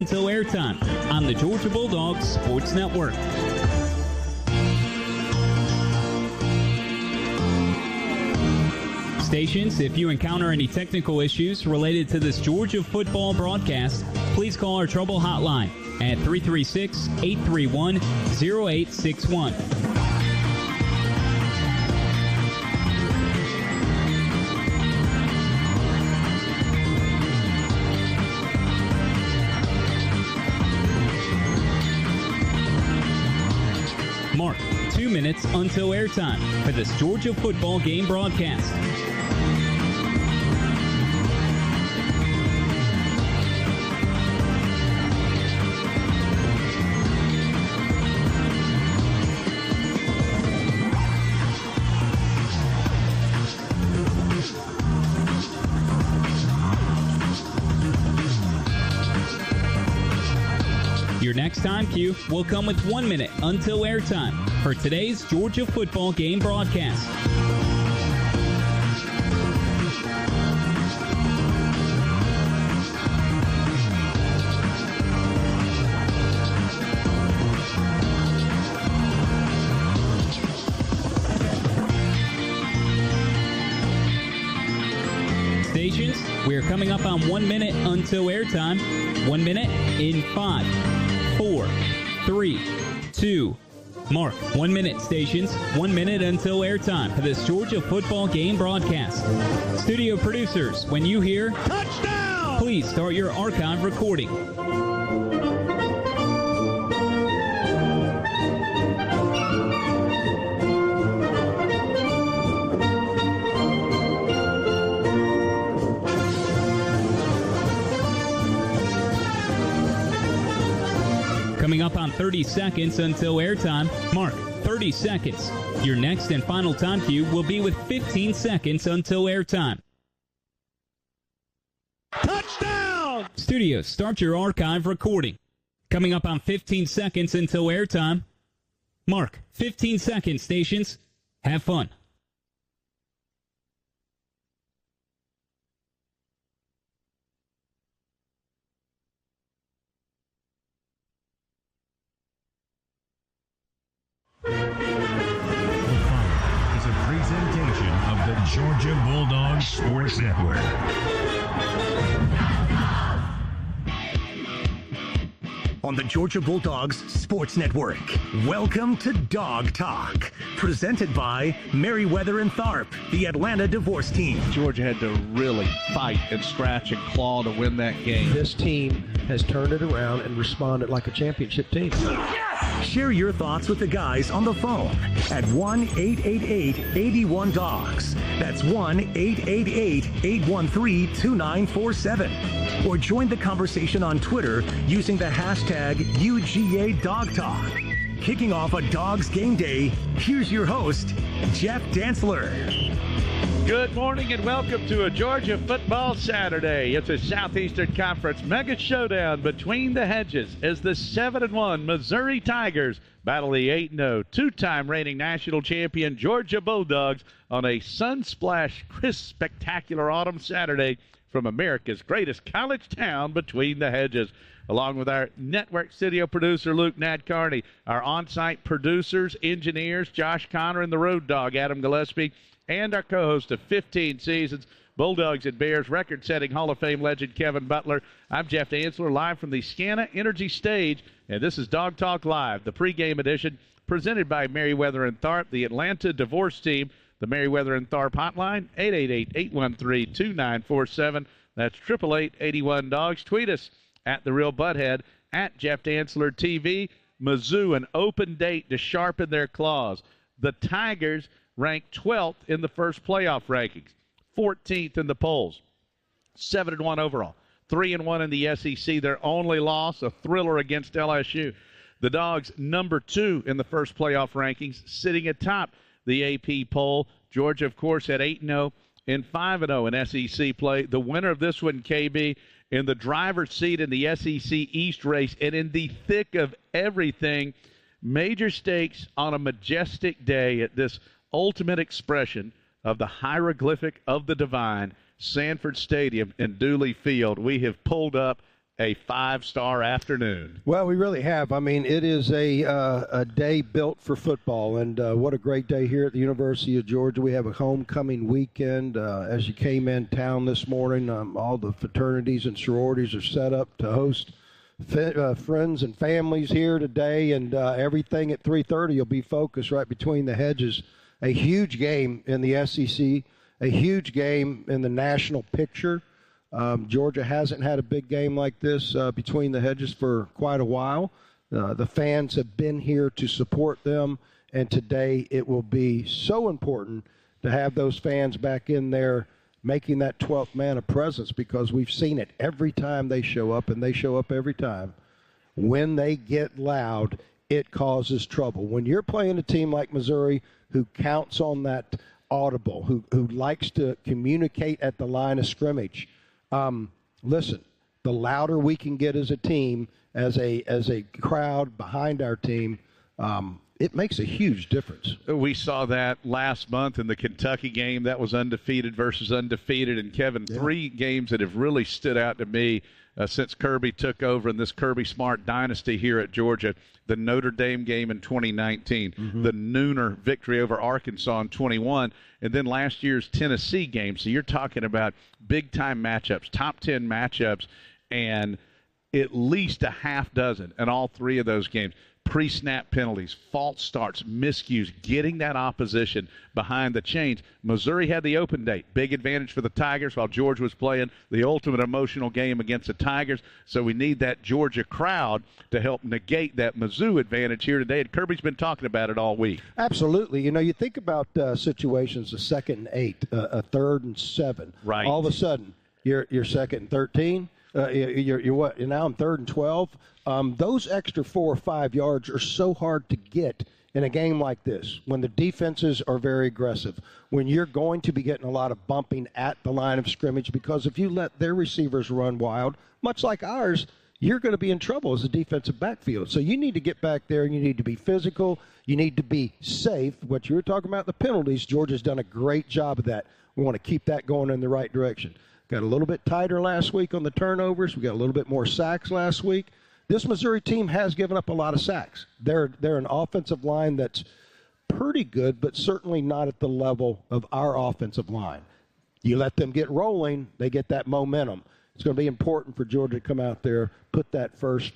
Until airtime on the Georgia Bulldogs Sports Network. Stations, if you encounter any technical issues related to this Georgia football broadcast, please call our trouble hotline at 336-831-0861. Mark, 2 minutes until airtime for this Georgia football game broadcast. Your next time cue will come with 1 minute until airtime for today's Georgia football game broadcast. Stations, we are coming up on 1 minute until airtime. 1 minute in 5, 4, 3, 2, Mark. 1 minute, stations. 1 minute until airtime for this Georgia football game broadcast. Studio producers, when you hear touchdown, please start your archive recording. Coming up on 30 seconds until airtime. Mark, 30 seconds. Your next and final time cue will be with 15 seconds until airtime. Touchdown! Studios, start your archive recording. Coming up on 15 seconds until airtime. Mark, 15 seconds, stations. Have fun. Presentation of the Georgia Bulldogs Sports Network. On the Georgia Bulldogs Sports Network, welcome to Dog Talk, presented by Merriweather and Tharp, the Atlanta divorce team. Georgia had to really fight and scratch and claw to win that game. This team has turned it around and responded like a championship team. Share your thoughts with the guys on the phone at 1-888-81-DOGS. That's 1-888-813-2947. Or join the conversation on Twitter using the hashtag UGAADogTalk. Kicking off a Dogs game day, here's your host, Jeff Dantzler. Good morning and welcome to a Georgia football Saturday. It's a Southeastern Conference mega showdown between the hedges as the 7-1 Missouri Tigers battle the 8-0 two-time reigning national champion Georgia Bulldogs on a sun-splashed, crisp, spectacular autumn Saturday from America's greatest college town between the hedges. Along with our network studio producer, Luke Nadcarney, our on-site producers, engineers, Josh Connor and the Road Dog, Adam Gillespie, and our co-host of 15 seasons, Bulldogs and Bears record-setting Hall of Fame legend Kevin Butler. I'm Jeff Dantzler, live from the Scana Energy Stage, and this is Dog Talk Live, the pregame edition presented by Merriweather and Tharp, the Atlanta divorce team. The Merriweather and Tharp hotline, 888-813-2947. That's 888-81-DOGS. Tweet us at The Real Butthead, at Jeff Dantzler TV. Mizzou, an open date to sharpen their claws. The Tigers ranked 12th in the first playoff rankings, 14th in the polls, 7-1 overall, 3-1 in the SEC. Their only loss, a thriller against LSU. The Dogs, number 2 in the first playoff rankings, sitting atop the AP poll. Georgia, of course, at 8-0 and 5-0 in SEC play. The winner of this one, KB, in the driver's seat in the SEC East race and in the thick of everything. Major stakes on a majestic day at this ultimate expression of the hieroglyphic of the divine, Sanford Stadium and Dooley Field. We have pulled up a 5-star afternoon. Well, we really have. I mean, it is a day built for football, and what a great day here at the University of Georgia. We have a homecoming weekend. As you came in town this morning, all the fraternities and sororities are set up to host friends and families here today, and everything at 3:30 will be focused right between the hedges. A huge game in the SEC, a huge game in the national picture. Georgia hasn't had a big game like this between the hedges for quite a while. The fans have been here to support them, and today it will be so important to have those fans back in there making that 12th man a presence, because we've seen it every time they show up, and they show up every time. When they get loud, it causes trouble. When you're playing a team like Missouri who counts on that audible, who likes to communicate at the line of scrimmage, listen, the louder we can get as a team, as a crowd behind our team, it makes a huge difference. We saw that last month in the Kentucky game. That was undefeated versus undefeated. And, Kevin, 3 games that have really stood out to me since Kirby took over in this Kirby Smart dynasty here at Georgia. The Notre Dame game in 2019, the Nooner victory over Arkansas in 21, and then last year's Tennessee game. So you're talking about big-time matchups, top 10 matchups, and at least a half dozen in all 3 of those games. Pre-snap penalties, false starts, miscues, getting that opposition behind the chains. Missouri had the open date. Big advantage for the Tigers while Georgia was playing the ultimate emotional game against the Tigers. So we need that Georgia crowd to help negate that Mizzou advantage here today. And Kirby's been talking about it all week. Absolutely. You know, you think about situations, a 2nd and 8, a 3rd and 7. Right. All of a sudden, you're 2nd and 13. You're what? Now I'm 3rd and 12. Those extra 4 or 5 yards are so hard to get in a game like this, when the defenses are very aggressive, when you're going to be getting a lot of bumping at the line of scrimmage, because if you let their receivers run wild, much like ours, you're going to be in trouble as a defensive backfield. So you need to get back there, and you need to be physical. You need to be safe. What you were talking about, the penalties, Georgia's done a great job of that. We want to keep that going in the right direction. Got a little bit tighter last week on the turnovers. We got a little bit more sacks last week. This Missouri team has given up a lot of sacks. They're an offensive line that's pretty good, but certainly not at the level of our offensive line. You let them get rolling, they get that momentum. It's going to be important for Georgia to come out there, put that first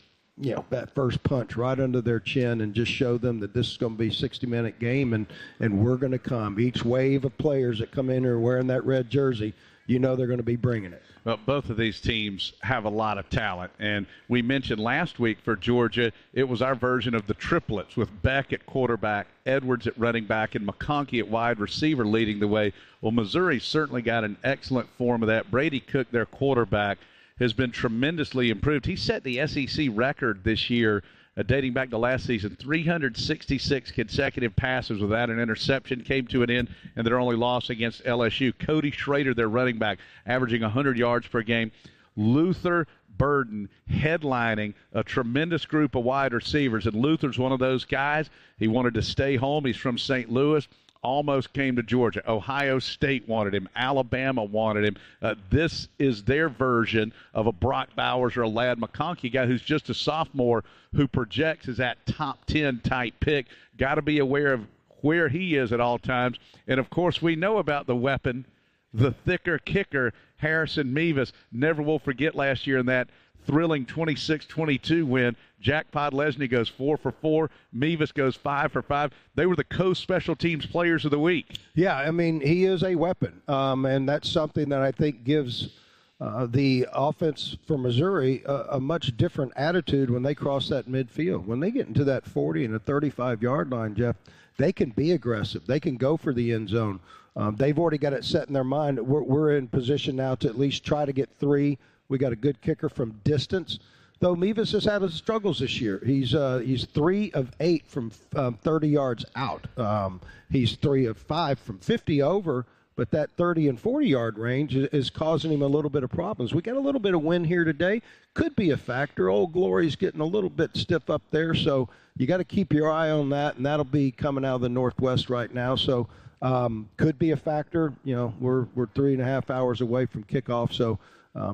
punch right under their chin, and just show them that this is going to be a 60-minute game, and we're going to come. Each wave of players that come in here wearing that red jersey, you know they're going to be bringing it. Well, both of these teams have a lot of talent, and we mentioned last week for Georgia, it was our version of the triplets with Beck at quarterback, Edwards at running back, and McConkey at wide receiver leading the way. Well, Missouri certainly got an excellent form of that. Brady Cook, their quarterback, has been tremendously improved. He set the SEC record this year, dating back to last season, 366 consecutive passes without an interception, came to an end in their only loss against LSU. Cody Schrader, their running back, averaging 100 yards per game. Luther Burden headlining a tremendous group of wide receivers, and Luther's one of those guys. He wanted to stay home. He's from St. Louis. Almost came to Georgia. Ohio State wanted him. Alabama wanted him. This is their version of a Brock Bowers or a Ladd McConkey guy who's just a sophomore who projects as that top 10 type pick. Got to be aware of where he is at all times. And, of course, we know about the weapon, the thicker kicker, Harrison Mevis. Never will forget last year in that thrilling 26-22 win. Jack Podlesny goes 4 for 4. Mevis goes 5 for 5. They were the co-special teams players of the week. Yeah, I mean, he is a weapon, and that's something that I think gives the offense for Missouri a much different attitude when they cross that midfield. When they get into that 40 and a 35-yard line, Jeff, they can be aggressive. They can go for the end zone. They've already got it set in their mind. We're in position now to at least try to get 3. We got a good kicker from distance. Though Mevis has had his struggles this year. He's 3 of 8 from 30 yards out. He's 3 of 5 from 50 over, but that 30 and 40-yard range is causing him a little bit of problems. We got a little bit of wind here today. Could be a factor. Old Glory's getting a little bit stiff up there, so you got to keep your eye on that, and that'll be coming out of the northwest right now. So could be a factor. You know, we're 3.5 hours away from kickoff, so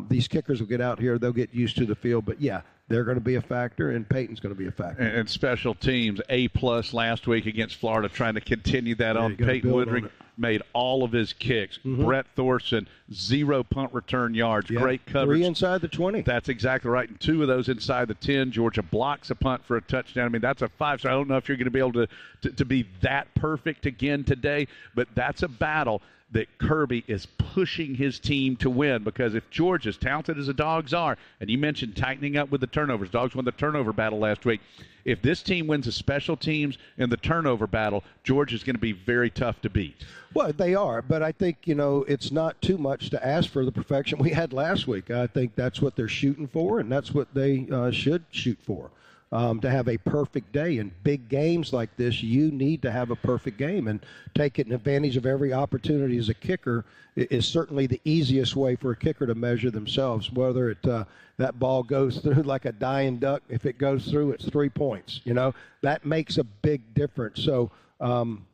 these kickers will get out here. They'll get used to the field. But, yeah, they're going to be a factor, and Peyton's going to be a factor. And special teams, A-plus last week against Florida, trying to continue that on. Peyton Woodring made all of his kicks. Brett Thorson, 0 punt return yards. Yeah, great coverage. 3 inside the 20. That's exactly right. And 2 of those inside the 10. Georgia blocks a punt for a touchdown. I mean, that's a 5-star. I don't know if you're going to be able to be that perfect again today, but that's a battle that Kirby is pushing his team to win, because if Georgia's talented as the Dogs are, and you mentioned tightening up with the turnovers, Dogs won the turnover battle last week. If this team wins the special teams in the turnover battle, Georgia's going to be very tough to beat. Well, they are, but I think, it's not too much to ask for the perfection we had last week. I think that's what they're shooting for, and that's what they should shoot for. To have a perfect day. In big games like this, you need to have a perfect game, and taking advantage of every opportunity as a kicker is certainly the easiest way for a kicker to measure themselves, whether that ball goes through like a dying duck. If it goes through, it's 3 points. That makes a big difference. So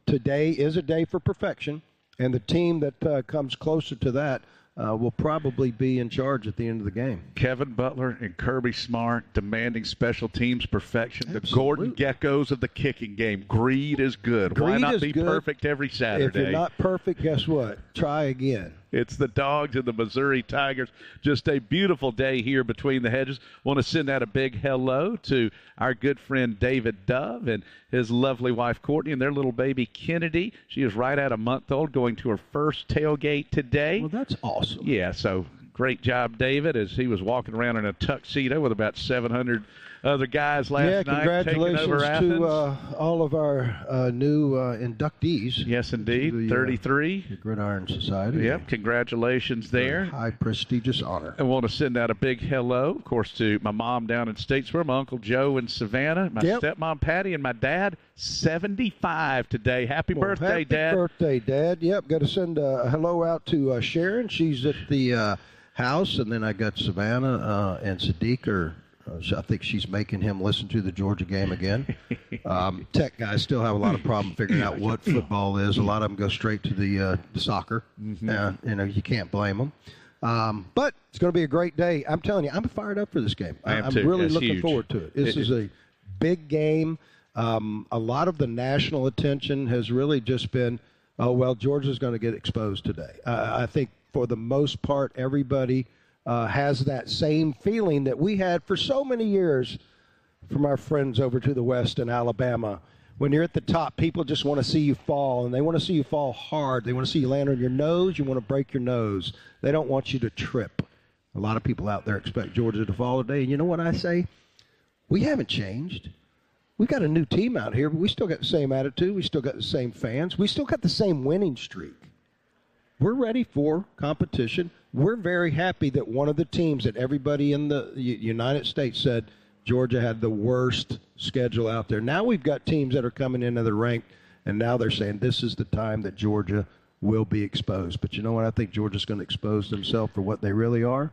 today is a day for perfection, and the team that comes closer to that will probably be in charge at the end of the game. Kevin Butler and Kirby Smart demanding special teams perfection. Absolutely. The Gordon Geckos of the kicking game. Greed is good. Why not be perfect every Saturday? If you're not perfect, guess what? Try again. It's the Dogs and the Missouri Tigers. Just a beautiful day here between the hedges. Want to send out a big hello to our good friend David Dove and his lovely wife Courtney and their little baby Kennedy. She is right at a month old, going to her first tailgate today. Well, that's awesome. Yeah, so great job, David, as he was walking around in a tuxedo with about 700 other guys last night taking over Athens. To all of our new inductees. Yes, indeed. The, 33. The Gridiron Society. Yep, congratulations there. High prestigious honor. I want to send out a big hello, of course, to my mom down in Statesboro, my Uncle Joe in Savannah, my stepmom Patty, and my dad, 75 today. Happy birthday, Dad. Happy birthday, Dad. Yep, got to send a hello out to Sharon. She's at the house, and then I got Savannah and Sadiq I think she's making him listen to the Georgia game again. Tech guys still have a lot of problem figuring out what football is. A lot of them go straight to the soccer. You can't blame them. But it's going to be a great day. I'm telling you, I'm fired up for this game. I'm really looking forward to it. This is a big game. A lot of the national attention has really just been, Georgia's going to get exposed today. I think for the most part, everybody has that same feeling that we had for so many years from our friends over to the west in Alabama. When you're at the top, people just want to see you fall, and they want to see you fall hard. They want to see you land on your nose. You want to break your nose. They don't want you to trip. A lot of people out there expect Georgia to fall today, and you know what I say? We haven't changed. We got a new team out here, but we still got the same attitude. We still got the same fans. We still got the same winning streak. We're ready for competition. We're very happy that one of the teams that everybody in the United States said Georgia had the worst schedule out there. Now we've got teams that are coming into the rank, and now they're saying this is the time that Georgia will be exposed. But you know what? I think Georgia's going to expose themselves for what they really are, and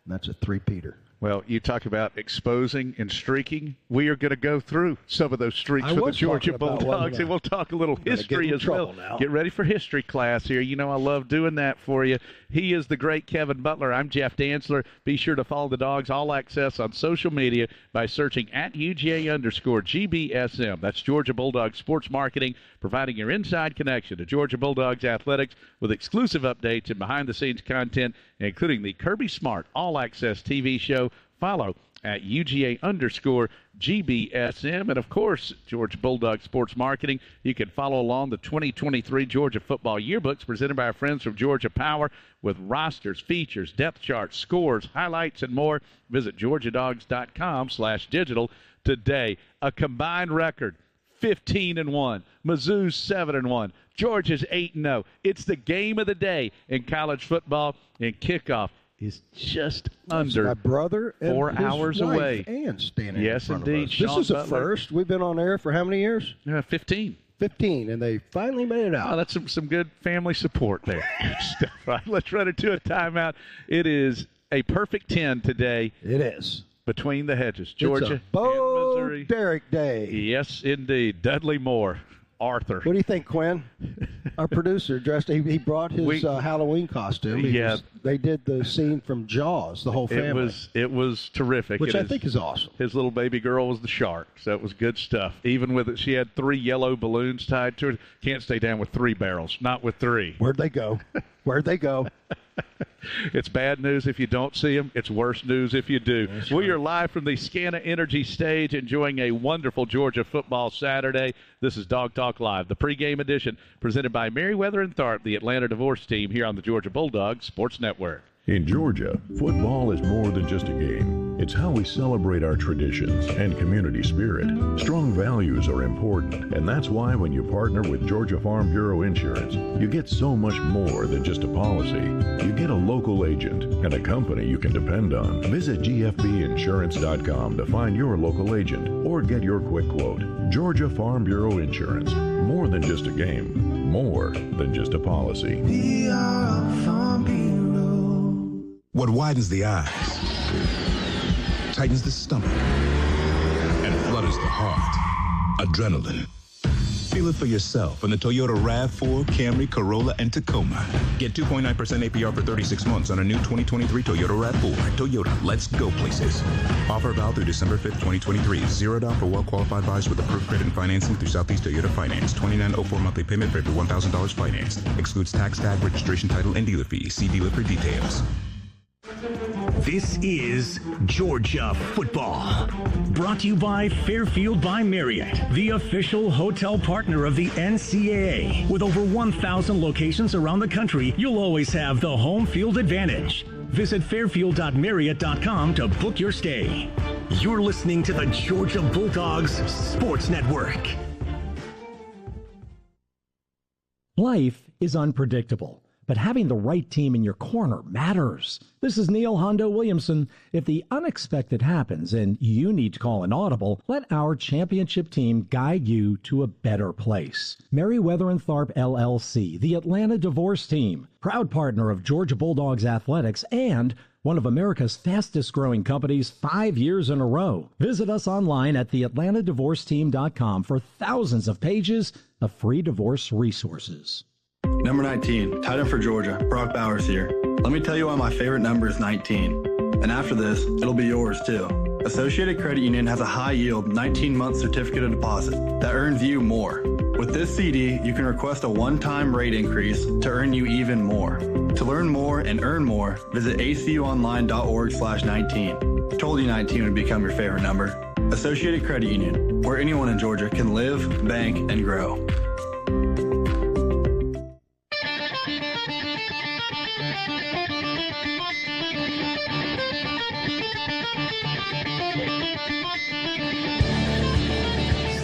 that's a three-peater. Well, you talk about exposing and streaking. We are going to go through some of those streaks for the Georgia Bulldogs, and we'll talk a little history as well. Now. Get ready for history class here. You know I love doing that for you. He is the great Kevin Butler. I'm Jeff Dantzler. Be sure to follow the Dogs All Access on social media by searching at UGA_GBSM. That's Georgia Bulldogs Sports Marketing, providing your inside connection to Georgia Bulldogs athletics with exclusive updates and behind-the-scenes content, including the Kirby Smart All Access TV show. Follow at UGA_GBSM. And, of course, Georgia Bulldog Sports Marketing. You can follow along the 2023 Georgia Football Yearbooks presented by our friends from Georgia Power with rosters, features, depth charts, scores, highlights, and more. Visit GeorgiaDogs.com/digital today. A combined record, 15-1. Mizzou's 7-1. Georgia's 8-0. It's the game of the day in college football, and kickoff is just under my brother and 4 hours away. And standing yes, in front indeed. of us. Sean This is a Butler. first. We've been on air for how many years? 15. 15, and they finally made it out. Oh, that's some good family support there. Good stuff. All right, let's run into a timeout. It is a perfect 10 today. It is. Between the hedges. Georgia it's a Bo and Missouri. Derek Day. Yes, indeed. Dudley Moore. Arthur. What do you think, Quinn? Our producer dressed. He brought his Halloween costume. They did the scene from Jaws, the whole family. It was terrific. Which I think is awesome. His little baby girl was the shark, so it was good stuff. Even with it, she had 3 yellow balloons tied to her. Can't stay down with 3 barrels, not with 3. Where'd they go? Where'd they go? It's bad news if you don't see them. It's worse news if you do. That's We right. are live from the Scana Energy stage, enjoying a wonderful Georgia football Saturday. This is Dog Talk Live, the pregame edition, presented by Merriweather and Tharp, the Atlanta divorce team, here on the Georgia Bulldogs Sports Network. In Georgia, football is more than just a game. It's how we celebrate our traditions and community spirit. Strong values are important, and that's why when you partner with Georgia Farm Bureau Insurance, you get so much more than just a policy. You get a local agent and a company you can depend on. Visit gfbinsurance.com to find your local agent or get your quick quote. Georgia Farm Bureau Insurance. More than just a game. More than just a policy. We are a Farm Bureau. What widens the eyes, tightens the stomach, and flutters the heart. Adrenaline. Feel it for yourself in the Toyota RAV4, Camry, Corolla, and Tacoma. Get 2.9% APR for 36 months on a new 2023 Toyota RAV4. Toyota, let's go places. Offer valid through December 5th, 2023. $0 for well-qualified buyers with approved credit and financing through Southeast Toyota Finance. $29.04 monthly payment for every $1,000 financed. Excludes tax, tag, registration, title, and dealer fees. See dealer for details. This is Georgia football. Brought to you by Fairfield by Marriott, the official hotel partner of the NCAA. With over 1,000 locations around the country, you'll always have the home field advantage. Visit fairfield.marriott.com to book your stay. You're listening to the Georgia Bulldogs Sports Network. Life is unpredictable, but having the right team in your corner matters. This is Neil Hondo Williamson. If the unexpected happens and you need to call an audible, let our championship team guide you to a better place. Merriweather and Tharp LLC, the Atlanta divorce team, proud partner of Georgia Bulldogs athletics and one of America's fastest growing companies 5 years in a row. Visit us online at theatlantadivorceteam.com for thousands of pages of free divorce resources. Number 19, tight end for Georgia, Brock Bowers here. Let me tell you why my favorite number is 19. And after this, it'll be yours too. Associated Credit Union has a high-yield 19-month certificate of deposit that earns you more. With this CD, you can request a one-time rate increase to earn you even more. To learn more and earn more, visit acuonline.org/19. Told you 19 would become your favorite number. Associated Credit Union, where anyone in Georgia can live, bank, and grow.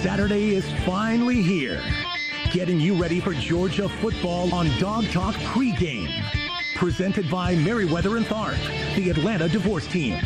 Saturday is finally here, getting you ready for Georgia football on Dog Talk pregame. Presented by Merriweather and Tharp, the Atlanta divorce team.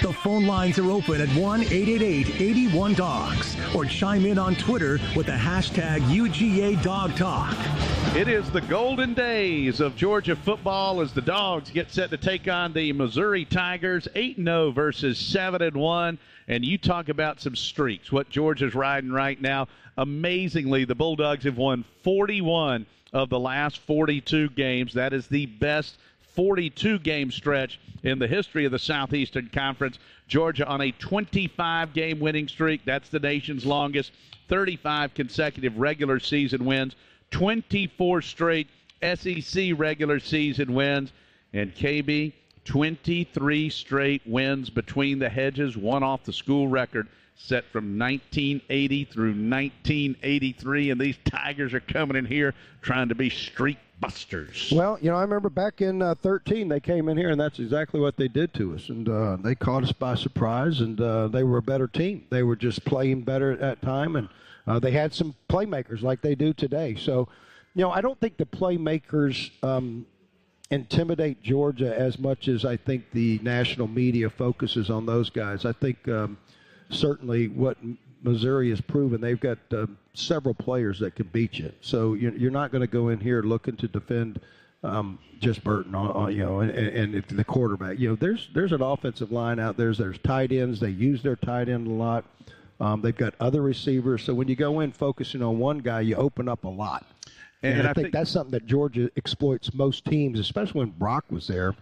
The phone lines are open at 1-888-81-DOGS or chime in on Twitter with the hashtag UGAAINC. It is the golden days of Georgia football as the Dogs get set to take on the Missouri Tigers, 8-0 versus 7-1. And you talk about some streaks, what Georgia's riding right now. Amazingly, the Bulldogs have won 41 of the last 42 games. That is the best 42-game stretch in the history of the Southeastern Conference. Georgia on a 25-game winning streak. That's the nation's longest. 35 consecutive regular season wins. 24 straight SEC regular season wins. And KB, 23 straight wins between the hedges, one off the school record set from 1980 through 1983. And these Tigers are coming in here trying to be streak busters. Well, you know, I remember back in 13, they came in here, and that's exactly what they did to us. And they caught us by surprise, and they were a better team. They were just playing better at that time, and they had some playmakers like they do today. So, you know, I don't think the playmakers intimidate Georgia as much as I think the national media focuses on those guys. I think certainly what Missouri has proven, they've got several players that could beat you. So you're not going to go in here looking to defend just Burton, you know, and the quarterback. You know, there's an offensive line out there. There's tight ends. They use their tight end a lot. They've got other receivers. So when you go in focusing on one guy, you open up a lot. And I think that's something that Georgia exploits most teams, especially when Brock was there.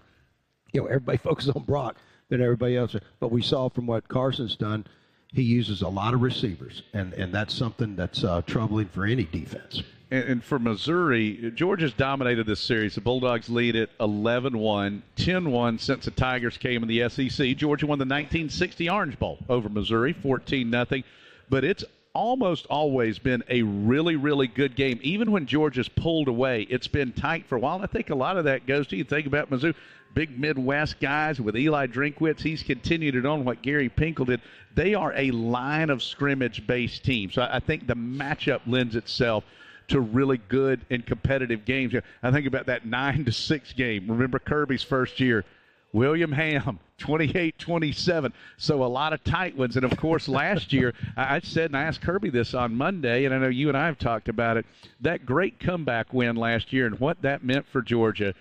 Everybody focuses on Brock than everybody else. But we saw from what Carson's done, he uses a lot of receivers, and that's something that's troubling for any defense. And for Missouri, Georgia's dominated this series. The Bulldogs lead it 11-1, 10-1 since the Tigers came in the SEC. Georgia won the 1960 Orange Bowl over Missouri, 14-0. But it's almost always been a really, really good game. Even when Georgia's pulled away, it's been tight for a while. And I think a lot of that goes to, you think about Missouri, big Midwest guys with Eli Drinkwitz. He's continued it on what Gary Pinkel did. They are a line of scrimmage-based team. So I think the matchup lends itself to really good and competitive games. I think about that 9-6 game. Remember Kirby's first year. William Ham, 28-27. So a lot of tight ones. And, of course, last year, I said, and I asked Kirby this on Monday, and I know you and I have talked about it, that great comeback win last year and what that meant for Georgia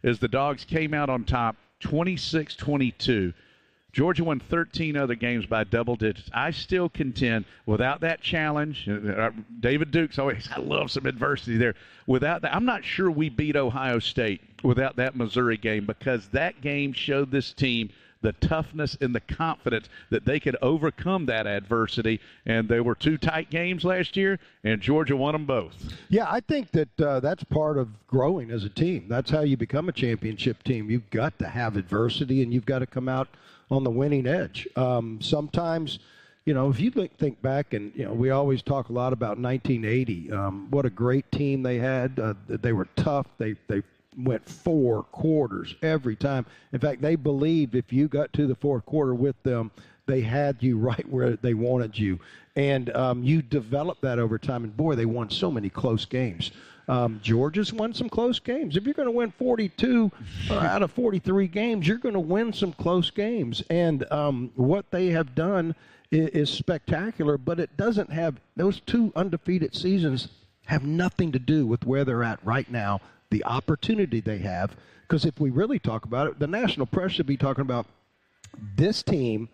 is the Dogs came out on top 26-22. Georgia won 13 other games by double digits. I still contend, without that challenge, David Dukes always, I love some adversity there. Without that, I'm not sure we beat Ohio State without that Missouri game, because that game showed this team the toughness and the confidence that they could overcome that adversity. And they were 2 tight games last year, and Georgia won them both. Yeah, I think that that's part of growing as a team. That's how you become a championship team. You've got to have adversity, and you've got to come out on the winning edge. Sometimes, if you think back, and, we always talk a lot about 1980, what a great team they had. They were tough. They went 4 quarters every time. In fact, they believed if you got to the 4th quarter with them, they had you right where they wanted you. And you developed that over time. And, boy, they won so many close games. Georgia's won some close games. If you're going to win 42 out of 43 games, you're going to win some close games. And what they have done is spectacular, but it doesn't have – those 2 undefeated seasons have nothing to do with where they're at right now, the opportunity they have. Because if we really talk about it, the national press should be talking about this team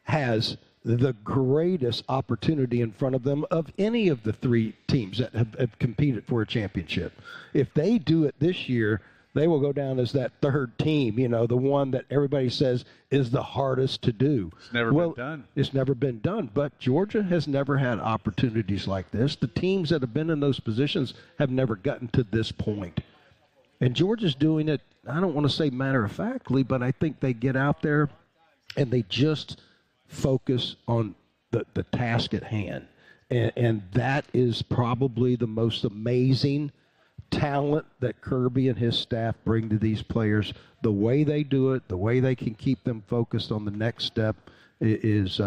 has – the greatest opportunity in front of them of any of the 3 teams that have competed for a championship. If they do it this year, they will go down as that 3rd team, the one that everybody says is the hardest to do. It's never been done. It's never been done, but Georgia has never had opportunities like this. The teams that have been in those positions have never gotten to this point. And Georgia's doing it, I don't want to say matter-of-factly, but I think they get out there and they just – focus on the task at hand. And that is probably the most amazing talent that Kirby and his staff bring to these players. The way they do it, the way they can keep them focused on the next step is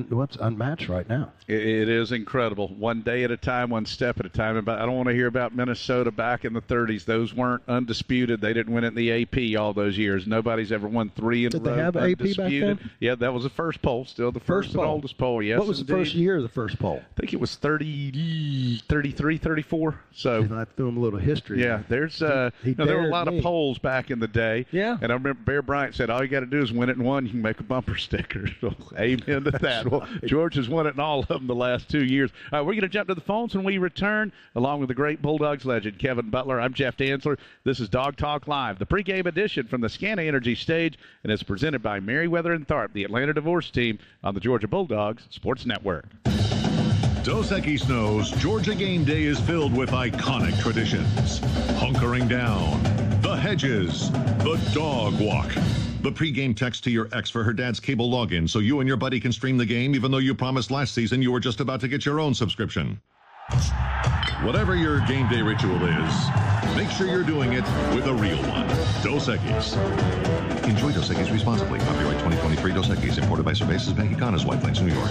what's unmatched right now. It is incredible. One day at a time, one step at a time. But I don't want to hear about Minnesota back in the 30s. Those weren't undisputed. They didn't win it in the AP all those years. Nobody's ever won 3 in a row. Did they have AP back then? Yeah, that was the first poll. Still the first and oldest poll, yes. What was the first year of the first poll? I think it was 33, 34. So I threw him a little history. Yeah, there's there were a lot of polls back in the day. Yeah. And I remember Bear Bryant said, all you got to do is win it in one, you can make a bumper sticker. So, amen to that. Well, George has won it in all of them the last 2 years. All right, we're going to jump to the phones when we return, along with the great Bulldogs legend, Kevin Butler. I'm Jeff Dantzler. This is Dog Talk Live, the pregame edition from the Scana Energy stage, and it's presented by Merriweather and Tharp, the Atlanta divorce team, on the Georgia Bulldogs Sports Network. Dos Equis knows Georgia game day is filled with iconic traditions. Hunkering down, the hedges, the dog walk. The pregame text to your ex for her dad's cable login so you and your buddy can stream the game even though you promised last season you were just about to get your own subscription. Whatever your game day ritual is, make sure you're doing it with a real one. Dos Equis. Enjoy Dos Equis responsibly. Copyright 2023 Dos Equis. Imported by Cervezas Mexicanas, White Plains, New York.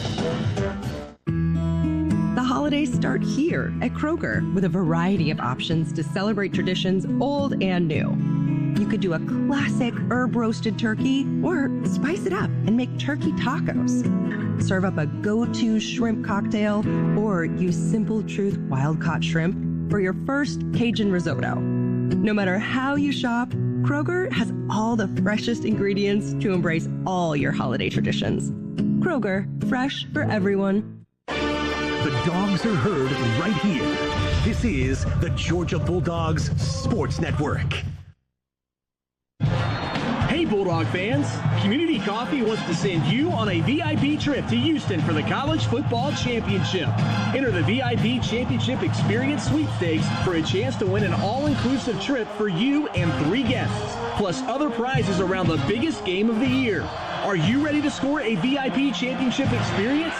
The holidays start here at Kroger with a variety of options to celebrate traditions old and new. You could do a classic herb-roasted turkey or spice it up and make turkey tacos. Serve up a go-to shrimp cocktail or use Simple Truth wild-caught shrimp for your first Cajun risotto. No matter how you shop, Kroger has all the freshest ingredients to embrace all your holiday traditions. Kroger, fresh for everyone. The dogs are heard right here. This is the Georgia Bulldogs Sports Network. Hey Bulldog fans, Community Coffee wants to send you on a VIP trip to Houston for the College Football Championship. Enter the VIP Championship Experience Sweepstakes for a chance to win an all-inclusive trip for you and 3 guests, plus other prizes around the biggest game of the year. Are you ready to score a VIP Championship experience?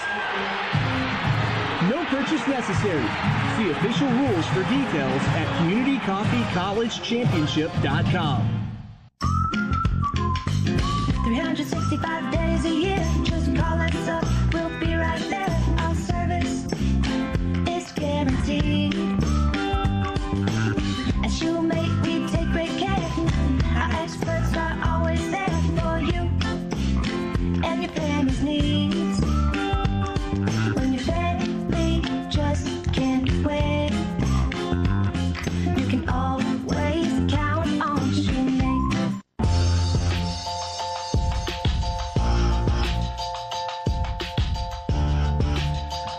No purchase necessary. See official rules for details at CommunityCoffeeCollegeChampionship.com. 365 days a year, just call us up, we'll be right there. Our service is guaranteed. As you make, we take great care. Our experts are always there for you and your family's needs. When you're ready, we just can't wait. You can always count on Shoemake.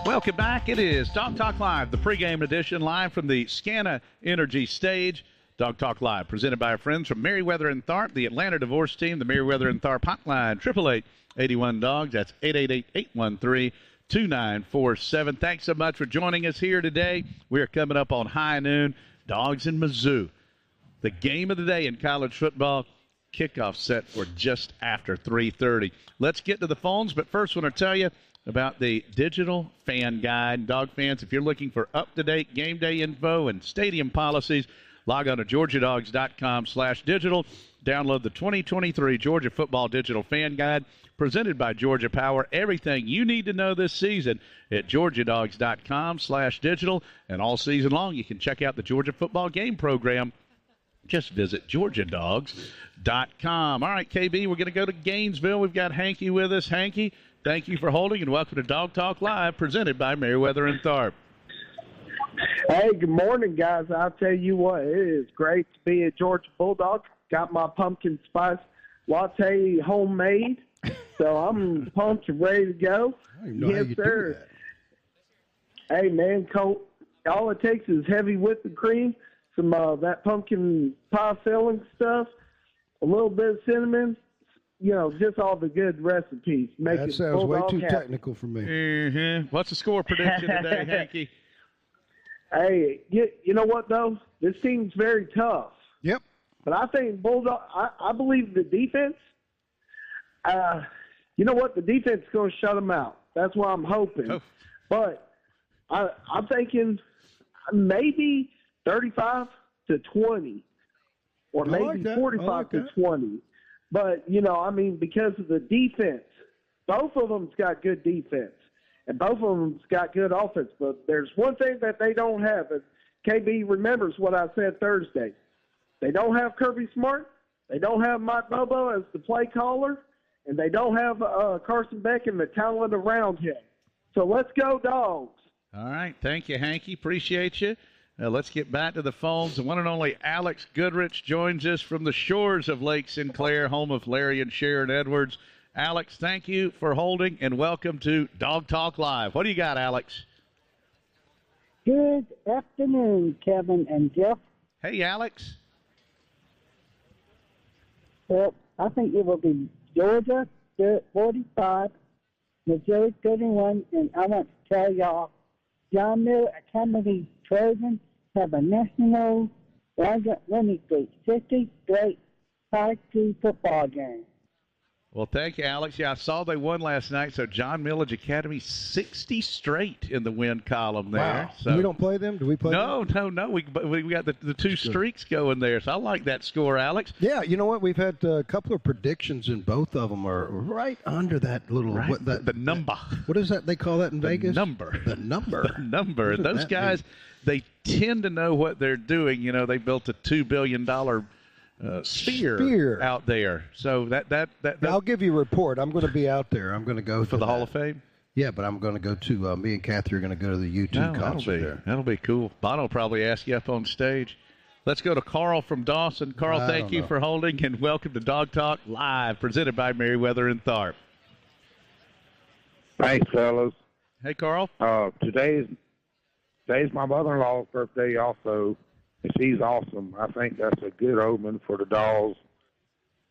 Welcome back. It is Dog Talk Live, the pregame edition, live from the Scana Energy stage. Dog Talk Live, presented by our friends from Merriweather and Tharp, the Atlanta divorce team, the Merriweather and Tharp hotline, 888-81-DOGS. That's 888-813-2947. Thanks so much for joining us here today. We are coming up on high noon, Dogs in Mizzou. The game of the day in college football, kickoff set for just after 3:30. Let's get to the phones, but first I want to tell you about the digital fan guide. Dog fans, if you're looking for up-to-date game day info and stadium policies, log on to georgiadogs.com/digital. Download the 2023 Georgia Football Digital Fan Guide presented by Georgia Power. Everything you need to know this season at georgiadogs.com/digital. And all season long, you can check out the Georgia Football Game Program. Just visit georgiadogs.com. All right, KB, we're going to go to Gainesville. We've got Hanky with us. Hanky, thank you for holding, and welcome to Dog Talk Live, presented by Merriweather and Tharp. Hey, good morning, guys. I'll tell you what, it is great to be a Georgia Bulldog. Got my pumpkin spice latte homemade, so I'm pumped and ready to go. I don't even know how you do that. Hey, man, Colt, all it takes is heavy whipped cream, some that pumpkin pie filling stuff, a little bit of cinnamon, you know, just all the good recipes. That sounds way too technical for me. Mm-hmm. What's the score prediction today, Hanky? Hey, you know what, though? This team's very tough. Yep. But I think Bulldog, I believe the defense, you know what? The defense is going to shut them out. That's what I'm hoping. Oh. But I'm thinking maybe 35-20 or maybe 45-20. But, you know, I mean, because of the defense, both of them's got good defense, and both of them's got good offense. But there's one thing that they don't have, and KB remembers what I said Thursday. They don't have Kirby Smart. They don't have Mike Bobo as the play caller, and they don't have Carson Beck and the talent around him. So let's go, Dogs. All right. Thank you, Hanky. Appreciate you. Let's get back to the phones. The one and only Alex Goodrich joins us from the shores of Lake Sinclair, home of Larry and Sharon Edwards. Alex, thank you for holding, and welcome to Dog Talk Live. What do you got, Alex? Good afternoon, Kevin and Jeff. Hey, Alex. Well, I think it will be Georgia 45, Missouri 31, and I want to tell y'all, John Miller Academy Trojans have a national winning streak, 50 straight high school football games. Well, thank you, Alex. Yeah, I saw they won last night. So John Millage Academy, 60 straight in the win column there. Wow. So We don't play them? Do we play them? No. We got the two streaks going there. So I like that score, Alex. Yeah, you know what? We've had a couple of predictions, and both of them are right under that little Right. The number. What is that they call that in Vegas? Number. The number. The number. What does Those that guys, they tend to know what they're doing. You know, they built a $2 billion sphere out there. So that I'll give you a report. I'm going to be out there. I'm going to go for the Hall of Fame. Yeah, but I'm going to go to. Me and Kathy are going to go to the U2 concert there. That'll be cool. Bono will probably ask you up on stage. Let's go to Carl from Dawson. Carl, thank you for holding, and welcome to Dog Talk Live, presented by Merriweather and Tharp. Thanks, fellas. Hey, Carl. Today's Today's my mother-in-law's birthday also, and she's awesome. I think that's a good omen for the dogs.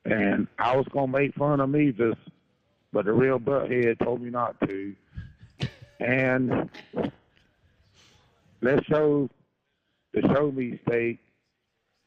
And I was going to make fun of Mevis, but the real butthead told me not to. And let's show the Show Me State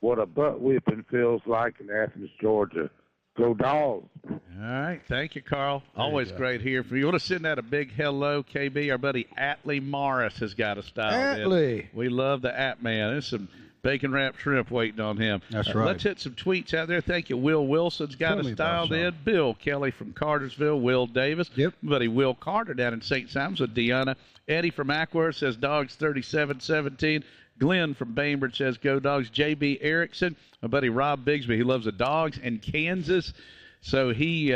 what a butt whipping feels like in Athens, Georgia. Go Dogs. All right. Thank you, Carl. Always great here for you. Want to send out a big hello, KB? Our buddy Atlee Morris has got a style. Atlee. We love the At Man. There's some bacon wrapped shrimp waiting on him. That's right. Let's hit some tweets out there. Thank you. Will Wilson's got us dialed in. Bill Kelly from Cartersville. Will Davis. Yep. My buddy Will Carter down in St. Simons with Deanna. Eddie from Ackworth says Dogs 37-17. Glenn from Bainbridge says go Dogs. J.B. Erickson. My buddy Rob Bigsby, he loves the Dogs and Kansas. So he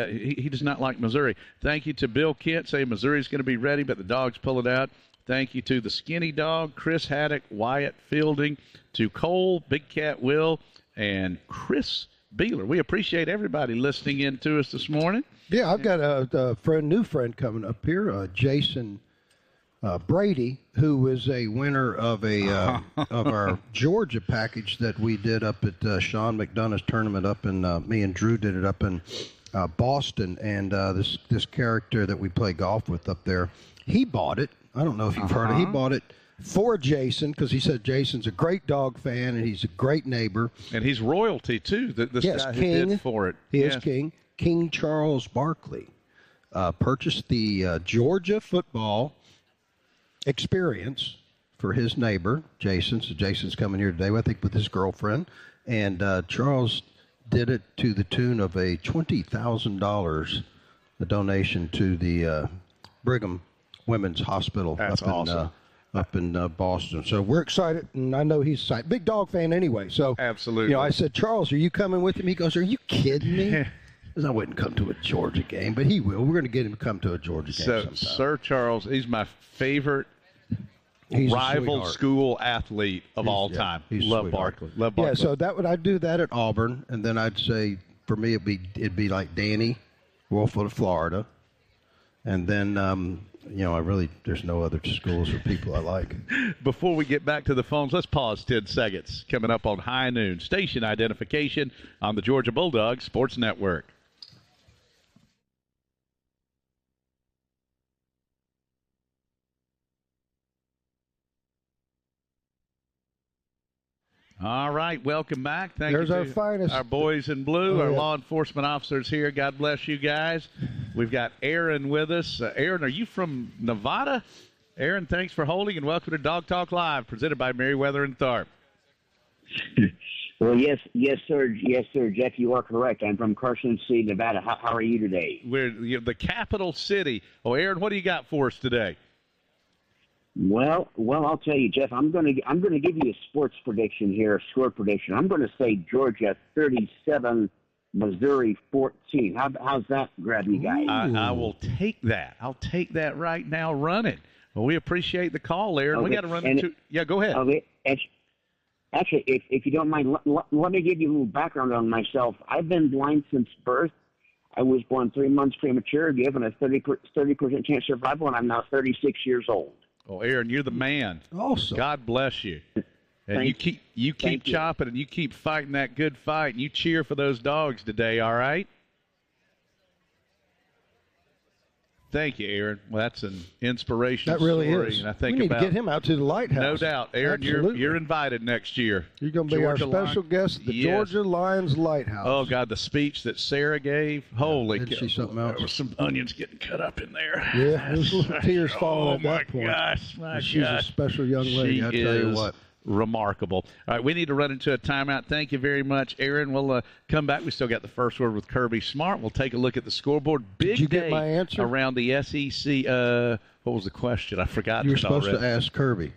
does not like Missouri. Thank you to Bill Kent saying Missouri's going to be ready, but the Dogs pull it out. Thank you to the Skinny Dog, Chris Haddock, Wyatt Fielding, to Cole, Big Cat Will, and Chris Beeler. We appreciate everybody listening in to us this morning. Yeah, I've got a new friend coming up here, Jason Brady, who is a winner of of our Georgia package that we did up at Sean McDonough's tournament up in me and Drew did it up in Boston, and this character that we play golf with up there, he bought it. I don't know if you've heard it. He bought it for Jason because he said Jason's a great dog fan and he's a great neighbor. And he's royalty, too, this guy King, who did for it. He is King. King Charles Barkley purchased the Georgia football experience for his neighbor, Jason. So Jason's coming here today, I think, with his girlfriend. And Charles did it to the tune of a $20,000, a donation to the Brigham Women's Hospital. That's awesome. Up in Boston. So we're excited, and I know he's excited. Big dog fan anyway. So absolutely. I said, Charles, are you coming with him? He goes, are you kidding me? Because I wouldn't come to a Georgia game, but he will. We're going to get him to come to a Georgia game sometime. Sir Charles, he's my favorite rival school athlete of all time. Love Barkley. Yeah, so I'd do that at Auburn, and then I'd say for me it'd be like Danny, Wolfwood of Florida, and then there's no other schools or people I like. Before we get back to the phones, let's pause 10 seconds. Coming up on High Noon, station identification on the Georgia Bulldogs Sports Network. All right, welcome back. There's our finest. Our boys in blue, our law enforcement officers here. God bless you guys. We've got Aaron with us. Aaron, are you from Nevada? Aaron, thanks for holding, and welcome to Dog Talk Live, presented by Meriwether and Tharp. Well, yes, sir, Jeff, you are correct. I'm from Carson City, Nevada. How are you today? We're the capital city. Oh, Aaron, what do you got for us today? Well, I'll tell you, Jeff. I'm going to give you a sports prediction here, a score prediction. I'm going to say Georgia 37, Missouri 14. How's that grab you guys? I will take that. I'll take that right now running. Well, we appreciate the call, Aaron. Okay. We got to run into – yeah, go ahead. Okay. Actually, if you don't mind, let me give you a little background on myself. I've been blind since birth. I was born 3 months premature, given a 30% chance of survival, and I'm now 36 years old. Oh, Aaron, you're the man. Awesome. God bless you. And you keep chopping and you keep fighting that good fight, and you cheer for those dogs today, all right? Thank you, Aaron. Well, that's an inspirational story. That really is. And I think we need to get him out to the lighthouse. No doubt. Aaron, you're invited next year. You're going to be our special guest at the Georgia Lions Lighthouse. Oh, God, the speech that Sarah gave. Holy cow. She something else? There were some onions getting cut up in there. Yeah, there's little tears falling at that point. My She's a special young lady, I tell you what. Remarkable. All right, we need to run into a timeout. Thank you very much, Aaron. We'll come back. We still got the first word with Kirby Smart. We'll take a look at the scoreboard. Big Did you day get my answer? Around the SEC. What was the question? I forgot. You were supposed to ask Kirby.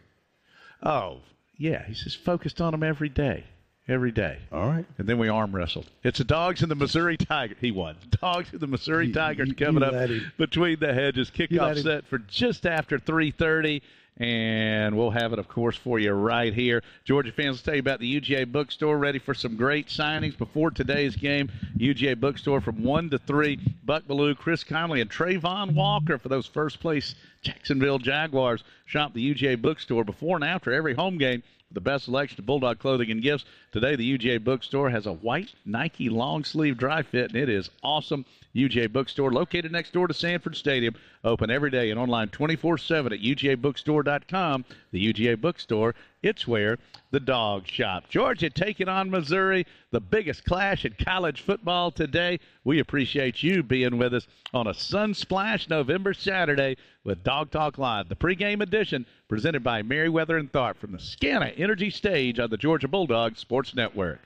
Oh, yeah. He's just focused on them every day. Every day. All right. And then we arm wrestled. It's the Dogs and the Missouri Tigers. He won. Dogs and the Missouri Tigers coming up between the hedges. Kickoff set for just after 3:30. And we'll have it, of course, for you right here. Georgia fans, let's tell you about the UGA Bookstore, ready for some great signings before today's game. UGA Bookstore from 1 to 3. Buck Bellew, Chris Conley, and Trayvon Walker for those first-place Jacksonville Jaguars. Shop the UGA Bookstore before and after every home game. The best selection of Bulldog clothing and gifts. Today, the UGA Bookstore has a white Nike long-sleeve dry fit, and it is awesome. UGA Bookstore, located next door to Sanford Stadium, open every day and online 24/7 at UGABookstore.com. The UGA Bookstore, it's where the dogs shop. Georgia taking on Missouri, the biggest clash in college football today. We appreciate you being with us on a Sunsplash November Saturday with Dog Talk Live, the pregame edition presented by Merriweather and Tharp from the Scana Energy Stage on the Georgia Bulldogs Sports Network.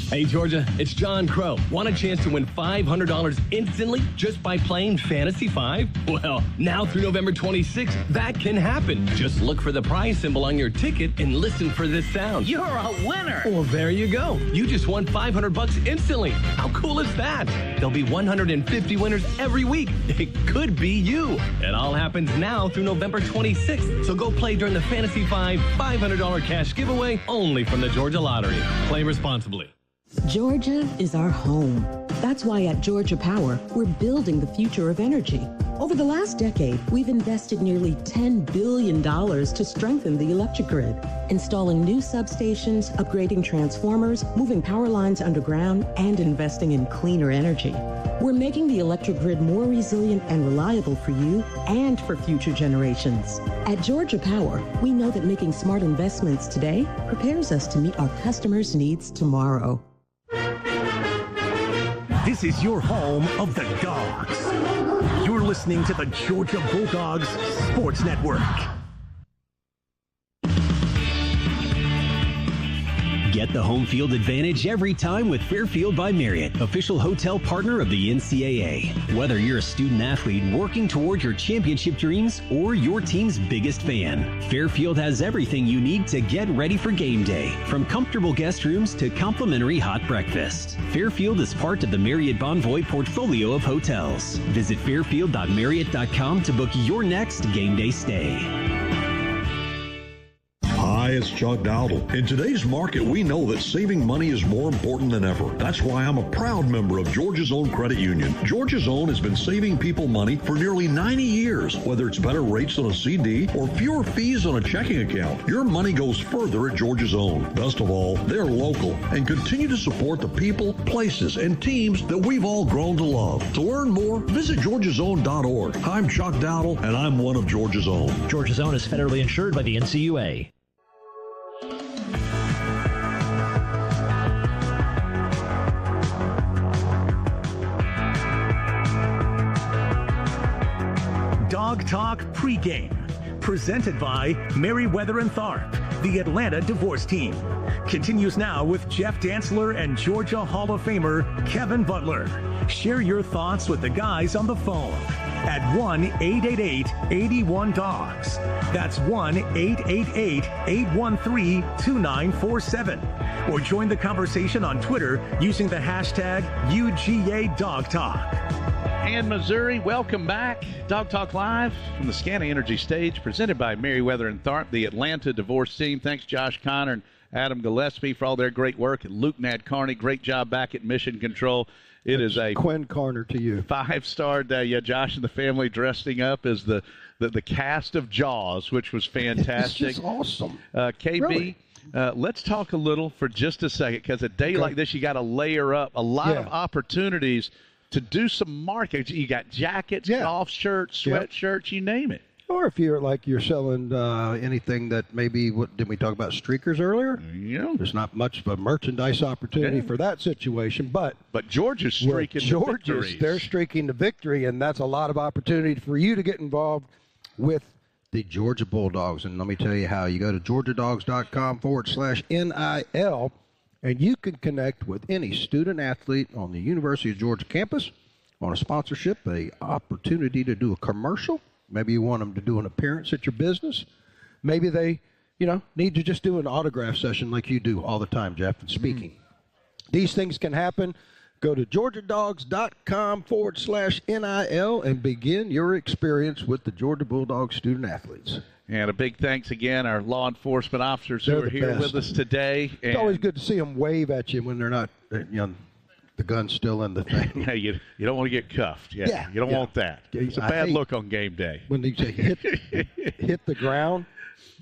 Hey, Georgia, it's John Crow. Want a chance to win $500 instantly just by playing Fantasy 5? Well, now through November 26th, that can happen. Just look for the prize symbol on your ticket and listen for this sound. You're a winner. Well, there you go. You just won $500 instantly. How cool is that? There'll be 150 winners every week. It could be you. It all happens now through November 26th. So go play during the Fantasy 5 $500 cash giveaway only from the Georgia Lottery. Play responsibly. Georgia is our home. That's why at Georgia Power, we're building the future of energy. Over the last decade, we've invested nearly $10 billion to strengthen the electric grid, installing new substations, upgrading transformers, moving power lines underground, and investing in cleaner energy. We're making the electric grid more resilient and reliable for you and for future generations. At Georgia Power, we know that making smart investments today prepares us to meet our customers' needs tomorrow. This is your home of the Dogs. You're listening to the Georgia Bulldogs Sports Network. Get the home field advantage every time with Fairfield by Marriott, official hotel partner of the NCAA. Whether you're a student athlete working toward your championship dreams or your team's biggest fan, Fairfield has everything you need to get ready for game day, from comfortable guest rooms to complimentary hot breakfast. Fairfield is part of the Marriott Bonvoy portfolio of hotels. Visit fairfield.marriott.com to book your next game day stay. Hi, it's Chuck Dowdle. In today's market, we know that saving money is more important than ever. That's why I'm a proud member of Georgia's Own Credit Union. Georgia's Own has been saving people money for nearly 90 years. Whether it's better rates on a CD or fewer fees on a checking account, your money goes further at Georgia's Own. Best of all, they're local and continue to support the people, places, and teams that we've all grown to love. To learn more, visit georgiasown.org. I'm Chuck Dowdle, and I'm one of Georgia's Own. Georgia's Own is federally insured by the NCUA. Dog Talk pregame, presented by Merriweather and Tharp, the Atlanta divorce team. Continues now with Jeff Dantzler and Georgia Hall of Famer Kevin Butler. Share your thoughts with the guys on the phone at 1-888-81-DOGS. That's 1-888-813-2947. Or join the conversation on Twitter using the hashtag UGADogTalk. And Missouri, welcome back. Dog Talk Live from the Scana Energy Stage, presented by Merriweather and Tharp, the Atlanta divorce team. Thanks, Josh Connor and Adam Gillespie, for all their great work. And Luke Nadkarni, great job back at Mission Control. It is a Quinn Carner to you. 5-star day. Yeah, Josh and the family dressing up as the cast of Jaws, which was fantastic. It's just awesome. KB, really? Let's talk a little for just a second, because a day like this, you got to layer up a lot of opportunities to do some markets. You got jackets, golf shirts, sweatshirts, you name it. Or if you're selling anything that maybe, did we talk about streakers earlier? Yeah. There's not much of a merchandise opportunity for that situation, but Georgia's streaking to victory. They're streaking to victory, and that's a lot of opportunity for you to get involved with the Georgia Bulldogs. And let me tell you how. You go to georgiadogs.com/NIL, and you can connect with any student athlete on the University of Georgia campus on a sponsorship, a opportunity to do a commercial. Maybe you want them to do an appearance at your business. Maybe they, need to just do an autograph session like you do all the time, Jeff, and speaking. These things can happen. Go to georgiadogs.com/NIL and begin your experience with the Georgia Bulldogs student athletes. And a big thanks again, our law enforcement officers who are here with us today. It's always good to see them wave at you when they're not, the gun's still in the thing. Hey, you don't want to get cuffed. Yeah. You don't want that. It's a bad look on game day. When they say hit the ground.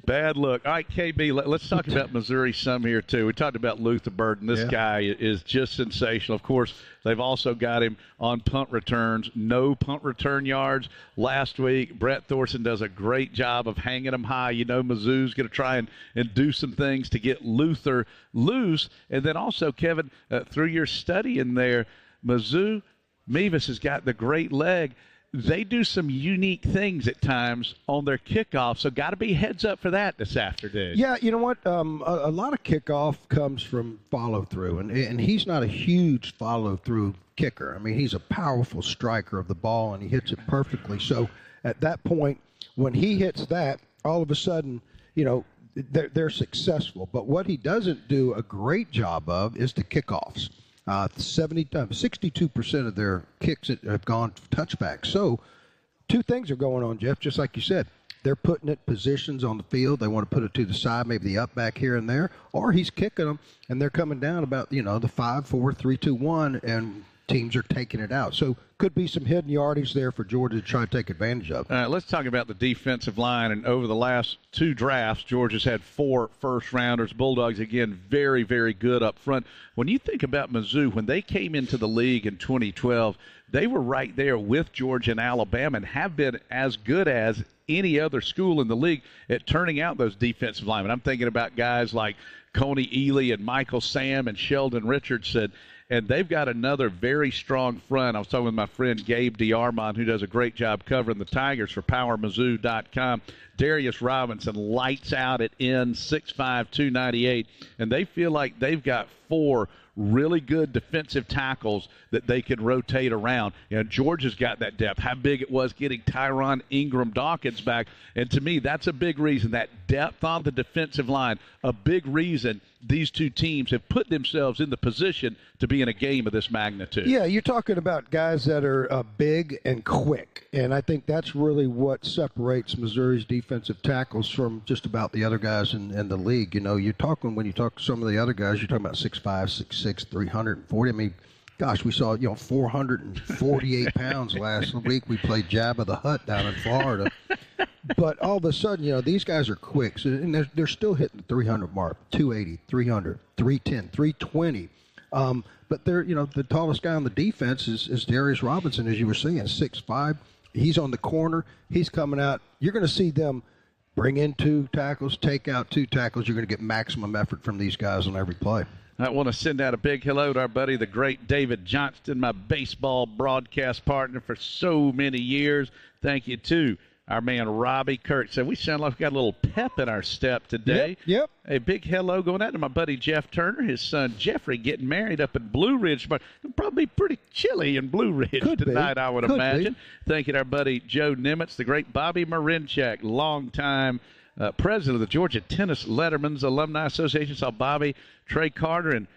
Bad look. All right, KB, let's talk about Missouri some here, too. We talked about Luther Burden. This guy is just sensational. Of course, they've also got him on punt returns. No punt return yards last week. Brett Thorson does a great job of hanging them high. You know Mizzou's going to try and do some things to get Luther loose. And then also, Kevin, through your study in there, Mizzou, Mevis has got the great leg. They do some unique things at times on their kickoff, so got to be heads up for that this afternoon. Yeah, you know what? A lot of kickoff comes from follow-through, and he's not a huge follow-through kicker. I mean, he's a powerful striker of the ball, and he hits it perfectly. So at that point, when he hits that, all of a sudden, you know, they're successful. But what he doesn't do a great job of is the kickoffs. 62% of their kicks have gone touchbacks. So two things are going on, Jeff, just like you said. They're putting it positions on the field. They want to put it to the side, maybe the up back here and there, or he's kicking them, and they're coming down about, the 5, 4, 3, 2, 1, and teams are taking it out. So could be some hidden yardage there for Georgia to try to take advantage of. All right, let's talk about the defensive line. And over the last 2 drafts, Georgia's had 4 first-rounders. Bulldogs, again, very, very good up front. When you think about Mizzou, when they came into the league in 2012, they were right there with Georgia and Alabama and have been as good as any other school in the league at turning out those defensive linemen. I'm thinking about guys like Coney Ely and Michael Sam and Sheldon Richardson. And they've got another very strong front. I was talking with my friend Gabe DeArmond, who does a great job covering the Tigers for PowerMizzou.com. Darius Robinson lights out at end, 6'5", 298. And they feel like they've got 4 really good defensive tackles that they can rotate around. Georgia's got that depth. How big it was getting Tyron Ingram-Dawkins back. And to me, that's a big reason, that depth on the defensive line, a big reason these two teams have put themselves in the position to be in a game of this magnitude. Yeah, you're talking about guys that are big and quick, and I think that's really what separates Missouri's defensive tackles from just about the other guys in the league. When you talk to some of the other guys, you're talking about 6'5", 6'6", 340. I mean, gosh, we saw 448 pounds last week. We played Jabba the Hutt down in Florida. But all of a sudden, these guys are quick, so, and they're still hitting the 300 mark, 280, 300, 310, 320. But they're, the tallest guy on the defense is Darius Robinson, as you were saying, 6'5". He's on the corner. He's coming out. You're going to see them bring in 2 tackles, take out 2 tackles. You're going to get maximum effort from these guys on every play. I want to send out a big hello to our buddy, the great David Johnston, my baseball broadcast partner for so many years. Thank you, too. Our man Robbie Kirk said, we sound like we got a little pep in our step today. Yep. A big hello going out to my buddy Jeff Turner, his son Jeffrey getting married up in Blue Ridge. It'll probably be pretty chilly in Blue Ridge tonight, I would imagine. Thank you to our buddy Joe Nimitz, the great Bobby Marinchak, longtime president of the Georgia Tennis Letterman's Alumni Association. Saw Bobby, Trey Carter, and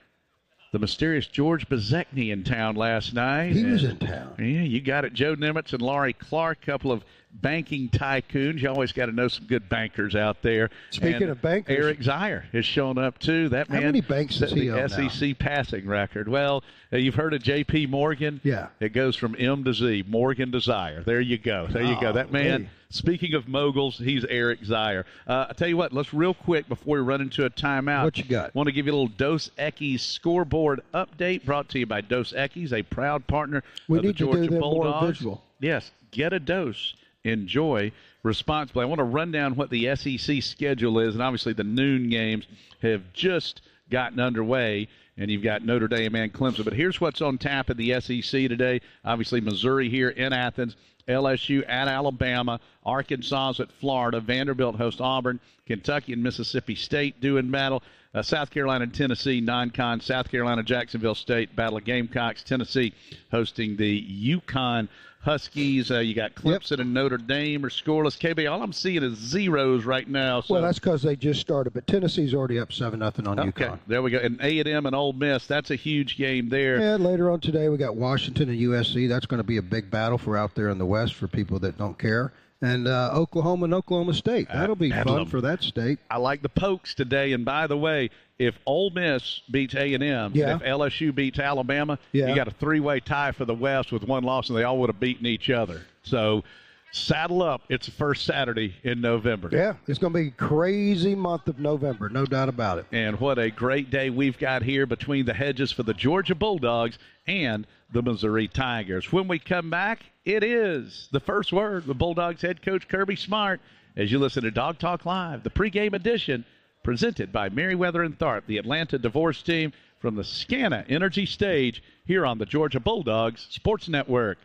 the mysterious George Bezekny in town last night. He was in town. Yeah, you got it. Joe Nimitz and Laurie Clark, couple of banking tycoons. You always got to know some good bankers out there. Speaking of bankers, Eric Zier has shown up too. That man, how many banks does he own the SEC now? Passing record. Well, you've heard of J.P. Morgan. Yeah, it goes from M to Z. Morgan to Zier. There you go. There you go. That man. Hey. Speaking of moguls, he's Eric Zier. I tell you what, let's real quick before we run into a timeout. What you got? Want to give you a little Dos Equis scoreboard update brought to you by Dos Equis, a proud partner of the Georgia Bulldogs. More visual. Yes, get a dose. Enjoy responsibly. I want to run down what the SEC schedule is, and obviously the noon games have just gotten underway, and you've got Notre Dame and Clemson. But here's what's on tap in the SEC today. Obviously Missouri here in Athens, LSU at Alabama, Arkansas at Florida, Vanderbilt hosts Auburn, Kentucky and Mississippi State doing battle, South Carolina and Tennessee, non-con, South Carolina, Jacksonville State, Battle of Gamecocks, Tennessee hosting the UConn Huskies. You got Clemson and Notre Dame are scoreless. KB, all I'm seeing is zeros right now. So. Well, that's because they just started, but Tennessee's already up 7-0 on UConn. There we go. And A&M and Ole Miss, that's a huge game there. Yeah, later on today we got Washington and USC. That's going to be a big battle for out there in the West for people that don't care. and Oklahoma and Oklahoma State. That'll be fun for that state. I like the Pokes today. And by the way, if Ole Miss beats A&M, and if LSU beats Alabama, you got a three-way tie for the West with one loss, and they all would have beaten each other. So saddle up. It's the first Saturday in November. Yeah, it's going to be a crazy month of November, no doubt about it. And what a great day we've got here between the hedges for the Georgia Bulldogs and the Missouri Tigers. When we come back, it is the first word with Bulldogs head coach Kirby Smart as you listen to Dog Talk Live, the pregame edition presented by Merriweather and Tharp, the Atlanta divorce team from the SCANA Energy Stage here on the Georgia Bulldogs Sports Network.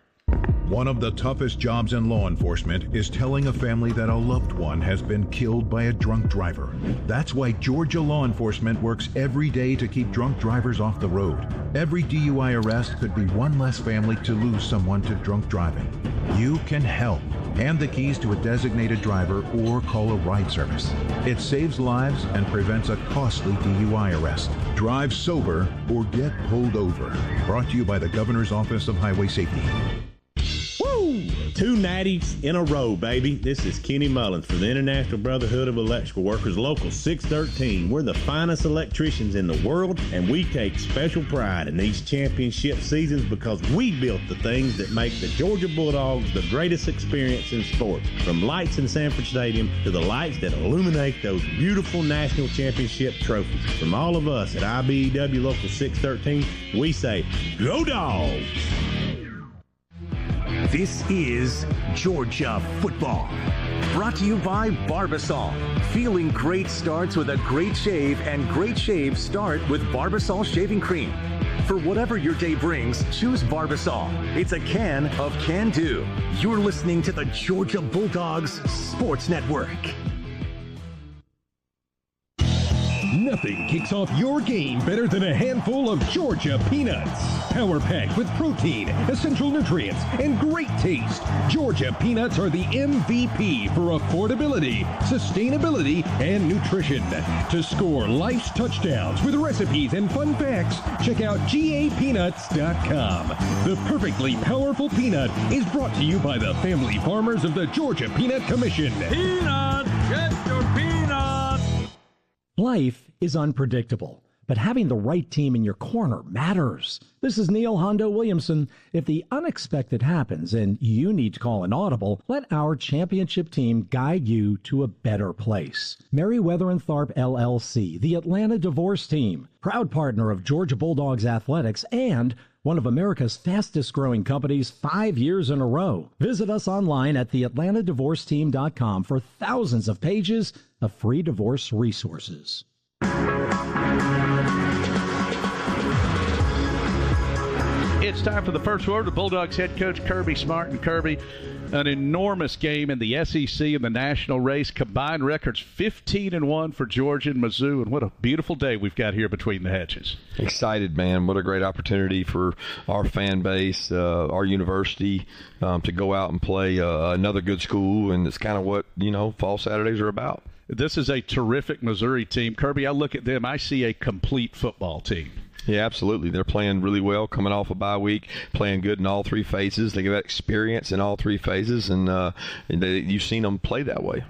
One of the toughest jobs in law enforcement is telling a family that a loved one has been killed by a drunk driver. That's why Georgia law enforcement works every day to keep drunk drivers off the road. Every DUI arrest could be one less family to lose someone to drunk driving. You can help. Hand the keys to a designated driver or call a ride service. It saves lives and prevents a costly DUI arrest. Drive sober or get pulled over. Brought to you by the Governor's Office of Highway Safety. Woo! 2 natties in a row, baby. This is Kenny Mullins for the International Brotherhood of Electrical Workers, Local 613. We're the finest electricians in the world, and we take special pride in these championship seasons because we built the things that make the Georgia Bulldogs the greatest experience in sports. From lights in Sanford Stadium to the lights that illuminate those beautiful national championship trophies. From all of us at IBEW Local 613, we say, Go Dogs! This is Georgia Football. Brought to you by Barbasol. Feeling great starts with a great shave, and great shaves start with Barbasol shaving cream. For whatever your day brings, choose Barbasol. It's a can of can-do. You're listening to the Georgia Bulldogs Sports Network. Nothing kicks off your game better than a handful of Georgia peanuts. Power-packed with protein, essential nutrients, and great taste, Georgia peanuts are the MVP for affordability, sustainability, and nutrition. To score life's touchdowns with recipes and fun facts, check out GAPeanuts.com. The perfectly powerful peanut is brought to you by the family farmers of the Georgia Peanut Commission. Peanuts! Get your peanuts! Life is unpredictable, but having the right team in your corner matters. This is Neil Hondo Williamson. If the unexpected happens and you need to call an audible, let our championship team guide you to a better place. Merriweather and Tharp LLC, the Atlanta divorce team, proud partner of Georgia Bulldogs athletics and one of America's fastest growing companies 5 years in a row. Visit us online at theatlantadivorceteam.com for thousands of pages of free divorce resources. It's time for the first word with Bulldogs head coach Kirby Smart. And Kirby, an enormous game in the SEC and the national race. Combined records 15-1 for Georgia and Mizzou. And what a beautiful day we've got here between the hedges. Excited, man. What a great opportunity for our fan base, our university, to go out and play another good school. And it's kind of what, Fall Saturdays are about. This is a terrific Missouri team. Kirby, I look at them, I see a complete football team. Yeah, absolutely. They're playing really well, coming off a bye week, playing good in all three phases. They got experience in all three phases, and you've seen them play that way.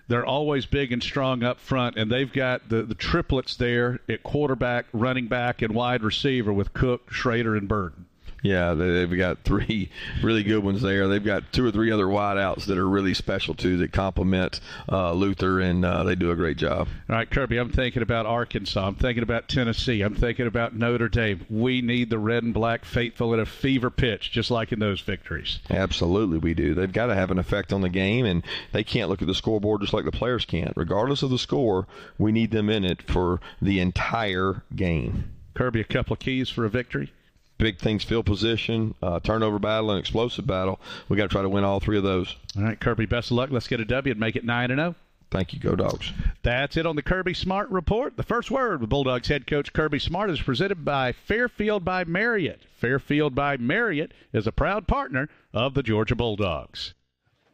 They're always big and strong up front, and they've got the triplets there at quarterback, running back, and wide receiver with Cook, Schrader, and Burden. Yeah, they've got 3 really good ones there. They've got 2 or 3 other wideouts that are really special, too, that complement Luther, and they do a great job. All right, Kirby, I'm thinking about Arkansas. I'm thinking about Tennessee. I'm thinking about Notre Dame. We need the red and black faithful at a fever pitch, just like in those victories. Absolutely, we do. They've got to have an effect on the game, and they can't look at the scoreboard just like the players can't. Regardless of the score, we need them in it for the entire game. Kirby, a couple of keys for a victory? Big things, field position, turnover battle, and explosive battle. We got to try to win all 3 of those. All right, Kirby, best of luck. Let's get a W and make it 9-0. Thank you. Go Dogs. That's it on the Kirby Smart Report. The first word with Bulldogs head coach Kirby Smart is presented by Fairfield by Marriott. Fairfield by Marriott is a proud partner of the Georgia Bulldogs.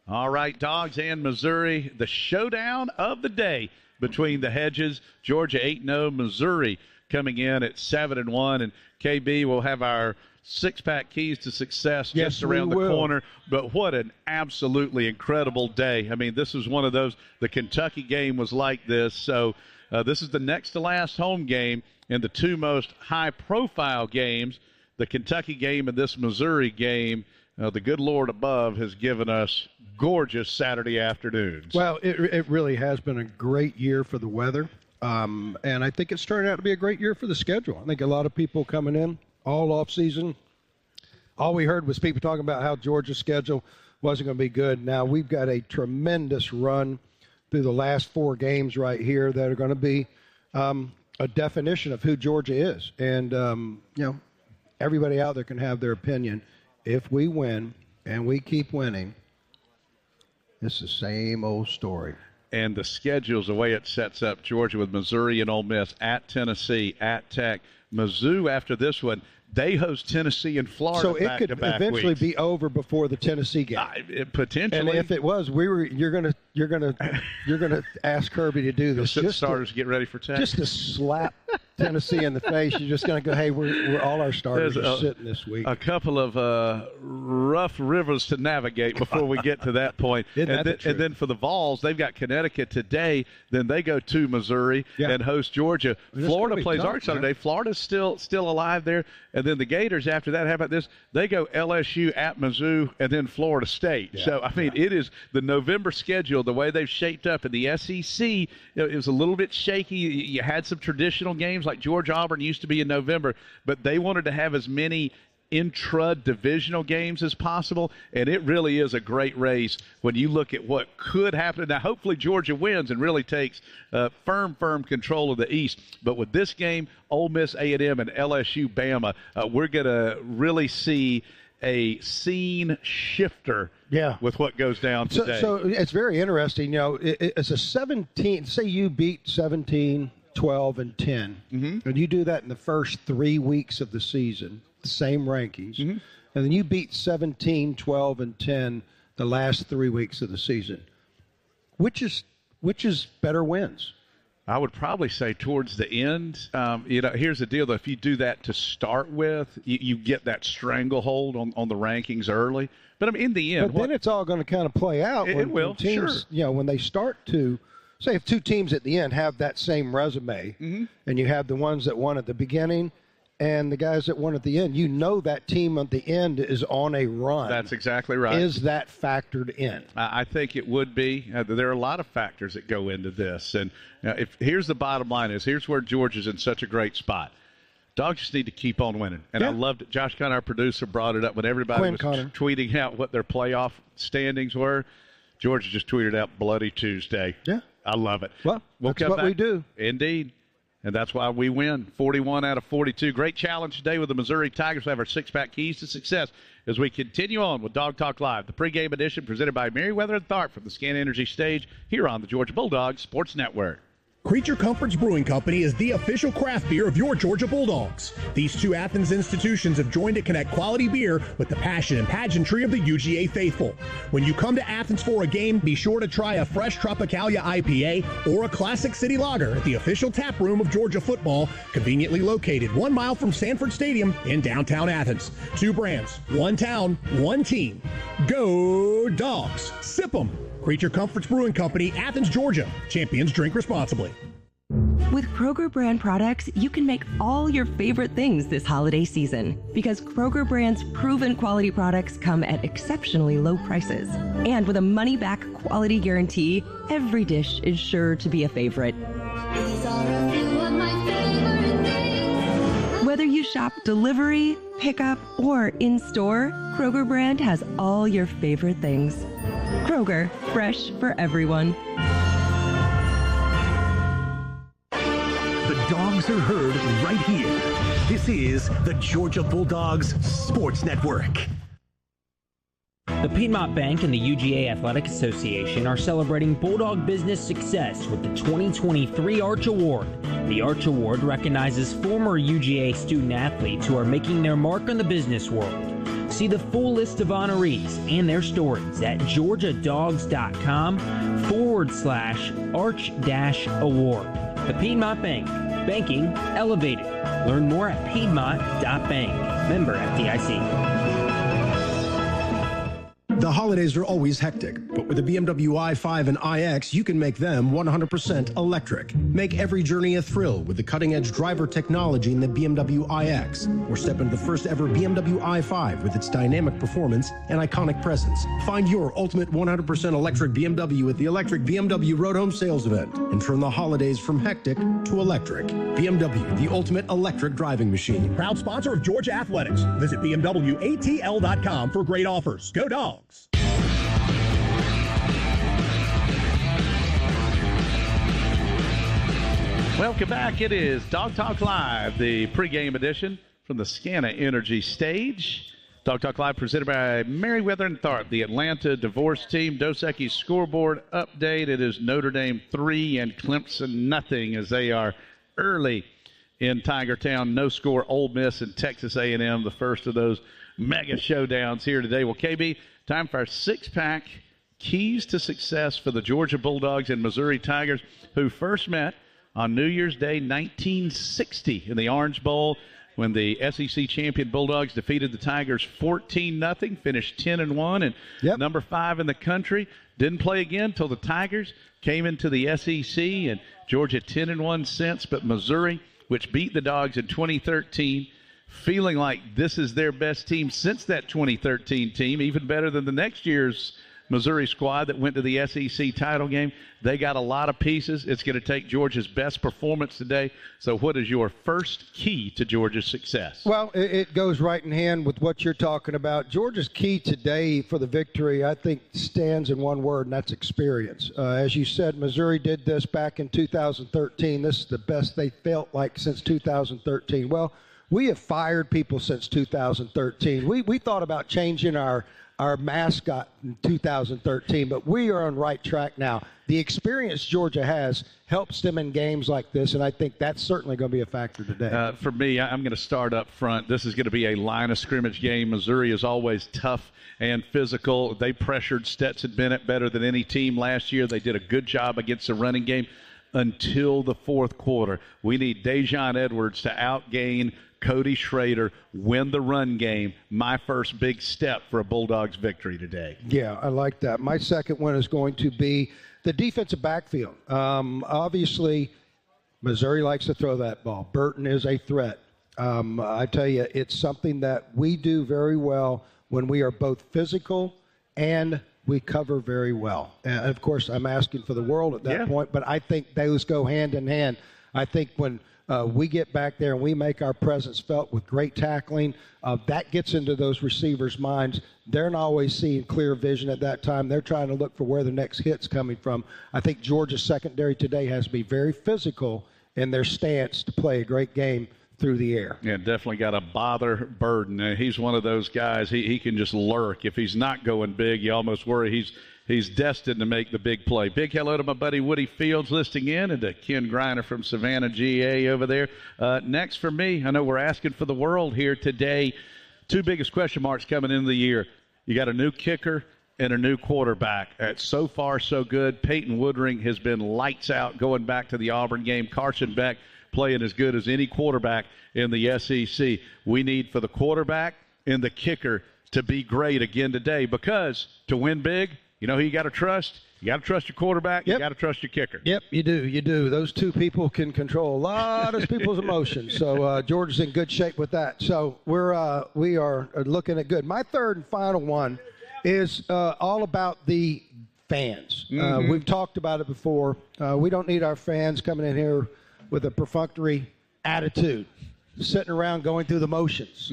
All right, Dogs and Missouri, the showdown of the day between the hedges. Georgia 8-0, Missouri coming in at 7-1, and KB will have our six-pack keys to success just around the corner. But what an absolutely incredible day. I mean, this is one of those, the Kentucky game was like this. So this is the next to last home game in the two most high-profile games, the Kentucky game and this Missouri game. The good Lord above has given us gorgeous Saturday afternoons. Well, it really has been a great year for the weather, and I think it's turned out to be a great year for the schedule. I think a lot of people coming in all off season, all we heard was people talking about how Georgia's schedule wasn't going to be good. Now we've got a tremendous run through the last 4 games right here that are going to be a definition of who Georgia is. And, everybody out there can have their opinion. If we win and we keep winning, it's the same old story. And the schedule's the way it sets up Georgia with Missouri and Ole Miss, at Tennessee, at Tech. Mizzou, after this one, they host Tennessee and Florida. So it could eventually be over before the Tennessee game. Potentially. And if it was, you're gonna ask Kirby to do this. Just starters get ready for Tech. Just to slap Tennessee in the face. You're just going to go, hey, we're all our starters are sitting this week. A couple of rough rivers to navigate before we get to that point. And then for the Vols, they've got Connecticut today. Then they go to Missouri and host Georgia. Florida plays Arkansas today. Florida's still alive there. And then the Gators, after that, how about this? They go LSU at Mizzou and then Florida State. Yeah, so, I mean, it is the November schedule, the way they've shaped up. In the SEC, it was a little bit shaky. You had some traditional games like Georgia-Auburn used to be in November, but they wanted to have as many intra-divisional games as possible, and it really is a great race when you look at what could happen. Now, hopefully Georgia wins and really takes firm control of the East, but with this game, Ole Miss, A&M, and LSU, Bama, we're going to really see a scene shifter with what goes down today. So it's very interesting. It's a 17, say you beat 17, 12, and 10, and you do that in the first 3 weeks of the season, the same rankings, and then you beat 17, 12, and 10 the last 3 weeks of the season. Which is better wins? I would probably say towards the end. Here's the deal, though. If you do that to start with, you get that stranglehold on the rankings early. But I mean, in the end, then it's all going to kind of play out. It will, when teams, sure. When they start to, say, if 2 teams at the end have that same resume, and you have the ones that won at the beginning and the guys that won at the end, that team at the end is on a run. That's exactly right. Is that factored in? I think it would be. There are a lot of factors that go into this. And here's the bottom line here's where Georgia's in such a great spot. Dogs just need to keep on winning. And I loved it. Josh Conner, our producer, brought it up when everybody was tweeting out what their playoff standings were. Georgia just tweeted out Bloody Tuesday. Yeah. I love it. Well, that's what we do. Indeed. And that's why we win 41 out of 42. Great challenge today with the Missouri Tigers. We have our six-pack keys to success as we continue on with Dog Talk Live, the pregame edition presented by Merriweather and Tharp from the Scan Energy stage here on the Georgia Bulldogs Sports Network. Creature Comforts Brewing Company is the official craft beer of your Georgia Bulldogs. These 2 Athens institutions have joined to connect quality beer with the passion and pageantry of the UGA faithful. When you come to Athens for a game, be sure to try a fresh Tropicalia IPA or a Classic City Lager at the official tap room of Georgia football, conveniently located 1 mile from Sanford Stadium in downtown Athens. 2 brands, 1 town, 1 team. Go Dogs! Sip 'em! Creature Comforts Brewing Company, Athens, Georgia. Champions drink responsibly. With Kroger brand products, you can make all your favorite things this holiday season because Kroger brand's proven quality products come at exceptionally low prices. And with a money-back quality guarantee, every dish is sure to be a favorite. These are a few of my favorite things. Whether you shop delivery, pickup, or in-store, Kroger brand has all your favorite things. Kroger, fresh for everyone. The dogs are heard right here. This is the Georgia Bulldogs Sports Network. The Piedmont Bank and the UGA Athletic Association are celebrating Bulldog business success with the 2023 Arch Award. The Arch Award recognizes former UGA student athletes who are making their mark on the business world. See the full list of honorees and their stories at georgiadogs.com/arch-award. The Piedmont Bank. Banking elevated. Learn more at piedmont.bank. Member FDIC. The holidays are always hectic, but with the BMW i5 and iX, you can make them 100% electric. Make every journey a thrill with the cutting-edge driver technology in the BMW iX. Or step into the first ever BMW i5 with its dynamic performance and iconic presence. Find your ultimate 100% electric BMW at the Electric BMW Road Home Sales Event and turn the holidays from hectic to electric. BMW, the ultimate electric driving machine. Proud sponsor of Georgia Athletics. Visit BMWATL.com for great offers. Go Dogs! Welcome back. It is Dog Talk Live, the pregame edition from the Scana Energy stage. Dog Talk Live presented by Merriweather and Tharp, the Atlanta divorce team. Dos Equis scoreboard update. It is Notre Dame 3 and Clemson nothing as they are early in Tiger Town. No score, Ole Miss and Texas A&M, the first of those mega showdowns here today. Well, KB, time for our six-pack keys to success for the Georgia Bulldogs and Missouri Tigers, who first met on New Year's Day 1960 in the Orange Bowl when the SEC champion Bulldogs defeated the Tigers 14-0, finished 10-1 and number 5 in the country. Didn't play again until the Tigers came into the SEC, and Georgia 10-1 since, but Missouri, which beat the Dogs in 2013, feeling like this is their best team since that 2013 team, even better than the next year's Missouri squad that went to the SEC title game. They got a lot of pieces. It's going to take Georgia's best performance today. So what is your first key to Georgia's success? Well, it goes right in hand with what you're talking about. Georgia's key today for the victory, I think, stands in one word, and that's experience. As you said, Missouri did this back in 2013. This is the best they felt like since 2013. Well, we have fired people since 2013. We thought about changing our mascot in 2013, but we are on right track now. The experience Georgia has helps them in games like this, and I think that's certainly going to be a factor today. For me, I'm going to start up front. This is going to be a line of scrimmage game. Missouri is always tough and physical. They pressured Stetson Bennett better than any team last year. They did a good job against the running game until the fourth quarter. We need Dejon Edwards to outgain Cody Schrader, win the run game. My first big step for a Bulldogs victory today. Yeah, I like that. My second one is going to be the defensive backfield. Obviously, Missouri likes to throw that ball. Burton is a threat. I tell you, it's something that we do very well when we are both physical and we cover very well. And, of course, I'm asking for the world at that point, but I think those go hand in hand. I think when we get back there and we make our presence felt with great tackling, that gets into those receivers' minds. They're not always seeing clear vision at that time. They're trying to look for where the next hit's coming from. I think Georgia's secondary today has to be very physical in their stance to play a great game through the air. Yeah, definitely got to bother Burden. He's one of those guys. He can just lurk. If he's not going big, you almost worry he's destined to make the big play. Big hello to my buddy Woody Fields listening in, and to Ken Griner from Savannah, GA over there. Next for me, I know we're asking for the world here today. Two biggest question marks coming into the year. You got a new kicker and a new quarterback. So far, so good. Peyton Woodring has been lights out going back to the Auburn game. Carson Beck playing as good as any quarterback in the SEC. We need for the quarterback and the kicker to be great again today, because to win big, you know who you got to trust? You got to trust your quarterback. You got to trust your kicker. Yep, you do. You do. Those two people can control a lot of people's emotions. So Georgia's in good shape with that. So we are looking at good. My third and final one is all about the fans. We've talked about it before. We don't need our fans coming in here with a perfunctory attitude, sitting around going through the motions.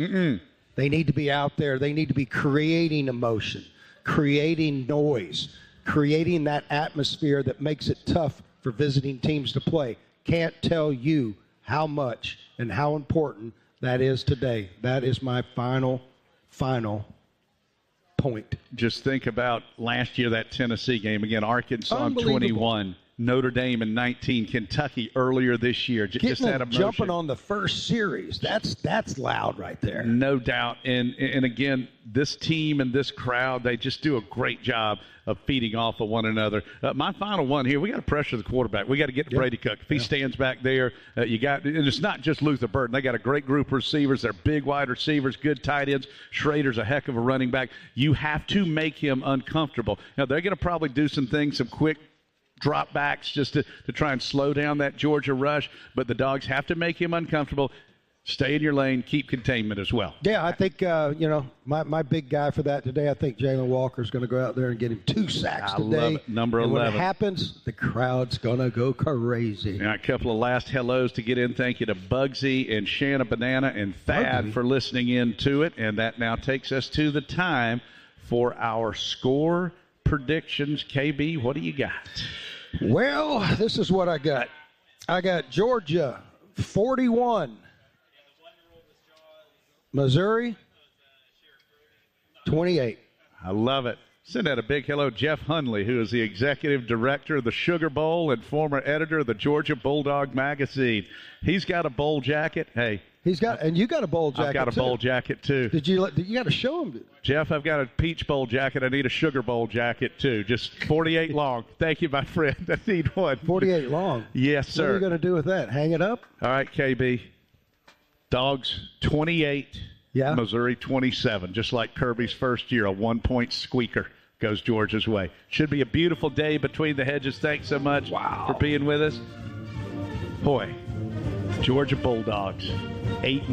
They need to be out there. They need to be creating emotion, creating noise, creating that atmosphere that makes it tough for visiting teams to play. Can't tell you how much and how important that is today. That is my final point. Just think about last year, that Tennessee game. Again, Arkansas 21, Notre Dame in 19, Kentucky earlier this year. Just that emotion. Jumping on the first series. That's loud right there. No doubt. And again, this team and this crowd, they just do a great job of feeding off of one another. My final one here, we got to pressure the quarterback. We got to get to Brady Cook. If he stands back there, and it's not just Luther Burden. They got a great group of receivers. They're big wide receivers, good tight ends. Schrader's a heck of a running back. You have to make him uncomfortable. Now, they're going to probably do some things, some quick drop backs just to try and slow down that Georgia rush, but the Dogs have to make him uncomfortable. Stay in your lane, keep containment as well. Yeah, I think, my big guy for that today, I think Jalen Walker's going to go out there and get him 2 sacks today. Love it. Number 11. When it happens, the crowd's going to go crazy. Now, a couple of last hellos to get in. Thank you to Bugsy and Shanna Banana and Thad for listening in to it. And that now takes us to the time for our score predictions. KB, what do you got? Well, this is what I got. I got Georgia 41, Missouri 28. I love it. Send out a big hello, Jeff Hunley, who is the executive director of the Sugar Bowl and former editor of the Georgia Bulldog magazine. He's got a bowl jacket. Hey. And you got a bowl jacket. I've got a bowl jacket too. You got to show him? Jeff, I've got a peach bowl jacket. I need a Sugar Bowl jacket too. Just 48 long. Thank you, my friend. I need one. 48 long. Yes, sir. What are you going to do with that? Hang it up? All right, KB. Dogs 28. Yeah. Missouri 27. Just like Kirby's first year, a 1-point squeaker goes Georgia's way. Should be a beautiful day between the hedges. Thanks so much for being with us. Boy, Georgia Bulldogs 8-0,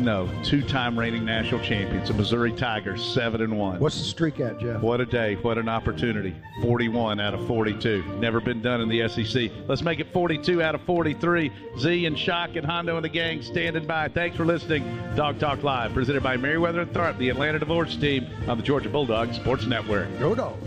2-time reigning national champions. The Missouri Tigers 7-1. What's the streak at, Jeff? What a day. What an opportunity. 41 out of 42. Never been done in the SEC. Let's make it 42 out of 43. Z and Shock and Hondo and the gang standing by. Thanks for listening. Dog Talk Live, presented by Meriwether and Tharp, the Atlanta Divorce Team on the Georgia Bulldogs Sports Network. Go Dogs.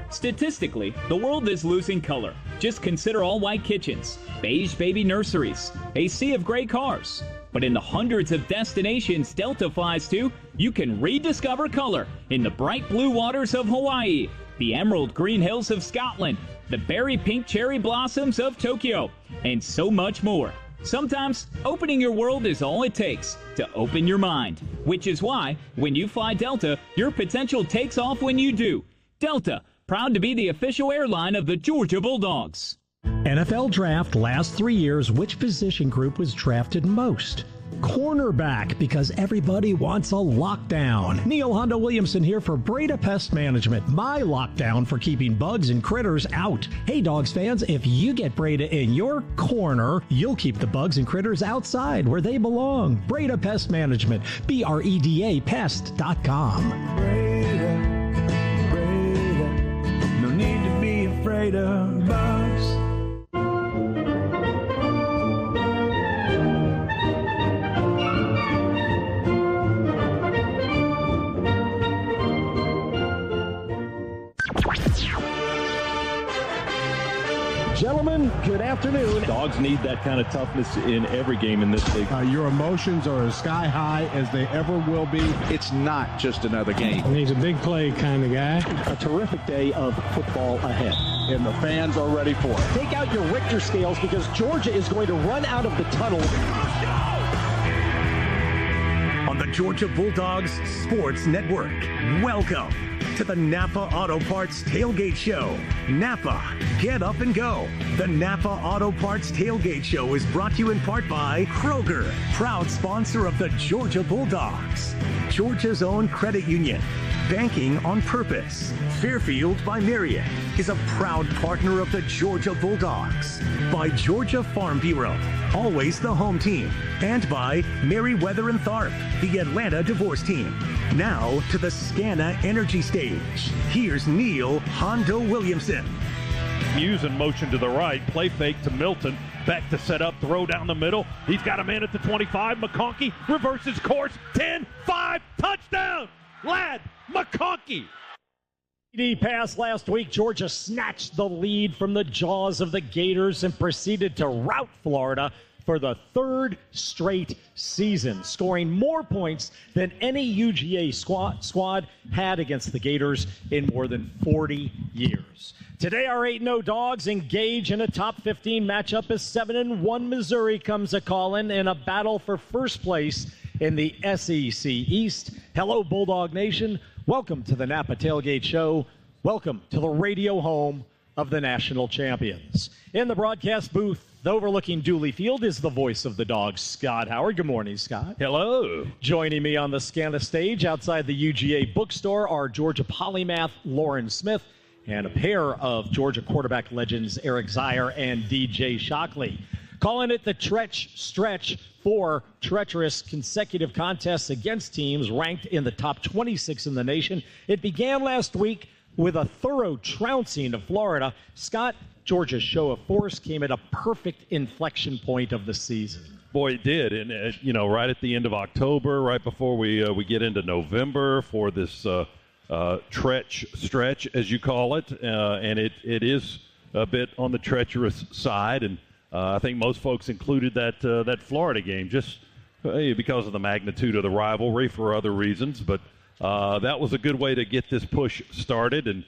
Statistically, the world is losing color. Just consider all-white kitchens, beige baby nurseries, a sea of gray cars. But in the hundreds of destinations Delta flies to, you can rediscover color in the bright blue waters of Hawaii, the emerald green hills of Scotland, the berry pink cherry blossoms of Tokyo, and so much more. Sometimes, opening your world is all it takes to open your mind. Which is why, when you fly Delta, your potential takes off when you do. Delta, proud to be the official airline of the Georgia Bulldogs. NFL draft last 3 years, which position group was drafted most? Cornerback, because everybody wants a lockdown. Neil Hondo Williamson here for Breda Pest Management, my lockdown for keeping bugs and critters out. Hey Dogs fans, if you get Breda in your corner, you'll keep the bugs and critters outside where they belong. Breda Pest Management, BREDA Pest.com. Breda. No need to be afraid of bugs. Gentlemen, good afternoon. Dogs need that kind of toughness in every game in this league. Your emotions are as sky high as they ever will be. It's not just another game. He's a big play kind of guy. A terrific day of football ahead. And the fans are ready for it. Take out your Richter scales because Georgia is going to run out of the tunnel. On the Georgia Bulldogs Sports Network, welcome to the Napa Auto Parts Tailgate Show. Napa, get up and go. The Napa Auto Parts Tailgate Show is brought to you in part by Kroger, proud sponsor of the Georgia Bulldogs. Georgia's own credit union, banking on purpose. Fairfield by Marriott is a proud partner of the Georgia Bulldogs. By Georgia Farm Bureau, always the home team. And by Meriwether and Tharp, the Atlanta Divorce Team. Now to the Scana Energy Stage. Here's Neil Hondo Williamson. Muse in motion to the right, play fake to Milton. Back to set up, throw down the middle. He's got a man at the 25. McConkey reverses course. 10-5, touchdown! Ladd McConkey. Pass last week, Georgia snatched the lead from the jaws of the Gators and proceeded to rout Florida for the third straight season, scoring more points than any UGA squad had against the Gators in more than 40 years. Today, our 8-0 Dogs engage in a top 15 matchup as 7-1 Missouri comes a-calling in a battle for first place in the SEC East. Hello, Bulldog Nation. Welcome to the Napa Tailgate Show. Welcome to the radio home of the national champions. In the broadcast booth, overlooking Dooley Field, is the voice of the Dogs, Scott Howard. Good morning, Scott. Hello. Joining me on the Scana stage outside the UGA bookstore are Georgia polymath Lauren Smith and a pair of Georgia quarterback legends, Eric Zier and DJ Shockley. Calling it the stretch for treacherous consecutive contests against teams ranked in the top 26 in the nation. It began last week with a thorough trouncing of Florida. Scott, Georgia's show of force came at a perfect inflection point of the season. Boy, it did. And, right at the end of October, right before we get into November for this stretch, as you call it, and it is a bit on the treacherous side, and I think most folks included that Florida game just because of the magnitude of the rivalry for other reasons, but that was a good way to get this push started, and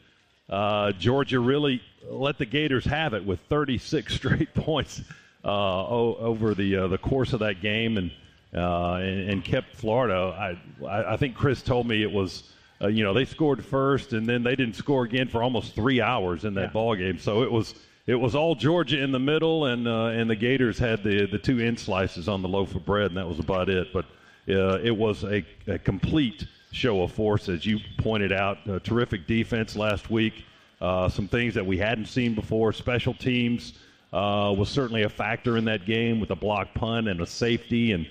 Georgia really let the Gators have it with 36 straight points over the course of that game, and kept Florida. I think Chris told me it was. They scored first, and then they didn't score again for almost 3 hours in that ball game. So it was all Georgia in the middle, and the Gators had the two end slices on the loaf of bread, and that was about it. But it was a complete show of force, as you pointed out. Terrific defense last week. Some things that we hadn't seen before. Special teams was certainly a factor in that game with a block punt and a safety, and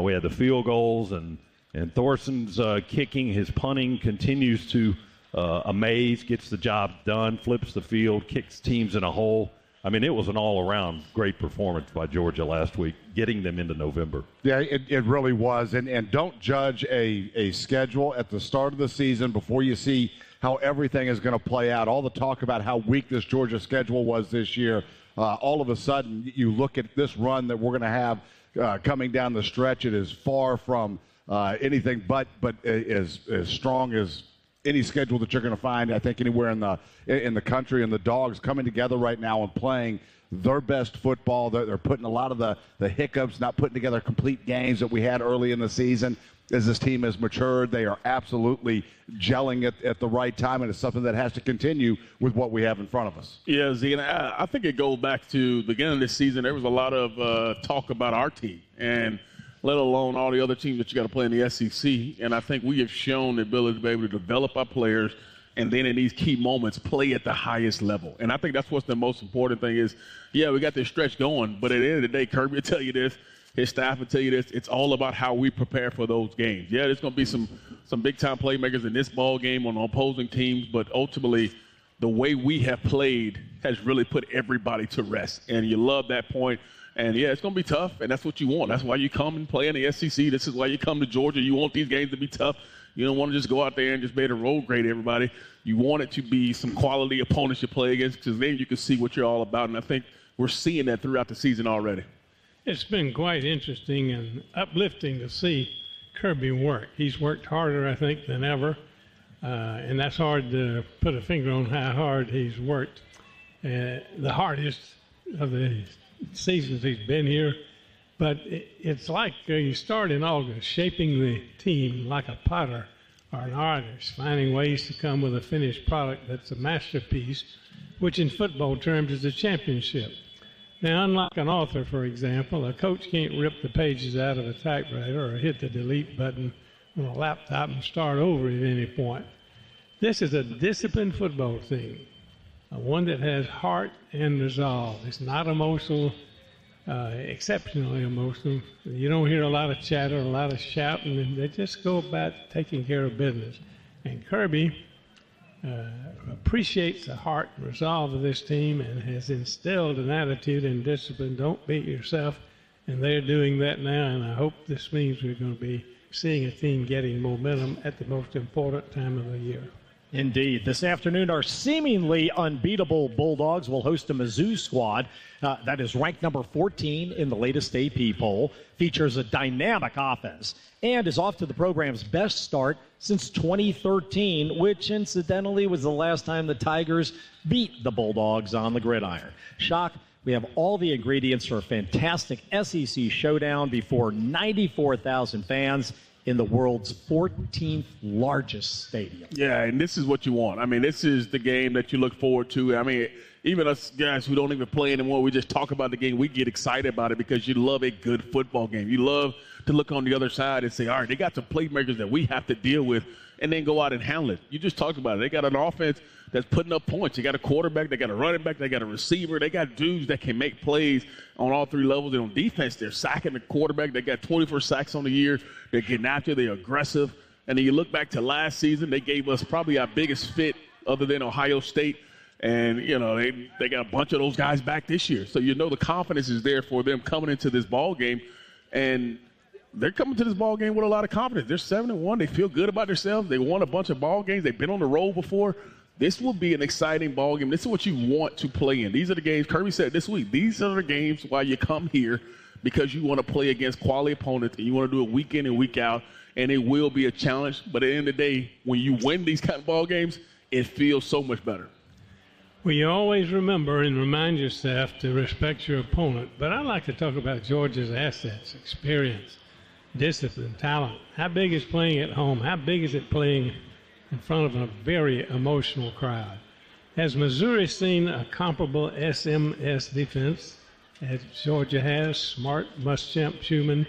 we had the field goals and Thorson's kicking, his punting continues to amaze, gets the job done, flips the field, kicks teams in a hole. I mean, it was an all-around great performance by Georgia last week, getting them into November. Yeah, it really was. And don't judge a schedule at the start of the season before you see how everything is going to play out. All the talk about how weak this Georgia schedule was this year, all of a sudden you look at this run that we're going to have coming down the stretch. It is far from anything but as strong as any schedule that you're going to find, I think, anywhere in the country. And the Dogs coming together right now and playing their best football. They're putting a lot of the hiccups, not putting together complete games that we had early in the season. As this team has matured, they are absolutely gelling at the right time, and it's something that has to continue with what we have in front of us. Yeah, Z, and I think it goes back to the beginning of this season. There was a lot of talk about our team, and let alone all the other teams that you got to play in the SEC. And I think we have shown the ability to be able to develop our players and then in these key moments play at the highest level. And I think that's what's the most important thing is, yeah, we got this stretch going, but at the end of the day, Kirby will tell you this, his staff will tell you this, it's all about how we prepare for those games. Yeah, there's going to be some big-time playmakers in this ball game on opposing teams, but ultimately the way we have played has really put everybody to rest. And you love that point. And, yeah, it's going to be tough, and that's what you want. That's why you come and play in the SEC. This is why you come to Georgia. You want these games to be tough. You don't want to just go out there and just be able to roll grade everybody. You want it to be some quality opponents you play against because then you can see what you're all about. And I think we're seeing that throughout the season already. It's been quite interesting and uplifting to see Kirby work. He's worked harder, I think, than ever. And that's hard to put a finger on how hard he's worked. The hardest of the seasons he's been here, but it's like you start in August shaping the team like a potter or an artist, finding ways to come with a finished product that's a masterpiece, which in football terms is a championship. Now, unlike an author, for example, a coach can't rip the pages out of a typewriter or hit the delete button on a laptop and start over at any point. This is a disciplined football team. One that has heart and resolve. It's not emotional, exceptionally emotional. You don't hear a lot of chatter, a lot of shouting, and they just go about taking care of business. And Kirby appreciates the heart and resolve of this team and has instilled an attitude and discipline. Don't beat yourself, and they're doing that now, and I hope this means we're going to be seeing a team getting momentum at the most important time of the year. Indeed. This afternoon, our seemingly unbeatable Bulldogs will host a Mizzou squad that is ranked number 14 in the latest AP poll, features a dynamic offense, and is off to the program's best start since 2013, which incidentally was the last time the Tigers beat the Bulldogs on the gridiron. Shock, we have all the ingredients for a fantastic SEC showdown before 94,000 fans in the world's 14th largest stadium. Yeah, and this is what you want. I mean, this is the game that you look forward to. I mean, even us guys who don't even play anymore, we just talk about the game. We get excited about it because you love a good football game. You love to look on the other side and say, all right, they got some playmakers that we have to deal with, and then go out and handle it. You just talked about it. They got an offense that's putting up points. They got a quarterback, they got a running back, they got a receiver. They got dudes that can make plays on all three levels. And on defense, they're sacking the quarterback. They got 24 sacks on the year. They're getting after, they're aggressive. And then you look back to last season, they gave us probably our biggest fit other than Ohio State. And, you know, they got a bunch of those guys back this year. So you know the confidence is there for them coming into this ball game. And they're coming to this ball game with a lot of confidence. They're 7-1. They feel good about themselves. They won a bunch of ball games. They've been on the road before. This will be an exciting ball game. This is what you want to play in. These are the games, Kirby said this week, these are the games why you come here, because you want to play against quality opponents and you want to do it week in and week out, and it will be a challenge. But at the end of the day, when you win these kind of ball games, it feels so much better. Well, you always remember and remind yourself to respect your opponent. But I like to talk about Georgia's assets, experience, discipline, talent. How big is playing at home? How big is it playing in front of a very emotional crowd? Has Missouri seen a comparable SMS defense as Georgia has? Smart, Muschamp, Schumann.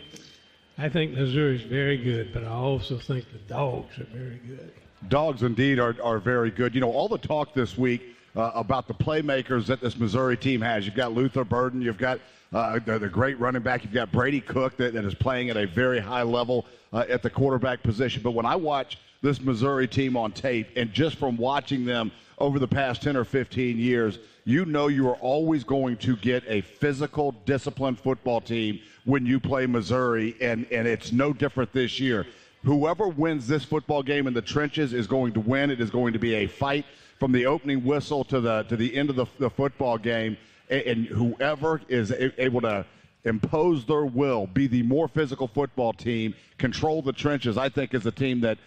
I think Missouri is very good, but I also think the Dogs are very good. Dogs indeed are very good. You know, all the talk this week about the playmakers that this Missouri team has. You've got Luther Burden. You've got the great running back. You've got Brady Cook that is playing at a very high level at the quarterback position. But when I watch this Missouri team on tape, and just from watching them over the past 10 or 15 years, you know you are always going to get a physical, disciplined football team when you play Missouri, and it's no different this year. Whoever wins this football game in the trenches is going to win. It is going to be a fight from the opening whistle to the end of the football game, and whoever is able to impose their will, be the more physical football team, control the trenches, I think is the team that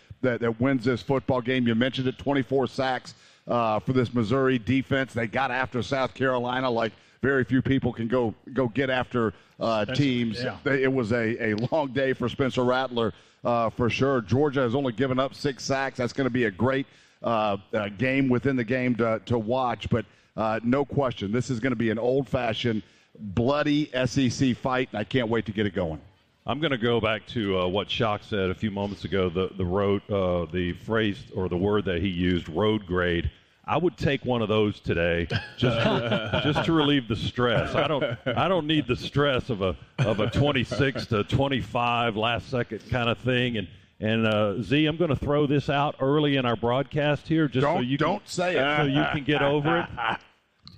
wins this football game. You mentioned it, 24 sacks for this Missouri defense. They got after South Carolina like very few people can go get after teams. Yeah. It was a long day for Spencer Rattler for sure. Georgia has only given up 6 sacks. That's going to be a great game within the game to watch. But no question, this is going to be an old-fashioned, bloody SEC fight, and I can't wait to get it going. I'm going to go back to what Shock said a few moments ago, the phrase or the word that he used, road grade. I would take one of those today just to relieve the stress. I don't need the stress of a 26 to 25 last second kind of thing. And Z, I'm going to throw this out early in our broadcast here, just so you can get over it.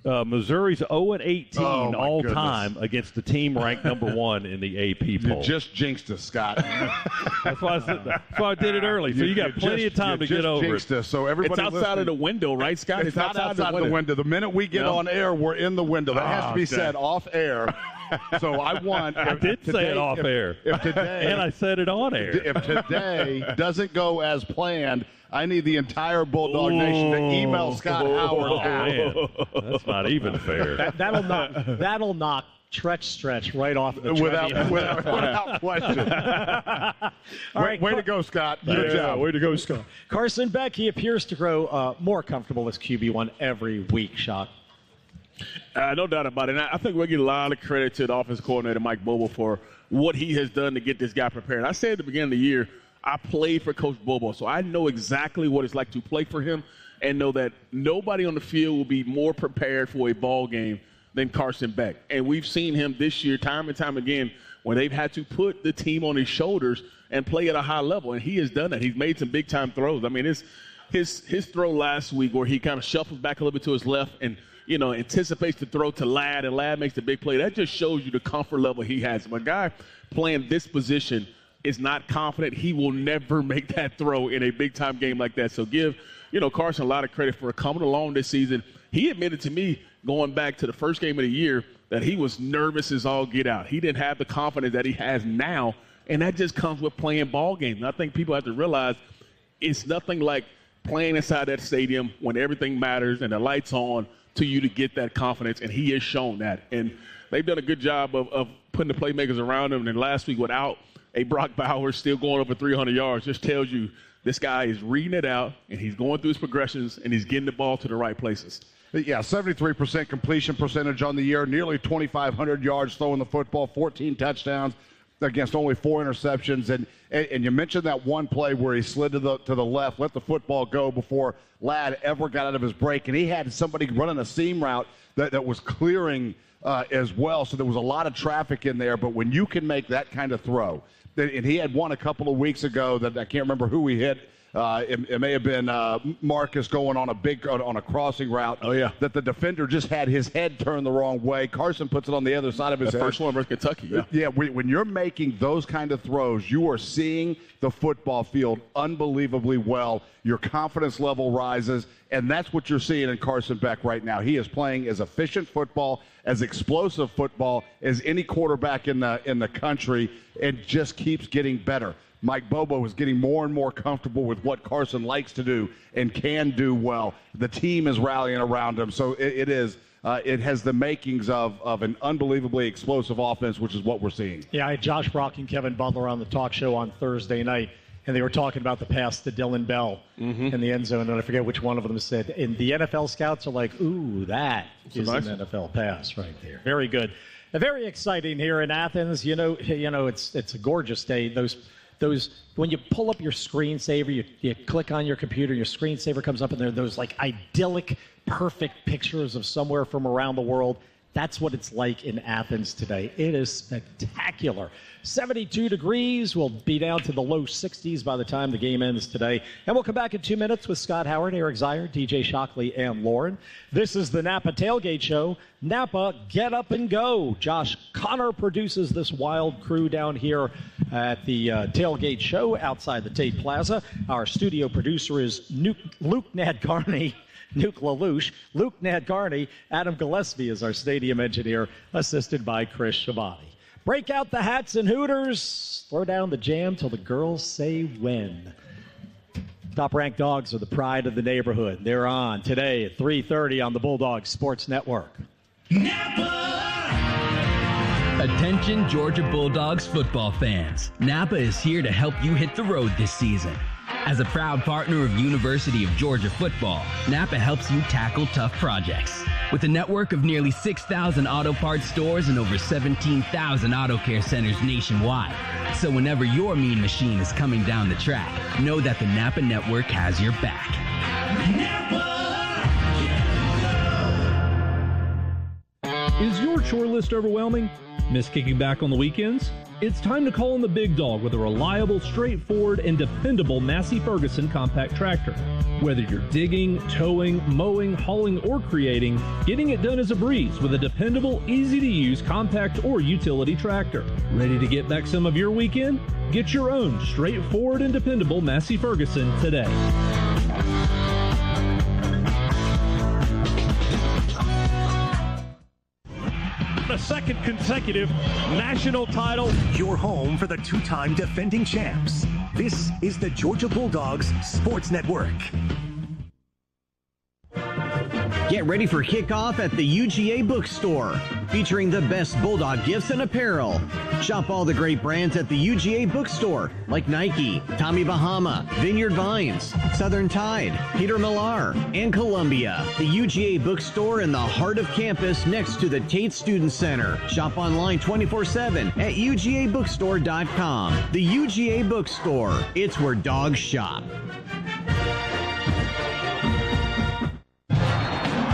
Missouri's 0-18 all time against the team ranked number 1 in the AP poll. You just jinxed us, Scott. That's why I did it early. So you got plenty of time to get over it. Us. So everybody, it's outside of the window, right, Scott? It's not outside the window. The minute we get on air, we're in the window. That has to be said off air. So I did say it off air. If today, and I said it on air. If today doesn't go as planned, I need the entire Bulldog Nation to email Scott Howard. Man. That's not even fair. That'll knock stretch right off the track. Without question. All right, way to go, Scott. Good job. Way to go, Scott. Carson Beck, he appears to grow more comfortable as QB1 every week, Shock. No doubt about it. And I think we'll give a lot of credit to the offensive coordinator, Mike Bobo, for what he has done to get this guy prepared. I said at the beginning of the year, I played for Coach Bobo, so I know exactly what it's like to play for him and know that nobody on the field will be more prepared for a ball game than Carson Beck. And we've seen him this year time and time again when they've had to put the team on his shoulders and play at a high level, and he has done that. He's made some big-time throws. I mean, his throw last week where he kind of shuffles back a little bit to his left and anticipates the throw to Ladd, and Ladd makes the big play. That just shows you the comfort level he has. A guy playing this position is not confident, he will never make that throw in a big-time game like that. So give, Carson a lot of credit for coming along this season. He admitted to me going back to the first game of the year that he was nervous as all get out. He didn't have the confidence that he has now, and that just comes with playing ball games. And I think people have to realize it's nothing like playing inside that stadium when everything matters and the lights on to you to get that confidence, and he has shown that. And they've done a good job of putting the playmakers around him. And last week without a Brock Bowers still going over 300 yards just tells you this guy is reading it out, and he's going through his progressions, and he's getting the ball to the right places. Yeah, 73% completion percentage on the year, nearly 2,500 yards throwing the football, 14 touchdowns against only 4 interceptions. And you mentioned that one play where he slid to the left, let the football go before Ladd ever got out of his break. And he had somebody running a seam route that was clearing as well. So there was a lot of traffic in there. But when you can make that kind of throw, and he had one a couple of weeks ago that I can't remember who he hit. It may have been Marcus going on a crossing route. Oh, yeah. That the defender just had his head turned the wrong way. Carson puts it on the other side of his head. First one versus Kentucky, yeah. Yeah, when you're making those kind of throws, you are seeing the football field unbelievably well. Your confidence level rises, and that's what you're seeing in Carson Beck right now. He is playing as efficient football, as explosive football as any quarterback in the country, and just keeps getting better. Mike Bobo is getting more and more comfortable with what Carson likes to do and can do well. The team is rallying around him, so it has the makings of an unbelievably explosive offense, which is what we're seeing. Yeah, I had Josh Brock and Kevin Butler on the talk show on Thursday night, and they were talking about the pass to Dylan Bell in the end zone, and I forget which one of them said. And the NFL scouts are like, ooh, that is an NFL pass right there. Very good. Very exciting here in Athens. It's a gorgeous day. Those when you pull up your screensaver, you click on your computer, your screensaver comes up, and there are those like idyllic, perfect pictures of somewhere from around the world. That's what it's like in Athens today. It is spectacular. 72 degrees. We'll be down to the low 60s by the time the game ends today. And we'll come back in 2 minutes with Scott Howard, Eric Zier, DJ Shockley, and Lauren. This is the Napa Tailgate Show. Napa, get up and go. Josh Connor produces this wild crew down here at the Tailgate Show outside the Tate Plaza. Our studio producer is Luke Nadkarni. Nuke LaLoosh, Luke Nadkarni, Adam Gillespie is our stadium engineer, assisted by Chris Schiavone. Break out the hats and Hooters. Throw down the jam till the girls say when. Top-ranked dogs are the pride of the neighborhood. They're on today at 3:30 on the Bulldogs Sports Network. Attention Georgia Bulldogs football fans. Napa is here to help you hit the road this season. As a proud partner of University of Georgia football, Napa helps you tackle tough projects. With a network of nearly 6,000 auto parts stores and over 17,000 auto care centers nationwide. So whenever your mean machine is coming down the track, know that the Napa network has your back. Is your chore list overwhelming? Miss kicking back on the weekends? It's time to call in the big dog with a reliable, straightforward, and dependable Massey Ferguson compact tractor. Whether you're digging, towing, mowing, hauling, or creating, getting it done is a breeze with a dependable, easy-to-use compact or utility tractor. Ready to get back some of your weekend? Get your own straightforward and dependable Massey Ferguson today. The second consecutive national title. Your home for the two-time defending champs. This is the Georgia Bulldogs Sports Network. Get ready for kickoff at the UGA Bookstore, featuring the best Bulldog gifts and apparel. Shop all the great brands at the UGA Bookstore, like Nike, Tommy Bahama, Vineyard Vines, Southern Tide, Peter Millar, and Columbia. The UGA Bookstore in the heart of campus next to the Tate Student Center. Shop online 24/7 at UGABookstore.com. The UGA Bookstore, it's where dogs shop.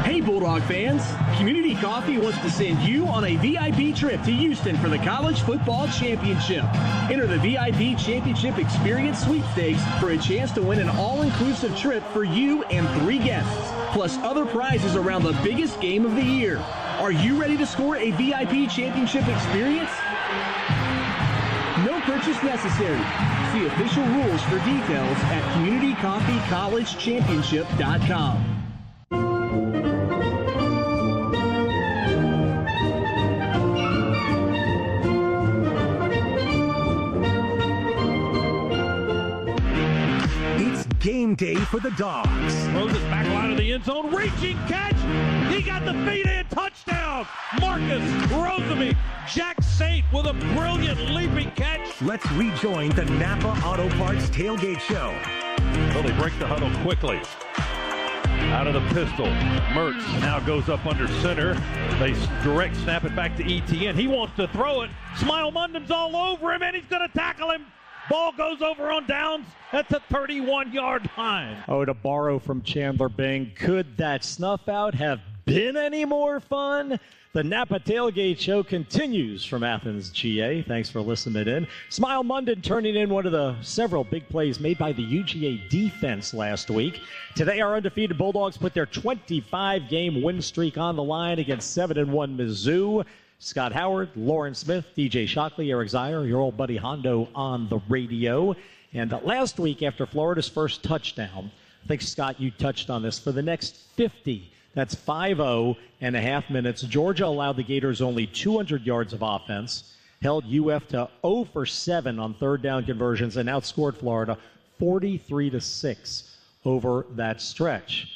Hey Bulldog fans, Community Coffee wants to send you on a VIP trip to Houston for the College Football Championship. Enter the VIP Championship Experience Sweepstakes for a chance to win an all-inclusive trip for you and 3 guests, plus other prizes around the biggest game of the year. Are you ready to score a VIP Championship experience? No purchase necessary. See official rules for details at CommunityCoffeeCollegeChampionship.com. Game day for the Dogs. Throws it back line of the end zone. Reaching catch. He got the feet in. Touchdown. Marcus Rosemy. Jack Saint with a brilliant leaping catch. Let's rejoin the Napa Auto Parts Tailgate Show. Well, they break the huddle quickly. Out of the pistol. Mertz now goes up under center. They direct snap it back to ETN. He wants to throw it. Smile Munden's all over him, and he's going to tackle him. Ball goes over on downs at the 31-yard line. Oh, to borrow from Chandler Bing, could that snuff out have been any more fun? The Napa Tailgate Show continues from Athens, GA. Thanks for listening in. Smile Munden turning in one of the several big plays made by the UGA defense last week. Today, our undefeated Bulldogs put their 25-game win streak on the line against 7-1 Mizzou. Scott Howard, Lauren Smith, DJ Shockley, Eric Zier, your old buddy Hondo on the radio. And last week, after Florida's first touchdown, I think, Scott, you touched on this, for the next 50, that's 50.5 minutes, Georgia allowed the Gators only 200 yards of offense, held UF to 0 for 7 on third down conversions, and outscored Florida 43-6 over that stretch.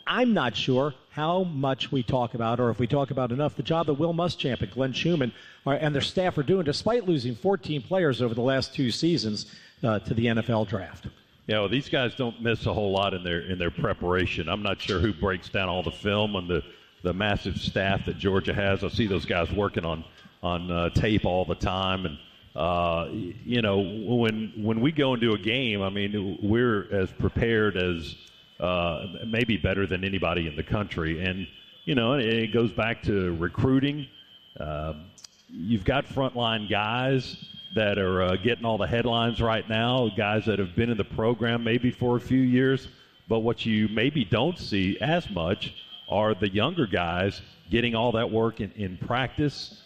I'm not sure how much we talk about, or if we talk about enough, the job that Will Muschamp and Glenn Schumann and their staff are doing, despite losing 14 players over the last 2 seasons to the NFL draft. Yeah, well, these guys don't miss a whole lot in their preparation. I'm not sure who breaks down all the film and the massive staff that Georgia has. I see those guys working on tape all the time, and when we go into a game, I mean, we're as prepared as maybe better than anybody in the country. And, it goes back to recruiting. You've got frontline guys that are getting all the headlines right now, guys that have been in the program maybe for a few years. But what you maybe don't see as much are the younger guys getting all that work in practice,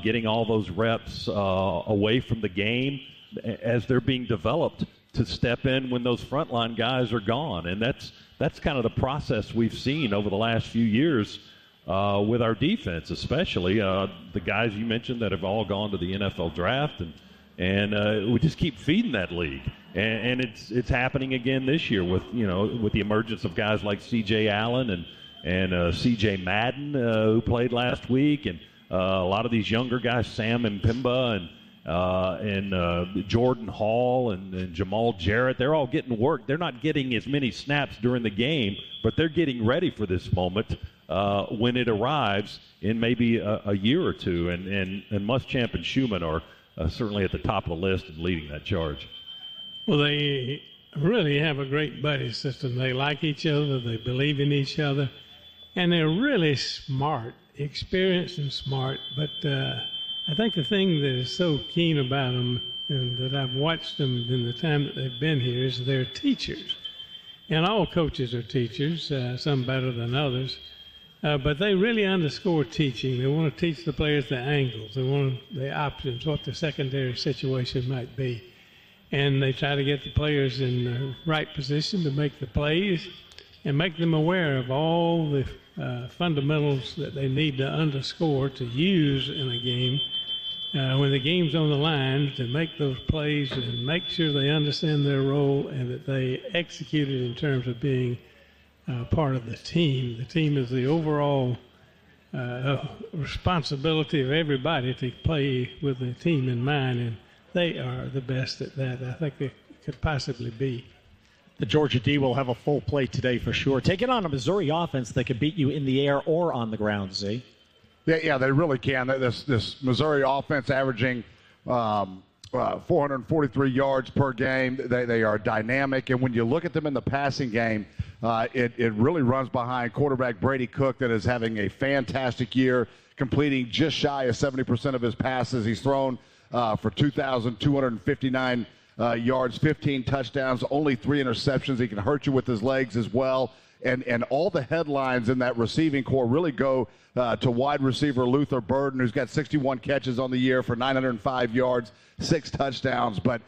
getting all those reps away from the game as they're being developed to step in when those frontline guys are gone. And that's kind of the process we've seen over the last few years with our defense, especially the guys you mentioned that have all gone to the NFL draft, and we just keep feeding that league. And it's happening again this year with the emergence of guys like C.J. Allen and C.J. Madden who played last week, and a lot of these younger guys, Sam and Pimba and Jordan Hall and Jamal Jarrett, they're all getting work. They're not getting as many snaps during the game, but they're getting ready for this moment when it arrives in maybe a year or two. And Muschamp and Schumann are certainly at the top of the list and leading that charge. Well, they really have a great buddy system. They like each other. They believe in each other. And they're really smart, experienced and smart. But I think the thing that is so keen about them, and that I've watched them in the time that they've been here, is they're teachers. And all coaches are teachers, some better than others. But they really underscore teaching. They want to teach the players the angles. They want the options, what the secondary situation might be. And they try to get the players in the right position to make the plays and make them aware of all the fundamentals that they need to underscore to use in a game when the game's on the line, to make those plays and make sure they understand their role and that they execute it in terms of being part of the team. The team is the overall responsibility of everybody to play with the team in mind, and they are the best at that I think they could possibly be. The Georgia D will have a full plate today for sure. Taking on a Missouri offense that can beat you in the air or on the ground, Z. Yeah, they really can. This Missouri offense averaging 443 yards per game. They are dynamic, and when you look at them in the passing game, it really runs behind quarterback Brady Cook, that is having a fantastic year, completing just shy of 70% of his passes. He's thrown for 2,259 yards, 15 touchdowns, only 3 interceptions. He can hurt you with his legs as well. And all the headlines in that receiving core really go to wide receiver Luther Burden, who's got 61 catches on the year for 905 yards, 6 touchdowns. But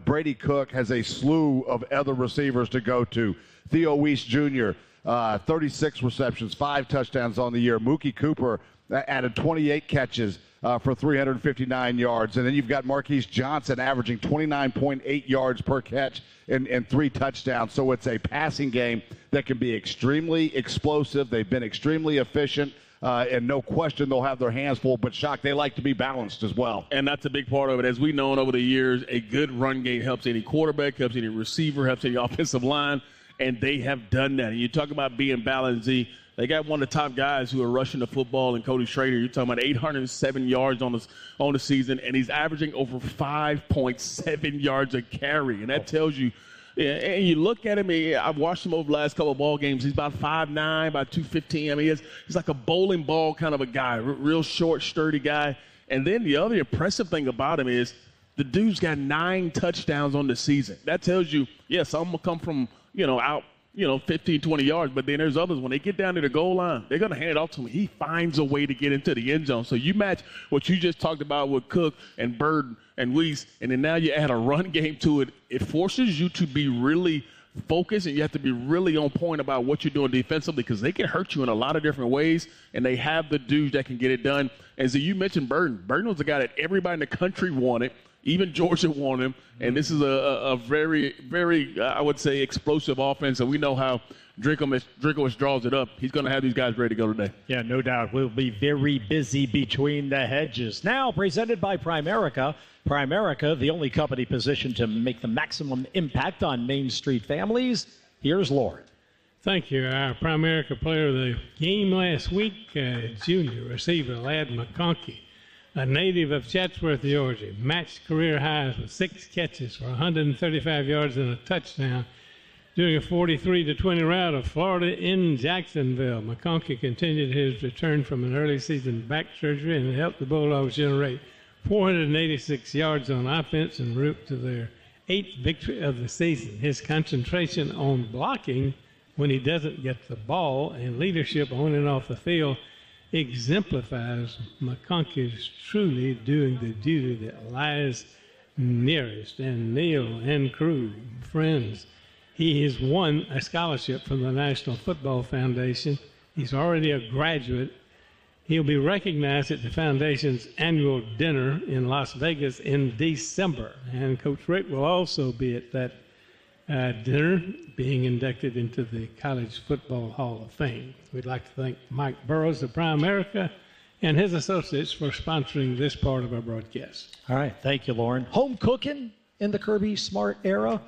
Brady Cook has a slew of other receivers to go to. Theo Weiss Jr., 36 receptions, 5 touchdowns on the year. Mookie Cooper added 28 catches for 359 yards. And then you've got Marquise Johnson averaging 29.8 yards per catch and 3 touchdowns. So it's a passing game that can be extremely explosive. They've been extremely efficient. And no question they'll have their hands full, but Shock, they like to be balanced as well. And that's a big part of it. As we've known over the years, a good run game helps any quarterback, helps any receiver, helps any offensive line, and they have done that. And you talk about being balanced, Z. They got one of the top guys who are rushing the football in Cody Schrader. You're talking about 807 yards on the season, and he's averaging over 5.7 yards a carry. And that tells you, and you look at him, I've watched him over the last couple of ball games. He's about 5'9", about 215. I mean, he's like a bowling ball kind of a guy, real short, sturdy guy. And then the other impressive thing about him is the dude's got 9 touchdowns on the season. That tells you, yeah, some will come from, out, 15, 20 yards, but then there's others. When they get down to the goal line, they're going to hand it off to him. He finds a way to get into the end zone. So you match what you just talked about with Cook and Bird and Weiss, and then now you add a run game to it. It forces you to be really focused, and you have to be really on point about what you're doing defensively because they can hurt you in a lot of different ways, and they have the dudes that can get it done. And so you mentioned Burden. Burden was a guy that everybody in the country wanted. Even Georgia wanted him, and this is a very, very, I would say, explosive offense, and we know how Drinkwitz draws it up. He's going to have these guys ready to go today. Yeah, no doubt. We'll be very busy between the hedges. Now, presented by Primerica. Primerica, the only company positioned to make the maximum impact on Main Street families. Here's Lauren. Thank you. Our Primerica player of the game last week, junior receiver Ladd McConkey, a native of Chatsworth, Georgia, matched career highs with 6 catches for 135 yards and a touchdown during a 43-20 rout of Florida in Jacksonville. McConkey continued his return from an early season back surgery and helped the Bulldogs generate 486 yards on offense en route to their 8th victory of the season. His concentration on blocking when he doesn't get the ball and leadership on and off the field exemplifies McConkey's truly doing the duty that lies nearest. And Neil and crew, friends, he has won a scholarship from the National Football Foundation. He's already a graduate. He'll be recognized at the Foundation's annual dinner in Las Vegas in December. And Coach Rick will also be at that dinner, being inducted into the College Football Hall of Fame. We'd like to thank Mike Burrows of Primerica and his associates for sponsoring this part of our broadcast. All right, thank you, Lauren. Home cooking in the Kirby Smart era.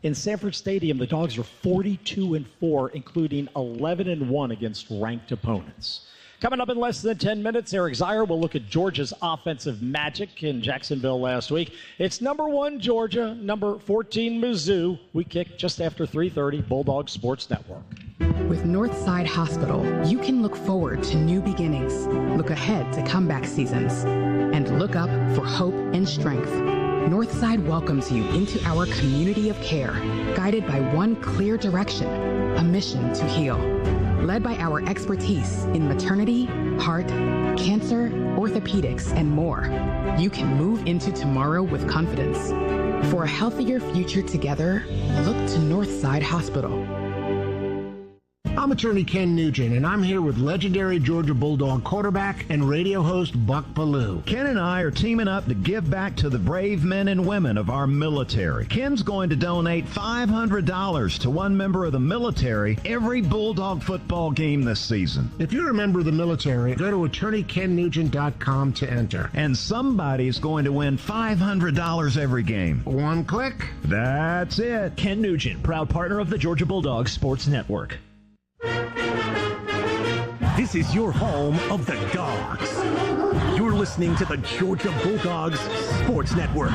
In Sanford Stadium, the Dogs are 42-4, including 11-1 against ranked opponents. Coming up in less than 10 minutes, Eric Zier will look at Georgia's offensive magic in Jacksonville last week. It's number 1 Georgia, number 14 Mizzou. We kick just after 3:30, Bulldog Sports Network. With Northside Hospital, you can look forward to new beginnings, look ahead to comeback seasons, and look up for hope and strength. Northside welcomes you into our community of care, guided by one clear direction, a mission to heal. Led by our expertise in maternity, heart, cancer, orthopedics, and more, you can move into tomorrow with confidence. For a healthier future together, look to Northside Hospital. I'm attorney Ken Nugent, and I'm here with legendary Georgia Bulldog quarterback and radio host Buck Ballou. Ken and I are teaming up to give back to the brave men and women of our military. Ken's going to donate $500 to one member of the military every Bulldog football game this season. If you're a member of the military, go to attorneykennugent.com to enter. And somebody's going to win $500 every game. One click. That's it. Ken Nugent, proud partner of the Georgia Bulldogs Sports Network. This is your home of the Dogs. You're listening to the Georgia Bulldogs Sports Network.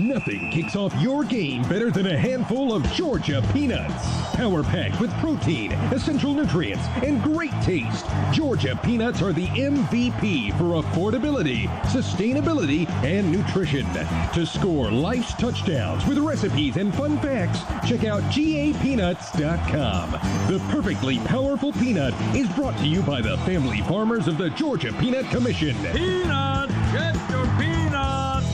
Nothing kicks off your game better than a handful of Georgia peanuts. Power packed with protein, essential nutrients, and great taste. Georgia peanuts are the MVP for affordability, sustainability, and nutrition. To score life's touchdowns with recipes and fun facts, check out GAPeanuts.com. The perfectly powerful peanut is brought to you by the family farmers of the Georgia Peanut Commission. Peanut! Get your peanuts!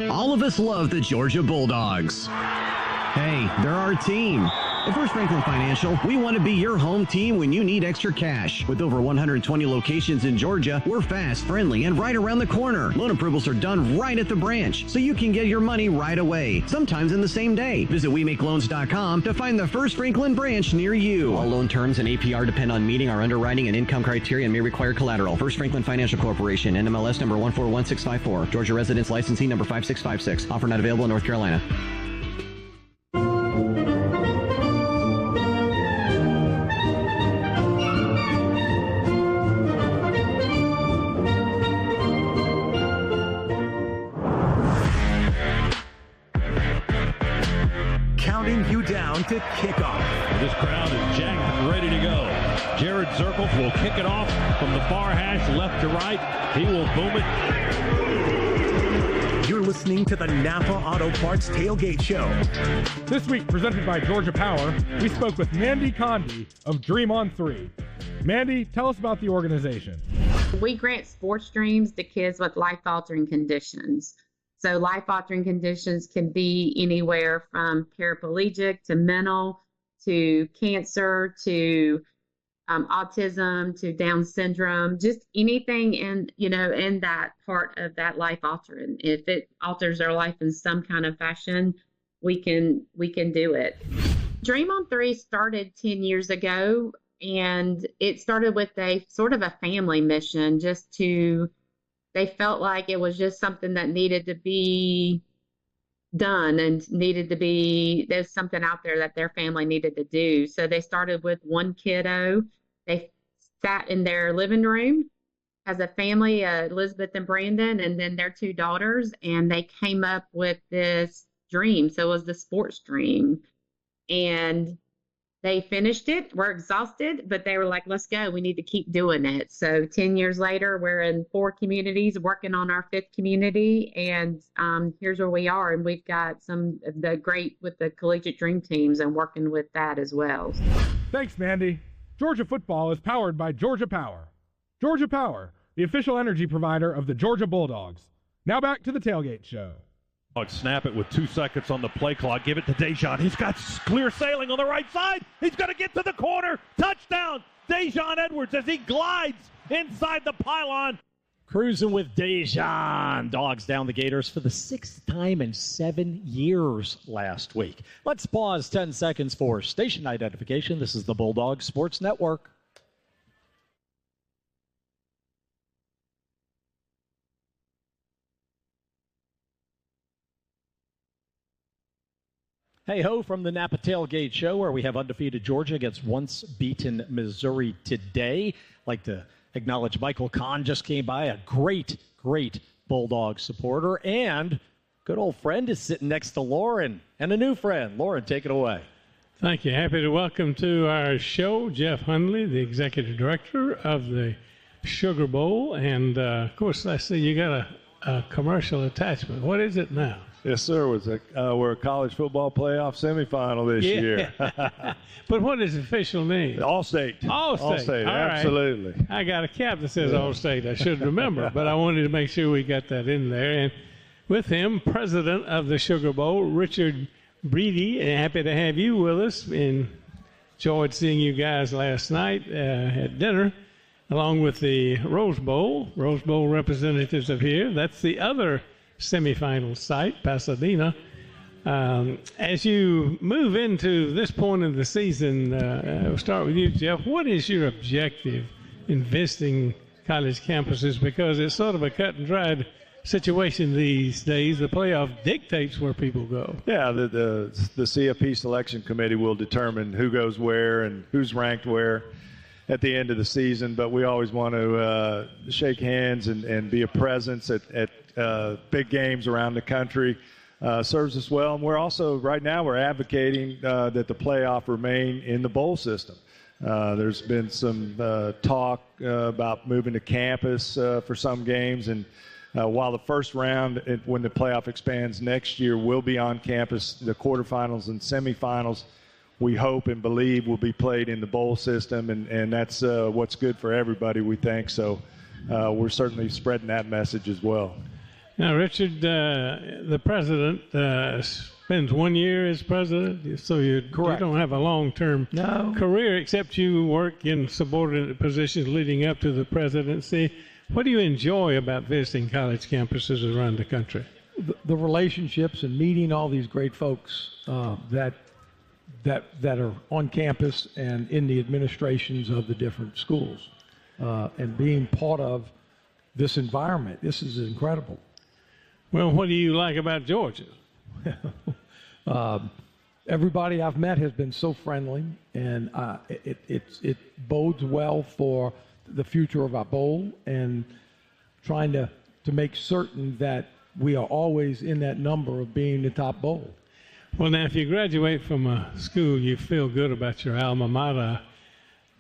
All of us love the Georgia Bulldogs. Hey, they're our team. At First Franklin Financial, we want to be your home team when you need extra cash. With over 120 locations in Georgia, we're fast, friendly, and right around the corner. Loan approvals are done right at the branch, so you can get your money right away, sometimes in the same day. Visit WeMakeLoans.com to find the First Franklin branch near you. All loan terms and APR depend on meeting our underwriting and income criteria and may require collateral. First Franklin Financial Corporation, NMLS number 141654. Georgia Residence Licensing number 5656. Offer not available in North Carolina. You down to kickoff. This crowd is jacked and ready to go. Jared Zirkles will kick it off from the far hash, left to right. He will boom it. You're listening to the Napa Auto Parts Tailgate Show. This week, presented by Georgia Power, we spoke with Mandy Condi of Dream on 3. Mandy, tell us about the organization. We grant sports dreams to kids with life-altering conditions. So life-altering conditions can be anywhere from paraplegic to mental to cancer to autism to Down syndrome, just anything in that part of that life altering. If it alters their life in some kind of fashion, we can do it. Dream on 3 started 10 years ago, and it started with a sort of a family mission they felt like it was just something that needed to be done and there's something out there that their family needed to do. So they started with one kiddo. They sat in their living room as a family, Elizabeth and Brandon, and then their 2 daughters, and they came up with this dream. So it was the sports dream. And they finished it. We're exhausted, but they were like, let's go. We need to keep doing it. So 10 years later, we're in 4 communities working on our 5th community. And here's where we are. And we've got some of the great with the collegiate dream teams and working with that as well. Thanks, Mandy. Georgia football is powered by Georgia Power. Georgia Power, the official energy provider of the Georgia Bulldogs. Now back to the Tailgate Show. Snap it with 2 seconds on the play clock. Give it to Dejon. He's got clear sailing on the right side. He's going to get to the corner. Touchdown, Dejon Edwards as he glides inside the pylon. Cruising with Dejon. Dogs down the Gators for the 6th time in 7 years last week. Let's pause 10 seconds for station identification. This is the Bulldogs Sports Network. Hey-ho from the Napa Tailgate Show, where we have undefeated Georgia against once-beaten Missouri today. I'd like to acknowledge Michael Kahn just came by, a great Bulldog supporter, and good old friend is sitting next to Lauren, and a new friend. Lauren, take it away. Thank you. Happy to welcome to our show Jeff Hundley, the executive director of the Sugar Bowl, and, of course, I see you got a commercial attachment. What is it now? Yes, sir. We're a college football playoff semifinal this year. But what is the official name? All-State. All-State. All right. Absolutely. I got a cap that says All-State. I should remember, but I wanted to make sure we got that in there. And with him, president of the Sugar Bowl, Richard Breedy. Happy to have you with us. And enjoyed seeing you guys last night at dinner, along with the Rose Bowl. Rose Bowl representatives of here. That's the other semifinal site, Pasadena. As you move into this point of the season, we'll start with you, Jeff. What is your objective in visiting college campuses? Because it's sort of a cut and dried situation these days. The playoff dictates where people go. Yeah, the CFP selection committee will determine who goes where and who's ranked where at the end of the season, but we always want to shake hands and be a presence at big games around the country. serves us well. And we're also, right now, we're advocating that the playoff remain in the bowl system. There's been some talk about moving to campus for some games. And while the first round, when the playoff expands next year, will be on campus, the quarterfinals and semifinals, we hope and believe will be played in the bowl system. And that's what's good for everybody, we think. So we're certainly spreading that message as well. Now, Richard, the president spends 1 year as president, so you don't have a long-term career, except you work in subordinate positions leading up to the presidency. What do you enjoy about visiting college campuses around the country? The relationships and meeting all these great folks that are on campus and in the administrations of the different schools, and being part of this environment. This is incredible. Well, what do you like about Georgia? Everybody I've met has been so friendly, and it bodes well for the future of our bowl, and trying to make certain that we are always in that number of being the top bowl. Well, now, if you graduate from a school, you feel good about your alma mater.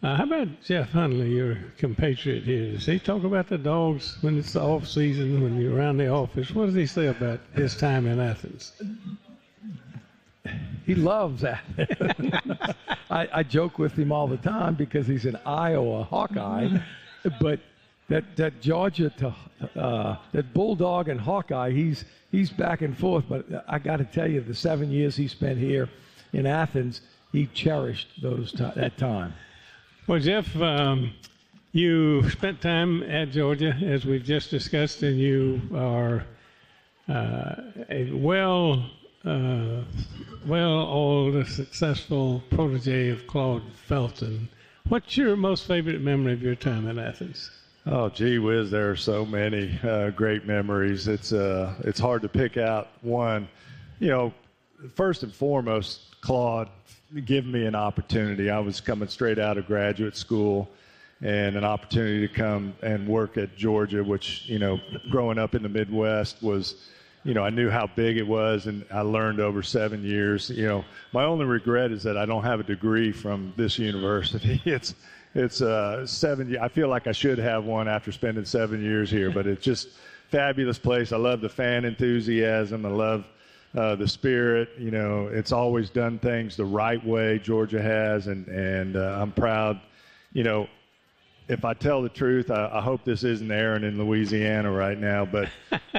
How about Jeff Hundley, your compatriot here? Does he talk about the Dogs when it's the off season, when you're around the office? What does he say about his time in Athens? He loves that. I joke with him all the time because he's an Iowa Hawkeye, but that Georgia that Bulldog and Hawkeye, he's back and forth. But I got to tell you, the 7 years he spent here in Athens, he cherished that time. Well, Jeff, you spent time at Georgia, as we've just discussed, and you are a well-oiled, successful protege of Claude Felton. What's your most favorite memory of your time at Athens? Oh, gee whiz, there are so many great memories. It's hard to pick out one. You know, first and foremost, Claude give me an opportunity. I was coming straight out of graduate school, and an opportunity to come and work at Georgia, which, you know, growing up in the Midwest was, you know, I knew how big it was, and I learned over 7 years. You know, my only regret is that I don't have a degree from this university. It's 7 years. I feel like I should have one after spending 7 years here, but it's just fabulous place. I love the fan enthusiasm. I love the spirit. You know, it's always done things the right way, Georgia has, and I'm proud. You know, if I tell the truth, I hope this isn't airing in Louisiana right now, but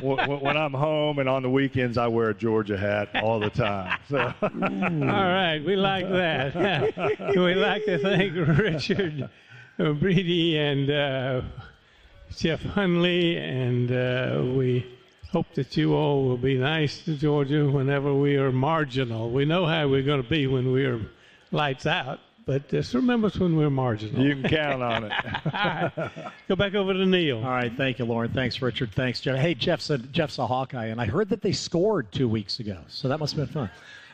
when I'm home and on the weekends, I wear a Georgia hat all the time. So. All right, we like that. We'd like to thank Richard Breedy and Jeff Hundley, and we hope that you all will be nice to Georgia whenever we are marginal. We know how we're going to be when we are lights out, but just remember us when we're marginal. You can count on it. All right. Go back over to Neil. All right. Thank you, Lauren. Thanks, Richard. Thanks, Jeff. Hey, Jeff's a Hawkeye, and I heard that they scored 2 weeks ago, so that must have been fun.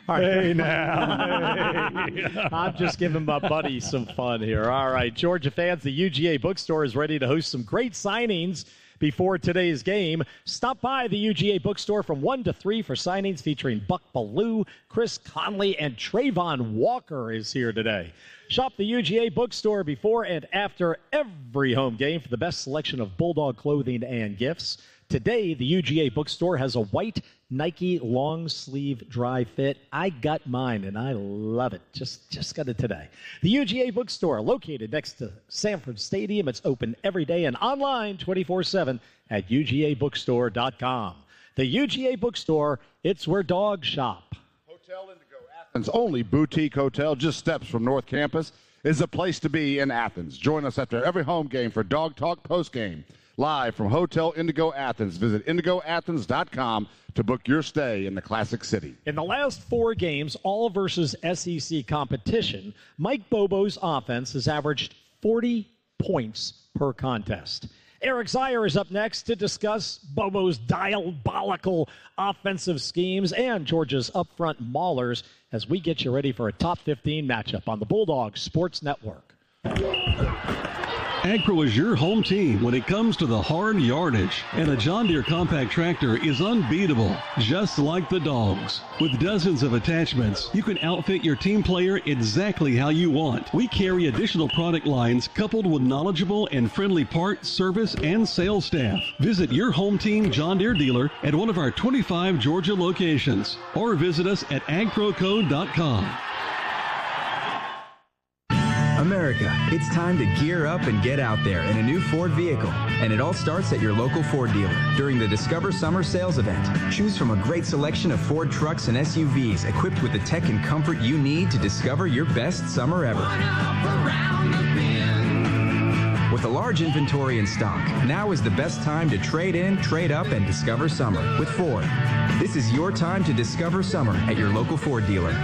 All right. Hey, now. Hey. I'm just giving my buddy some fun here. All right, Georgia fans, the UGA bookstore is ready to host some great signings before today's game. Stop by the UGA bookstore from 1 to 3 for signings featuring Buck Ballou, Chris Conley, and Trayvon Walker is here today. Shop the UGA bookstore before and after every home game for the best selection of Bulldog clothing and gifts. Today, the UGA bookstore has a white Nike long sleeve dry fit. I got mine, and I love it. Just got it today. The UGA bookstore, located next to Sanford Stadium. It's open every day and online 24/7 at UGAbookstore.com. The UGA bookstore, it's where dogs shop. Hotel Indigo, Athens' only boutique hotel, just steps from North Campus, is a place to be in Athens. Join us after every home game for Dog Talk postgame. Live from Hotel Indigo Athens. Visit IndigoAthens.com to book your stay in the Classic City. In the last 4 games, all versus SEC competition, Mike Bobo's offense has averaged 40 points per contest. Eric Zier is up next to discuss Bobo's diabolical offensive schemes and Georgia's upfront maulers as we get you ready for a top 15 matchup on the Bulldogs Sports Network. AgPro is your home team when it comes to the hard yardage, and the John Deere compact tractor is unbeatable, just like the dogs. With dozens of attachments, you can outfit your team player exactly how you want. We carry additional product lines coupled with knowledgeable and friendly parts, service, and sales staff. Visit your home team John Deere dealer at one of our 25 Georgia locations, or visit us at agprocode.com. America, it's time to gear up and get out there in a new Ford vehicle. And it all starts at your local Ford dealer during the Discover Summer Sales Event. Choose from a great selection of Ford trucks and SUVs equipped with the tech and comfort you need to discover your best summer ever. With a large inventory in stock, now is the best time to trade in, trade up, and discover summer with Ford. This is your time to discover summer at your local Ford dealer.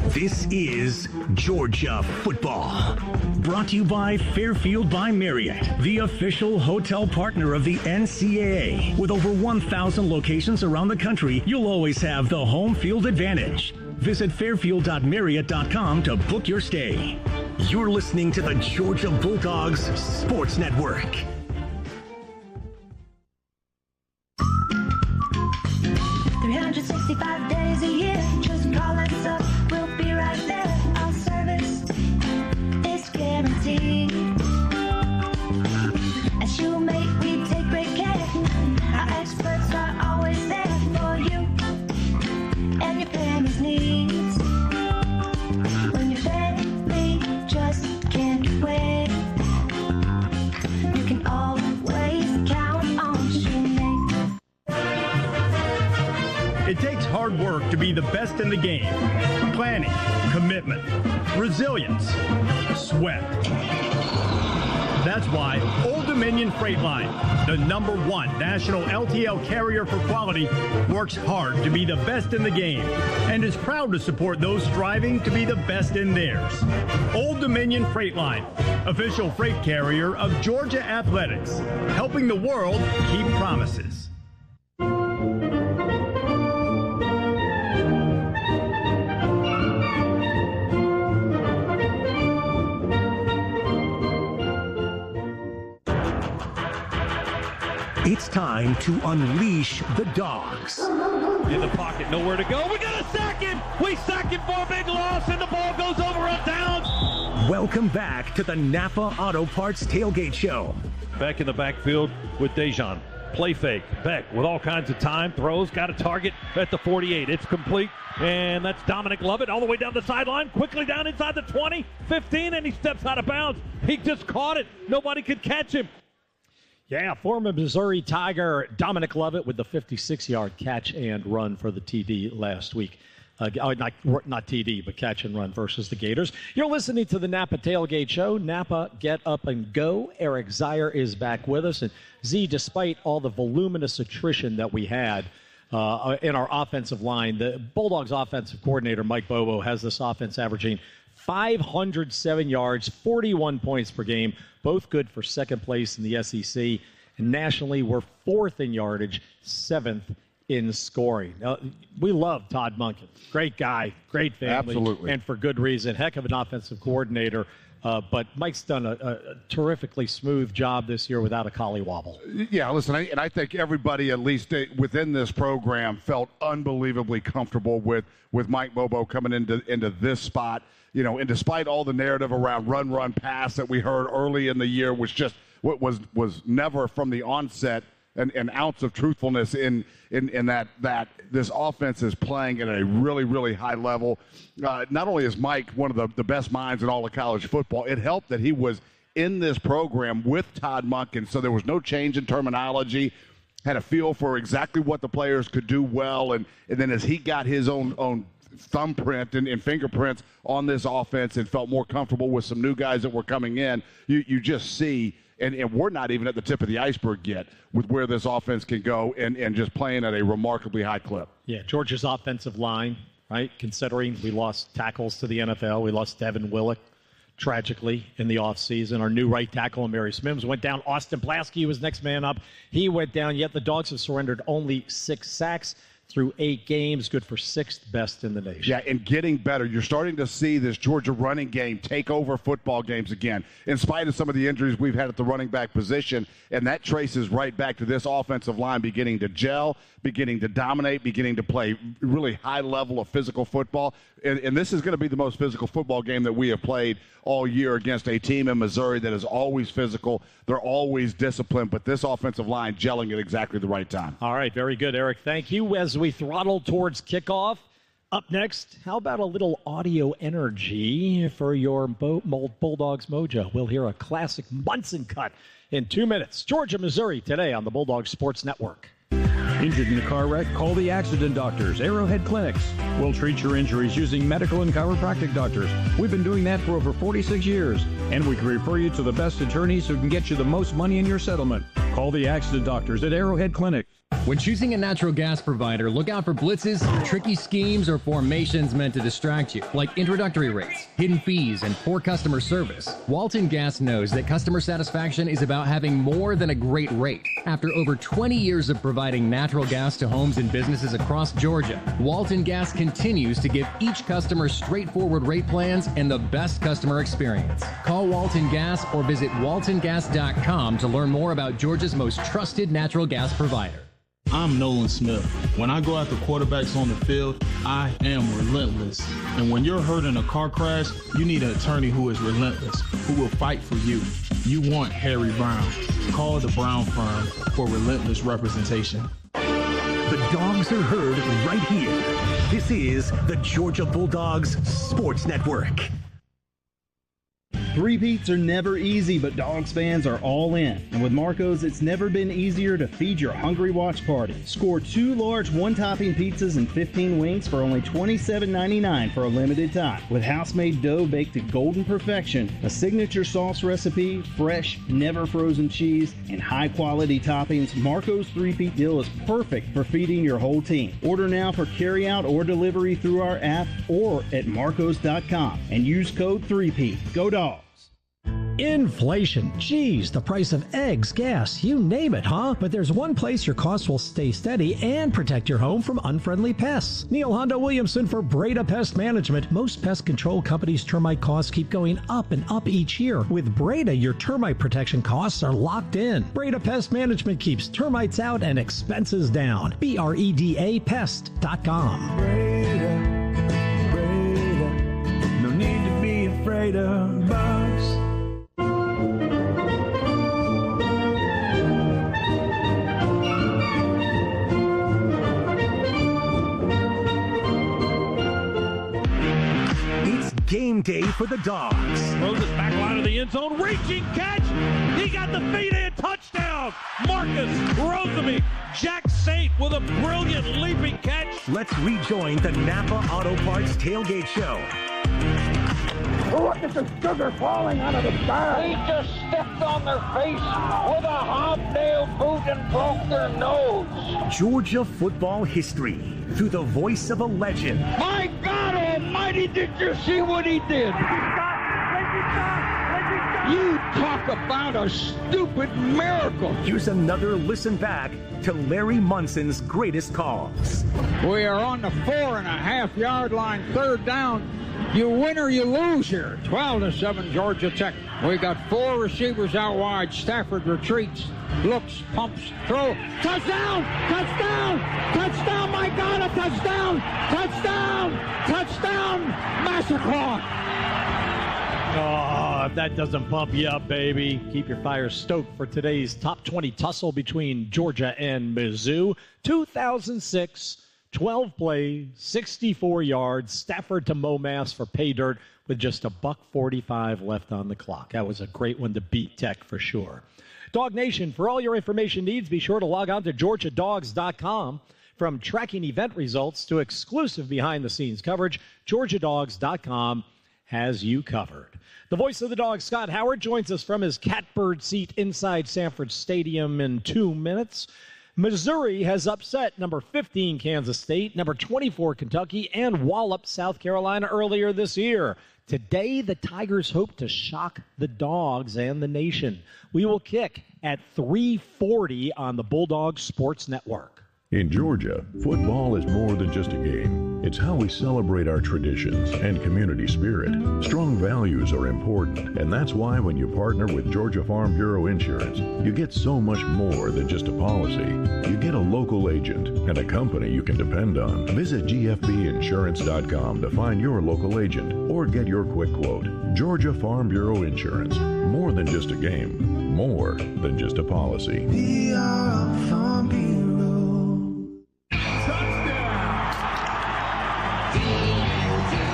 This is Georgia Football. Brought to you by Fairfield by Marriott, the official hotel partner of the NCAA. With over 1,000 locations around the country, you'll always have the home field advantage. Visit fairfield.marriott.com to book your stay. You're listening to the Georgia Bulldogs Sports Network. $365 days a year. Just call us up. We'll be right there. Our service is guaranteed. At Shoemate, we take great care. Our experts are always there for you and your family's needs. When your family just can't wait, you can always count on Shoemate. It takes hard work to be the best in the game. Planning, commitment, resilience, sweat. That's why Old Dominion Freight Line, the #1 national LTL carrier for quality, works hard to be the best in the game and is proud to support those striving to be the best in theirs. Old Dominion Freight Line, official freight carrier of Georgia Athletics, helping the world keep promises. It's time to unleash the dogs. In the pocket, nowhere to go. We got to sack him. We sack him for a big loss, and the ball goes over on downs. Welcome back to the Napa Auto Parts Tailgate Show. Back in the backfield with Dejan. Play fake. Beck with all kinds of time. Throws. Got a target at the 48. It's complete. And that's Dominic Lovett all the way down the sideline. Quickly down inside the 20, 15, and he steps out of bounds. He just caught it. Nobody could catch him. Yeah, former Missouri Tiger Dominic Lovett with the 56-yard catch and run for the TD last week. Not TD, but catch and run versus the Gators. You're listening to the Napa Tailgate Show. Napa, get up and go. Eric Zier is back with us. And Z, despite all the voluminous attrition that we had in our offensive line, the Bulldogs offensive coordinator, Mike Bobo, has this offense averaging 507 yards, 41 points per game, both good for second place in the SEC. And nationally, we're 4th in yardage, 7th in scoring. Now, we love Todd Monken. Great guy, great family. Absolutely. And for good reason. Heck of an offensive coordinator. But Mike's done a terrifically smooth job this year without a collie wobble. Yeah, listen, I think everybody, at least within this program, felt unbelievably comfortable with Mike Bobo coming into this spot. You know, and despite all the narrative around run, pass that we heard early in the year, which just was never from the onset an ounce of truthfulness in that this offense is playing at a really, really high level. Not only is Mike one of the best minds in all of college football, it helped that he was in this program with Todd Monken, so there was no change in terminology, had a feel for exactly what the players could do well, and then as he got his own thumbprint and fingerprints on this offense and felt more comfortable with some new guys that were coming in, you just see, and we're not even at the tip of the iceberg yet with where this offense can go and just playing at a remarkably high clip. Yeah, Georgia's offensive line, right, considering we lost tackles to the NFL. We lost Devin Willock tragically in the offseason. Our new right tackle, Mary Smims, went down. Austin Plasky was next man up. He went down, yet the Dogs have surrendered only 6 sacks. through 8 games, good for 6th best in the nation. Yeah, and getting better. You're starting to see this Georgia running game take over football games again, in spite of some of the injuries we've had at the running back position, and that traces right back to this offensive line beginning to gel, beginning to dominate, beginning to play really high level of physical football. And this is going to be the most physical football game that we have played all year against a team in Missouri that is always physical. They're always disciplined, but this offensive line gelling at exactly the right time. All right, very good, Eric. Thank you. As we throttle towards kickoff, up next, how about a little audio energy for your Bulldogs mojo? We'll hear a classic Munson cut in 2 minutes. Georgia, Missouri, today on the Bulldogs Sports Network. Injured in a car wreck? Call the accident doctors, Arrowhead Clinics. We'll treat your injuries using medical and chiropractic doctors. We've been doing that for over 46 years, and we can refer you to the best attorneys who can get you the most money in your settlement. Call the accident doctors at Arrowhead Clinic. When choosing a natural gas provider, look out for blitzes, tricky schemes, or formations meant to distract you, like introductory rates, hidden fees, and poor customer service. Walton Gas knows that customer satisfaction is about having more than a great rate. After over 20 years of providing natural gas to homes and businesses across Georgia, Walton Gas continues to give each customer straightforward rate plans and the best customer experience. Call Walton Gas or visit waltongas.com to learn more about Georgia's most trusted natural gas provider. I'm Nolan Smith. When I go after quarterbacks on the field, I am relentless. And when you're hurt in a car crash, you need an attorney who is relentless, who will fight for you. You want Harry Brown. Call the Brown Firm for relentless representation. The Dogs are heard right here. This is the Georgia Bulldogs Sports Network. Three-peats are never easy, but Dogs fans are all in. And with Marco's, it's never been easier to feed your hungry watch party. Score 2 large one-topping pizzas and 15 wings for only $27.99 for a limited time. With house-made dough baked to golden perfection, a signature sauce recipe, fresh, never-frozen cheese, and high-quality toppings, Marco's three-peat deal is perfect for feeding your whole team. Order now for carry-out or delivery through our app or at marcos.com and use code 3P. Go Dogs! Inflation. Geez, the price of eggs, gas, you name it, huh? But there's one place your costs will stay steady and protect your home from unfriendly pests. Neil Hondo Williamson for Breda Pest Management. Most pest control companies' termite costs keep going up and up each year. With Breda, your termite protection costs are locked in. Breda Pest Management keeps termites out and expenses down. BREDAPest.com. Breda, no need to be afraid of bugs. Game day for the Dogs. Throws it back line of the end zone. Reaching catch. He got the feet in. Touchdown. Marcus Rosemy. Jack Saint with a brilliant leaping catch. Let's rejoin the Napa Auto Parts Tailgate Show. Look at the sugar falling out of the sky. He just stepped on their face with a hobnail boot and broke their nose. Georgia football history through the voice of a legend. My God almighty, did you see what he did? You talk about a stupid miracle. Here's another listen back to Larry Munson's greatest calls. We are on the 4.5-yard line, third down. You win or you lose here. 12-7 Georgia Tech. We got 4 receivers out wide. Stafford retreats, looks, pumps, throw. Touchdown! Touchdown! Touchdown! My God, a touchdown! Touchdown! Touchdown! Massacre! Oh, if that doesn't pump you up, baby, keep your fire stoked for today's top 20 tussle between Georgia and Mizzou. 2006. 12 plays, 64 yards, Stafford to Momass for pay dirt with just $1:45 left on the clock. That was a great one to beat Tech for sure. Dog Nation, for all your information needs, be sure to log on to GeorgiaDogs.com. From tracking event results to exclusive behind-the-scenes coverage, GeorgiaDogs.com has you covered. The voice of the Dogs, Scott Howard, joins us from his catbird seat inside Sanford Stadium in 2 minutes. Missouri has upset number 15 Kansas State, number 24 Kentucky, and walloped South Carolina earlier this year. Today, the Tigers hope to shock the Dogs and the nation. We will kick at 3:40 on the Bulldogs Sports Network. In Georgia, football is more than just a game. It's how we celebrate our traditions and community spirit. Strong values are important, and that's why when you partner with Georgia Farm Bureau Insurance, you get so much more than just a policy. You get a local agent and a company you can depend on. Visit gfbinsurance.com to find your local agent or get your quick quote. Georgia Farm Bureau Insurance. More than just a game. More than just a policy. We are Farm Bureau.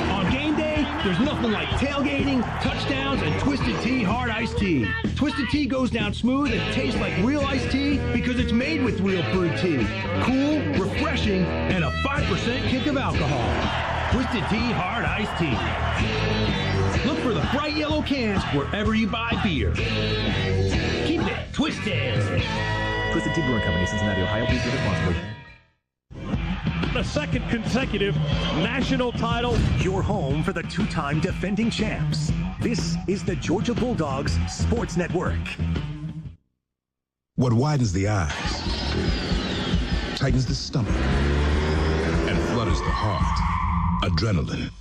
On game day, there's nothing like tailgating, touchdowns, and Twisted Tea Hard Iced Tea. Twisted Tea goes down smooth and tastes like real iced tea because it's made with real brewed tea. Cool, refreshing, and a 5% kick of alcohol. Twisted Tea Hard Iced Tea. Look for the bright yellow cans wherever you buy beer. Keep it twisted. Twisted Tea Brewing Company, Cincinnati, Ohio. Please drink responsibly. The second consecutive national title. Your home for the two-time defending champs. This is the Georgia Bulldogs Sports Network. What widens the eyes, tightens the stomach, and flutters the heart. Adrenaline.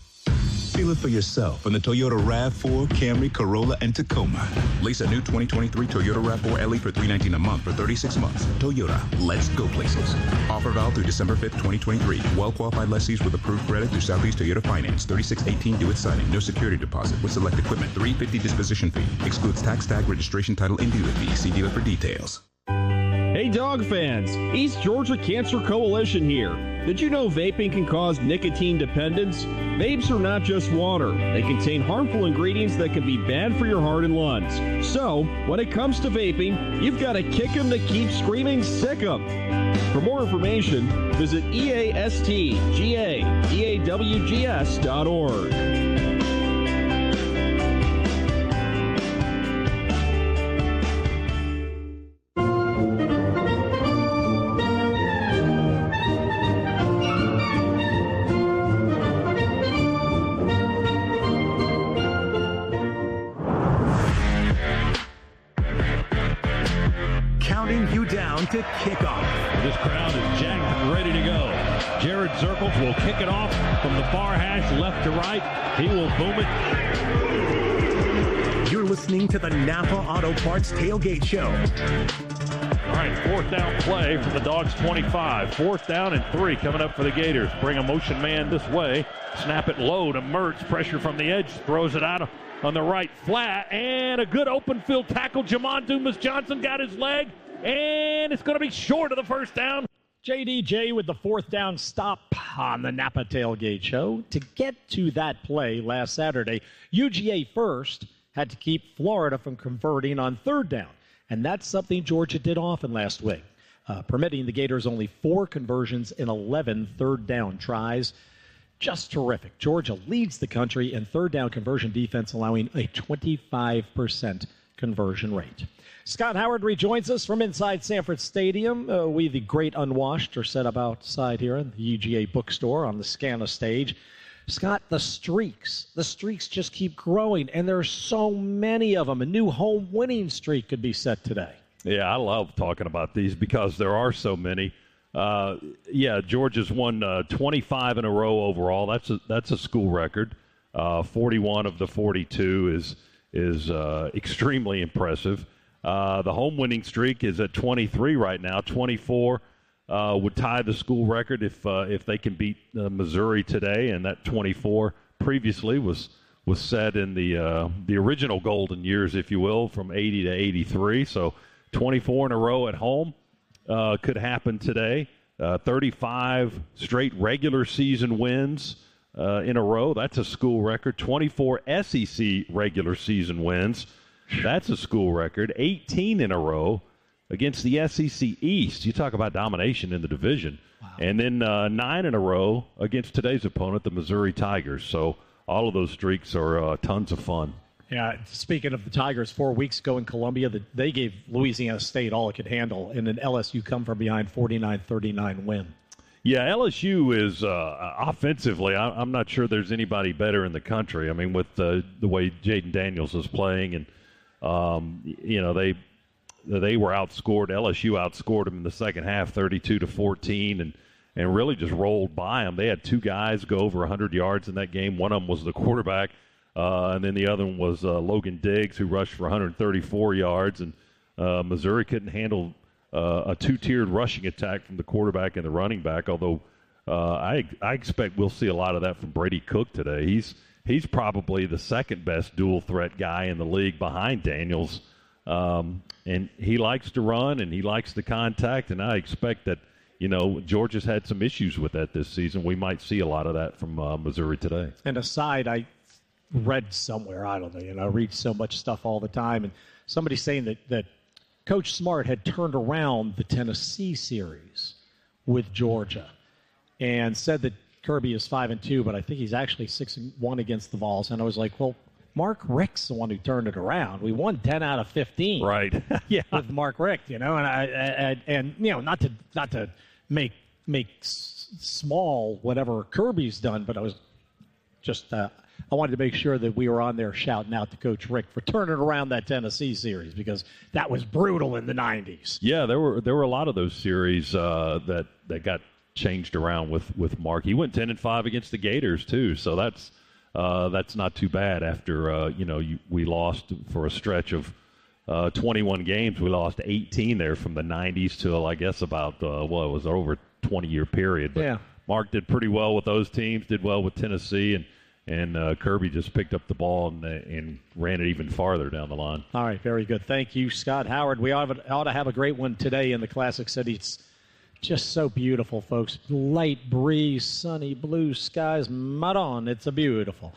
Feel it for yourself in the Toyota RAV4, Camry, Corolla, and Tacoma. Lease a new 2023 Toyota RAV4 LE for $319 a month for 36 months. Toyota, let's go places. Offer valid through December 5th, 2023. Well-qualified lessees with approved credit through Southeast Toyota Finance. 3618 due at signing. No security deposit with select equipment. $350 disposition fee. Excludes tax, tag, registration, title, and dealer fee. See dealer for details. Hey dog fans, East Georgia Cancer Coalition here. Did you know vaping can cause nicotine dependence? Vapes are not just water. They contain harmful ingredients that can be bad for your heart and lungs. So, when it comes to vaping, you've got to kick 'em to keep screaming sick 'em. For more information, visit eastgaawgs.org. To kick off. This crowd is jacked and ready to go. Jared Zirkles will kick it off from the far hash left to right. He will boom it. You're listening to the Napa Auto Parts Tailgate Show. All right, fourth down play from the Dogs 25. Fourth down and 3 coming up for the Gators. Bring a motion man this way. Snap it low to Mertz. Pressure from the edge. Throws it out on the right flat. And a good open field tackle. Jamon Dumas-Johnson got his leg. And it's going to be short of the first down. JDJ with the fourth down stop on the Napa Tailgate Show. To get to that play last Saturday, UGA first had to keep Florida from converting on third down. And that's something Georgia did often last week, permitting the Gators only 4 conversions in 11 third down tries. Just terrific. Georgia leads the country in third down conversion defense, allowing a 25% conversion rate. Scott Howard rejoins us from inside Sanford Stadium. We, the great unwashed, are set up outside here in the UGA bookstore on the Scana stage. Scott, the streaks just keep growing, and there's so many of them. A new home winning streak could be set today. Yeah, I love talking about these because there are so many. Georgia's won 25 in a row overall. That's a school record. 41 of the 42 is extremely impressive. The home winning streak is at 23 right now. 24 would tie the school record if they can beat Missouri today, and that 24 previously was set in the original golden years, if you will, from 80 to 83. So 24 in a row at home could happen today. 35 straight regular season wins in a row. That's a school record. 24 SEC regular season wins. That's a school record. 18 in a row against the SEC East. You talk about domination in the division. Wow. And then 9 in a row against today's opponent, the Missouri Tigers. So all of those streaks are tons of fun. Yeah, speaking of the Tigers, 4 weeks ago in Columbia, they gave Louisiana State all it could handle in an LSU come-from-behind 49-39 win. Yeah, LSU is offensively, I'm not sure there's anybody better in the country. I mean, with the way Jaden Daniels is playing, and they were outscored. LSU outscored them in the second half 32-14 and really just rolled by them. They had two guys go over 100 yards in that game. One of them was the quarterback, and then the other one was Logan Diggs, who rushed for 134 yards. And Missouri couldn't handle a two-tiered rushing attack from the quarterback and the running back, although I expect we'll see a lot of that from Brady Cook today. He's probably the second best dual threat guy in the league behind Daniels. And he likes to run and he likes the contact, and I expect that, Georgia's had some issues with that this season. We might see a lot of that from Missouri today. And aside, I read somewhere, I don't know, I read so much stuff all the time, and somebody saying that Coach Smart had turned around the Tennessee series with Georgia and said that Kirby is 5-2, but I think he's actually 6-1 against the Vols. And I was like, well, Mark Richt's the one who turned it around. We won 10 out of 15, right? Yeah, with Mark Richt, and not to make small whatever Kirby's done, but I was just I wanted to make sure that we were on there shouting out to Coach Richt for turning around that Tennessee series, because that was brutal in the 90s. Yeah, there were a lot of those series that got changed around with Mark. He went 10-5 against the Gators too, so that's not too bad. After we lost for a stretch of 21 games, we lost 18 there from the 90s till I guess about it was over a 20-year period. But yeah, Mark did pretty well with those teams. Did well with Tennessee, and Kirby just picked up the ball and ran it even farther down the line. All right, very good. Thank you, Scott Howard. We ought to have a great one today in the Classic City. It's just so beautiful, folks. Light breeze, sunny blue skies, mud on. It's a beautiful.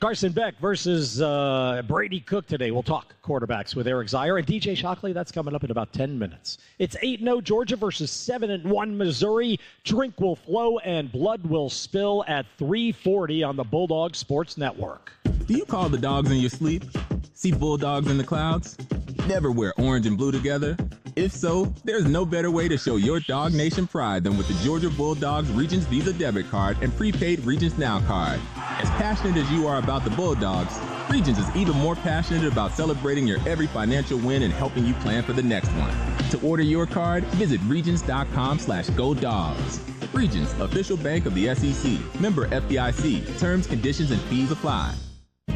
Carson Beck versus Brady Cook today. We'll talk quarterbacks with Eric Zier and DJ Shockley. That's coming up in about 10 minutes. It's 8-0 Georgia versus 7-1 Missouri. Drink will flow and blood will spill at 3:40 on the Bulldog Sports Network. Do you call the dogs in your sleep? See bulldogs in the clouds? Never wear orange and blue together? If so, there's no better way to show your Dog Nation pride than with the Georgia Bulldogs Regions Visa debit card and prepaid Regions Now card. As passionate as you are about the Bulldogs, Regions is even more passionate about celebrating your every financial win and helping you plan for the next one. To order your card, visit regions.com/GoDogs. Regions, official bank of the SEC. Member FDIC. Terms, conditions, and fees apply.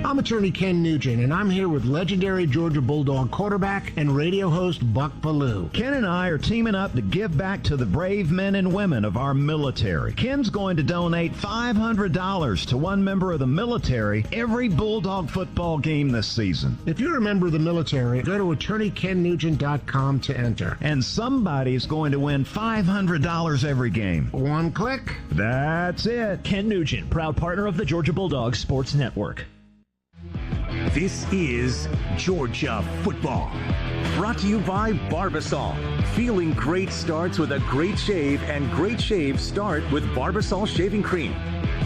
I'm attorney Ken Nugent, and I'm here with legendary Georgia Bulldog quarterback and radio host Buck Ballou. Ken and I are teaming up to give back to the brave men and women of our military. Ken's going to donate $500 to one member of the military every Bulldog football game this season. If you're a member of the military, go to attorneykennugent.com to enter. And somebody's going to win $500 every game. One click. That's it. Ken Nugent, proud partner of the Georgia Bulldogs Sports Network. This is Georgia Football. Brought to you by Barbasol. Feeling great starts with a great shave, and great shaves start with Barbasol Shaving Cream.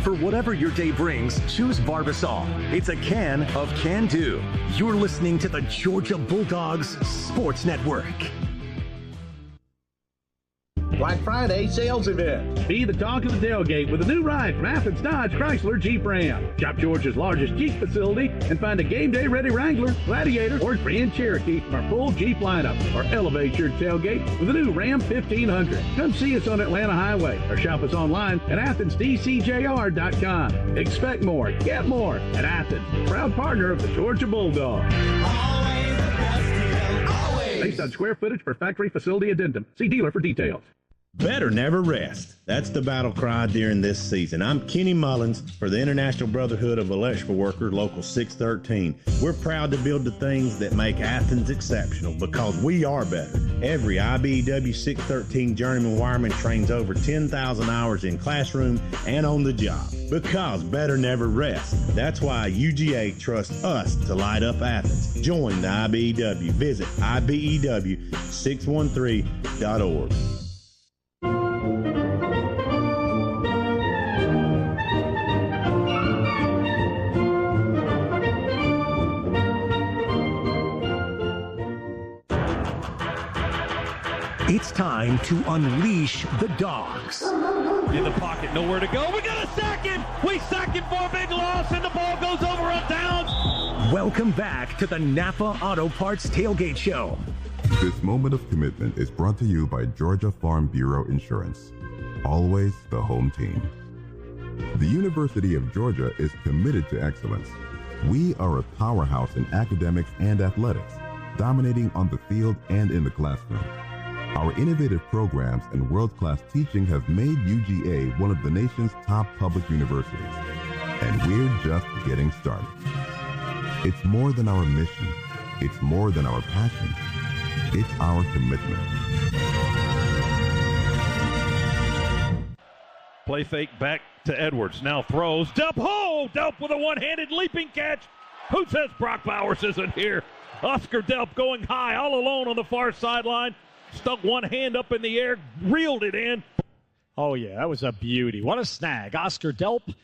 For whatever your day brings, choose Barbasol. It's a can of can-do. You're listening to the Georgia Bulldogs Sports Network. Black Friday sales event. Be the talk of the tailgate with a new ride from Athens Dodge Chrysler Jeep Ram. Shop Georgia's largest Jeep facility and find a game day ready Wrangler, Gladiator, or Grand Cherokee from our full Jeep lineup. Or elevate your tailgate with a new Ram 1500. Come see us on Atlanta Highway or shop us online at AthensDCJR.com. Expect more, get more at Athens, proud partner of the Georgia Bulldogs. Based on square footage per factory facility addendum. See dealer for details. Better never rest. That's the battle cry during this season. I'm Kenny Mullins for the International Brotherhood of Electrical Workers, Local 613. We're proud to build the things that make Athens exceptional because we are better. Every IBEW 613 journeyman wireman trains over 10,000 hours in classroom and on the job because better never rest. That's why UGA trusts us to light up Athens. Join the IBEW. Visit IBEW613.org. It's time to unleash the dogs. In the pocket, nowhere to go. We got to sack him. We sack him for a big loss, and the ball goes over on downs. Welcome back to the Napa Auto Parts Tailgate Show. This moment of commitment is brought to you by Georgia Farm Bureau Insurance. Always the home team. The University of Georgia is committed to excellence. We are a powerhouse in academics and athletics, dominating on the field and in the classroom. Our innovative programs and world-class teaching have made UGA one of the nation's top public universities. And we're just getting started. It's more than our mission. It's more than our passion. It's our commitment. Play fake back to Edwards. Now throws. Delp. Oh, Delp with a one-handed leaping catch. Who says Brock Bowers isn't here? Oscar Delp going high all alone on the far sideline. Stuck one hand up in the air, reeled it in. Oh, yeah, that was a beauty. What a snag. Oscar Delp.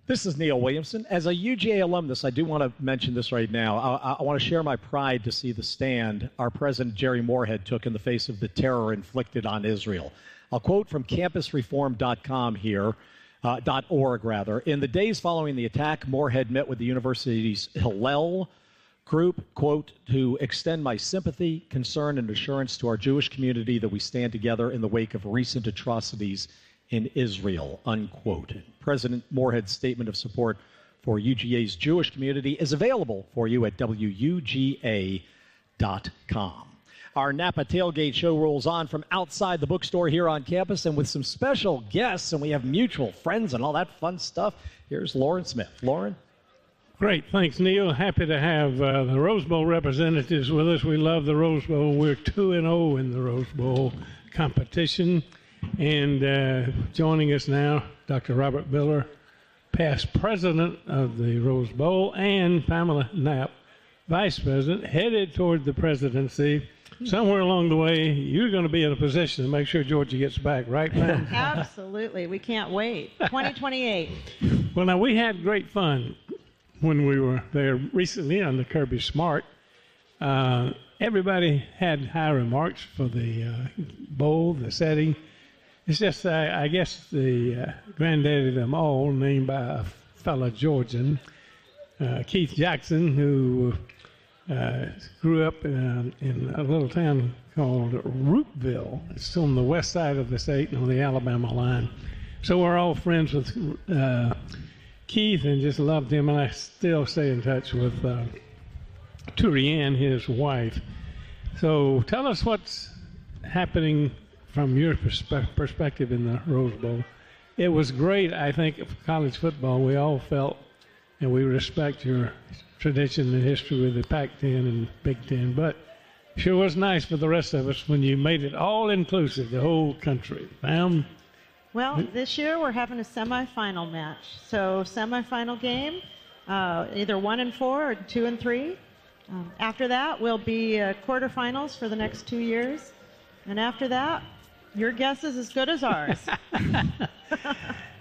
This is Neil Williamson. As a UGA alumnus, I do want to mention this right now. I want to share my pride to see the stand our President Jerry Moorhead took in the face of the terror inflicted on Israel. I'll quote from campusreform.com here, .org rather. In the days following the attack, Moorhead met with the university's Hillel group, quote, to extend my sympathy, concern, and assurance to our Jewish community that we stand together in the wake of recent atrocities in Israel, unquote. President Moorhead's statement of support for UGA's Jewish community is available for you at WUGA.com. Our Napa Tailgate Show rolls on from outside the bookstore here on campus and with some special guests, and we have mutual friends and all that fun stuff. Here's Lauren Smith. Lauren? Great. Thanks, Neil. Happy to have the Rose Bowl representatives with us. We love the Rose Bowl. We're 2-0 in the Rose Bowl competition. And joining us now, Dr. Robert Miller, past president of the Rose Bowl, and Pamela Knapp, vice president, headed toward the presidency. Somewhere along the way, you're going to be in a position to make sure Georgia gets back, right, Pam? Absolutely. We can't wait. 2028. Well, now, we had great fun when we were there recently on the Kirby Smart. Everybody had high remarks for the bowl, the setting. It's just, I guess, the granddaddy of them all, named by a fellow Georgian, Keith Jackson, who grew up in a little town called Rootville. It's on the west side of the state and on the Alabama line. So we're all friends with Keith and just loved him, and I still stay in touch with Turianne, his wife. So tell us what's happening from your perspective in the Rose Bowl. It was great, I think, for college football. We all felt, and we respect your tradition and history with the Pac-10 and Big Ten, but sure was nice for the rest of us when you made it all-inclusive, the whole country. Pam? Well, this year we're having a semifinal match. So semifinal game, either 1 and 4 or 2 and 3. After that, we'll be quarterfinals for the next 2 years. And after that, your guess is as good as ours.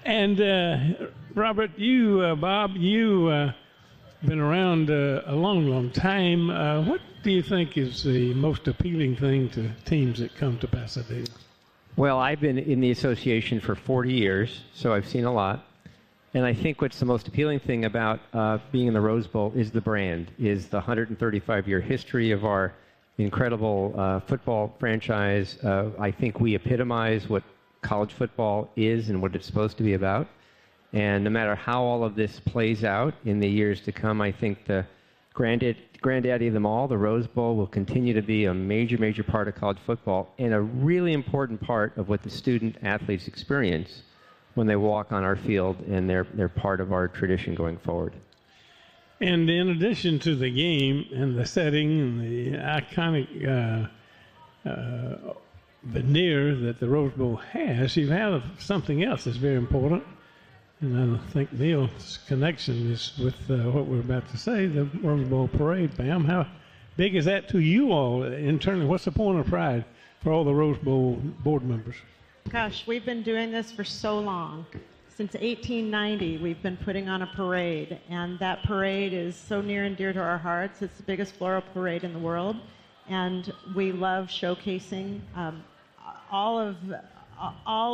And Robert, you, Bob, you been around a long, long time. What do you think is the most appealing thing to teams that come to Pasadena? Well, I've been in the association for 40 years, so I've seen a lot. And I think what's the most appealing thing about being in the Rose Bowl is the brand, is the 135-year history of our incredible football franchise. I think we epitomize what college football is and what it's supposed to be about. And no matter how all of this plays out in the years to come, I think the granddaddy of them all, the Rose Bowl, will continue to be a major, major part of college football and a really important part of what the student athletes experience when they walk on our field, and they're part of our tradition going forward. And in addition to the game and the setting and the iconic veneer that the Rose Bowl has, you have something else that's very important. And I think Neil's connection is with what we're about to say, the Rose Bowl parade. Pam, how big is that to you all internally? What's the point of pride for all the Rose Bowl board members? Gosh, we've been doing this for so long. Since 1890, we've been putting on a parade, and that parade is so near and dear to our hearts. It's the biggest floral parade in the world, and we love showcasing. All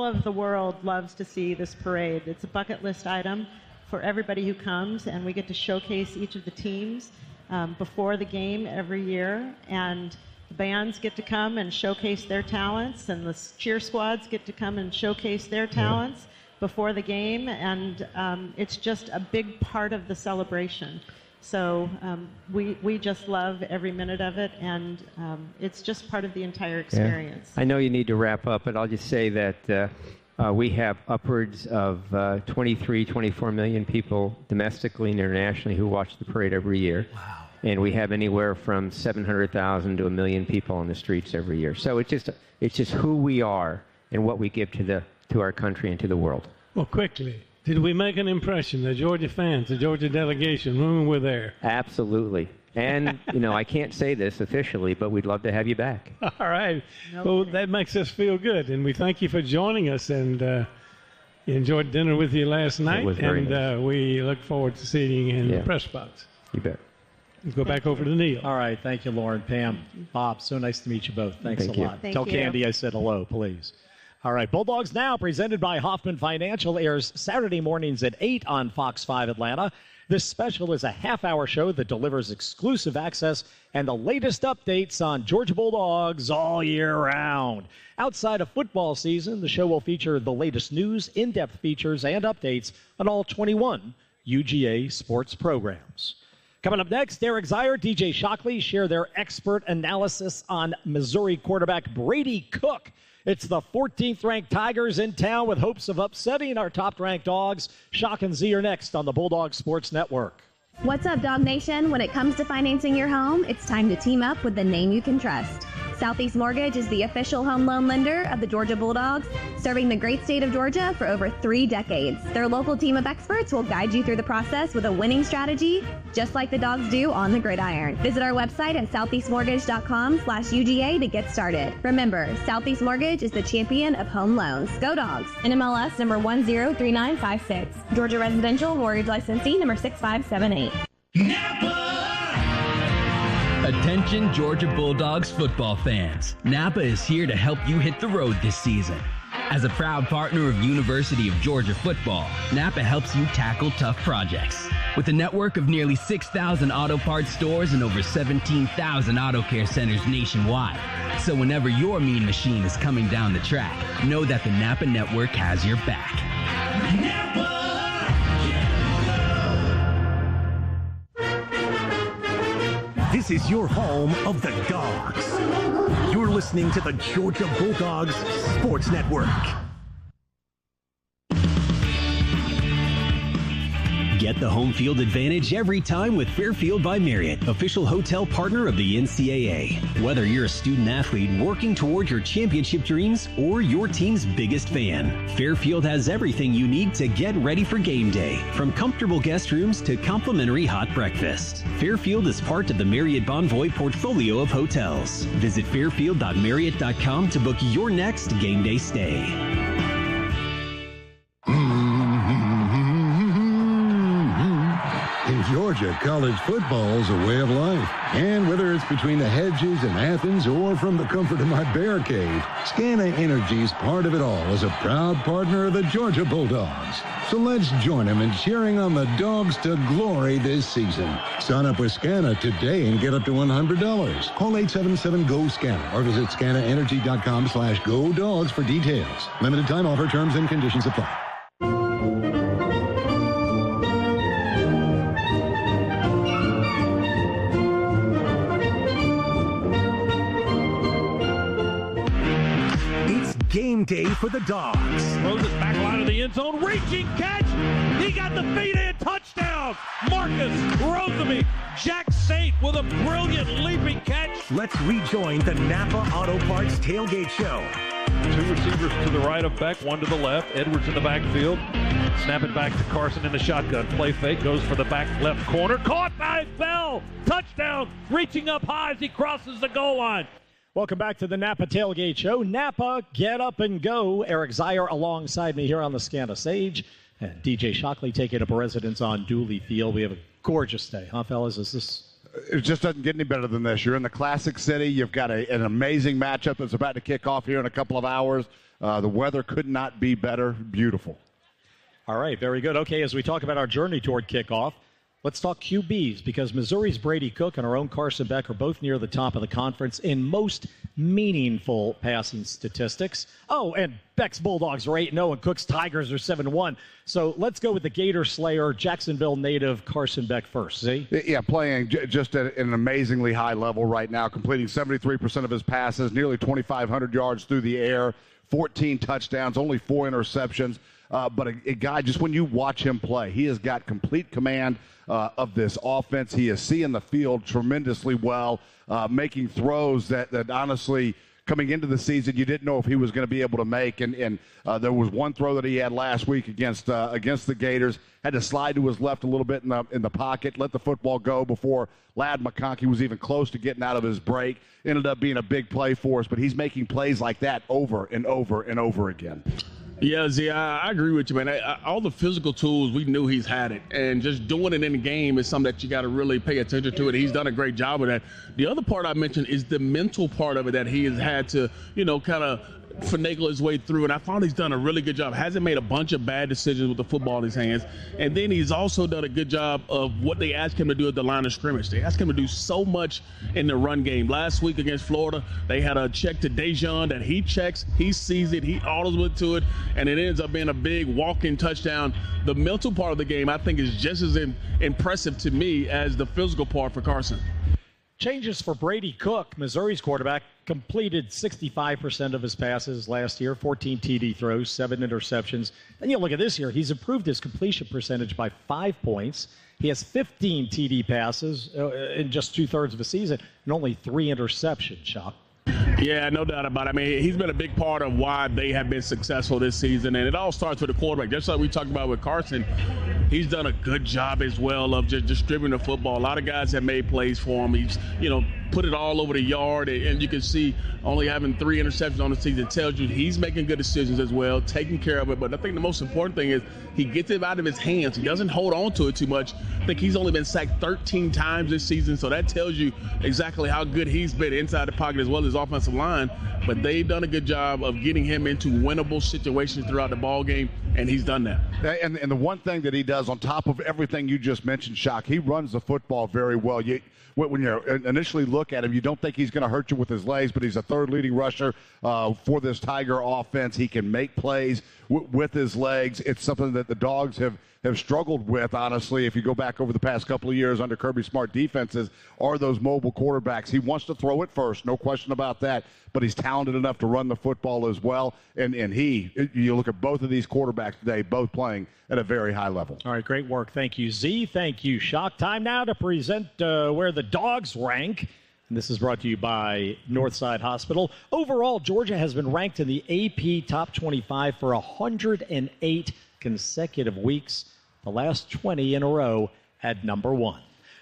of the world loves to see this parade. It's a bucket list item for everybody who comes, and we get to showcase each of the teams before the game every year. And The bands get to come and showcase their talents, and the cheer squads get to come and showcase their talents before the game, and it's just a big part of the celebration. So we just love every minute of it, and it's just part of the entire experience. I know you need to wrap up, but I'll just say that we have upwards of 23, 24 million people domestically and internationally who watch the parade every year. Wow. And we have anywhere from 700,000 to 1 million people on the streets every year. So it's just who we are and what we give to our country and to the world. Well, quickly, did we make an impression, the Georgia fans, the Georgia delegation, when we were there? Absolutely. And, I can't say this officially, but we'd love to have you back. All right. Well, that makes us feel good, and we thank you for joining us, and enjoyed dinner with you last night. It was very nice. We look forward to seeing you in the press box. You bet. Let's go back over to Neil. All right. Thank you, Lauren, Pam, Bob. So nice to meet you both. Thanks a lot. Thank Tell you. Candy I said hello, please. All right. Bulldogs Now, presented by Hoffman Financial, airs Saturday mornings at 8 on Fox 5 Atlanta. This special is a half-hour show that delivers exclusive access and the latest updates on Georgia Bulldogs all year round. Outside of football season, the show will feature the latest news, in-depth features, and updates on all 21 UGA sports programs. Coming up next, Eric Zier, DJ Shockley share their expert analysis on Missouri quarterback Brady Cook. It's the 14th-ranked Tigers in town with hopes of upsetting our top-ranked Dogs. Shock and Z are next on the Bulldog Sports Network. What's up, Dog Nation? When it comes to financing your home, it's time to team up with the name you can trust. Southeast Mortgage is the official home loan lender of the Georgia Bulldogs, serving the great state of Georgia for over 3 decades. Their local team of experts will guide you through the process with a winning strategy, just like the Dogs do on the gridiron. Visit our website at southeastmortgage.com/UGA to get started. Remember, Southeast Mortgage is the champion of home loans. Go Dogs! NMLS number 103956. Georgia Residential Mortgage Licensee number 6578. Attention Georgia Bulldogs football fans. Napa is here to help you hit the road this season. As a proud partner of University of Georgia football, Napa helps you tackle tough projects. With a network of nearly 6,000 auto parts stores and over 17,000 auto care centers nationwide. So whenever your mean machine is coming down the track, know that the Napa network has your back. Napa! This is your home of the Dogs. You're listening to the Georgia Bulldogs Sports Network. Get the home field advantage every time with Fairfield by Marriott, official hotel partner of the NCAA. Whether you're a student athlete working toward your championship dreams or your team's biggest fan, Fairfield has everything you need to get ready for game day, from comfortable guest rooms to complimentary hot breakfast. Fairfield is part of the Marriott Bonvoy portfolio of hotels. Visit fairfield.marriott.com to book your next game day stay. In Georgia, college football is a way of life. And whether it's between the hedges in Athens or from the comfort of my bear cave, Scana Energy is part of it all as a proud partner of the Georgia Bulldogs. So let's join them in cheering on the Dogs to glory this season. Sign up with Scana today and get up to $100. Call 877-GO-SCANA or visit scanaenergy.com/GoDogs for details. Limited time offer, terms and conditions apply. Game day for the Dogs. Throws it back line of the end zone. Reaching catch. He got the feet in. Touchdown. Marcus Rosemy. Jack Saint with a brilliant leaping catch. Let's rejoin the Napa Auto Parts Tailgate Show. 2 receivers to the right of Beck, 1 to the left. Edwards in the backfield. Snap it back to Carson in the shotgun. Play fake. Goes for the back left corner. Caught by Bell. Touchdown. Reaching up high as he crosses the goal line. Welcome back to the Napa Tailgate Show. Napa, get up and go. Eric Zier alongside me here on the Scana Sage. And DJ Shockley taking up residence on Dooley Field. We have a gorgeous day, huh, fellas? It just doesn't get any better than this. You're in the Classic City. You've got an amazing matchup that's about to kick off here in a couple of hours. The weather could not be better. Beautiful. All right, very good. Okay, as we talk about our journey toward kickoff, Let's talk QBs, because Missouri's Brady Cook and our own Carson Beck are both near the top of the conference in most meaningful passing statistics. Oh, and Beck's Bulldogs are 8-0 and Cook's Tigers are 7-1. So let's go with the Gator Slayer, Jacksonville native Carson Beck first. See? Yeah, playing just at an amazingly high level right now, completing 73% of his passes, nearly 2,500 yards through the air, 14 touchdowns, only 4 interceptions. But a guy, just when you watch him play, he has got complete command of this offense. He is seeing the field tremendously well, making throws that honestly, coming into the season, you didn't know if he was going to be able to make. And there was one throw that he had last week against the Gators. Had to slide to his left a little bit in the pocket, let the football go before Ladd McConkey was even close to getting out of his break. Ended up being a big play for us, but he's making plays like that over and over and over again. Yeah, Z, I agree with you, man. All the physical tools, we knew he's had it. And just doing it in the game is something that you got to really pay attention to. And he's done a great job of that. The other part I mentioned is the mental part of it that he has had to, kind of finagle his way through. And I found he's done a really good job. Hasn't made a bunch of bad decisions with the football in his hands. And then he's also done a good job of what they asked him to do at the line of scrimmage. They asked him to do so much in the run game. Last week against Florida, they had a check to Dejon that he checks, he sees it, he autos to it, and it ends up being a big walk-in touchdown. The mental part of the game, I think, is just as impressive to me as the physical part for Carson. Changes for Brady Cook, Missouri's quarterback, completed 65% of his passes last year, 14 TD throws, 7 interceptions. And you look at this year, he's improved his completion percentage by 5 points. He has 15 TD passes in just 2/3 of a season and only 3 interceptions, Shock. Yeah, no doubt about it. I mean, he's been a big part of why they have been successful this season, and it all starts with the quarterback. Just like we talked about with Carson, he's done a good job as well of just distributing the football. A lot of guys have made plays for him. He's, put it all over the yard, and you can see only having 3 interceptions on the season tells you he's making good decisions as well, taking care of it. But I think the most important thing is he gets it out of his hands. He doesn't hold on to it too much. I think he's only been sacked 13 times this season, so that tells you exactly how good he's been inside the pocket as well as offensive line. But they've done a good job of getting him into winnable situations throughout the ball game, and he's done that. And the one thing that he does on top of everything you just mentioned, Shock, he runs the football very well. When you initially look at him, you don't think he's going to hurt you with his legs, but he's a third leading rusher for this Tiger offense. He can make plays with his legs. It's something that the Dogs have struggled with, honestly, if you go back over the past couple of years under Kirby Smart defenses, are those mobile quarterbacks. He wants to throw it first, no question about that, but he's talented enough to run the football as well. And you look at both of these quarterbacks today, both playing at a very high level. All right, great work. Thank you, Z. Thank you, Shock. Time now to present where the Dogs rank. And this is brought to you by Northside Hospital. Overall, Georgia has been ranked in the AP Top 25 for 108 consecutive weeks, the last 20 in a row at number 1.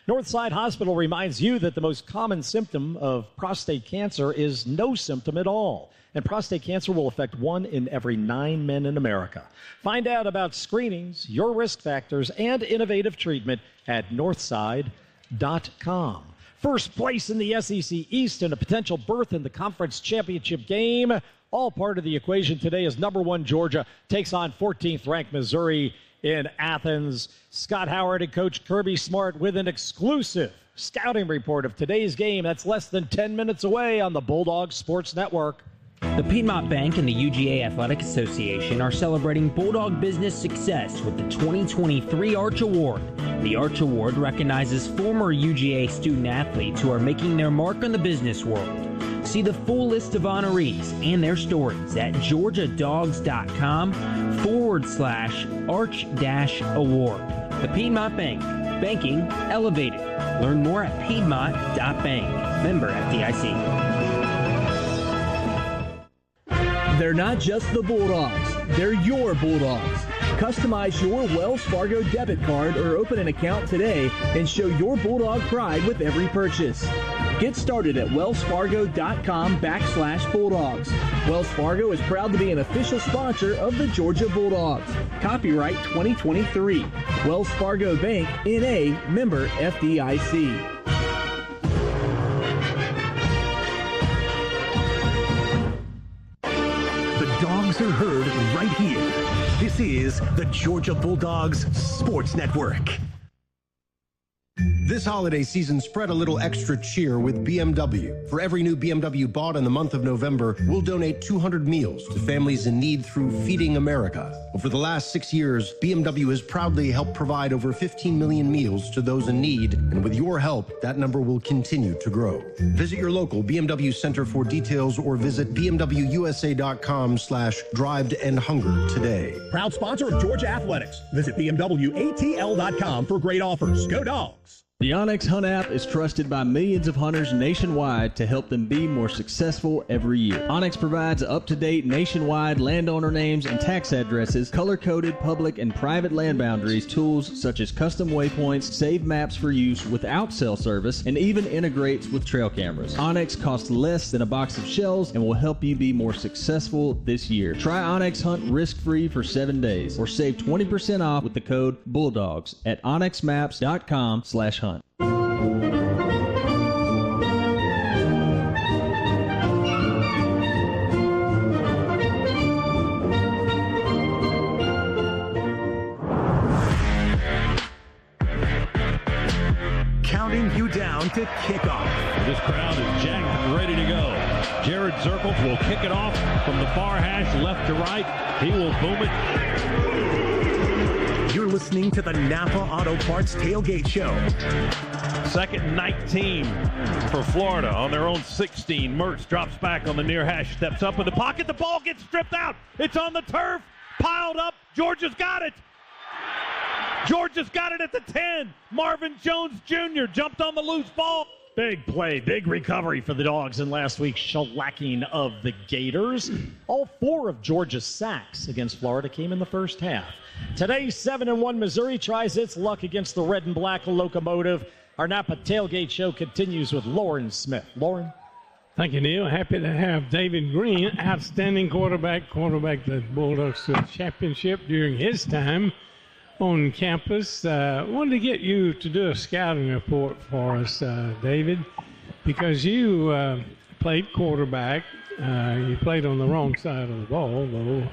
Northside Hospital reminds you that the most common symptom of prostate cancer is no symptom at all. And prostate cancer will affect 1 in every 9 men in America. Find out about screenings, your risk factors, and innovative treatment at northside.com. First place in the SEC East and a potential berth in the conference championship game. All part of the equation today as number 1 Georgia takes on 14th ranked Missouri in Athens. Scott Howard and Coach Kirby Smart with an exclusive scouting report of today's game. That's less than 10 minutes away on the Bulldogs Sports Network. The Piedmont Bank and the UGA Athletic Association are celebrating Bulldog business success with the 2023 Arch Award. The Arch Award recognizes former UGA student athletes who are making their mark on the business world. See the full list of honorees and their stories at georgiadogs.com/arch-award. The Piedmont Bank. Banking elevated. Learn more at piedmont.bank. Member FDIC. They're not just the Bulldogs, they're your Bulldogs. Customize your Wells Fargo debit card or open an account today and show your Bulldog pride with every purchase. Get started at wellsfargo.com/Bulldogs. Wells Fargo is proud to be an official sponsor of the Georgia Bulldogs. Copyright 2023. Wells Fargo Bank, N.A., member FDIC. Dogs are heard right here. This is the Georgia Bulldogs Sports Network. This holiday season, spread a little extra cheer with BMW. For every new BMW bought in the month of November, we'll donate 200 meals to families in need through Feeding America. Over the last 6 years, BMW has proudly helped provide over 15 million meals to those in need, and with your help, that number will continue to grow. Visit your local BMW center for details or visit bmwusa.com/drive-to-end-hunger today. Proud sponsor of Georgia Athletics. Visit bmwatl.com for great offers. Go Dogs! The onX Hunt app is trusted by millions of hunters nationwide to help them be more successful every year. onX provides up-to-date nationwide landowner names and tax addresses, color-coded public and private land boundaries, tools such as custom waypoints, save maps for use without cell service, and even integrates with trail cameras. onX costs less than a box of shells and will help you be more successful this year. Try onX Hunt risk-free for 7 days or save 20% off with the code bulldogs at onxmaps.com/hunt. Counting you down to kickoff. This crowd is jacked and ready to go. Jared Zirkles will kick it off from the far hash left to right. He will boom it. You're listening to the Napa Auto Parts Tailgate Show. 2nd and 19 for Florida on their own 16. Mertz drops back on the near hash, steps up in the pocket. The ball gets stripped out. It's on the turf, piled up. Georgia's got it. Georgia's got it at the 10. Marvin Jones Jr. jumped on the loose ball. Big play, big recovery for the Dogs in last week's shellacking of the Gators. All 4 of Georgia's sacks against Florida came in the first half. Today, 7-1 Missouri tries its luck against the red and black Locomotive. Our Napa Tailgate Show continues with Lauren Smith. Lauren? Thank you, Neil. Happy to have David Green, outstanding quarterback the Bulldogs to a championship during his time on campus. Wanted to get you to do a scouting report for us, David, because you played quarterback. You played on the wrong side of the ball, though.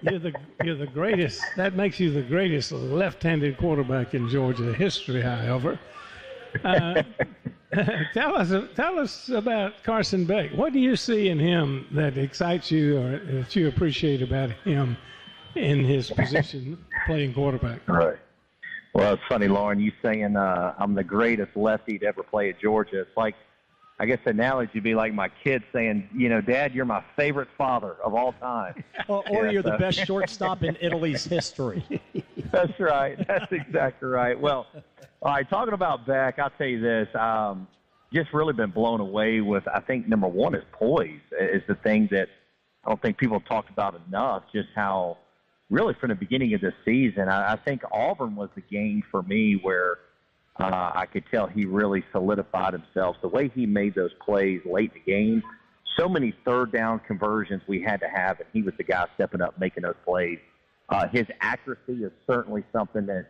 You're the greatest. That makes you the greatest left-handed quarterback in Georgia history, however. Tell us about Carson Beck. What do you see in him that excites you or that you appreciate about him in his position playing quarterback? Right. Well, it's funny, Lauren, you saying I'm the greatest lefty to ever play at Georgia. It's like, I guess the analogy would be like my kid saying, Dad, you're my favorite father of all time. or you're the best shortstop in Italy's history. That's right. That's exactly right. Well, all right, talking about Beck, I'll tell you this. Just really been blown away with, I think, number one is poise. Is the thing that I don't think people have talked about enough, just how really from the beginning of this season, I think Auburn was the game for me where I could tell he really solidified himself. The way he made those plays late in the game, so many third down conversions we had to have, and he was the guy stepping up making those plays. His accuracy is certainly something that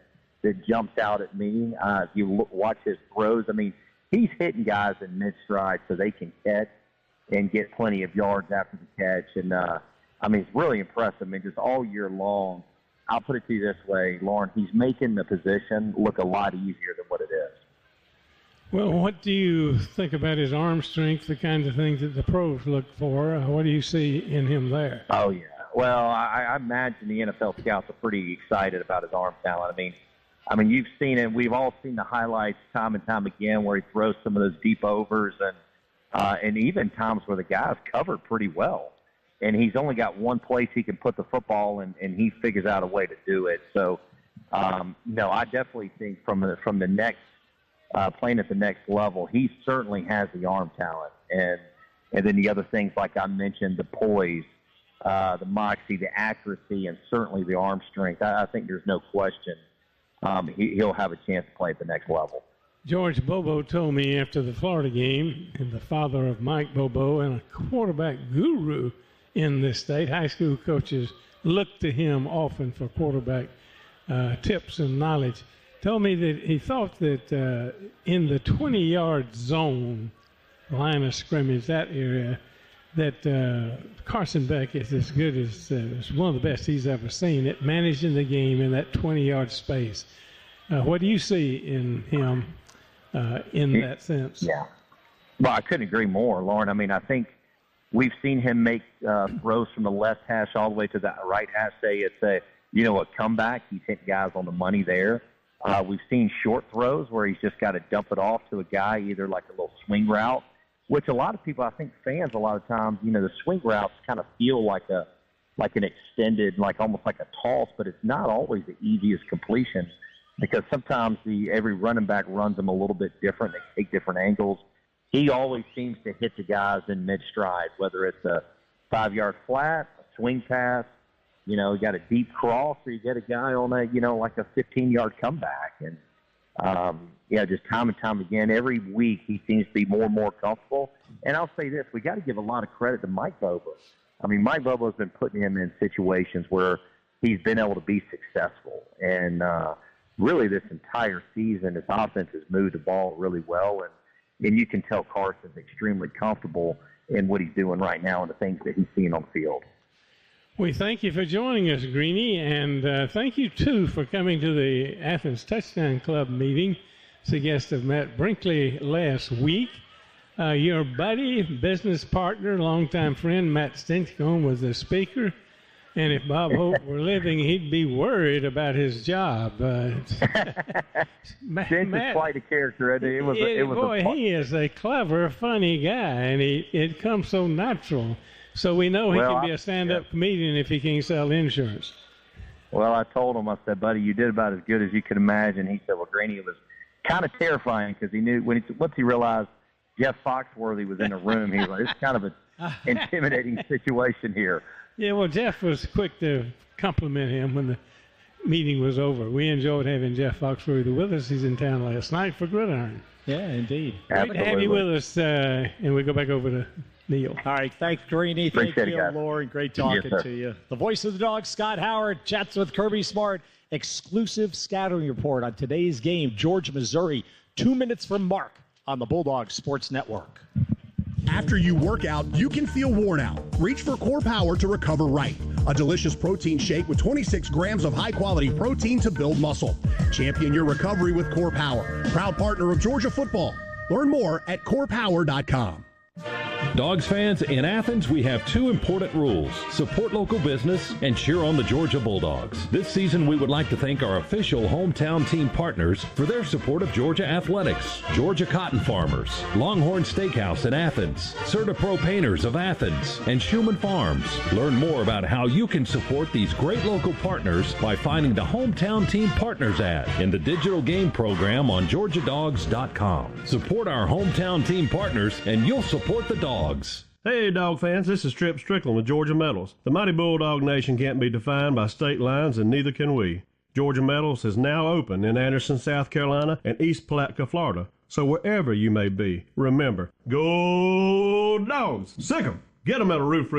jumps out at me. If you watch his throws, I mean, he's hitting guys in mid-stride so they can catch and get plenty of yards after the catch. And, it's really impressive. I mean, just all year long, I'll put it to you this way, Lauren, he's making the position look a lot easier than what it is. Well, what do you think about his arm strength, the kind of things that the pros look for? What do you see in him there? Oh, yeah. Well, I imagine the NFL scouts are pretty excited about his arm talent. I mean, you've seen it. We've all seen the highlights time and time again where he throws some of those deep overs and even times where the guy's covered pretty well. And he's only got one place he can put the football, and he figures out a way to do it. So, no, I definitely think from the next playing at the next level, he certainly has the arm talent. And then the other things, like I mentioned, the poise, the moxie, the accuracy, and certainly the arm strength. I think there's no question he'll have a chance to play at the next level. George Bobo told me after the Florida game, and the father of Mike Bobo and a quarterback guru in this state, high school coaches look to him often for quarterback tips and knowledge, told me that he thought that in the 20-yard zone, line of scrimmage, that area, that Carson Beck is as good as one of the best he's ever seen at managing the game in that 20-yard space. What do you see in him in that sense? Yeah. Well, I couldn't agree more, Lauren. I mean, I think we've seen him make throws from the left hash all the way to the right hash. Say it's a comeback. He's hit guys on the money there. We've seen short throws where he's just got to dump it off to a guy, either like a little swing route, which a lot of people, I think fans, a lot of times, the swing routes kind of feel like an extended, like almost like a toss, but it's not always the easiest completion because sometimes every running back runs them a little bit different. They take different angles. He always seems to hit the guys in mid-stride, whether it's a 5-yard flat, a swing pass, you got a deep cross, or you get a guy on like a 15-yard comeback. And, just time and time again, every week he seems to be more and more comfortable. And I'll say this, we got to give a lot of credit to Mike Bobo. I mean, Mike Bobo has been putting him in situations where he's been able to be successful. And really this entire season, his offense has moved the ball really well. And you can tell Carson's extremely comfortable in what he's doing right now and the things that he's seeing on the field. We thank you for joining us, Greeny, and thank you, too, for coming to the Athens Touchdown Club meeting as a guest of Matt Brinkley last week. Your buddy, business partner, longtime friend, Matt Stinchcomb, was the speaker. And if Bob Hope were living, he'd be worried about his job. Matt is quite a character. He is a clever, funny guy, and it comes so natural. So we know he can be a stand-up comedian if he can sell insurance. Well, I told him, I said, buddy, you did about as good as you could imagine. He said, well, Greeny, it was kind of terrifying because he knew once he realized Jeff Foxworthy was in the room, he was like, it's kind of an intimidating situation here. Yeah, well, Jeff was quick to compliment him when the meeting was over. We enjoyed having Jeff Foxworthy with us. He's in town last night for Gridiron. Yeah, indeed. Great to have you with us, and we go back over to Neil. All right, thanks, Greeny. Thank you, Lauren. Great talking to you. The voice of the Dogs, Scott Howard, chats with Kirby Smart. Exclusive scattering report on today's game, Georgia, Missouri. 2 minutes from Mark on the Bulldogs Sports Network. After you work out, you can feel worn out. Reach for Core Power to recover right. A delicious protein shake with 26 grams of high-quality protein to build muscle. Champion your recovery with Core Power. Proud partner of Georgia football. Learn more at corepower.com. Dogs fans, in Athens, we have 2 important rules. Support local business and cheer on the Georgia Bulldogs. This season, we would like to thank our official hometown team partners for their support of Georgia athletics. Georgia Cotton Farmers, Longhorn Steakhouse in Athens, CertaPro Painters of Athens, and Schumann Farms. Learn more about how you can support these great local partners by finding the Hometown Team Partners ad in the digital game program on GeorgiaDogs.com. Support our hometown team partners and you'll support the Dogs. Hey, dog fans, this is Trip Strickland with Georgia Metals. The mighty Bulldog Nation can't be defined by state lines, and neither can we. Georgia Metals is now open in Anderson, South Carolina, and East Palatka, Florida. So wherever you may be, remember, go Dogs! Sick 'em! Get 'em at a roof.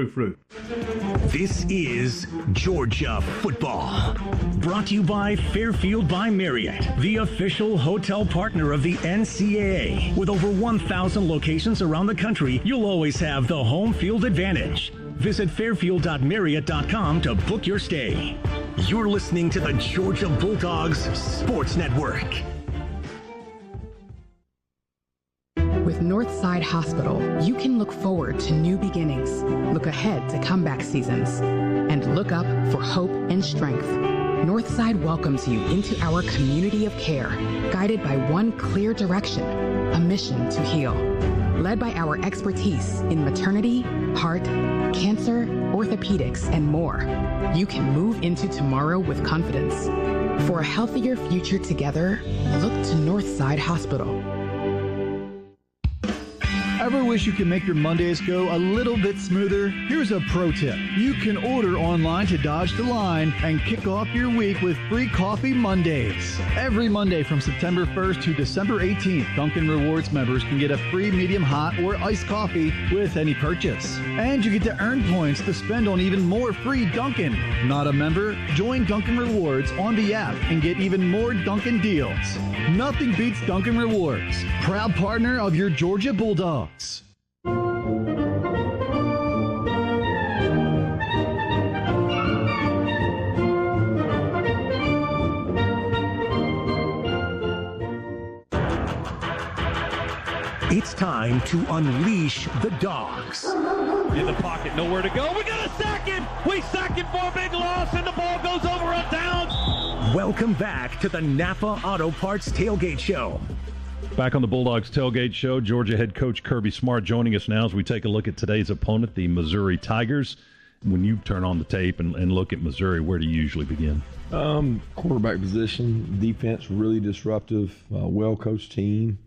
This is Georgia Football. Brought to you by Fairfield by Marriott, the official hotel partner of the NCAA. With over 1,000 locations around the country, you'll always have the home field advantage. Visit fairfield.marriott.com to book your stay. You're listening to the Georgia Bulldogs Sports Network. With Northside Hospital, you can look forward to new beginnings, look ahead to comeback seasons, and look up for hope and strength. Northside welcomes you into our community of care, guided by one clear direction, a mission to heal. Led by our expertise in maternity, heart, cancer, orthopedics, and more, you can move into tomorrow with confidence. For a healthier future together, look to Northside Hospital. Ever wish you could make your Mondays go a little bit smoother? Here's a pro tip. You can order online to dodge the line and kick off your week with free coffee Mondays. Every Monday from September 1st to December 18th, Dunkin' Rewards members can get a free medium hot or iced coffee with any purchase. And you get to earn points to spend on even more free Dunkin'. Not a member? Join Dunkin' Rewards on the app and get even more Dunkin' deals. Nothing beats Dunkin' Rewards. Proud partner of your Georgia Bulldogs. It's time to unleash the dogs. In the pocket, nowhere to go. We got to sack him. We sack him for a big loss, and the ball goes over on downs. Welcome back to the Napa Auto Parts Tailgate Show. Back on the Bulldogs Tailgate Show, Georgia head coach Kirby Smart joining us now as we take a look at today's opponent, the Missouri Tigers. When you turn on the tape and look at Missouri, where do you usually begin? Quarterback position, defense really disruptive, well-coached team.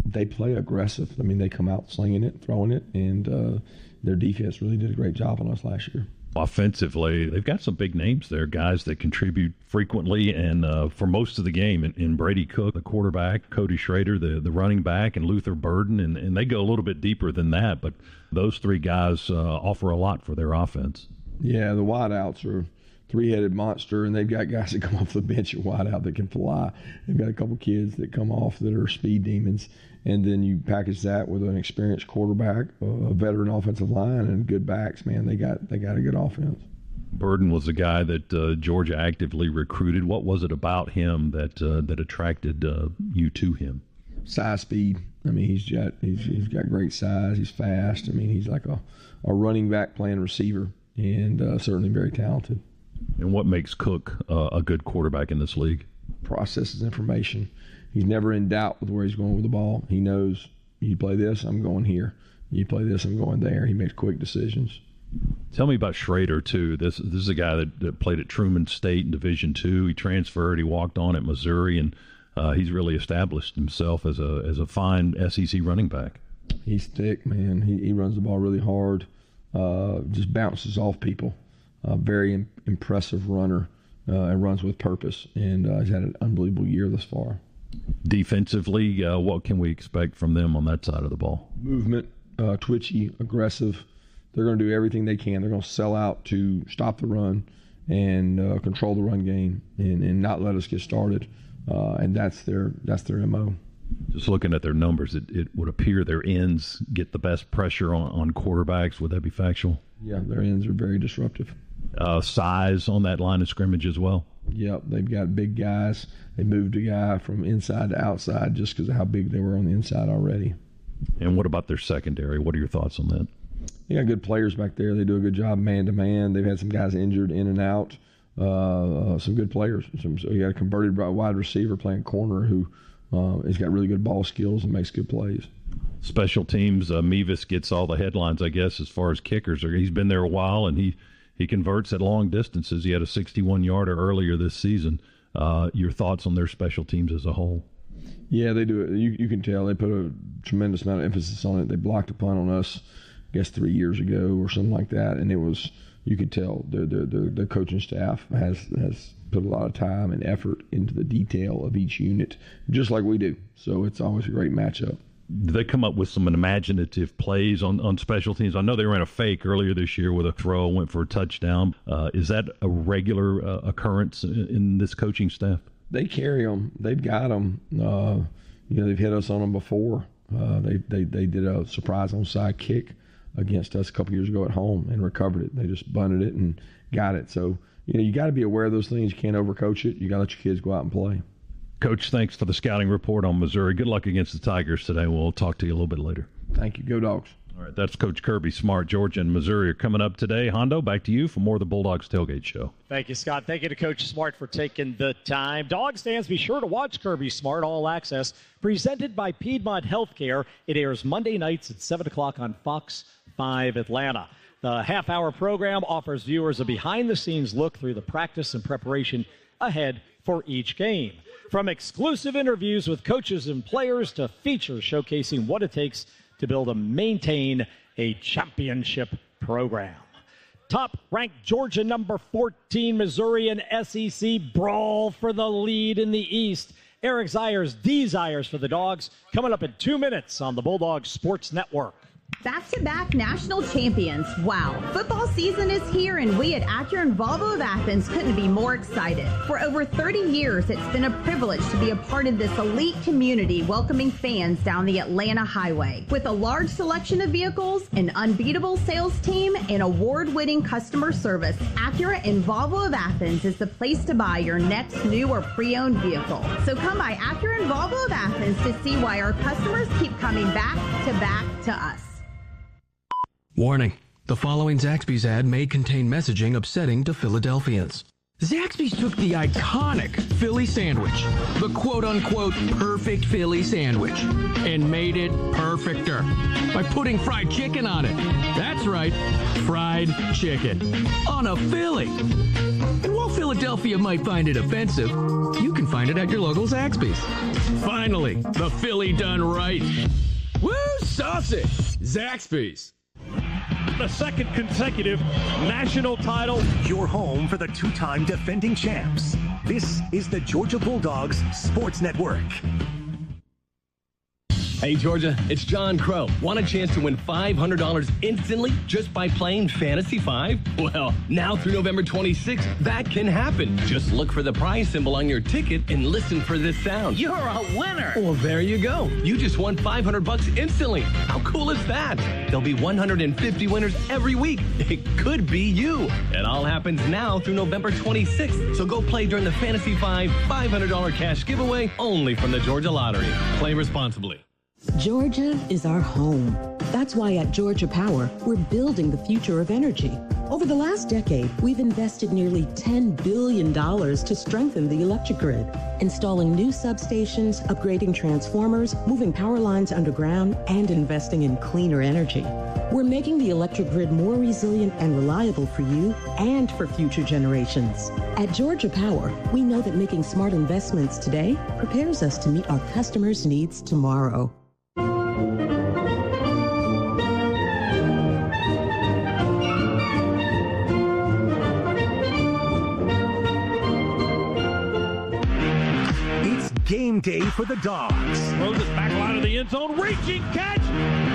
They play aggressive. I mean, they come out slinging it, throwing it, and their defense really did a great job on us last year. Offensively, they've got some big names there, guys that contribute frequently and for most of the game. In Brady Cook, the quarterback, Cody Schrader, the running back, and Luther Burden, and they go a little bit deeper than that. But those three guys offer a lot for their offense. Yeah, the wideouts are three-headed monster, and they've got guys that come off the bench at wideout that can fly. They've got a couple kids that come off that are speed demons. And then you package that with an experienced quarterback, a veteran offensive line, and good backs. Man, they got a good offense. Burden was a guy that Georgia actively recruited. What was it about him that attracted you to him? Size, speed. I mean, he's got great size. He's fast. I mean, he's like a running back playing receiver, and certainly very talented. And what makes Cook a good quarterback in this league? Processes information. He's never in doubt with where he's going with the ball. He knows, you play this, I'm going here. You play this, I'm going there. He makes quick decisions. Tell me about Schrader, too. This is a guy that played at Truman State in Division II. He transferred. He walked on at Missouri, and he's really established himself as a fine SEC running back. He's thick, man. He runs the ball really hard, just bounces off people. Very impressive runner and runs with purpose, and he's had an unbelievable year thus far. Defensively, what can we expect from them on that side of the ball? Movement, twitchy, aggressive. They're going to do everything they can. They're going to sell out to stop the run and control the run game and not let us get started. And that's their MO. Just looking at their numbers, it would appear their ends get the best pressure on quarterbacks. Would that be factual? Yeah, their ends are very disruptive. Size on that line of scrimmage as well? Yep, they've got big guys. They moved a guy from inside to outside just because of how big they were on the inside already. And what about their secondary? What are your thoughts on that? They got good players back there. They do a good job man-to-man. They've had some guys injured in and out. Some good players. So you got a converted wide receiver playing corner who has got really good ball skills and makes good plays. Special teams, Mevis gets all the headlines, I guess, as far as kickers. He's been there a while, and he converts at long distances. He had a 61-yarder earlier this season. Your thoughts on their special teams as a whole? Yeah, they do it. You can tell they put a tremendous amount of emphasis on it. They blocked a punt on us, I guess 3 years ago or something like that, and it was, you could tell the coaching staff has put a lot of time and effort into the detail of each unit, just like we do. So it's always a great matchup. Did they come up with some imaginative plays on special teams? I know they ran a fake earlier this year with a throw, went for a touchdown. Is that a regular occurrence in this coaching staff? They carry them. They've got them. They've hit us on them before. They did a surprise onside kick against us a couple years ago at home and recovered it. They just bunted it and got it. So, you got to be aware of those things. You can't overcoach it. You got to let your kids go out and play. Coach, thanks for the scouting report on Missouri. Good luck against the Tigers today. We'll talk to you a little bit later. Thank you. Go Dogs. All right, that's Coach Kirby Smart. Georgia and Missouri are coming up today. Hondo, back to you for more of the Bulldogs Tailgate Show. Thank you, Scott. Thank you to Coach Smart for taking the time. Dogs fans, be sure to watch Kirby Smart All Access, presented by Piedmont Healthcare. It airs Monday nights at 7 o'clock on Fox 5 Atlanta. The half-hour program offers viewers a behind-the-scenes look through the practice and preparation ahead for each game. From exclusive interviews with coaches and players to features showcasing what it takes to build and maintain a championship program. Top-ranked Georgia number 14, Missouri and SEC brawl for the lead in the East. Eric Zayers, D. Zayers for the Dogs, coming up in 2 minutes on the Bulldogs Sports Network. Back-to-back national champions. Wow. Football season is here, and we at Acura and Volvo of Athens couldn't be more excited. For over 30 years, it's been a privilege to be a part of this elite community welcoming fans down the Atlanta highway. With a large selection of vehicles, an unbeatable sales team, and award-winning customer service, Acura and Volvo of Athens is the place to buy your next new or pre-owned vehicle. So come by Acura and Volvo of Athens to see why our customers keep coming back to us. Warning, the following Zaxby's ad may contain messaging upsetting to Philadelphians. Zaxby's took the iconic Philly sandwich, the quote-unquote perfect Philly sandwich, and made it perfecter by putting fried chicken on it. That's right, fried chicken on a Philly. And while Philadelphia might find it offensive, you can find it at your local Zaxby's. Finally, the Philly done right. Woo, saucy! Zaxby's. The second consecutive national title. Your home for the two-time defending champs. This is the Georgia Bulldogs Sports Network. Hey, Georgia, it's John Crow. Want a chance to win $500 instantly just by playing Fantasy 5? Well, now through November 26th, that can happen. Just look for the prize symbol on your ticket and listen for this sound. You're a winner. Well, there you go. You just won $500 instantly. How cool is that? There'll be 150 winners every week. It could be you. It all happens now through November 26th. So go play during the Fantasy 5 $500 cash giveaway only from the Georgia Lottery. Play responsibly. Georgia is our home. That's why at Georgia Power, we're building the future of energy. Over the last decade, we've invested nearly $10 billion to strengthen the electric grid, installing new substations, upgrading transformers, moving power lines underground, and investing in cleaner energy. We're making the electric grid more resilient and reliable for you and for future generations. At Georgia Power, we know that making smart investments today prepares us to meet our customers' needs tomorrow. Game day for the Dogs. Throws it back line of the end zone. Reaching catch.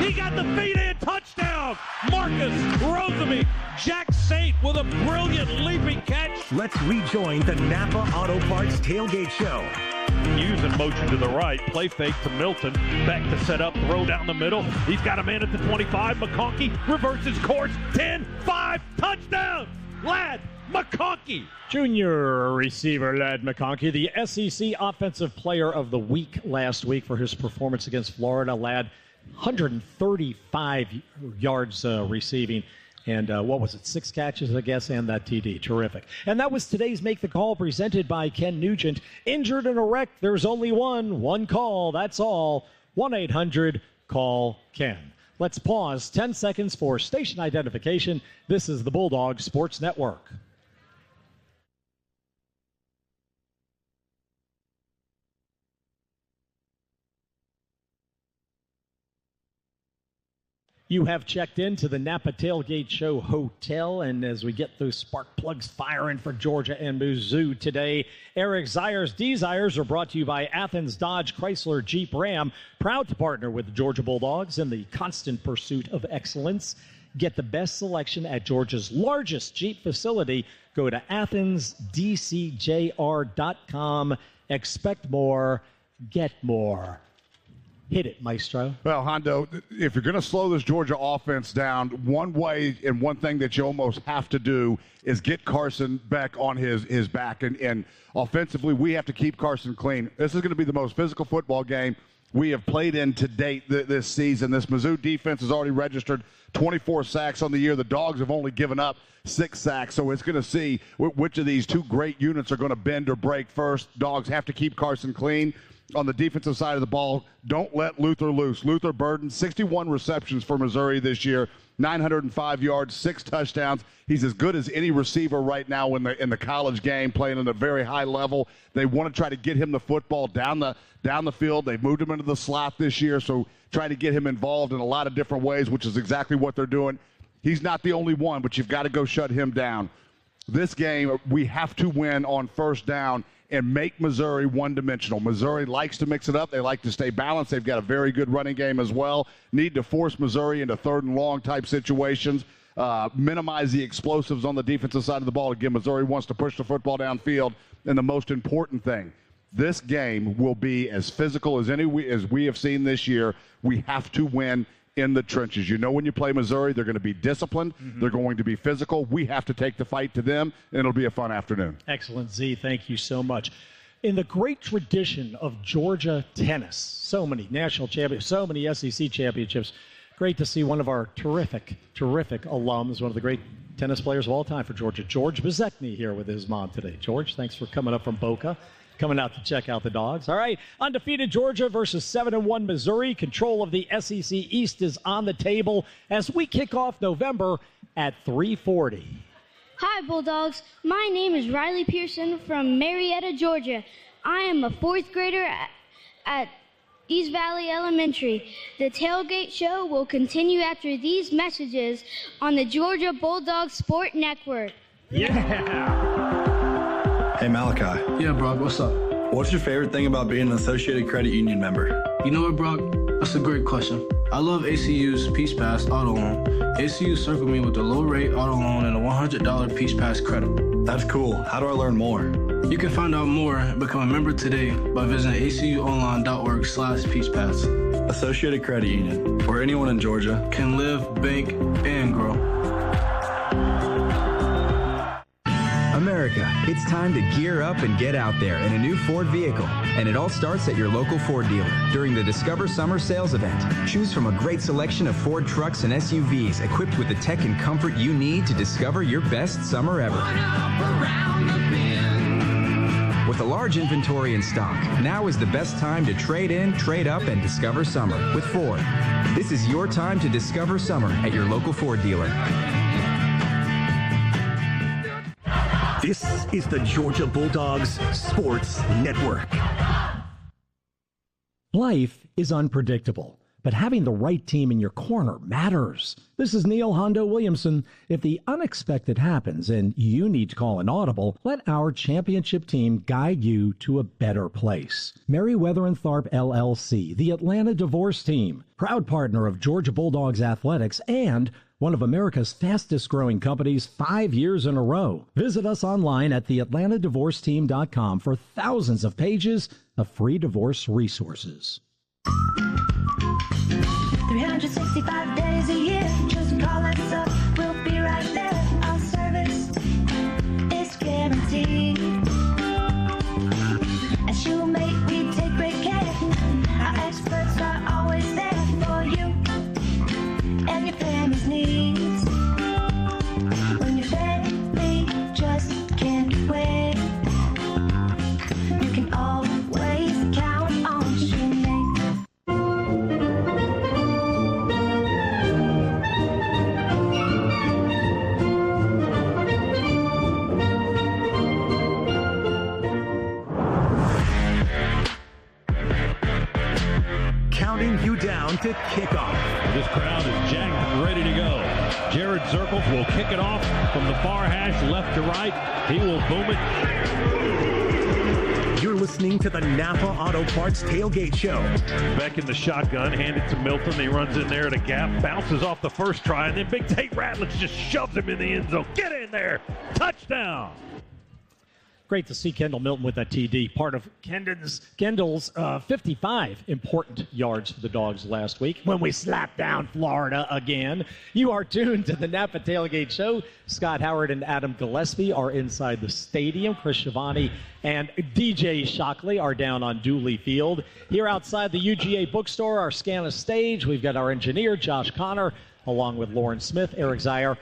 He got the feet in. Touchdown. Marcus Rosemy. Jack Saint with a brilliant leaping catch. Let's rejoin the Napa Auto Parts Tailgate Show. Hughes in motion to the right. Play fake to Milton. Back to set up. Throw down the middle. He's got a man at the 25. McConkey reverses course. 10, 5. Touchdown. Ladd McConkey. Junior receiver Ladd McConkey, the SEC Offensive Player of the Week last week for his performance against Florida. Ladd, 135 yards receiving. And what was it, 6 catches, I guess, and that TD. Terrific. And that was today's Make the Call presented by Ken Nugent. Injured in a wreck, there's only one call, that's all. 1-800-CALL-KEN. Let's pause 10 seconds for station identification. This is the Bulldog Sports Network. You have checked into the Napa Tailgate Show Hotel, and as we get those spark plugs firing for Georgia and Mizzou today, Eric Zires Desires are brought to you by Athens Dodge Chrysler Jeep Ram, proud to partner with the Georgia Bulldogs in the constant pursuit of excellence. Get the best selection at Georgia's largest Jeep facility. Go to athensdcjr.com. Expect more, get more. Hit it, Maestro. Well, Hondo, if you're going to slow this Georgia offense down, one way and one thing that you almost have to do is get Carson back on his back. And offensively, we have to keep Carson clean. This is going to be the most physical football game we have played in to date this season. This Mizzou defense has already registered 24 sacks on the year. The Dogs have only given up 6 sacks. So it's going to see which of these two great units are going to bend or break first. Dogs have to keep Carson clean. On the defensive side of the ball, don't let Luther loose. Luther Burden, 61 receptions for Missouri this year, 905 yards, 6 touchdowns. He's as good as any receiver right now in the college game, playing at a very high level. They want to try to get him the football down the field. They've moved him into the slot this year, so trying to get him involved in a lot of different ways, which is exactly what they're doing. He's not the only one, but you've got to go shut him down. This game, we have to win on first down and make Missouri one-dimensional. Missouri likes to mix it up. They like to stay balanced. They've got a very good running game as well. Need to force Missouri into third and long type situations. Minimize the explosives on the defensive side of the ball. Again, Missouri wants to push the football downfield. And the most important thing, this game will be as physical as we have seen this year. We have to win in the trenches. You know, when you play Missouri, they're going to be disciplined. Mm-hmm. They're going to be physical. We have to take the fight to them, and it'll be a fun afternoon. Excellent, Z. Thank you so much. In the great tradition of Georgia tennis, so many national championships, so many SEC championships, great to see one of our terrific alums, one of the great tennis players of all time for Georgia, George Bezekny, here with his mom today. George, thanks for coming up from Boca. Coming out to check out the dogs. All right, undefeated Georgia versus 7-1 Missouri. Control of the SEC East is on the table as we kick off November at 3:40. Hi, Bulldogs. My name is Riley Pearson from Marietta, Georgia. I am a fourth grader at East Valley Elementary. The tailgate show will continue after these messages on the Georgia Bulldogs Sport Network. Yeah! Hey, Malachi. Yeah, Brock, what's up? What's your favorite thing about being an Associated Credit Union member? You know what, Brock? That's a great question. I love ACU's Peace Pass Auto Loan. ACU circled me with a low-rate auto loan and a $100 Peace Pass credit. That's cool. How do I learn more? You can find out more and become a member today by visiting acuonline.org/peacepass. Associated Credit Union, where anyone in Georgia can live, bank, and grow. America, it's time to gear up and get out there in a new Ford vehicle. And it all starts at your local Ford dealer during the Discover Summer Sales Event. Choose from a great selection of Ford trucks and SUVs equipped with the tech and comfort you need to discover your best summer ever. With a large inventory in stock, now is the best time to trade in, trade up, and discover summer with Ford. This is your time to discover summer at your local Ford dealer. This is the Georgia Bulldogs Sports Network. Life is unpredictable, but having the right team in your corner matters. This is Neil Hondo Williamson. If the unexpected happens and you need to call an audible, let our championship team guide you to a better place. Meriwether & Tharp LLC, the Atlanta Divorce Team, proud partner of Georgia Bulldogs Athletics and one of America's fastest growing companies 5 years in a row. Visit us online at theatlantadivorceteam.com for thousands of pages of free divorce resources. 365 days a year, just call us up, we'll be right there. Our service is guaranteed. At Shoemate, we take great care. Our experts are always there for you and your family's needs. When your family just can't wait, you can always count on Shoemate. Counting you down to kickoff. This crowd is jacked and ready to go. Jared Zirkles will kick it off from the far hash left to right. He will boom it. You're listening to the Napa Auto Parts Tailgate Show. Beck in the shotgun, hand it to Milton. He runs in there at a gap, bounces off the first try, and then Big Tate Ratledge just shoves him in the end zone. Get in there. Touchdown. Great to see Kendall Milton with that TD, part of Kendall's 55 important yards for the Dogs last week when we slapped down Florida again. You are tuned to the Napa Tailgate Show. Scott Howard and Adam Gillespie are inside the stadium. Chris Schiavone and DJ Shockley are down on Dooley Field. Here outside the UGA bookstore, our scan of stage, we've got our engineer, Josh Connor, along with Lauren Smith, Eric Zier,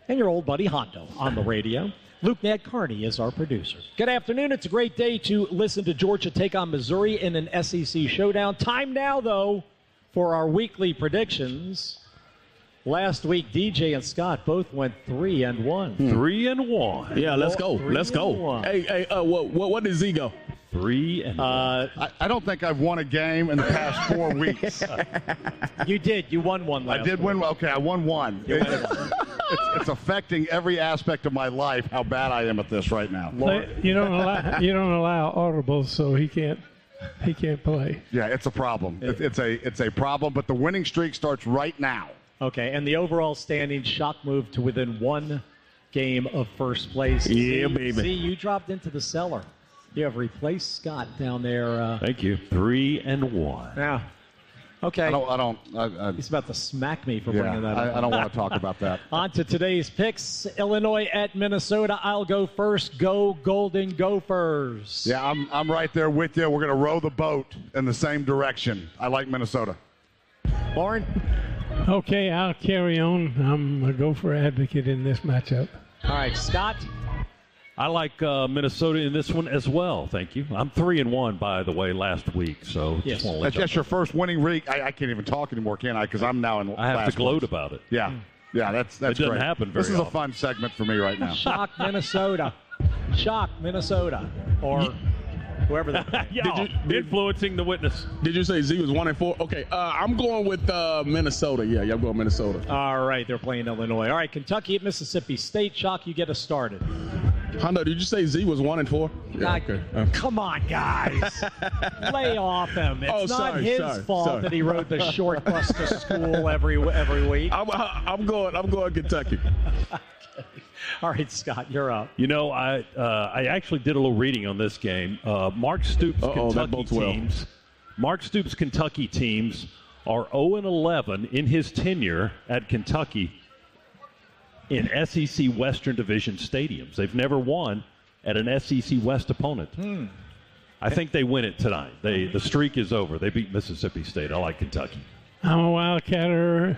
and your old buddy Hondo on the radio. Luke Nat-Carney is our producer. Good afternoon. It's a great day to listen to Georgia take on Missouri in an SEC showdown. Time now, though, for our weekly predictions. Last week, DJ and Scott both went 3-1. 3-1. Yeah, let's go. Let's go. Hey, what did Z go? 3-1. I don't think I've won a game in the past 4 weeks. You did. You won one last I did win. Okay, I won one. it's affecting every aspect of my life how bad I am at this right now. You don't allow audibles, so he can't play. Yeah, it's a problem. It's a problem, but the winning streak starts right now. Okay, and the overall standings shock moved to within 1 game of first place. Yeah, baby. See, you dropped into the cellar. You have replaced Scott down there. Thank you. 3-1. Yeah. Okay. I He's about to smack me for bringing that up. I don't want to talk about that. On to today's picks. Illinois at Minnesota. I'll go first. Go Golden Gophers. Yeah, I'm right there with you. We're going to row the boat in the same direction. I like Minnesota. Lauren? Okay, I'll carry on. I'm a Gopher advocate in this matchup. All right, Scott? I like Minnesota in this one as well. Thank you. I'm 3-1, by the way, last week. So Yes. just want to let That's your first winning week. I can't even talk anymore, can I? Because I'm now in I have last to gloat place. about it. Yeah, that's It doesn't great. happen very This is a often. fun segment for me right now. Shock Minnesota. Shock Minnesota. Or whoever that influencing the witness. Did you say Z was 1-4? Okay, I'm going with Minnesota. Yeah, I'm going Minnesota. All right, they're playing Illinois. All right, Kentucky at Mississippi State. Shock, you get us started. Hondo, did you say Z was 1-4? Yeah, okay. Come on, guys. Lay off him. It's not his fault that he rode the short bus to school every week. I'm going Kentucky. Okay. All right, Scott, you're up. You know, I actually did a little reading on this game. Mark Stoops' Kentucky teams. Mark Stoops' Kentucky teams are 0-11 in his tenure at Kentucky in SEC Western Division stadiums. They've never won at an SEC West opponent. I think they win it tonight. The streak is over. They beat Mississippi State. I like Kentucky. I'm a Wildcatter.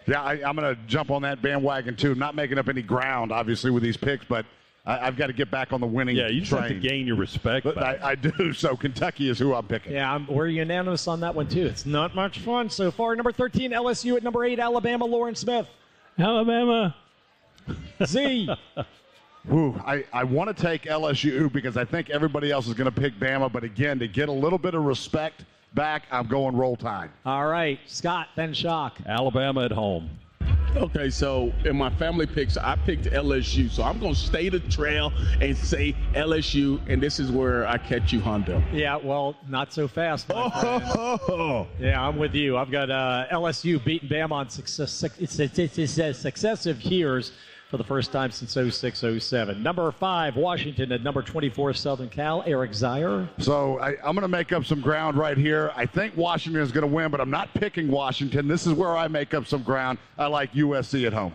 Yeah, I'm going to jump on that bandwagon, too. Not making up any ground, obviously, with these picks, but I've got to get back on the winning train. Yeah, you just have to gain your respect. But I do, so Kentucky is who I'm picking. Yeah, we're unanimous on that one, too. It's not much fun so far. Number 13, LSU. At number 8, Alabama, Lauren Smith. Alabama. Z. Woo, I want to take LSU because I think everybody else is going to pick Bama, but again, to get a little bit of respect back, I'm going Roll Tide. All right, Scott, then Shock. Alabama at home. Okay, so in my family picks, I picked LSU. So I'm going to stay the trail and say LSU, and this is where I catch you, Hondo. Yeah, well, not so fast. Yeah, I'm with you. I've got LSU beating Bama on successive years for the first time since 06-07. Number 5, Washington. At number 24, Southern Cal, Eric Zier. So I'm going to make up some ground right here. I think Washington is going to win, but I'm not picking Washington. This is where I make up some ground. I like USC at home.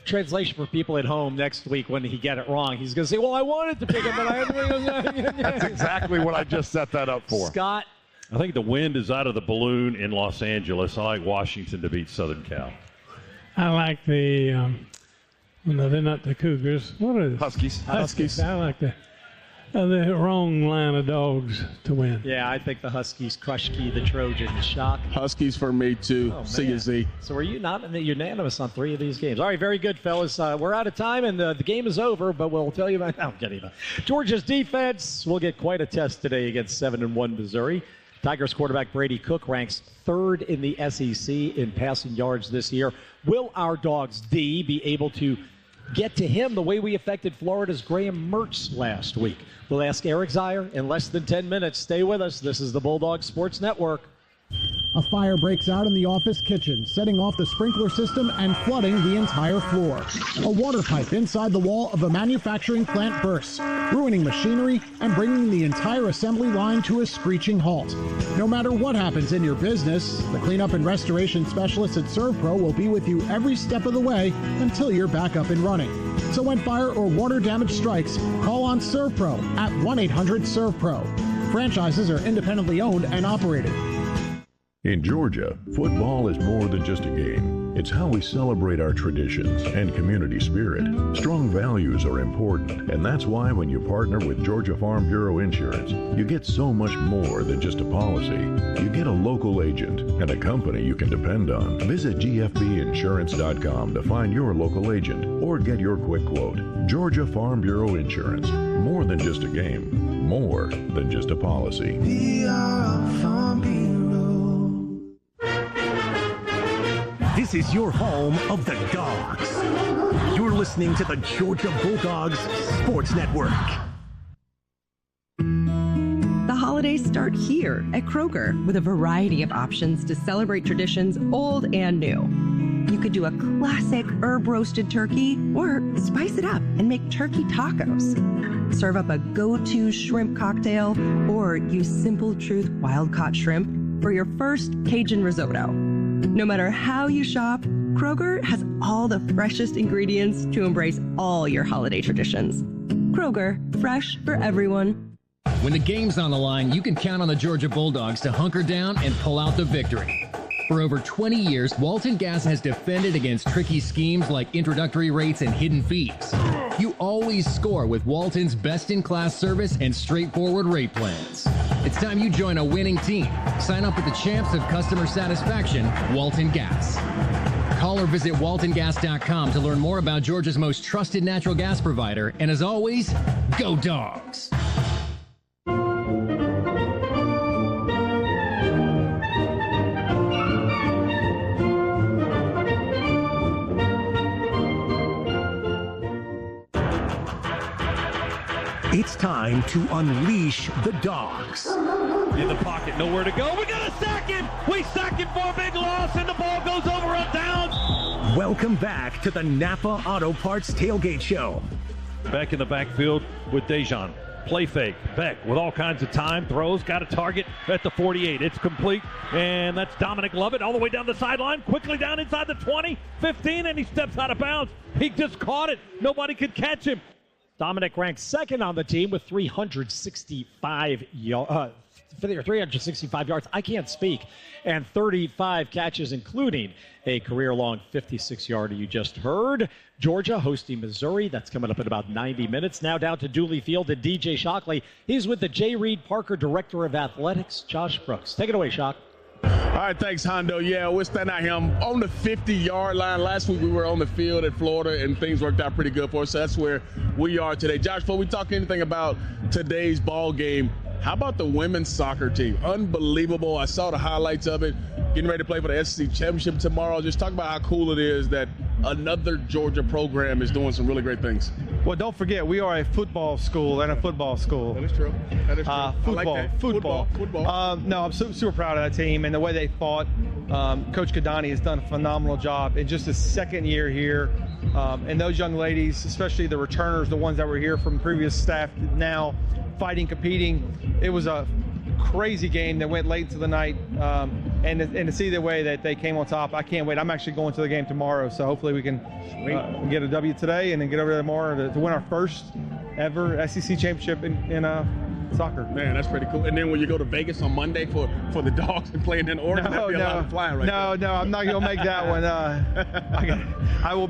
Translation for people at home next week when he get it wrong. He's going to say, well, I wanted to pick him, but I had to. That's exactly what I just set that up for. Scott. I think the wind is out of the balloon in Los Angeles. I like Washington to beat Southern Cal. I like the no, they're not the Cougars. What are they? Huskies. I like the wrong line of dogs to win. Yeah, I think the Huskies crush Key the Trojans. Shock. Huskies for me, too. See you, Z. So are you not unanimous on 3 of these games? All right, very good, fellas. We're out of time, and the game is over, but we'll tell you about Georgia's defense. We'll get quite a test today against 7-1 Missouri. Tigers quarterback Brady Cook ranks 3rd in the SEC in passing yards this year. Will our Dogs D be able to get to him the way we affected Florida's Graham Mertz last week? We'll ask Eric Zier in less than 10 minutes. Stay with us. This is the Bulldog Sports Network. A fire breaks out in the office kitchen, setting off the sprinkler system and flooding the entire floor. A water pipe inside the wall of a manufacturing plant bursts, ruining machinery and bringing the entire assembly line to a screeching halt. No matter what happens in your business, the cleanup and restoration specialists at ServPro will be with you every step of the way until you're back up and running. So when fire or water damage strikes, call on ServPro at 1-800-ServPro. Franchises are independently owned and operated. In Georgia, football is more than just a game. It's how we celebrate our traditions and community spirit. Strong values are important, and that's why when you partner with Georgia Farm Bureau Insurance, you get so much more than just a policy. You get a local agent and a company you can depend on. Visit gfbinsurance.com to find your local agent or get your quick quote. Georgia Farm Bureau Insurance. More than just a game. More than just a policy. We are Farm Bureau. This This is your home of the Dogs. You're listening to the Georgia Bulldogs Sports Network. The holidays start here at Kroger with a variety of options to celebrate traditions old and new. You could do a classic herb-roasted turkey or spice it up and make turkey tacos. Serve up a go-to shrimp cocktail or use Simple Truth wild-caught shrimp for your first Cajun risotto. No matter how you shop, Kroger has all the freshest ingredients to embrace all your holiday traditions. Kroger, fresh for everyone. When the game's on the line, you can count on the Georgia Bulldogs to hunker down and pull out the victory. For over 20 years, Walton Gas has defended against tricky schemes like introductory rates and hidden fees. You always score with Walton's best-in-class service and straightforward rate plans. It's time you join a winning team. Sign up with the champs of customer satisfaction, Walton Gas. Call or visit waltongas.com to learn more about Georgia's most trusted natural gas provider. And as always, go Dogs! It's time to unleash the Dogs. In the pocket, nowhere to go. We got to sack him. We sack him for a big loss, and the ball goes over on downs. Welcome back to the Napa Auto Parts Tailgate Show. Back in the backfield with Dejan. Play fake. Beck with all kinds of time. Throws. Got a target at the 48. It's complete. And that's Dominic Lovett all the way down the sideline. Quickly down inside the 20, 15, and he steps out of bounds. He just caught it. Nobody could catch him. Dominic ranks second on the team with 365 yards. I can't speak. And 35 catches, including a career-long 56-yarder you just heard. Georgia hosting Missouri. That's coming up in about 90 minutes. Now down to Dooley Field and DJ Shockley. He's with the J. Reed Parker Director of Athletics, Josh Brooks. Take it away, Shock. All right, thanks, Hondo. Yeah, we're standing out here on the 50-yard line. Last week we were on the field at Florida, and things worked out pretty good for us. So that's where we are today. Josh, before we talk anything about today's ball game, how about the women's soccer team? Unbelievable. I saw the highlights of it. Getting ready to play for the SEC Championship tomorrow. Just talk about how cool it is that another Georgia program is doing some really great things. Well, don't forget, we are a football school and a football school. That is true. That is true. Football. I like that. Football. No, I'm super proud of that team and the way they fought. Coach Kadani has done a phenomenal job in just his second year here. And those young ladies, especially the returners, the ones that were here from previous staff, now fighting, competing. It was a crazy game that went late into the night, and to see the way that they came on top, I can't wait. I'm actually going to the game tomorrow, so hopefully we can get a W today and then get over there tomorrow to win our first ever SEC championship in soccer. Man, that's pretty cool. And then when you go to Vegas on Monday for the Dogs and playing in Oregon, that'd be a lot of flying right there. No, I'm not going to make that one.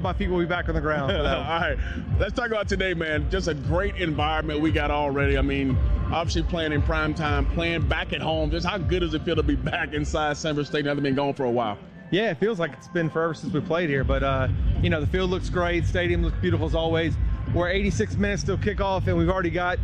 My feet will be back on the ground. All right, let's talk about today, man. Just a great environment we got already. I mean, obviously playing in prime time, playing back at home. Just how good does it feel to be back inside Sanford Stadium? Hasn't been gone for a while. Yeah, it feels like it's been forever since we played here. But, the field looks great. Stadium looks beautiful as always. We're 86 minutes till kickoff, and we've already got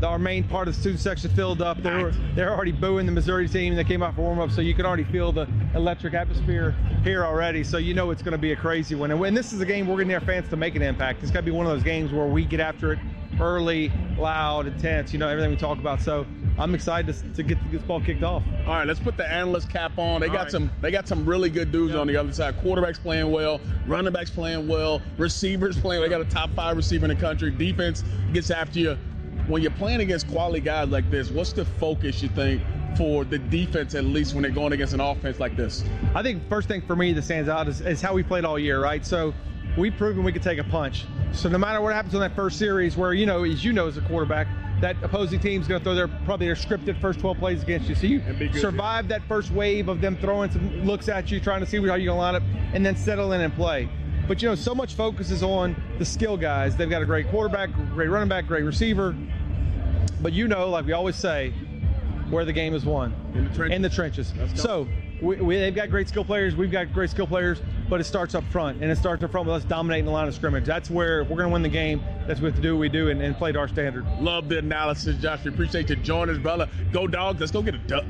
our main part of the student section filled up. They're already booing the Missouri team that came out for warm-up, so you can already feel the electric atmosphere here already. So you know it's going to be a crazy one. And this is a game we're going to need our fans to make an impact. It's got to be one of those games where we get after it early, loud, intense, everything we talk about. So I'm excited to get this ball kicked off. All right, let's put the analyst cap on. They got some really good dudes on the other side. Quarterbacks playing well, running backs playing well, receivers playing. They got a top 5 receiver in the country. Defense gets after you. When you're playing against quality guys like this, what's the focus, you think, for the defense, at least when they're going against an offense like this? I think first thing for me that stands out is how we played all year, right? So we've proven we can take a punch. So no matter what happens on that first series where, as a quarterback, that opposing team's going to throw their scripted first 12 plays against you. So you survive that first wave of them throwing some looks at you, trying to see how you're going to line up, and then settle in and play. But, so much focus is on the skill guys. They've got a great quarterback, great running back, great receiver. But like we always say, where the game is won. In the trenches. So they've got great skill players. We've got great skill players. But it starts up front. And it starts up front with us dominating the line of scrimmage. That's where if we're going to win the game. That's what we have to do what we do and play to our standard. Love the analysis, Josh. We appreciate you joining us, brother. Go Dogs. Let's go get a duck.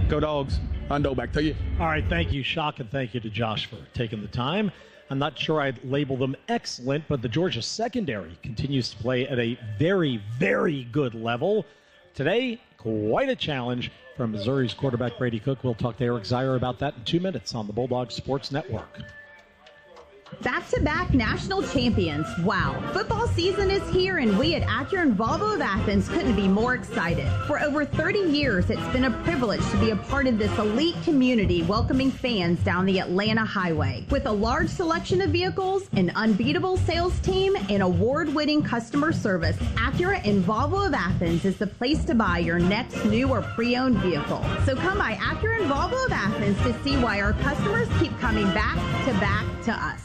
Go Dogs. Hondo, back to you. All right, thank you, Shock, and thank you to Josh for taking the time. I'm not sure I'd label them excellent, but the Georgia secondary continues to play at a very, very good level. Today, quite a challenge from Missouri's quarterback Brady Cook. We'll talk to Eric Zeier about that in 2 minutes on the Bulldogs Sports Network. Back-to-back national champions. Wow. Football season is here, and we at Acura Volvo of Athens couldn't be more excited. For over 30 years, it's been a privilege to be a part of this elite community welcoming fans down the Atlanta highway. With a large selection of vehicles, an unbeatable sales team, and award-winning customer service, Acura and Volvo of Athens is the place to buy your next new or pre-owned vehicle. So come by Acura and Volvo of Athens to see why our customers keep coming back to us.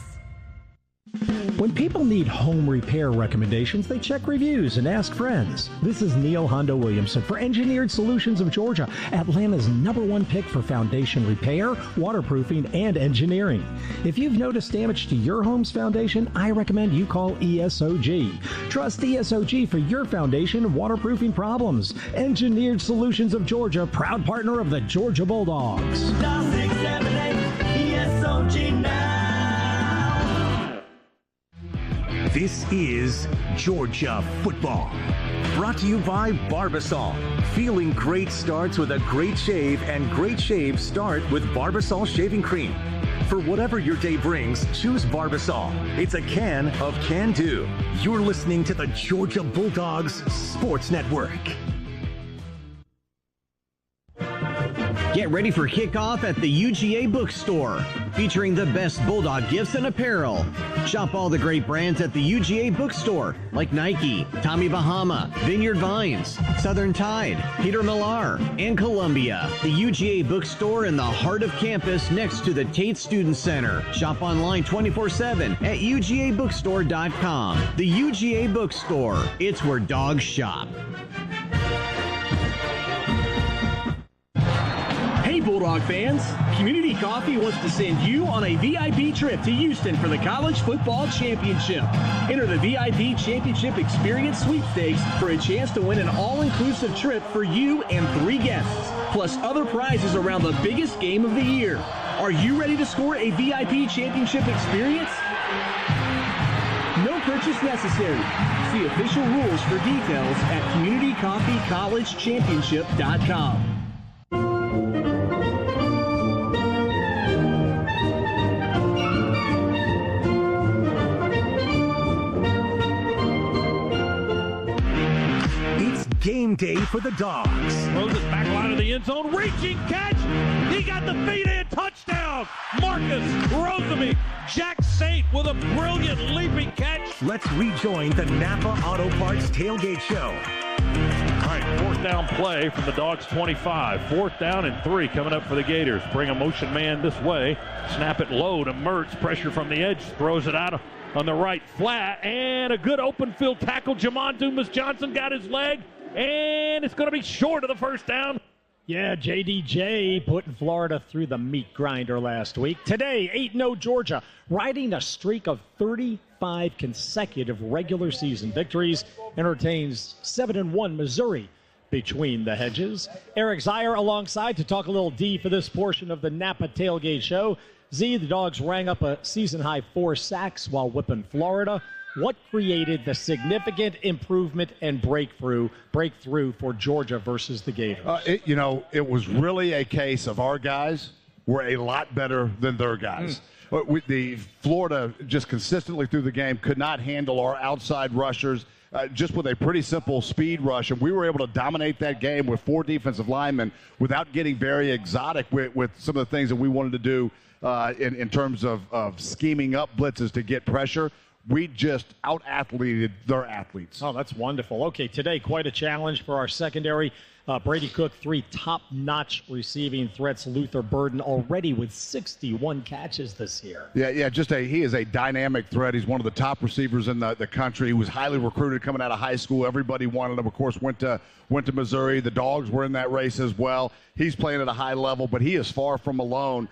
When people need home repair recommendations, they check reviews and ask friends. This is Neil Hondo Williamson for Engineered Solutions of Georgia, Atlanta's #1 pick for foundation repair, waterproofing, and engineering. If you've noticed damage to your home's foundation, I recommend you call ESOG. Trust ESOG for your foundation and waterproofing problems. Engineered Solutions of Georgia, proud partner of the Georgia Bulldogs. Star 678 ESOG now. This is Georgia Football. Brought to you by Barbasol. Feeling great starts with a great shave, and great shaves start with Barbasol Shaving Cream. For whatever your day brings, choose Barbasol. It's a can of can-do. You're listening to the Georgia Bulldogs Sports Network. Get ready for kickoff at the UGA Bookstore, featuring the best Bulldog gifts and apparel. Shop all the great brands at the UGA Bookstore, like Nike, Tommy Bahama, Vineyard Vines, Southern Tide, Peter Millar, and Columbia. The UGA Bookstore in the heart of campus next to the Tate Student Center. Shop online 24/7 at UGABookstore.com. The UGA Bookstore, it's where dogs shop. Hey Bulldog fans, Community Coffee wants to send you on a VIP trip to Houston for the College Football Championship. Enter the VIP Championship Experience Sweepstakes for a chance to win an all-inclusive trip for you and 3 guests, plus other prizes around the biggest game of the year. Are you ready to score a VIP Championship experience? No purchase necessary. See official rules for details at CommunityCoffeeCollegeChampionship.com. Game day for the Dogs. Throws it back line of the end zone. Reaching catch. He got the feet in. Touchdown. Marcus Rosemy. Jack Saint with a brilliant leaping catch. Let's rejoin the Napa Auto Parts Tailgate Show. All right, 4th down play from the Dogs 25. 4th down and 3 coming up for the Gators. Bring a motion man this way. Snap it low to Mertz. Pressure from the edge. Throws it out on the right flat. And a good open field tackle. Jamon Dumas-Johnson got his leg. And it's going to be short of the 1st down. Yeah, JDJ putting Florida through the meat grinder last week. Today, 8-0 Georgia, riding a streak of 35 consecutive regular season victories, entertains 7-1 Missouri between the hedges. Eric Zeier alongside to talk a little D for this portion of the Napa Tailgate Show. Z, the Dogs rang up a season-high 4 sacks while whipping Florida. What created the significant improvement and breakthrough for Georgia versus the Gators? It was really a case of our guys were a lot better than their guys. The Florida just consistently through the game could not handle our outside rushers just with a pretty simple speed rush, and we were able to dominate that game with 4 defensive linemen without getting very exotic with some of the things that we wanted to do in terms of scheming up blitzes to get pressure. We just out-athleted their athletes. Oh, that's wonderful. Okay, today, quite a challenge for our secondary. Brady Cook, 3 top-notch receiving threats. Luther Burden already with 61 catches this year. Yeah, he is a dynamic threat. He's one of the top receivers in the country. He was highly recruited coming out of high school. Everybody wanted him. Of course, went to Missouri. The Dogs were in that race as well. He's playing at a high level, but he is far from alone.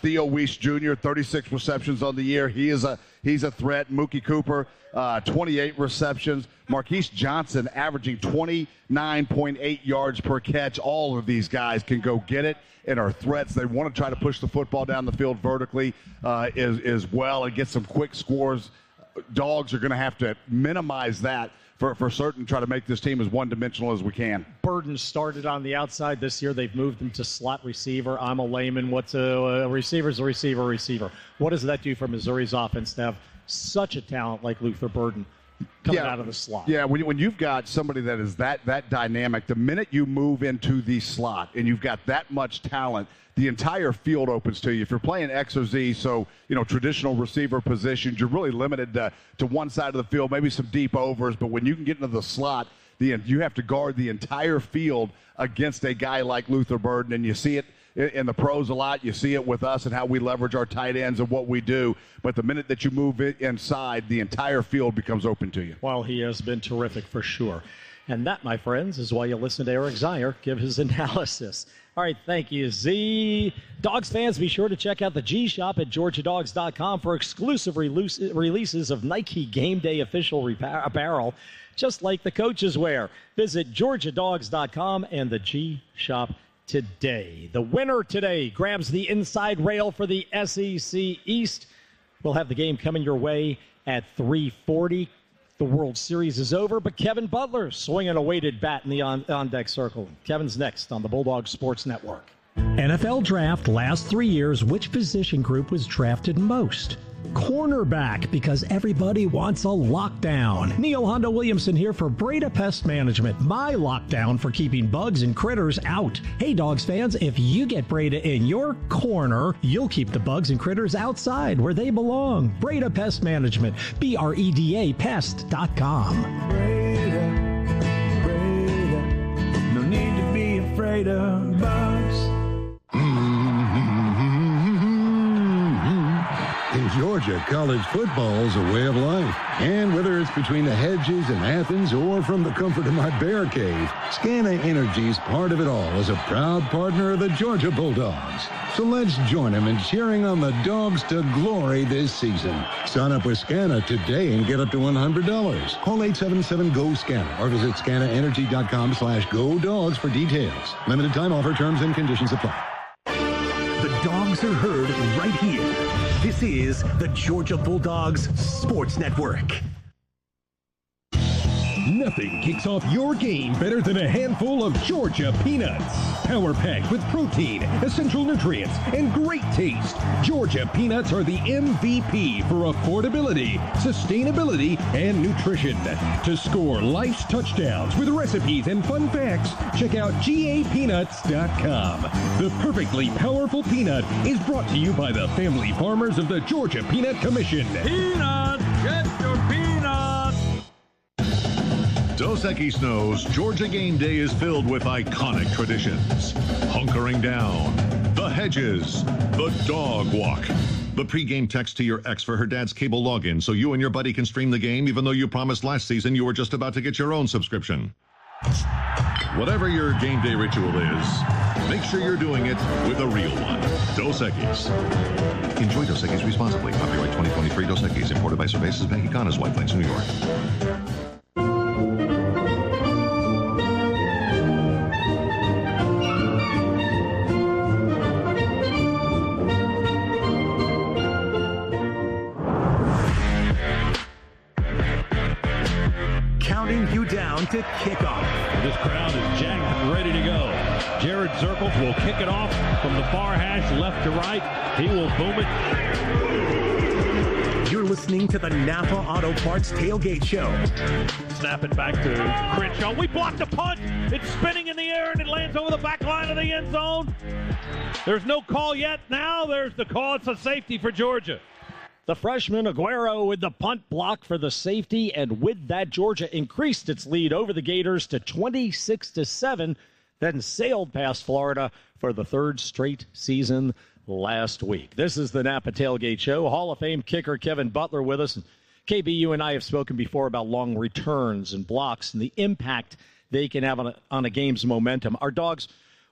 Theo Weiss Jr., 36 receptions on the year. He is a He's a threat. Mookie Cooper, 28 receptions. Marquise Johnson averaging 29.8 yards per catch. All of these guys can go get it and are threats. They want to try to push the football down the field vertically as well and get some quick scores. Dogs are going to have to minimize that for certain, try to make this team as one-dimensional as we can. Burden started on the outside this year. They've moved him to slot receiver. I'm a layman. What's a receiver's a receiver? What does that do for Missouri's offense to have such a talent like Luther Burden coming out of the slot? Yeah, when you've got somebody that is that dynamic, the minute you move into the slot and you've got that much talent, the entire field opens to you. If you're playing X or Z, so, traditional receiver positions, you're really limited to one side of the field, maybe some deep overs. But when you can get into the slot, you have to guard the entire field against a guy like Luther Burden. And you see it in the pros a lot. You see it with us and how we leverage our tight ends and what we do. But the minute that you move it inside, the entire field becomes open to you. Well, he has been terrific for sure. And that, my friends, is why you listen to Eric Zier give his analysis. All right, thank you, Z. Dogs fans, be sure to check out the G Shop at GeorgiaDogs.com for exclusive releases of Nike Game Day official apparel, just like the coaches wear. Visit GeorgiaDogs.com and the G Shop today. The winner today grabs the inside rail for the SEC East. We'll have the game coming your way at 3:40. The World Series is over, but Kevin Butler swinging a weighted bat in the on-deck circle. Kevin's next on the Bulldogs Sports Network. NFL draft last 3 years, which position group was drafted most? Cornerback, because everybody wants a lockdown. Neil Hondo Williamson here for Breda Pest Management, my lockdown for keeping bugs and critters out. Hey, Dogs fans, if you get Breda in your corner, you'll keep the bugs and critters outside where they belong. Breda Pest Management, BREDA Pest.com. Breda, no need to be afraid of bugs. In Georgia, college football is a way of life. And whether it's between the hedges in Athens or from the comfort of my bear cave, Scana Energy's part of it all as a proud partner of the Georgia Bulldogs. So let's join them in cheering on the Dogs to glory this season. Sign up with Scana today and get up to $100. Call 877-GO-SCANA or visit scanaenergy.com/GoDogs for details. Limited time offer, terms and conditions apply. The Dogs are heard right here. This is the Georgia Bulldogs Sports Network. Nothing kicks off your game better than a handful of Georgia peanuts. Power packed with protein, essential nutrients, and great taste. Georgia peanuts are the MVP for affordability, sustainability, and nutrition. To score life's touchdowns with recipes and fun facts, check out GAPeanuts.com. The perfectly powerful peanut is brought to you by the family farmers of the Georgia Peanut Commission. Peanut, get your peanuts. Dos Equis knows Georgia game day is filled with iconic traditions. Hunkering down, the hedges, the dog walk. The pregame text to your ex for her dad's cable login so you and your buddy can stream the game even though you promised last season you were just about to get your own subscription. Whatever your game day ritual is, make sure you're doing it with a real one. Dos Equis. Enjoy Dos Equis responsibly. Copyright 2023 Dos Equis. Imported by Cervantes Mexicanas, White Plains, New York. Counting you down to kickoff. This crowd is jacked and ready to go. Jared Zirkles will kick it off from the far hash, left to right. He will boom it. You're listening to the Napa Auto Parts Tailgate Show. Snap it back to Crenshaw. We blocked a punt. It's spinning in the air and it lands over the back line of the end zone. There's no call yet. Now there's the call. It's a safety for Georgia. The freshman Aguero with the punt block for the safety, and with that, Georgia increased its lead over the Gators to 26-7, then sailed past Florida for the third straight season last week. This is the Napa Tailgate Show. Hall of Fame kicker Kevin Butler with us. And KB, you and I have spoken before about long returns and blocks and the impact they can have on a game's momentum. Our Dogs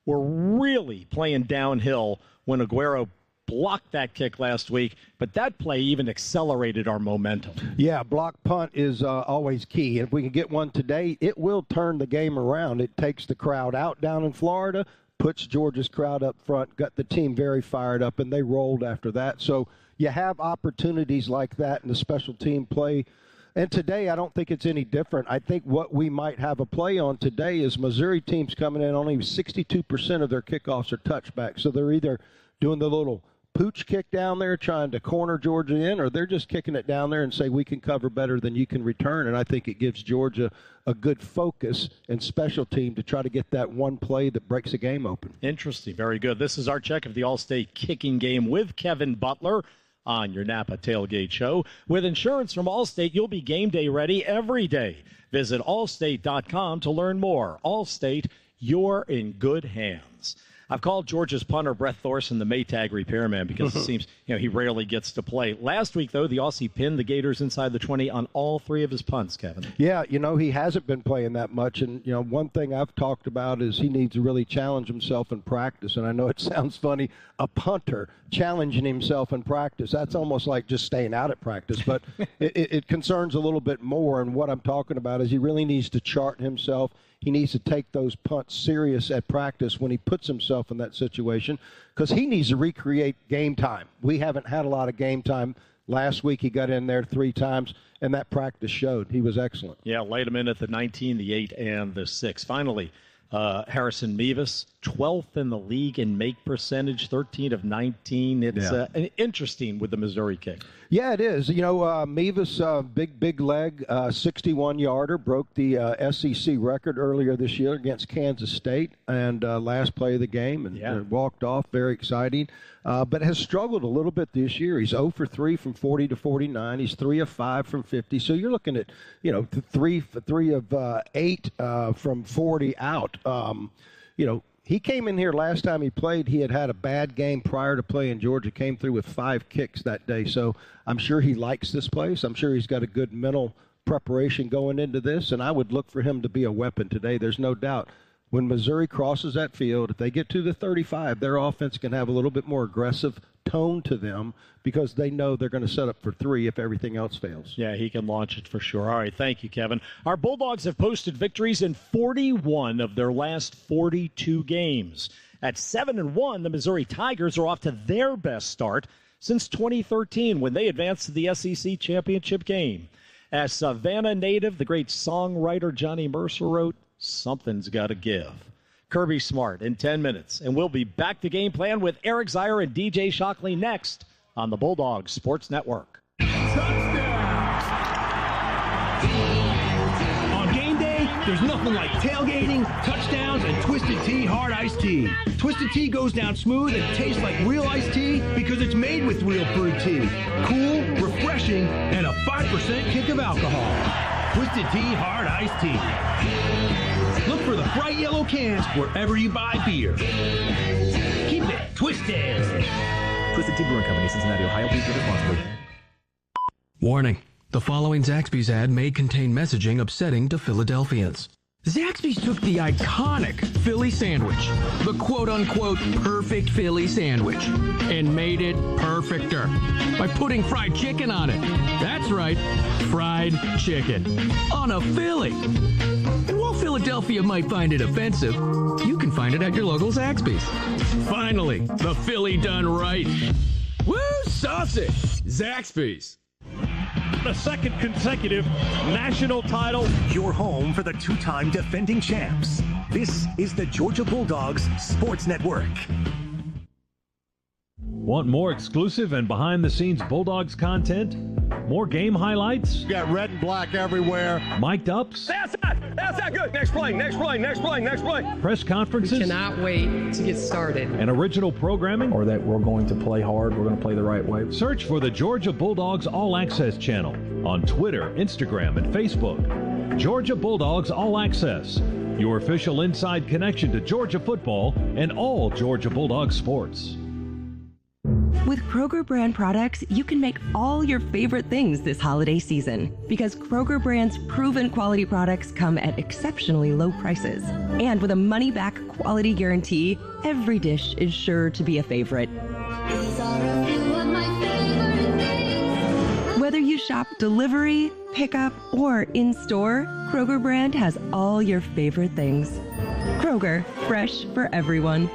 were really playing downhill when Aguero blocked that kick last week, but that play even accelerated our momentum. Yeah, block punt is always key. If we can get one today, it will turn the game around. It takes the crowd out down in Florida, puts Georgia's crowd up front, got the team very fired up, and they rolled after that. So you have opportunities like that in the special team play. And today, I don't think it's any different. I think what we might have a play on today is Missouri teams coming in, only 62% of their kickoffs are touchbacks. So they're either doing the little pooch kick down there trying to corner Georgia in, or they're just kicking it down there and say we can cover better than you can return. And I think it gives Georgia a good focus and special team to try to get that one play that breaks a game open. Interesting. Very good. This is our check of the All-State kicking game with Kevin Butler on your Napa Tailgate Show. With insurance from Allstate, you'll be game day ready every day. Visit allstate.com to learn more. Allstate, you're in good hands. I've called Georgia's punter, Brett Thorson, the Maytag repairman because it seems he rarely gets to play. Last week, though, the Aussie pinned the Gators inside the 20 on all 3 of his punts, Kevin. Yeah, he hasn't been playing that much. And, one thing I've talked about is he needs to really challenge himself in practice. And I know it sounds funny, a punter challenging himself in practice. That's almost like just staying out at practice. But it concerns a little bit more. And what I'm talking about is he really needs to chart himself. He needs to take those punts serious at practice when he puts himself in that situation because he needs to recreate game time. We haven't had a lot of game time. Last week he got in there 3 times, and that practice showed. He was excellent. Yeah, laid him in at the 19, the 8, and the 6. Finally, Harrison Mevis, 12th in the league in make percentage, 13 of 19. It's interesting with the Missouri kick. Yeah, it is. Mevis, big leg, 61-yarder, broke the SEC record earlier this year against Kansas State, and last play of the game, and walked off. Very exciting, but has struggled a little bit this year. He's 0 for 3 from 40 to 49. He's 3 of 5 from 50. So you're looking at, 3 of 8 from 40 out. He came in here last time he played. He had a bad game prior to playing Georgia, came through with 5 kicks that day. So I'm sure he likes this place. I'm sure he's got a good mental preparation going into this, and I would look for him to be a weapon today. There's no doubt. When Missouri crosses that field, if they get to the 35, their offense can have a little bit more aggressive tone to them because they know they're going to set up for 3 if everything else fails. Yeah, he can launch it for sure. All right, thank you, Kevin. Our Bulldogs have posted victories in 41 of their last 42 games. At 7-1, the Missouri Tigers are off to their best start since 2013 when they advanced to the SEC championship game. As Savannah native, the great songwriter Johnny Mercer wrote, something's got to give. Kirby Smart in 10 minutes, and we'll be back to Game Plan with Eric Zier and DJ Shockley next on the Bulldogs Sports Network. On game day, there's nothing like tailgating, touchdowns, and Twisted Tea Hard Iced Tea. Twisted Tea goes down smooth and tastes like real iced tea because it's made with real brewed tea. Cool, refreshing, and a 5% kick of alcohol. Twisted Tea Hard Iced Tea. Look for the bright yellow cans wherever you buy beer. Keep it twisted. Twisted Tea Brewing Company, Cincinnati, Ohio. Please drink responsibly. Warning. The following Zaxby's ad may contain messaging upsetting to Philadelphians. Zaxby's took the iconic Philly sandwich, the quote-unquote perfect Philly sandwich, and made it perfecter by putting fried chicken on it. That's right, fried chicken on a Philly. And while Philadelphia might find it offensive, you can find it at your local Zaxby's. Finally, the Philly done right. Woo, saucy! Zaxby's. The second consecutive national title. Your home for the 2-time defending champs. This is the Georgia Bulldogs Sports Network. Want more exclusive and behind-the-scenes Bulldogs content? More game highlights? You got red and black everywhere. Mic'd ups? That's not good. Next play. Press conferences? We cannot wait to get started. And original programming? Or that we're going to play hard, we're going to play the right way. Search for the Georgia Bulldogs All Access channel on Twitter, Instagram, and Facebook. Georgia Bulldogs All Access, your official inside connection to Georgia football and all Georgia Bulldogs sports. With Kroger brand products, you can make all your favorite things this holiday season because Kroger brand's proven quality products come at exceptionally low prices. And with a money-back quality guarantee, every dish is sure to be a favorite. These are a few of my favorite things. Whether you shop delivery, pickup, or in-store, Kroger brand has all your favorite things. Kroger, fresh for everyone.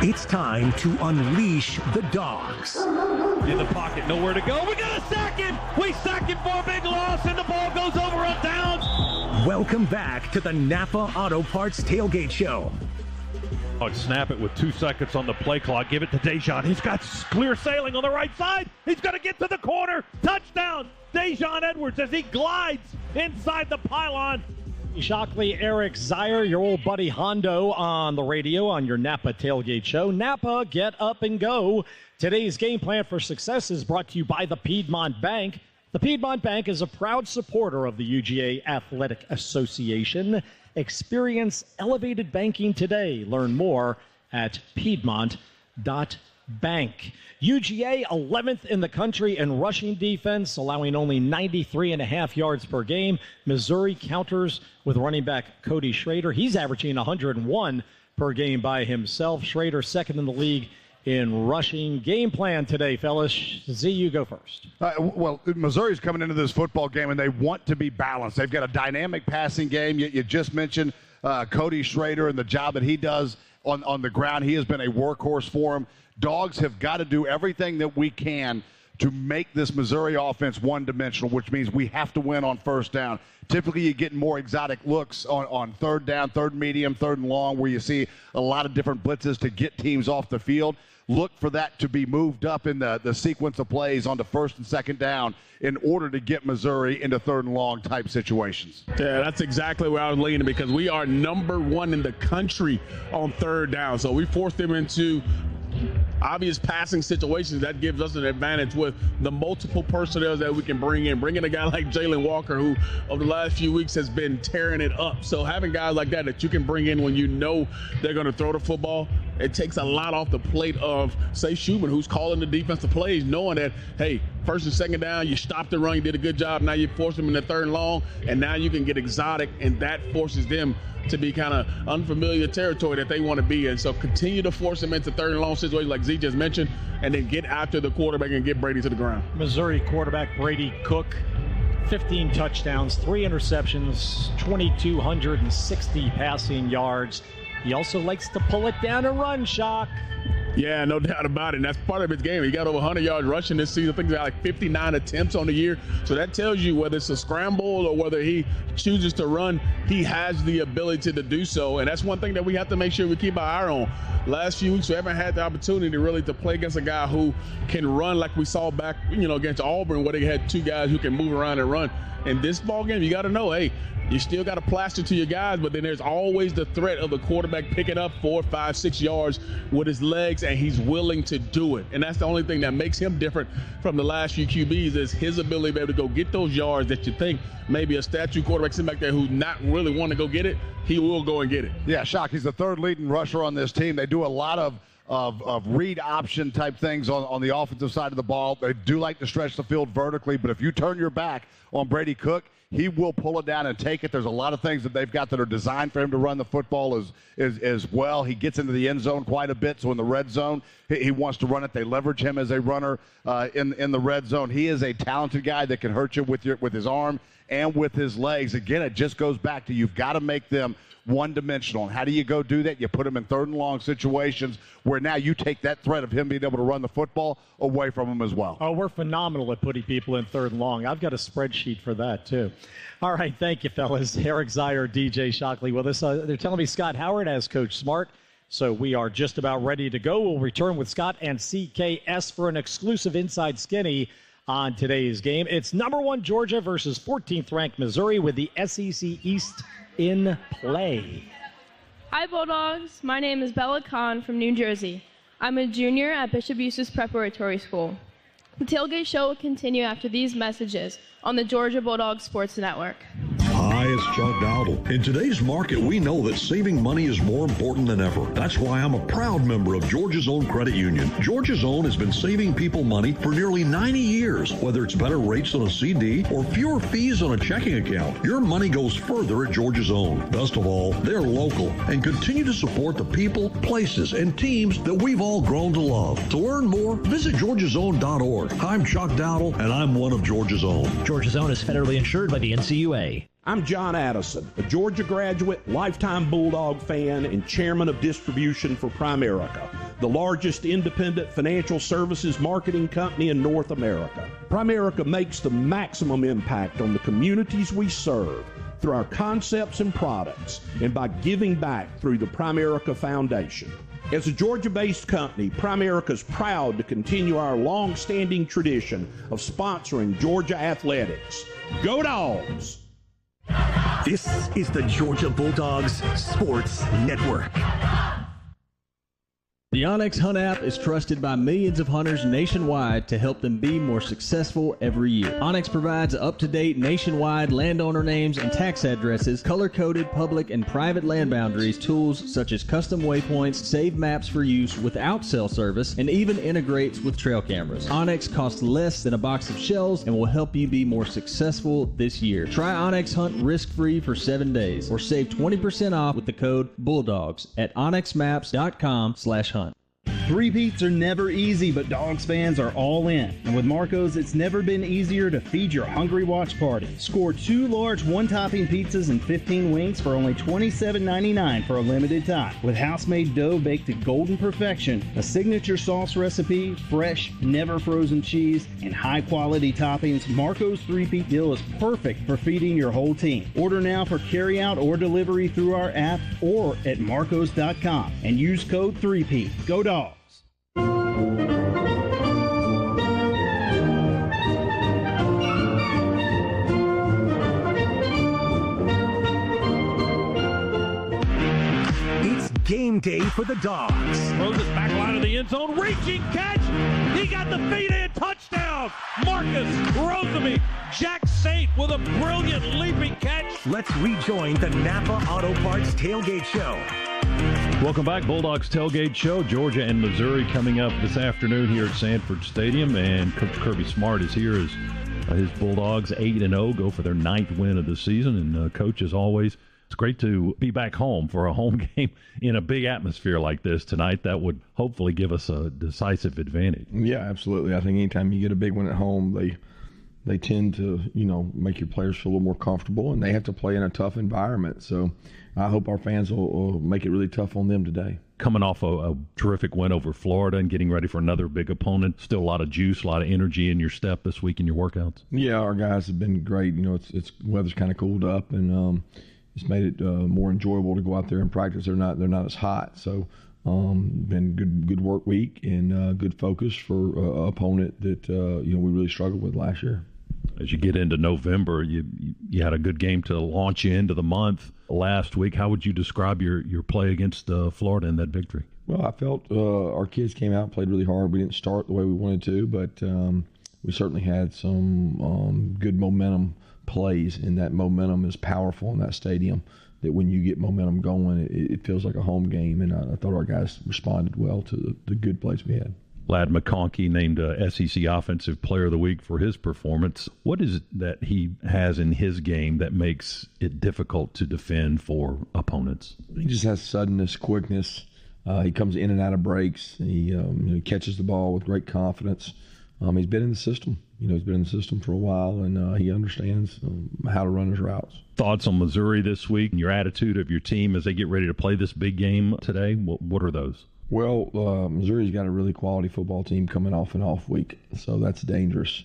It's time to unleash the dogs. In the pocket, nowhere to go. We got a sack him. We sack him for a big loss, and the ball goes over on downs. Welcome back to the Napa Auto Parts Tailgate Show. I'd snap it with 2 seconds on the play clock. Give it to Dejon. He's got clear sailing on the right side. He's going to get to the corner. Touchdown, Dejon Edwards, as he glides inside the pylon. Shockley, Eric Zier, your old buddy Hondo on the radio on your Napa Tailgate Show. Napa, get up and go. Today's game plan for success is brought to you by the Piedmont Bank. The Piedmont Bank is a proud supporter of the UGA Athletic Association. Experience elevated banking today. Learn more at piedmont.bank. UGA 11th in the country in rushing defense, allowing only 93.5 yards per game. Missouri counters with running back Cody Schrader. He's averaging 101 per game by himself. Schrader second in the league in rushing. Game plan today, fellas. Z, you go first. Well, Missouri's coming into this football game, and they want to be balanced. They've got a dynamic passing game. You just mentioned Cody Schrader and the job that he does on the ground. He has been a workhorse for him. Dogs have got to do everything that we can to make this Missouri offense one-dimensional, which means we have to win on first down. Typically, you get more exotic looks on third down, third medium, third and long, where you see a lot of different blitzes to get teams off the field. Look for that to be moved up in the sequence of plays onto first and second down in order to get Missouri into third and long type situations. Yeah, that's exactly where I was leaning, because we are number one in the country on third down. So we force them into obvious passing situations. That gives us an advantage with the multiple personnel that we can bring in. Bringing a guy like Jalen Walker, who over the last few weeks has been tearing it up. So having guys like that you can bring in when you know they're going to throw the football, it takes a lot off the plate of, say, Schumann, who's calling the defensive plays, knowing that, hey, first and second down, you stopped the run, you did a good job. Now you force them in the third and long, and now you can get exotic, and that forces them to be kind of unfamiliar territory that they want to be in. So continue to force them into third and long situations like Z just mentioned, and then get after the quarterback and get Brady to the ground. Missouri quarterback Brady Cook, 15 touchdowns, 3 interceptions, 2,260 passing yards. He also likes to pull it down and run, Shock. Yeah, no doubt about it. And that's part of his game. He got over 100 yards rushing this season. I think he's got like 59 attempts on the year. So that tells you whether it's a scramble or whether he chooses to run, he has the ability to do so. And that's one thing that we have to make sure we keep our eye on. Last few weeks, we haven't had the opportunity really to play against a guy who can run like we saw back, against Auburn, where they had 2 guys who can move around and run. In this ball game, you got to know, hey, you still got to plaster to your guys, but then there's always the threat of the quarterback picking up 4, 5, 6 yards with his legs, and he's willing to do it. And that's the only thing that makes him different from the last few QBs is his ability to be able to go get those yards that you think maybe a statue quarterback sitting back there who's not really want to go get it, he will go and get it. Yeah, Shock, he's the third leading rusher on this team. They do a lot of read option type things on the offensive side of the ball. They do like to stretch the field vertically, but if you turn your back on Brady Cook, he will pull it down and take it. There's a lot of things that they've got that are designed for him to run the football as well. He gets into the end zone quite a bit, so in the red zone, he wants to run it. They leverage him as a runner in the red zone. He is a talented guy that can hurt you with his arm and with his legs. Again, it just goes back to you've got to make them one-dimensional. And how do you go do that? You put him in third and long situations where now you take that threat of him being able to run the football away from him as well. Oh, we're phenomenal at putting people in third and long. I've got a spreadsheet for that, too. All right, thank you, fellas. Eric Zier, DJ Shockley with us. They're telling me Scott Howard has Coach Smart, so we are just about ready to go. We'll return with Scott and CKS for an exclusive Inside Skinny on today's game. It's number 1 Georgia versus 14th-ranked Missouri with the SEC East in play. Hi, Bulldogs. My name is Bella Khan from New Jersey. I'm a junior at Bishop Eustace Preparatory School. The Tailgate Show will continue after these messages on the Georgia Bulldogs Sports Network. Hi, it's Chuck Dowdle. In today's market, we know that saving money is more important than ever. That's why I'm a proud member of Georgia's Own Credit Union. Georgia's Own has been saving people money for nearly 90 years. Whether it's better rates on a CD or fewer fees on a checking account, your money goes further at Georgia's Own. Best of all, they're local and continue to support the people, places, and teams that we've all grown to love. To learn more, visit georgiasown.org. I'm Chuck Dowdle, and I'm one of Georgia's Own. Georgia's Own is federally insured by the NCUA. I'm John Addison, a Georgia graduate, lifetime Bulldog fan, and chairman of distribution for Primerica, the largest independent financial services marketing company in North America. Primerica makes the maximum impact on the communities we serve through our concepts and products and by giving back through the Primerica Foundation. As a Georgia-based company, Primerica is proud to continue our long-standing tradition of sponsoring Georgia athletics. Go Dogs! This is the Georgia Bulldogs Sports Network. The onX Hunt app is trusted by millions of hunters nationwide to help them be more successful every year. onX provides up-to-date nationwide landowner names and tax addresses, color-coded public and private land boundaries, tools such as custom waypoints, save maps for use without cell service, and even integrates with trail cameras. onX costs less than a box of shells and will help you be more successful this year. Try onX Hunt risk-free for 7 days or save 20% off with the code BULLDOGS at onxmaps.com/hunt. Three-peats are never easy, but Dogs fans are all in. And with Marco's, it's never been easier to feed your hungry watch party. Score 2 large one-topping pizzas and 15 wings for only $27.99 for a limited time. With house-made dough baked to golden perfection, a signature sauce recipe, fresh, never-frozen cheese, and high-quality toppings, Marco's three-peat deal is perfect for feeding your whole team. Order now for carry-out or delivery through our app or at marcos.com and use code 3P. Go Dogs! It's game day for the Dogs. Throws it back line of the end zone. Reaching catch. He got the feet in. Touchdown. Marcus Rosemy. Jack Saint with a brilliant leaping catch. Let's rejoin the Napa Auto Parts Tailgate Show. Welcome back, Bulldogs Tailgate Show. Georgia and Missouri coming up this afternoon here at Sanford Stadium, and Coach Kirby Smart is here as his Bulldogs 8-0 go for their 9th win of the season. And Coach, as always, it's great to be back home for a home game in a big atmosphere like this tonight. That would hopefully give us a decisive advantage. Yeah, absolutely. I think anytime you get a big one at home, they tend to, make your players feel a little more comfortable, and they have to play in a tough environment. So I hope our fans will make it really tough on them today. Coming off a terrific win over Florida and getting ready for another big opponent, still a lot of juice, a lot of energy in your step this week in your workouts. Yeah, our guys have been great. It's weather's kind of cooled up, and it's made it more enjoyable to go out there and practice. They're not as hot, so been good work week and good focus for an opponent that we really struggled with last year. As you get into November, you had a good game to launch you into the month last week. How would you describe your play against Florida in that victory? Well, I felt our kids came out and played really hard. We didn't start the way we wanted to, but we certainly had some good momentum plays, and that momentum is powerful in that stadium, that when you get momentum going, it feels like a home game, and I thought our guys responded well to the good plays we had. Ladd McConkey named SEC Offensive Player of the Week for his performance. What is it that he has in his game that makes it difficult to defend for opponents? He just has suddenness, quickness. He comes in and out of breaks. He catches the ball with great confidence. He's been in the system. He's been in the system for a while, and he understands how to run his routes. Thoughts on Missouri this week and your attitude of your team as they get ready to play this big game today? What are those? Well, Missouri's got a really quality football team coming off an off week, so that's dangerous.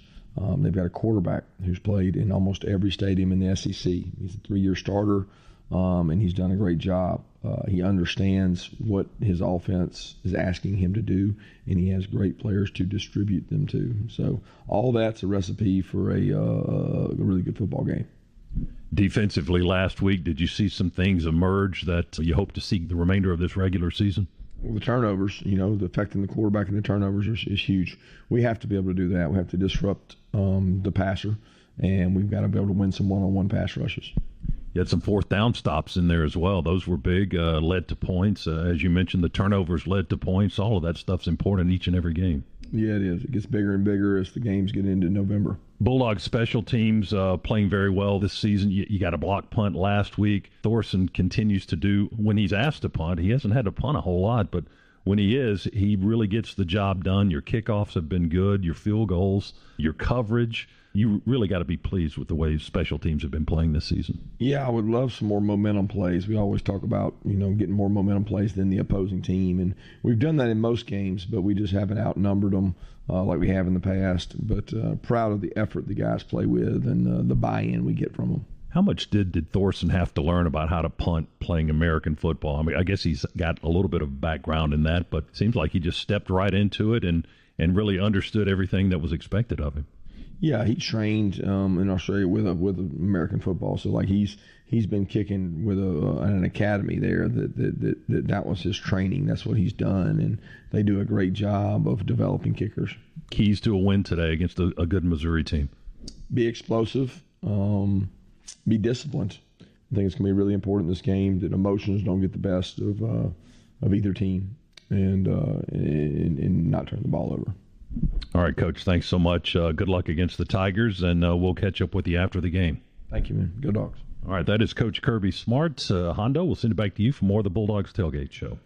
They've got a quarterback who's played in almost every stadium in the SEC. He's a 3-year starter, and he's done a great job. He understands what his offense is asking him to do, and he has great players to distribute them to. So all that's a recipe for a really good football game. Defensively last week, did you see some things emerge that you hope to see the remainder of this regular season? Well, the turnovers, affecting the quarterback and the turnovers is huge. We have to be able to do that. We have to disrupt the passer, and we've got to be able to win some one-on-one pass rushes. You had some fourth down stops in there as well. Those were big, led to points. As you mentioned, the turnovers led to points. All of that stuff's important each and every game. Yeah, it is. It gets bigger and bigger as the games get into November. Bulldogs special teams playing very well this season. You got a block punt last week. Thorson continues to do, when he's asked to punt, he hasn't had to punt a whole lot, but when he is, he really gets the job done. Your kickoffs have been good, your field goals, your coverage. You really got to be pleased with the way special teams have been playing this season. Yeah, I would love some more momentum plays. We always talk about, getting more momentum plays than the opposing team, and we've done that in most games, but we just haven't outnumbered them like we have in the past. But proud of the effort the guys play with and the buy-in we get from them. How much did Thorson have to learn about how to punt playing American football? I mean, I guess he's got a little bit of background in that, but it seems like he just stepped right into it and really understood everything that was expected of him. Yeah, he trained in Australia with American football, so like he's been kicking with an academy there. That was his training. That's what he's done, and they do a great job of developing kickers. Keys to a win today against a good Missouri team: be explosive, be disciplined. I think it's going to be really important in this game that emotions don't get the best of either team, and not turn the ball over. All right, Coach, thanks so much. Good luck against the Tigers, and we'll catch up with you after the game. Thank you, man. Go Dogs. All right, that is Coach Kirby Smart. Hondo, we'll send it back to you for more of the Bulldogs Tailgate Show.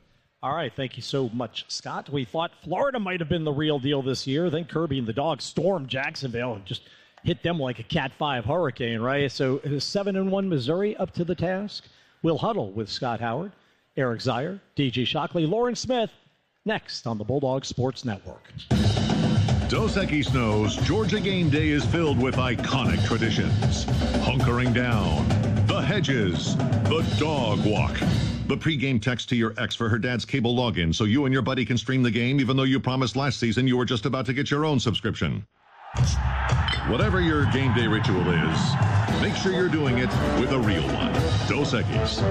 All right, thank you so much, Scott. We thought Florida might have been the real deal this year. Then Kirby and the Dogs stormed Jacksonville and just hit them like a Cat 5 hurricane, right? So 7-1 Missouri up to the task. We'll huddle with Scott Howard, Eric Zier, DJ Shockley, Lauren Smith, next on the Bulldog Sports Network. Dos Equis knows Georgia game day is filled with iconic traditions. Hunkering down, the hedges, the dog walk. The pregame text to your ex for her dad's cable login so you and your buddy can stream the game even though you promised last season you were just about to get your own subscription. Whatever your game day ritual is, make sure you're doing it with a real one. Dos Equis.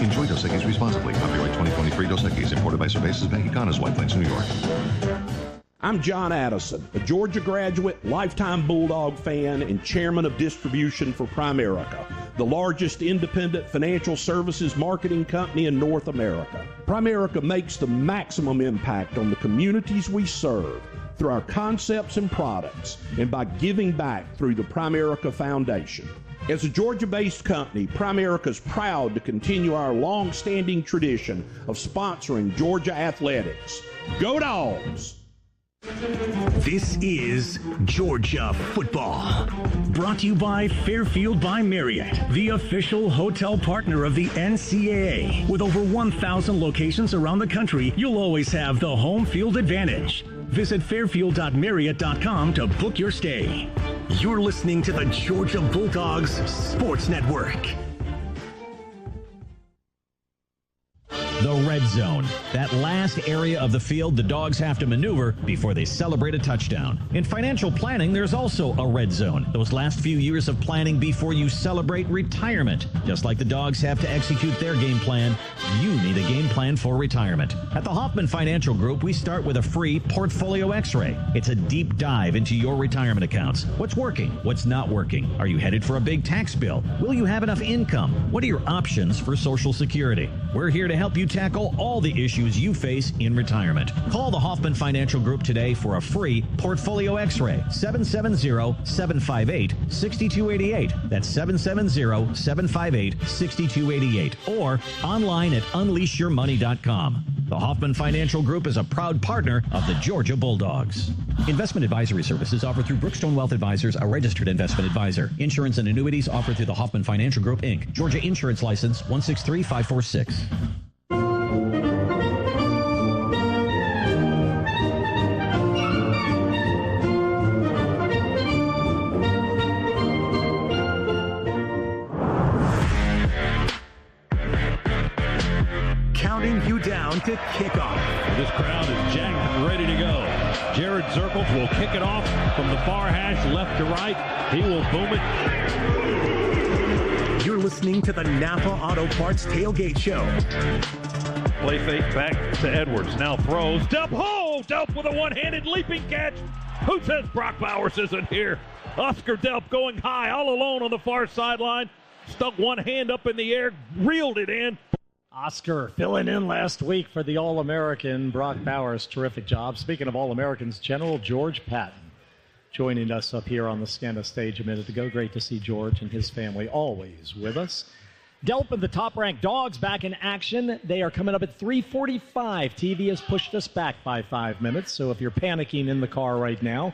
Enjoy Dos Equis responsibly. Copyright 2023 Dos Equis. Imported by Cervezas Mexicanas, White Plains, New York. I'm John Addison, a Georgia graduate, lifetime Bulldog fan, and chairman of distribution for Primerica, the largest independent financial services marketing company in North America. Primerica makes the maximum impact on the communities we serve through our concepts and products and by giving back through the Primerica Foundation. As a Georgia-based company, Primerica is proud to continue our long-standing tradition of sponsoring Georgia athletics. Go Dogs! This is Georgia Football. Brought to you by Fairfield by Marriott, the official hotel partner of the NCAA. With over 1,000 locations around the country, you'll always have the home field advantage. Visit fairfield.marriott.com to book your stay. You're listening to the Georgia Bulldogs Sports Network. The red zone, that last area of the field the Dogs have to maneuver before they celebrate a touchdown. In financial planning, there's also a red zone. Those last few years of planning before you celebrate retirement. Just like the Dogs have to execute their game plan, you need a game plan for retirement. At the Hoffman Financial Group, we start with a free portfolio x-ray. It's a deep dive into your retirement accounts. What's working? What's not working? Are you headed for a big tax bill? Will you have enough income? What are your options for Social Security? We're here to help you tackle all the issues you face in retirement. Call the Hoffman Financial Group today for a free portfolio x-ray. 770-758-6288. That's 770-758-6288. Or online at unleashyourmoney.com. The Hoffman Financial Group is a proud partner of the Georgia Bulldogs. Investment advisory services offered through Brookstone Wealth Advisors, a registered investment advisor. Insurance and annuities offered through the Hoffman Financial Group, Inc. Georgia Insurance License 163546. Counting you down to kickoff. This crowd is jacked and ready to go. Jared Zirkles will kick it off from the far hash left to right. He will boom it. You're listening to the Napa Auto Parts Tailgate Show. Play fake back to Edwards. Now throws. Delp. Oh, Delp with a one-handed leaping catch. Who says Brock Bowers isn't here? Oscar Delp going high all alone on the far sideline. stuck one hand up in the air, reeled it in. Oscar filling in last week for the All-American Brock Bowers. Terrific job. Speaking of All-Americans, General George Patton joining us up here on the Scandus stage a minute ago. Great to see George and his family always with us. Delp and the top-ranked Dogs back in action. They are coming up at 3:45. TV has pushed us back by 5 minutes, so if you're panicking in the car right now,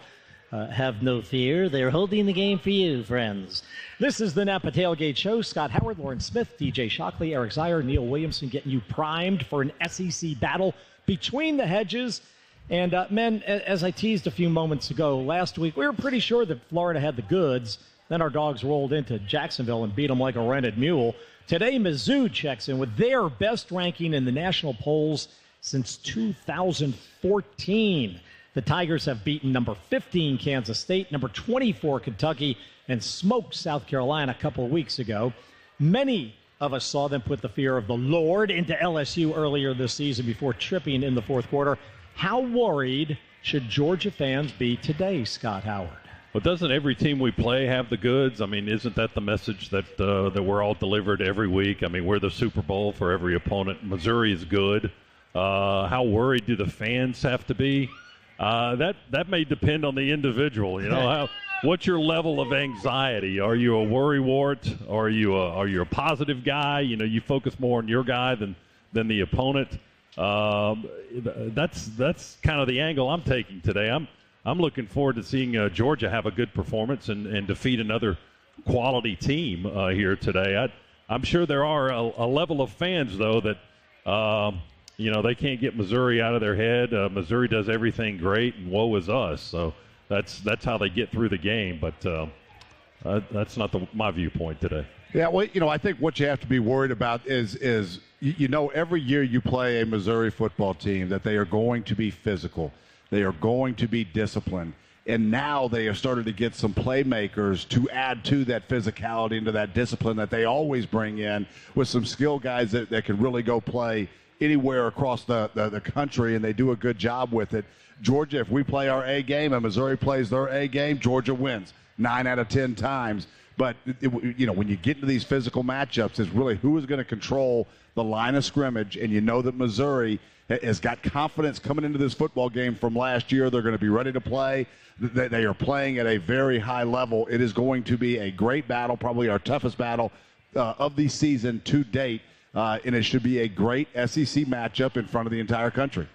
have no fear. They're holding the game for you, friends. This is the Napa Tailgate Show. Scott Howard, Lauren Smith, DJ Shockley, Eric Zier, Neil Williamson getting you primed for an SEC battle between the hedges. And, men, as I teased a few moments ago, last week we were pretty sure that Florida had the goods. Then our Dogs rolled into Jacksonville and beat them like a rented mule. Today, Mizzou checks in with their best ranking in the national polls since 2014. The Tigers have beaten number 15 Kansas State, number 24 Kentucky, and smoked South Carolina a couple of weeks ago. Many of us saw them put the fear of the Lord into LSU earlier this season before tripping in the fourth quarter. How worried should Georgia fans be today, Scott Howard? Well, doesn't every team we play have the goods? I mean, isn't that the message that that we're all delivered every week? I mean, we're the Super Bowl for every opponent. Missouri is good. How worried do the fans have to be? That may depend on the individual. You know, what's your level of anxiety? Are you a worrywart? Are you a positive guy? You know, you focus more on your guy than the opponent. That's kind of the angle I'm taking today. I'm looking forward to seeing Georgia have a good performance and defeat another quality team here today. I'm sure there are a level of fans though that. You know, they can't get Missouri out of their head. Missouri does everything great, and woe is us. So that's how they get through the game. But that's not my viewpoint today. Yeah, well, you know, I think what you have to be worried about is you know, every year you play a Missouri football team that they are going to be physical. They are going to be disciplined. And now they have started to get some playmakers to add to that physicality and to that discipline that they always bring in with some skill guys that can really go play anywhere across the country, and they do a good job with it. Georgia, if we play our A game and Missouri plays their A game, Georgia wins 9 out of 10 times. But, you know, when you get into these physical matchups, it's really who is going to control the line of scrimmage, and you know that Missouri has got confidence coming into this football game from last year. They're going to be ready to play. They are playing at a very high level. It is going to be a great battle, probably our toughest battle of the season to date. And it should be a great SEC matchup in front of the entire country.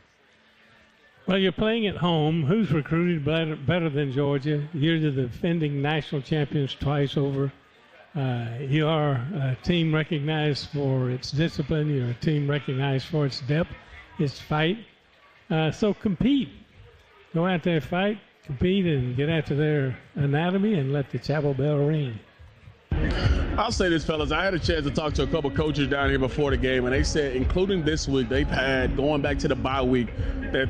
Well, you're playing at home. Who's recruited better than Georgia? You're the defending national champions twice over. You are a team recognized for its discipline. You're a team recognized for its depth, its fight. So compete. Go out there, fight, compete, and get after their anatomy and let the chapel bell ring. I'll say this, fellas. I had a chance to talk to a couple coaches down here before the game, and they said, including this week, they've had, going back to the bye week, that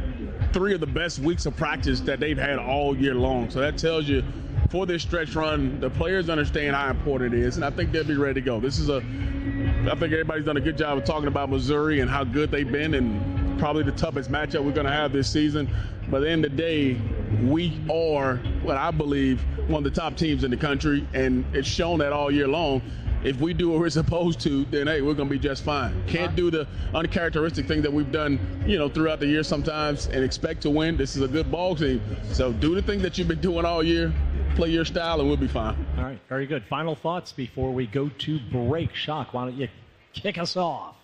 3 of the best weeks of practice that they've had all year long. So that tells you, for this stretch run, the players understand how important it is, and I think they'll be ready to go. I think everybody's done a good job of talking about Missouri and how good they've been, and probably the toughest matchup we're going to have this season. But at the end of the day, we are, what I believe, one of the top teams in the country, and it's shown that all year long. If we do what we're supposed to, then, hey, we're going to be just fine. Can't do the uncharacteristic thing that we've done, you know, throughout the year sometimes and expect to win. This is a good ball team. So do the thing that you've been doing all year, play your style, and we'll be fine. All right, very good. Final thoughts before we go to break. Shock, why don't you kick us off?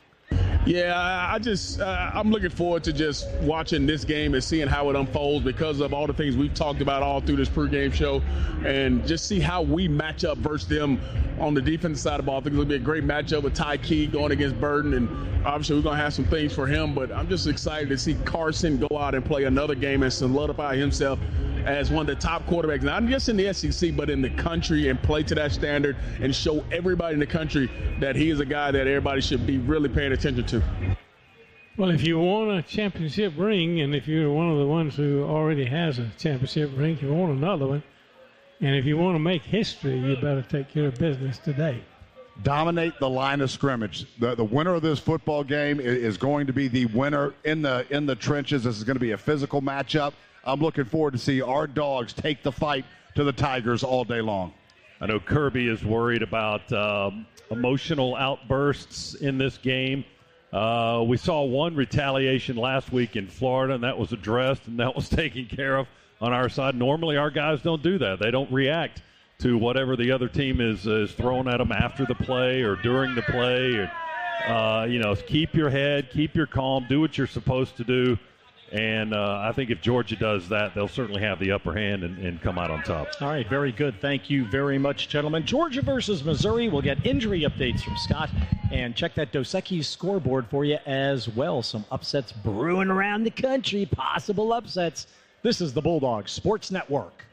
Yeah, I'm looking forward to just watching this game and seeing how it unfolds because of all the things we've talked about all through this pregame show, and just see how we match up versus them on the defensive side of the ball. I think it'll be a great matchup with Ty Key going against Burden, and obviously we're going to have some things for him, but I'm just excited to see Carson go out and play another game and solidify himself as one of the top quarterbacks, not just in the SEC, but in the country, and play to that standard and show everybody in the country that he is a guy that everybody should be really paying attention to. Well, if you want a championship ring, and if you're one of the ones who already has a championship ring, you want another one, and if you want to make history, you better take care of business today. Dominate the line of scrimmage. The winner of this football game is going to be the winner in the trenches. This is going to be a physical matchup. I'm looking forward to see our Dogs take the fight to the Tigers all day long. I know Kirby is worried about emotional outbursts in this game. We saw one retaliation last week in Florida, and that was addressed, and that was taken care of on our side. Normally, our guys don't do that. They don't react to whatever the other team is throwing at them after the play or during the play. Or, keep your head, keep your calm, do what you're supposed to do. And I think if Georgia does that, they'll certainly have the upper hand and come out on top. All right, very good. Thank you very much, gentlemen. Georgia versus Missouri. We'll get injury updates from Scott and check that Dos Equis scoreboard for you as well. Some upsets brewing around the country, possible upsets. This is the Bulldogs Sports Network.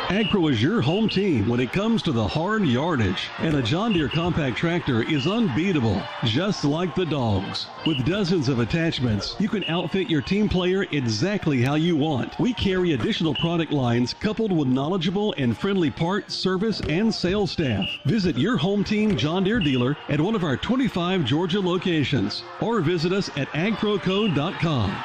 AgPro is your home team when it comes to the hard yardage, and a John Deere compact tractor is unbeatable, just like the dogs. With dozens of attachments, you can outfit your team player exactly how you want. We carry additional product lines coupled with knowledgeable and friendly parts, service, and sales staff. Visit your home team John Deere dealer at one of our 25 Georgia locations, or visit us at agproco.com.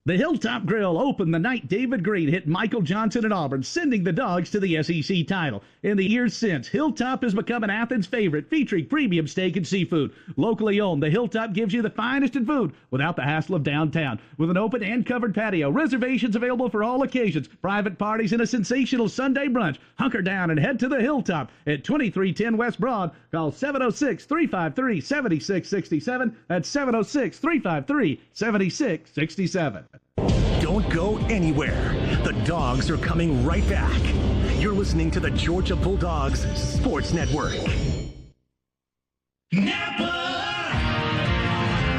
The Hilltop Grill opened the night David Green hit Michael Johnson at Auburn, sending the Dogs to the SEC title. In the years since, Hilltop has become an Athens favorite, featuring premium steak and seafood. Locally owned, the Hilltop gives you the finest in food without the hassle of downtown. With an open and covered patio, reservations available for all occasions, private parties, and a sensational Sunday brunch. Hunker down and head to the Hilltop at 2310 West Broad. Call 706-353-7667. That's 706-353-7667. Don't go anywhere. The Dogs are coming right back. You're listening to the Georgia Bulldogs Sports Network.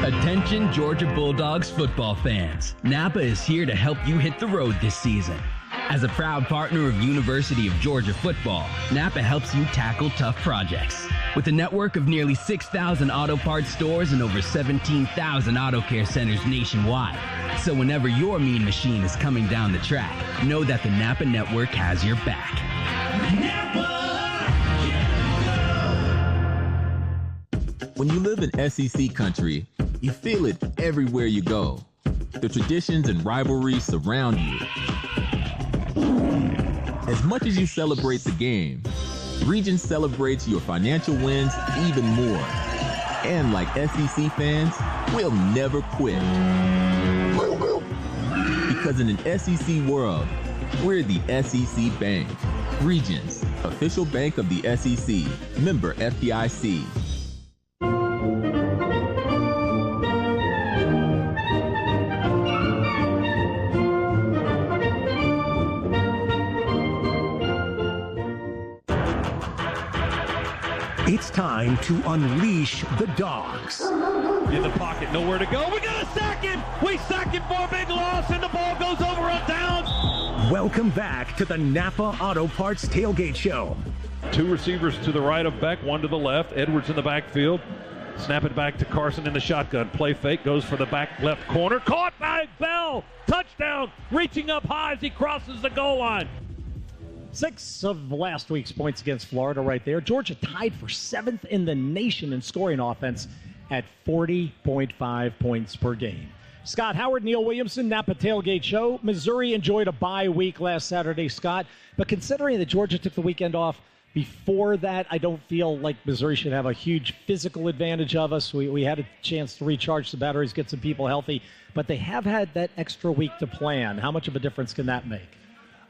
Attention Georgia Bulldogs football fans. Napa is here to help you hit the road this season. As a proud partner of University of Georgia football, Napa helps you tackle tough projects. With a network of nearly 6,000 auto parts stores and over 17,000 auto care centers nationwide. So whenever your mean machine is coming down the track, know that the Napa network has your back. When you live in SEC country, you feel it everywhere you go. The traditions and rivalries surround you. As much as you celebrate the game, Regions celebrates your financial wins even more. And like SEC fans, we'll never quit. Because in an SEC world, we're the SEC Bank. Regions, official bank of the SEC. Member FDIC. It's time to unleash the Dogs. In the pocket, nowhere to go. We got to sack him. We sack him for a big loss, and the ball goes over on downs. Welcome back to the Napa Auto Parts Tailgate Show. Two receivers to the right of Beck, one to the left. Edwards in the backfield. Snap it back to Carson in the shotgun. Play fake, goes for the back left corner. Caught by Bell. Touchdown. Reaching up high as he crosses the goal line. 6 of last week's points against Florida right there. Georgia tied for 7th in the nation in scoring offense at 40.5 points per game. Scott Howard, Neil Williamson, Napa Tailgate Show. Missouri enjoyed a bye week last Saturday, Scott. But considering that Georgia took the weekend off before that, I don't feel like Missouri should have a huge physical advantage of us. We had a chance to recharge the batteries, get some people healthy. But they have had that extra week to plan. How much of a difference can that make?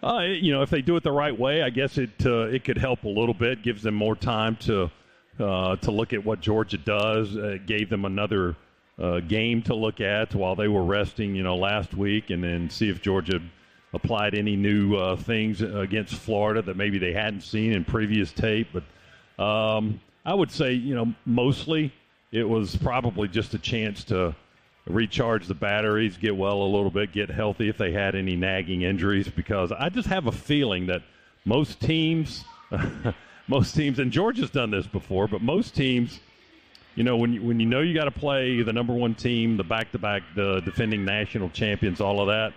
If they do it the right way, I guess it could help a little bit. Gives them more time to look at what Georgia does. Gave them another game to look at while they were resting, last week, and then see if Georgia applied any new things against Florida that maybe they hadn't seen in previous tape. But I would say, mostly it was probably just a chance to recharge the batteries, get well a little bit, get healthy if they had any nagging injuries, because I just have a feeling that most teams, and Georgia's done this before, but most teams, when you know you got to play the number one team, the back-to-back, the defending national champions, all of that,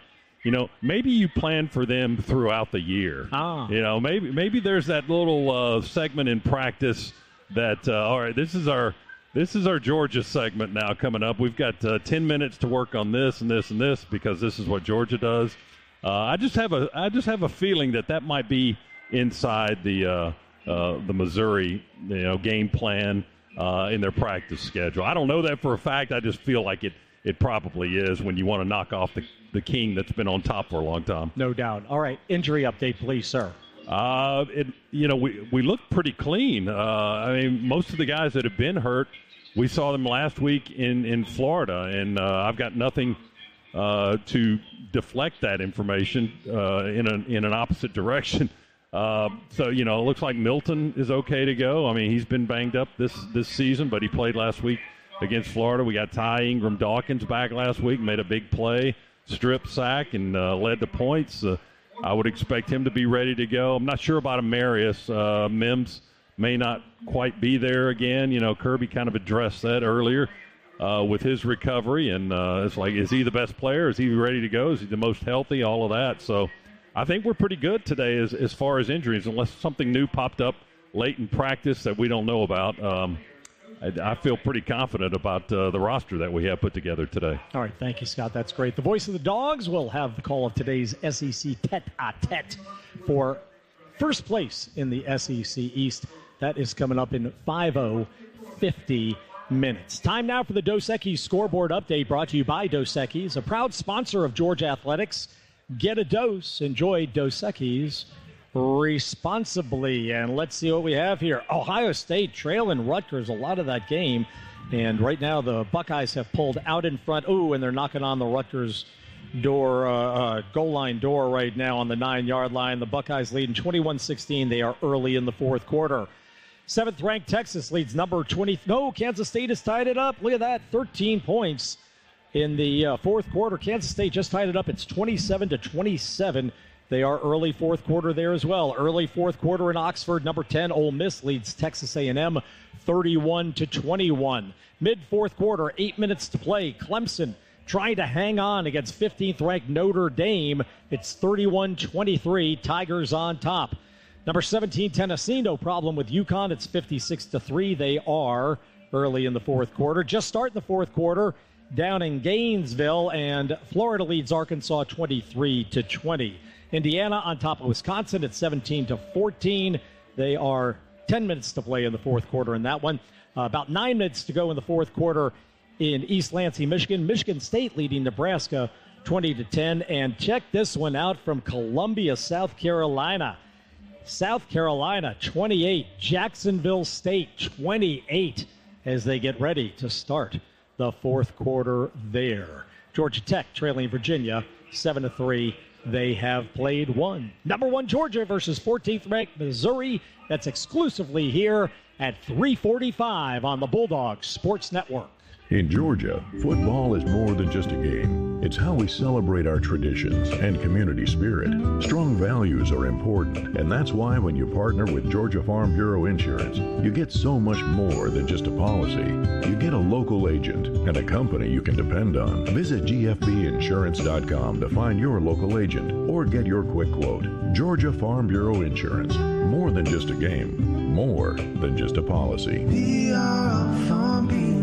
maybe you plan for them throughout the year. Maybe there's that little segment in practice that, all right, this is our Georgia segment now coming up. We've got 10 minutes to work on this and this and this because this is what Georgia does. I just have a feeling that might be inside the Missouri game plan in their practice schedule. I don't know that for a fact. I just feel like it probably is when you want to knock off the king that's been on top for a long time. No doubt. All right, injury update, please, sir. We look pretty clean. I mean, most of the guys that have been hurt, we saw them last week in Florida, and I've got nothing to deflect that information in an opposite direction. So it looks like Milton is okay to go. I mean, he's been banged up this season, but he played last week against Florida. We got Ty Ingram Dawkins back last week, made a big play, strip sack, and led to points. I would expect him to be ready to go. I'm not sure about Amarius. Mims may not quite be there again. Kirby kind of addressed that earlier with his recovery, and it's like, is he the best player? Is he ready to go? Is he the most healthy? All of that. So I think we're pretty good today as far as injuries, unless something new popped up late in practice that we don't know about. I feel pretty confident about the roster that we have put together today. All right, thank you, Scott. That's great. The voice of the Dogs will have the call of today's SEC tete-a-tete for first place in the SEC East. That is coming up in 50 minutes. Time now for the Dos Equis scoreboard update, brought to you by Dos Equis, a proud sponsor of Georgia Athletics. Get a dose. Enjoy Dos Equis responsibly. And let's see what we have here. Ohio State trailing Rutgers a lot of that game, and right now the Buckeyes have pulled out in front. And they're knocking on the Rutgers door, goal line door right now on the 9-yard line. The Buckeyes leading 21-16. They are early in the fourth quarter. 7th-ranked Texas leads number 20. No, Kansas State has tied it up. Look at that, 13 points in the fourth quarter. Kansas State just tied it up. It's 27-27. They are early fourth quarter there as well. Early fourth quarter in Oxford, number 10, Ole Miss leads Texas A&M 31-21. Mid-fourth quarter, 8 minutes to play. Clemson trying to hang on against 15th-ranked Notre Dame. It's 31-23. Tigers on top. Number 17, Tennessee, no problem with UConn. It's 56-3. They are early in the fourth quarter. Just starting the fourth quarter down in Gainesville, and Florida leads Arkansas 23-20. Indiana on top of Wisconsin at 17-14. They are 10 minutes to play in the fourth quarter in that one. About 9 minutes to go in the fourth quarter in East Lansing, Michigan. Michigan State leading Nebraska 20-10. And check this one out from Columbia, South Carolina. South Carolina 28, Jacksonville State 28 as they get ready to start the fourth quarter there. Georgia Tech trailing Virginia 7-3. They have played one. Number 1 Georgia versus 14th-ranked Missouri. That's exclusively here at 3:45 on the Bulldogs Sports Network. In Georgia, football is more than just a game. It's how we celebrate our traditions and community spirit. Strong values are important, and that's why when you partner with Georgia Farm Bureau Insurance, you get so much more than just a policy. You get a local agent and a company you can depend on. Visit gfbinsurance.com to find your local agent or get your quick quote. Georgia Farm Bureau Insurance. More than just a game. More than just a policy. We are Farm Bureau.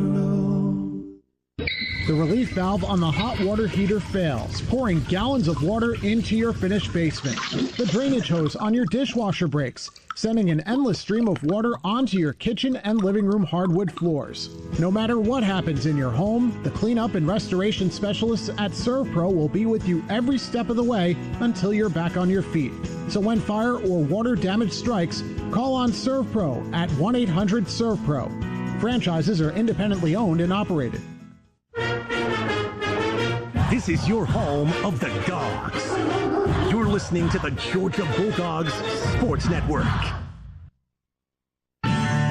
The relief valve on the hot water heater fails, pouring gallons of water into your finished basement. The drainage hose on your dishwasher breaks, sending an endless stream of water onto your kitchen and living room hardwood floors. No matter what happens in your home, the cleanup and restoration specialists at ServPro will be with you every step of the way until you're back on your feet. So when fire or water damage strikes, call on ServPro at 1-800-ServPro. Franchises are independently owned and operated. This is your home of the Dogs. You're listening to the Georgia Bulldogs Sports Network.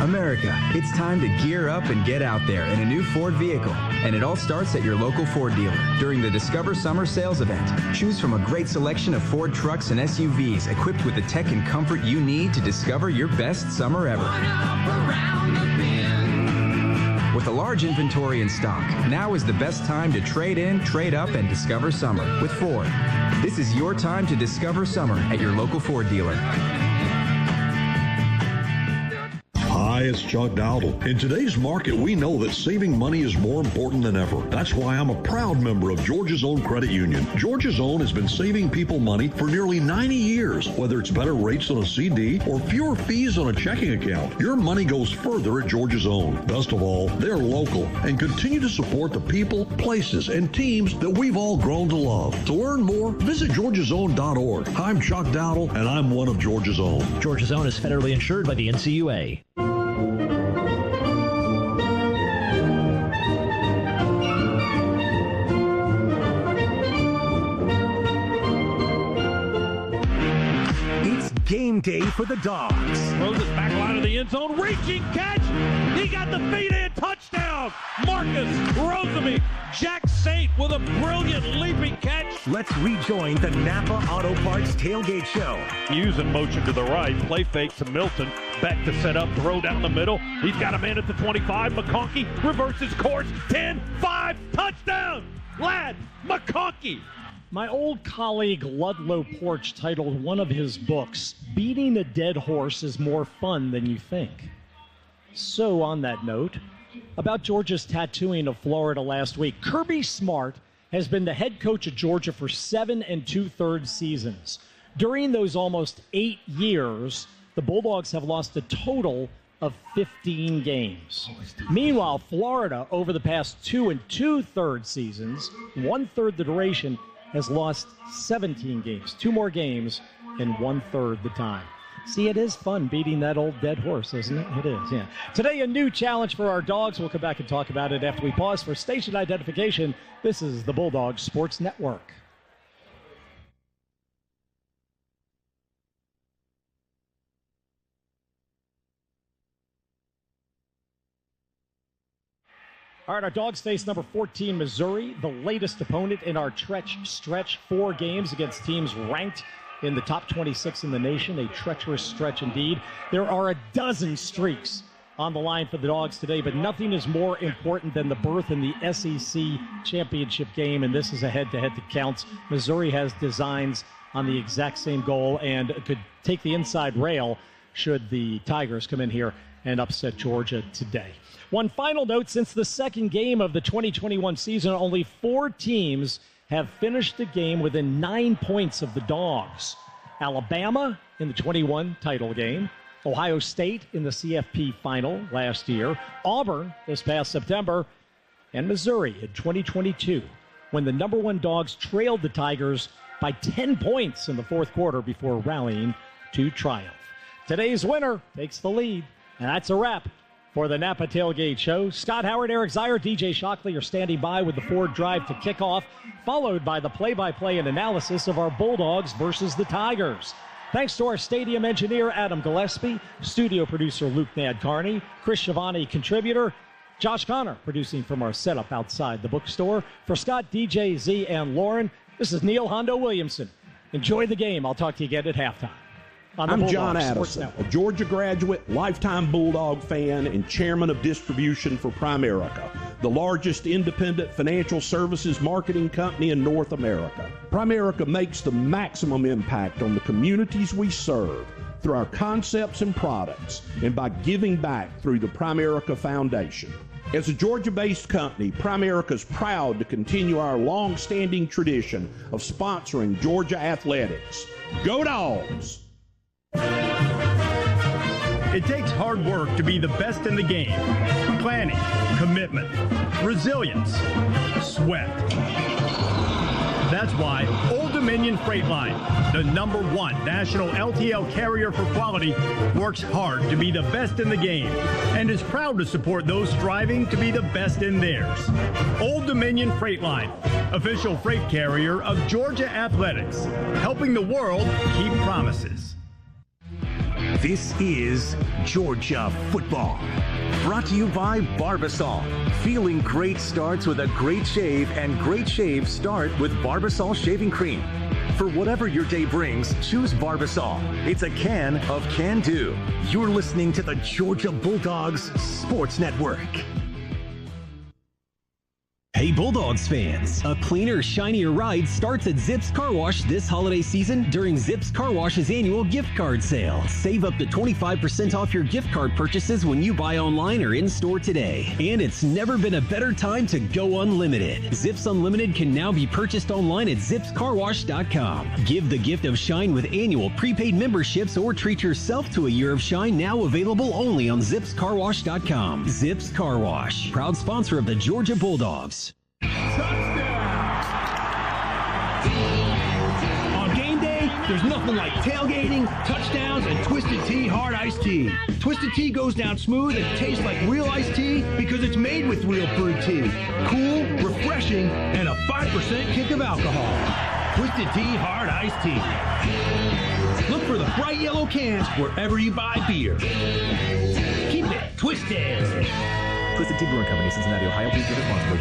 America, it's time to gear up and get out there in a new Ford vehicle. And it all starts at your local Ford dealer during the Discover Summer Sales Event. Choose from a great selection of Ford trucks and SUVs equipped with the tech and comfort you need to discover your best summer ever. With a large inventory in stock, now is the best time to trade in, trade up, and discover summer with Ford. This is your time to discover summer at your local Ford dealer. High it's Chuck Dowdle. In today's market, we know that saving money is more important than ever. That's why I'm a proud member of Georgia's Own Credit Union. Georgia's Own has been saving people money for nearly 90 years. Whether it's better rates on a CD or fewer fees on a checking account, your money goes further at Georgia's Own. Best of all, they're local and continue to support the people, places, and teams that we've all grown to love. To learn more, visit georgiasown.org. I'm Chuck Dowdle, and I'm one of Georgia's Own. Georgia's Own is federally insured by the NCUA. Game day for the Dogs. Throws it back line of the end zone. Reaching catch. He got the feet in. Touchdown. Marcus Rosemy. Jack Saint with a brilliant leaping catch. Let's rejoin the Napa Auto Parts Tailgate Show. Using motion to the right. Play fake to Milton. Back to set up. Throw down the middle. He's got a man at the 25. McConkey reverses course. 10-5. Touchdown. Ladd McConkey. My old colleague Ludlow Porch titled one of his books, "Beating a Dead Horse is More Fun Than You Think." So on that note, about Georgia's tattooing of Florida last week, Kirby Smart has been the head coach of Georgia for 7 2/3 seasons. During those almost 8 years, the Bulldogs have lost a total of 15 games. Meanwhile, Florida, over the past 2 2/3 seasons, 1/3 the duration, has lost 17 games, 2 more games in 1/3 the time. See, it is fun beating that old dead horse, isn't it? It is, yeah. Today, a new challenge for our Dogs. We'll come back and talk about it after we pause for station identification. This is the Bulldogs Sports Network. All right, our Dogs face number 14, Missouri, the latest opponent in our stretch 4 games against teams ranked in the top 26 in the nation. A treacherous stretch indeed. There are a dozen streaks on the line for the Dogs today, but nothing is more important than the berth in the SEC championship game, and this is a head-to-head that counts. Missouri has designs on the exact same goal and could take the inside rail should the Tigers come in here and upset Georgia today. One final note, since the second game of the 2021 season, only 4 teams have finished the game within 9 points of the Dogs. Alabama in the 21 title game, Ohio State in the CFP final last year, Auburn this past September, and Missouri in 2022, when the number 1 Dogs trailed the Tigers by 10 points in the fourth quarter before rallying to triumph. Today's winner takes the lead, and that's a wrap for the Napa Tailgate Show. Scott Howard, Eric Zier, DJ Shockley are standing by with the Ford Drive to kick off, followed by the play-by-play and analysis of our Bulldogs versus the Tigers. Thanks to our stadium engineer, Adam Gillespie, studio producer, Luke Nadkarni, Chris Schiavone, contributor, Josh Connor, producing from our setup outside the bookstore. For Scott, DJ, Z, and Lauren, this is Neil Hondo Williamson. Enjoy the game. I'll talk to you again at halftime. I'm John Addison, a Georgia graduate, lifetime Bulldog fan, and chairman of distribution for Primerica, the largest independent financial services marketing company in North America. Primerica makes the maximum impact on the communities we serve through our concepts and products and by giving back through the Primerica Foundation. As a Georgia-based company, Primerica is proud to continue our long-standing tradition of sponsoring Georgia athletics. Go Dogs! It takes hard work to be the best in the game. Planning, commitment, resilience, sweat. That's why Old Dominion Freight Line, the #1 national LTL carrier for quality, works hard to be the best in the game and is proud to support those striving to be the best in theirs. Old Dominion Freight Line, official freight carrier of Georgia Athletics, helping the world keep promises. This is Georgia Football. Brought to you by Barbasol. Feeling great starts with a great shave, and great shaves start with Barbasol Shaving Cream. For whatever your day brings, choose Barbasol. It's a can of can-do. You're listening to the Georgia Bulldogs Sports Network. Hey Bulldogs fans, a cleaner, shinier ride starts at Zips Car Wash this holiday season during Zips Car Wash's annual gift card sale. Save up to 25% off your gift card purchases when you buy online or in-store today. And it's never been a better time to go unlimited. Zips Unlimited can now be purchased online at zipscarwash.com. Give the gift of shine with annual prepaid memberships or treat yourself to a year of shine, now available only on zipscarwash.com. Zips Car Wash, proud sponsor of the Georgia Bulldogs. On game day, there's nothing like tailgating, touchdowns, and Twisted Tea Hard Iced Tea. Twisted Tea goes down smooth and tastes like real iced tea because it's made with real brewed tea. Cool, refreshing, and a 5% kick of alcohol. Twisted Tea Hard Iced Tea. Look for the bright yellow cans wherever you buy beer. Keep it twisted. Twisted Tea Brewing Company, Cincinnati, Ohio. Please drink responsibly.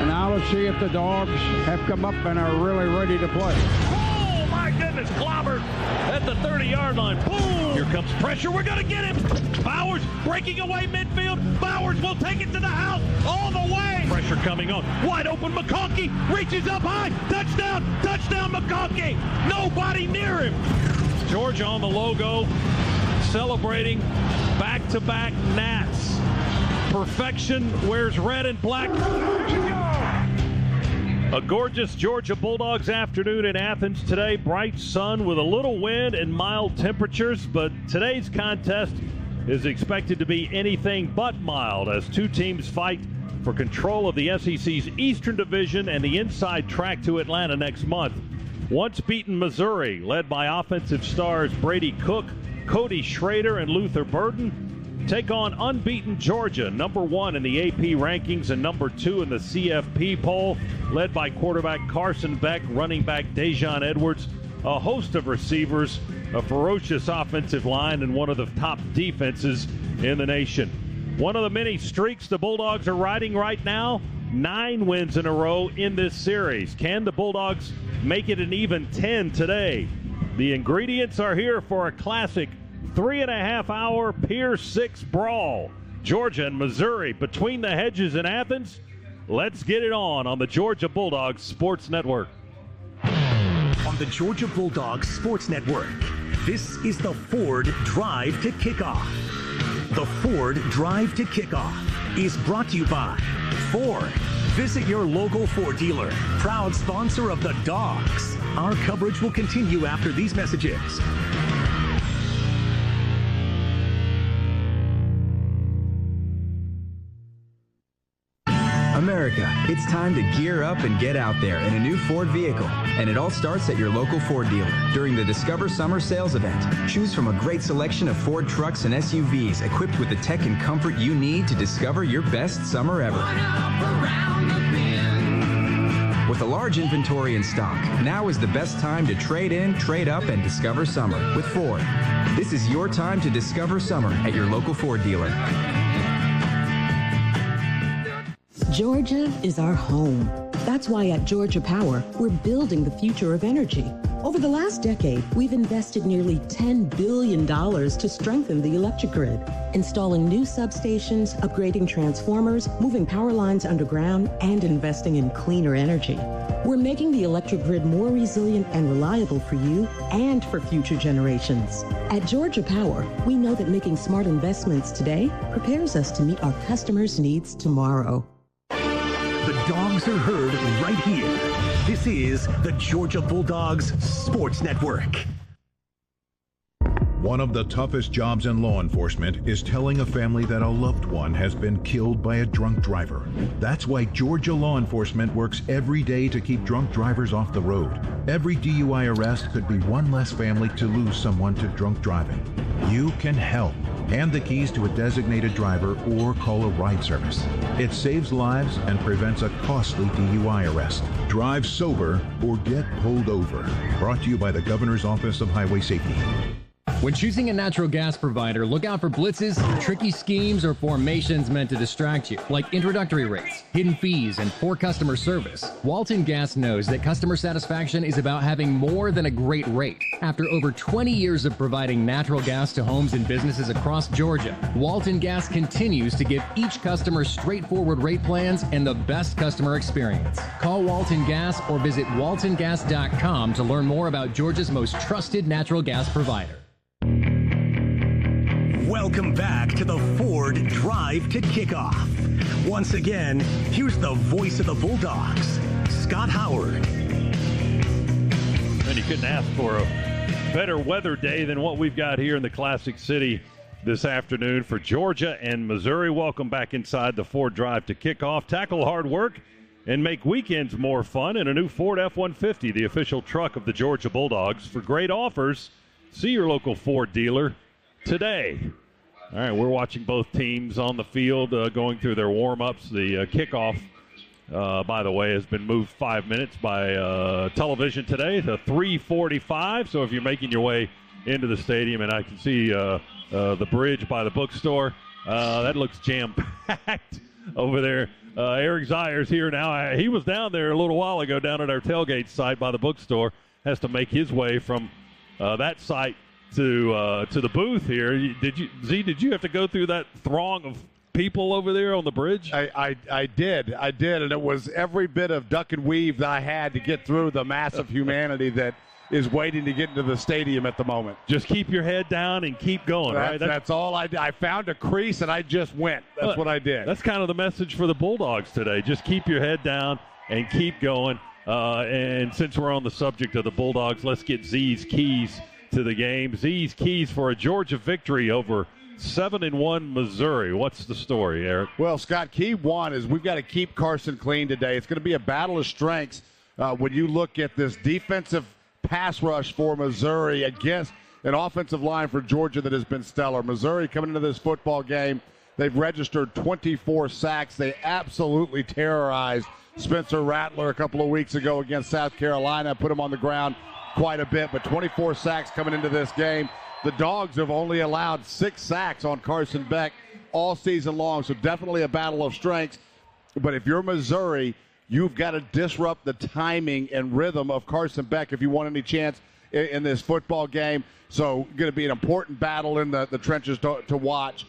Now let's see if the Dogs have come up and are really ready to play. Oh, my goodness, clobbered at the 30-yard line. Boom! Here comes pressure. We're going to get him. Bowers breaking away midfield. Bowers will take it to the house all the way. Pressure coming on. Wide open McConkey reaches up high. Touchdown. Touchdown, McConkey. Nobody near him. Georgia on the logo, celebrating back-to-back Nats. Perfection wears red and black. A gorgeous Georgia Bulldogs afternoon in Athens today. Bright sun with a little wind and mild temperatures, but today's contest is expected to be anything but mild as two teams fight for control of the SEC's Eastern Division and the inside track to Atlanta next month. Once beaten Missouri, led by offensive stars Brady Cook, Cody Schrader, and Luther Burden, take on unbeaten Georgia, number 1 in the AP rankings and number 2 in the CFP poll, led by quarterback Carson Beck, running back Dejon Edwards, a host of receivers, a ferocious offensive line, and one of the top defenses in the nation. One of the many streaks the Bulldogs are riding right now, 9 wins in a row in this series. Can the Bulldogs make it an even 10 today? The ingredients are here for a classic 3.5-hour Pier 6 brawl. Georgia and Missouri between the hedges in Athens. Let's get it on the Georgia Bulldogs Sports Network. On the Georgia Bulldogs Sports Network, this is the Ford Drive to Kickoff. The Ford Drive to Kickoff is brought to you by Ford. Visit your local Ford dealer, proud sponsor of the Dogs. Our coverage will continue after these messages. America, it's time to gear up and get out there in a new Ford vehicle. And it all starts at your local Ford dealer during the Discover Summer Sales Event. Choose from a great selection of Ford trucks and SUVs equipped with the tech and comfort you need to discover your best summer ever. With a large inventory in stock, now is the best time to trade in, trade up, and discover summer with Ford. This is your time to discover summer at your local Ford dealer. Georgia is our home. That's why at Georgia Power, we're building the future of energy. Over the last decade, we've invested nearly $10 billion to strengthen the electric grid, installing new substations, upgrading transformers, moving power lines underground, and investing in cleaner energy. We're making the electric grid more resilient and reliable for you and for future generations. At Georgia Power, we know that making smart investments today prepares us to meet our customers' needs tomorrow. The Dogs are heard right here. This is the Georgia Bulldogs Sports Network. One of the toughest jobs in law enforcement is telling a family that a loved one has been killed by a drunk driver. That's why Georgia law enforcement works every day to keep drunk drivers off the road. Every DUI arrest could be one less family to lose someone to drunk driving. You can help. Hand the keys to a designated driver or call a ride service. It saves lives and prevents a costly DUI arrest. Drive sober or get pulled over. Brought to you by the Governor's Office of Highway Safety. When choosing a natural gas provider, look out for blitzes, tricky schemes, or formations meant to distract you, like introductory rates, hidden fees, and poor customer service. Walton Gas knows that customer satisfaction is about having more than a great rate. After over 20 years of providing natural gas to homes and businesses across Georgia, Walton Gas continues to give each customer straightforward rate plans and the best customer experience. Call Walton Gas or visit waltongas.com to learn more about Georgia's most trusted natural gas provider. Welcome back to the Ford Drive to Kickoff. Once again, here's the voice of the Bulldogs, Scott Howard. And you couldn't ask for a better weather day than what we've got here in the Classic City this afternoon for Georgia and Missouri. Welcome back inside the Ford Drive to Kickoff. Tackle hard work and make weekends more fun in a new Ford F-150, the official truck of the Georgia Bulldogs. For great offers, see your local Ford dealer today. All right, we're watching both teams on the field going through their warm-ups. The kickoff, by the way, has been moved 5 minutes by television today to 3:45. So if you're making your way into the stadium, and I can see the bridge by the bookstore, that looks jam-packed over there. Eric Zayer's here now. He was down there a little while ago down at our tailgate site by the bookstore. Has to make his way from that site to the booth here. Did you have to go through that throng of people over there on the bridge? I did, and it was every bit of duck and weave that I had to get through the massive humanity that is waiting to get into the stadium at the moment. Just keep your head down and keep going, right? That's all I did. I found a crease and I just went. That's what I did. That's kind of the message for the Bulldogs today. Just keep your head down and keep going. And since we're on the subject of the Bulldogs, let's get Z's keys to the game. Z's keys for a Georgia victory over 7-1 Missouri. What's the story, Eric? Well, Scott, key one is we've got to keep Carson clean today. It's going to be a battle of strengths when you look at this defensive pass rush for Missouri against an offensive line for Georgia that has been stellar. Missouri coming into this football game, they've registered 24 sacks. They absolutely terrorized Spencer Rattler a couple of weeks ago against South Carolina, put him on the ground quite a bit, but 24 sacks coming into this game. The Dogs have only allowed 6 sacks on Carson Beck all season long, so definitely a battle of strengths. But if you're Missouri, you've got to disrupt the timing and rhythm of Carson Beck if you want any chance in this football game. So going to be an important battle in the trenches to watch.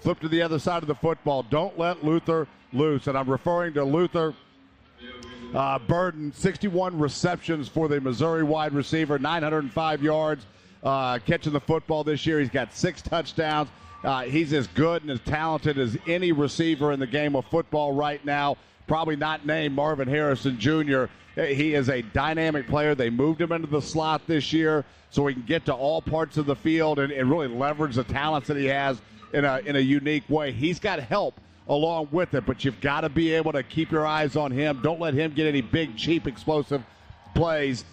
Flip to the other side of the football. Don't let Luther loose, and I'm referring to Luther Burden, 61 receptions for the Missouri wide receiver, 905 yards catching the football this year. He's got 6 touchdowns. He's as good and as talented as any receiver in the game of football right now. Probably not named Marvin Harrison Jr. He is a dynamic player. They moved him into the slot this year so he can get to all parts of the field and really leverage the talents that he has in a unique way. He's got help along with it, but you've got to be able to keep your eyes on him. Don't let him get any big, cheap, explosive plays.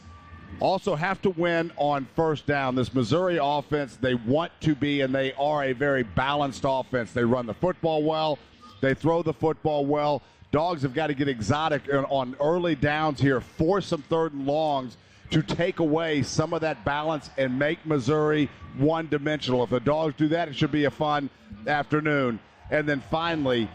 Also have to win on first down. This Missouri offense, they want to be, and they are a very balanced offense. They run the football well. They throw the football well. Dogs have got to get exotic on early downs here, force some 3rd and longs to take away some of that balance and make Missouri one-dimensional. If the Dogs do that, it should be a fun afternoon. And then finally,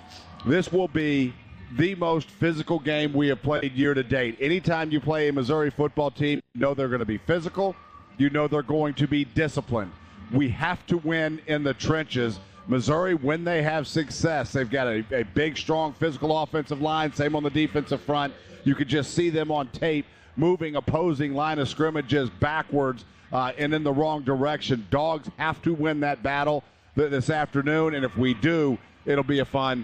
this will be the most physical game we have played year to date. Anytime you play a Missouri football team, you know they're going to be physical. You know they're going to be disciplined. We have to win in the trenches. Missouri, when they have success, they've got a big, strong, physical offensive line. Same on the defensive front. You could just see them on tape moving opposing line of scrimmages backwards and in the wrong direction. Dogs have to win that battle this afternoon, and if we do, it'll be a fun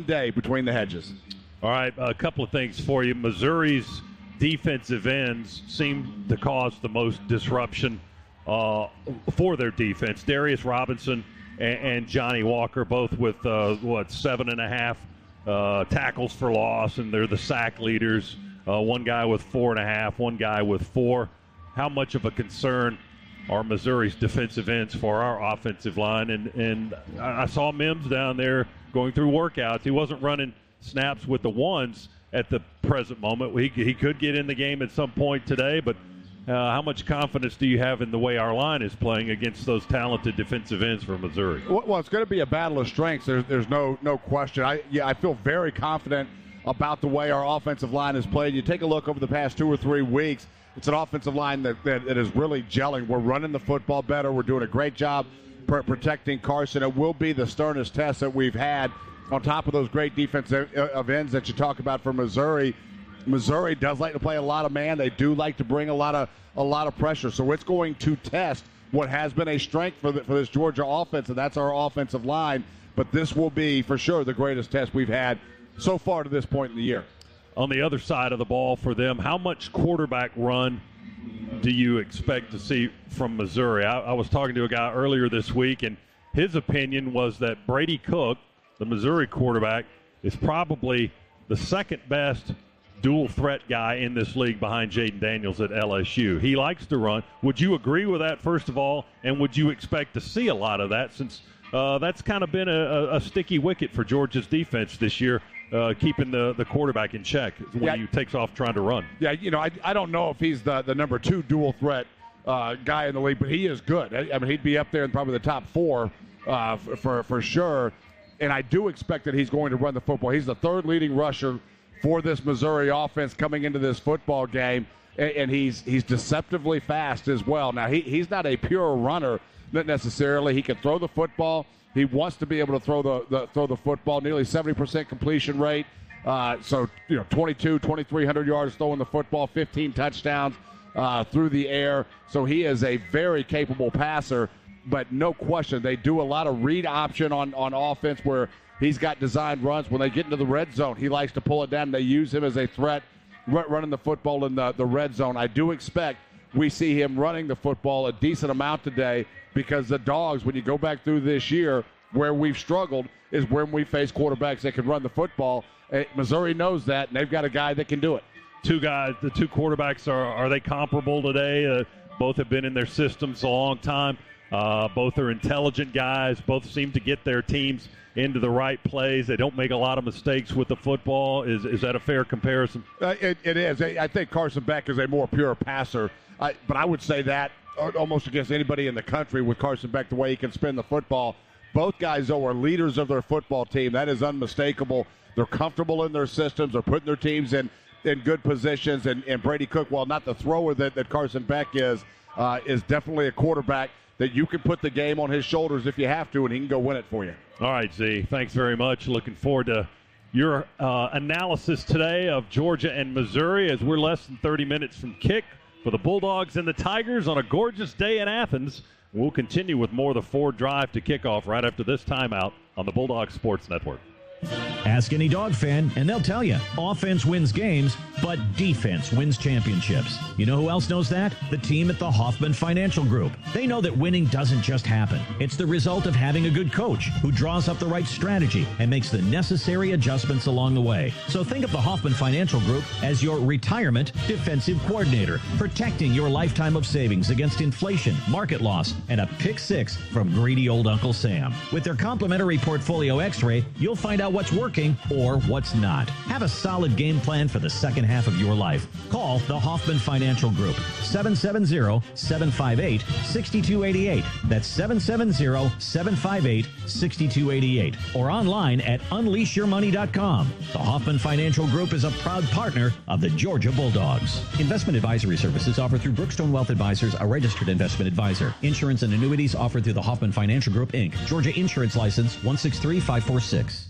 day between the hedges. All right, a couple of things for you. Missouri's defensive ends seem to cause the most disruption for their defense. Darius Robinson and Johnny Walker, both with 7.5 tackles for loss, and they're the sack leaders. One guy with 4.5, one guy with 4. How much of a concern are Missouri's defensive ends for our offensive line? And I saw Mims down there going through workouts. He wasn't running snaps with the ones at the present moment. He could get in the game at some point today, but how much confidence do you have in the way our line is playing against those talented defensive ends from Missouri? Well, it's going to be a battle of strengths. There's no question. I feel very confident about the way our offensive line is played. You take a look over the past 2 or 3 weeks, it's an offensive line that is really gelling. We're running the football better. We're doing a great job protecting Carson. It will be the sternest test that we've had on top of those great defensive ends that you talk about for Missouri. Missouri does like to play a lot of man. They do like to bring a lot of pressure. So it's going to test what has been a strength for this Georgia offense, and that's our offensive line. But this will be, for sure, the greatest test we've had so far to this point in the year. On the other side of the ball for them, how much quarterback run do you expect to see from Missouri? I was talking to a guy earlier this week, and his opinion was that Brady Cook, the Missouri quarterback, is probably the second best dual threat guy in this league behind Jaden Daniels at LSU. He likes to run. Would you agree with that, first of all, and would you expect to see a lot of that, since that's kind of been a sticky wicket for Georgia's defense this year, keeping the quarterback in check when he takes off trying to run? Yeah, I don't know if he's the number 2 dual threat guy in the league, but he is good. I mean, he'd be up there in probably the top 4 for sure. And I do expect that he's going to run the football. He's the 3rd leading rusher for this Missouri offense coming into this football game, and he's deceptively fast as well. Now, he's not a pure runner necessarily. He can throw the football. He wants to be able to throw the football. Nearly 70% completion rate. So 2,300 yards throwing the football, 15 touchdowns through the air. So he is a very capable passer. But no question, they do a lot of read option on offense where he's got designed runs. When they get into the red zone, he likes to pull it down. They use him as a threat running the football in the red zone. I do expect we see him running the football a decent amount today, because the Dogs, when you go back through this year, where we've struggled is when we face quarterbacks that can run the football. Missouri knows that, and they've got a guy that can do it. The two quarterbacks, are they comparable today? Both have been in their systems a long time. Both are intelligent guys. Both seem to get their teams into the right plays. They don't make a lot of mistakes with the football. Is that a fair comparison? It is. I think Carson Beck is a more pure passer, but I would say that almost against anybody in the country with Carson Beck, the way he can spin the football. Both guys, though, are leaders of their football team. That is unmistakable. They're comfortable in their systems. They're putting their teams in good positions. And Brady Cook, while not the thrower that Carson Beck is definitely a quarterback that you can put the game on his shoulders if you have to, and he can go win it for you. All right, Z, thanks very much. Looking forward to your analysis today of Georgia and Missouri, as we're less than 30 minutes from kick for the Bulldogs and the Tigers on a gorgeous day in Athens. We'll continue with more of the Ford Drive to kickoff right after this timeout on the Bulldog Sports Network. Ask any dog fan, and they'll tell you, offense wins games, but defense wins championships. You know who else knows that? The team at the Hoffman Financial Group. They know that winning doesn't just happen. It's the result of having a good coach who draws up the right strategy and makes the necessary adjustments along the way. So think of the Hoffman Financial Group as your retirement defensive coordinator, protecting your lifetime of savings against inflation, market loss, and a pick six from greedy old Uncle Sam. With their complimentary portfolio x-ray, you'll find out what's working or what's not. Have a solid game plan for the second half of your life. Call the Hoffman Financial Group, 770-758-6288. That's 770-758-6288. Or online at unleashyourmoney.com. The Hoffman Financial Group is a proud partner of the Georgia Bulldogs. Investment advisory services offered through Brookstone Wealth Advisors, a registered investment advisor. Insurance and annuities offered through the Hoffman Financial Group, Inc. Georgia Insurance License 163546.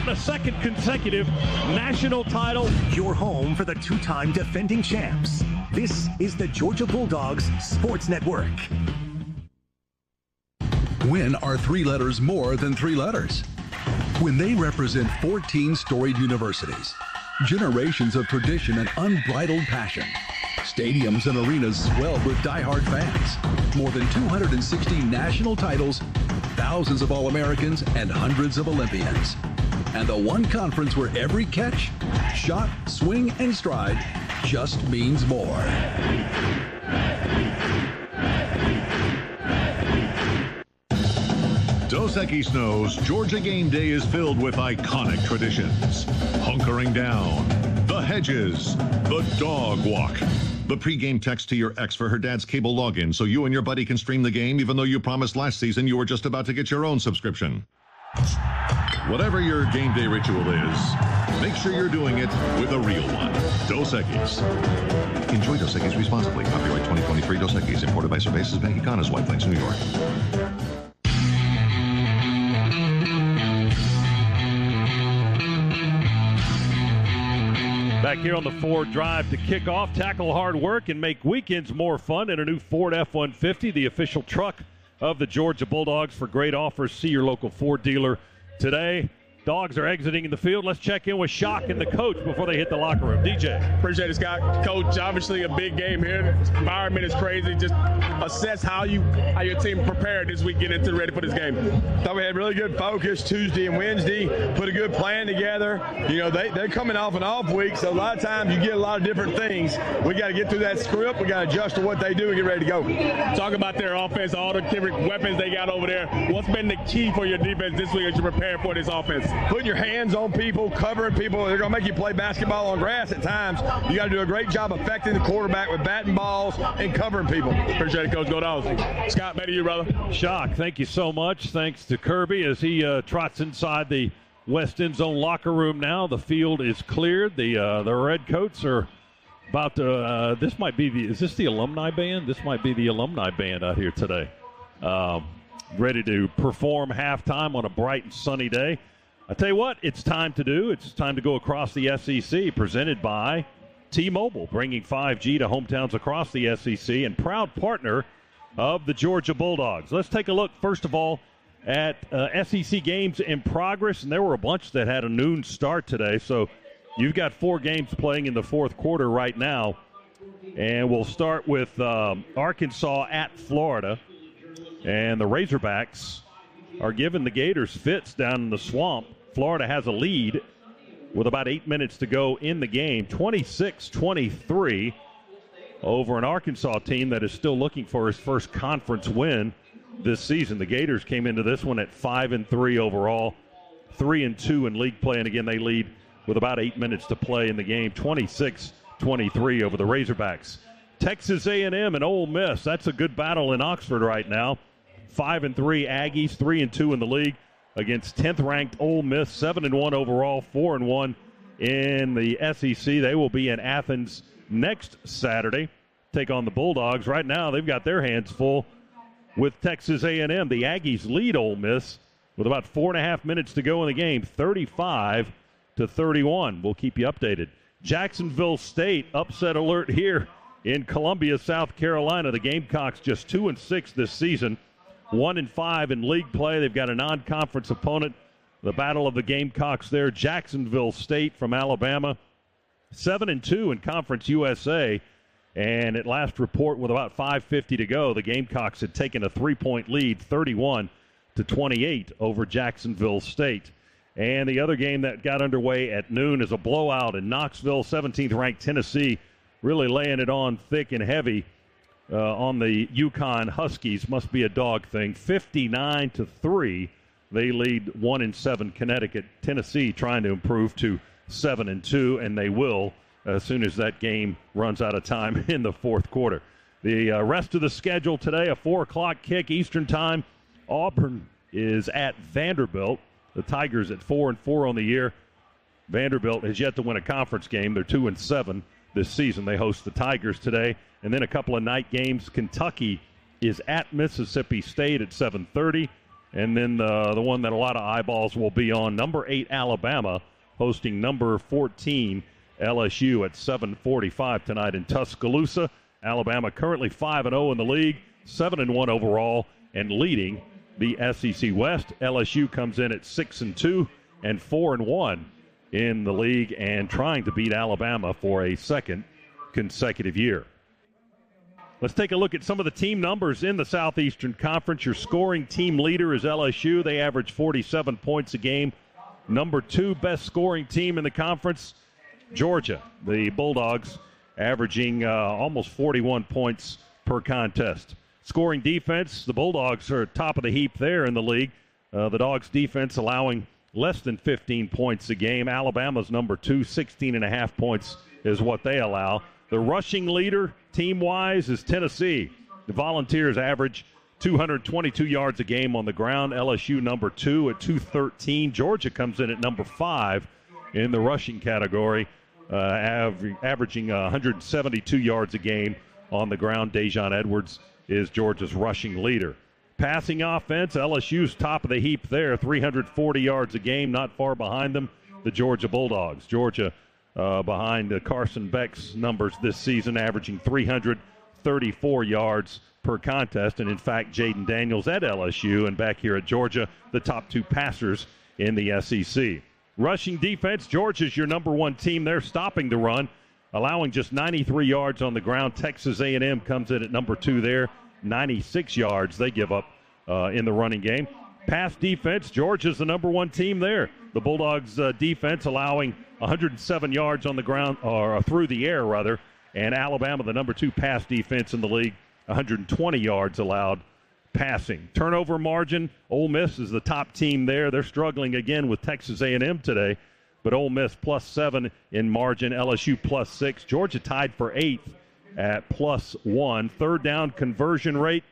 The second consecutive national title. Your home for the two-time defending champs. This is the Georgia Bulldogs Sports Network. When are three letters more than three letters? When they represent 14 storied universities, generations of tradition and unbridled passion. Stadiums and arenas swelled with diehard fans. More than 260 national titles, thousands of All-Americans, and hundreds of Olympians. And the one conference where every catch, shot, swing, and stride just means more. Dos Equis knows Georgia game day is filled with iconic traditions. Hunkering down, the hedges, the dog walk, The pregame text to your ex for her dad's cable login so you and your buddy can stream the game even though you promised last season you were just about to get your own subscription. Whatever your game day ritual is, make sure you're doing it with a real one. Dos Equis. Enjoy Dos Equis responsibly. Copyright 2023 Dos Equis. Imported by Cervantes Mexicanas, White Plains, New York. Back here on the Ford Drive to kick off, tackle hard work, and make weekends more fun in a new Ford F-150, the official truck of the Georgia Bulldogs. For great offers, see your local Ford dealer today. Dogs are exiting in the field. Let's check in with Shock and the coach before they hit the locker room. DJ. Appreciate it, Scott. Coach, obviously a big game here. The environment is crazy. Just assess how your team prepared this week getting ready for this game. Thought we had really good focus Tuesday and Wednesday. Put a good plan together. You know, they're coming off an off week, so a lot of times you get a lot of different things. We got to get through that script. We got to adjust to what they do and get ready to go. Talk about their offense, all the different weapons they got over there. What's been the key for your defense this week as you prepare for this offense? Putting your hands on people, covering people. They're going to make you play basketball on grass at times. You got to do a great job affecting the quarterback with batting balls and covering people. Appreciate it, Coach. Go Dogs. Scott, back to you, brother. Shock, thank you so much. Thanks to Kirby as he trots inside the West End Zone locker room now. The field is cleared. The Red Coats are about to, is this the alumni band? This might be the alumni band out here today. Ready to perform halftime on a bright and sunny day. I tell you what, it's time to do. It's time to go across the SEC, presented by T-Mobile, bringing 5G to hometowns across the SEC and proud partner of the Georgia Bulldogs. Let's take a look, first of all, at SEC games in progress, and there were a bunch that had a noon start today, so you've got 4 games playing in the fourth quarter right now, and we'll start with Arkansas at Florida, and the Razorbacks are giving the Gators fits down in the swamp. Florida has a lead with about 8 minutes to go in the game, 26-23 over an Arkansas team that is still looking for his first conference win this season. The Gators came into this one at 5-3 overall, 3-2 in league play, and again they lead with about 8 minutes to play in the game, 26-23 over the Razorbacks. Texas A&M and Ole Miss, that's a good battle in Oxford right now. 5-3 Aggies, 3-2 in the league against 10th-ranked Ole Miss, 7-1 overall, 4-1 in the SEC. They will be in Athens next Saturday, take on the Bulldogs. Right now, they've got their hands full with Texas A&M. The Aggies lead Ole Miss with about 4.5 minutes to go in the game, 35-31. We'll keep you updated. Jacksonville State, upset alert here in Columbia, South Carolina. The Gamecocks just 2-6 this season. 1-5 in league play. They've got a non-conference opponent. The battle of the Gamecocks there. Jacksonville State from Alabama. 7-2 in Conference USA. And at last report, with about 5:50 to go, the Gamecocks had taken a 3-point lead, 31-28 over Jacksonville State. And the other game that got underway at noon is a blowout in Knoxville. 17th-ranked Tennessee really laying it on thick and heavy on the UConn Huskies. Must be a dog thing. 59-3. They lead 1-7 Connecticut. Tennessee trying to improve to 7-2, and they will as soon as that game runs out of time in the fourth quarter. The rest of the schedule today, a 4 o'clock kick Eastern time. Auburn is at Vanderbilt. The Tigers at 4-4 on the year. Vanderbilt has yet to win a conference game. They're 2-7 this season. They host the Tigers today. And then a couple of night games. Kentucky is at Mississippi State at 7:30. And then the one that a lot of eyeballs will be on, number 8 Alabama hosting number 14 LSU at 7:45 tonight in Tuscaloosa. Alabama currently 5-0 in the league, 7-1 overall, and leading the SEC West. LSU comes in at 6-2 and 4-1 in the league and trying to beat Alabama for a second consecutive year. Let's take a look at some of the team numbers in the Southeastern Conference. Your scoring team leader is LSU. They average 47 points a game. Number 2 best scoring team in the conference, Georgia. The Bulldogs averaging almost 41 points per contest. Scoring defense, the Bulldogs are top of the heap there in the league. The Dogs' defense allowing less than 15 points a game. Alabama's number 2, 16.5 points is what they allow. The rushing leader, team-wise is Tennessee. The Volunteers average 222 yards a game on the ground. LSU number 2 at 213. Georgia comes in at number 5 in the rushing category, averaging 172 yards a game on the ground. Dejon Edwards is Georgia's rushing leader. Passing offense, LSU's top of the heap there, 340 yards a game, not far behind them, the Georgia Bulldogs. Georgia behind Carson Beck's numbers this season, averaging 334 yards per contest. And, in fact, Jaden Daniels at LSU and back here at Georgia, the top 2 passers in the SEC. Rushing defense, Georgia's your number 1 team. They're stopping the run, allowing just 93 yards on the ground. Texas A&M comes in at number 2 there, 96 yards they give up in the running game. Pass defense, Georgia's the number 1 team there. The Bulldogs defense allowing 107 yards on the ground, or through the air rather, and Alabama the number 2 pass defense in the league, 120 yards allowed passing. Turnover margin, Ole Miss is the top team there. They're struggling again with Texas A&M today, but Ole Miss +7 in margin, LSU +6. Georgia tied for 8th at +1. Third down conversion rate,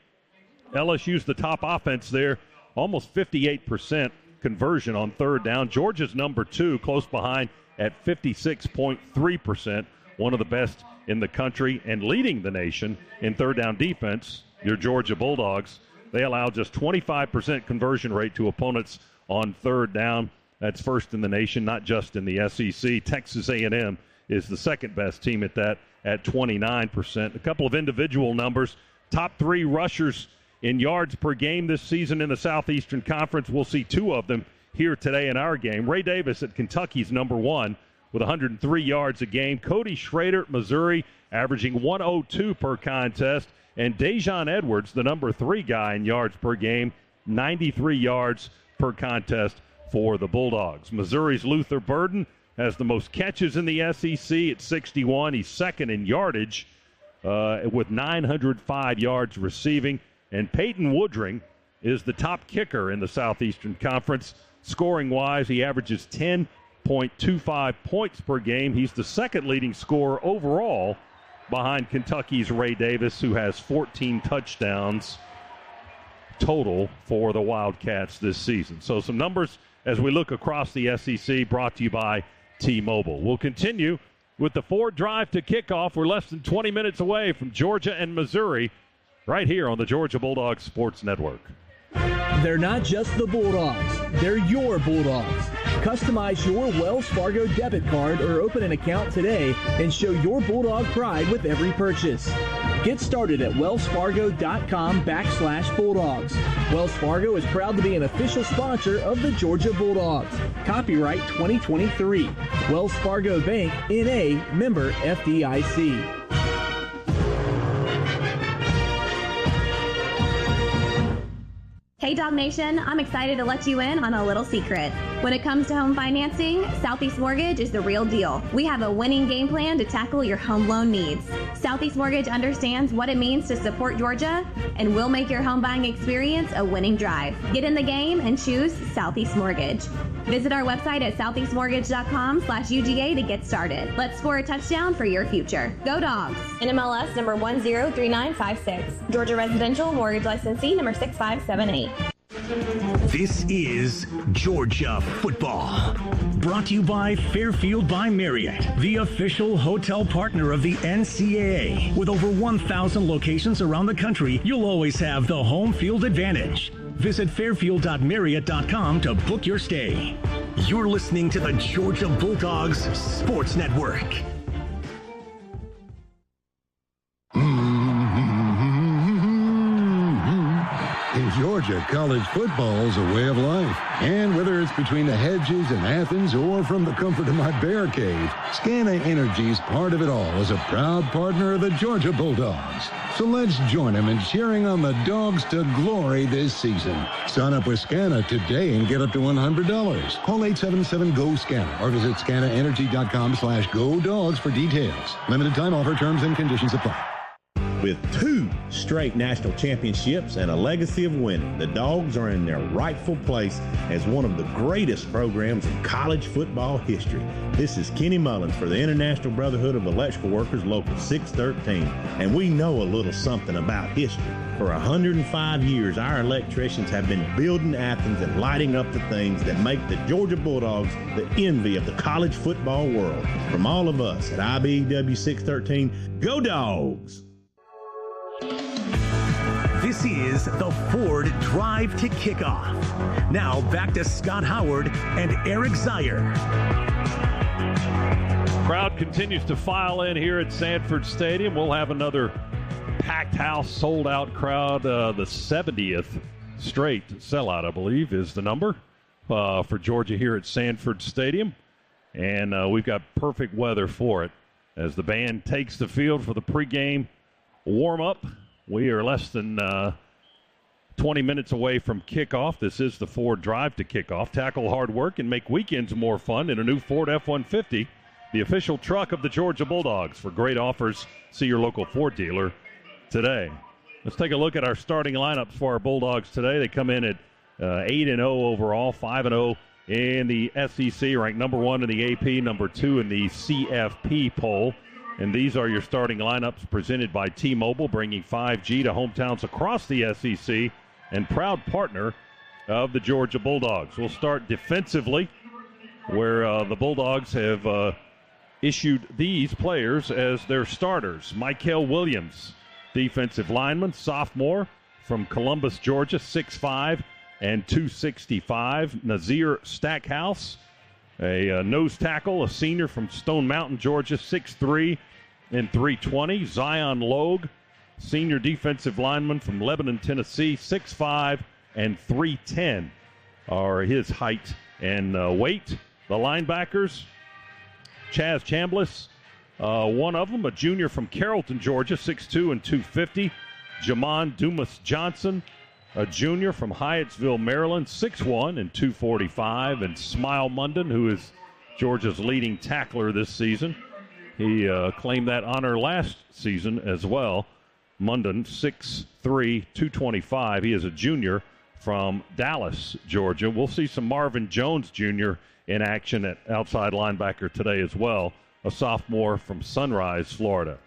LSU's the top offense there, almost 58% conversion on third down. Georgia's number 2, close behind at 56.3%, one of the best in the country, and leading the nation in third down defense, your Georgia Bulldogs. They allow just 25% conversion rate to opponents on third down. That's first in the nation, not just in the SEC. Texas A&M is the second best team at that at 29%. A couple of individual numbers. Top 3 rushers in yards per game this season in the Southeastern Conference. We'll see 2 of them here today in our game. Ray Davis at Kentucky's number 1 with 103 yards a game. Cody Schrader at Missouri averaging 102 per contest. And Dejon Edwards, the number 3 guy in yards per game, 93 yards per contest for the Bulldogs. Missouri's Luther Burden has the most catches in the SEC at 61. He's second in yardage with 905 yards receiving. And Peyton Woodring is the top kicker in the Southeastern Conference. Scoring-wise, he averages 10.25 points per game. He's the second leading scorer overall behind Kentucky's Ray Davis, who has 14 touchdowns total for the Wildcats this season. So some numbers as we look across the SEC, brought to you by T-Mobile. We'll continue with the Ford Drive to kickoff. We're less than 20 minutes away from Georgia and Missouri, right here on the Georgia Bulldogs Sports Network. They're not just the Bulldogs, they're your Bulldogs. Customize your Wells Fargo debit card or open an account today and show your Bulldog pride with every purchase. Get started at wellsfargo.com/Bulldogs. Wells Fargo is proud to be an official sponsor of the Georgia Bulldogs. Copyright 2023. Wells Fargo Bank, N.A., member FDIC. Hey Dog Nation, I'm excited to let you in on a little secret. When it comes to home financing, Southeast Mortgage is the real deal. We have a winning game plan to tackle your home loan needs. Southeast Mortgage understands what it means to support Georgia, and we'll make your home buying experience a winning drive. Get in the game and choose Southeast Mortgage. Visit our website at southeastmortgage.com/UGA to get started. Let's score a touchdown for your future. Go Dogs! NMLS number 103956. Georgia Residential Mortgage Licensee number 6578. This is Georgia Football. Brought to you by Fairfield by Marriott, the official hotel partner of the NCAA. With over 1,000 locations around the country, you'll always have the home field advantage. Visit fairfield.marriott.com to book your stay. You're listening to the Georgia Bulldogs Sports Network. In Georgia, college football is a way of life. And whether it's between the hedges in Athens or from the comfort of my bear cave, Scana Energy's part of it all as a proud partner of the Georgia Bulldogs. So let's join them in cheering on the Dogs to glory this season. Sign up with Scana today and get up to $100. Call 877-GO-SCANA or visit scanaenergy.com/GoDogs for details. Limited time offer, terms and conditions apply. With 2 straight national championships and a legacy of winning, the Dogs are in their rightful place as one of the greatest programs in college football history. This is Kenny Mullins for the International Brotherhood of Electrical Workers Local 613, and we know a little something about history. For 105 years, our electricians have been building Athens and lighting up the things that make the Georgia Bulldogs the envy of the college football world. From all of us at IBEW 613, go Dogs! This is the Ford Drive to Kickoff. Now back to Scott Howard and Eric Zier. Crowd continues to file in here at Sanford Stadium. We'll have another packed house, sold-out crowd. The 70th straight sellout, I believe, is the number for Georgia here at Sanford Stadium. And we've got perfect weather for it as the band takes the field for the pregame warm-up. We are less than 20 minutes away from kickoff. This is the Ford Drive to Kickoff. Tackle hard work and make weekends more fun in a new Ford F-150, the official truck of the Georgia Bulldogs. For great offers, see your local Ford dealer today. Let's take a look at our starting lineups for our Bulldogs today. They come in at 8-0 overall, 5-0 in the SEC, ranked number 1 in the AP, number 2 in the CFP poll. And these are your starting lineups presented by T-Mobile, bringing 5G to hometowns across the SEC and proud partner of the Georgia Bulldogs. We'll start defensively, where the Bulldogs have issued these players as their starters. Mykel Williams, defensive lineman, sophomore from Columbus, Georgia, 6'5" and 265. Nazir Stackhouse, a nose tackle, a senior from Stone Mountain, Georgia, 6'3" and 320. Zion Logue, senior defensive lineman from Lebanon, Tennessee, 6'5" and 310 are his height and weight. The linebackers, Chaz Chambliss, one of them, a junior from Carrollton, Georgia, 6'2" and 250. Jamon Dumas Johnson, a junior from Hyattsville, Maryland, 6'1" and 245. And Smile Munden, who is Georgia's leading tackler this season. He claimed that honor last season as well. Munden, 6'3", 225. He is a junior from Dallas, Georgia. We'll see some Marvin Jones Jr. in action at outside linebacker today as well, a sophomore from Sunrise, Florida.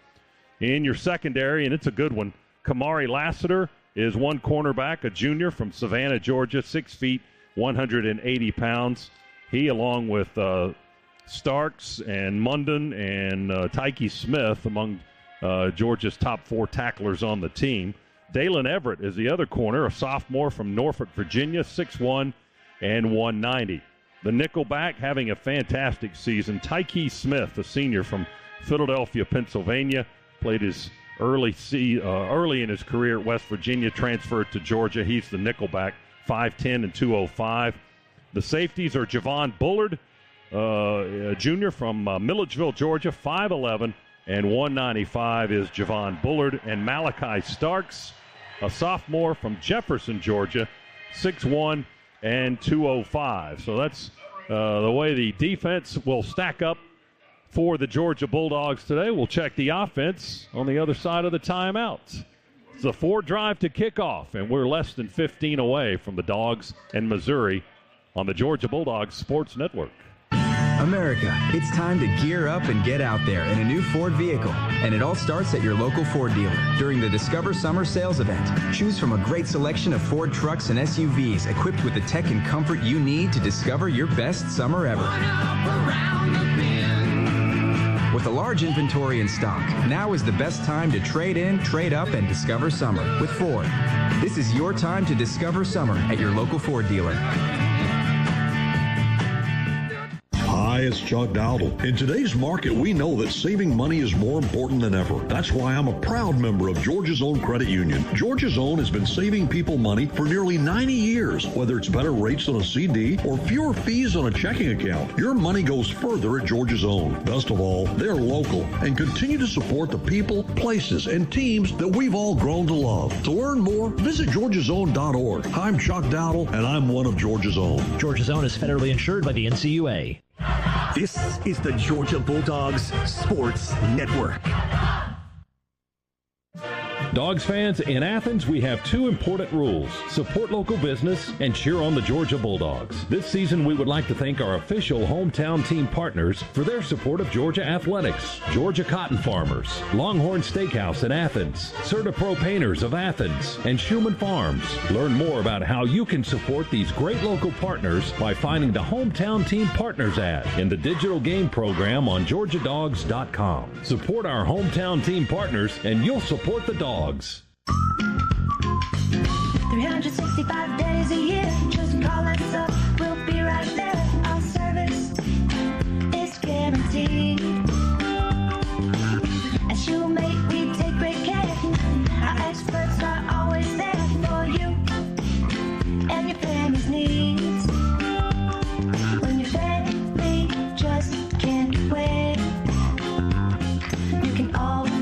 In your secondary, and it's a good one, Kamari Lassiter is one cornerback, a junior from Savannah, Georgia, 6 feet, 180 pounds. He, along with Starks and Munden and Tyke Smith, among Georgia's top 4 tacklers on the team. Dalen Everett is the other corner, a sophomore from Norfolk, Virginia, 6'1" and 190. The nickelback having a fantastic season. Tyke Smith, a senior from Philadelphia, Pennsylvania, played his early in his career at West Virginia, transferred to Georgia. He's the nickelback, 5'10" and 205. The safeties are Javon Bullard, a junior from Milledgeville, Georgia, 5'11" and 195 is Javon Bullard. And Malachi Starks, a sophomore from Jefferson, Georgia, 6'1" and 205. So that's the way the defense will stack up for the Georgia Bulldogs today. We'll check the offense on the other side of the timeout. It's the Ford Drive to Kickoff, and we're less than 15 away from the Dogs and Missouri on the Georgia Bulldogs Sports Network. America, it's time to gear up and get out there in a new Ford vehicle. And it all starts at your local Ford dealer during the Discover Summer Sales Event. Choose from a great selection of Ford trucks and SUVs equipped with the tech and comfort you need to discover your best summer ever. With a large inventory in stock, now is the best time to trade in, trade up, and discover summer with Ford. This is your time to discover summer at your local Ford dealer. Hi, it's Chuck Dowdle. In today's market, we know that saving money is more important than ever. That's why I'm a proud member of Georgia's Own Credit Union. Georgia's Own has been saving people money for nearly 90 years. Whether it's better rates on a CD or fewer fees on a checking account, your money goes further at Georgia's Own. Best of all, they're local and continue to support the people, places, and teams that we've all grown to love. To learn more, visit georgiasown.org. I'm Chuck Dowdle, and I'm one of Georgia's Own. Georgia's Own is federally insured by the NCUA. This is the Georgia Bulldogs Sports Network. Dogs fans, in Athens, we have two important rules. Support local business and cheer on the Georgia Bulldogs. This season, we would like to thank our official hometown team partners for their support of Georgia athletics. Georgia Cotton Farmers, Longhorn Steakhouse in Athens, CertaPro Painters of Athens, and Schumann Farms. Learn more about how you can support these great local partners by finding the Hometown Team Partners ad in the digital game program on GeorgiaDogs.com. Support our hometown team partners and you'll support the Dogs. 365 days a year, just call us up, we'll be right there. Our service is guaranteed. As you make, we take great care. Our experts are always there for you and your family's needs. When you're ready, we just can't wait. You can always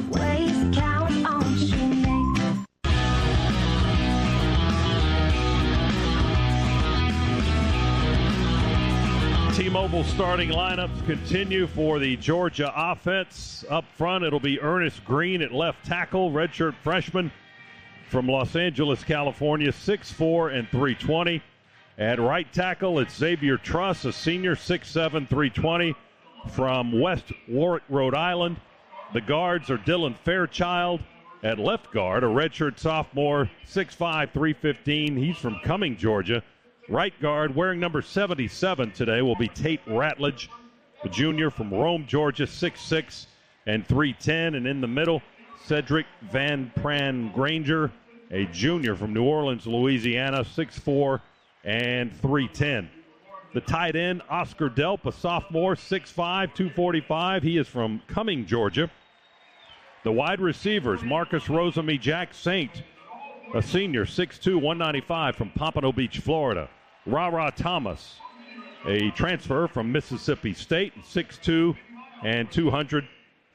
count on Shoemake. T-Mobile starting lineups continue for the Georgia offense. Up front, it'll be Ernest Green at left tackle, redshirt freshman from Los Angeles, California, 6'4" and 320. At right tackle, it's Xavier Truss, a senior, 6'7", 320 from West Warwick, Rhode Island. The guards are Dylan Fairchild. At left guard, a redshirt sophomore, 6'5", 315. He's from Cumming, Georgia. Right guard, wearing number 77 today, will be Tate Ratledge, a junior from Rome, Georgia, 6'6" and 310. And in the middle, Cedric Van Pran Granger, a junior from New Orleans, Louisiana, 6'4" and 310. The tight end, Oscar Delp, a sophomore, 6'5", 245. He is from Cumming, Georgia. The wide receivers, Marcus Rosemy Jack Saint, a senior, 6'2", 195 from Pompano Beach, Florida. Ra Thomas, a transfer from Mississippi State, 6'2" and 200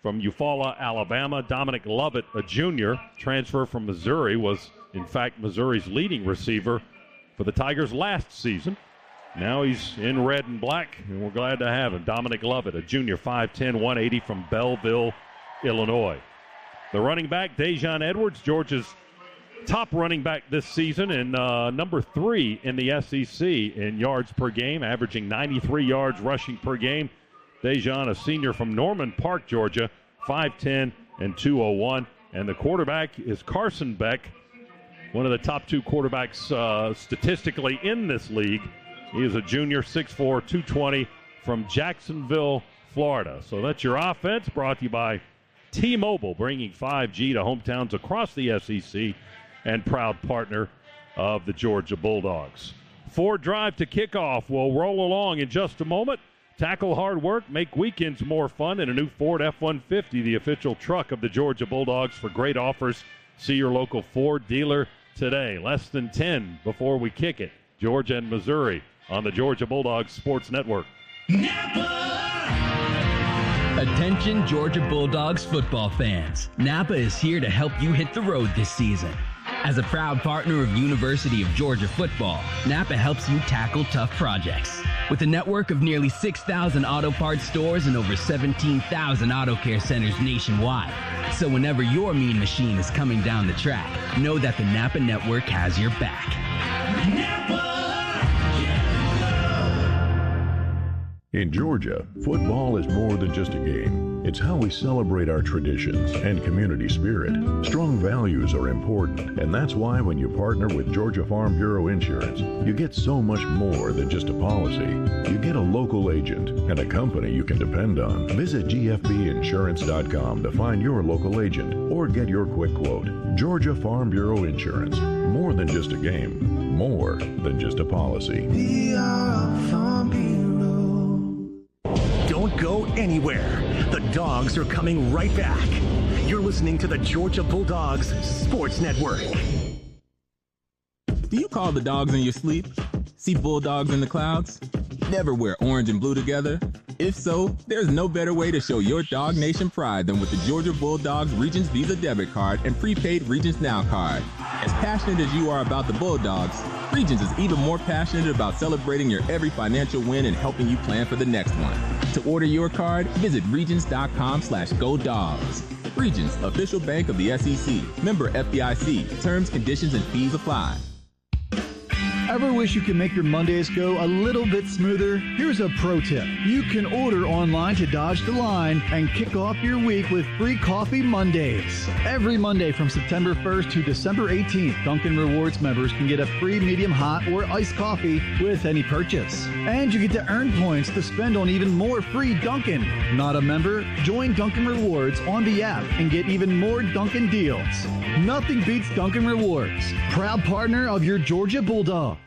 from Eufaula, Alabama. Dominic Lovett, a junior, transfer from Missouri, was in fact Missouri's leading receiver for the Tigers last season. Now he's in red and black, and we're glad to have him. Dominic Lovett, a junior, 5'10", 180 from Belleville, Illinois. The running back, Dejon Edwards, Georgia's top running back this season and number 3 in the SEC in yards per game, averaging 93 yards rushing per game. Dejon, a senior from Norman Park, Georgia, 5'10" and 201. And the quarterback is Carson Beck, one of the top 2 quarterbacks statistically in this league. He is a junior, 6'4", 220 from Jacksonville, Florida. So that's your offense, brought to you by T-Mobile, bringing 5G to hometowns across the SEC and proud partner of the Georgia Bulldogs. Ford Drive to kickoff will roll along in just a moment. Tackle hard work, make weekends more fun in a new Ford F-150, the official truck of the Georgia Bulldogs. For great offers, see your local Ford dealer today. Less than 10 before we kick it. Georgia and Missouri on the Georgia Bulldogs Sports Network. Attention Georgia Bulldogs football fans. Napa is here to help you hit the road this season. As a proud partner of University of Georgia football, Napa helps you tackle tough projects. With a network of nearly 6,000 auto parts stores and over 17,000 auto care centers nationwide. So whenever your mean machine is coming down the track, know that the Napa network has your back. In Georgia, football is more than just a game. It's how we celebrate our traditions and community spirit. Strong values are important, and that's why when you partner with Georgia Farm Bureau Insurance, you get so much more than just a policy. You get a local agent and a company you can depend on. Visit gfbinsurance.com to find your local agent or get your quick quote. Georgia Farm Bureau Insurance. More than just a game. More than just a policy. We are Farm Bureau. Don't go anywhere. The Dogs are coming right back. You're listening to the Georgia Bulldogs Sports Network. Do you call the dogs in your sleep? See bulldogs in the clouds? Never wear orange and blue together? If so, there's no better way to show your Dog Nation pride than with the Georgia Bulldogs Regions Visa debit card and prepaid Regions Now card. As passionate as you are about the Bulldogs, Regions is even more passionate about celebrating your every financial win and helping you plan for the next one. To order your card, visit regions.com/GoDogs. Regions, official bank of the SEC. Member FDIC. Terms, conditions, and fees apply. Ever wish you could make your Mondays go a little bit smoother? Here's a pro tip. You can order online to dodge the line and kick off your week with free coffee Mondays. Every Monday from September 1st to December 18th, Dunkin' Rewards members can get a free medium hot or iced coffee with any purchase. And you get to earn points to spend on even more free Dunkin'. Not a member? Join Dunkin' Rewards on the app and get even more Dunkin' deals. Nothing beats Dunkin' Rewards, proud partner of your Georgia Bulldogs.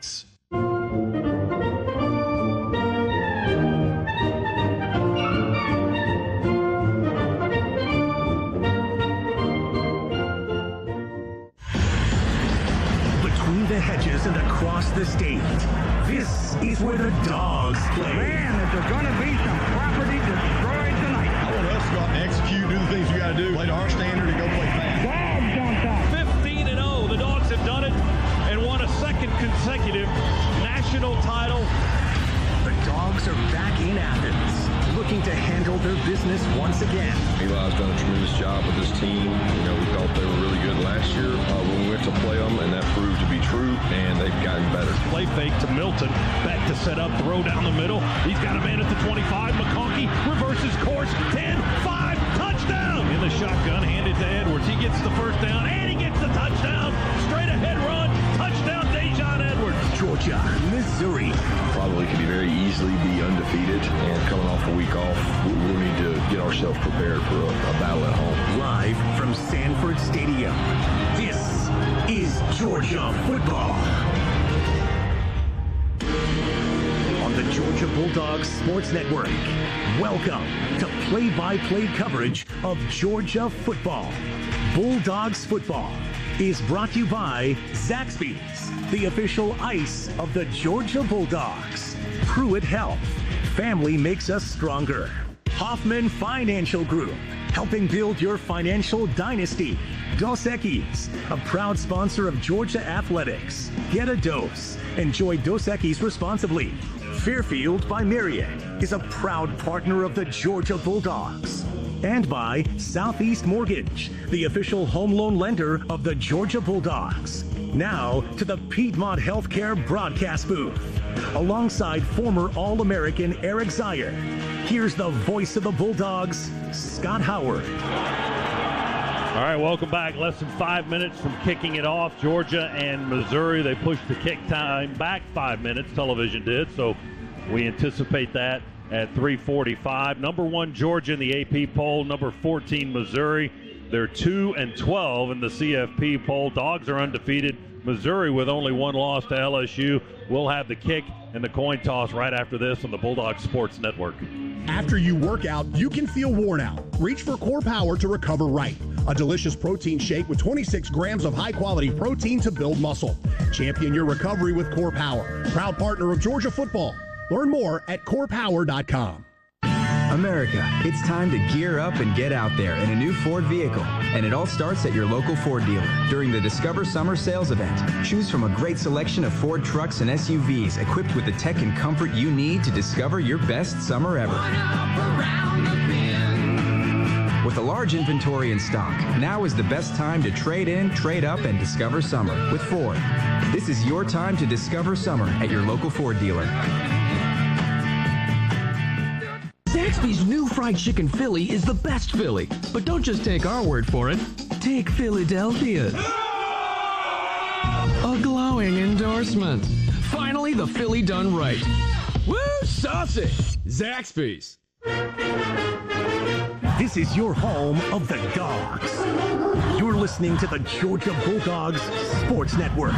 Between the hedges and across the state, this is where the dogs play. Man, is there going to be some property destroyed tonight? I want us to go out and execute, do the things we got to do, play to our standard, and go play fast. Dogs on top. 15-0. The Dogs have done it and won a second consecutive national title. The Dogs are back in Athens, looking to handle their business once again. Eli's done a tremendous job with this team. You know, we thought they were really good last year when we went to play them, and that proved to be true, and they've gotten better. Play fake to Milton, back to set up, throw down the middle. He's got a man at the 25. McConkey reverses course, 10, 5, touchdown. In the shotgun, handed to Edwards. He gets the first down, and he gets the touchdown. Straight ahead run, touchdown, Dejon Edwards. Georgia, Missouri. Probably could very easily be undefeated, and coming off a week off, we'll need to get ourselves prepared for a battle at home. Live from Sanford Stadium, this is Georgia football. On the Georgia Bulldogs Sports Network, welcome to play-by-play coverage of Georgia football. Bulldogs football is brought to you by Zaxby's, the official ice of the Georgia Bulldogs. Pruitt Health, family makes us stronger. Hoffman Financial Group, helping build your financial dynasty. Dos Equis, a proud sponsor of Georgia Athletics. Get a dose. Enjoy Dos Equis responsibly. Fairfield by Marriott is a proud partner of the Georgia Bulldogs. And by Southeast Mortgage, the official home loan lender of the Georgia Bulldogs. Now to the Piedmont Healthcare broadcast booth. Alongside former All-American Eric Zier, here's the voice of the Bulldogs, Scott Howard. All right, welcome back. Less than 5 minutes from kicking it off. Georgia and Missouri, they pushed the kick time back 5 minutes. Television did, so we anticipate that at 3:45. Number 1, Georgia in the AP poll. Number 14, Missouri. They're 2-12 in the CFP poll. Dogs are undefeated. Missouri with only one loss to LSU. We'll have the kick and the coin toss right after this on the Bulldogs Sports Network. After you work out, you can feel worn out. Reach for Core Power to recover right. A delicious protein shake with 26 grams of high-quality protein to build muscle. Champion your recovery with Core Power. Proud partner of Georgia football. Learn more at corepower.com. America, it's time to gear up and get out there in a new Ford vehicle. And it all starts at your local Ford dealer during the Discover Summer Sales Event. Choose from a great selection of Ford trucks and SUVs equipped with the tech and comfort you need to discover your best summer ever. With a large inventory in stock, now is the best time to trade in, trade up, and discover summer with Ford. This is your time to discover summer at your local Ford dealer. Zaxby's new fried chicken Philly is the best Philly. But don't just take our word for it. Take Philadelphia's. A glowing endorsement. Finally, the Philly done right. Woo, saucy! Zaxby's. This is your home of the Dogs. You're listening to the Georgia Bulldogs Sports Network.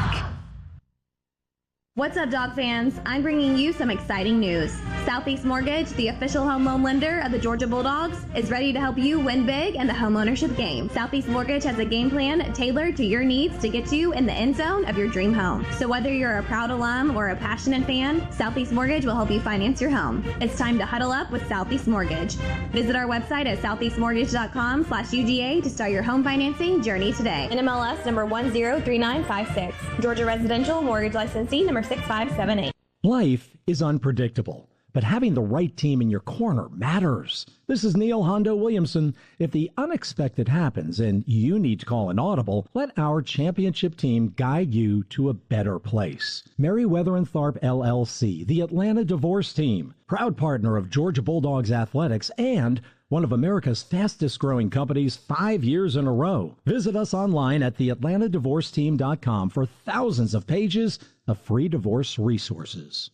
What's up, dog fans? I'm bringing you some exciting news. Southeast Mortgage, the official home loan lender of the Georgia Bulldogs, is ready to help you win big in the homeownership game. Southeast Mortgage has a game plan tailored to your needs to get you in the end zone of your dream home. So whether you're a proud alum or a passionate fan, Southeast Mortgage will help you finance your home. It's time to huddle up with Southeast Mortgage. Visit our website at southeastmortgage.com/UGA to start your home financing journey today. NMLS number 103956. Georgia Residential Mortgage Licensee number 6578. Life is unpredictable, but having the right team in your corner matters. This is Neil Hondo Williamson. If the unexpected happens and you need to call an audible, let our championship team guide you to a better place. Meriwether & Tharp LLC, the Atlanta Divorce Team, proud partner of Georgia Bulldogs Athletics and one of America's fastest growing companies 5 years in a row. Visit us online at theatlantadivorceteam.com for thousands of pages of free divorce resources.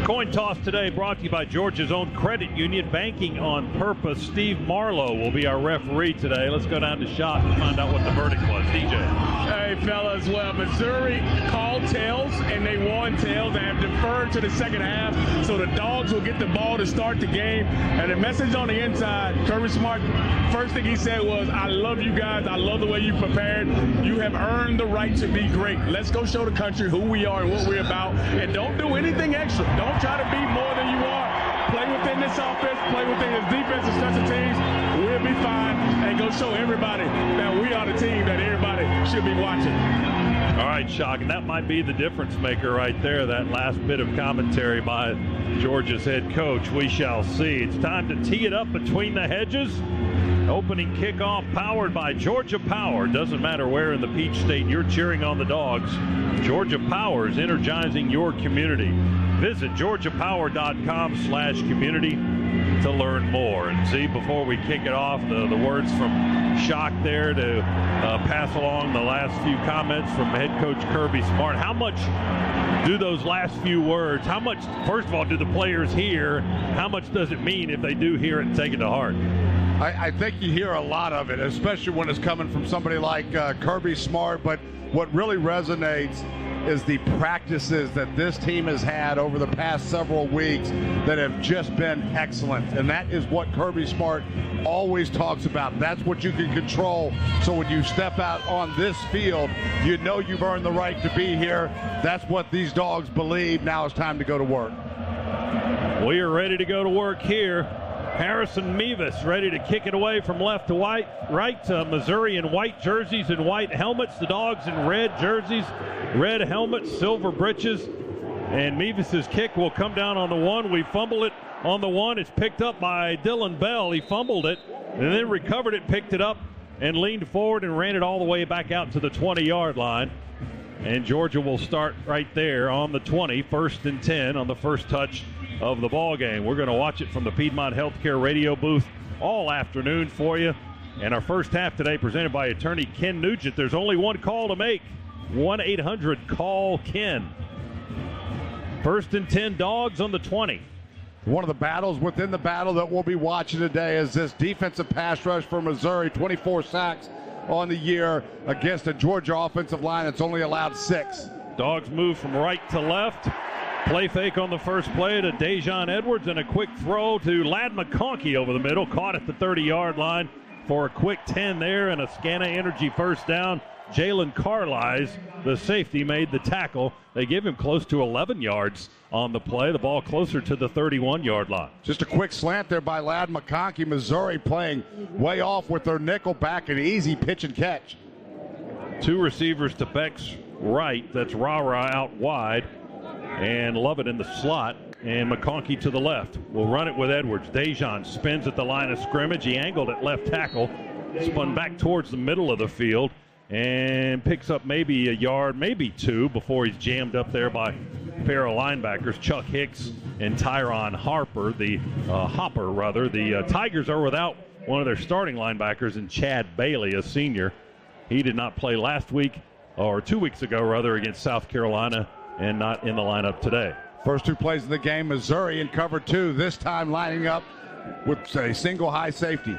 Coin toss today brought to you by Georgia's own credit union, Banking on Purpose. Steve Marlowe will be our referee today. Let's go down to shot and find out what the verdict was. DJ. Hey, fellas. Well, Missouri called tails, and they won tails and have deferred to the second half, so the Dogs will get the ball to start the game. And the message on the inside, Kirby Smart, first thing he said was, I love you guys. I love the way you prepared. You have earned the right to be great. Let's go show the country who we are and what we're about, and don't do anything extra. Don't try to be more than you are. Play within this offense, play within this defense and special teams. We'll be fine, and go show everybody that we are the team that everybody should be watching. All right, Shock, and that might be the difference maker right there, that last bit of commentary by Georgia's head coach. We shall see. It's time to tee it up between the hedges. Opening kickoff powered by Georgia Power. Doesn't matter where in the Peach State you're cheering on the Dogs. Georgia Power is energizing your community. Visit georgiapower.com/community to learn more. And see, before we kick it off, the words from Shock there to pass along the last few comments from head coach Kirby Smart. How much do those last few words, how much, first of all, do the players hear? How much does it mean if they do hear it and take it to heart? I think you hear a lot of it, especially when it's coming from somebody like Kirby Smart. But what really resonates is the practices that this team has had over the past several weeks that have just been excellent. And that is what Kirby Smart always talks about. That's what you can control. So when you step out on this field, you know you've earned the right to be here. That's what these Dogs believe. Now it's time to go to work. We are ready to go to work here. Harrison Mevis ready to kick it away from left to right. Missouri in white jerseys and white helmets. The Dogs in red jerseys, red helmets, silver breeches. And Mevis's kick will come down on the one. We fumble it on the one. It's picked up by Dylan Bell. He fumbled it and then recovered it, picked it up, and leaned forward and ran it all the way back out to the 20-yard line. And Georgia will start right there on the 20, 1st and 10 on the first touch of the ball game. We're going to watch it from the Piedmont Healthcare radio booth all afternoon for you. And our first half today presented by attorney Ken Nugent. There's only one call to make. 1-800-CALL-KEN. 1st and 10, Dogs on the 20. One of the battles within the battle that we'll be watching today is this defensive pass rush for Missouri. 24 sacks on the year against a Georgia offensive line that's only allowed 6. Dogs move from right to left. Play fake on the first play to Dejon Edwards, and a quick throw to Ladd McConkey over the middle. Caught at the 30-yard line for a quick 10 there and a Scana Energy first down. Jalen Carlisle, the safety, made the tackle. They give him close to 11 yards on the play. The ball closer to the 31-yard line. Just a quick slant there by Ladd McConkey. Missouri playing way off with their nickel back, an easy pitch and catch. 2 receivers to Beck's right. That's Rara out wide. And Lovett in the slot, and McConkey to the left. We'll run it with Edwards. Dejon spins at the line of scrimmage. He angled at left tackle, spun back towards the middle of the field, and picks up maybe a yard, maybe 2, before he's jammed up there by a pair of linebackers, Chuck Hicks and Tyron Hopper. The Tigers are without one of their starting linebackers, and Chad Bailey, a senior. He did not play last week, or 2 weeks ago, rather, against South Carolina, and not in the lineup today. First 2 plays of the game, Missouri in cover 2, this time lining up with a single high safety.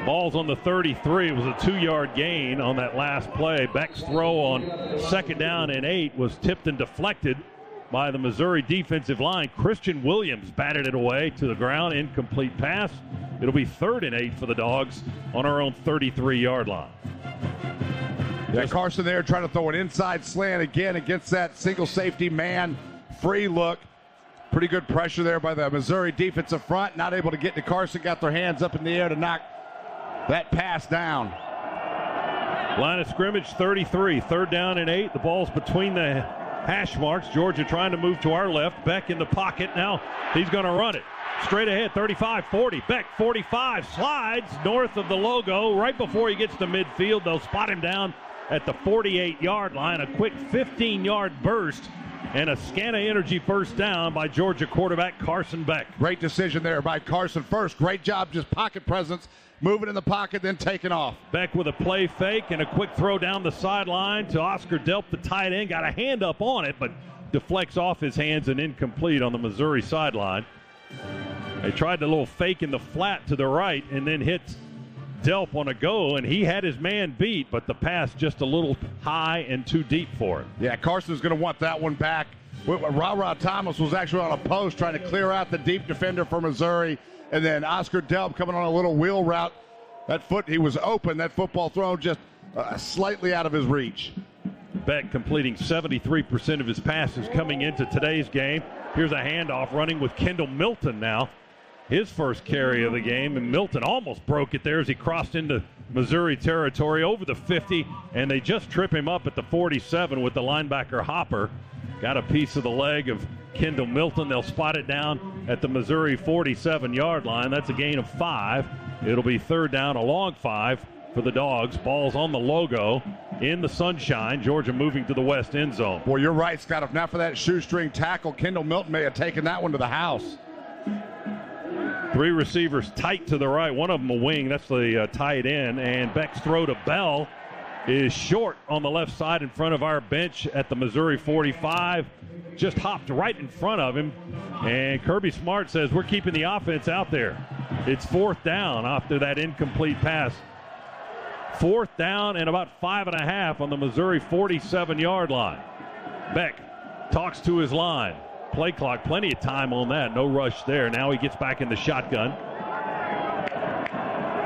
Ball's on the 33. It was a 2-yard gain on that last play. Beck's throw on 2nd down and 8 was tipped and deflected by the Missouri defensive line. Christian Williams batted it away to the ground. Incomplete pass. It'll be 3rd and 8 for the Dogs on our own 33-yard line. Yeah, Carson there trying to throw an inside slant again against that single safety man free look. Pretty good pressure there by the Missouri defensive front. Not able to get to Carson. Got their hands up in the air to knock that pass down. Line of scrimmage 33, 3rd down and 8. The ball's between the hash marks. Georgia trying to move to our left. Beck in the pocket. Now he's going to run it. Straight ahead, 35, 40. Beck, 45, slides north of the logo. Right before he gets to midfield, they'll spot him down at the 48-yard line. A quick 15-yard burst and a Scana Energy first down by Georgia quarterback Carson Beck. Great decision there by Carson first. Great job, just pocket presence. Moving in the pocket, then taking off. Beck with a play fake and a quick throw down the sideline to Oscar Delp, the tight end. Got a hand up on it, but deflects off his hands and incomplete on the Missouri sideline. They tried the little fake in the flat to the right and then hits Delp on a go, and he had his man beat, but the pass just a little high and too deep for him. Yeah, Carson's going to want that one back. Ra Thomas was actually on a post trying to clear out the deep defender for Missouri. And then Oscar Delp coming on a little wheel route. That foot, he was open. That football thrown just slightly out of his reach. Beck completing 73% of his passes coming into today's game. Here's a handoff running with Kendall Milton now. His first carry of the game, and Milton almost broke it there as he crossed into Missouri territory over the 50, and they just trip him up at the 47 with the linebacker Hopper. Got a piece of the leg of Kendall Milton. They'll spot it down at the Missouri 47-yard line. That's a gain of 5. It'll be 3rd down, a long 5 for the Dogs. Ball's on the logo in the sunshine. Georgia moving to the west end zone. Boy, you're right, Scott. If not for that shoestring tackle, Kendall Milton may have taken that one to the house. 3 receivers tight to the right. One of them a wing. That's the tight end. And Beck's throw to Bell is short on the left side in front of our bench at the Missouri 45. Just hopped right in front of him. And Kirby Smart says we're keeping the offense out there. It's 4th down after that incomplete pass. 4th down and about 5.5 on the Missouri 47-yard line. Beck talks to his line. Play clock, plenty of time on that. No rush there. Now he gets back in the shotgun.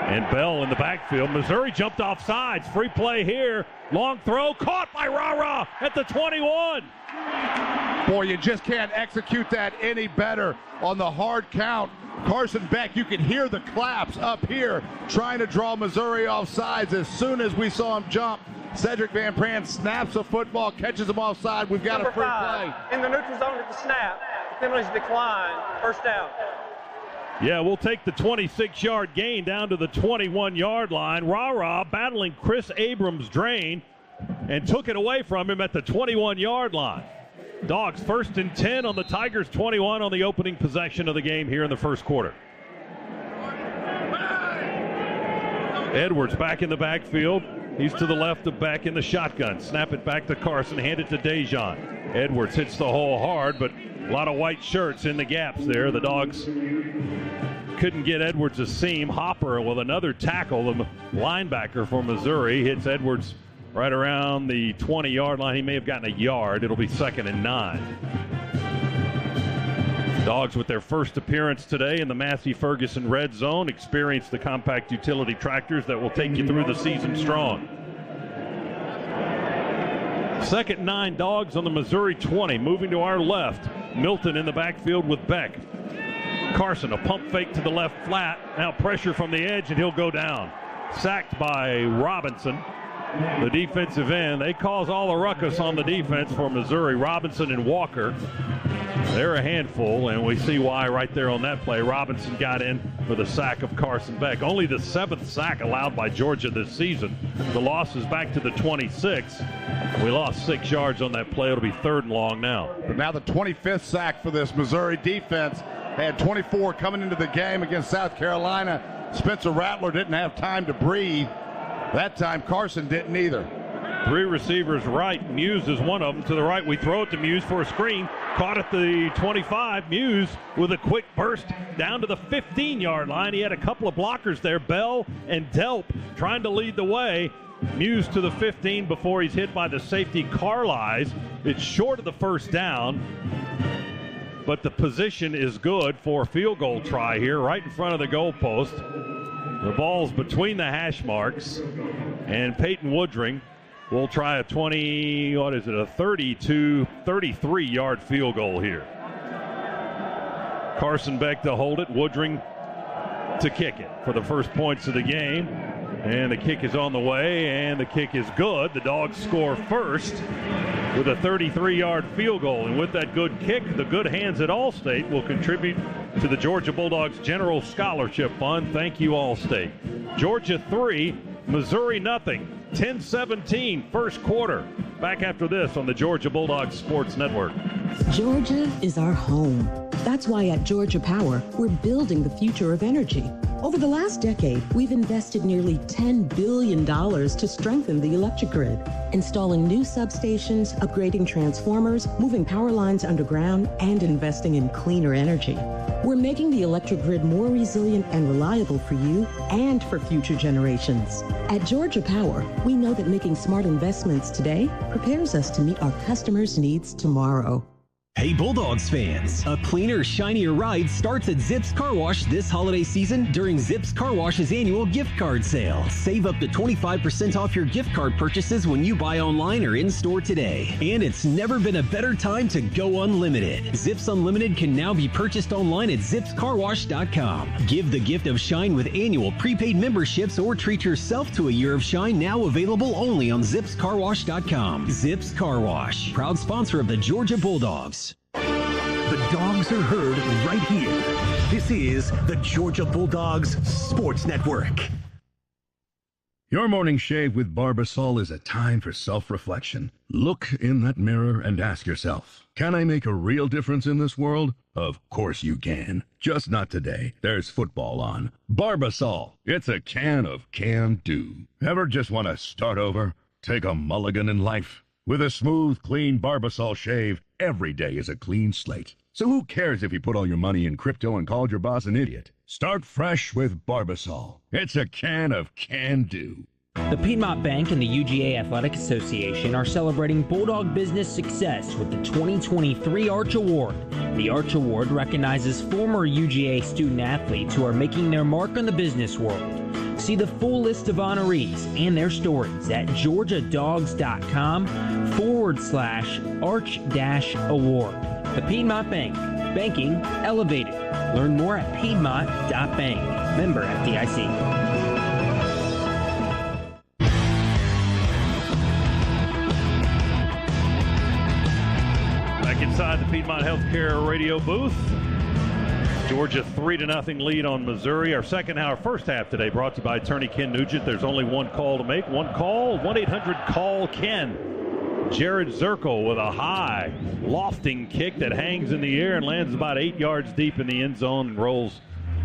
And Bell in the backfield. Missouri jumped off sides. Free play here. Long throw caught by Ra at the 21. Boy, you just can't execute that any better on the hard count. Carson Beck, you can hear the claps up here trying to draw Missouri off sides. As soon as we saw him jump, Cedric Van Pran snaps the football, catches him offside. We've got a free play. In the neutral zone at the snap. Penalties decline. First down. Yeah, we'll take the 26-yard gain down to the 21-yard line. Ra battling Chris Abrams' drain and took it away from him at the 21-yard line. Dogs 1st and 10 on the Tigers' 21 on the opening possession of the game here in the first quarter. Edwards back in the backfield. He's to the left of Beck in the shotgun. Snap it back to Carson, hand it to Dejon. Edwards hits the hole hard, but a lot of white shirts in the gaps there. The Dogs couldn't get Edwards a seam. Hopper with another tackle. The linebacker for Missouri hits Edwards right around the 20-yard line. He may have gotten a yard. It'll be 2nd and 9. Dogs with their first appearance today in the Massey-Ferguson red zone. Experience the compact utility tractors that will take you through the season strong. 2nd and 9, Dogs on the Missouri 20. Moving to our left. Milton in the backfield with Beck. Carson, a pump fake to the left flat. Now pressure from the edge, and he'll go down. Sacked by Robinson, the defensive end. They cause all the ruckus on the defense for Missouri. Robinson and Walker, they're a handful, and we see why right there on that play. Robinson got in for the sack of Carson Beck. Only the 7th sack allowed by Georgia this season. The loss is back to the 26. We lost 6 yards on that play. It'll be 3rd and long now. But now the 25th sack for this Missouri defense. Had 24 coming into the game against South Carolina. Spencer Rattler didn't have time to breathe. That time Carson didn't either. 3 receivers right. Muse is one of them. To the right, we throw it to Muse for a screen. Caught at the 25. Muse with a quick burst down to the 15-yard line. He had a couple of blockers there. Bell and Delp trying to lead the way. Muse to the 15 before he's hit by the safety Carlisle. It's short of the first down, but the position is good for a field goal try here right in front of the goalpost. The ball's between the hash marks, and Peyton Woodring will try a 33-yard field goal here. Carson Beck to hold it, Woodring to kick it for the first points of the game. And the kick is on the way, and the kick is good. The Dogs score first with a 33-yard field goal. And with that good kick, the good hands at Allstate will contribute to the Georgia Bulldogs General Scholarship Fund. Thank you, Allstate. Georgia 3, Missouri nothing. 10-17, first quarter. Back after this on the Georgia Bulldogs Sports Network. Georgia is our home. That's why at Georgia Power, we're building the future of energy. Over the last decade, we've invested nearly $10 billion to strengthen the electric grid, installing new substations, upgrading transformers, moving power lines underground, and investing in cleaner energy. We're making the electric grid more resilient and reliable for you and for future generations. At Georgia Power, we know that making smart investments today prepares us to meet our customers' needs tomorrow. Hey Bulldogs fans, a cleaner, shinier ride starts at Zips Car Wash this holiday season during Zips Car Wash's annual gift card sale. Save up to 25% off your gift card purchases when you buy online or in-store today. And it's never been a better time to go unlimited. Zips Unlimited can now be purchased online at zipscarwash.com. Give the gift of shine with annual prepaid memberships or treat yourself to a year of shine, now available only on zipscarwash.com. Zips Car Wash, proud sponsor of the Georgia Bulldogs. The Dogs are heard right here. This is the Georgia Bulldogs Sports Network. Your morning shave with Barbasol is a time for self-reflection. Look in that mirror and ask yourself, can I make a real difference in this world? Of course you can. Just not today. There's football on. Barbasol. It's a can of can-do. Ever just want to start over? Take a mulligan in life? With a smooth, clean Barbasol shave, every day is a clean slate. So who cares if you put all your money in crypto and called your boss an idiot? Start fresh with Barbasol. It's a can of can-do. The Piedmont Bank and the UGA Athletic Association are celebrating Bulldog business success with the 2023 Arch Award. The Arch Award recognizes former UGA student athletes who are making their mark on the business world. See the full list of honorees and their stories at georgiadogs.com/arch-award. The Piedmont Bank. Banking elevated. Learn more at piedmont.bank. Member FDIC. Back inside the Piedmont Healthcare radio booth. Georgia 3-0 lead on Missouri. Our first half today brought to you by attorney Ken Nugent. There's only one call to make. One call, 1-800-CALL-KEN. Jared Zirkle with a high, lofting kick that hangs in the air and lands about 8 yards deep in the end zone and rolls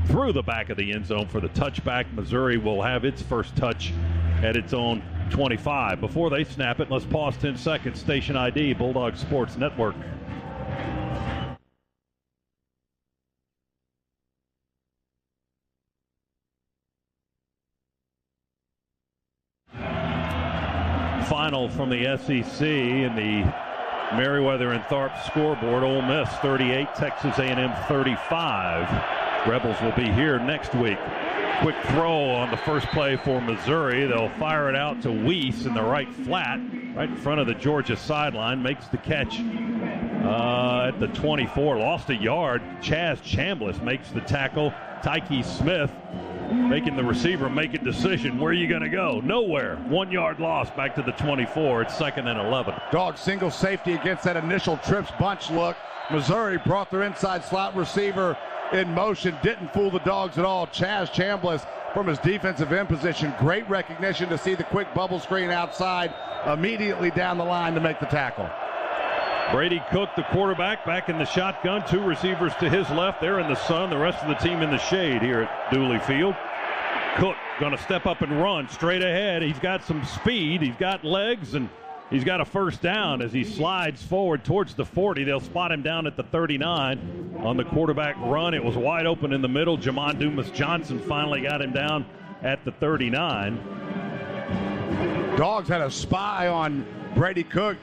through the back of the end zone for the touchback. Missouri will have its first touch at its own 25. Before they snap it, let's pause 10 seconds. Station ID, Bulldog Sports Network. Final from the SEC in the Meriwether and Tharp scoreboard. Ole Miss 38, Texas A&M 35. Rebels will be here next week. Quick throw on the first play for Missouri. They'll fire it out to Weiss in the right flat, right in front of the Georgia sideline. Makes the catch at the 24. Lost a yard. Chaz Chambliss makes the tackle. Tyke Smith making the receiver make a decision. Where are you going to go? Nowhere. 1 yard loss back to the 24. It's 2nd and 11. Dogs single safety against that initial trips bunch look. Missouri brought their inside slot receiver in motion. Didn't fool the Dogs at all. Chaz Chambliss from his defensive end position. Great recognition to see the quick bubble screen outside. Immediately down the line to make the tackle. Brady Cook, the quarterback, back in the shotgun. Two receivers to his left. They're in the sun. The rest of the team in the shade here at Dooley Field. Cook going to step up and run straight ahead. He's got some speed. He's got legs, and he's got a first down as he slides forward towards the 40. They'll spot him down at the 39 on the quarterback run. It was wide open in the middle. Jamon Dumas-Johnson finally got him down at the 39. Dogs had a spy on Brady Cook.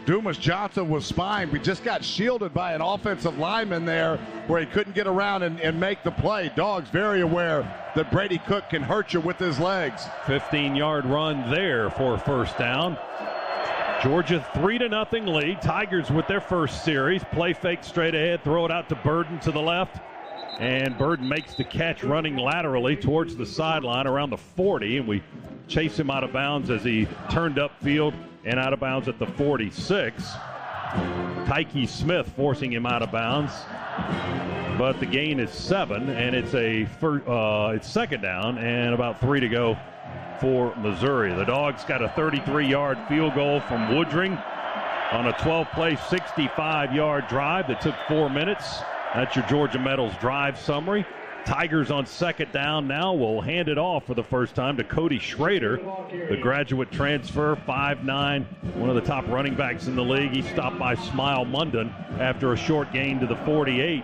Dumas-Johnson was spying, but just got shielded by an offensive lineman there where he couldn't get around and make the play. Dogs very aware that Brady Cook can hurt you with his legs. 15-yard run there for a first down. Georgia 3-0 lead. Tigers with their first series. Play fake straight ahead. Throw it out to Burden to the left. And Burden makes the catch running laterally towards the sideline around the 40, and we chase him out of bounds as he turned upfield and out of bounds at the 46. Tyke Smith forcing him out of bounds, but the gain is 7, and it's second down and about 3 to go for Missouri. The Dogs got a 33-yard field goal from Woodring on a 12-play, 65-yard drive that took 4 minutes. That's your Georgia Metals drive summary. Tigers on second down now will hand it off for the first time to Cody Schrader, the graduate transfer, 5'9", one of the top running backs in the league. He stopped by Smile Munden after a short gain to the 48,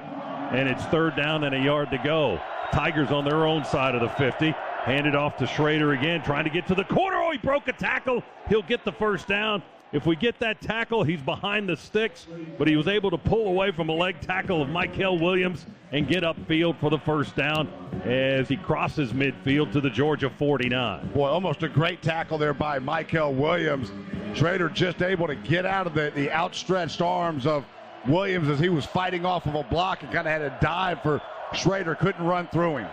and it's third down and a yard to go. Tigers on their own side of the 50. Handed off to Schrader again, trying to get to the corner. Oh, he broke a tackle. He'll get the first down. If we get that tackle, he's behind the sticks, but he was able to pull away from a leg tackle of Michael Williams and get upfield for the first down as he crosses midfield to the Georgia 49. Boy, almost a great tackle there by Michael Williams. Schrader just able to get out of the outstretched arms of Williams as he was fighting off of a block and kind of had a dive for Schrader, couldn't run through him.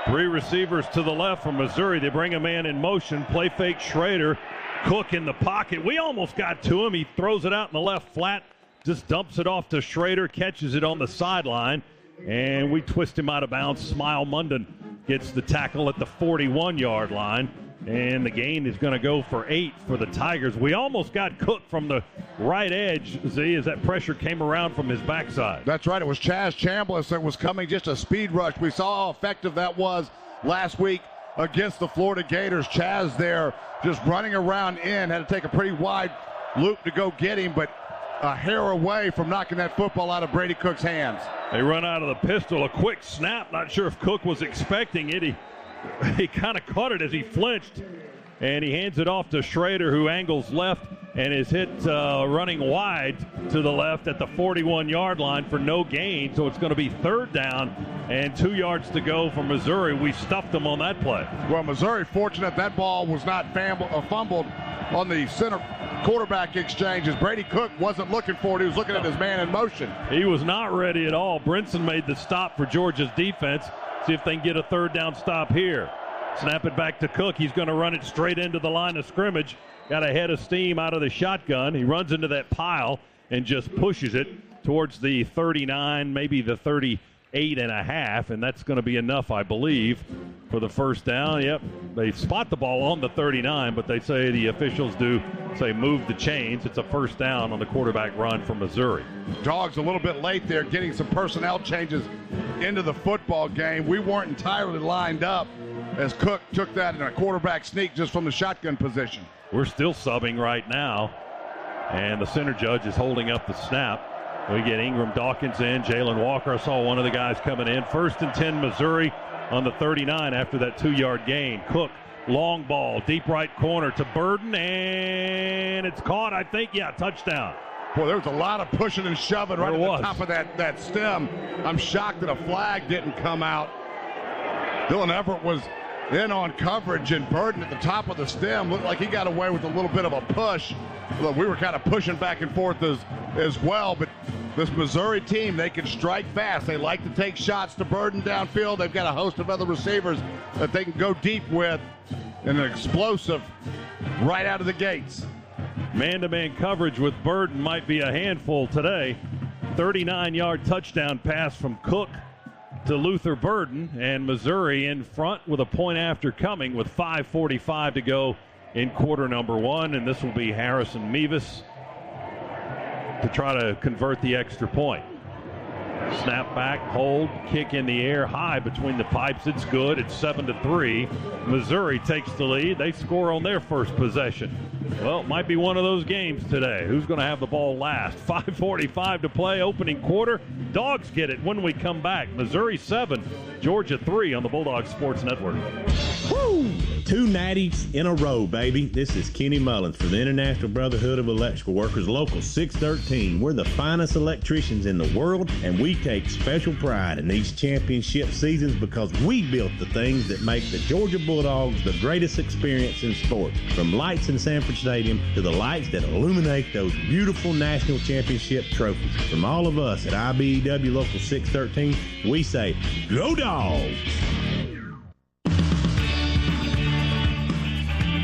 3 receivers to the left from Missouri. They bring a man in motion, play fake Schrader. Cook in the pocket. We almost got to him. He throws it out in the left flat, just dumps it off to Schrader, catches it on the sideline, and we twist him out of bounds. Smile Munden gets the tackle at the 41-yard line, and the gain is going to go for 8 for the Tigers. We almost got Cook from the right edge, Z, as that pressure came around from his backside. That's right. It was Chaz Chambliss that was coming, just a speed rush. We saw how effective that was last week against the Florida Gators. Chaz there just running around in, had to take a pretty wide loop to go get him, but a hair away from knocking that football out of Brady Cook's hands. They run out of the pistol, a quick snap. Not sure if Cook was expecting it. He kind of caught it as he flinched, and he hands it off to Schrader, who angles left and is hit running wide to the left at the 41-yard line for no gain. So it's going to be third down and 2 yards to go for Missouri. We stuffed them on that play. Well, Missouri fortunate that ball was not fumbled on the center quarterback exchange, as Brady Cook wasn't looking for it. He was looking at his man in motion. He was not ready at all. Brinson made the stop for Georgia's defense. See if they can get a third down stop here. Snap it back to Cook. He's going to run it straight into the line of scrimmage. Got a head of steam out of the shotgun. He runs into that pile and just pushes it towards the 39, maybe the 38 and a half, and that's going to be enough, I believe, for the first down. Yep, they spot the ball on the 39, but they say the officials do say move the chains. It's a first down on the quarterback run from Missouri. Dogs a little bit late there, getting some personnel changes into the football game. We weren't entirely lined up as Cook took that in a quarterback sneak just from the shotgun position. We're still subbing right now, and the center judge is holding up the snap. We get Ingram Dawkins in, Jalen Walker. I saw one of the guys coming in. 1st and 10 Missouri on the 39 after that 2-yard gain. Cook, long ball, deep right corner to Burden, and it's caught, I think. Yeah, touchdown. Boy, there was a lot of pushing and shoving right at the top of that stem. I'm shocked that a flag didn't come out. Dylan Everett was in on coverage, and Burden at the top of the stem looked like he got away with a little bit of a push. Look, we were kind of pushing back and forth as well, but this Missouri team, they can strike fast. They like to take shots to Burden downfield. They've got a host of other receivers that they can go deep with, and an explosive right out of the gates. Man-to-man coverage with Burden might be a handful today. 39-yard touchdown pass from Cook to Luther Burden, and Missouri in front with a point after coming with 5:45 to go in quarter number 1, and this will be Harrison Mevis to try to convert the extra point. Snap back, hold, kick in the air, high between the pipes. It's good. It's 7-3. Missouri takes the lead. They score on their first possession. Well, it might be one of those games today. Who's going to have the ball last? 5:45 to play, opening quarter. Dogs get it when we come back. Missouri 7, Georgia 3 on the Bulldogs Sports Network. Woo! Woo! 2 natties in a row, baby. This is Kenny Mullins for the International Brotherhood of Electrical Workers, Local 613. We're the finest electricians in the world, and we take special pride in these championship seasons because we built the things that make the Georgia Bulldogs the greatest experience in sports. From lights in Sanford Stadium to the lights that illuminate those beautiful national championship trophies. From all of us at IBEW Local 613, we say, Go Dogs!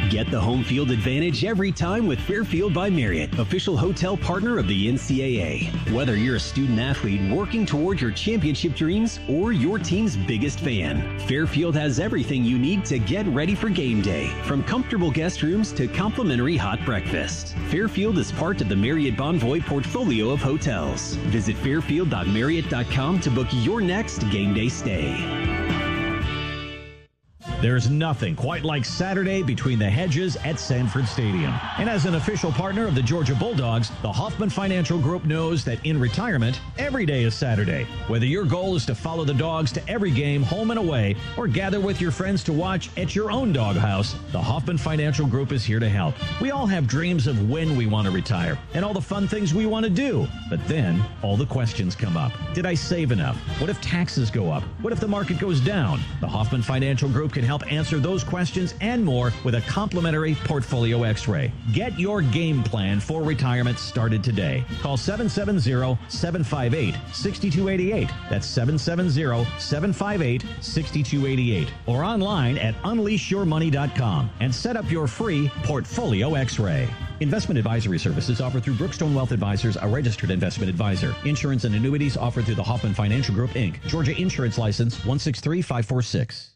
Get the home field advantage every time with Fairfield by Marriott, official hotel partner of the NCAA. Whether you're a student athlete working toward your championship dreams or your team's biggest fan, Fairfield has everything you need to get ready for game day, from comfortable guest rooms to complimentary hot breakfast. Fairfield is part of the Marriott Bonvoy portfolio of hotels. Visit fairfield.marriott.com to book your next game day stay. There's nothing quite like Saturday between the hedges at Sanford Stadium. And as an official partner of the Georgia Bulldogs, the Hoffman Financial Group knows that in retirement, every day is Saturday. Whether your goal is to follow the Dogs to every game, home and away, or gather with your friends to watch at your own doghouse, the Hoffman Financial Group is here to help. We all have dreams of when we want to retire and all the fun things we want to do. But then all the questions come up. Did I save enough? What if taxes go up? What if the market goes down? The Hoffman Financial Group can help answer those questions and more with a complimentary portfolio x-ray. Get your game plan for retirement started today. Call 770-758-6288. That's 770-758-6288. Or online at unleashyourmoney.com and set up your free portfolio x-ray. Investment advisory services offered through Brookstone Wealth Advisors, a registered investment advisor. Insurance and annuities offered through the Hoffman Financial Group, Inc. Georgia Insurance License 163546.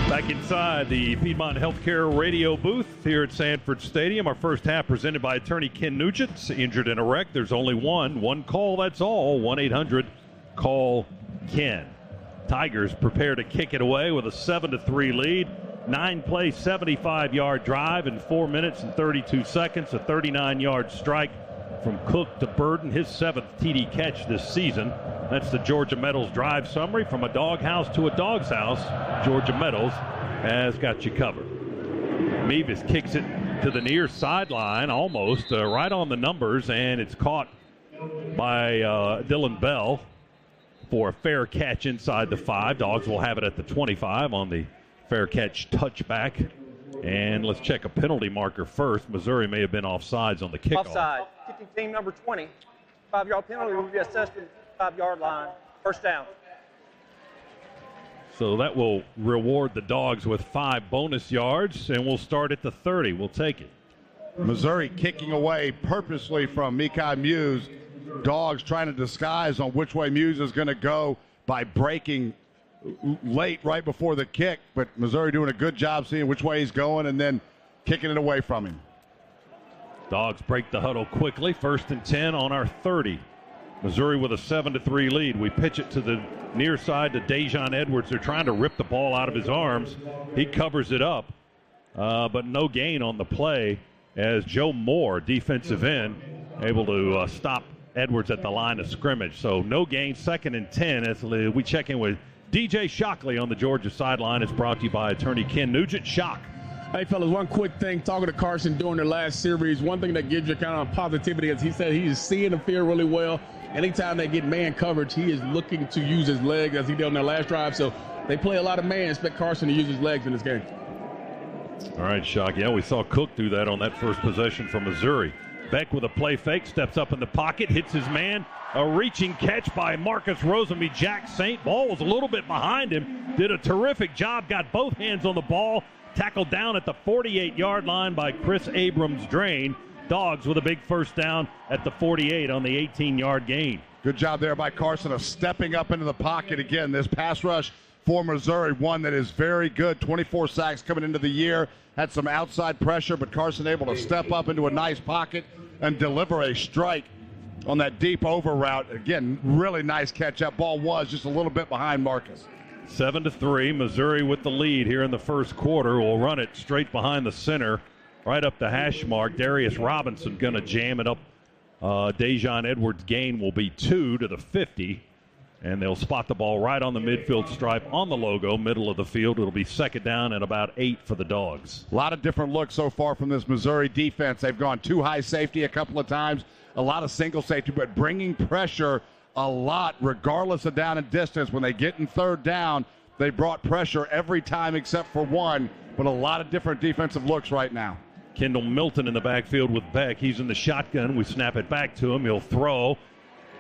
Back inside the Piedmont Healthcare radio booth here at Sanford Stadium. Our first half presented by attorney Ken Nugent. Injured in a wreck. There's only one call, that's all. 1-800-CALL-KEN. Tigers prepare to kick it away with a 7-3 lead. 9-play, 75-yard drive in 4 minutes and 32 seconds. A 39-yard strike from Cook to Burden, his 7th TD catch this season. That's the Georgia Metals drive summary. From a doghouse to a dog's house, Georgia Metals has got you covered. Mevis kicks it to the near sideline, almost right on the numbers, and it's caught by Dylan Bell for a fair catch inside the 5. Dogs will have it at the 25 on the fair catch touchback. And let's check a penalty marker first. Missouri may have been offsides on the kickoff. Offside. Kicking team number 20. 5-yard penalty will be assessed at the 5-yard line. First down. So that will reward the Dogs with 5 bonus yards, and we'll start at the 30. We'll take it. Missouri kicking away purposely from Mekhi Muse. Dogs trying to disguise on which way Muse is going to go by breaking late right before the kick, but Missouri doing a good job seeing which way he's going and then kicking it away from him. Dogs break the huddle quickly. 1st and 10 on our 30. Missouri with a 7-3 lead. We pitch it to the near side to Dejon Edwards. They're trying to rip the ball out of his arms. He covers it up, but no gain on the play as Joe Moore, defensive end, able to stop Edwards at the line of scrimmage. So no gain, 2nd and 10 as we check in with DJ Shockley on the Georgia sideline. It's brought to you by attorney Ken Nugent. Shock. Hey, fellas, one quick thing. Talking to Carson during the last series, one thing that gives you kind of positivity is he said he is seeing the field really well. Anytime they get man coverage, he is looking to use his legs as he did on their last drive. So they play a lot of man. Expect Carson to use his legs in this game. All right, Shock. Yeah, we saw Cook do that on that first possession from Missouri. Beck with a play fake, steps up in the pocket, hits his man. A reaching catch by Marcus Rosenby. Jack Saint, ball was a little bit behind him. Did a terrific job, got both hands on the ball. Tackled down at the 48-yard line by Chris Abrams-Drain. Dogs with a big first down at the 48 on the 18-yard gain. Good job there by Carson of stepping up into the pocket again. This pass rush for Missouri, one that is very good. 24 sacks coming into the year. Had some outside pressure, but Carson able to step up into a nice pocket and deliver a strike on that deep over route. Again, really nice catch. That ball was just a little bit behind Marcus. 7-3, Missouri with the lead here in the first quarter. Will run it straight behind the center, right up the hash mark. Darius Robinson going to jam it up. Dejon Edwards' gain will be 2 to the 50. And they'll spot the ball right on the midfield stripe on the logo, middle of the field. It'll be second down and about 8 for the Dogs. A lot of different looks so far from this Missouri defense. They've gone too high safety a couple of times, a lot of single safety, but bringing pressure a lot regardless of down and distance. When they get in third down, they brought pressure every time except for one, but a lot of different defensive looks right now. Kendall Milton in the backfield with Beck. He's in the shotgun. We snap it back to him. He'll throw.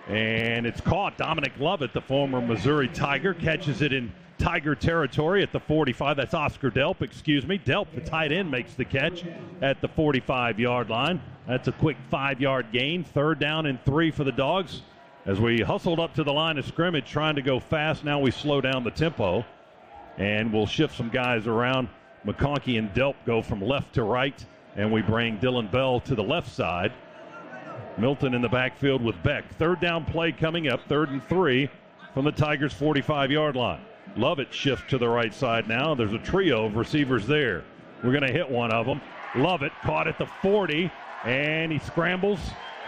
And it's caught. Dominic Lovett, the former Missouri Tiger, catches it in Tiger territory at the 45. That's Oscar Delp, Delp, the tight end, makes the catch at the 45-yard line. That's a quick 5-yard gain. Third down and 3 for the Dogs. As we hustled up to the line of scrimmage trying to go fast, now we slow down the tempo. And we'll shift some guys around. McConkey and Delp go from left to right. And we bring Dylan Bell to the left side. Milton in the backfield with Beck. Third down play coming up, 3rd and 3 from the Tigers' 45-yard line. Lovett shifts to the right side now. There's a trio of receivers there. We're going to hit one of them. Lovett caught at the 40, and he scrambles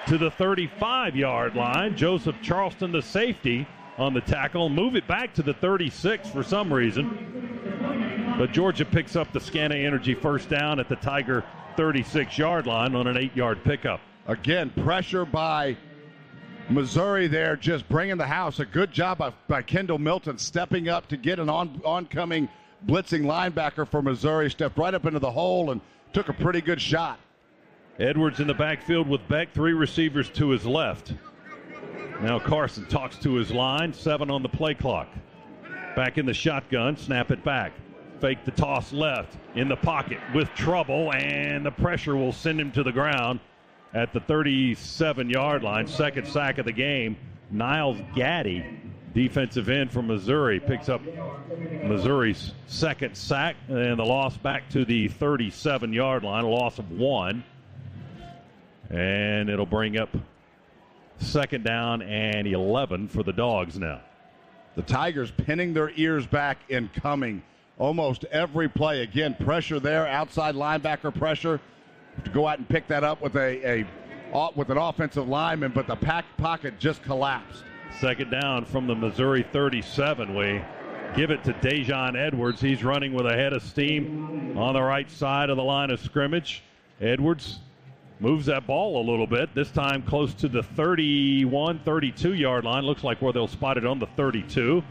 to the 35-yard line. Joseph Charleston, the safety, on the tackle. Move it back to the 36 for some reason. But Georgia picks up the Scana Energy first down at the Tiger 36-yard line on an 8-yard pickup. Again, pressure by Missouri there, just bringing the house. A good job by Kendall Milton stepping up to get an oncoming blitzing linebacker for Missouri. Stepped right up into the hole and took a pretty good shot. Edwards in the backfield with Beck, 3 receivers to his left. Now Carson talks to his line, 7 on the play clock. Back in the shotgun, snap it back. Fake the toss left, in the pocket with trouble, and the pressure will send him to the ground at the 37-yard line. Second sack of the game. Niles Gaddy, defensive end from Missouri, picks up Missouri's second sack, and the loss back to the 37-yard line, a loss of 1. And it'll bring up second down and 11 for the Dogs now. The Tigers pinning their ears back and coming almost every play. Again, pressure there, outside linebacker pressure. To go out and pick that up with an offensive lineman, but the pocket just collapsed. Second down from the Missouri 37. We give it to Dejon Edwards. He's running with a head of steam on the right side of the line of scrimmage. Edwards moves that ball a little bit, this time close to the 31, 32-yard line. Looks like where they'll spot it on the 32.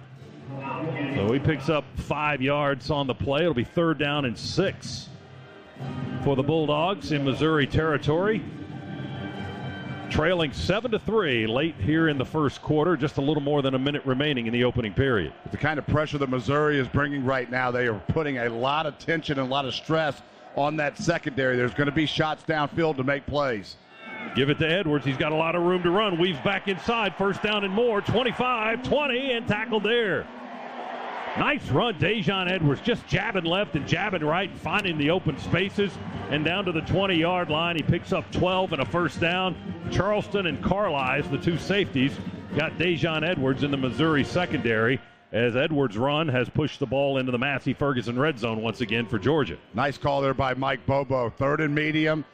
So he picks up 5 yards on the play. It'll be third down and 6 for the Bulldogs in Missouri territory. Trailing 7-3 late here in the first quarter, just a little more than a minute remaining in the opening period. The kind of pressure that Missouri is bringing right now, they are putting a lot of tension and a lot of stress on that secondary. There's going to be shots downfield to make plays. Give it to Edwards. He's got a lot of room to run. Weaves back inside. First down and more. 25, 20, and tackled there. Nice run, Dejon Edwards, just jabbing left and jabbing right, finding the open spaces, and down to the 20-yard line. He picks up 12 and a first down. Charleston and Carlisle, the 2 safeties, got Dejon Edwards in the Missouri secondary, as Edwards' run has pushed the ball into the Massey Ferguson red zone once again for Georgia. Nice call there by Mike Bobo. Third and medium.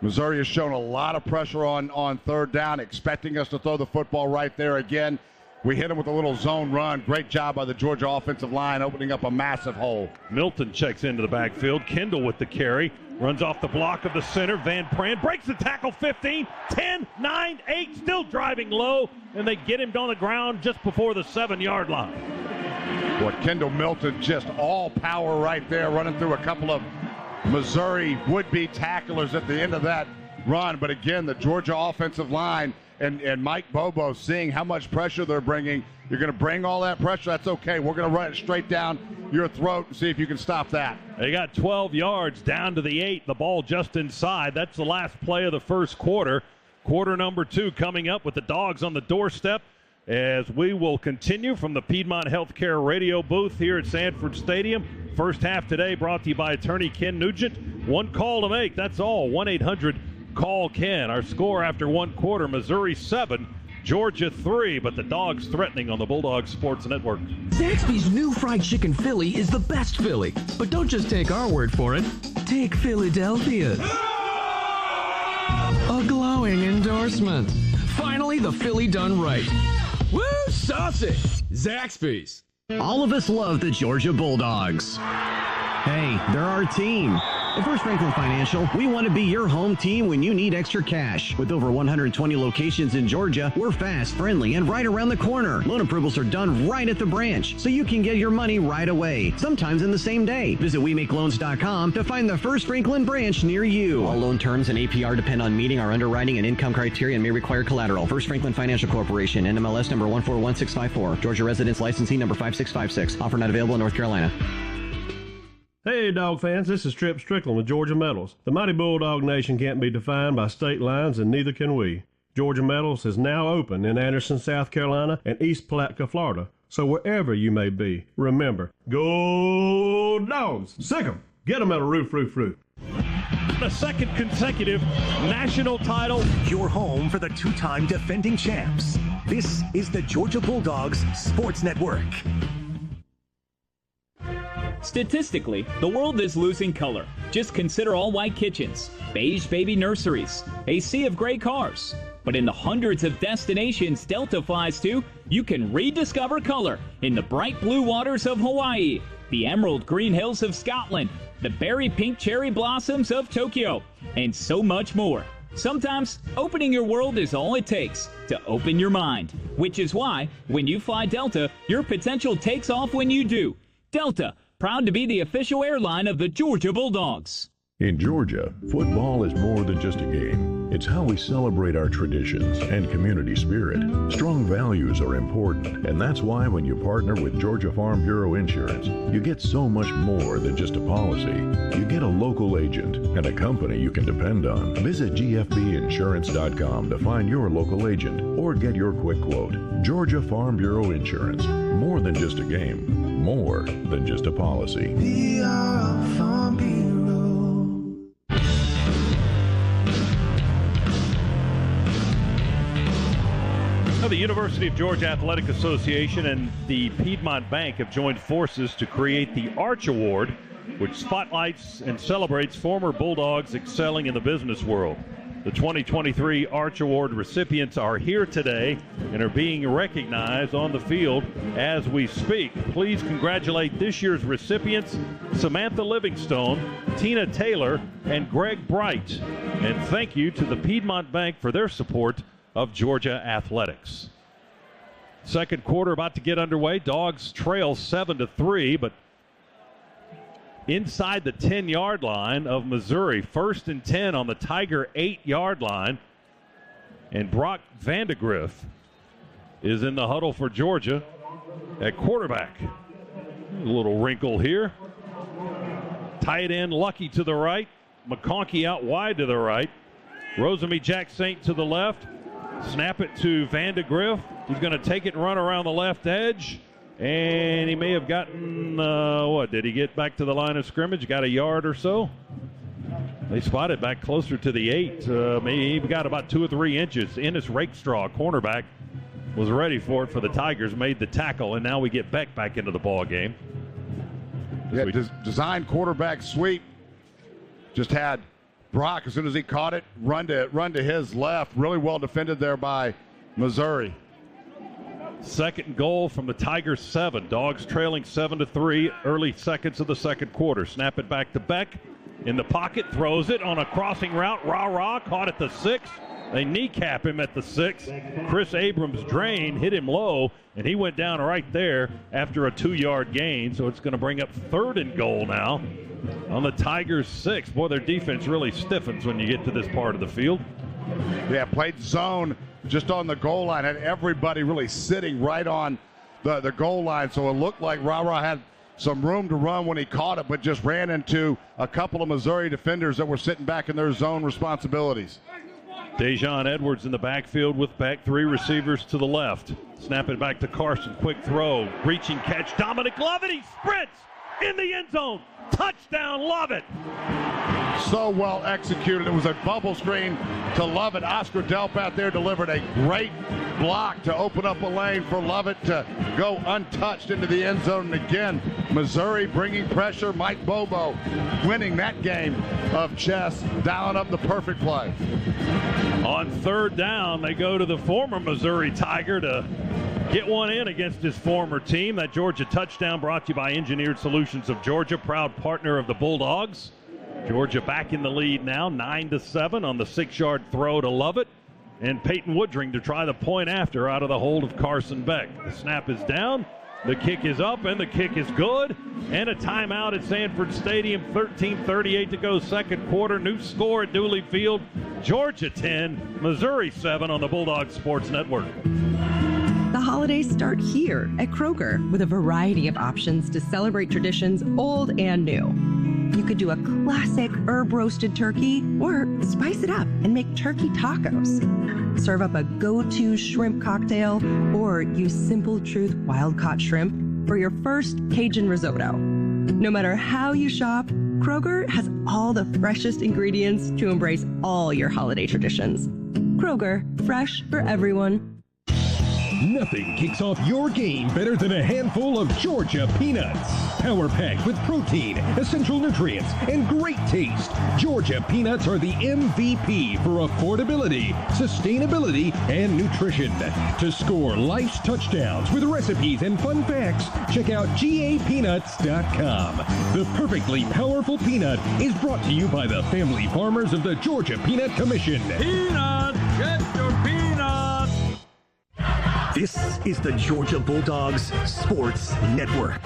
Missouri has shown a lot of pressure on third down, expecting us to throw the football right there again. We hit him with a little zone run. Great job by the Georgia offensive line, opening up a massive hole. Milton checks into the backfield. Kendall with the carry. Runs off the block of the center. Van Pran breaks the tackle. 15, 10, 9, 8. Still driving low. And they get him on the ground just before the 7-yard line. What Kendall Milton, just all power right there, running through a couple of Missouri would-be tacklers at the end of that run. But again, the Georgia offensive line and Mike Bobo seeing how much pressure they're bringing. You're going to bring all that pressure, that's okay. We're going to run it straight down your throat and see if you can stop that. They got 12 yards down to the 8. The ball just inside. That's the last play of the first quarter. Quarter number 2 coming up with the Dogs on the doorstep, as we will continue from the Piedmont Healthcare radio booth here at Sanford Stadium. First half today brought to you by attorney Ken Nugent. One call to make, that's all. 1-800-CALL-KEN. Our score after one quarter, Missouri 7, Georgia 3, but the Dogs threatening on the Bulldogs Sports Network. Zaxby's new fried chicken Philly is the best Philly. But don't just take our word for it. Take Philadelphia's. A glowing endorsement. Finally, the Philly done right. Woo, saucy! Zaxby's. All of us love the Georgia Bulldogs. Hey, they're our team. At First Franklin Financial, we want to be your home team when you need extra cash. With over 120 locations in Georgia, we're fast, friendly, and right around the corner. Loan approvals are done right at the branch, so you can get your money right away, sometimes in the same day. Visit WeMakeLoans.com to find the First Franklin branch near you. All loan terms and APR depend on meeting our underwriting and income criteria and may require collateral. First Franklin Financial Corporation, NMLS number 141654. Georgia residence licensing number 5656. Offer not available in North Carolina. Hey, dog fans, this is Trip Strickland with Georgia Metals. The mighty Bulldog Nation can't be defined by state lines, and neither can we. Georgia Metals is now open in Anderson, South Carolina, and East Palatka, Florida. So wherever you may be, remember, go dogs! Sick 'em! Get 'em at a roof. The second consecutive national title. Your home for the two-time defending champs. This is the Georgia Bulldogs Sports Network. Statistically, the world is losing color. Just consider all white kitchens, beige baby nurseries, a sea of gray cars. But in the hundreds of destinations Delta flies to, you can rediscover color in the bright blue waters of Hawaii, the emerald green hills of Scotland, the berry pink cherry blossoms of Tokyo, and so much more. Sometimes, opening your world is all it takes to open your mind, which is why, when you fly Delta, your potential takes off when you do. Delta, proud to be the official airline of the Georgia Bulldogs. In Georgia, football is more than just a game. It's how we celebrate our traditions and community spirit. Strong values are important, and that's why when you partner with Georgia Farm Bureau Insurance, you get so much more than just a policy. You get a local agent and a company you can depend on. Visit gfbinsurance.com to find your local agent or get your quick quote. Georgia Farm Bureau Insurance. More than just a game. More than just a policy. We are a Farm Bureau. The University of Georgia Athletic Association and the Piedmont Bank have joined forces to create the Arch Award, which spotlights and celebrates former Bulldogs excelling in the business world. The 2023 Arch Award recipients are here today and are being recognized on the field as we speak. Please congratulate this year's recipients, Samantha Livingstone, Tina Taylor, and Greg Bright. And thank you to the Piedmont Bank for their support of Georgia athletics. Second quarter about to get underway. Dogs trail 7-3, but inside the 10-yard line of Missouri. 1st and 10 on the Tiger 8-yard line. And Brock Vandegrift is in the huddle for Georgia at quarterback. A little wrinkle here. Tight end Lucky to the right. McConkey out wide to the right. Rosemy Jack Saint to the left. Snap it to Vandegrift. He's going to take it and run around the left edge. And he may have gotten, did he get back to the line of scrimmage? Got a yard or so? They spotted back closer to the 8. Maybe he got about 2 or 3 inches. Ennis Rakestraw, cornerback, was ready for it for the Tigers, made the tackle, and now we get Beck back into the ball game. Yeah, design quarterback sweep. Just had Brock, as soon as he caught it, run to his left. Really well defended there by Missouri. Second goal from the Tigers 7. Dogs trailing 7-3, early seconds of the second quarter. Snap it back to Beck. In the pocket, throws it on a crossing route. Rah-rah, caught at the 6. They kneecap him at the 6. Chris Abrams drain, hit him low, and he went down right there after a 2-yard gain. So it's going to bring up 3rd and goal now on the Tigers 6. Boy, their defense really stiffens when you get to this part of the field. Yeah, played zone just on the goal line. Had everybody really sitting right on the goal line. So it looked like Rah-Rah had some room to run when he caught it, but just ran into a couple of Missouri defenders that were sitting back in their zone responsibilities. Dejon Edwards in the backfield with Beck. 3 receivers to the left. Snap it back to Carson. Quick throw. Reaching catch. Dominic Lovett. He sprints in the end zone. Touchdown, Lovett. So well executed. It was a bubble screen to Lovett. Oscar Delpat there delivered a great block to open up a lane for Lovett to go untouched into the end zone. And again, Missouri bringing pressure. Mike Bobo winning that game of chess, dialing up the perfect play. On 3rd down, they go to the former Missouri Tiger to get one in against his former team. That Georgia touchdown brought to you by Engineered Solutions of Georgia, proud partner of the Bulldogs. Georgia back in the lead now, 9-7 on the 6-yard throw to Lovett. And Peyton Woodring to try the point after out of the hold of Carson Beck. The snap is down, the kick is up, and the kick is good. And a timeout at Sanford Stadium, 13:38 to go, second quarter. New score at Dooley Field, Georgia 10, Missouri 7 on the Bulldogs Sports Network. The holidays start here at Kroger with a variety of options to celebrate traditions old and new. You could do a classic herb-roasted turkey or spice it up and make turkey tacos. Serve up a go-to shrimp cocktail or use Simple Truth wild-caught shrimp for your first Cajun risotto. No matter how you shop, Kroger has all the freshest ingredients to embrace all your holiday traditions. Kroger, fresh for everyone. Nothing kicks off your game better than a handful of Georgia peanuts. Power-packed with protein, essential nutrients, and great taste, Georgia peanuts are the MVP for affordability, sustainability, and nutrition. To score life's touchdowns with recipes and fun facts, check out GAPeanuts.com. The perfectly powerful peanut is brought to you by the family farmers of the Georgia Peanut Commission. Peanuts! Get your peanuts! This is the Georgia Bulldogs Sports Network.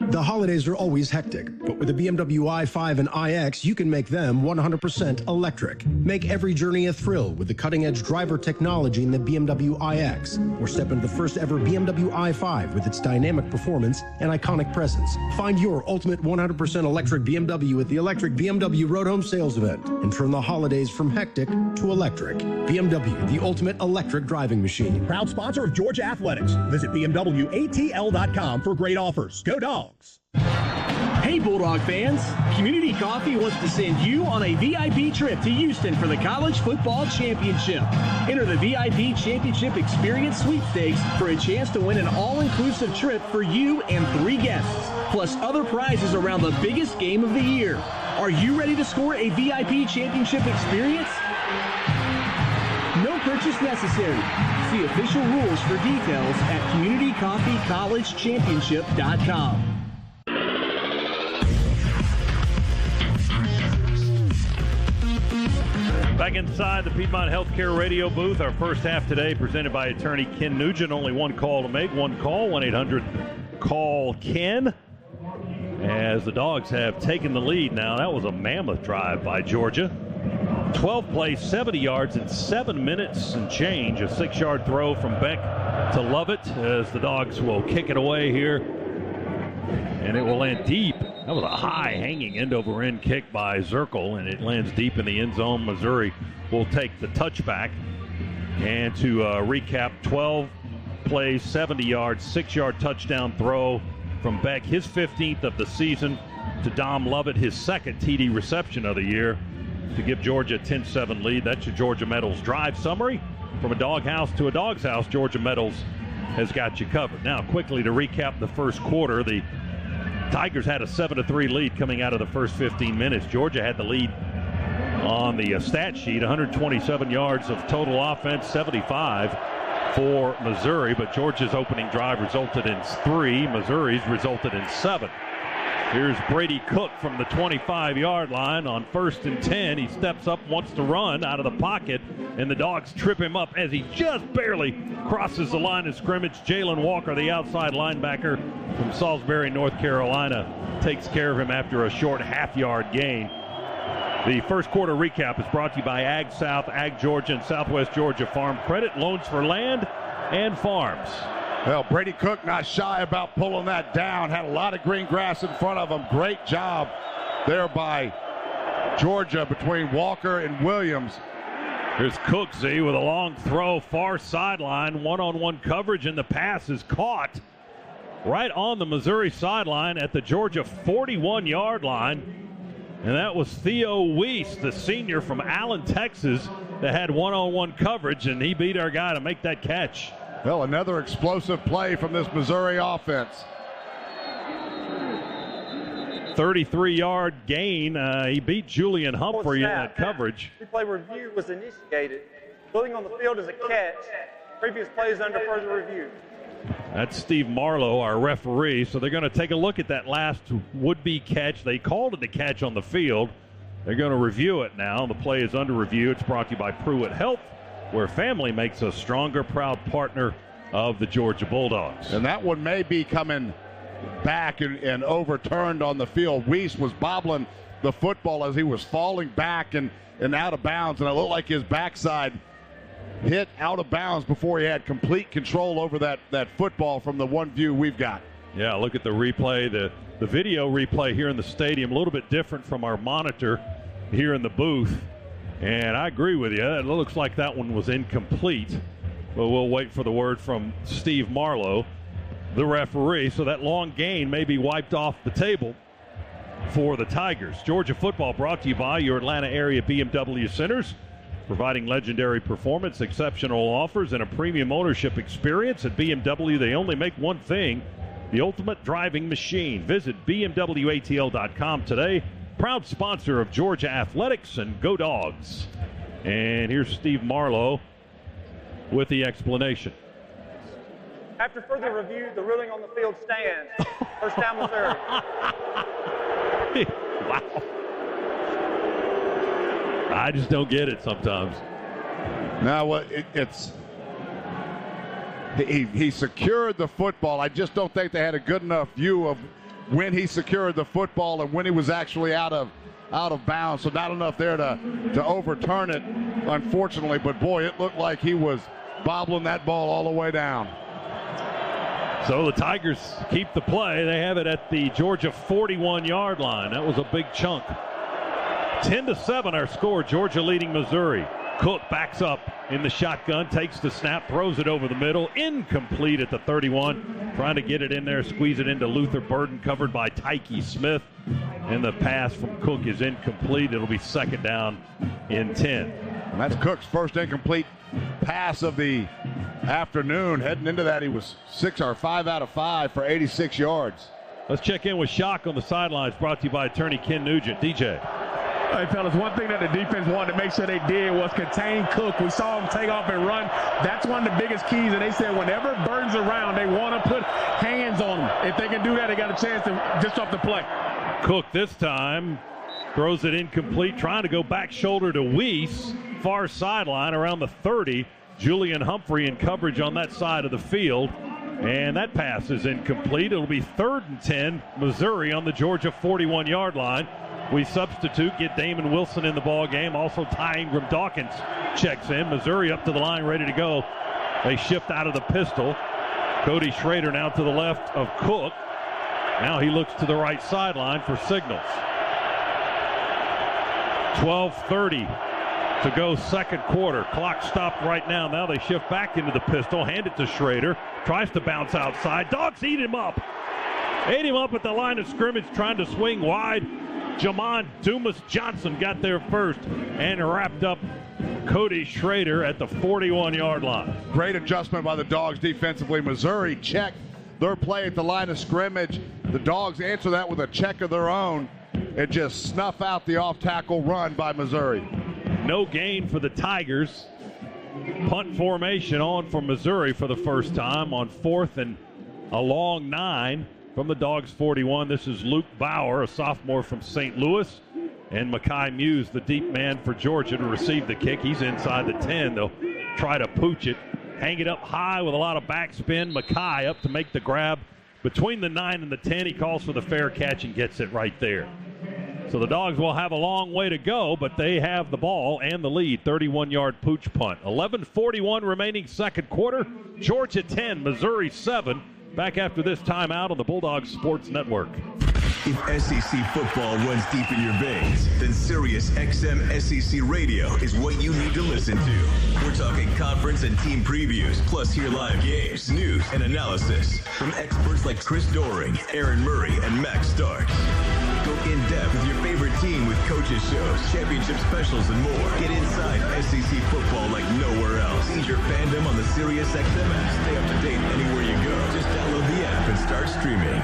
The holidays are always hectic, but with the BMW i5 and iX, you can make them 100% electric. Make every journey a thrill with the cutting-edge driver technology in the BMW iX, or step into the first ever BMW i5 with its dynamic performance and iconic presence. Find your ultimate 100% electric BMW at the Electric BMW Road Home Sales Event and turn the holidays from hectic to electric. BMW, the ultimate electric driving machine. Proud sponsor of Georgia Athletics. Visit BMWATL.com for great offers. Go Dogs! Hey Bulldog fans, Community Coffee wants to send you on a VIP trip to Houston for the College Football Championship. Enter the VIP Championship Experience Sweepstakes for a chance to win an all-inclusive trip for you and 3 guests, plus other prizes around the biggest game of the year. Are you ready to score a VIP Championship experience? No purchase necessary. See official rules for details at CommunityCoffeeCollegeChampionship.com. Back inside the Piedmont Healthcare radio booth, our first half today presented by attorney Ken Nugent. Only one call to make, one call, 1-800-CALL-KEN. As the Dogs have taken the lead now. That was a mammoth drive by Georgia. 12 plays, 70 yards in 7 minutes and change. A 6-yard throw from Beck to Lovett as the Dogs will kick it away here. And it will land deep. That was a high hanging end-over-end kick by Zirkle, and it lands deep in the end zone. Missouri will take the touchback. And to recap, 12 plays, 70 yards, 6-yard touchdown throw from Beck, his 15th of the season, to Dom Lovett, his second TD reception of the year, to give Georgia a 10-7 lead. That's your Georgia Metals drive summary. From a doghouse to a dog's house, Georgia Metals has got you covered. Now, quickly to recap the first quarter, the Tigers had a 7-3 lead coming out of the first 15 minutes. Georgia had the lead on the stat sheet, 127 yards of total offense, 75 for Missouri, but Georgia's opening drive resulted in 3. Missouri's resulted in 7. Here's Brady Cook from the 25-yard line on 1st and 10. He steps up, wants to run out of the pocket, and the Dogs trip him up as he just barely crosses the line of scrimmage. Jalen Walker, the outside linebacker from Salisbury, North Carolina, takes care of him after a short half-yard gain. The first quarter recap is brought to you by Ag South, Ag Georgia, and Southwest Georgia Farm Credit, loans for land and farms. Well, Brady Cook not shy about pulling that down. Had a lot of green grass in front of him. Great job there by Georgia between Walker and Williams. Here's Cooksey with a long throw, far sideline, one-on-one coverage, and the pass is caught right on the Missouri sideline at the Georgia 41-yard line. And that was Theo Weiss, the senior from Allen, Texas, that had one-on-one coverage, and he beat our guy to make that catch. Well, another explosive play from this Missouri offense. 33-yard gain. He beat Julian Humphrey in that coverage. Replay review was initiated. Building on the field is a catch. Previous plays under further review. That's Steve Marlowe, our referee. So they're going to take a look at that last would-be catch. They called it a catch on the field. They're going to review it now. The play is under review. It's brought to you by Pruitt Health, where family makes a stronger, proud partner of the Georgia Bulldogs. And that one may be coming back and overturned on the field. Weiss was bobbling the football as he was falling back and out of bounds, and it looked like his backside hit out of bounds before he had complete control over that football from the one view we've got. Yeah, look at the replay, the video replay here in the stadium, a little bit different from our monitor here in the booth. And I agree with you. It looks like that one was incomplete. But we'll wait for the word from Steve Marlowe, the referee. So that long gain may be wiped off the table for the Tigers. Georgia football brought to you by your Atlanta area BMW centers, providing legendary performance, exceptional offers, and a premium ownership experience. At BMW, they only make one thing, the ultimate driving machine. Visit BMWATL.com today. Proud sponsor of Georgia Athletics, and go Dogs. And here's Steve Marlowe with the explanation. After further review, the ruling on the field stands. First down, Missouri. Wow. I just don't get it sometimes. No, he secured the football. I just don't think they had a good enough view of when he secured the football and when he was actually out of bounds. So not enough there to overturn it, unfortunately. But boy, it looked like he was bobbling that ball all the way down. So the Tigers keep the play. They have it at the Georgia 41-yard line. That was a big chunk. 10-7 our score. Georgia leading Missouri. Cook backs up in the shotgun, takes the snap, throws it over the middle. Incomplete at the 31. Trying to get it in there, squeeze it into Luther Burden, covered by Tyke Smith. And the pass from Cook is incomplete. It'll be second down in 10. And that's Cook's first incomplete pass of the afternoon. Heading into that, he was 5 out of 5 for 86 yards. Let's check in with Shock on the sidelines, brought to you by attorney Ken Nugent. DJ. Hey, fellas, one thing that the defense wanted to make sure they did was contain Cook. We saw him take off and run. That's one of the biggest keys, and they said whenever Burden's around, they want to put hands on him. If they can do that, they got a chance to disrupt the play. Cook this time throws it incomplete, trying to go back shoulder to Weiss, far sideline around the 30. Julian Humphrey in coverage on that side of the field, and that pass is incomplete. It'll be 3rd and 10, Missouri on the Georgia 41-yard line. We substitute, get Damon Wilson in the ball game. Also, Ty Ingram Dawkins checks in. Missouri up to the line, ready to go. They shift out of the pistol. Cody Schrader now to the left of Cook. Now he looks to the right sideline for signals. 12:30 to go, second quarter. Clock stopped right now. Now they shift back into the pistol. Hand it to Schrader. Tries to bounce outside. Dogs eat him up. Ate him up at the line of scrimmage, trying to swing wide. Jamon Dumas Johnson got there first and wrapped up Cody Schrader at the 41-yard line. Great adjustment by the Dogs defensively. Missouri checked their play at the line of scrimmage. The Dogs answer that with a check of their own and just snuff out the off-tackle run by Missouri. No gain for the Tigers. Punt formation on for Missouri for the first time on 4th and a long 9. From the Dogs 41, this is Luke Bauer, a sophomore from St. Louis, and Mekhi Muse, the deep man for Georgia, to receive the kick. He's inside the 10. They'll try to pooch it, hang it up high with a lot of backspin. Mekhi up to make the grab between the 9 and the 10. He calls for the fair catch and gets it right there. So the Dogs will have a long way to go, but they have the ball and the lead. 31-yard pooch punt. 11:41 remaining second quarter. Georgia 10, Missouri 7. Back after this timeout on the Bulldogs Sports Network. If SEC football runs deep in your veins, then Sirius XM SEC Radio is what you need to listen to. We're talking conference and team previews, plus hear live games, news, and analysis from experts like Chris Doering, Aaron Murray, and Max Starks. Go in-depth with your favorite team with coaches shows, championship specials, and more. Get inside SEC football like nowhere else. Seize your fandom on the Sirius XM app. Stay up to date anywhere you go. Just download the app and start streaming.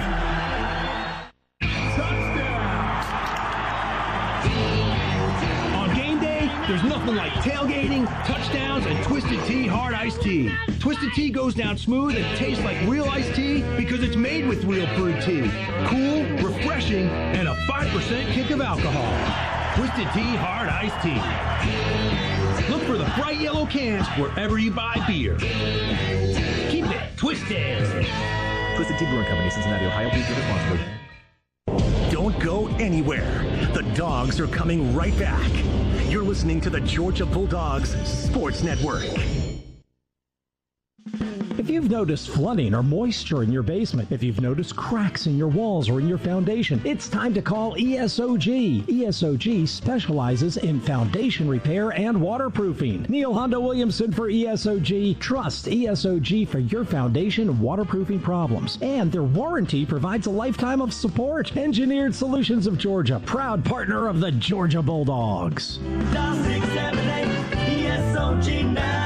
On game day, the There's nothing like tailgating, touchdowns, and Twisted Tea Hard Iced Tea. Twisted Tea goes down smooth and tastes like real iced tea because it's made with real brewed tea. Cool, refreshing, and a 5% kick of alcohol. Twisted Tea Hard Iced Tea. Look for the bright yellow cans wherever you buy beer. Keep it twisted. Twisted Tea Brewing Company, Cincinnati, Ohio. Please drink responsibly. Don't go anywhere. The Dogs are coming right back. You're listening to the Georgia Bulldogs Sports Network. If you've noticed flooding or moisture in your basement, if you've noticed cracks in your walls or in your foundation, it's time to call ESOG. ESOG specializes in foundation repair and waterproofing. Neil Hondo Williamson for ESOG. Trust ESOG for your foundation waterproofing problems. And their warranty provides a lifetime of support. Engineered Solutions of Georgia, proud partner of the Georgia Bulldogs. Dial 678 ESOG now.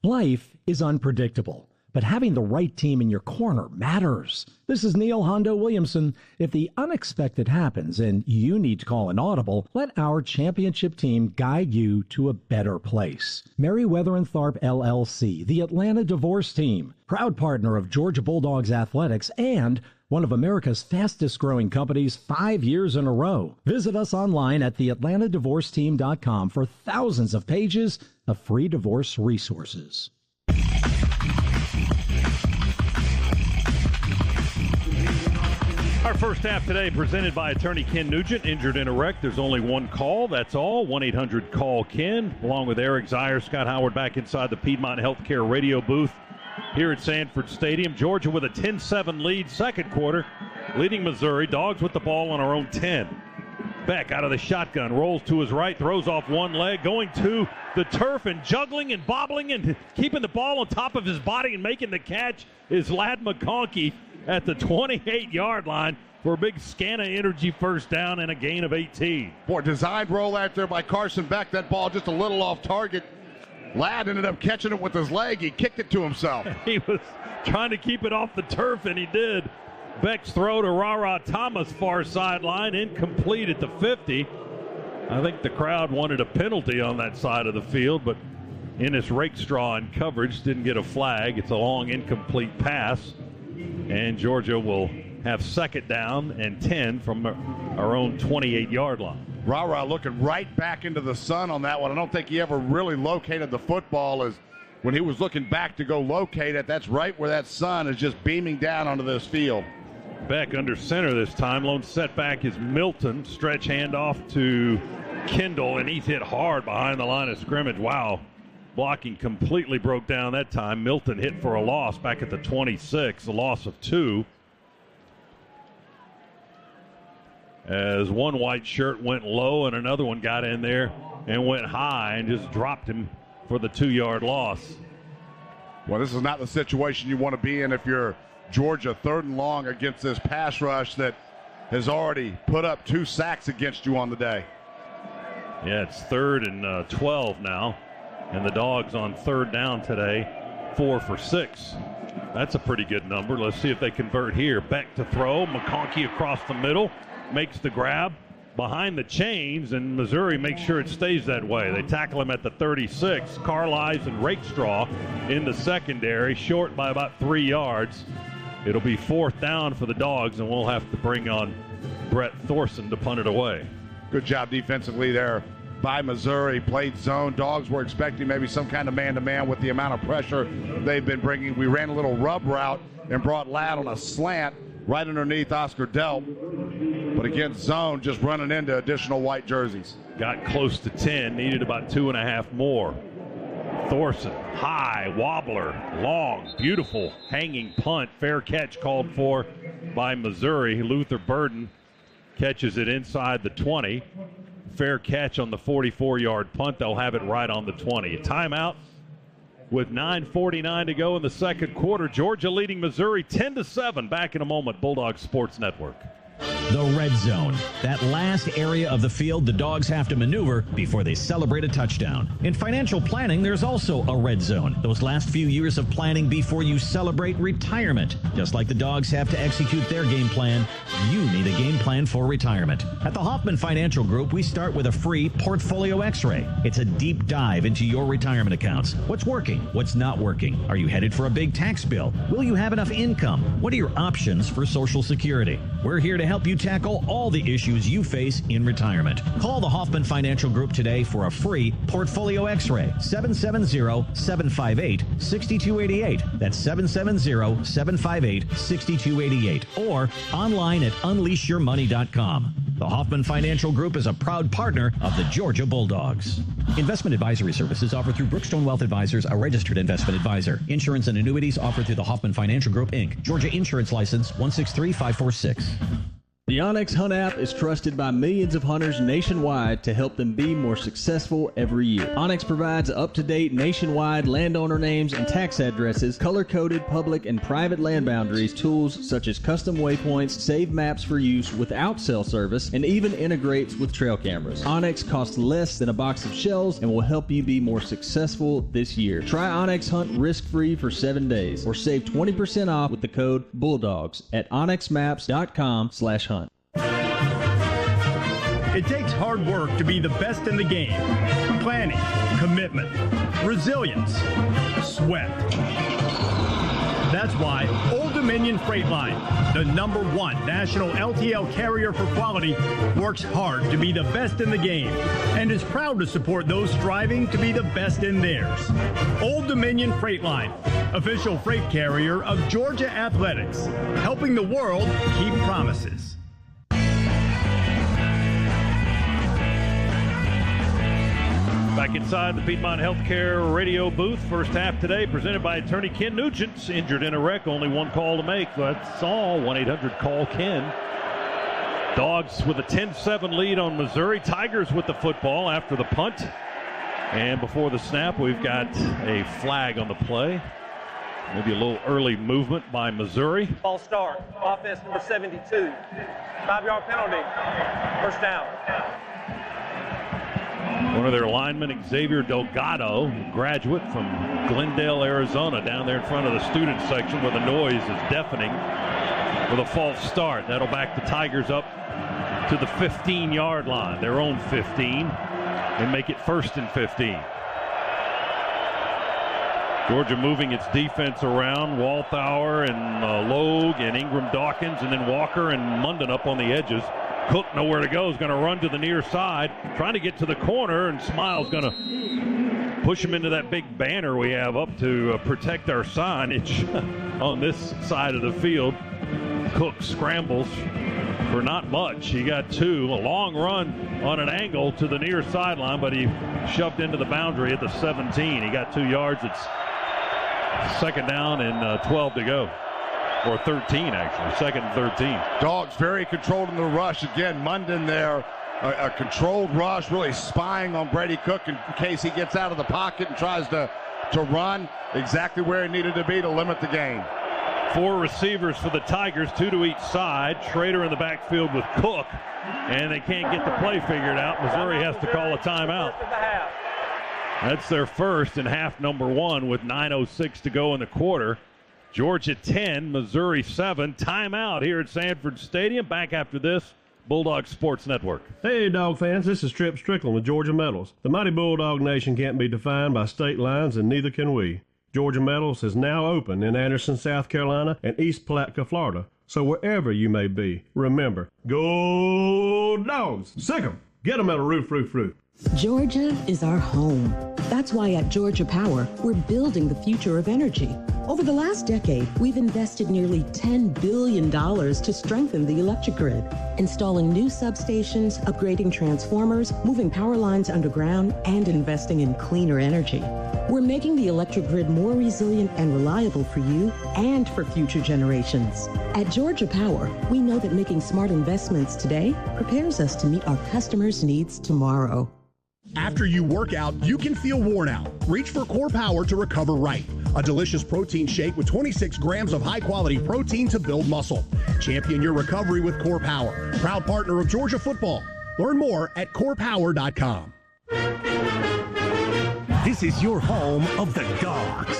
Life is unpredictable, but having the right team in your corner matters. This is Neil Hondo Williamson. If the unexpected happens and you need to call an audible, let our championship team guide you to a better place. Meriwether & Tharp LLC, the Atlanta Divorce Team, proud partner of Georgia Bulldogs Athletics and one of America's fastest growing companies 5 years in a row. Visit us online at theatlantadivorceteam.com for thousands of pages of free divorce resources. Our first half today presented by attorney Ken Nugent, injured in a wreck. There's only one call, that's all. 1-800-CALL-KEN. Along with Eric Zier, Scott Howard back inside the Piedmont Healthcare radio booth here at Sanford Stadium. Georgia with a 10-7 lead second quarter, leading Missouri. Dogs with the ball on our own 10. Beck out of the shotgun, rolls to his right, throws off one leg, going to the turf and juggling and bobbling and keeping the ball on top of his body and making the catch is Ladd McConkey at the 28-yard line for a big Scana Energy first down and a gain of 18. Boy, designed roll out there by Carson Beck. That ball just a little off target. Ladd ended up catching it with his leg. He kicked it to himself. He was trying to keep it off the turf, and he did. Beck's throw to Ra Thomas, far sideline, incomplete at the 50. I think the crowd wanted a penalty on that side of the field, but Ennis Rakestraw in coverage didn't get a flag. It's a long, incomplete pass, and Georgia will have second down and 10 from our own 28-yard line. Ra looking right back into the sun on that one. I don't think he ever really located the football as when he was looking back to go locate it. That's right where that sun is just beaming down onto this field. Beck under center this time. Lone setback is Milton. Stretch handoff to Kendall, and he's hit hard behind the line of scrimmage. Wow. Blocking completely broke down that time. Milton hit for a loss back at the 26, a loss of 2. As one white shirt went low and another one got in there and went high and just dropped him for the 2-yard loss. Well, this is not the situation you want to be in if you're Georgia, third and long against this pass rush that has already put up 2 sacks against you on the day. Yeah, it's 3rd and 12 now, and the Dogs on third down today, 4 for 6. That's a pretty good number. Let's see if they convert here. Beck to throw, McConkey across the middle, makes the grab behind the chains, and Missouri makes sure it stays that way. They tackle him at the 36. Carlisle and Rakestraw in the secondary, short by about 3 yards. It'll be 4th down for the Dogs, and we'll have to bring on Brett Thorson to punt it away. Good job defensively there by Missouri. Played zone. Dogs were expecting maybe some kind of man-to-man with the amount of pressure they've been bringing. We ran a little rub route and brought Ladd on a slant right underneath Oscar Delp. But against zone, just running into additional white jerseys. Got close to 10, needed about 2.5 more. Thorson, high, wobbler, long, beautiful hanging punt. Fair catch called for by Missouri. Luther Burden catches it inside the 20. Fair catch on the 44-yard punt. They'll have it right on the 20. A timeout with 9:49 to go in the second quarter. Georgia leading Missouri 10-7. Back in a moment. Bulldogs Sports Network. The red zone. That last area of the field the dogs have to maneuver before they celebrate a touchdown. In financial planning, there's also a red zone. Those last few years of planning before you celebrate retirement. Just like the dogs have to execute their game plan, you need a game plan for retirement. At the Hoffman Financial Group, we start with a free portfolio x-ray. It's a deep dive into your retirement accounts. What's working? What's not working? Are you headed for a big tax bill? Will you have enough income? What are your options for Social Security? We're here to help you tackle all the issues you face in retirement. Call the Hoffman Financial Group today for a free portfolio x-ray. 770-758-6288. That's 770-758-6288. Or online at unleashyourmoney.com. The Hoffman Financial Group is a proud partner of the Georgia Bulldogs. Investment advisory services offered through Brookstone Wealth Advisors, a registered investment advisor. Insurance and annuities offered through the Hoffman Financial Group, Inc. Georgia Insurance License 163546. The onX Hunt app is trusted by millions of hunters nationwide to help them be more successful every year. onX provides up-to-date nationwide landowner names and tax addresses, color-coded public and private land boundaries, tools such as custom waypoints, save maps for use without cell service, and even integrates with trail cameras. onX costs less than a box of shells and will help you be more successful this year. Try onX Hunt risk-free for 7 days or save 20% off with the code bulldogs at onxmaps.com/hunt. It takes hard work to be the best in the game. Planning, commitment, resilience, sweat. That's why Old Dominion Freight Line, the #1 national LTL carrier for quality, works hard to be the best in the game and is proud to support those striving to be the best in theirs. Old Dominion Freight Line, official freight carrier of Georgia Athletics, helping the world keep promises. Back inside the Piedmont Healthcare radio booth. First half today presented by attorney Ken Nugent. Injured in a wreck, only one call to make. That's all. 1-800-CALL-KEN. Dogs with a 10-7 lead on Missouri. Tigers with the football after the punt. And before the snap, we've got a flag on the play. Maybe a little early movement by Missouri. Ball start. Offense number 72. 5-yard penalty. First down. One of their linemen, Xavier Delgado, graduate from Glendale, Arizona, down there in front of the student section where the noise is deafening, with a false start. That'll back the Tigers up to the 15-yard line, their own 15, and make it 1st and 15. Georgia moving its defense around. Walthour and Logue and Ingram Dawkins, and then Walker and Munden up on the edges. Cook nowhere to go, is going to run to the near side, trying to get to the corner, and Smile's going to push him into that big banner we have up to protect our signage on this side of the field. Cook scrambles for not much. He got 2, a long run on an angle to the near sideline, but he shoved into the boundary at the 17. He got 2 yards. It's 2nd down and 12 to go. Or 13, actually. 2nd and 13. Dogs very controlled in the rush. Again, Munden there, a controlled rush, really spying on Brady Cook in case he gets out of the pocket and tries to run exactly where he needed to be to limit the game. 4 receivers for the Tigers, 2 to each side. Schrader in the backfield with Cook, and they can't get the play figured out. Missouri has to call a timeout. That's their first in half number 1 with 9:06 to go in the quarter. Georgia 10, Missouri 7. Timeout here at Sanford Stadium. Back after this, Bulldog Sports Network. Hey, dog fans, this is Trip Strickland with Georgia Metals. The mighty Bulldog Nation can't be defined by state lines, and neither can we. Georgia Metals is now open in Anderson, South Carolina, and East Palatka, Florida. So wherever you may be, remember, go Dogs! Sick 'em! Get 'em at a roof. Georgia is our home. That's why at Georgia Power, we're building the future of energy. Over the last decade, we've invested nearly $10 billion to strengthen the electric grid, installing new substations, upgrading transformers, moving power lines underground, and investing in cleaner energy. We're making the electric grid more resilient and reliable for you and for future generations. At Georgia Power, we know that making smart investments today prepares us to meet our customers' needs tomorrow. After you work out, you can feel worn out. Reach for Core Power to recover right. a delicious protein shake with 26 grams of high-quality protein to build muscle. Champion your recovery with Core Power, proud partner of Georgia football. Learn more at corepower.com. This is your home of the Dogs.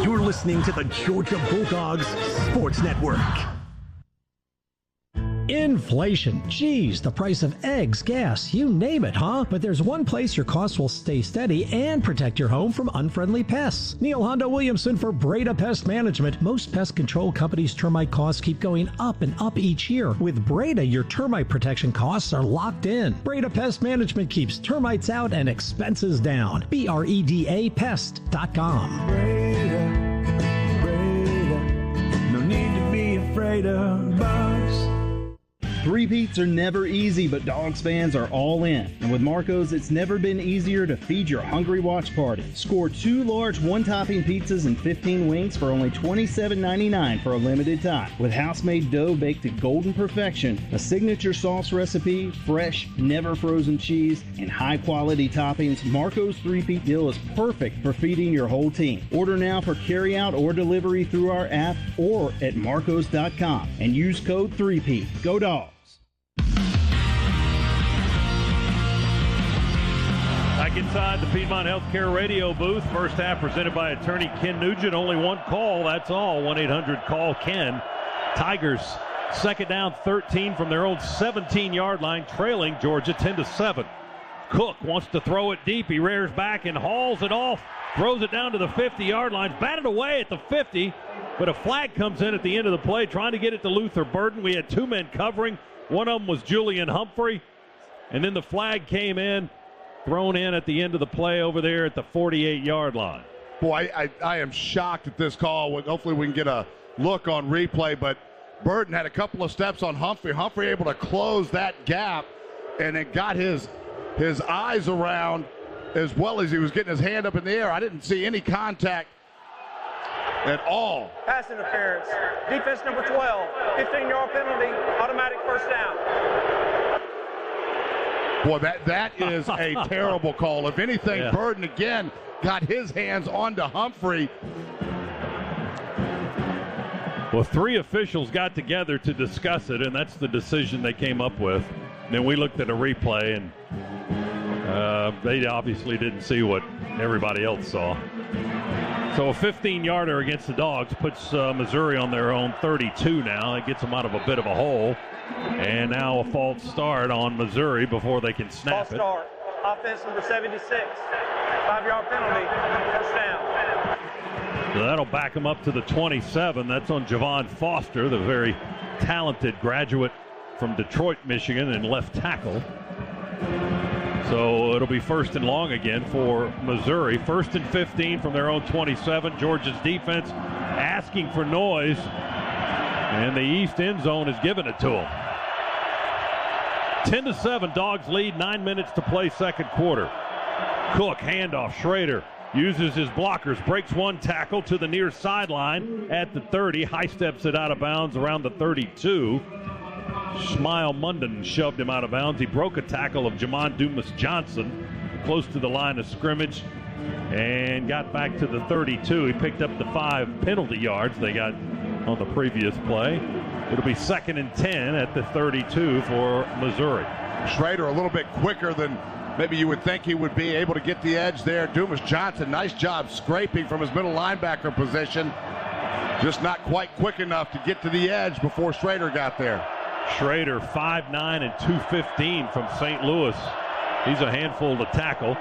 You're listening to the Georgia Bulldogs Sports Network. Inflation. Geez, the price of eggs, gas, you name it, huh? But there's one place your costs will stay steady and protect your home from unfriendly pests. Neil Hondo Williamson for Breda Pest Management. Most pest control companies' termite costs keep going up and up each year. With Breda, your termite protection costs are locked in. Breda Pest Management keeps termites out and expenses down. BREDA Pest.com. No need to be afraid of bugs. Three-peats are never easy, but Dogs fans are all in. And with Marco's, it's never been easier to feed your hungry watch party. Score 2 large one-topping pizzas and 15 wings for only $27.99 for a limited time. With house-made dough baked to golden perfection, a signature sauce recipe, fresh, never-frozen cheese, and high-quality toppings, Marco's three-peat deal is perfect for feeding your whole team. Order now for carry-out or delivery through our app or at marcos.com and use code 3P. Go Dogs! Back inside the Piedmont Healthcare radio booth. First half presented by attorney Ken Nugent. Only one call, that's all. 1-800-CALL-KEN. Tigers second down 13 from their own 17-yard line, trailing Georgia 10-7. Cook wants to throw it deep. He rears back and hauls it off. Throws it down to the 50-yard line. Batted away at the 50, but a flag comes in at the end of the play, trying to get it to Luther Burden. We had two men covering. One of them was Julian Humphrey. And then the flag came in, thrown in at the end of the play over there at the 48-yard line. Boy, I am shocked at this call. Hopefully we can get a look on replay, but Burton had a couple of steps on Humphrey. Humphrey able to close that gap and then got his eyes around as well as he was getting his hand up in the air. I didn't see any contact at all. Pass interference. Defense number 12. 15-yard penalty. Automatic first down. Boy, that is a terrible call. If anything, yeah. Burden again got his hands onto Humphrey. Well, three officials got together to discuss it, and that's the decision they came up with. And then we looked at a replay, and they obviously didn't see what everybody else saw. So a 15-yarder against the Dogs puts Missouri on their own 32 now. It gets them out of a bit of a hole. And now a false start on Missouri before they can snap false start. Offense number 76. 5-yard penalty. First down. So that'll back them up to the 27. That's on Javon Foster, the very talented graduate from Detroit, Michigan, and left tackle. So it'll be first and long again for Missouri. First and 15 from their own 27. Georgia's defense asking for noise. And the east end zone is giving it to them. 10-7, Dogs lead, 9 minutes to play second quarter. Cook, handoff, Schrader uses his blockers, breaks one tackle to the near sideline at the 30, high steps it out of bounds around the 32. Smile Munden shoved him out of bounds. He broke a tackle of Jamon Dumas-Johnson close to the line of scrimmage and got back to the 32. He picked up the 5 penalty yards they got on the previous play. It'll be second and 10 at the 32 for Missouri. Schrader a little bit quicker than maybe you would think he would be, able to get the edge there. Dumas-Johnson, nice job scraping from his middle linebacker position. Just not quite quick enough to get to the edge before Schrader got there. Schrader 5'9" and 215 from St. Louis. He's a handful to tackle.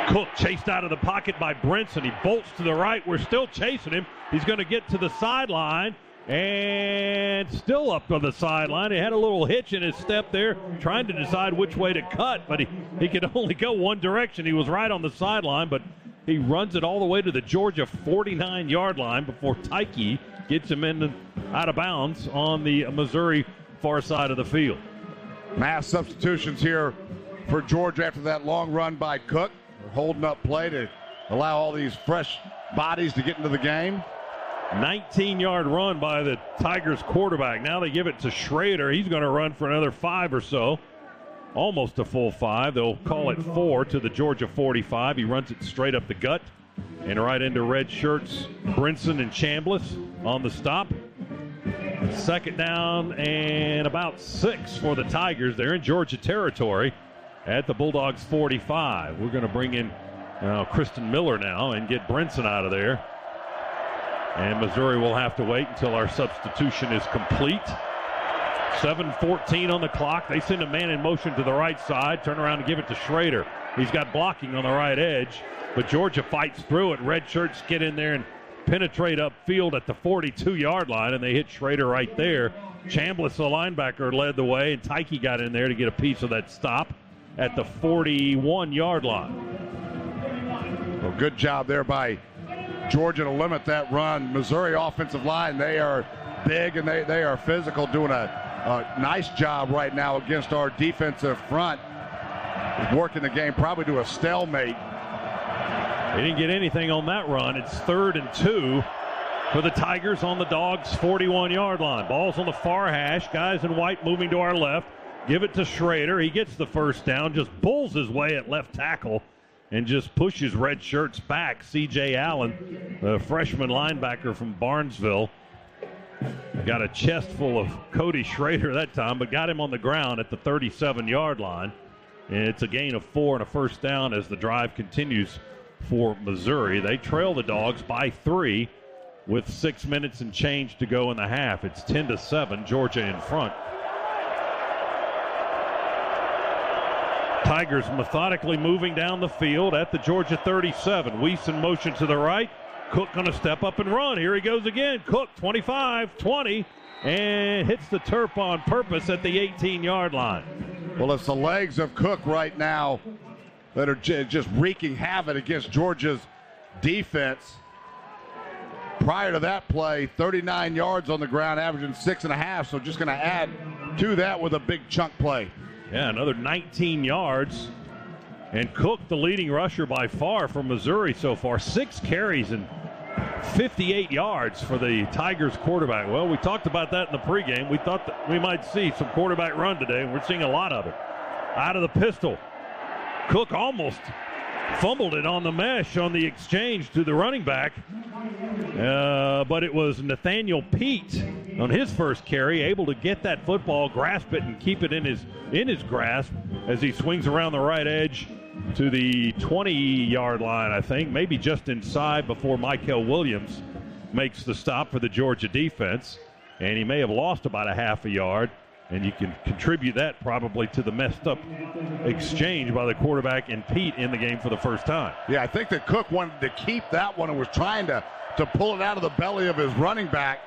Cook chased out of the pocket by Brinson. He bolts to the right. We're still chasing him. He's going to get to the sideline and still up on the sideline. He had a little hitch in his step there, trying to decide which way to cut, but he could only go one direction. He was right on the sideline, but he runs it all the way to the Georgia 49-yard line before Tyke gets him in out of bounds on the Missouri far side of the field. Mass substitutions here for Georgia after that long run by Cook. They're holding up play to allow all these fresh bodies to get into the game. 19-yard run by the Tigers quarterback. Now they give it to Schrader. He's going to run for another 5 or so. Almost a full 5. They'll call it 4 to the Georgia 45. He runs it straight up the gut and right into red shirts Brinson and Chambliss on the stop. Second down and about 6 for the Tigers. They're in Georgia territory at the Bulldogs 45. We're going to bring in Kristen Miller now and get Brinson out of there. And Missouri will have to wait until our substitution is complete. 7:14 on the clock. They send a man in motion to the right side, turn around and give it to Schrader. He's got blocking on the right edge, but Georgia fights through it. Red shirts get in there and penetrate upfield at the 42-yard line, and they hit Schrader right there. Chambliss, the linebacker, led the way, and Tyke got in there to get a piece of that stop at the 41-yard line. Well, good job there by Georgia to limit that run. Missouri offensive line, they are big and they are physical, doing a nice job right now against our defensive front. Working the game probably to a stalemate. They didn't get anything on that run. It's 3rd and 2 for the Tigers on the Dogs' 41-yard line. Ball's on the far hash. Guys in white moving to our left. Give it to Schrader. He gets the first down, just pulls his way at left tackle and just pushes red shirts back. C.J. Allen, the freshman linebacker from Barnesville, got a chest full of Cody Schrader that time, but got him on the ground at the 37-yard line. And it's a gain of 4 and a first down as the drive continues for Missouri. They trail the Dogs by 3 with 6 minutes and change to go in the half. It's 10-7, Georgia in front. Tigers methodically moving down the field at the Georgia 37. Weiss in motion to the right. Cook going to step up and run. Here he goes again. Cook, 25, 20, and hits the turf on purpose at the 18-yard line. Well, it's the legs of Cook right now that are just wreaking havoc against Georgia's defense. Prior to that play, 39 yards on the ground, averaging 6.5, so just going to add to that with a big chunk play. Yeah, another 19 yards. And Cook, the leading rusher by far for Missouri so far. 6 carries and 58 yards for the Tigers quarterback. Well, we talked about that in the pregame. We thought that we might see some quarterback run today, and we're seeing a lot of it. Out of the pistol. Cook almost fumbled it on the mesh on the exchange to the running back. But it was Nathaniel Pete on his first carry, able to get that football, grasp it, and keep it in his grasp as he swings around the right edge to the 20-yard line, I think, maybe just inside before Michael Williams makes the stop for the Georgia defense. And he may have lost about a half a yard, and you can contribute that probably to the messed up exchange by the quarterback and Pete in the game for the first time. Yeah, I think that Cook wanted to keep that one and was trying to pull it out of the belly of his running back.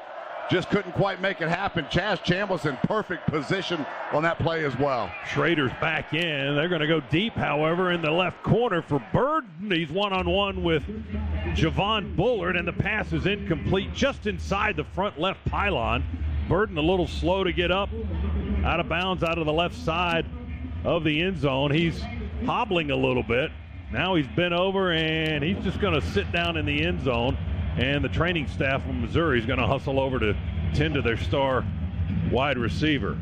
Just couldn't quite make it happen. Chaz Chambliss in perfect position on that play as well. Schrader's back in. They're going to go deep, however, in the left corner for Burden. He's one-on-one with Javon Bullard, and the pass is incomplete just inside the front left pylon. Burden a little slow to get up, out of bounds, out of the left side of the end zone. He's hobbling a little bit. Now he's bent over, and he's just going to sit down in the end zone. And the training staff from Missouri is going to hustle over to tend to their star wide receiver.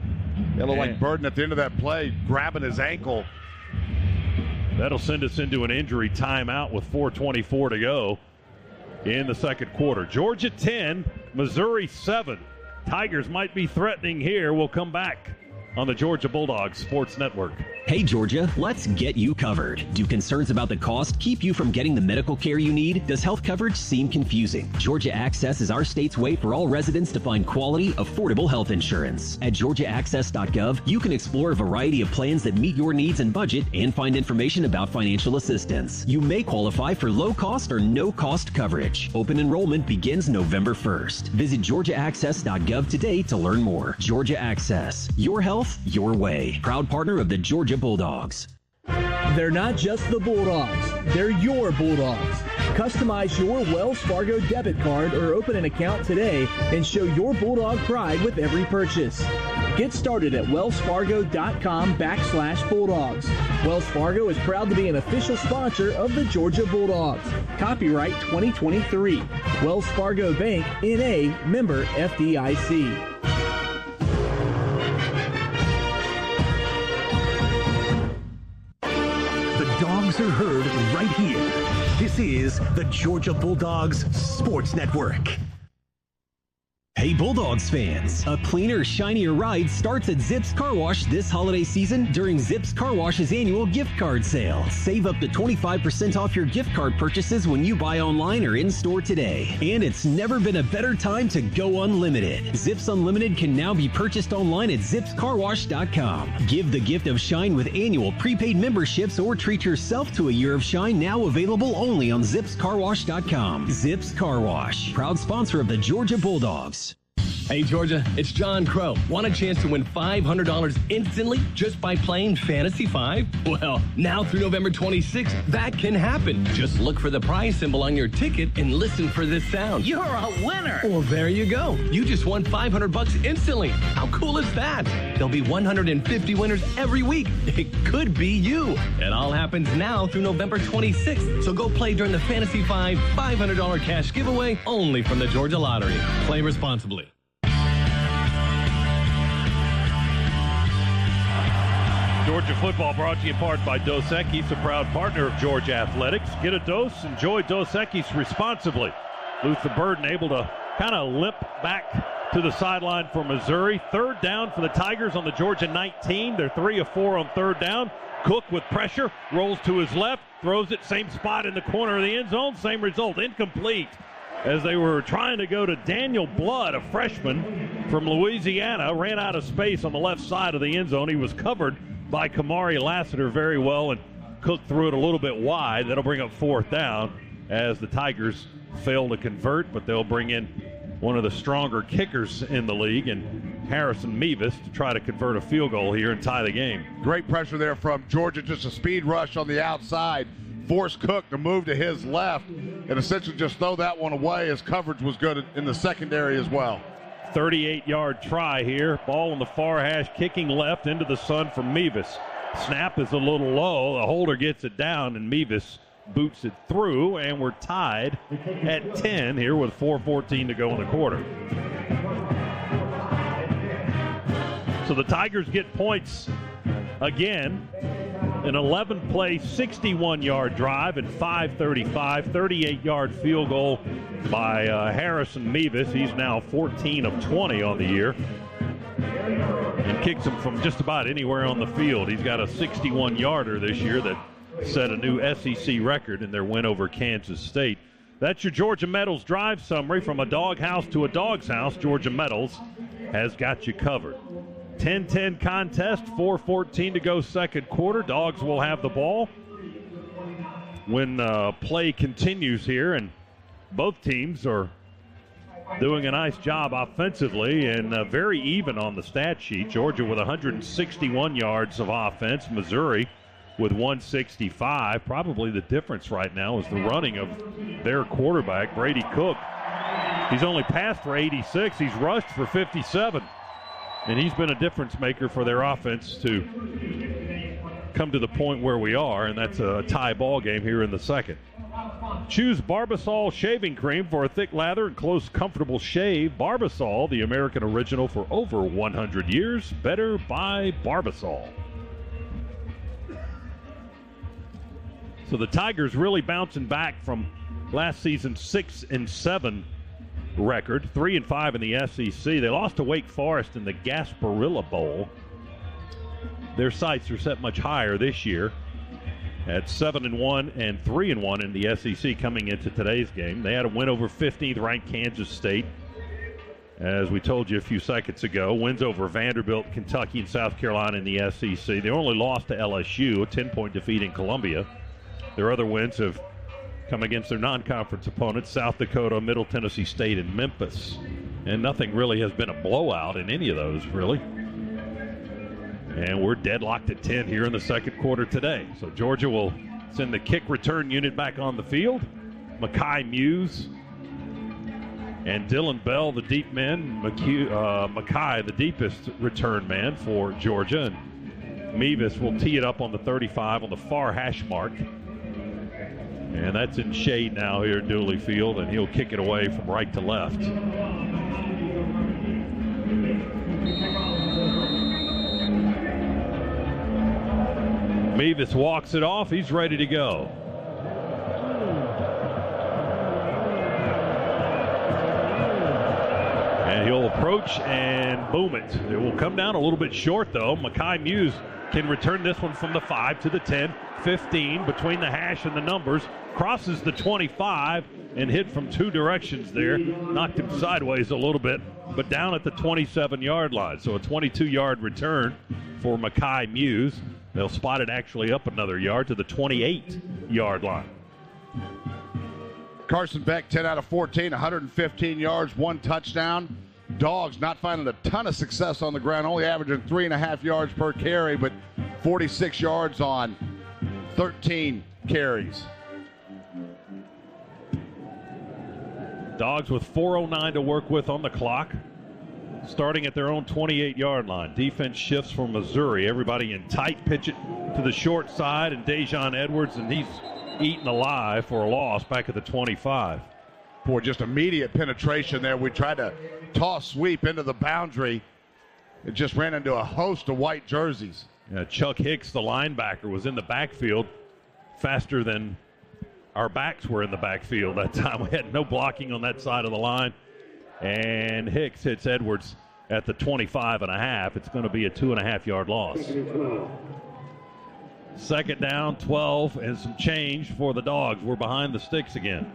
It looked like Burden at the end of that play grabbing his ankle. That'll send us into an injury timeout with 4:24 to go in the second quarter. Georgia 10, Missouri 7. Tigers might be threatening here. We'll come back on the Georgia Bulldogs Sports Network. Hey Georgia, let's get you covered. Do concerns about the cost keep you from getting the medical care you need? Does health coverage seem confusing? Georgia Access is our state's way for all residents to find quality, affordable health insurance. At georgiaaccess.gov, you can explore a variety of plans that meet your needs and budget and find information about financial assistance. You may qualify for low cost or no cost coverage. Open enrollment begins November 1st. Visit georgiaaccess.gov today to learn more. Georgia Access, your health, your way. Proud partner of the Georgia Bulldogs. They're not just the Bulldogs, they're your Bulldogs. Customize your Wells Fargo debit card or open an account today and show your Bulldog pride with every purchase. Get started at wellsfargo.com/Bulldogs. Wells Fargo is proud to be an official sponsor of the Georgia Bulldogs. Copyright 2023. Wells Fargo Bank, N.A., member FDIC. Dogs are heard right here This is the Georgia Bulldogs Sports Network. Hey Bulldogs fans, a cleaner, shinier ride starts at Zips Car Wash this holiday season during Zips Car Wash's annual gift card sale. Save up to 25% off your gift card purchases when you buy online or in-store today. And it's never been a better time to go unlimited. Zips Unlimited can now be purchased online at zipscarwash.com. Give the gift of shine with annual prepaid memberships or treat yourself to a year of shine, now available only on zipscarwash.com. Zips Car Wash, proud sponsor of the Georgia Bulldogs. Hey, Georgia, it's John Crow. Want a chance to win $500 instantly just by playing Fantasy 5? Well, now through November 26th, that can happen. Just look for the prize symbol on your ticket and listen for this sound. You're a winner. Well, there you go. You just won $500 instantly. How cool is that? There'll be 150 winners every week. It could be you. It all happens now through November 26th. So go play during the Fantasy 5 $500 cash giveaway only from the Georgia Lottery. Play responsibly. Georgia football brought to you in part by Dos Equis, a proud partner of Georgia Athletics. Get a dose, enjoy Dos Equis responsibly. Luther Burden able to kind of limp back to the sideline for Missouri. Third down for the Tigers on the Georgia 19. They're 3 of 4 on third down. Cook with pressure, rolls to his left, throws it, same spot in the corner of the end zone, same result, incomplete. As they were trying to go to Daniel Blood, a freshman from Louisiana, ran out of space on the left side of the end zone. He was covered by Kamari Lassiter very well, and Cook threw it a little bit wide. That'll bring up fourth down as the Tigers fail to convert, but they'll bring in one of the stronger kickers in the league, and Harrison Mevis, to try to convert a field goal here and tie the game. Great pressure there from Georgia, just a speed rush on the outside. Forced Cook to move to his left and essentially just throw that one away. His coverage was good in the secondary as well. 38-yard try here. Ball on the far hash, kicking left into the sun from Mevis. Snap is a little low. The holder gets it down, and Mevis boots it through, and we're tied at 10 here with 4:14 to go in the quarter. So the Tigers get points again. An 11-play, 61-yard drive and 5:35, 38-yard field goal by Harrison Mevis. He's now 14 of 20 on the year and kicks them from just about anywhere on the field. He's got a 61-yarder this year that set a new SEC record in their win over Kansas State. That's your Georgia Metals drive summary. From a doghouse to a dog's house, Georgia Metals has got you covered. 10-10 contest, 4:14 to go second quarter. Dogs will have the ball when play continues here, and both teams are doing a nice job offensively and very even on the stat sheet. Georgia with 161 yards of offense, Missouri with 165. Probably the difference right now is the running of their quarterback, Brady Cook. He's only passed for 86. He's rushed for 57. And he's been a difference maker for their offense to come to the point where we are, and that's a tie ball game here in the second. Choose Barbasol shaving cream for a thick lather and close, comfortable shave. Barbasol, the American original for over 100 years. Better by Barbasol. So the Tigers really bouncing back from last season's 6-7 record, 3-5 in the SEC. They lost to Wake Forest in the Gasparilla Bowl. Their sights are set much higher this year at 7-1 and 3-1 in the SEC coming into today's game. They had a win over 15th ranked Kansas State, as we told you a few seconds ago. Wins over Vanderbilt, Kentucky, and South Carolina in the SEC. They only lost to LSU, a 10-point defeat in Columbia. Their other wins have come against their non-conference opponents, South Dakota, Middle Tennessee State, and Memphis. And nothing really has been a blowout in any of those, really. And we're deadlocked at 10 here in the second quarter today. So Georgia will send the kick return unit back on the field. Makai Muse and Dylan Bell, the deep men. Makai, the deepest return man for Georgia. And Mevis will tee it up on the 35 on the far hash mark. And that's in shade now here at Dooley Field, and he'll kick it away from right to left. Mevis walks it off. He's ready to go. And he'll approach and boom it. It will come down a little bit short, though. Mekhi Muse can return this one from the 5 to the 10, 15, between the hash and the numbers. Crosses the 25 and hit from two directions there. Knocked him sideways a little bit, but down at the 27-yard line. So a 22-yard return for Mekhi Muse. They'll spot it actually up another yard to the 28-yard line. Carson Beck, 10 out of 14, 115 yards, 1 touchdown. Dogs not finding a ton of success on the ground, only averaging 3.5 yards per carry, but 46 yards on 13 carries. Dogs with 4:09 to work with on the clock, starting at their own 28-yard line. Defense shifts for Missouri. Everybody in tight, pitch it to the short side, and Dejon Edwards, and he's eaten alive for a loss back at the 25. Boy, just immediate penetration there. We tried to toss sweep into the boundary. It just ran into a host of white jerseys. Yeah, Chuck Hicks, the linebacker, was in the backfield faster than our backs were in the backfield that time. We had no blocking on that side of the line. And Hicks hits Edwards at the 25.5. It's going to be a 2.5-yard loss. Second down, 12, and some change for the Dogs. We're behind the sticks again.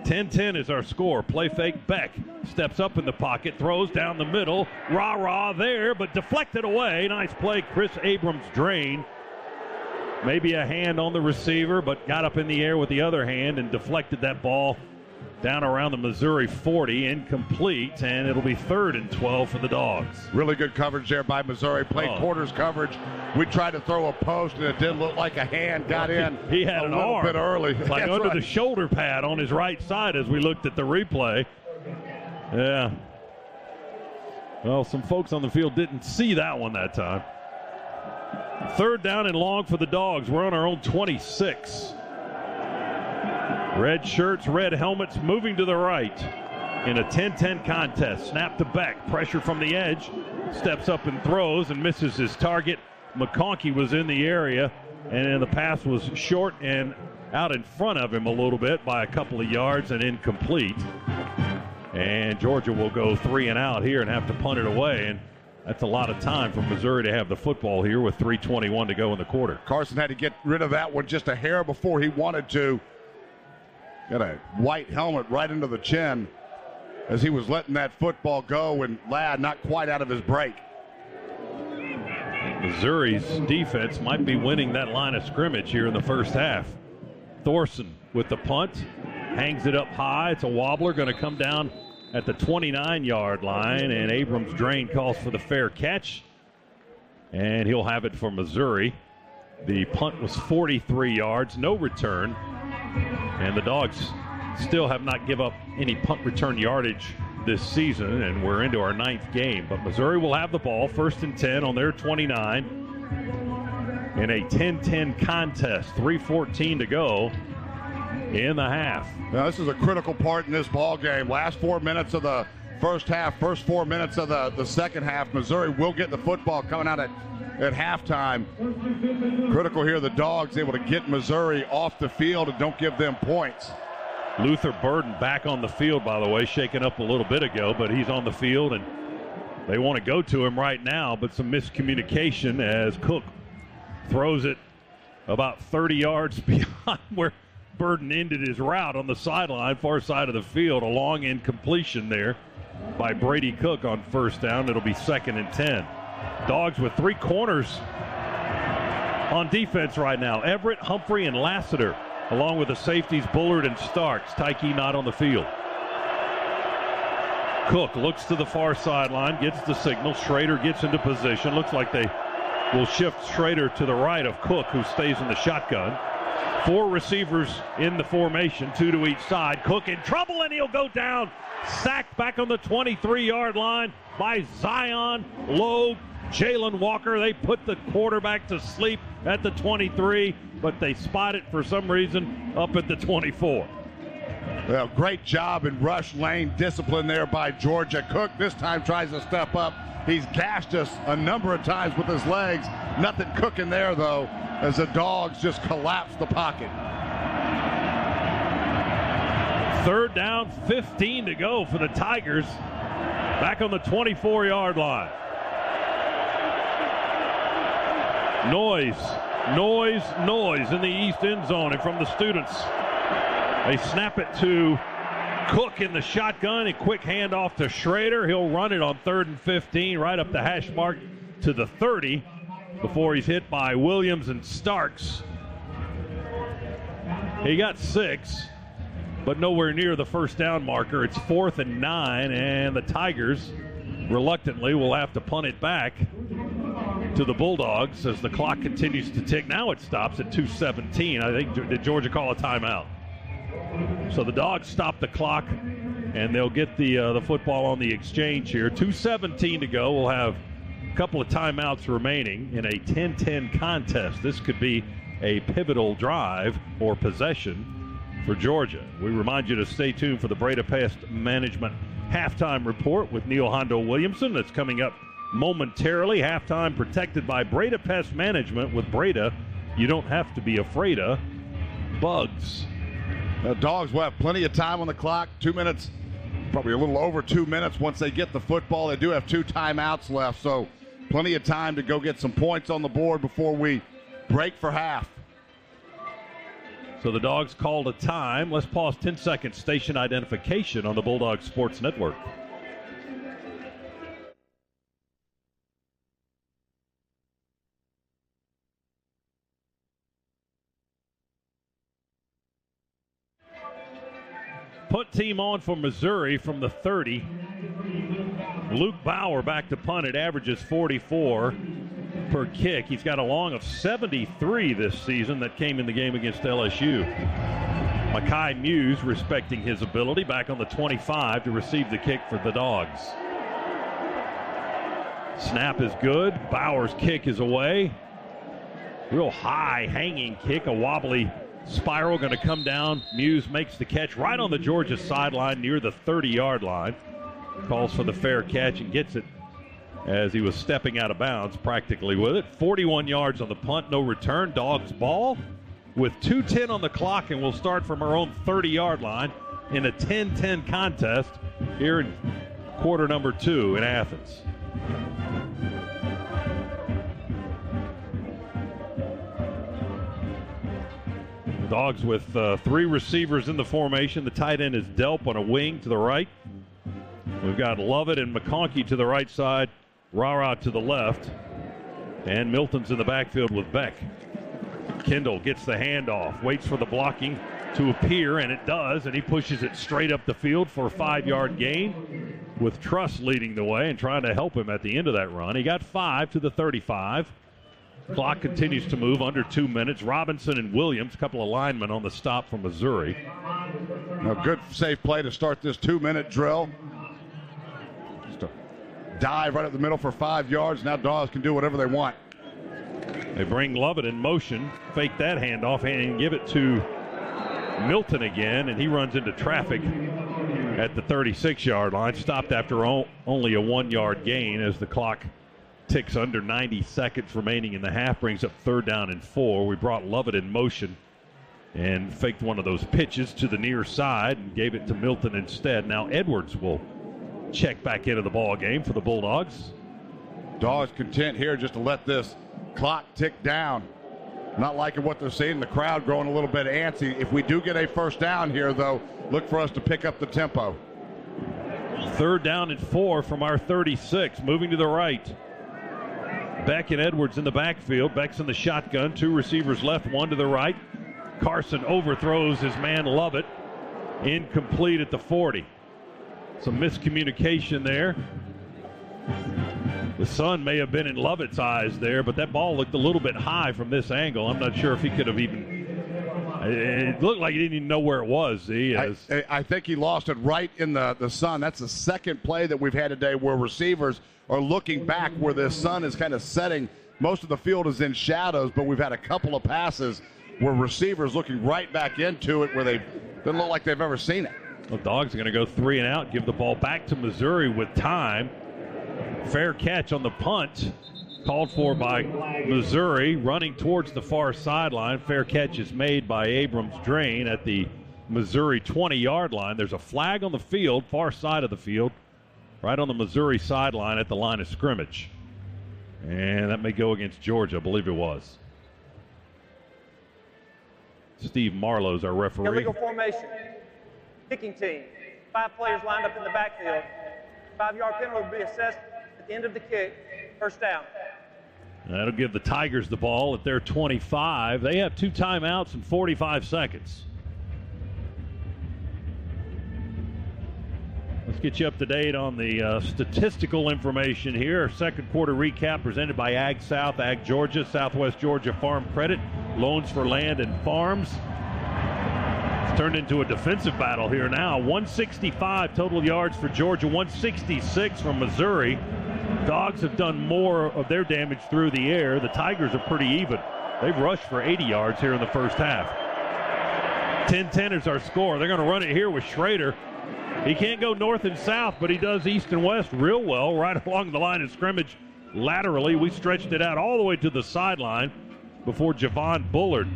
10-10 is our score. Play fake. Beck steps up in the pocket, throws down the middle. Rah-rah there, but deflected away. Nice play, Chris Abrams drain. Maybe a hand on the receiver, but got up in the air with the other hand and deflected that ball down around the Missouri 40, incomplete, and it'll be 3rd and 12 for the Dogs. Really good coverage there by Missouri. Played quarters coverage. We tried to throw a post, and it didn't look like a hand got in. He had an arm. A little bit early. Like under the shoulder pad on his right side as we looked at the replay. Yeah. Well, some folks on the field didn't see that one that time. 3rd down and long for the Dogs. We're on our own 26. Red shirts, red helmets, moving to the right in a 10-10 contest. Snap to Beck, pressure from the edge, steps up and throws and misses his target. McConkey was in the area, and the pass was short and out in front of him a little bit by a couple of yards and incomplete. And Georgia will go 3 and out here and have to punt it away, and that's a lot of time for Missouri to have the football here with 3:21 to go in the quarter. Carson had to get rid of that one just a hair before he wanted to. Got a white helmet right into the chin as he was letting that football go, and Ladd not quite out of his break. Missouri's defense might be winning that line of scrimmage here in the first half. Thorson with the punt, hangs it up high. It's a wobbler, going to come down at the 29-yard line, and Abrams Drain calls for the fair catch, and he'll have it for Missouri. The punt was 43 yards, no return. And the Dogs still have not given up any punt return yardage this season, and we're into our 9th game. But Missouri will have the ball, 1st and 10 on their 29 in a 10-10 contest, 3:14 to go in the half. Now, this is a critical part in this ball game. Last 4 minutes of the first half, first 4 minutes of the second half. Missouri will get the football coming out at halftime. Critical here, the Dogs able to get Missouri off the field and don't give them points. Luther Burden back on the field, by the way, shaken up a little bit ago, but he's on the field and they want to go to him right now, but some miscommunication as Cook throws it about 30 yards behind where Burden ended his route on the sideline, far side of the field. A long incompletion there by Brady Cook on 1st down. It'll be 2nd and 10. Dogs with 3 corners on defense right now. Everett, Humphrey, and Lassiter, along with the safeties Bullard and Starks. Tyke not on the field. Cook looks to the far sideline, gets the signal. Schrader gets into position. Looks like they will shift Schrader to the right of Cook, who stays in the shotgun. 4 receivers in the formation, 2 to each side. Cook in trouble, and he'll go down. Sacked back on the 23-yard line by Zion Logue. Jalen Walker, they put the quarterback to sleep at the 23, but they spot it for some reason up at the 24. Well, great job in rush lane discipline there by Georgia. Cook this time tries to step up. He's gashed us a number of times with his legs. Nothing cooking there, though, as the Dogs just collapse the pocket. 3rd down, 15 to go for the Tigers. Back on the 24-yard line. Noise in the east end zone. And from the students, they snap it to Cook in the shotgun. A quick handoff to Schrader. He'll run it on 3rd and 15 right up the hash mark to the 30 before he's hit by Williams and Starks. He got 6, but nowhere near the first down marker. It's 4th and 9, and the Tigers reluctantly will have to punt it back to the Bulldogs as the clock continues to tick. Now it stops at 2:17. I think, did Georgia call a timeout? So the Dogs stop the clock, and they'll get the football on the exchange here. 2:17 to go. We'll have a couple of timeouts remaining in a 10-10 contest. This could be a pivotal drive or possession for Georgia. We remind you to stay tuned for the Breda Pest Management halftime report with Neil Hondo Williamson. That's coming up momentarily. Halftime presented by Breda Pest Management. With Breda, you don't have to be afraid of bugs. The Dogs will have plenty of time on the clock. 2 minutes, probably a little over 2 minutes. Once they get the football, they do have 2 timeouts left, so plenty of time to go get some points on the board before we break for half. So the Dogs called a time. Let's pause 10 seconds. Station identification on the Bulldog Sports Network. Punt team on for Missouri from the 30. Luke Bauer back to punt. It averages 44 per kick. He's got a long of 73 this season that came in the game against LSU. Makai Muse, respecting his ability, back on the 25 to receive the kick for the Dogs. Snap is good. Bauer's kick is away. Real high hanging kick, a wobbly spiral going to come down. Muse makes the catch right on the Georgia sideline near the 30-yard line. Calls for the fair catch and gets it as he was stepping out of bounds practically with it. 41 yards on the punt, no return. Dogs ball with 2:10 on the clock, and we'll start from our own 30-yard line in a 10-10 contest here in quarter number 2 in Athens. Dogs with 3 receivers in the formation. The tight end is Delp on a wing to the right. We've got Lovett and McConkey to the right side, Rara to the left, and Milton's in the backfield with Beck. Kendall gets the handoff, waits for the blocking to appear, and it does, and he pushes it straight up the field for a 5-yard gain with Truss leading the way and trying to help him at the end of that run. He got 5 to the 35. Clock continues to move under 2 minutes. Robinson and Williams, a couple of linemen on the stop from Missouri. A good safe play to start this 2-minute drill. Just a dive right up the middle for 5 yards. Now Dogs can do whatever they want. They bring Lovett in motion, fake that handoff, and give it to Milton again, and he runs into traffic at the 36-yard line. Stopped after only a 1-yard gain as the clock ticks under 90 seconds remaining in the half, brings up 3rd down and 4. We brought Lovett in motion and faked one of those pitches to the near side and gave it to Milton instead. Now Edwards will check back into the ball game for the Bulldogs. Dogs content here just to let this clock tick down. Not liking what they're seeing. The crowd growing a little bit antsy. If we do get a first down here, though, look for us to pick up the tempo. 3rd down and 4 from our 36. Moving to the right. Beck and Edwards in the backfield. Beck's in the shotgun. 2 receivers left, 1 to the right. Carson overthrows his man Lovett. Incomplete at the 40. Some miscommunication there. The sun may have been in Lovett's eyes there, but that ball looked a little bit high from this angle. I'm not sure if he could have even... It looked like he didn't even know where it was. I think he lost it right in the sun. That's the second play that we've had today where receivers are looking back where the sun is kind of setting. Most of the field is in shadows, but we've had a couple of passes where receivers looking right back into it where they didn't look like they've ever seen it. The Dogs are going to go 3 and out, give the ball back to Missouri with time. Fair catch on the punt called for by Missouri, running towards the far sideline. Fair catch is made by Abrams Drain at the Missouri 20-yard line. There's a flag on the field, far side of the field, right on the Missouri sideline at the line of scrimmage. And that may go against Georgia, I believe it was. Steve Marlowe's our referee. Illegal formation. Kicking team. 5 players lined up in the backfield. 5-yard penalty will be assessed at the end of the kick. First down. That'll give the Tigers the ball at their 25. They have 2 timeouts and 45 seconds. Let's get you up to date on the statistical information here. Our second quarter recap presented by Ag South, Ag Georgia, Southwest Georgia Farm Credit, loans for land and farms. It's turned into a defensive battle here now. 165 total yards for Georgia, 166 from Missouri. Dogs have done more of their damage through the air. The Tigers are pretty even. They've rushed for 80 yards here in the first half. 10-10 is our score. They're going to run it here with Schrader. He can't go north and south, but he does east and west real well, right along the line of scrimmage laterally. We stretched it out all the way to the sideline before Javon Bullard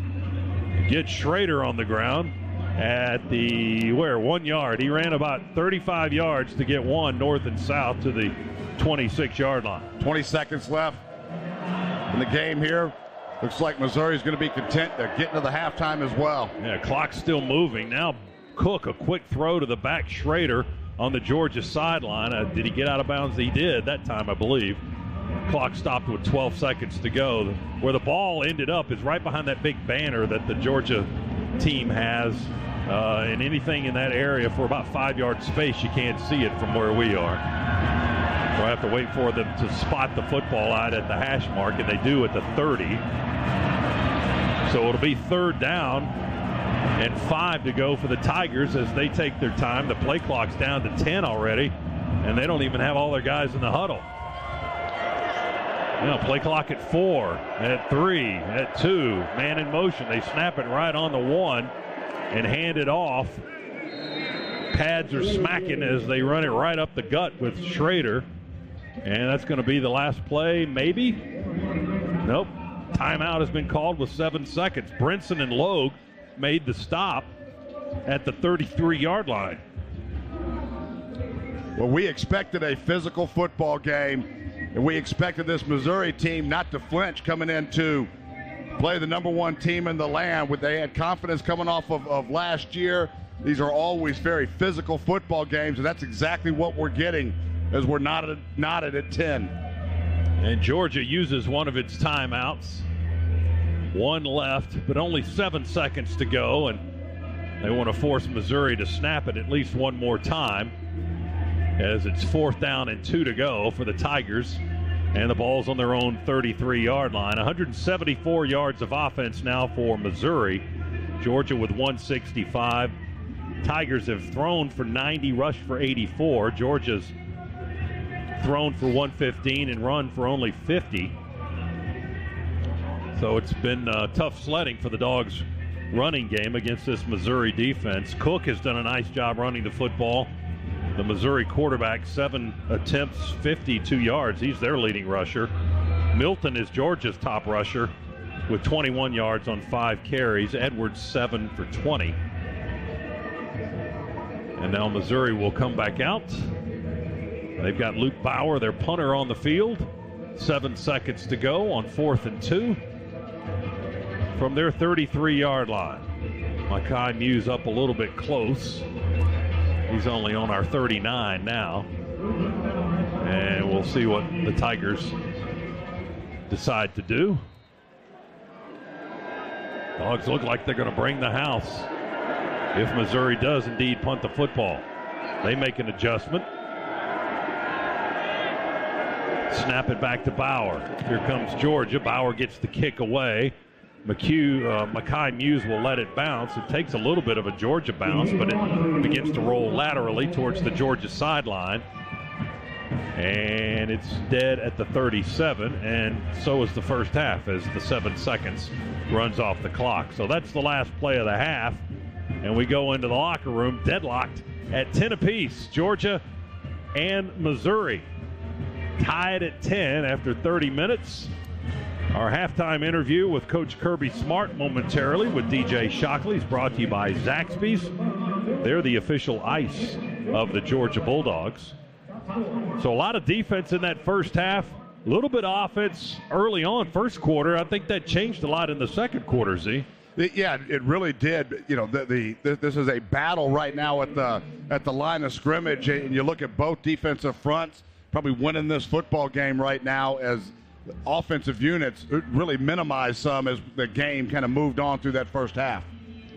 gets Schrader on the ground at the, 1 yard. He ran about 35 yards to get 1 north and south to the 26-yard line. 20 seconds left in the game here. Looks like Missouri's going to be content to get into the halftime as well. Yeah, clock's still moving. Now Cook, a quick throw to the back. Schrader on the Georgia sideline. Did he get out of bounds? He did that time, I believe. Clock stopped with 12 seconds to go. Where the ball ended up is right behind that big banner that the Georgia team has. And anything in that area for about 5 yard space, you can't see it from where we are. So I have to wait for them to spot the football out at the hash mark, and they do at the 30. So it'll be 3rd down and 5 to go for the Tigers as they take their time. The play clock's down to 10 already, and they don't even have all their guys in the huddle. Play clock at 4, at 3, at 2. Man in motion. They snap it right on the 1 and hand it off. Pads are smacking as they run it right up the gut with Schrader. And that's going to be the last play, maybe? Nope. Timeout has been called with 7 seconds. Brinson and Logue made the stop at the 33-yard line. Well, we expected a physical football game, and we expected this Missouri team not to flinch coming in to play the number 1 team in the land. They had confidence coming off of last year. These are always very physical football games, and that's exactly what we're getting as we're knotted at 10. And Georgia uses one of its timeouts. 1 left, but only 7 seconds to go, and they want to force Missouri to snap it at least one more time as it's 4th down and 2 to go for the Tigers, and the ball's on their own 33-yard line. 174 yards of offense now for Missouri. Georgia with 165. Tigers have thrown for 90, rushed for 84. Georgia's thrown for 115 and run for only 50. So it's been tough sledding for the Dogs' running game against this Missouri defense. Cook has done a nice job running the football. The Missouri quarterback, 7 attempts, 52 yards. He's their leading rusher. Milton is Georgia's top rusher with 21 yards on 5 carries. Edwards, 7 for 20. And now Missouri will come back out. They've got Luke Bauer, their punter, on the field. 7 seconds to go on 4th and 2 from their 33-yard line. Makai Muse up a little bit close. He's only on our 39 now. And we'll see what the Tigers decide to do. Dogs look like they're going to bring the house if Missouri does indeed punt the football. They make an adjustment. Snap it back to Bauer. Here comes Georgia. Bauer gets the kick away. Makai Muse will let it bounce. It takes a little bit of a Georgia bounce, but it begins to roll laterally towards the Georgia sideline. And it's dead at the 37, and so is the first half as the 7 seconds runs off the clock. So that's the last play of the half, and we go into the locker room deadlocked at 10 apiece. Georgia and Missouri tied at 10 after 30 minutes. Our halftime interview with Coach Kirby Smart momentarily with DJ Shockley is brought to you by Zaxby's. They're the official ice of the Georgia Bulldogs. So a lot of defense in that first half. A little bit of offense early on, first quarter. I think that changed a lot in the second quarter, Z. Yeah, it really did. You know, this is a battle right now at the line of scrimmage, and you look at both defensive fronts probably winning this football game right now as offensive units really minimized some as the game kind of moved on through that first half.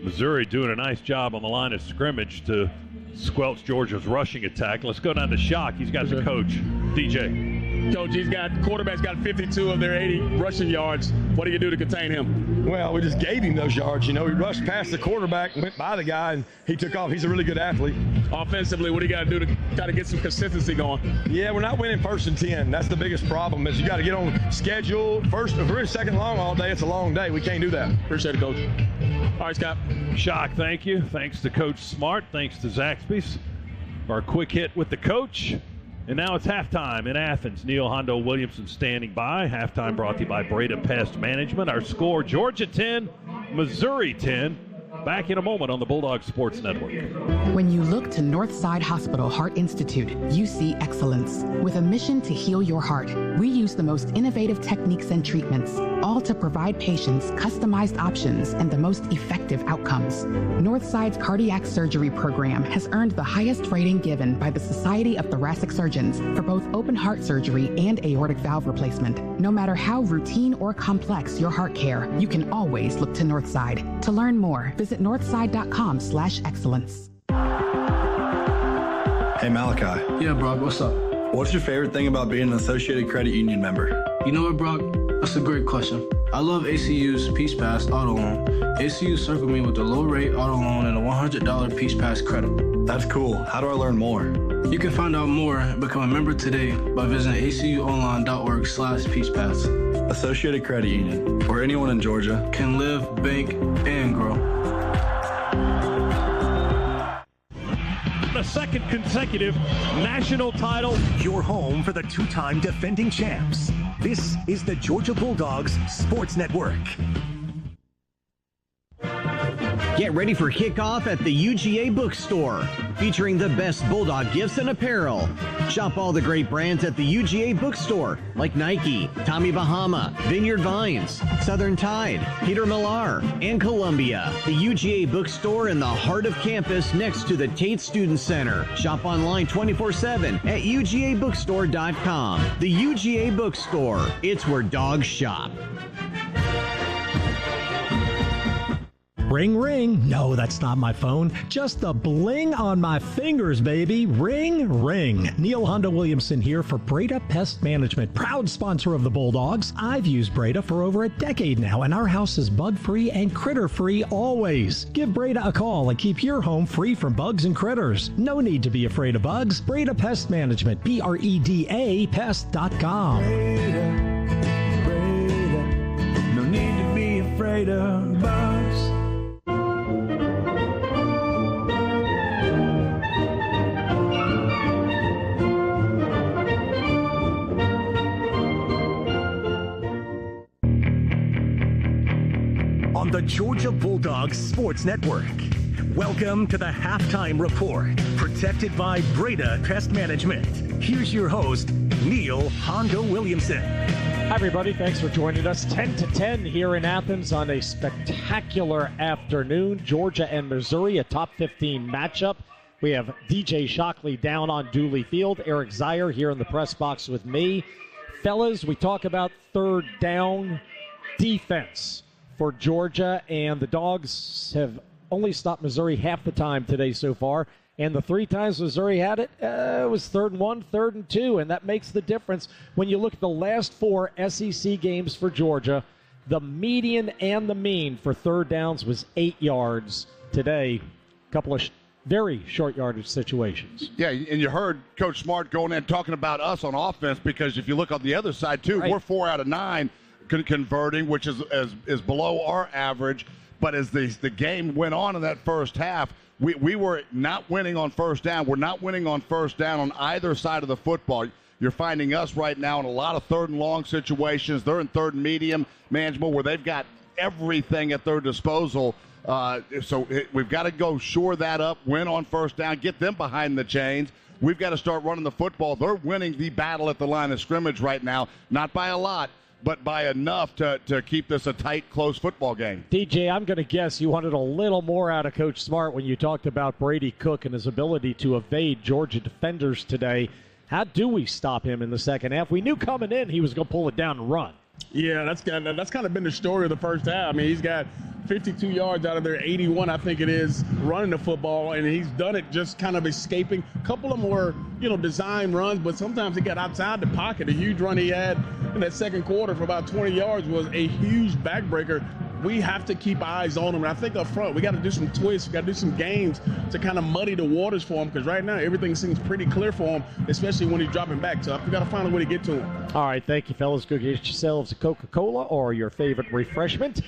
Missouri doing a nice job on the line of scrimmage to squelch Georgia's rushing attack. Let's go down to Shock. He's got the coach, DJ. Coach, quarterback's got 52 of their 80 rushing yards. What do you do to contain him? Well, we just gave him those yards. You know, he rushed past the quarterback, went by the guy, and he took off. He's a really good athlete. Offensively, what do you got to do to try to get some consistency going? Yeah, we're not winning 1st and 10. That's the biggest problem is you got to get on schedule. First, if we're second long all day, it's a long day. We can't do that. Appreciate it, Coach. All right, Scott. Shock, thank you. Thanks to Coach Smart. Thanks to Zaxby's for our quick hit with the coach. And now it's halftime in Athens. Neil Hondo Williamson standing by. Halftime brought to you by Breda Pest Management. Our score, Georgia 10, Missouri 10. Back in a moment on the Bulldog Sports Network. When you look to Northside Hospital Heart Institute, you see excellence. With a mission to heal your heart, we use the most innovative techniques and treatments, all to provide patients customized options and the most effective outcomes. Northside's cardiac surgery program has earned the highest rating given by the Society of Thoracic Surgeons for both open heart surgery and aortic valve replacement. No matter how routine or complex your heart care, you can always look to Northside. To learn more, visit northside.com/excellence. Hey Malachi. Yeah, Brock, what's up? What's your favorite thing about being an Associated Credit Union member? You know what, Brock? That's a great question. I love ACU's Peace Pass Auto Loan. ACU circled me with a low-rate auto loan and a $100 Peace Pass credit. That's cool. How do I learn more? You can find out more and become a member today by visiting acuonline.org/peacepass. Associated Credit Union, where anyone in Georgia can live, bank, and grow. The second consecutive national title. Your home for the two-time defending champs. This is the Georgia Bulldogs Sports Network. Get ready for kickoff at the UGA Bookstore, featuring the best Bulldog gifts and apparel. Shop all the great brands at the UGA Bookstore, like Nike, Tommy Bahama, Vineyard Vines, Southern Tide, Peter Millar, and Columbia. The UGA Bookstore in the heart of campus next to the Tate Student Center. Shop online 24/7 at UGABookstore.com. The UGA Bookstore, it's where dogs shop. Ring, ring. No, that's not my phone. Just the bling on my fingers, baby. Ring, ring. Neil Hondo Williamson here for Breda Pest Management, proud sponsor of the Bulldogs. I've used Breda for over a decade now, and our house is bug-free and critter-free always. Give Breda a call and keep your home free from bugs and critters. No need to be afraid of bugs. Breda Pest Management, BREDA Pest.com. Breda, no need to be afraid of bugs. On the Georgia Bulldogs Sports Network. Welcome to the Halftime Report, protected by Breda Pest Management. Here's your host, Neil Hondo Williamson. Hi, everybody. Thanks for joining us. 10-10 here in Athens on a spectacular afternoon. Georgia and Missouri, a top 15 matchup. We have DJ Shockley down on Dooley Field. Eric Zier here in the press box with me. Fellas, we talk about third down defense for Georgia, and the Dogs have only stopped Missouri half the time today so far, and the three times Missouri had it, it was 3rd and 1, 3rd and 2, and that makes the difference. When you look at the last 4 SEC games for Georgia, the median and the mean for third downs was 8 yards. Today, a couple of very short yardage situations. Yeah, and you heard Coach Smart going in talking about us on offense, because if you look on the other side, too, right, we're 4 out of 9 converting, which is below our average. But as the game went on in that first half, we were not winning on first down. We're not winning on first down on either side of the football. You're finding us right now in a lot of 3rd and long situations. They're in 3rd and medium management where they've got everything at their disposal So we've got to go shore that up, win on first down, get them behind the chains. We've got to start running the football. They're winning the battle at the line of scrimmage right now, not by a lot, but by enough to keep this a tight, close football game. DJ, I'm going to guess you wanted a little more out of Coach Smart when you talked about Brady Cook and his ability to evade Georgia defenders today. How do we stop him in the second half? We knew coming in he was going to pull it down and run. Yeah, that's kind of been the story of the first half. I mean, he's got 52 yards out of their 81, I think it is, running the football, and he's done it just kind of escaping. A couple of more, design runs, but sometimes he got outside the pocket. A huge run he had in that second quarter for about 20 yards was a huge backbreaker. We have to keep eyes on him. And I think up front, we got to do some twists. We got to do some games to kind of muddy the waters for him, because right now everything seems pretty clear for him, especially when he's dropping back. So we got to find a way to get to him. All right, thank you, fellas. Go get yourselves a Coca-Cola or your favorite refreshment.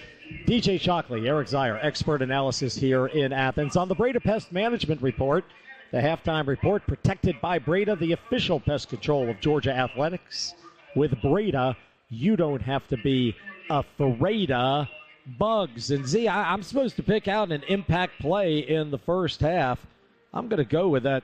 DJ Shockley, Eric Zier, expert analysis here in Athens. On the Breda Pest Management Report, the halftime report, protected by Breda, the official pest control of Georgia Athletics. With Breda, you don't have to be afraid of bugs. And Z, I'm supposed to pick out an impact play in the first half. I'm going to go with that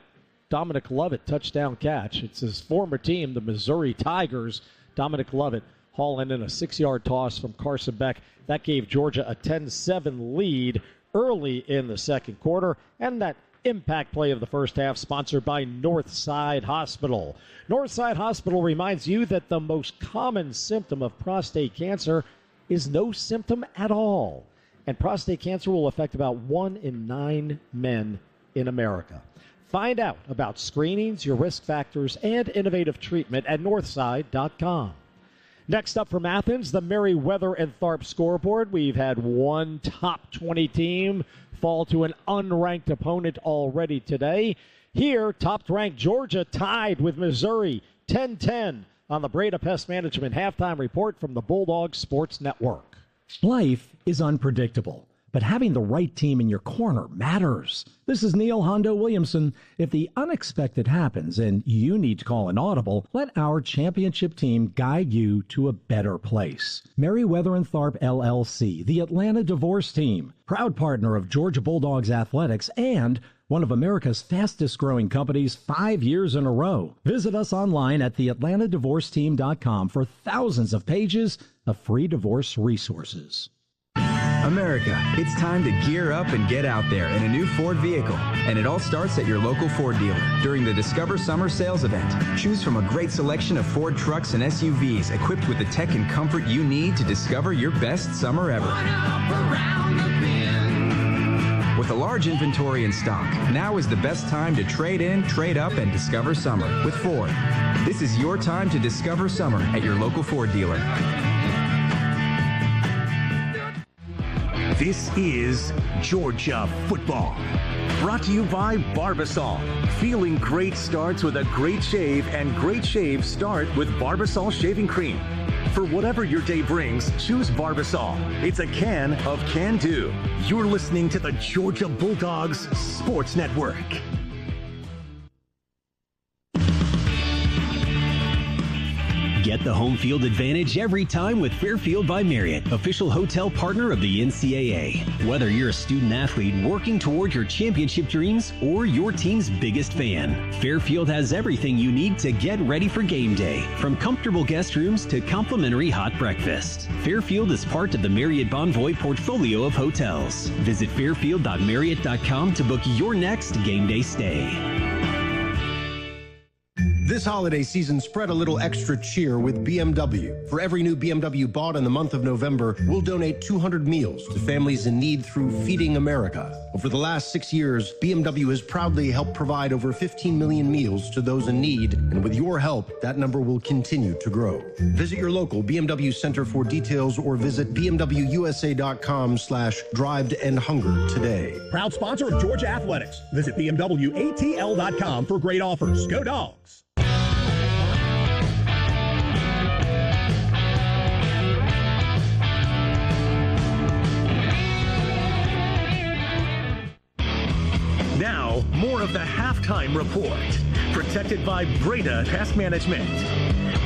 Dominic Lovett touchdown catch. It's his former team, the Missouri Tigers. Dominic Lovett hauling in a 6-yard toss from Carson Beck. That gave Georgia a 10-7 lead early in the second quarter. And that impact play of the first half sponsored by Northside Hospital. Northside Hospital reminds you that the most common symptom of prostate cancer is no symptom at all. And prostate cancer will affect about 1 in 9 men in America. Find out about screenings, your risk factors, and innovative treatment at northside.com. Next up from Athens, the Meriwether and Tharp scoreboard. We've had one top 20 team fall to an unranked opponent already today. Here, top-ranked Georgia tied with Missouri, 10-10 on the Breda Pest Management halftime report from the Bulldogs Sports Network. Life is unpredictable, but having the right team in your corner matters. This is Neil Hondo Williamson. If the unexpected happens and you need to call an audible, let our championship team guide you to a better place. Meriwether and Tharp LLC, the Atlanta Divorce Team, proud partner of Georgia Bulldogs Athletics and one of America's fastest-growing companies 5 years in a row. Visit us online at theatlantadivorceteam.com for thousands of pages of free divorce resources. America, it's time to gear up and get out there in a new Ford vehicle. And it all starts at your local Ford dealer during the Discover Summer Sales Event. Choose from a great selection of Ford trucks and SUVs equipped with the tech and comfort you need to discover your best summer ever. With a large inventory in stock, now is the best time to trade in, trade up, and discover summer with Ford. This is your time to discover summer at your local Ford dealer. This is Georgia Football. Brought to you by Barbasol. Feeling great starts with a great shave, and great shaves start with Barbasol shaving cream. For whatever your day brings, choose Barbasol. It's a can of can-do. You're listening to the Georgia Bulldogs Sports Network. Get the home field advantage every time with Fairfield by Marriott, official hotel partner of the NCAA. Whether you're a student athlete working toward your championship dreams or your team's biggest fan, Fairfield has everything you need to get ready for game day, from comfortable guest rooms to complimentary hot breakfast. Fairfield is part of the Marriott Bonvoy portfolio of hotels. Visit fairfield.marriott.com to book your next game day stay. This holiday season, spread a little extra cheer with BMW. For every new BMW bought in the month of November, we'll donate 200 meals to families in need through Feeding America. Over the last 6 years, BMW has proudly helped provide over 15 million meals to those in need, and with your help, that number will continue to grow. Visit your local BMW center for details or visit bmwusa.com/drive-to-end-hunger today. Proud sponsor of Georgia Athletics. Visit bmwatl.com for great offers. Go Dogs! Now, more of the halftime report, protected by Breda Pest Management.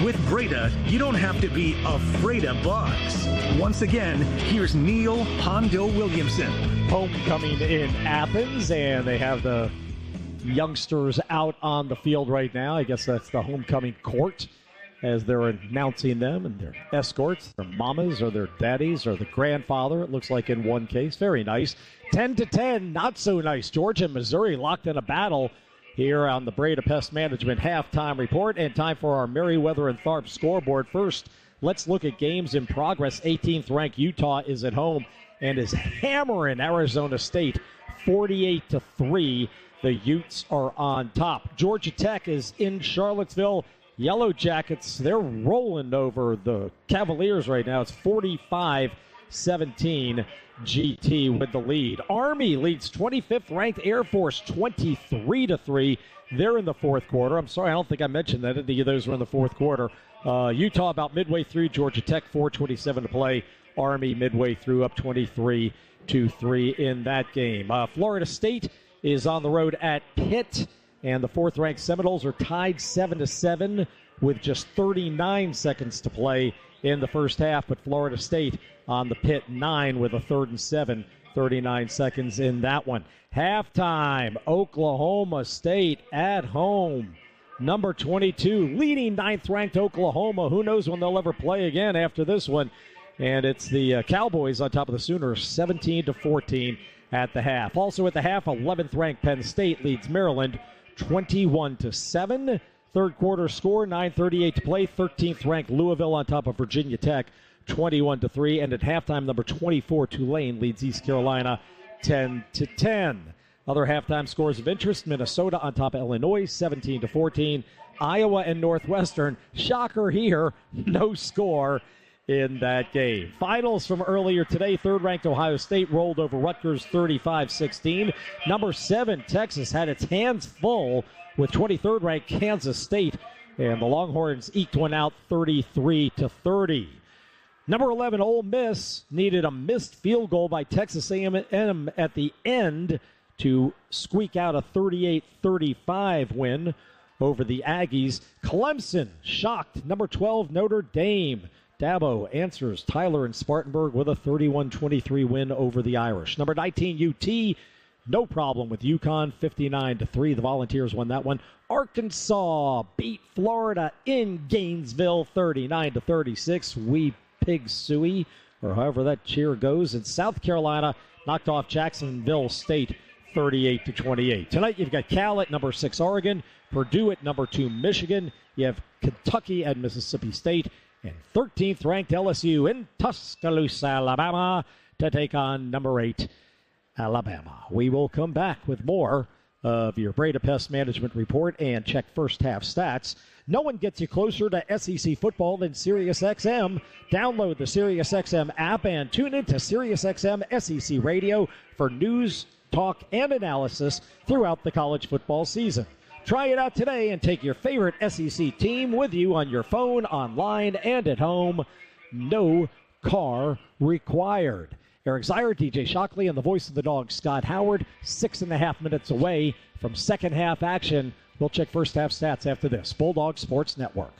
With Breda, you don't have to be afraid of bugs. Once again, here's Neil Hondo Williamson. Homecoming in Athens, and they have the youngsters out on the field right now. I guess that's the homecoming court as they're announcing them and their escorts, their mamas or their daddies or the grandfather, it looks like in one case. Very nice. 10-10, not so nice. Georgia and Missouri locked in a battle here on the Breda Pest Management halftime report, and time for our Meriwether and Tharp scoreboard. First, let's look at games in progress. 18th ranked Utah is at home and is hammering Arizona State 48-3. The Utes are on top. Georgia Tech is in Charlottesville. Yellow Jackets, they're rolling over the Cavaliers right now. It's 45-17. GT with the lead. Army leads 25th ranked Air Force 23-3. They're in the fourth quarter. I'm sorry, I don't think I mentioned that. Any of those were in the fourth quarter. Utah about midway through. Georgia Tech 4:27 to play. Army midway through, up 23-3 in that game. Florida State is on the road at Pitt, and the fourth-ranked Seminoles are tied 7-7 with just 39 seconds to play in the first half, but Florida State on the Pitt 9 with a 3rd and 7, 39 seconds in that one. Halftime, Oklahoma State at home. Number 22, leading 9th-ranked Oklahoma. Who knows when they'll ever play again after this one. And it's the Cowboys on top of the Sooners, 17-14 at the half. Also at the half, 11th-ranked Penn State leads Maryland 21-7. Third quarter score, 9:38 to play. 13th-ranked Louisville on top of Virginia Tech, 21-3. And at halftime, number 24, Tulane leads East Carolina 10-10. Other halftime scores of interest, Minnesota on top of Illinois, 17-14. Iowa and Northwestern, shocker here, no score in that game. Finals from earlier today, third-ranked Ohio State rolled over Rutgers 35-16. Number 7, Texas, had its hands full with 23rd-ranked Kansas State, and the Longhorns eked one out 33-30. Number 11, Ole Miss, needed a missed field goal by Texas A&M at the end to squeak out a 38-35 win over the Aggies. Clemson shocked number 12, Notre Dame. Dabo answers Tyler and Spartanburg with a 31-23 win over the Irish. Number 19, UT, no problem with UConn, 59-3. The Volunteers won that one. Arkansas beat Florida in Gainesville, 39-36. We pig suey, or however that cheer goes. And South Carolina knocked off Jacksonville State, 38-28. Tonight you've got Cal at number 6, Oregon. Purdue at number 2, Michigan. You have Kentucky at Mississippi State. And 13th ranked LSU in Tuscaloosa, Alabama, to take on number 8, Alabama. We will come back with more of your Breda Pest Management Report and check first half stats. No one gets you closer to SEC football than SiriusXM. Download the SiriusXM app and tune in to SiriusXM SEC Radio for news, talk, and analysis throughout the college football season. Try it out today and take your favorite SEC team with you on your phone, online, and at home. No car required. Eric Zier, DJ Shockley, and the voice of the dog, Scott Howard, 6.5 minutes away from second half action. We'll check first half stats after this. Bulldog Sports Network.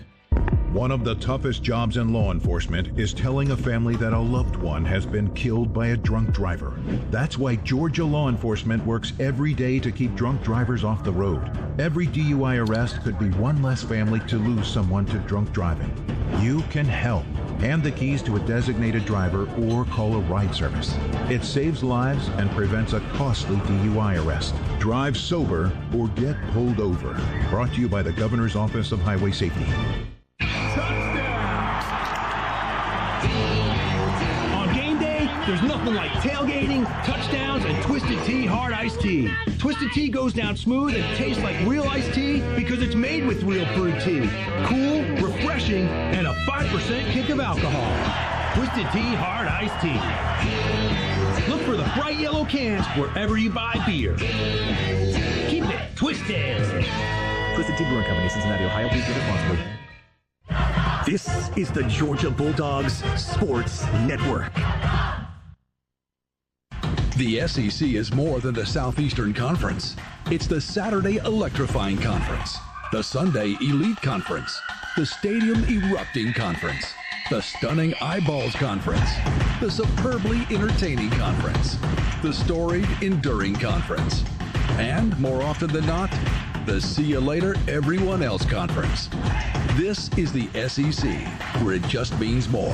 One of the toughest jobs in law enforcement is telling a family that a loved one has been killed by a drunk driver. That's why Georgia law enforcement works every day to keep drunk drivers off the road. Every DUI arrest could be one less family to lose someone to drunk driving. You can help. Hand the keys to a designated driver or call a ride service. It saves lives and prevents a costly DUI arrest. Drive sober or get pulled over. Brought to you by the Governor's Office of Highway Safety. On game day, there's nothing like tailgating, touchdowns, and Twisted Tea Hard Iced Tea. Twisted Tea goes down smooth and tastes like real iced tea because it's made with real brewed tea. Cool, refreshing, and a 5% kick of alcohol. Twisted Tea Hard Iced Tea. Look for the bright yellow cans wherever you buy beer. Keep it twisted. Twisted Tea Brewing Company, Cincinnati, Ohio. Please drink responsibly. This is the Georgia Bulldogs Sports Network. The SEC is more than the Southeastern Conference. It's the Saturday Electrifying Conference, the Sunday Elite Conference, the Stadium Erupting Conference, the Stunning Eyeballs Conference, the Superbly Entertaining Conference, the Storied Enduring Conference, and more often than not, the See You Later Everyone Else Conference. This is the SEC, where it just means more.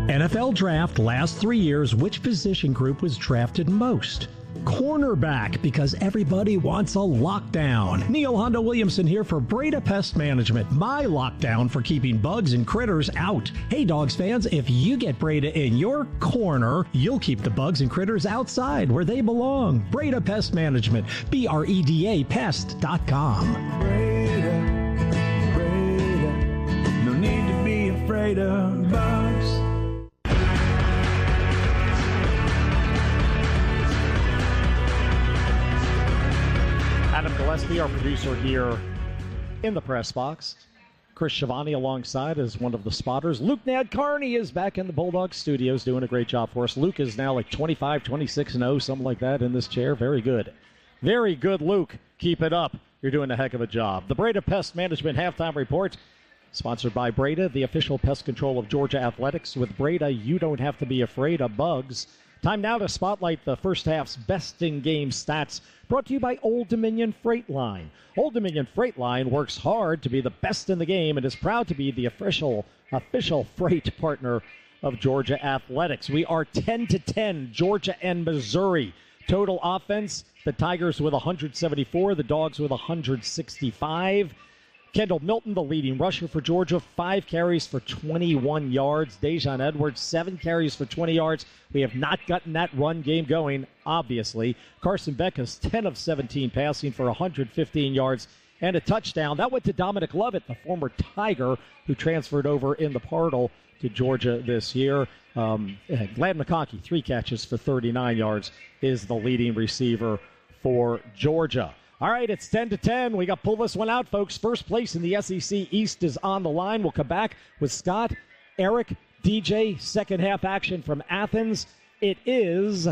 NFL Draft last 3 years, which position group was drafted most? Cornerback, because everybody wants a lockdown. Neil Hondo Williamson here for Breda Pest Management, my lockdown for keeping bugs and critters out. Hey Dogs fans, if you get Breda in your corner, you'll keep the bugs and critters outside where they belong. Breda Pest Management, BREDA Pest.com. Breda, no need to be afraid of bugs. Adam Gillespie, our producer here in the press box. Chris Schiavone alongside as one of the spotters. Luke Nadkarni is back in the Bulldogs studios doing a great job for us. Luke is now like 25, 26-0, something like that in this chair. Very good. Very good, Luke. Keep it up. You're doing a heck of a job. The Breda Pest Management Halftime Report, sponsored by Breda, the official pest control of Georgia Athletics. With Breda, you don't have to be afraid of bugs. Time now to spotlight the first half's best in-game stats, brought to you by Old Dominion Freight Line. Old Dominion Freight Line works hard to be the best in the game and is proud to be the official freight partner of Georgia Athletics. We are 10-10, Georgia and Missouri. Total offense, the Tigers with 174, the Dogs with 165. Kendall Milton, the leading rusher for Georgia, 5 carries for 21 yards. Dejon Edwards, 7 carries for 20 yards. We have not gotten that run game going, obviously. Carson Beck has 10 of 17 passing for 115 yards and a touchdown. That went to Dominic Lovett, the former Tiger, who transferred over in the portal to Georgia this year. Glad McConkey, 3 catches for 39 yards, is the leading receiver for Georgia. All right, it's 10-10. We got to pull this one out, folks. First place in the SEC East is on the line. We'll come back with Scott, Eric, DJ, second half action from Athens. It is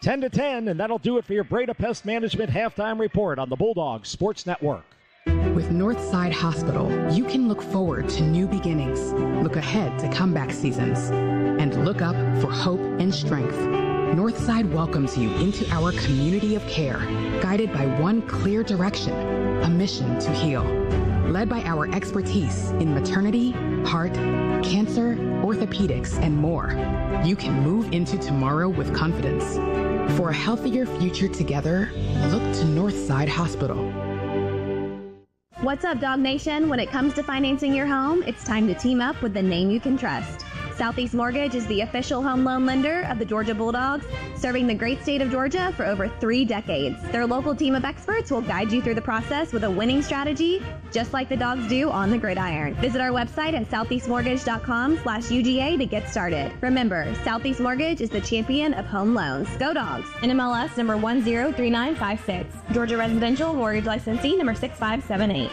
10-10, and that'll do it for your Breda Pest Management Halftime Report on the Bulldogs Sports Network. With Northside Hospital, you can look forward to new beginnings, look ahead to comeback seasons, and look up for hope and strength. Northside welcomes you into our community of care, guided by one clear direction, a mission to heal. Led by our expertise in maternity, heart, cancer, orthopedics, and more, you can move into tomorrow with confidence. For a healthier future together, look to Northside Hospital. What's up, Dog Nation? When it comes to financing your home, it's time to team up with the name you can trust. Southeast Mortgage is the official home loan lender of the Georgia Bulldogs, serving the great state of Georgia for over 3 decades. Their local team of experts will guide you through the process with a winning strategy, just like the Dogs do on the gridiron. Visit our website at southeastmortgage.com/UGA to get started. Remember, Southeast Mortgage is the champion of home loans. Go Dogs! NMLS number 103956. Georgia Residential Mortgage Licensee number 6578.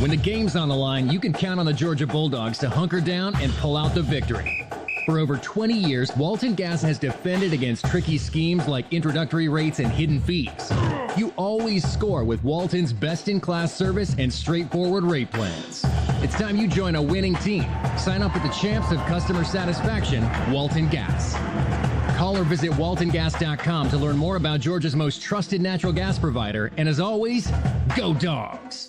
When the game's on the line, you can count on the Georgia Bulldogs to hunker down and pull out the victory. For over 20 years, Walton Gas has defended against tricky schemes like introductory rates and hidden fees. You always score with Walton's best-in-class service and straightforward rate plans. It's time you join a winning team. Sign up with the champs of customer satisfaction, Walton Gas. Call or visit waltongas.com to learn more about Georgia's most trusted natural gas provider. And as always, go Dogs!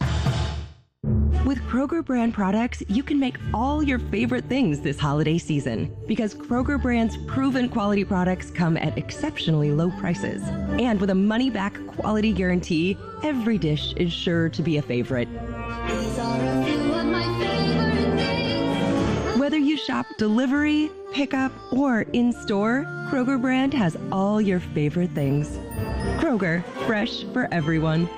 With Kroger brand products, you can make all your favorite things this holiday season. Because Kroger brand's proven quality products come at exceptionally low prices. And with a money-back quality guarantee, every dish is sure to be a favorite. These are a few of my favorite things. Whether you shop delivery, pickup, or in-store, Kroger brand has all your favorite things. Kroger, fresh for everyone.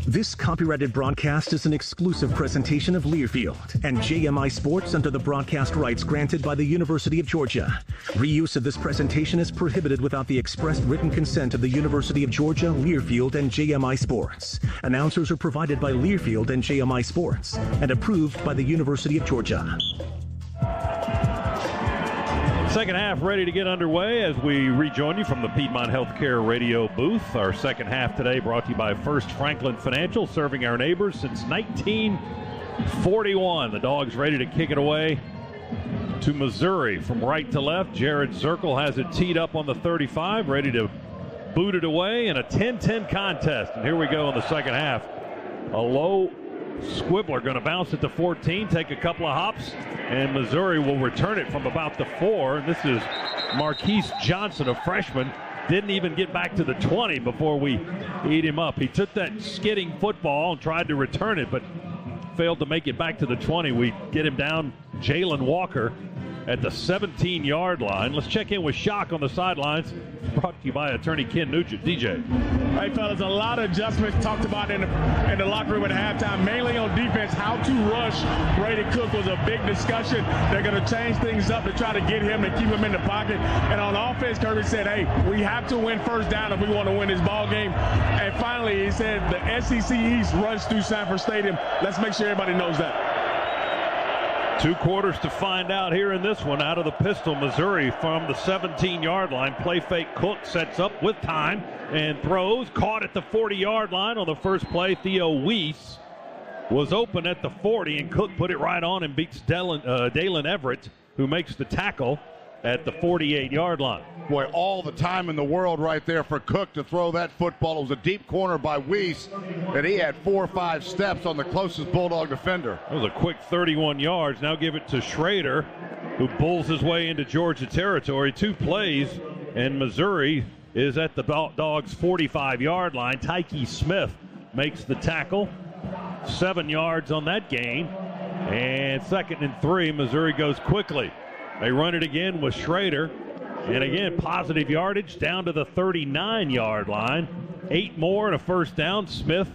This copyrighted broadcast is an exclusive presentation of Learfield and JMI Sports under the broadcast rights granted by the University of Georgia. Reuse of this presentation is prohibited without the express written consent of the University of Georgia, Learfield, and JMI Sports. Announcers are provided by Learfield and JMI Sports and approved by the University of Georgia. Second half ready to get underway as we rejoin you from the Piedmont Healthcare radio booth. Our second half today brought to you by First Franklin Financial, serving our neighbors since 1941. The Dogs ready to kick it away to Missouri from right to left. Jared Zirkle has it teed up on the 35, ready to boot it away in a 10-10 contest. And here we go in the second half. A low squibbler going to bounce it to 14, take a couple of hops, and Missouri will return it from about the 4. And this is Marquise Johnson, a freshman. Didn't even get back to the 20 before we eat him up. He took that skidding football and tried to return it, but failed to make it back to the 20. We get him down, Jalen Walker, at the 17-yard line. Let's check in with Shock on the sidelines. Brought to you by attorney Ken Nugent. DJ. Hey, fellas, a lot of adjustments talked about in the locker room at halftime, mainly on defense. How to rush Brady Cook was a big discussion. They're going to change things up to try to get him and keep him in the pocket. And on offense, Kirby said, hey, we have to win first down if we want to win this ball game. And finally, he said the SEC East runs through Sanford Stadium. Let's make sure everybody knows that. 2 quarters to find out here in this one. Out of the pistol, Missouri from the 17-yard line. Play fake. Cook sets up with time and throws. Caught at the 40-yard line on the first play. Theo Weiss was open at the 40, and Cook put it right on and beats Dalen Everett, who makes the tackle at the 48-yard line. Boy, all the time in the world right there for Cook to throw that football. It was a deep corner by Weiss, and he had 4 or 5 steps on the closest Bulldog defender. That was a quick 31 yards. Now give it to Schrader, who bulls his way into Georgia territory. 2 plays, and Missouri is at the Dogs' 45-yard line. Tyke Smith makes the tackle. 7 yards on that gain. And 2nd and 3, Missouri goes quickly. They run it again with Schrader. And again, positive yardage down to the 39-yard line. 8 more and a first down. Smith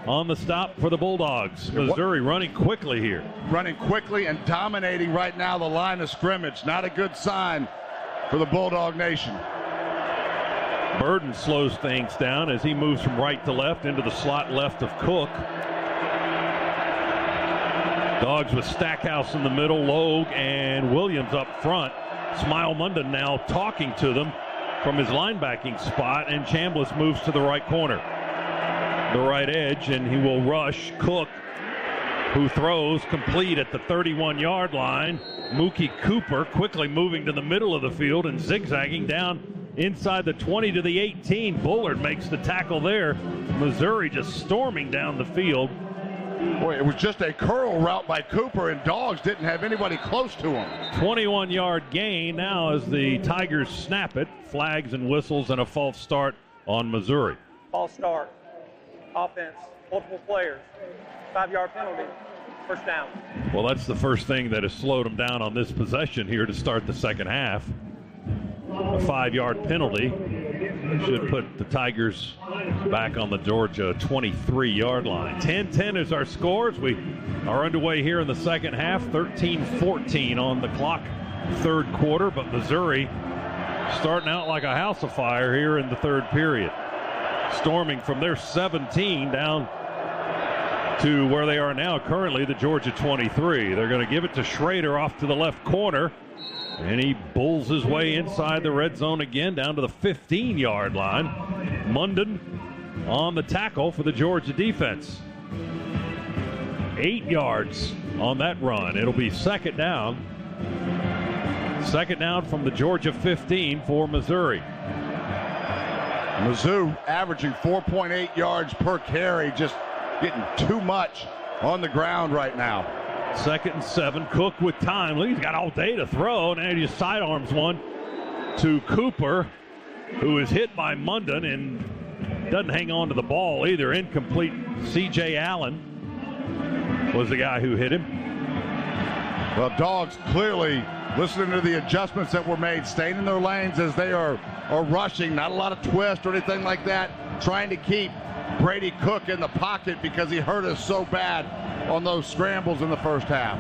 on the stop for the Bulldogs. Missouri running quickly here. Running quickly and dominating right now the line of scrimmage. Not a good sign for the Bulldog Nation. Burden slows things down as he moves from right to left into the slot left of Cook. Dogs with Stackhouse in the middle, Logue and Williams up front. Smile Munden now talking to them from his linebacking spot, and Chambliss moves to the right corner, the right edge, and he will rush Cook, who throws complete at the 31-yard line. Mookie Cooper quickly moving to the middle of the field and zigzagging down inside the 20 to the 18. Bullard makes the tackle there. Missouri just storming down the field. Boy, it was just a curl route by Cooper, and Dogs didn't have anybody close to him. 21-yard gain now as the Tigers snap it. Flags and whistles and a false start on Missouri. False start. Offense. Multiple players. 5-yard penalty. First down. Well, that's the first thing that has slowed them down on this possession here to start the second half. A 5-yard penalty should put the Tigers back on the Georgia 23-yard line. 10-10 is our scores. We are underway here in the second half. 13-14 on the clock, 3rd quarter, but Missouri starting out like a house of fire here in the 3rd period. Storming from their 17 down to where they are now, currently the Georgia 23. They're going to give it to Schrader off to the left corner. And he bulls his way inside the red zone again, down to the 15-yard line. Munden on the tackle for the Georgia defense. 8 yards on that run. It'll be 2nd down. 2nd down from the Georgia 15 for Missouri. Mizzou averaging 4.8 yards per carry, just getting too much on the ground right now. 2nd and 7. Cook with time. He's got all day to throw, and he just sidearms one to Cooper, who is hit by Munden and doesn't hang on to the ball either. Incomplete. C.J. Allen was the guy who hit him. Well, Dogs clearly listening to the adjustments that were made, staying in their lanes as they are rushing. Not a lot of twist or anything like that. Trying to keep Brady Cook in the pocket because he hurt us so bad on those scrambles in the first half.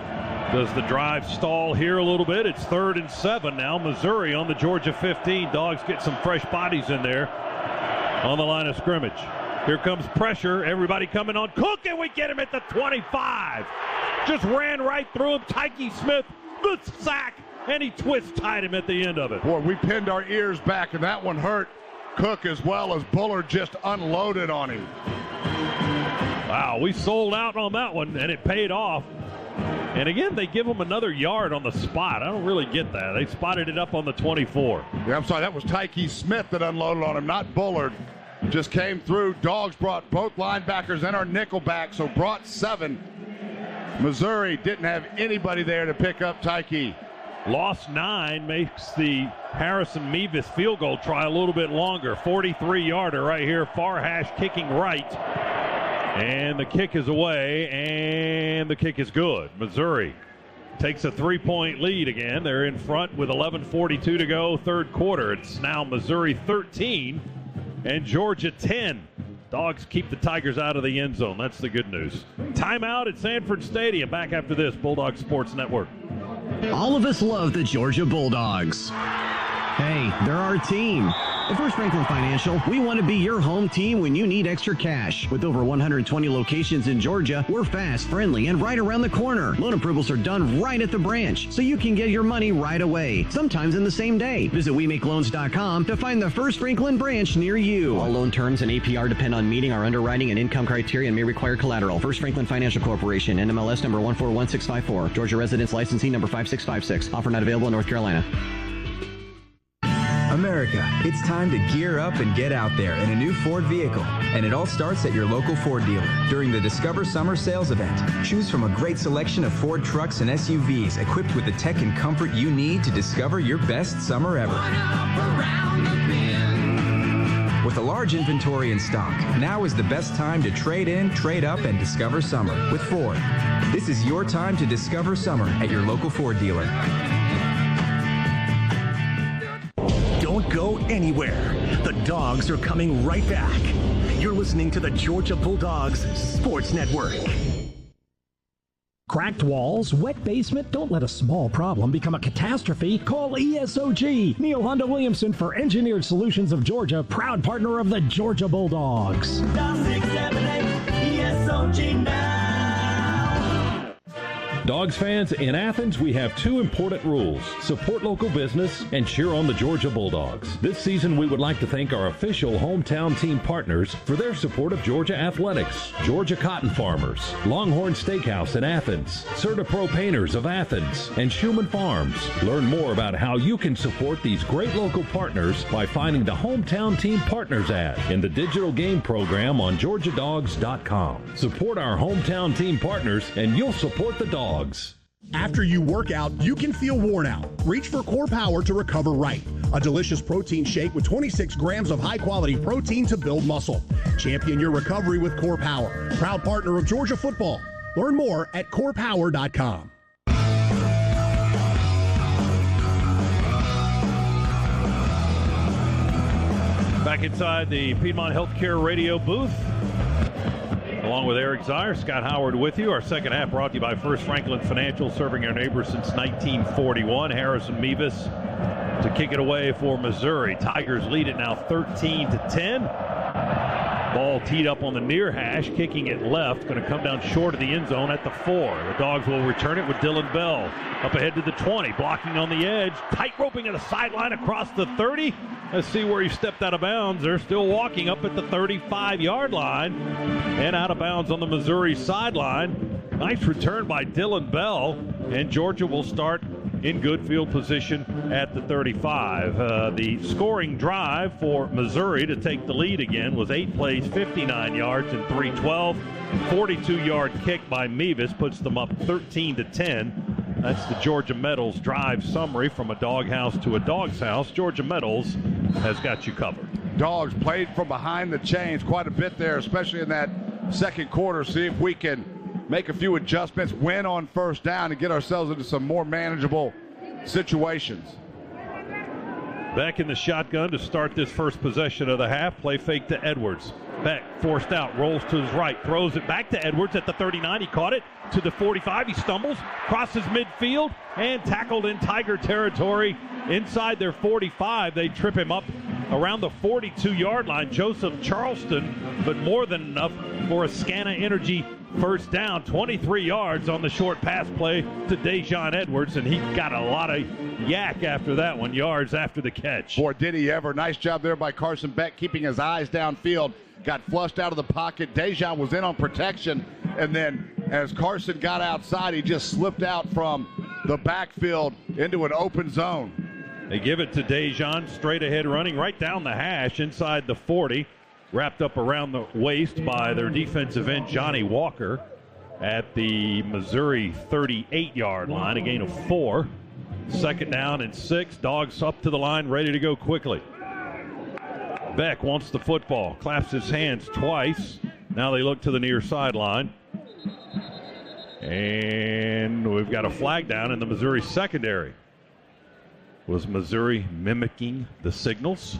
Does the drive stall here a little bit? It's 3rd and 7 now. Missouri on the Georgia 15. Dogs get some fresh bodies in there on the line of scrimmage. Here comes pressure. Everybody coming on Cook, and we get him at the 25. Just ran right through him. Tyke Smith, the sack and he twist-tied him at the end of it. Boy, we pinned our ears back, and that one hurt Cook as well as Bullard just unloaded on him. Wow, we sold out on that one, and it paid off. And again, they give him another yard on the spot. I don't really get that. They spotted it up on the 24. Yeah, I'm sorry, that was Tyke Smith that unloaded on him, not Bullard. Just came through. Dogs brought both linebackers and our nickel back, so brought 7. Missouri didn't have anybody there to pick up Tyke. Lost 9 makes the Harrison Mevis field goal try a little bit longer. 43-yarder right here, far hash kicking right. And the kick is away, and the kick is good. Missouri takes a 3-point lead again. They're in front with 11:42 to go, third quarter. It's now Missouri 13 and Georgia 10. Dogs keep the Tigers out of the end zone. That's the good news. Timeout at Sanford Stadium. Back after this, Bulldog Sports Network. All of us love the Georgia Bulldogs. Hey, they're our team. At First Franklin Financial, we want to be your home team when you need extra cash. With over 120 locations in Georgia, we're fast, friendly, and right around the corner. Loan approvals are done right at the branch, so you can get your money right away, sometimes in the same day. Visit WeMakeLoans.com to find the First Franklin branch near you. All loan terms and APR depend on meeting our underwriting and income criteria and may require collateral. First Franklin Financial Corporation, NMLS number 141654. Georgia Residence Licensing number 5656. Offer not available in North Carolina. America, it's time to gear up and get out there in a new Ford vehicle. And it all starts at your local Ford dealer during the Discover Summer Sales Event. Choose from a great selection of Ford trucks and SUVs equipped with the tech and comfort you need to discover your best summer ever. With a large inventory in stock, now is the best time to trade in, trade up, and discover summer with Ford. This is your time to discover summer at your local Ford dealer. Don't go anywhere. The Dogs are coming right back. You're listening to the Georgia Bulldogs Sports Network. Cracked walls, wet basement, don't let a small problem become a catastrophe. Call ESOG. Neil Honda Williamson for Engineered Solutions of Georgia, proud partner of the Georgia Bulldogs. Dial 678 ESOG now. Dogs fans, in Athens, we have 2 important rules. Support local business and cheer on the Georgia Bulldogs. This season, we would like to thank our official hometown team partners for their support of Georgia athletics. Georgia Cotton Farmers, Longhorn Steakhouse in Athens, CertaPro Painters of Athens, and Schumann Farms. Learn more about how you can support these great local partners by finding the Hometown Team Partners ad in the digital game program on GeorgiaDogs.com. Support our hometown team partners and you'll support the Dogs. After you work out, you can feel worn out. Reach for Core Power to recover right. A delicious protein shake with 26 grams of high-quality protein to build muscle. Champion your recovery with Core Power. Proud partner of Georgia football. Learn more at corepower.com. Back inside the Piedmont Healthcare radio booth. Along with Eric Zier, Scott Howard with you. Our second half brought to you by First Franklin Financial, serving our neighbors since 1941. Harrison Mevis to kick it away for Missouri. Tigers lead it now 13-10. Ball teed up on the near hash, kicking it left. Going to come down short of the end zone at the 4. The Dogs will return it with Dylan Bell. Up ahead to the 20, blocking on the edge. Tight roping at a sideline across the 30. Let's see where he stepped out of bounds. They're still walking up at the 35-yard line. And out of bounds on the Missouri sideline. Nice return by Dylan Bell. And Georgia will start in good field position at the 35. The scoring drive for Missouri to take the lead again was 8 plays, 59 yards, and 312. 42-yard kick by Mevis puts them up 13-10. That's the Georgia Metals drive summary from a doghouse to a dog's house. Georgia Metals has got you covered. Dogs played from behind the chains quite a bit there, especially in that second quarter. See if we can make a few adjustments, win on first down, and get ourselves into some more manageable situations. Back in the shotgun to start this first possession of the half. Play fake to Edwards. Beck forced out, rolls to his right, throws it back to Edwards at the 39. He caught it to the 45. He stumbles, crosses midfield, and tackled in Tiger territory inside their 45. They trip him up around the 42-yard line. Joseph Charleston, but more than enough for a Scana Energy First down, 23 yards on the short pass play to Dejon Edwards, and he got a lot of yak after that one, yards after the catch. Boy, did he ever. Nice job there by Carson Beck, keeping his eyes downfield. Got flushed out of the pocket. Dejon was in on protection, and then as Carson got outside, he just slipped out from the backfield into an open zone. They give it to Dejon, straight ahead running right down the hash inside the 40. Wrapped up around the waist by their defensive end, Johnny Walker, at the Missouri 38-yard line, a gain of 4. Second down and 6. Dogs up to the line, ready to go quickly. Beck wants the football, claps his hands twice. Now they look to the near sideline. And we've got a flag down in the Missouri secondary. Was Missouri mimicking the signals?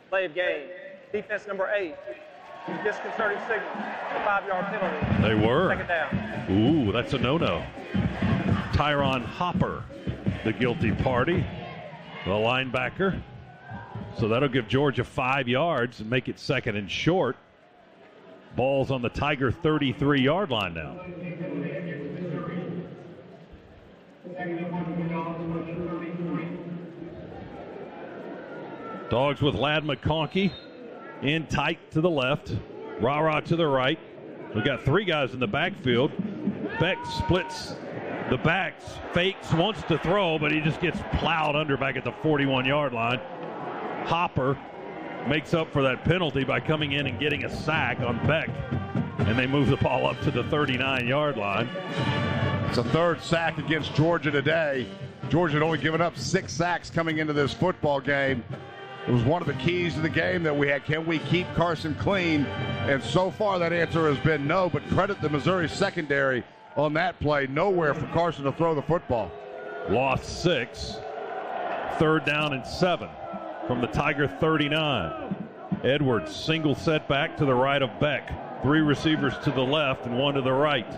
Play of game. Defense number 8. Disconcerting signal. A 5-yard penalty. They were. Second down. Ooh, that's a no-no. Tyron Hopper, the guilty party, the linebacker. So that'll give Georgia 5 yards and make it second and short. Ball's on the Tiger 33-yard line now. Dogs with Ladd McConkey in tight to the left, Rah-Rah to the right. We've got 3 guys in the backfield. Beck splits the backs, fakes, wants to throw, but he just gets plowed under back at the 41-yard line. Hopper makes up for that penalty by coming in and getting a sack on Beck, and they move the ball up to the 39-yard line. It's a 3rd sack against Georgia today. Georgia had only given up 6 sacks coming into this football game. It was one of the keys to the game that we had. Can we keep Carson clean? And so far that answer has been no, but credit the Missouri secondary on that play. Nowhere for Carson to throw the football. Lost 6. 3rd down and 7 from the Tiger 39. Edwards, single setback to the right of Beck. 3 receivers to the left and 1 to the right.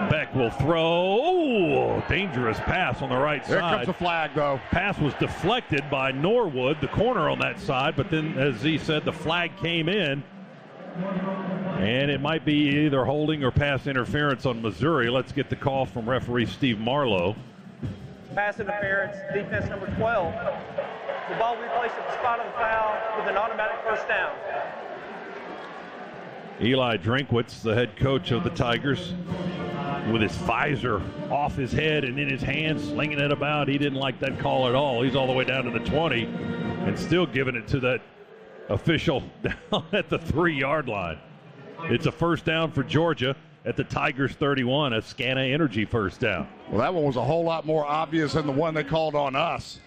Beck will throw. Oh, dangerous pass on the right side. Here comes the flag, though. Pass was deflected by Norwood, the corner on that side, but then, as Z said, the flag came in, and it might be either holding or pass interference on Missouri. Let's get the call from referee Steve Marlowe. Pass interference, defense number 12. The ball will be placed at the spot of the foul with an automatic first down. Eli Drinkwitz, the head coach of the Tigers, with his visor off his head and in his hand, slinging it about. He didn't like that call at all. He's all the way down to the 20 and still giving it to that official down at the 3-yard line. It's a first down for Georgia at the Tigers 31, a Scana Energy first down. Well, that one was a whole lot more obvious than the one they called on us.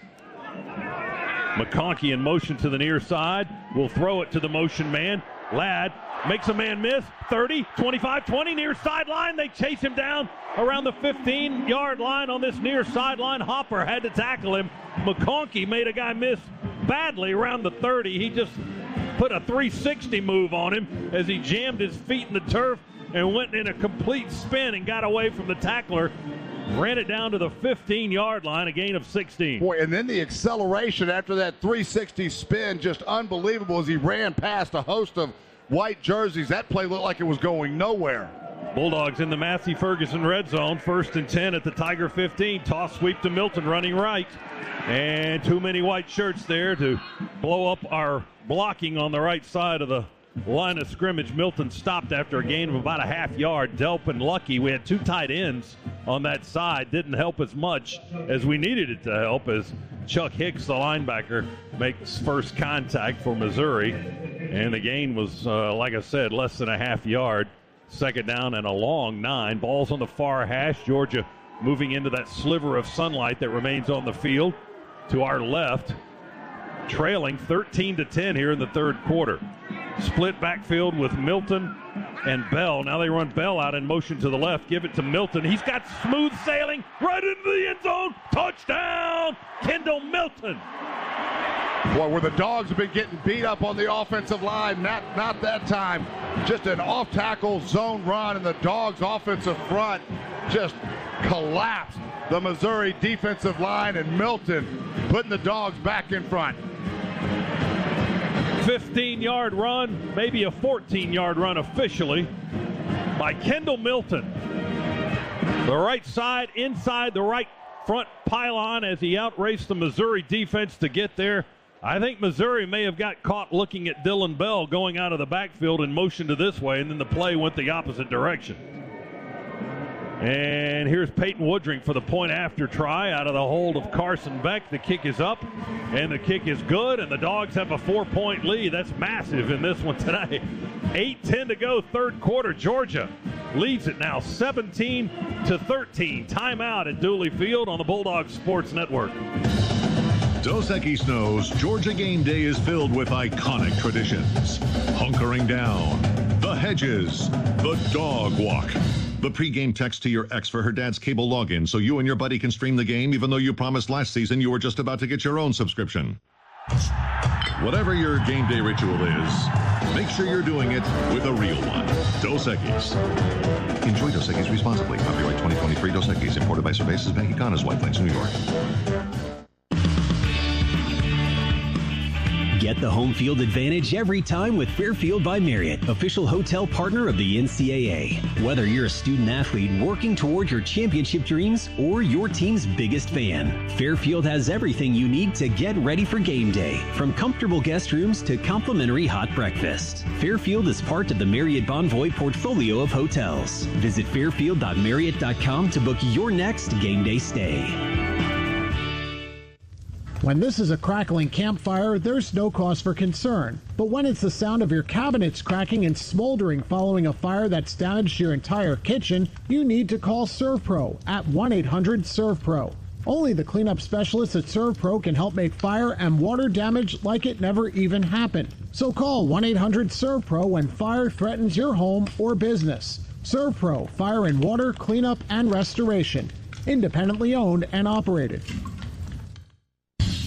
McConkey in motion to the near side. Will throw it to the motion man. Ladd makes a man miss. 30, 25, 20, near sideline. They chase him down around the 15-yard line on this near sideline. Hopper had to tackle him. McConkey made a guy miss badly around the 30. He just put a 360 move on him as he jammed his feet in the turf and went in a complete spin and got away from the tackler. Ran it down to the 15-yard line, a gain of 16. Boy, and then the acceleration after that 360 spin, just unbelievable as he ran past a host of white jerseys. That play looked like it was going nowhere. Bulldogs in the Massey Ferguson red zone. 1st and 10 at the Tiger 15. Toss sweep to Milton running right. And too many white shirts there to blow up our blocking on the right side of the line of scrimmage. Milton stopped after a gain of about a half yard. Delp and Lucky, we had 2 tight ends on that side. Didn't help as much as we needed it to help as Chuck Hicks, the linebacker, makes first contact for Missouri. And the gain was, like I said, less than a half yard. 2nd down and a long 9. Ball's on the far hash. Georgia moving into that sliver of sunlight that remains on the field to our left. Trailing 13-10 here in the 3rd quarter. Split backfield with Milton and Bell. Now they run Bell out in motion to the left. Give it to Milton. He's got smooth sailing right into the end zone. Touchdown, Kendall Milton. Boy, where the Dogs have been getting beat up on the offensive line, not that time. Just an off-tackle zone run, and the Dogs' offensive front just collapsed the Missouri defensive line, and Milton putting the Dogs back in front. 15-yard run, maybe a 14-yard run officially by Kendall Milton. The right side, inside the right front pylon as he outraced the Missouri defense to get there. I think Missouri may have got caught looking at Dylan Bell going out of the backfield and motioned to this way, and then the play went the opposite direction. And here's Peyton Woodring for the point after try out of the hold of Carson Beck. The kick is up, and the kick is good, and the Dogs have a 4-point lead. That's massive in this one today. 8:10 to go, third quarter. Georgia leads it now 17-13. Timeout at Dooley Field on the Bulldogs Sports Network. Dos Equis knows Georgia game day is filled with iconic traditions. Hunkering down, the hedges, the dog walk. The pregame text to your ex for her dad's cable login so you and your buddy can stream the game even though you promised last season you were just about to get your own subscription. Whatever your game day ritual is, make sure you're doing it with a real one. Dos Equis. Enjoy Dos Equis responsibly. Copyright 2023 Dos Equis. Imported by Cervezas Mexicanas, White Plains, New York. Get the home field advantage every time with Fairfield by Marriott, official hotel partner of the NCAA. Whether you're a student athlete working toward your championship dreams or your team's biggest fan, Fairfield has everything you need to get ready for game day, from comfortable guest rooms to complimentary hot breakfast. Fairfield is part of the Marriott Bonvoy portfolio of hotels. Visit fairfield.marriott.com to book your next game day stay. When this is a crackling campfire, there's no cause for concern. But when it's the sound of your cabinets cracking and smoldering following a fire that's damaged your entire kitchen, you need to call ServPro at 1-800-ServPro. Only the cleanup specialists at ServPro can help make fire and water damage like it never even happened. So call 1-800-ServPro when fire threatens your home or business. ServPro, fire and water cleanup and restoration. Independently owned and operated.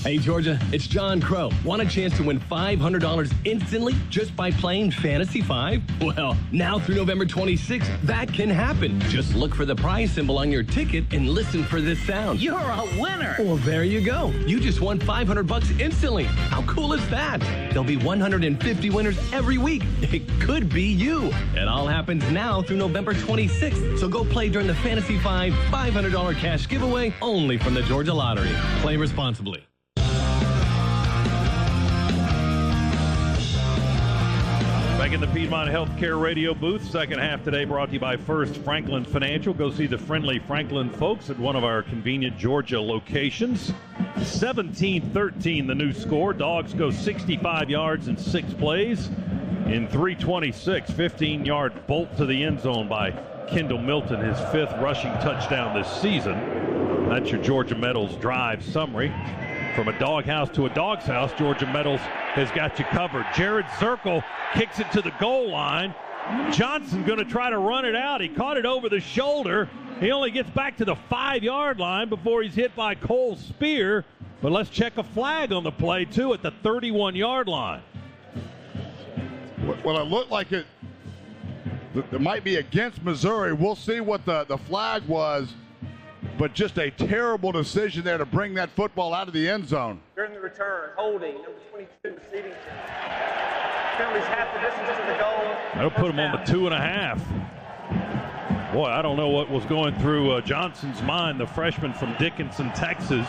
Hey, Georgia, it's John Crow. Want a chance to win $500 instantly just by playing Fantasy 5? Well, now through November 26th, that can happen. Just look for the prize symbol on your ticket and listen for this sound. You're a winner. Well, there you go. You just won $500 instantly. How cool is that? There'll be 150 winners every week. It could be you. It all happens now through November 26th. So go play during the Fantasy 5 $500 cash giveaway only from the Georgia Lottery. Play responsibly. Back in the Piedmont Healthcare Radio booth, second half today brought to you by First Franklin Financial. Go see the friendly Franklin folks at one of our convenient Georgia locations. 17-13 the new score. Dogs go 65 yards in 6 plays. In 3:26, 15-yard bolt to the end zone by Kendall Milton, his 5th rushing touchdown this season. That's your Georgia Metals drive summary. From a doghouse to a dog's house, Georgia Metals has got you covered. Jared Zirkle kicks it to the goal line. Johnson going to try to run it out. He caught it over the shoulder. He only gets back to the 5-yard line before he's hit by Cole Spear. But let's check a flag on the play, too, at the 31-yard line. Well, it looked like it might be against Missouri. We'll see what the flag was. But just a terrible decision there to bring that football out of the end zone. During the return, holding, number 22, receiving. Penalties half the distance to the goal. That'll put him on the 2.5. Boy, I don't know what was going through Johnson's mind, the freshman from Dickinson, Texas.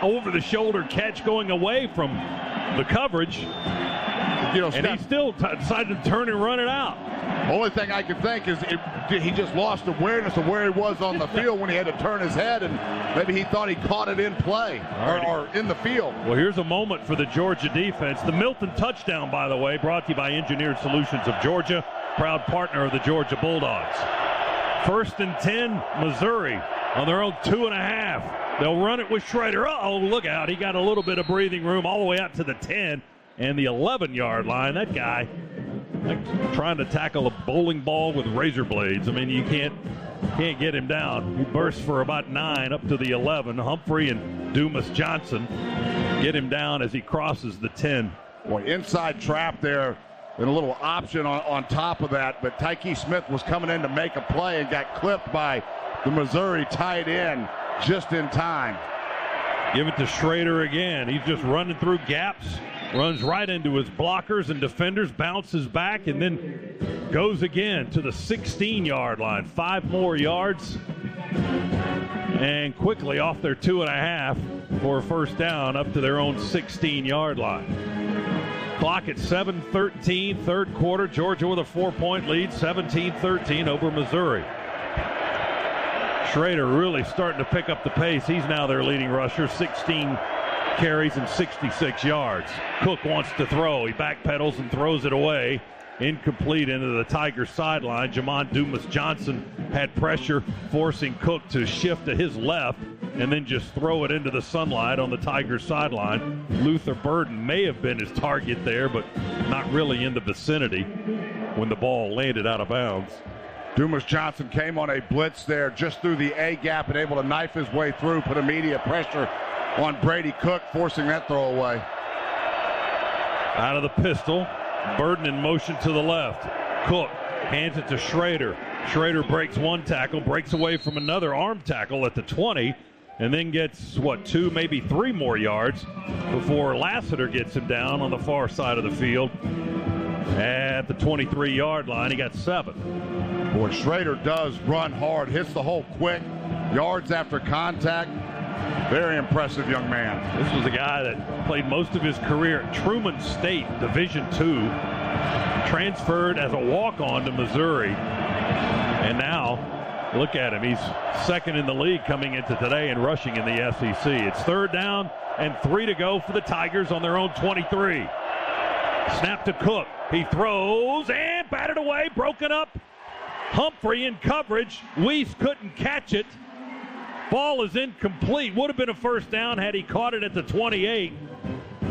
Over-the-shoulder catch going away from the coverage. And he still decided to turn and run it out. Only thing I can think is he just lost awareness of where he was on the field when he had to turn his head, and maybe he thought he caught it in play or in the field. Well, here's a moment for the Georgia defense. The Milton touchdown, by the way, brought to you by Engineered Solutions of Georgia, proud partner of the Georgia Bulldogs. 1st and 10, Missouri on their own 2.5. They'll run it with Schrader. Uh-oh, look out. He got a little bit of breathing room all the way out to the 10 and the 11-yard line. That guy trying to tackle a bowling ball with razor blades. I mean, you can't get him down. He bursts for about 9 up to the 11. Humphrey and Dumas Johnson get him down as he crosses the 10. Boy, inside trap there and a little option on top of that. But Tyke Smith was coming in to make a play and got clipped by the Missouri tight end just in time. Give it to Schrader again. He's just running through gaps runs right into his blockers and defenders, bounces back, and then goes again to the 16-yard line. 5 more yards, and quickly off their 2.5 for a first down up to their own 16-yard line. Clock at 7:13, third quarter. Georgia with a 4-point lead, 17-13 over Missouri. Schrader really starting to pick up the pace. He's now their leading rusher, 16 carries and 66 yards. Cook wants to throw. He backpedals and throws it away. Incomplete into the Tigers sideline. Jamon Dumas-Johnson had pressure, forcing Cook to shift to his left and then just throw it into the sunlight on the Tigers sideline. Luther Burden may have been his target there, but not really in the vicinity when the ball landed out of bounds. Dumas-Johnson came on a blitz there just through the A gap and able to knife his way through, put immediate pressure on Brady Cook, forcing that throw away. Out of the pistol, Burden in motion to the left. Cook hands it to Schrader. Schrader breaks one tackle, breaks away from another arm tackle at the 20, and then gets, 2, maybe 3 more yards before Lassiter gets him down on the far side of the field at the 23-yard line. He got 7. Boy, Schrader does run hard, hits the hole quick, yards after contact. Very impressive young man. This was a guy that played most of his career at Truman State, Division II, transferred as a walk-on to Missouri, and now look at him. He's second in the league coming into today and rushing in the SEC. It's third down and 3 to go for the Tigers on their own 23. Snap to Cook. He throws and batted away, broken up. Humphrey in coverage. Weiss couldn't catch it. Ball is incomplete. Would have been a first down had he caught it at the 28.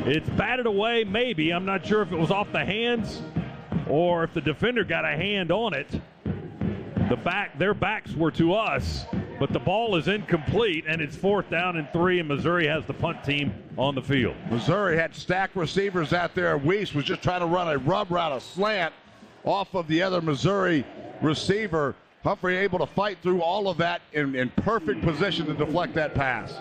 It's batted away, maybe. I'm not sure if it was off the hands or if the defender got a hand on it. Their backs were to us, but the ball is incomplete, and it's 4th down and 3, and Missouri has the punt team on the field. Missouri had stacked receivers out there. Weiss was just trying to run a rub route, a slant off of the other Missouri receiver. Humphrey able to fight through all of that in perfect position to deflect that pass.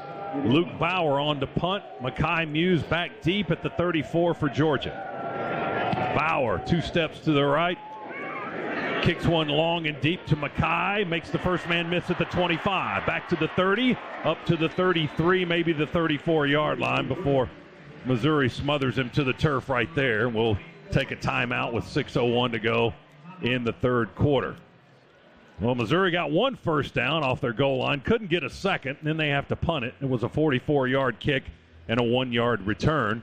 Luke Bauer on to punt. Mekhi Muse back deep at the 34 for Georgia. Bauer 2 steps to the right. Kicks one long and deep to Mekhi. Makes the first man miss at the 25. Back to the 30, up to the 33, maybe the 34-yard line before Missouri smothers him to the turf right there. We'll take a timeout with 6:01 to go in the third quarter. Well, Missouri got 1 first down off their goal line, couldn't get a second, and then they have to punt it. It was a 44-yard kick and a 1-yard return.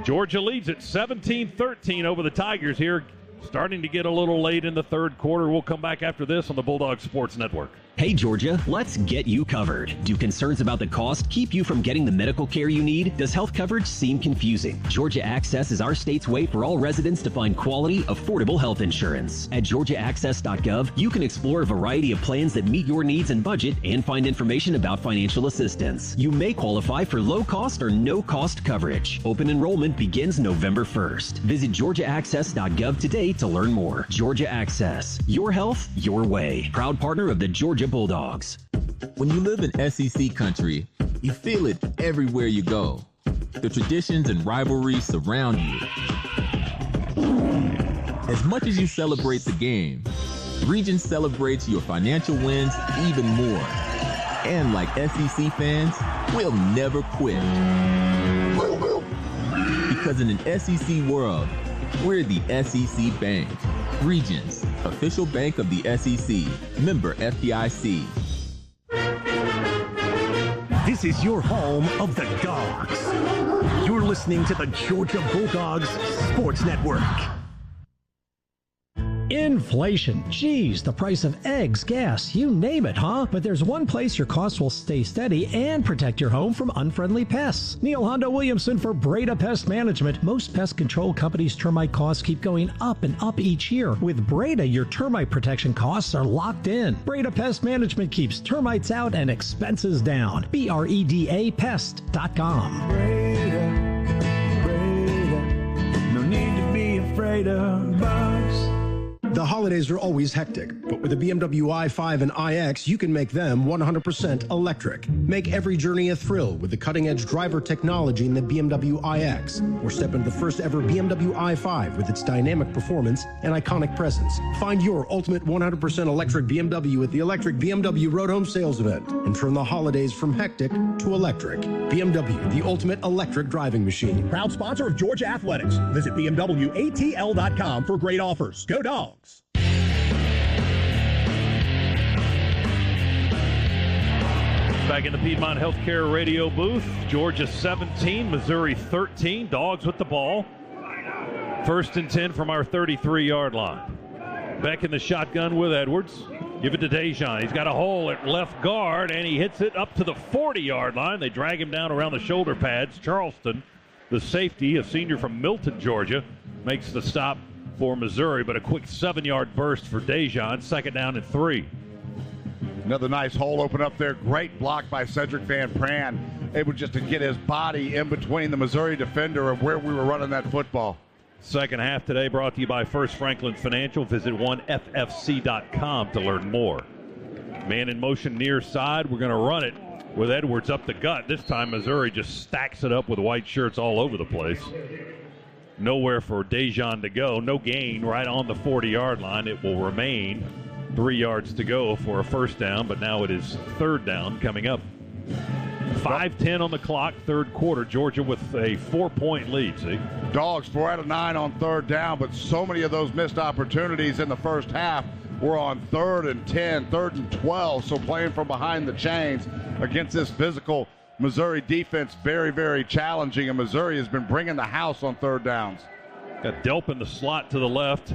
Georgia leads at 17-13 over the Tigers here, starting to get a little late in the third quarter. We'll come back after this on the Bulldog Sports Network. Hey Georgia, let's get you covered. Do concerns about the cost keep you from getting the medical care you need? Does health coverage seem confusing? Georgia Access is our state's way for all residents to find quality, affordable health insurance. At georgiaaccess.gov, you can explore a variety of plans that meet your needs and budget and find information about financial assistance. You may qualify for low-cost or no-cost coverage. Open enrollment begins November 1st. Visit georgiaaccess.gov today to learn more. Georgia Access. Your health, your way. Proud partner of the Georgia Bulldogs. When you live in SEC country, you feel it everywhere you go. The traditions and rivalries surround you. As much as you celebrate the game, Regions celebrates your financial wins even more. And like SEC fans, we'll never quit. Because in an SEC world, we're the SEC Bank. Regions, official bank of the SEC. Member FDIC. This is your home of the Dogs. You're listening to the Georgia Bulldogs Sports Network. Inflation. Geez, the price of eggs, gas, you name it, huh? But there's one place your costs will stay steady and protect your home from unfriendly pests. Neil Hondo Williamson for Breda Pest Management. Most pest control companies' termite costs keep going up and up each year. With Breda, your termite protection costs are locked in. Breda Pest Management keeps termites out and expenses down. BREDA Pest.com. Breda, no need to be afraid of bugs. The holidays are always hectic, but with the BMW i5 and iX, you can make them 100% electric. Make every journey a thrill with the cutting-edge driver technology in the BMW iX. Or step into the first ever BMW i5 with its dynamic performance and iconic presence. Find your ultimate 100% electric BMW at the Electric BMW Road Home Sales Event and turn the holidays from hectic to electric. BMW, the ultimate electric driving machine. Proud sponsor of Georgia Athletics. Visit BMWATL.com for great offers. Go Dogs! Back in the Piedmont Healthcare radio booth, Georgia 17, Missouri 13. Dogs with the ball. 1st and 10 from our 33-yard line. Beck in the shotgun with Edwards. Give it to Dejan. He's got a hole at left guard, and he hits it up to the 40-yard line. They drag him down around the shoulder pads. Charleston, the safety, a senior from Milton, Georgia, makes the stop for Missouri, but a quick 7-yard burst for Dejan. 2nd down and 3. Another nice hole open up there. Great block by Cedric Van Pran. Able just to get his body in between the Missouri defender and where we were running that football. Second half today brought to you by First Franklin Financial. Visit 1ffc.com to learn more. Man in motion near side. We're going to run it with Edwards up the gut. This time Missouri just stacks it up with white shirts all over the place. Nowhere for Dejan to go. No gain right on the 40-yard line. It will remain 3 yards to go for a first down, but now it is 3rd down coming up. 5:10 on the clock, 3rd quarter. Georgia with a 4-point lead, see? Dogs 4 out of 9 on 3rd down, but so many of those missed opportunities in the first half were on 3rd and 10, 3rd and 12, so playing from behind the chains against this physical Missouri defense, very, very challenging, and Missouri has been bringing the house on 3rd downs. Got Delp in the slot to the left,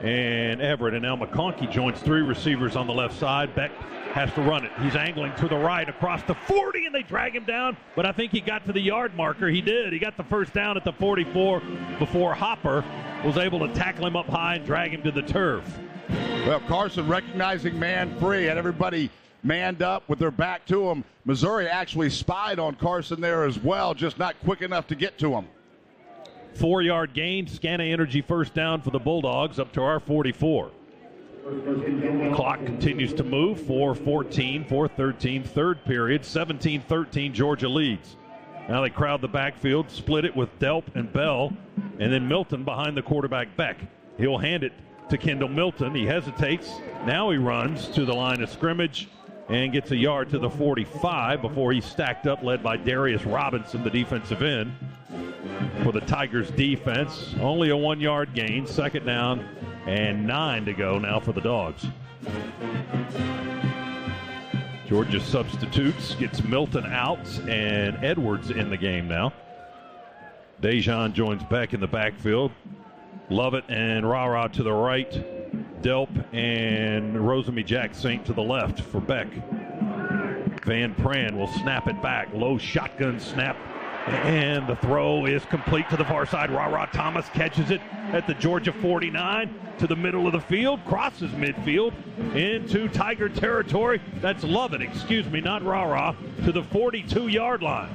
and Everett, and now McConkey joins 3 receivers on the left side. Beck has to run it. He's angling to the right across the 40, and they drag him down, but I think he got to the yard marker. He did. He got the first down at the 44 before Hopper was able to tackle him up high and drag him to the turf. Well, Carson recognizing man free, had everybody manned up with their back to him. Missouri actually spied on Carson there as well, just not quick enough to get to him. 4-yard gain, Scana Energy first down for the Bulldogs up to our 44. Clock continues to move. 4:14, 4:13, 3rd period, 17-13, Georgia leads. Now they crowd the backfield, split it with Delp and Bell, and then Milton behind the quarterback Beck. He'll hand it to Kendall Milton. He hesitates. Now he runs to the line of scrimmage and gets a yard to the 45 before he's stacked up, led by Darius Robinson, the defensive end, for the Tigers defense. Only a 1-yard gain, 2nd down and 9 to go now for the Dogs. Georgia substitutes, gets Milton out and Edwards in the game now. Dejan joins Beck in the backfield. Lovett and Rara to the right. Delp and Rosemy Jack Saint to the left for Beck. Van Pran will snap it back. Low shotgun snap. And the throw is complete to the far side. Rara Thomas catches it at the Georgia 49 to the middle of the field, crosses midfield into Tiger territory. That's Lovett, not Rara, to the 42-yard line.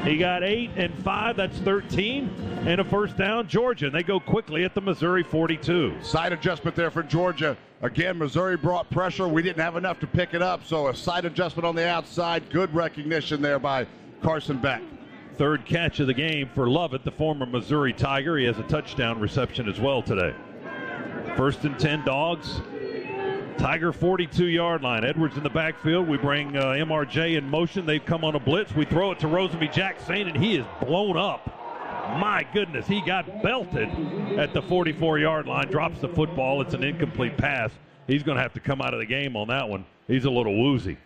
He got 8 and 5, that's 13, and a first down, Georgia. And they go quickly at the Missouri 42. Side adjustment there for Georgia. Again, Missouri brought pressure. We didn't have enough to pick it up, so a side adjustment on the outside. Good recognition there by Carson Beck. 3rd catch of the game for Lovett, the former Missouri Tiger. He has a touchdown reception as well today. 1st and 10, Dogs. Tiger 42-yard line. Edwards in the backfield. We bring MRJ in motion. They've come on a blitz. We throw it to Rosemy Jack Saint, and he is blown up. My goodness, he got belted at the 44-yard line. Drops the football. It's an incomplete pass. He's going to have to come out of the game on that one. He's a little woozy.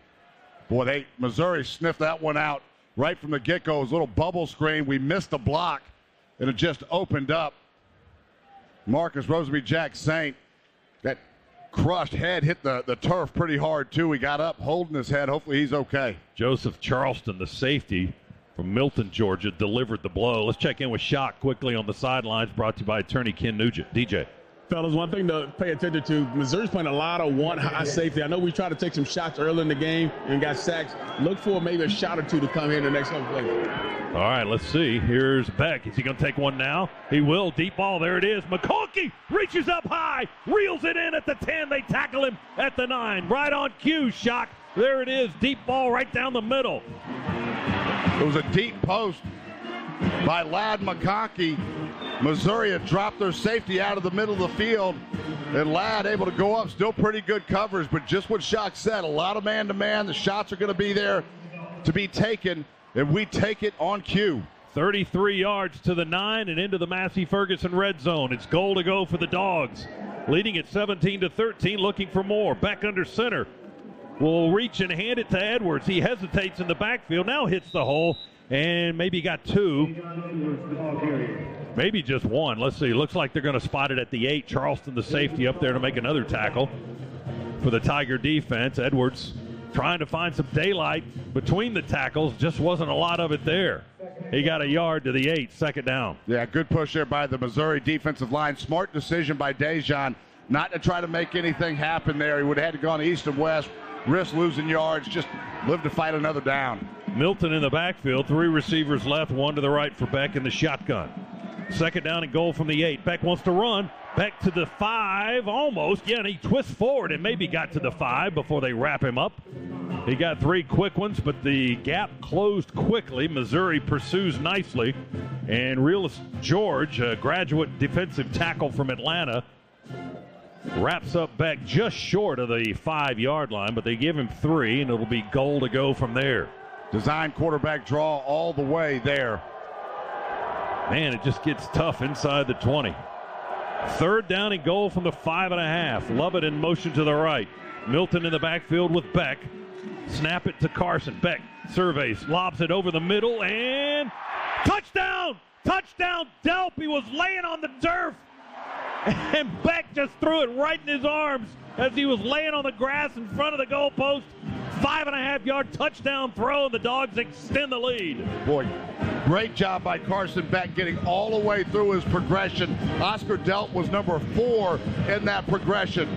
Boy, Missouri sniffed that one out right from the get-go. It was a little bubble screen. We missed the block, and it just opened up. Marcus Rosemy Jack Saint, that crushed head hit the turf pretty hard, too. He got up holding his head. Hopefully he's okay. Joseph Charleston, the safety from Milton, Georgia, delivered the blow. Let's check in with Shock quickly on the sidelines, brought to you by attorney Ken Nugent. DJ. Fellas, one thing to pay attention to, Missouri's playing a lot of one high safety. I know we tried to take some shots early in the game and got sacks. Look for maybe a shot or two to come here in the next couple plays. All right, let's see. Here's Beck. Is he going to take one now? He will. Deep ball. There it is. McConkey reaches up high, reels it in at the 10. They tackle him at the 9. Right on cue, Shock. There it is. Deep ball right down the middle. It was a deep post by Ladd McConkey. Missouri had dropped their safety out of the middle of the field, and Ladd able to go up. Still pretty good coverage, but just what Shock said, a lot of man-to-man. The shots are going to be there to be taken, and we take it on cue. 33 yards to the 9 and into the Massey Ferguson red zone. It's goal to go for the Dogs. Leading at 17-13, looking for more. Back under center. Will reach and hand it to Edwards. He hesitates in the backfield, now hits the hole, and maybe got 2. Maybe just 1. Let's see. Looks like they're going to spot it at the 8. Charleston, the safety, up there to make another tackle for the Tiger defense. Edwards trying to find some daylight between the tackles. Just wasn't a lot of it there. He got a yard to the 8, second down. Yeah, good push there by the Missouri defensive line. Smart decision by Dejan not to try to make anything happen there. He would have had to go on east and west, risk losing yards, just live to fight another down. Milton in the backfield, 3 receivers left, 1 to the right for Beck in the shotgun. Second down and goal from the 8. Beck wants to run. Beck to the 5, almost. Yeah, and he twists forward and maybe got to the 5 before they wrap him up. He got 3 quick ones, but the gap closed quickly. Missouri pursues nicely. And Realist George, a graduate defensive tackle from Atlanta, wraps up Beck just short of the 5-yard line, but they give him 3, and it'll be goal to go from there. Design quarterback draw all the way there. Man, it just gets tough inside the 20. Third down and goal from the 5.5. Lovett in motion to the right. Milton in the backfield with Beck. Snap it to Carson. Beck surveys, lobs it over the middle, and touchdown! Touchdown, Delp. He was laying on the turf, and Beck just threw it right in his arms as he was laying on the grass in front of the goalpost. 5.5-yard touchdown throw, and the Dogs extend the lead. Boy, great job by Carson Beck getting all the way through his progression. Oscar Delp was number 4 in that progression.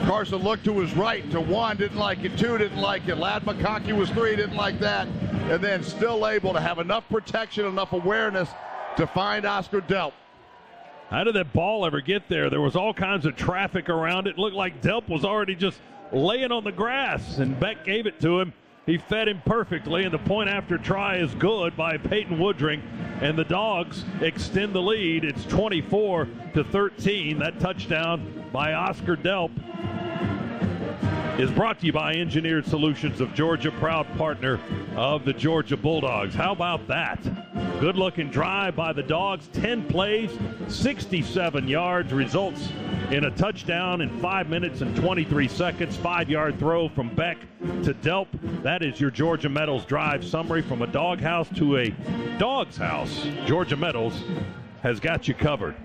Carson looked to his right, to 1, didn't like it, 2, didn't like it. Ladd McConkey was 3, didn't like that. And then still able to have enough protection, enough awareness to find Oscar Delp. How did that ball ever get there? There was all kinds of traffic around it. It looked like Delp was already just laying on the grass, and Beck gave it to him. He fed him perfectly, and the point after try is good by Peyton Woodring, and the Dogs extend the lead. It's 24-13. That touchdown by Oscar Delp is brought to you by Engineered Solutions of Georgia, proud partner of the Georgia Bulldogs. How about that? Good-looking drive by the Dogs. 10 plays, 67 yards, results in a touchdown in 5 minutes and 23 seconds. 5-yard throw from Beck to Delp. That is your Georgia Metals drive summary. From a doghouse to a dog's house, Georgia Metals has got you covered.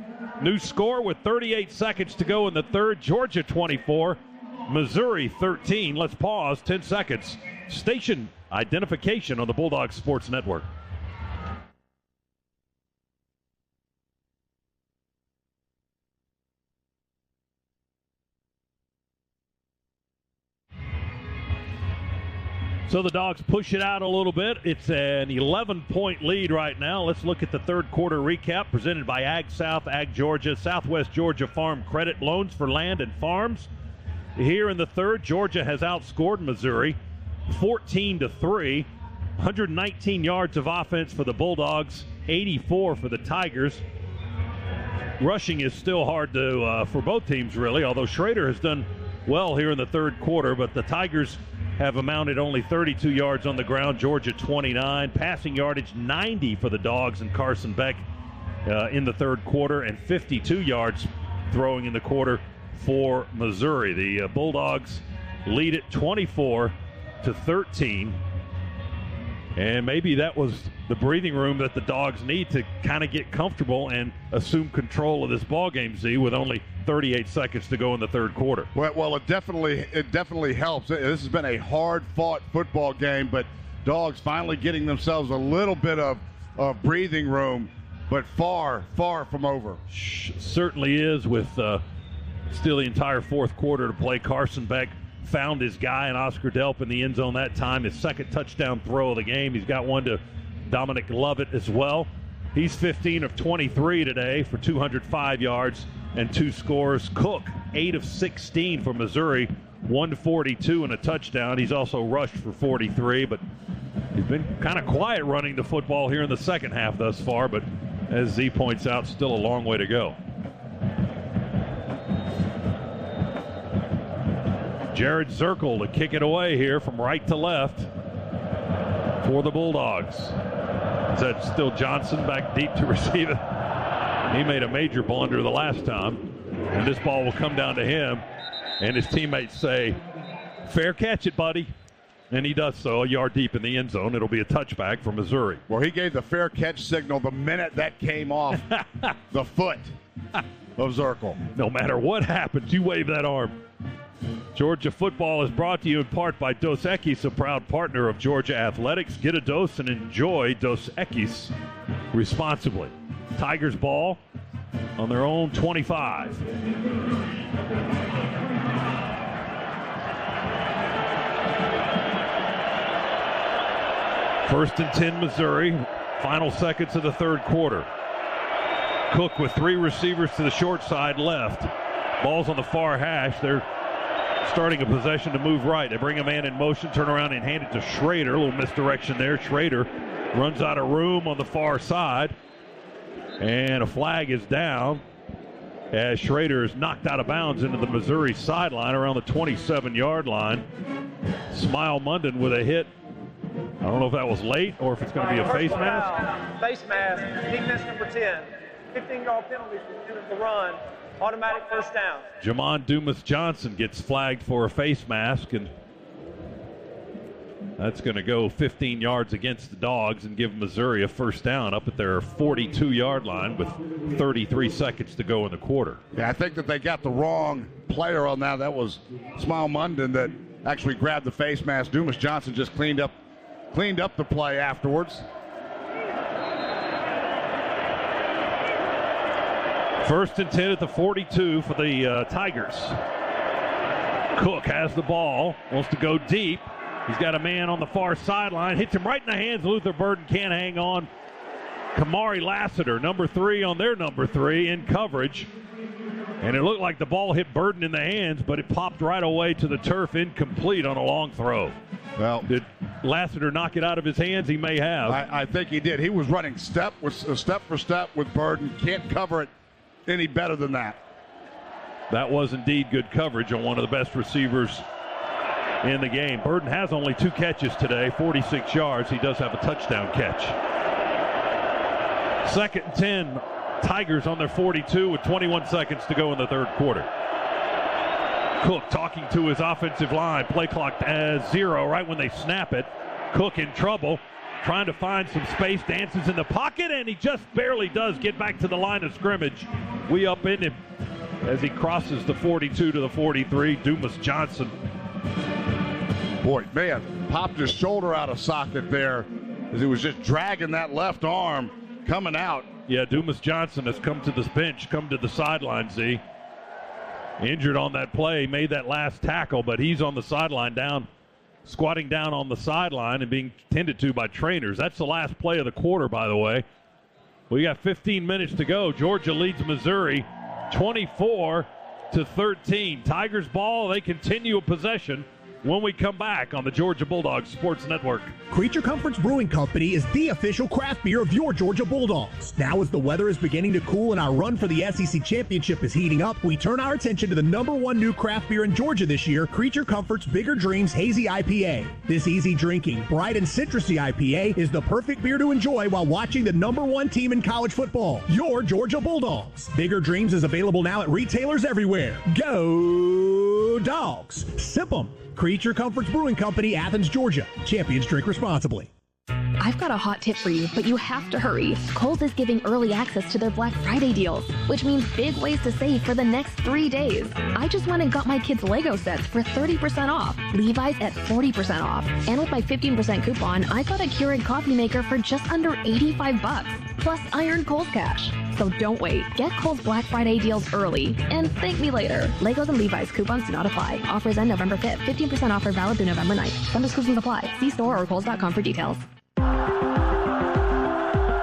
New score with 38 seconds to go in the third. Georgia 24, Missouri 13. Let's pause 10 seconds. Station identification on the Bulldogs Sports Network. So the Dogs push it out a little bit. It's an 11-point lead right now. Let's look at the third quarter recap presented by Ag South, Ag Georgia, Southwest Georgia Farm Credit, loans for land and farms. Here in the third, Georgia has outscored Missouri 14-3. 119 yards of offense for the Bulldogs, 84 for the Tigers. Rushing is still hard to for both teams, really, although Schrader has done well here in the third quarter, but the Tigers have amounted only 32 yards on the ground. Georgia 29. Passing yardage 90 for the Dogs and Carson Beck in the third quarter, and 52 yards throwing in the quarter for Missouri. The Bulldogs lead it 24-13. And maybe that was the breathing room that the Dogs need to kind of get comfortable and assume control of this ball game, Z, with only 38 seconds to go in the third quarter. Well, it definitely helps. This has been a hard-fought football game, but Dogs finally getting themselves a little bit of breathing room, but far from over. Certainly is, with still the entire fourth quarter to play. Carson Beck found his guy and Oscar Delp in the end zone that time. His second touchdown throw of the game. He's got one to Dominic Lovett as well. He's 15 of 23 today for 205 yards and 2 scores. Cook, 8 of 16 for Missouri, 142 and a touchdown. He's also rushed for 43, but he's been kind of quiet running the football here in the second half thus far, but as Z points out, still a long way to go. Jared Zirkle to kick it away here from right to left for the Bulldogs. Is that still Johnson back deep to receive it? He made a major blunder the last time, and this ball will come down to him, and his teammates say, fair catch it, buddy. And he does so a yard deep in the end zone. It'll be a touchback for Missouri. Well, he gave the fair catch signal the minute that came off the foot of Zirkle. No matter what happens, you wave that arm. Georgia football is brought to you in part by Dos Equis, a proud partner of Georgia Athletics. Get a dose and enjoy Dos Equis responsibly. Tigers ball on their own 25. First and 10, Missouri. Final seconds of the third quarter. Cook with 3 receivers to the short side left. Ball's on the far hash. They're starting a possession to move right. They bring a man in motion, turn around and hand it to Schrader. A little misdirection there. Schrader runs out of room on the far side. And a flag is down as Schrader is knocked out of bounds into the Missouri sideline around the 27-yard line. Smile Munden with a hit. I don't know if that was late or if it's going to be a face mask. Face mask, defense number 10. 15-yard penalty for the end of the run. Automatic first down. Jamon Dumas-Johnson gets flagged for a face mask, and that's going to go 15 yards against the Dogs and give Missouri a first down up at their 42-yard line with 33 seconds to go in the quarter. Yeah, I think that they got the wrong player on that. That was Smile Munden that actually grabbed the face mask. Dumas-Johnson just cleaned up the play afterwards. First and 10 at the 42 for the Tigers. Cook has the ball, wants to go deep. He's got a man on the far sideline, hits him right in the hands. Luther Burden can't hang on. Kamari Lassiter, number 3 on their number 3 in coverage. And it looked like the ball hit Burden in the hands, but it popped right away to the turf, incomplete on a long throw. Well, did Lassiter knock it out of his hands? He may have. I think he did. He was running step for step with Burden. Can't cover it any better than that. That was indeed good coverage on one of the best receivers in the game. Burden has only 2 catches today, 46 yards. He does have a touchdown catch. Second and 10, Tigers on their 42 with 21 seconds to go in the third quarter. Cook talking to his offensive line. Play clock as 0 right when they snap it. Cook in trouble, trying to find some space, dances in the pocket, and he just barely does get back to the line of scrimmage. We upend him as he crosses the 42 to the 43. Dumas-Johnson. Boy, man, popped his shoulder out of socket there as he was just dragging that left arm coming out. Yeah, Dumas-Johnson has come to this bench, come to the sideline, Z. Injured on that play, made that last tackle, but he's on the sideline down, squatting down on the sideline and being tended to by trainers. That's the last play of the quarter, by the way. We got 15 minutes to go. Georgia leads Missouri 24-13. Tigers ball, they continue a possession when we come back on the Georgia Bulldogs Sports Network. Creature Comforts Brewing Company is the official craft beer of your Georgia Bulldogs. Now as the weather is beginning to cool and our run for the SEC Championship is heating up, we turn our attention to the #1 new craft beer in Georgia this year, Creature Comforts Bigger Dreams Hazy IPA. This easy drinking, bright and citrusy IPA is the perfect beer to enjoy while watching the #1 team in college football, your Georgia Bulldogs. Bigger Dreams is available now at retailers everywhere. Go Dogs! Sip 'em! Creature Comforts Brewing Company, Athens, Georgia. Champions drink responsibly. I've got a hot tip for you, but you have to hurry. Kohl's is giving early access to their Black Friday deals, which means big ways to save for the next 3 days. I just went and got my kids' Lego sets for 30% off, Levi's at 40% off, and with my 15% coupon, I got a Keurig coffee maker for just under $85, plus I earned Kohl's cash. So don't wait. Get Kohl's Black Friday deals early and thank me later. Legos and Levi's coupons do not apply. Offers end November 5th. 15% offer valid through November 9th. Some exclusions apply. See store or kohls.com for details.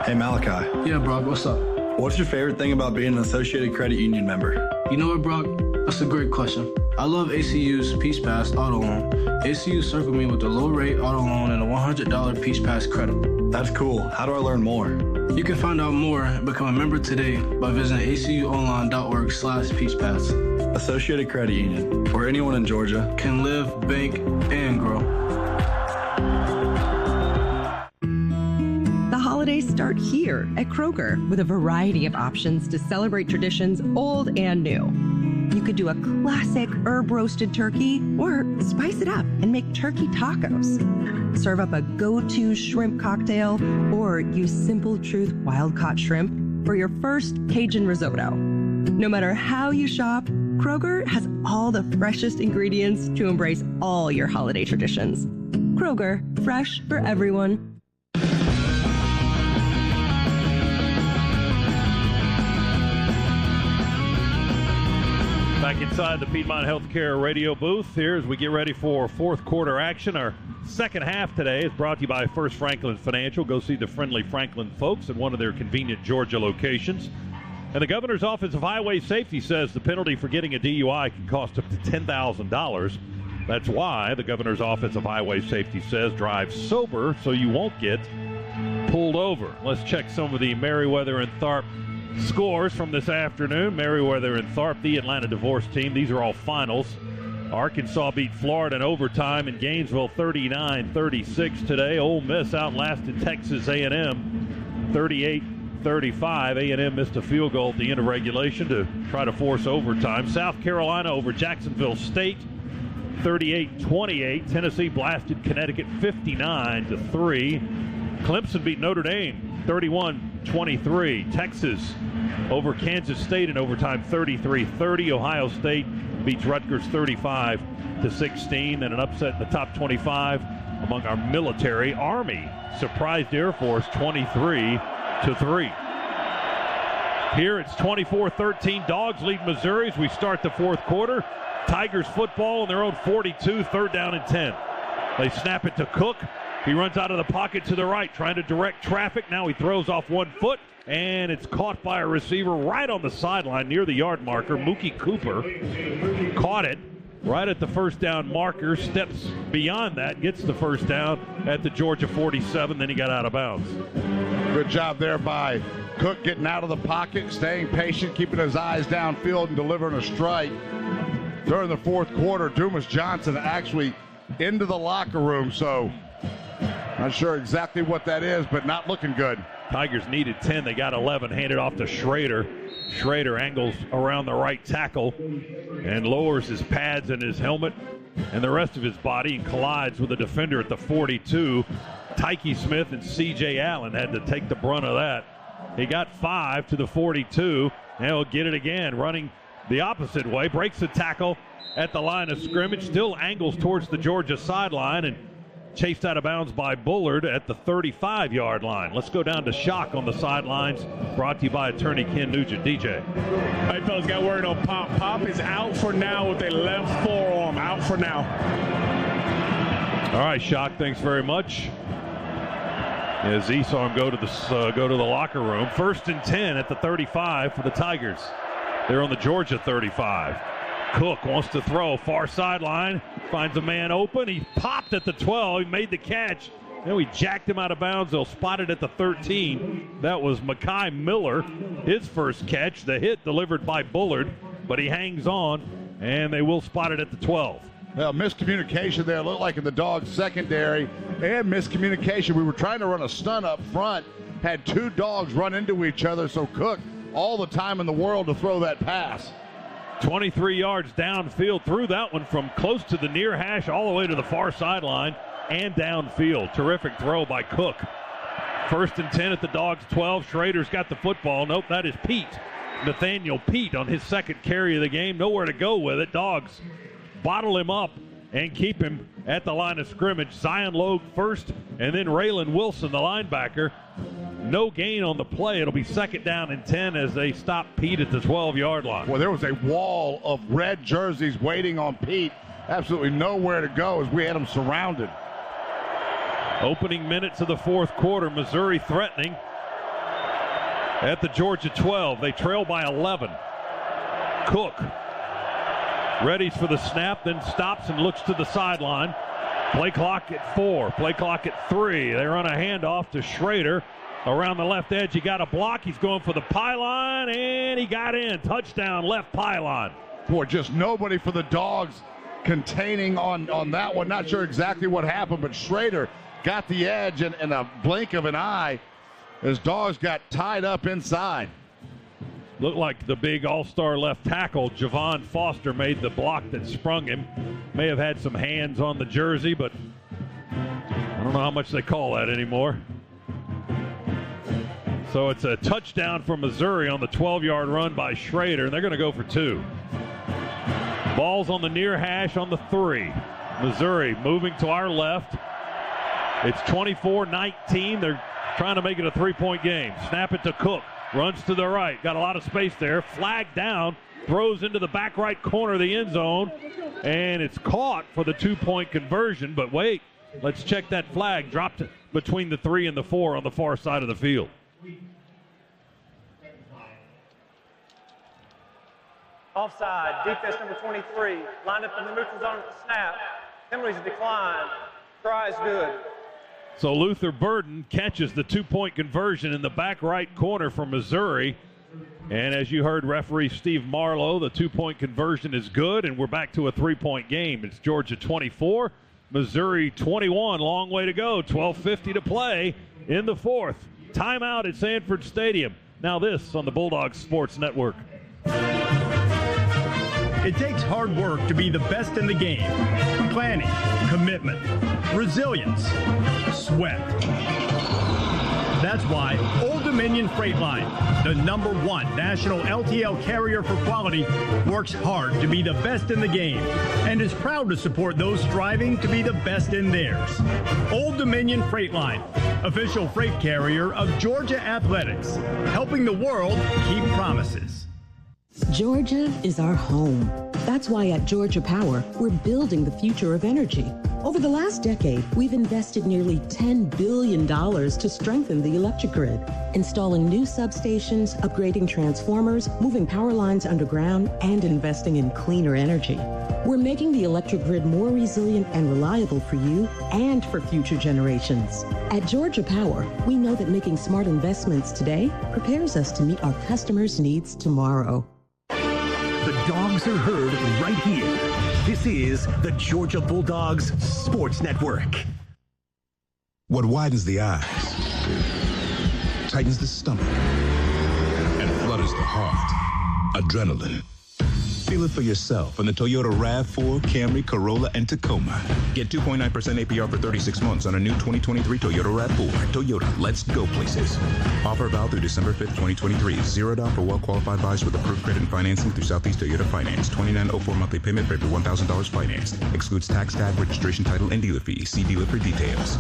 Hey Malachi. Yeah, Brock, what's up? What's your favorite thing about being an Associated Credit Union member? You know what, Brock? That's a great question. I love ACU's Peace Pass Auto Loan. ACU circled me with a low-rate auto loan and a $100 Peace Pass credit. That's cool. How do I learn more? You can find out more and become a member today by visiting acuonline.org/peacepass. Associated Credit Union, where anyone in Georgia can live, bank, and grow. The holidays start here at Kroger with a variety of options to celebrate traditions old and new. You could do a classic herb-roasted turkey or spice it up and make turkey tacos. Serve up a go-to shrimp cocktail or use Simple Truth wild-caught shrimp for your first Cajun risotto. No matter how you shop, Kroger has all the freshest ingredients to embrace all your holiday traditions. Kroger, fresh for everyone. Back inside the Piedmont Healthcare radio booth here as we get ready for fourth quarter action. Our second half today is brought to you by First Franklin Financial. Go see the friendly Franklin folks at one of their convenient Georgia locations. And the governor's office of highway safety says the penalty for getting a DUI can cost up to $10,000. That's why the governor's office of highway safety says drive sober so you won't get pulled over. Let's check some of the Meriwether and Tharp scores from this afternoon. Meriwether and Tharp, the Atlanta divorce team. These are all finals. Arkansas beat Florida in overtime in Gainesville 39-36 today. Ole Miss outlasted Texas A&M 38-35. A&M missed a field goal at the end of regulation to try to force overtime. South Carolina over Jacksonville State 38-28. Tennessee blasted Connecticut 59-3. Clemson beat Notre Dame 31-23. Texas over Kansas State in overtime 33-30. Ohio State beats Rutgers 35-16. And an upset in the top 25 among our military. Army surprised Air Force 23-3. Here it's 24-13. Dogs lead Missouri as we start the fourth quarter. Tigers football on their own 42, third down and 10. They snap it to Cook. He runs out of the pocket to the right, trying to direct traffic. Now he throws off 1 foot, and it's caught by a receiver right on the sideline near the yard marker. Mookie Cooper caught it right at the first down marker, steps beyond that, gets the first down at the Georgia 47, then he got out of bounds. Good job there by Cook getting out of the pocket, staying patient, keeping his eyes downfield, and delivering a strike. During the fourth quarter, Dumas Johnson actually into the locker room, so not sure exactly what that is, but not looking good. Tigers needed 10. They got 11. Handed off to Schrader. Schrader angles around the right tackle and lowers his pads and his helmet and the rest of his body and collides with a defender at the 42. Tyke Smith and C.J. Allen had to take the brunt of that. He got 5 to the 42, and he'll get it again, running the opposite way. Breaks the tackle at the line of scrimmage. Still angles towards the Georgia sideline and chased out of bounds by Bullard at the 35-yard line. Let's go down to Shock on the sidelines, brought to you by attorney Ken Nugent. DJ. Hey, fellas, got word on Pop. Pop is out for now with a left forearm. Out for now. All right, Shock, thanks very much. As he saw him go to the locker room. 1st and 10 at the 35 for the Tigers. They're on the Georgia 35. Cook wants to throw, far sideline, finds a man open. He popped at the 12. He made the catch. Then we jacked him out of bounds. They'll spot it at the 13. That was Mekhi Miller, his first catch. The hit delivered by Bullard, but he hangs on, and they will spot it at the 12. Well, miscommunication there. Looked like in the Dogs secondary, and miscommunication. We were trying to run a stunt up front, had 2 dogs run into each other, so Cook all the time in the world to throw that pass. 23 yards downfield, threw that one from close to the near hash all the way to the far sideline and downfield. Terrific throw by Cook. 1st and 10 at the Dogs 12. Schrader's got the football. Nope, that is Pete. Nathaniel Pete on his second carry of the game. Nowhere to go with it. Dogs bottle him up and keep him at the line of scrimmage. Zion Logue first, and then Raylan Wilson, the linebacker, no gain on the play. It'll be 2nd down and 10 as they stop Pete at the 12-yard line. Well, there was a wall of red jerseys waiting on Pete. Absolutely nowhere to go as we had him surrounded. Opening minutes of the 4th quarter, Missouri threatening at the Georgia 12. They trail by 11. Cook readies for the snap, then stops and looks to the sideline. Play clock at 4, play clock at 3. They run a handoff to Schrader. Around the left edge, he got a block. He's going for the pylon, and he got in. Touchdown, left pylon. Boy, just nobody for the Dogs containing on that one. Not sure exactly what happened, but Schrader got the edge in a blink of an eye as Dogs got tied up inside. Looked like the big all-star left tackle, Javon Foster, made the block that sprung him. May have had some hands on the jersey, but I don't know how much they call that anymore. So it's a touchdown for Missouri on the 12-yard run by Schrader, and they're going to go for 2. Ball's on the near hash on the 3. Missouri moving to our left. It's 24-19. They're trying to make it a 3-point game. Snap it to Cook. Runs to the right. Got a lot of space there. Flag down. Throws into the back right corner of the end zone. And it's caught for the 2-point conversion. But wait, let's check that flag. Dropped between the 3 and the 4 on the far side of the field. Offside, defense number 23. Lined up in the neutral zone at the snap. Penalties decline. Try is good. So Luther Burden catches the 2-point conversion in the back right corner for Missouri. And as you heard referee Steve Marlowe, the 2-point conversion is good, and we're back to a 3-point game. It's Georgia 24, Missouri 21. Long way to go. 12:50 to play in the 4th. Timeout at Sanford Stadium. Now this on the Bulldogs Sports Network. It takes hard work to be the best in the game. Planning, commitment, resilience, sweat. That's why Old Dominion Freight Line, the #1 national LTL carrier for quality, works hard to be the best in the game and is proud to support those striving to be the best in theirs. Old Dominion Freight Line, official freight carrier of Georgia Athletics, helping the world keep promises. Georgia is our home. That's why at Georgia Power, we're building the future of energy. Over the last decade, we've invested nearly $10 billion to strengthen the electric grid, installing new substations, upgrading transformers, moving power lines underground, and investing in cleaner energy. We're making the electric grid more resilient and reliable for you and for future generations. At Georgia Power, we know that making smart investments today prepares us to meet our customers' needs tomorrow. The Dogs are heard right here. This is the Georgia Bulldogs Sports Network. What widens the eyes, tightens the stomach, and flutters the heart. Adrenaline. Feel it for yourself in the Toyota RAV4, Camry, Corolla, and Tacoma. Get 2.9% APR for 36 months on a new 2023 Toyota RAV4. Toyota, let's go places. Offer valid through December 5th, 2023. $0 for well-qualified buyers with approved credit and financing through Southeast Toyota Finance. $29.04 monthly payment for every $1,000 financed. Excludes tax, tag, registration, title, and dealer fees. See dealer for details.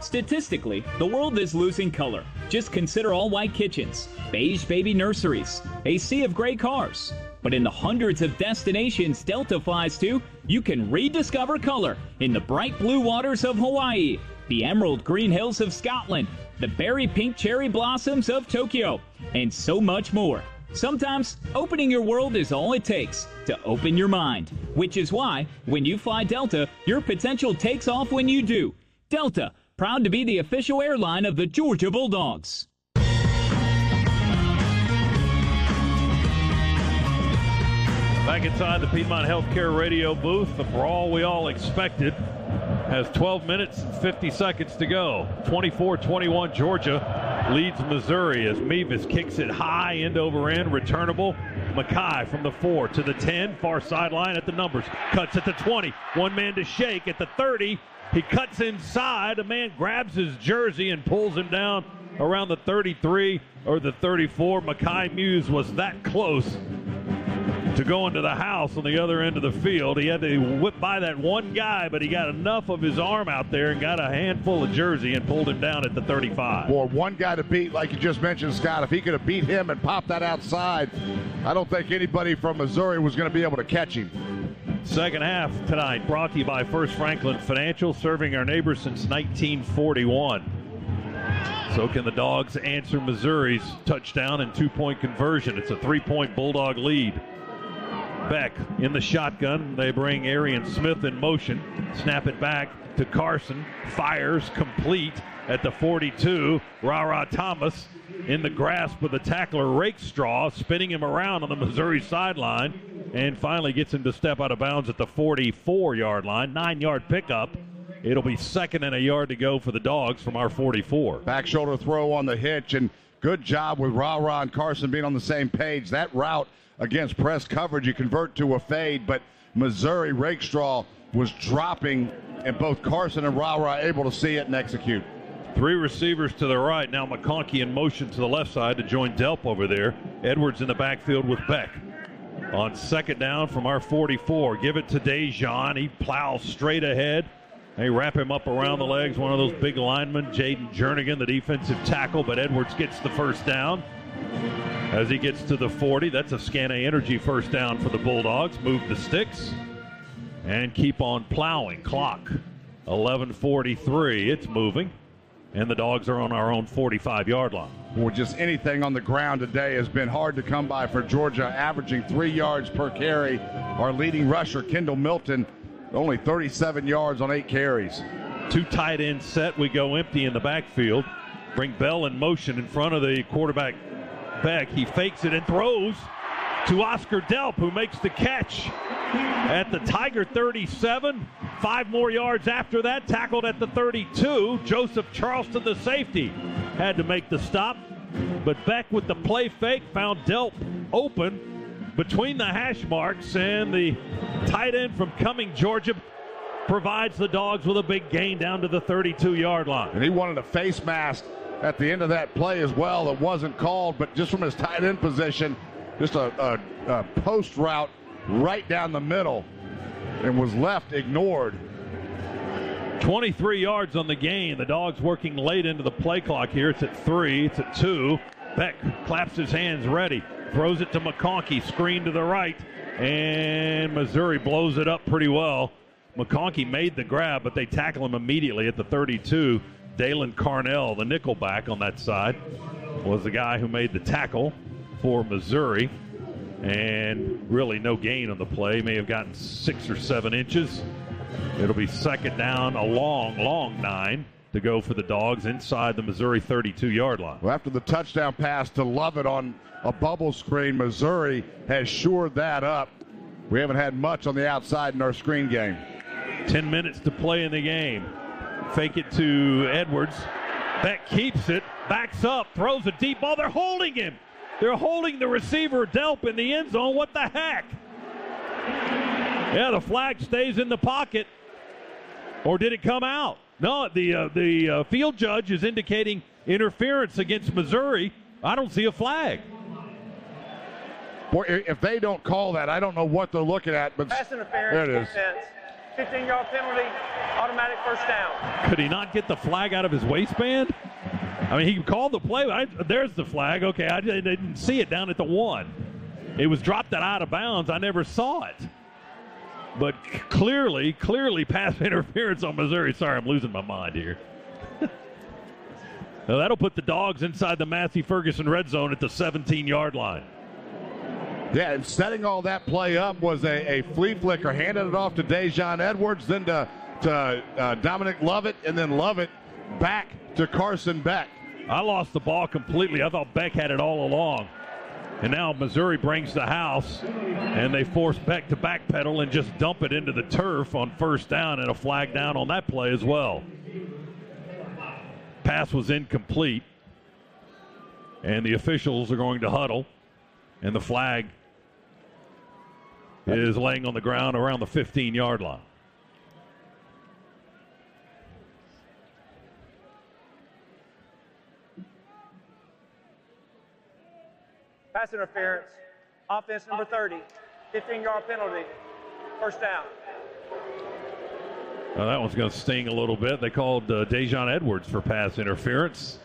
Statistically, the world is losing color. Just consider all white kitchens, beige baby nurseries, a sea of gray cars. But in the hundreds of destinations Delta flies to, you can rediscover color in the bright blue waters of Hawaii, the emerald green hills of Scotland, the berry pink cherry blossoms of Tokyo, and so much more. Sometimes, opening your world is all it takes to open your mind, which is why, when you fly Delta, your potential takes off when you do. Delta, proud to be the official airline of the Georgia Bulldogs. Back inside the Piedmont Healthcare radio booth, the brawl we all expected has 12 minutes and 50 seconds to go. 24-21 Georgia leads Missouri as Mevis kicks it high, end over end, returnable. Mackay from the 4 to the 10, far sideline at the numbers. Cuts at the 20, one man to shake at the 30. He cuts inside, a man grabs his jersey and pulls him down around the 33 or the 34. Mackay Muse was that close to go into the house on the other end of the field. He had to whip by that one guy, but he got enough of his arm out there and got a handful of jersey and pulled him down at the 35. Boy, one guy to beat, like you just mentioned, Scott, if he could have beat him and popped that outside, I don't think anybody from Missouri was going to be able to catch him. Second half tonight brought to you by First Franklin Financial, serving our neighbors since 1941. So can the Dogs answer Missouri's touchdown and two-point conversion. It's a 3-point Bulldog lead. Beck in the shotgun. They bring Arian Smith in motion. Snap it back to Carson. Fires complete at the 42. Ra Thomas in the grasp of the tackler Rakestraw, spinning him around on the Missouri sideline, and finally gets him to step out of bounds at the 44-yard line. 9-yard pickup. It'll be second and a yard to go for the Dogs from our 44. Back shoulder throw on the hitch, and good job with Ra and Carson being on the same page. That route against press coverage, you convert to a fade, but Missouri Rakestraw was dropping, and both Carson and Ra able to see it and execute. Three receivers to the right. Now McConkey in motion to the left side to join Delp over there. Edwards in the backfield with Beck. On second down from our 44, give it to Dejan. He plows straight ahead. They wrap him up around the legs. One of those big linemen, Jaden Jernigan, the defensive tackle, but Edwards gets the first down. As he gets to the 40, that's a Scana Energy first down for the Bulldogs. Move the sticks and keep on plowing. Clock, 11:43. It's moving, and the Dogs are on our own 45-yard line. Well, just anything on the ground today has been hard to come by for Georgia, averaging 3 yards per carry. Our leading rusher, Kendall Milton, only 37 yards on 8 carries. Two tight end set. We go empty in the backfield. Bring Bell in motion in front of the quarterback, Beck. He fakes it and throws to Oscar Delp, who makes the catch at the Tiger 37. 5 more yards after that, tackled at the 32. Joseph Charleston, the safety, had to make the stop. But Beck with the play fake found Delp open between the hash marks, and the tight end from Cumming, Georgia, provides the Dogs with a big gain down to the 32-yard line. And he wanted a face mask at the end of that play as well that wasn't called, but just from his tight end position, just a post route right down the middle, and was left ignored. 23 yards on the gain. The Dogs working late into the play clock here. It's at 3. It's at 2. Beck claps his hands ready. Throws it to McConkey. Screen to the right. And Missouri blows it up pretty well. McConkey made the grab, but they tackle him immediately at the 32. Dalen Carnell, the nickelback on that side, was the guy who made the tackle for Missouri. And really no gain on the play. May have gotten 6 or 7 inches. It'll be second down, a long 9 to go for the Dogs inside the Missouri 32-yard line. Well, after the touchdown pass to Lovett on a bubble screen, Missouri has shored that up. We haven't had much on the outside in our screen game. 10 minutes to play in the game. Fake it to Edwards. Beck keeps it, backs up, throws a deep ball. They're holding him. They're holding the receiver, Delp, in the end zone. What the heck? Yeah, the flag stays in the pocket. Or did it come out? No, the field judge is indicating interference against Missouri. I don't see a flag. Boy, if they don't call that, I don't know what they're looking at. But pass interference, there it is. 15-yard penalty, automatic first down. Could he not get the flag out of his waistband? I mean, he called the play. There's the flag. Okay, I didn't see it down at the 1. It was dropped out of bounds. I never saw it. But clearly pass interference on Missouri. Sorry, I'm losing my mind here. Now that'll put the Dogs inside the Massey Ferguson red zone at the 17-yard line. Yeah, and setting all that play up was a flea flicker. Handed it off to Dejan Edwards, then to Dominic Lovett, and then Lovett back to Carson Beck. I lost the ball completely. I thought Beck had it all along. And now Missouri brings the house, and they force Beck to backpedal and just dump it into the turf on first down, and a flag down on that play as well. Pass was incomplete, and the officials are going to huddle, and the flag is laying on the ground around the 15-yard line. Pass interference, offense number 30. 15-yard penalty, first down. Well, that one's going to sting a little bit. They called Dejon Edwards for pass interference.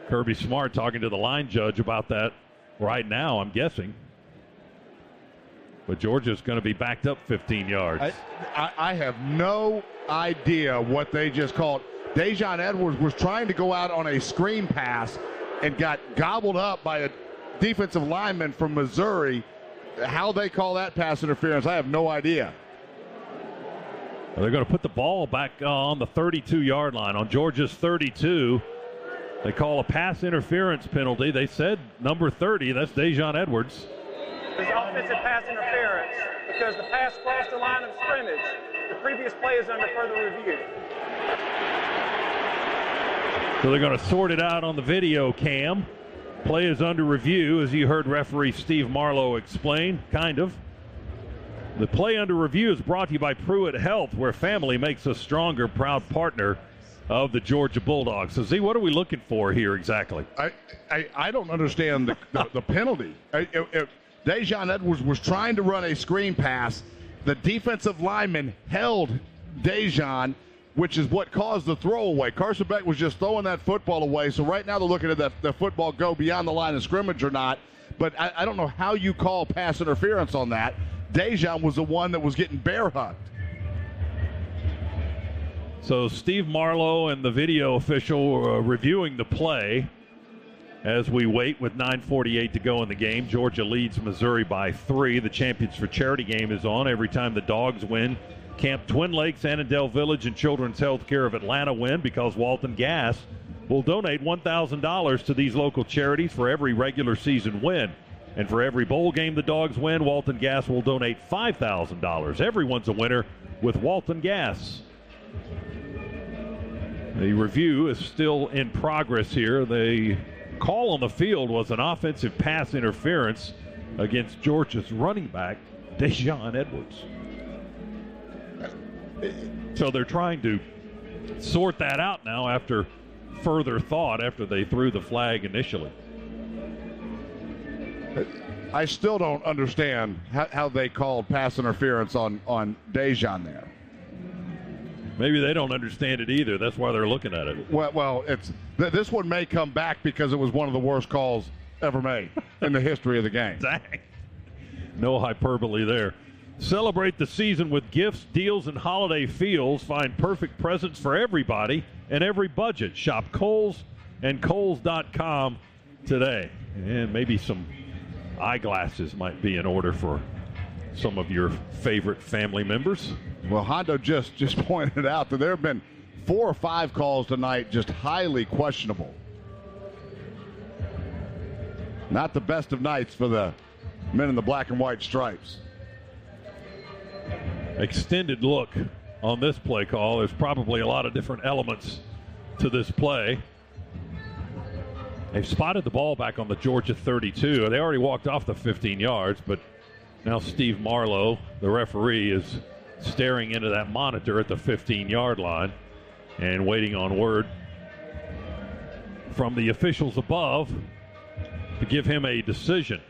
Kirby Smart talking to the line judge about that right now, I'm guessing. But Georgia's going to be backed up 15 yards. I have no idea what they just called. Dejon Edwards was trying to go out on a screen pass and got gobbled up by a defensive lineman from Missouri. How they call that pass interference, I have no idea. Well, they're going to put the ball back on the 32-yard line, on Georgia's 32. They call a pass interference penalty. They said number 30, that's Dejon Edwards. There's offensive pass interference because the pass crossed the line of scrimmage. The previous play is under further review. So they're going to sort it out on the video cam. Play is under review, as you heard referee Steve Marlowe explain, kind of. The play under review is brought to you by Pruitt Health, where family makes us stronger, proud partner of the Georgia Bulldogs. So, Z, what are we looking for here exactly? I don't understand the penalty. Dejon Edwards was trying to run a screen pass. The defensive lineman held Dejon, which is what caused the throwaway. Carson Beck was just throwing that football away. So right now they're looking at the football go beyond the line of scrimmage or not. But I don't know how you call pass interference on that. Dejon was the one that was getting bear hugged. So Steve Marlowe and the video official reviewing the play as we wait with 9:48 to go in the game. Georgia leads Missouri by 3. The Champions for Charity game is on every time the Dogs win. Camp Twin Lakes, Annandale Village, and Children's Healthcare of Atlanta win because Walton Gas will donate $1,000 to these local charities for every regular season win. And for every bowl game the Dogs win, Walton Gas will donate $5,000. Everyone's a winner with Walton Gas. The review is still in progress here. The call on the field was an offensive pass interference against Georgia's running back, Dejon Edwards. So they're trying to sort that out now after further thought, after they threw the flag initially. I still don't understand how they called pass interference on Dejon there. Maybe they don't understand it either. That's why they're looking at it. Well, this one may come back because it was one of the worst calls ever made in the history of the game. Dang. No hyperbole there. Celebrate the season with gifts, deals, and holiday feels. Find perfect presents for everybody and every budget. Shop Kohl's and Kohl's.com today. And maybe some eyeglasses might be in order for some of your favorite family members. Well, Hondo just pointed out that there have been 4 or 5 calls tonight just highly questionable. Not the best of nights for the men in the black and white stripes. Extended look on this play call. There's probably a lot of different elements to this play. They've spotted the ball back on the Georgia 32. They already walked off the 15 yards, but now Steve Marlowe, the referee, is staring into that monitor at the 15-yard line and waiting on word from the officials above to give him a decision.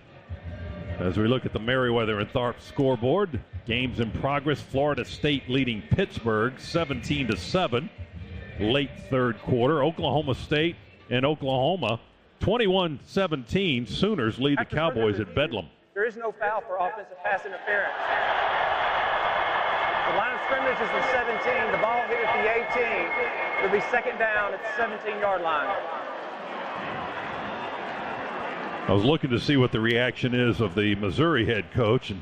As we look at the Merriweather and Tharp scoreboard, games in progress. Florida State leading Pittsburgh 17-7 late third quarter. Oklahoma State and Oklahoma 21-17. Sooners lead the Cowboys at Bedlam. There is no foul for offensive pass interference. The line of scrimmage is the 17. The ball hit at the 18. It'll be second down at the 17-yard line. I was looking to see what the reaction is of the Missouri head coach, and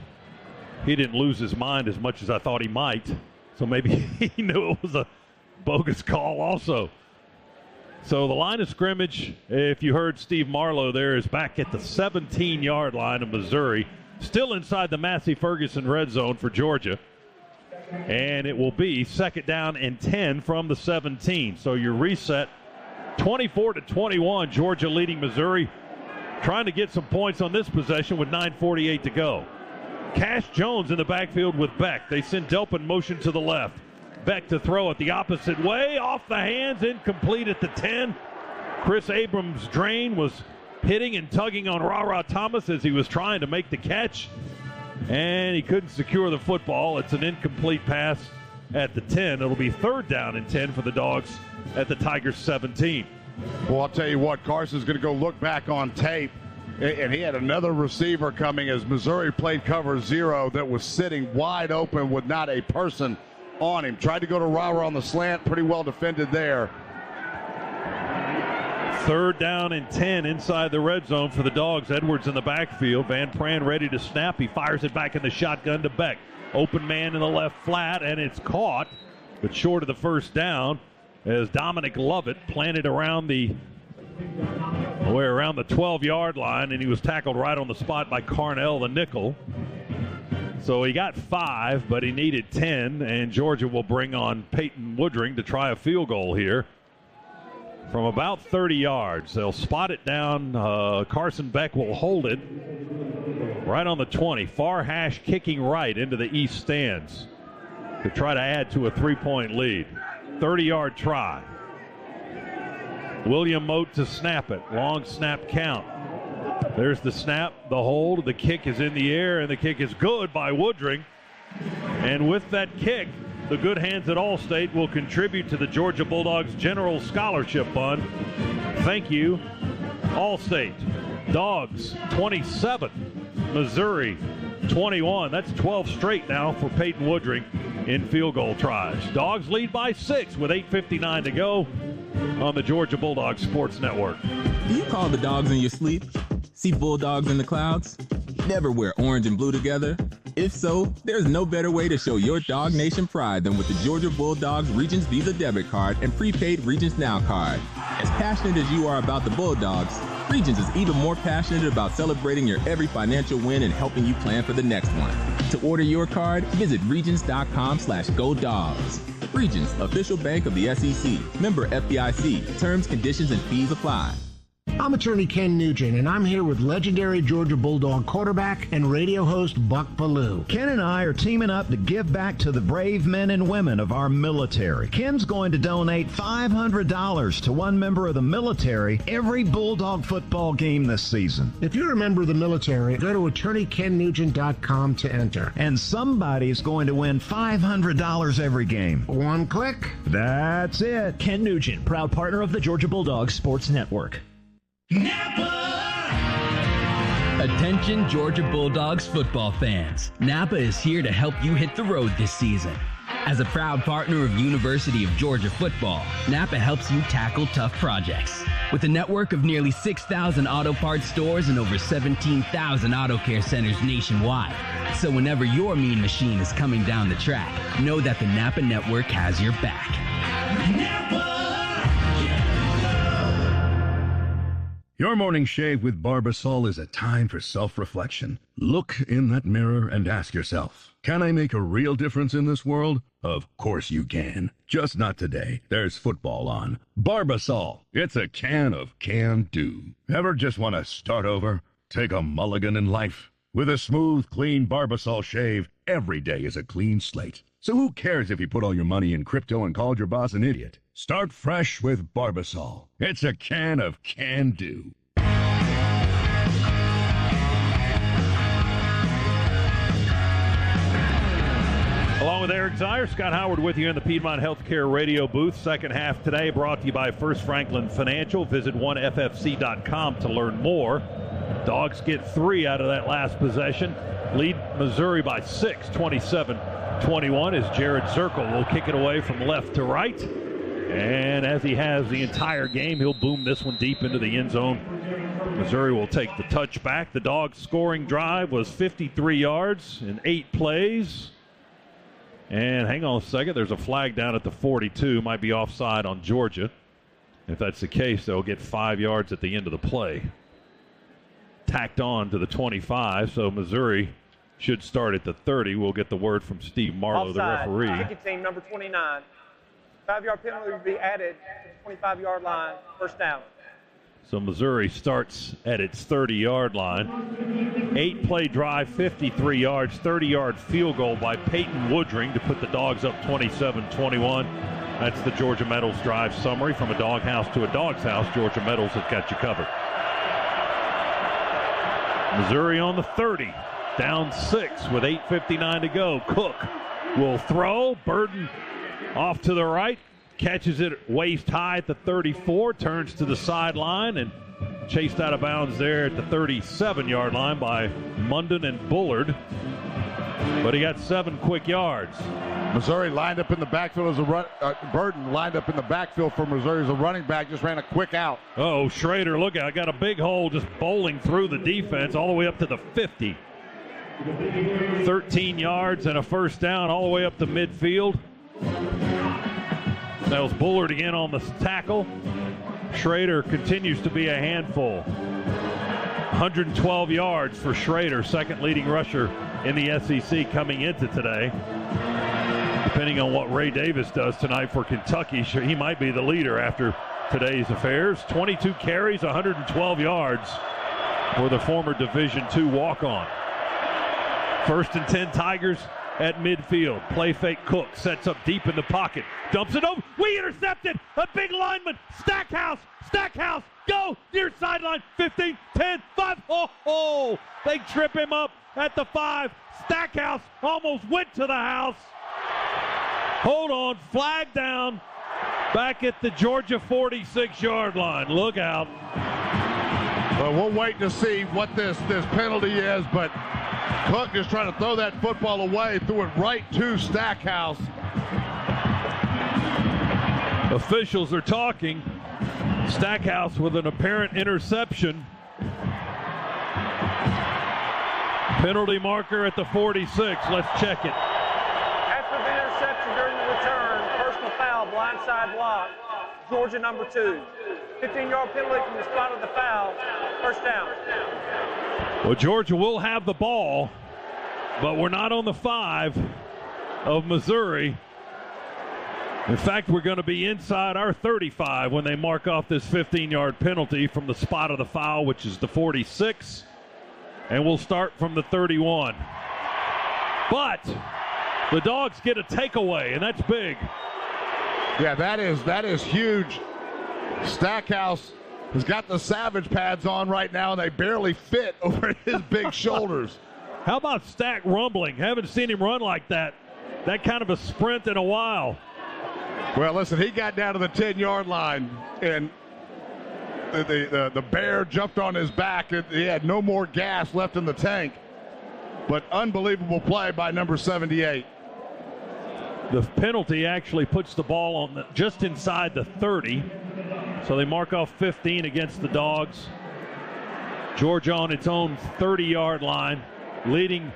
he didn't lose his mind as much as I thought he might. So maybe he knew it was a bogus call also. So the line of scrimmage, if you heard Steve Marlowe there, is back at the 17-yard line of Missouri. Still inside the Massey Ferguson red zone for Georgia. And it will be second down and 10 from the 17. So your reset, 24-21, Georgia leading Missouri. Trying to get some points on this possession with 9:48 to go. Cash Jones in the backfield with Beck. They send Delpin motion to the left. Beck to throw it the opposite way. Off the hands, incomplete at the 10. Chris Abrams' drain was hitting and tugging on Ra Thomas as he was trying to make the catch, and he couldn't secure the football. It's an incomplete pass at the 10. It'll be 3rd down and 10 for the Dogs at the Tigers 17. Well, I'll tell you what, Carson's going to go look back on tape, and he had another receiver coming as Missouri played cover 0 that was sitting wide open with not a person on him. Tried to go to Ra on the slant, pretty well defended there. 3rd down and 10 inside the red zone for the Dogs. Edwards in the backfield. Van Pran ready to snap. He fires it back in the shotgun to Beck. Open man in the left flat, and it's caught, but short of the 1st down as Dominic Lovett planted around the 12-yard line, and he was tackled right on the spot by Carnell, the nickel. So he got 5, but he needed 10, and Georgia will bring on Peyton Woodring to try a field goal here from about 30 yards. They'll spot it down. Carson Beck will hold it right on the 20. Far hash kicking right into the east stands to try to add to a 3-point lead. 30-yard try. William Mote to snap it. Long snap count. There's the snap, the hold. The kick is in the air, and the kick is good by Woodring. And with that kick, the good hands at Allstate will contribute to the Georgia Bulldogs General Scholarship Fund. Thank you, Allstate. Dogs 27, Missouri 21. That's 12 straight now for Peyton Woodring in field goal tries. Dogs lead by 6 with 8:59 to go on the Georgia Bulldogs Sports Network. Do you call the dogs in your sleep? See bulldogs in the clouds? Never wear orange and blue together? If so, there's no better way to show your Dog Nation pride than with the Georgia Bulldogs Regions Visa debit card and prepaid Regions Now card. As passionate as you are about the Bulldogs, Regions is even more passionate about celebrating your every financial win and helping you plan for the next one. To order your card, visit regions.com/GoDogs. Regions, official bank of the SEC. Member FDIC. Terms, conditions, and fees apply. I'm attorney Ken Nugent, and I'm here with legendary Georgia Bulldog quarterback and radio host Buck Ballou. Ken and I are teaming up to give back to the brave men and women of our military. Ken's going to donate $500 to one member of the military every Bulldog football game this season. If you're a member of the military, go to attorneykennugent.com to enter. And somebody's going to win $500 every game. One click. That's it. Ken Nugent, proud partner of the Georgia Bulldogs Sports Network. Attention Georgia Bulldogs football fans. Napa is here to help you hit the road this season. As a proud partner of University of Georgia football, Napa helps you tackle tough projects. With a network of nearly 6,000 auto parts stores and over 17,000 auto care centers nationwide. So whenever your mean machine is coming down the track, know that the Napa network has your back. Napa! Your morning shave with Barbasol is a time for self-reflection. Look in that mirror and ask yourself, can I make a real difference in this world? Of course you can. Just not today. There's football on. Barbasol. It's a can of can-do. Ever just want to start over? Take a mulligan in life? With a smooth, clean Barbasol shave, every day is a clean slate. So who cares if you put all your money in crypto and called your boss an idiot? Start fresh with Barbasol. It's a can of can-do. Along with Eric Zier, Scott Howard with you in the Piedmont Healthcare radio booth. Second half today brought to you by First Franklin Financial. Visit 1ffc.com to learn more. Dogs get 3 out of that last possession. Lead Missouri by 6, 27-21, as Jared Zirkle will kick it away from left to right. And as he has the entire game, he'll boom this one deep into the end zone. Missouri will take the touchback. The Dogs' scoring drive was 53 yards in 8 plays. And hang on a second, there's a flag down at the 42. Might be offside on Georgia. If that's the case, they'll get 5 yards at the end of the play. Tacked on to the 25, so Missouri should start at the 30. We'll get the word from Steve Marlowe, offside. The referee. Ticket team number 29. 5-yard penalty will be added to the 25-yard line, first down. So Missouri starts at its 30-yard line. 8-play drive, 53 yards, 30-yard field goal by Peyton Woodring to put the Dogs up 27-21. That's the Georgia Metals drive summary. From a doghouse to a dog's house, Georgia Metals has got you covered. Missouri on the 30, down 6 with 8:59 to go. Cook will throw. Burden off to the right, catches it waist high at the 34, turns to the sideline, and chased out of bounds there at the 37-yard line by Munden and Bullard. But he got 7 quick yards. Missouri lined up in the backfield as a Burden lined up in the backfield for Missouri as a running back, just ran a quick out. Oh, Schrader, look out, got a big hole just bowling through the defense all the way up to the 50. 13 yards and a first down all the way up to midfield. That was Bullard again on the tackle. Schrader continues to be a handful. 112 yards for Schrader, second leading rusher in the SEC coming into today. Depending on what Ray Davis does tonight for Kentucky, he might be the leader after today's affairs. 22 carries, 112 yards for the former Division II walk-on. 1st and 10 Tigers at midfield. Play fake. Cook sets up deep in the pocket. Dumps it over. We intercepted. A big lineman. Stackhouse. Go. Near sideline. 15, 10, 5. Oh. They trip him up at the 5. Stackhouse almost went to the house. Hold on. Flag down. Back at the Georgia 46-yard line. Look out. Well, we'll wait to see what this penalty is, but Cook just trying to throw that football away, threw it right to Stackhouse. Officials are talking. Stackhouse with an apparent interception. Penalty marker at the 46. Let's check it. After the interception during the return, personal foul, blindside block, Georgia number 2. 15-yard penalty from the spot of the foul, first down. Well, Georgia will have the ball, but we're not on the 5 of Missouri. In fact, we're going to be inside our 35 when they mark off this 15-yard penalty from the spot of the foul, which is the 46. And we'll start from the 31. But the Dogs get a takeaway, and that's big. Yeah, that is huge. Stackhouse has got the Savage pads on right now, and they barely fit over his big shoulders. How about Stack rumbling? Haven't seen him run like that kind of a sprint in a while. Well, listen, he got down to the 10-yard line, and the bear jumped on his back. He had no more gas left in the tank. But unbelievable play by number 78. The penalty actually puts the ball on just inside the 30. So they mark off 15 against the Dogs. Georgia on its own 30-yard line, leading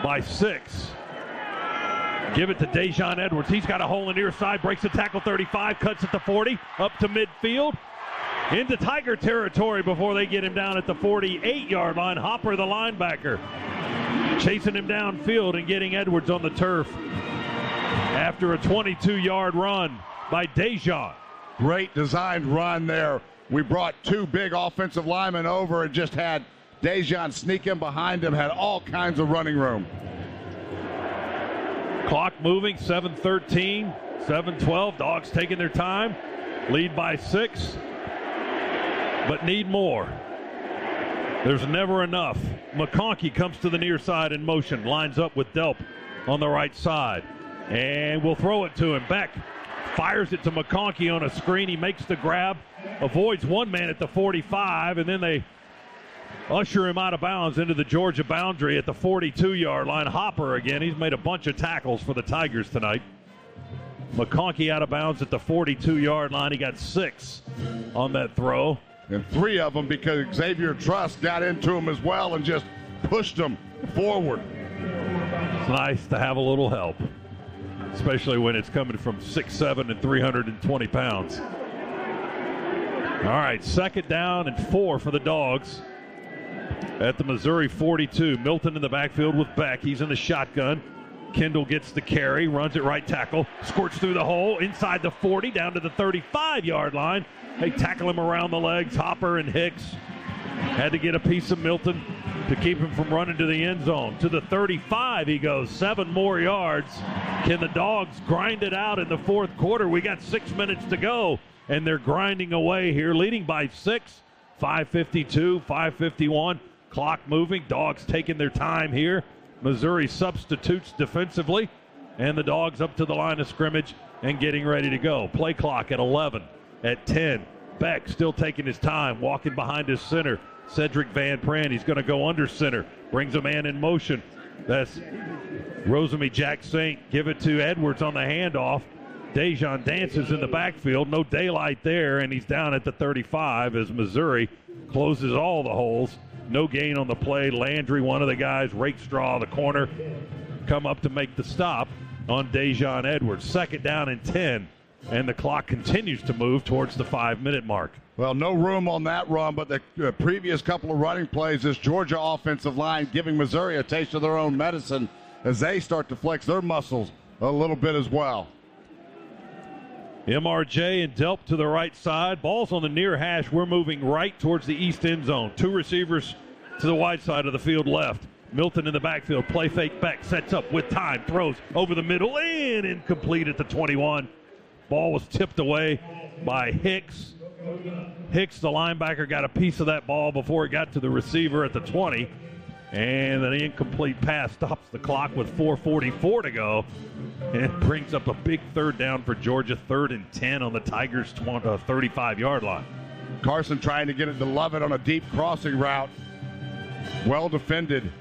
by 6. Give it to Dejon Edwards. He's got a hole in the near side, breaks the tackle 35, cuts at the 40, up to midfield. Into Tiger territory before they get him down at the 48-yard line. Hopper, the linebacker, chasing him downfield and getting Edwards on the turf after a 22-yard run by Dejon. Great designed run there. We brought 2 big offensive linemen over and just had Dejon sneak in behind him, had all kinds of running room. Clock moving, 7:13, 7:12. Dogs taking their time. Lead by 6, but need more. There's never enough. McConkey comes to the near side in motion, lines up with Delp on the right side, and we'll throw it to him. Beck fires it to McConkey on a screen. He makes the grab, avoids one man at the 45, and then they usher him out of bounds into the Georgia boundary at the 42-yard line. Hopper again. He's made a bunch of tackles for the Tigers tonight. McConkey out of bounds at the 42-yard line. He got 6 on that throw. And 3 of them because Xavier Truss got into him as well and just pushed him forward. It's nice to have a little help, especially when it's coming from 6'7" and 320 pounds. All right, 2nd down and 4 for the Dogs at the Missouri 42. Milton in the backfield with Beck. He's in the shotgun. Kendall gets the carry, runs it right tackle, squirts through the hole, inside the 40, down to the 35-yard line. They tackle him around the legs. Hopper and Hicks had to get a piece of Milton to keep him from running to the end zone. To the 35 he goes, 7 more yards. Can the Dogs grind it out in the 4th quarter? We got 6 minutes to go, and they're grinding away here, leading by 6, 5:52, 5:51. Clock moving. Dogs taking their time here. Missouri substitutes defensively. And the Dogs up to the line of scrimmage and getting ready to go. Play clock at 11. At 10, Beck still taking his time, walking behind his center. Cedric Van Pran, he's going to go under center. Brings a man in motion. That's Rosemy Jack Saint. Give it to Edwards on the handoff. Dejon dances in the backfield. No daylight there, and he's down at the 35 as Missouri closes all the holes. No gain on the play. Landry, one of the guys, Rakestraw, the corner, come up to make the stop on Dejon Edwards. Second down and 10, and the clock continues to move towards the 5-minute mark. Well, no room on that run, but the previous couple of running plays, this Georgia offensive line giving Missouri a taste of their own medicine as they start to flex their muscles a little bit as well. MRJ and Delp to the right side. Ball's on the near hash. We're moving right towards the east end zone. Two receivers to the wide side of the field left. Milton in the backfield. Play fake back. Sets up with time. Throws over the middle and incomplete at the 21. Ball was tipped away by Hicks. Hicks, the linebacker, got a piece of that ball before it got to the receiver at the 20. And an incomplete pass stops the clock with 4:44 to go. And it brings up a big third down for Georgia, 3rd and 10 on the Tigers' 35-yard line. Carson trying to get it to Lovett on a deep crossing route. Well defended.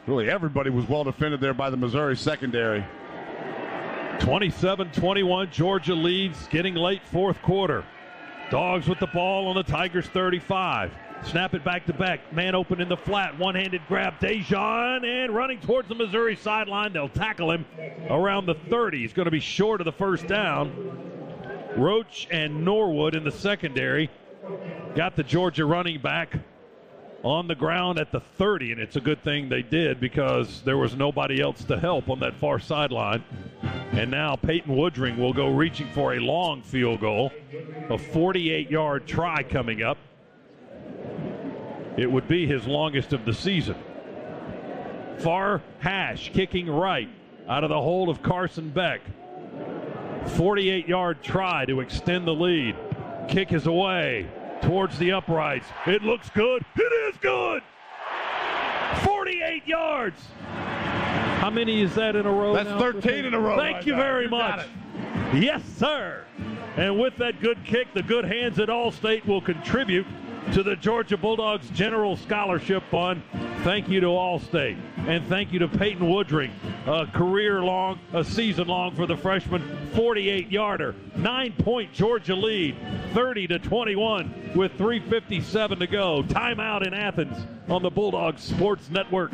Really, everybody was well defended there by the Missouri secondary. 27-21, Georgia leads, getting late fourth quarter. Dogs with the ball on the Tigers' 35. Snap it back to back. Man open in the flat. One-handed grab. Dejon and running towards the Missouri sideline. They'll tackle him around the 30. He's going to be short of the first down. Roach and Norwood in the secondary got the Georgia running back on the ground at the 30, and it's a good thing they did because there was nobody else to help on that far sideline. And now Peyton Woodring will go reaching for a long field goal. A 48-yard try coming up. It would be his longest of the season. Far hash kicking right out of the hold of Carson Beck. 48-yard try to extend the lead. Kick is away towards the uprights. It looks good. It is good. 48 yards. How many is that in a row? That's now? 13 in a row. Thank you very much. Yes, sir. And with that good kick, the good hands at Allstate will contribute to the Georgia Bulldogs General Scholarship Fund. Thank you to Allstate. And thank you to Peyton Woodring. A season-long for the freshman, 48-yarder. 9-point Georgia lead, 30-21 with 3:57 to go. Timeout in Athens on the Bulldogs Sports Network.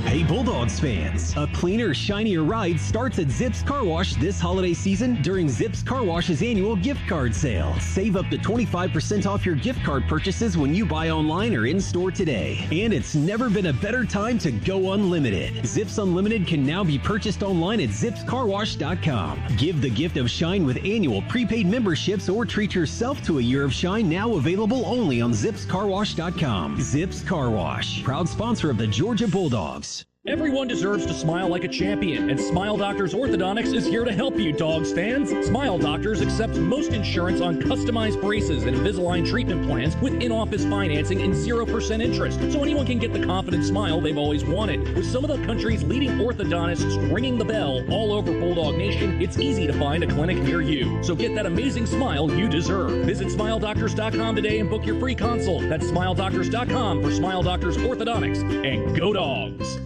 Hey Bulldogs fans, a cleaner, shinier ride starts at Zips Car Wash this holiday season during Zips Car Wash's annual gift card sale. Save up to 25% off your gift card purchases when you buy online or in-store today. And it's never been a better time to go unlimited. Zips Unlimited can now be purchased online at zipscarwash.com. Give the gift of shine with annual prepaid memberships or treat yourself to a year of shine, now available only on zipscarwash.com. Zips Car Wash, proud sponsor of the Georgia Bulldogs. Everyone deserves to smile like a champion, and Smile Doctors Orthodontics is here to help you, Dogs fans. Smile Doctors accepts most insurance on customized braces and Invisalign treatment plans with in-office financing and 0% interest, so anyone can get the confident smile they've always wanted. With some of the country's leading orthodontists ringing the bell all over Bulldog Nation, it's easy to find a clinic near you. So get that amazing smile you deserve. Visit SmileDoctors.com today and book your free consult. That's SmileDoctors.com for Smile Doctors Orthodontics, and go Dogs!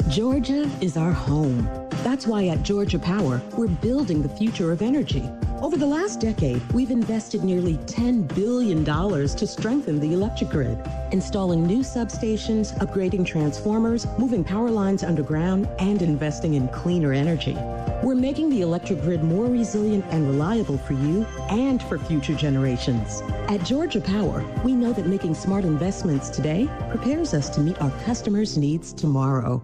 Georgia is our home. That's why at Georgia Power, we're building the future of energy. Over the last decade, we've invested nearly $10 billion to strengthen the electric grid, installing new substations, upgrading transformers, moving power lines underground, and investing in cleaner energy. We're making the electric grid more resilient and reliable for you and for future generations. At Georgia Power, we know that making smart investments today prepares us to meet our customers' needs tomorrow.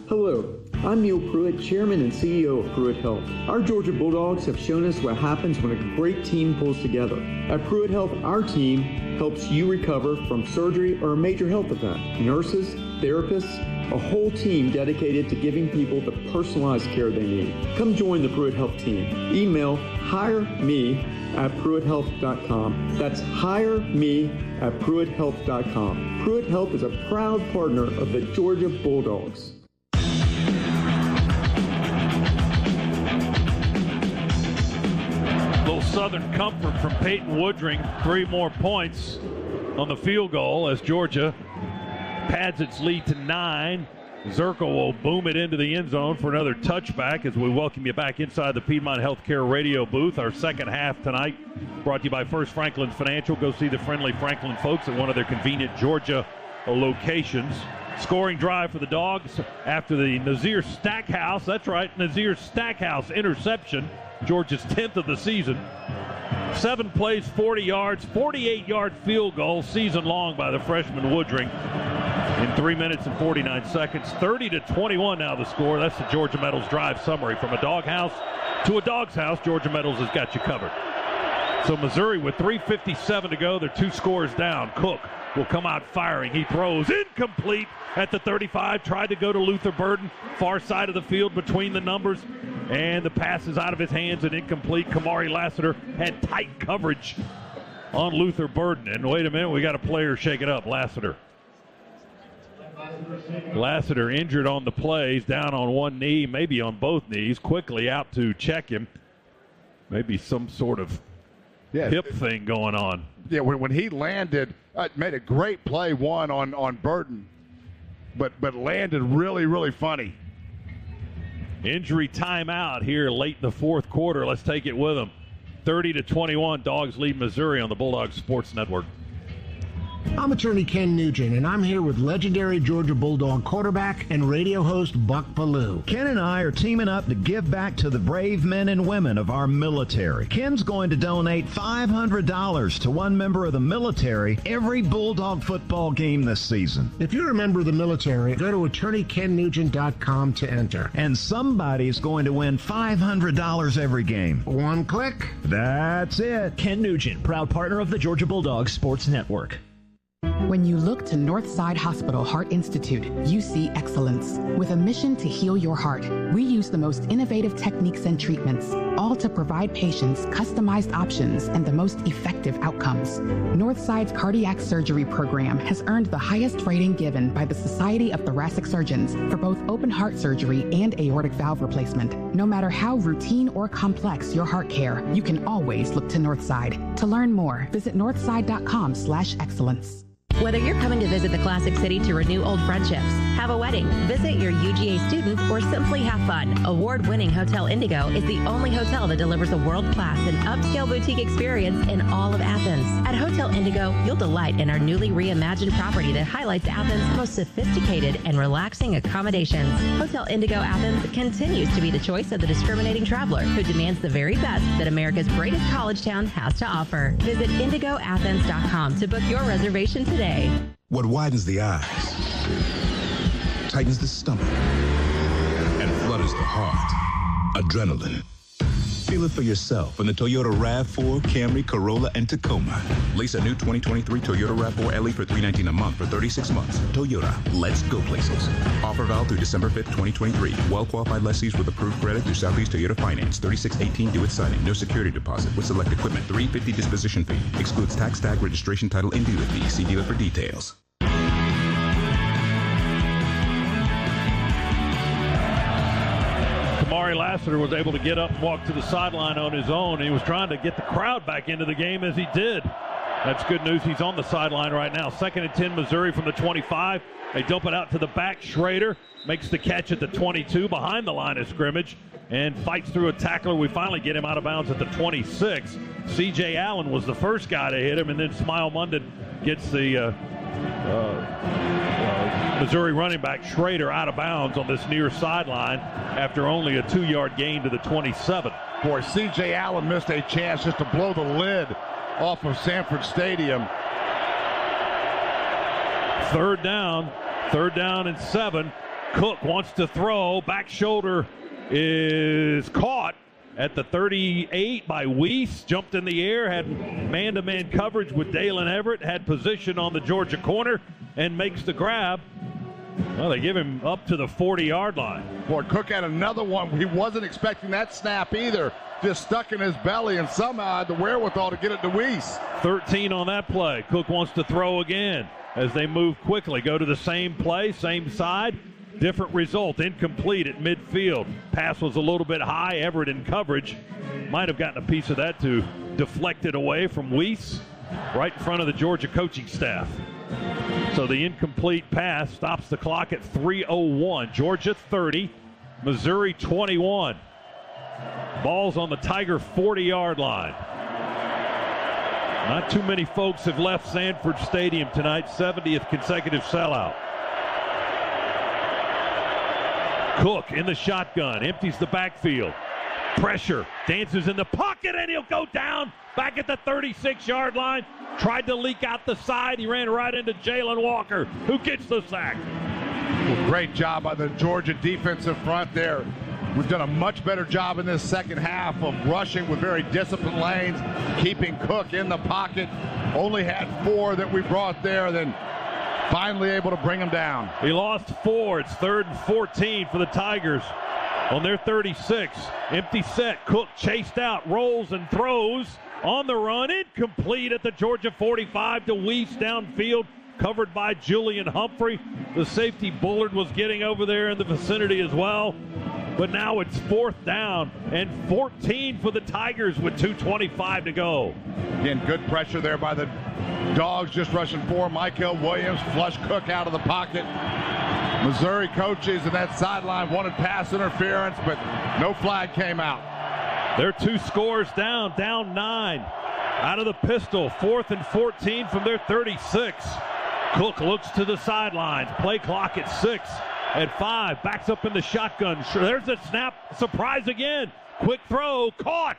Hello, I'm Neil Pruitt, Chairman and CEO of Pruitt Health. Our Georgia Bulldogs have shown us what happens when a great team pulls together. At Pruitt Health, our team helps you recover from surgery or a major health event. Nurses, therapists, a whole team dedicated to giving people the personalized care they need. Come join the Pruitt Health team. Email hireme@pruitthealth.com. That's hireme@pruitthealth.com. Pruitt Health is a proud partner of the Georgia Bulldogs. Little Southern comfort from Peyton Woodring. 3 more points on the field goal as Georgia pads its lead to 9. Zirkle will boom it into the end zone for another touchback as we welcome you back inside the Piedmont Healthcare radio booth. Our second half tonight brought to you by First Franklin Financial. Go see the friendly Franklin folks at one of their convenient Georgia locations. Scoring drive for the Dogs after the Nazir Stackhouse. That's right, Nazir Stackhouse interception. Georgia's 10th of the season. 7 plays, 40 yards, 48-yard field goal, season long by the freshman Woodring in 3 minutes and 49 seconds. 30-21 now the score. That's the Georgia Metals drive summary. From a doghouse to a dog's house, Georgia Metals has got you covered. So Missouri with 3:57 to go. They're 2 scores down. Cook will come out firing. He throws incomplete at the 35. Tried to go to Luther Burden, far side of the field between the numbers. And the pass is out of his hands and incomplete. Kamari Lassiter had tight coverage on Luther Burden. And wait a minute, we got a player shaking up. Lassiter injured on the plays, down on one knee, maybe on both knees. Quickly out to check him. Maybe some sort of hip thing going on. Yeah, when he landed, made a great play on Burden, but landed really, really funny. Injury timeout here late in the fourth quarter. Let's take it with them. 30-21, Dogs lead Missouri on the Bulldogs Sports Network. I'm attorney Ken Nugent, and I'm here with legendary Georgia Bulldog quarterback and radio host Buck Ballou. Ken and I are teaming up to give back to the brave men and women of our military. Ken's going to donate $500 to one member of the military every Bulldog football game this season. If you're a member of the military, go to attorneykennugent.com to enter. And somebody's going to win $500 every game. One click. That's it. Ken Nugent, proud partner of the Georgia Bulldogs Sports Network. When you look to Northside Hospital Heart Institute, you see excellence. With a mission to heal your heart, we use the most innovative techniques and treatments, all to provide patients customized options and the most effective outcomes. Northside's cardiac surgery program has earned the highest rating given by the Society of Thoracic Surgeons for both open heart surgery and aortic valve replacement. No matter how routine or complex your heart care, you can always look to Northside. To learn more, visit northside.com/excellence. Whether you're coming to visit the Classic City to renew old friendships, have a wedding, visit your UGA student, or simply have fun, award-winning Hotel Indigo is the only hotel that delivers a world-class and upscale boutique experience in all of Athens. At Hotel Indigo, you'll delight in our newly reimagined property that highlights Athens' most sophisticated and relaxing accommodations. Hotel Indigo Athens continues to be the choice of the discriminating traveler who demands the very best that America's greatest college town has to offer. Visit IndigoAthens.com to book your reservation today. What widens the eyes, tightens the stomach, and flutters the heart. Adrenaline. Feel it for yourself in the Toyota RAV4, Camry, Corolla, and Tacoma. Lease a new 2023 Toyota RAV4 LE for $319 a month for 36 months. Toyota, let's go places. Offer valid through December 5th, 2023. Well-qualified lessees with approved credit through Southeast Toyota Finance. 3618 due at signing. No security deposit with select equipment. $350 disposition fee. Excludes tax, tag, registration, title, and dealer fee. See dealer for details. Kamari Lassiter was able to get up and walk to the sideline on his own. He was trying to get the crowd back into the game as he did. That's good news. He's on the sideline right now. 2nd and 10, Missouri from the 25. They dump it out to the back. Schrader makes the catch at the 22 behind the line of scrimmage and fights through a tackler. We finally get him out of bounds at the 26. C.J. Allen was the first guy to hit him, and then Smile Munden gets the Missouri running back Schrader out of bounds on this near sideline after only a 2-yard gain to the 27. Boy, C.J. Allen missed a chance just to blow the lid off of Sanford Stadium. Third down and 7. Cook wants to throw. Back shoulder is caught at the 38 by Weiss. Jumped in the air, had man-to-man coverage with Dalen Everett, had position on the Georgia corner, and makes the grab. Well, they give him up to the 40-yard line. Boy, Cook had another one. He wasn't expecting that snap either. Just stuck in his belly and somehow had the wherewithal to get it to Weiss. 13 on that play. Cook wants to throw again as they move quickly. Go to the same play, same side. Different result. Incomplete at midfield. Pass was a little bit high. Everett in coverage. Might have gotten a piece of that to deflect it away from Weiss right in front of the Georgia coaching staff. So the incomplete pass stops the clock at 3:01. Georgia 30, Missouri 21. Ball's on the Tiger 40-yard line. Not too many folks have left Sanford Stadium tonight. 70th consecutive sellout. Cook in the shotgun, empties the backfield. Pressure, dances in the pocket, and he'll go down back at the 36-yard line. Tried to leak out the side. He ran right into Jalen Walker, who gets the sack. Well, great job by the Georgia defensive front there. We've done a much better job in this second half of rushing with very disciplined lanes, keeping Cook in the pocket. Only had 4 that we brought there, then finally able to bring him down. He lost 4. It's 3rd and 14 for the Tigers on their 36. Empty set. Cook chased out, rolls and throws on the run. Incomplete at the Georgia 45 to Weiss downfield, covered by Julian Humphrey. The safety Bullard was getting over there in the vicinity as well. But now it's 4th down and 14 for the Tigers with 2:25 to go. Again, good pressure there by the Dogs, just rushing 4. Michael Williams flushed Cook out of the pocket. Missouri coaches in that sideline wanted pass interference, but no flag came out. They're 2 scores down 9. Out of the pistol, 4th and 14 from their 36. Cook looks to the sidelines. Play clock at 6. At 5, backs up in the shotgun. There's a snap. Surprise again. Quick throw. Caught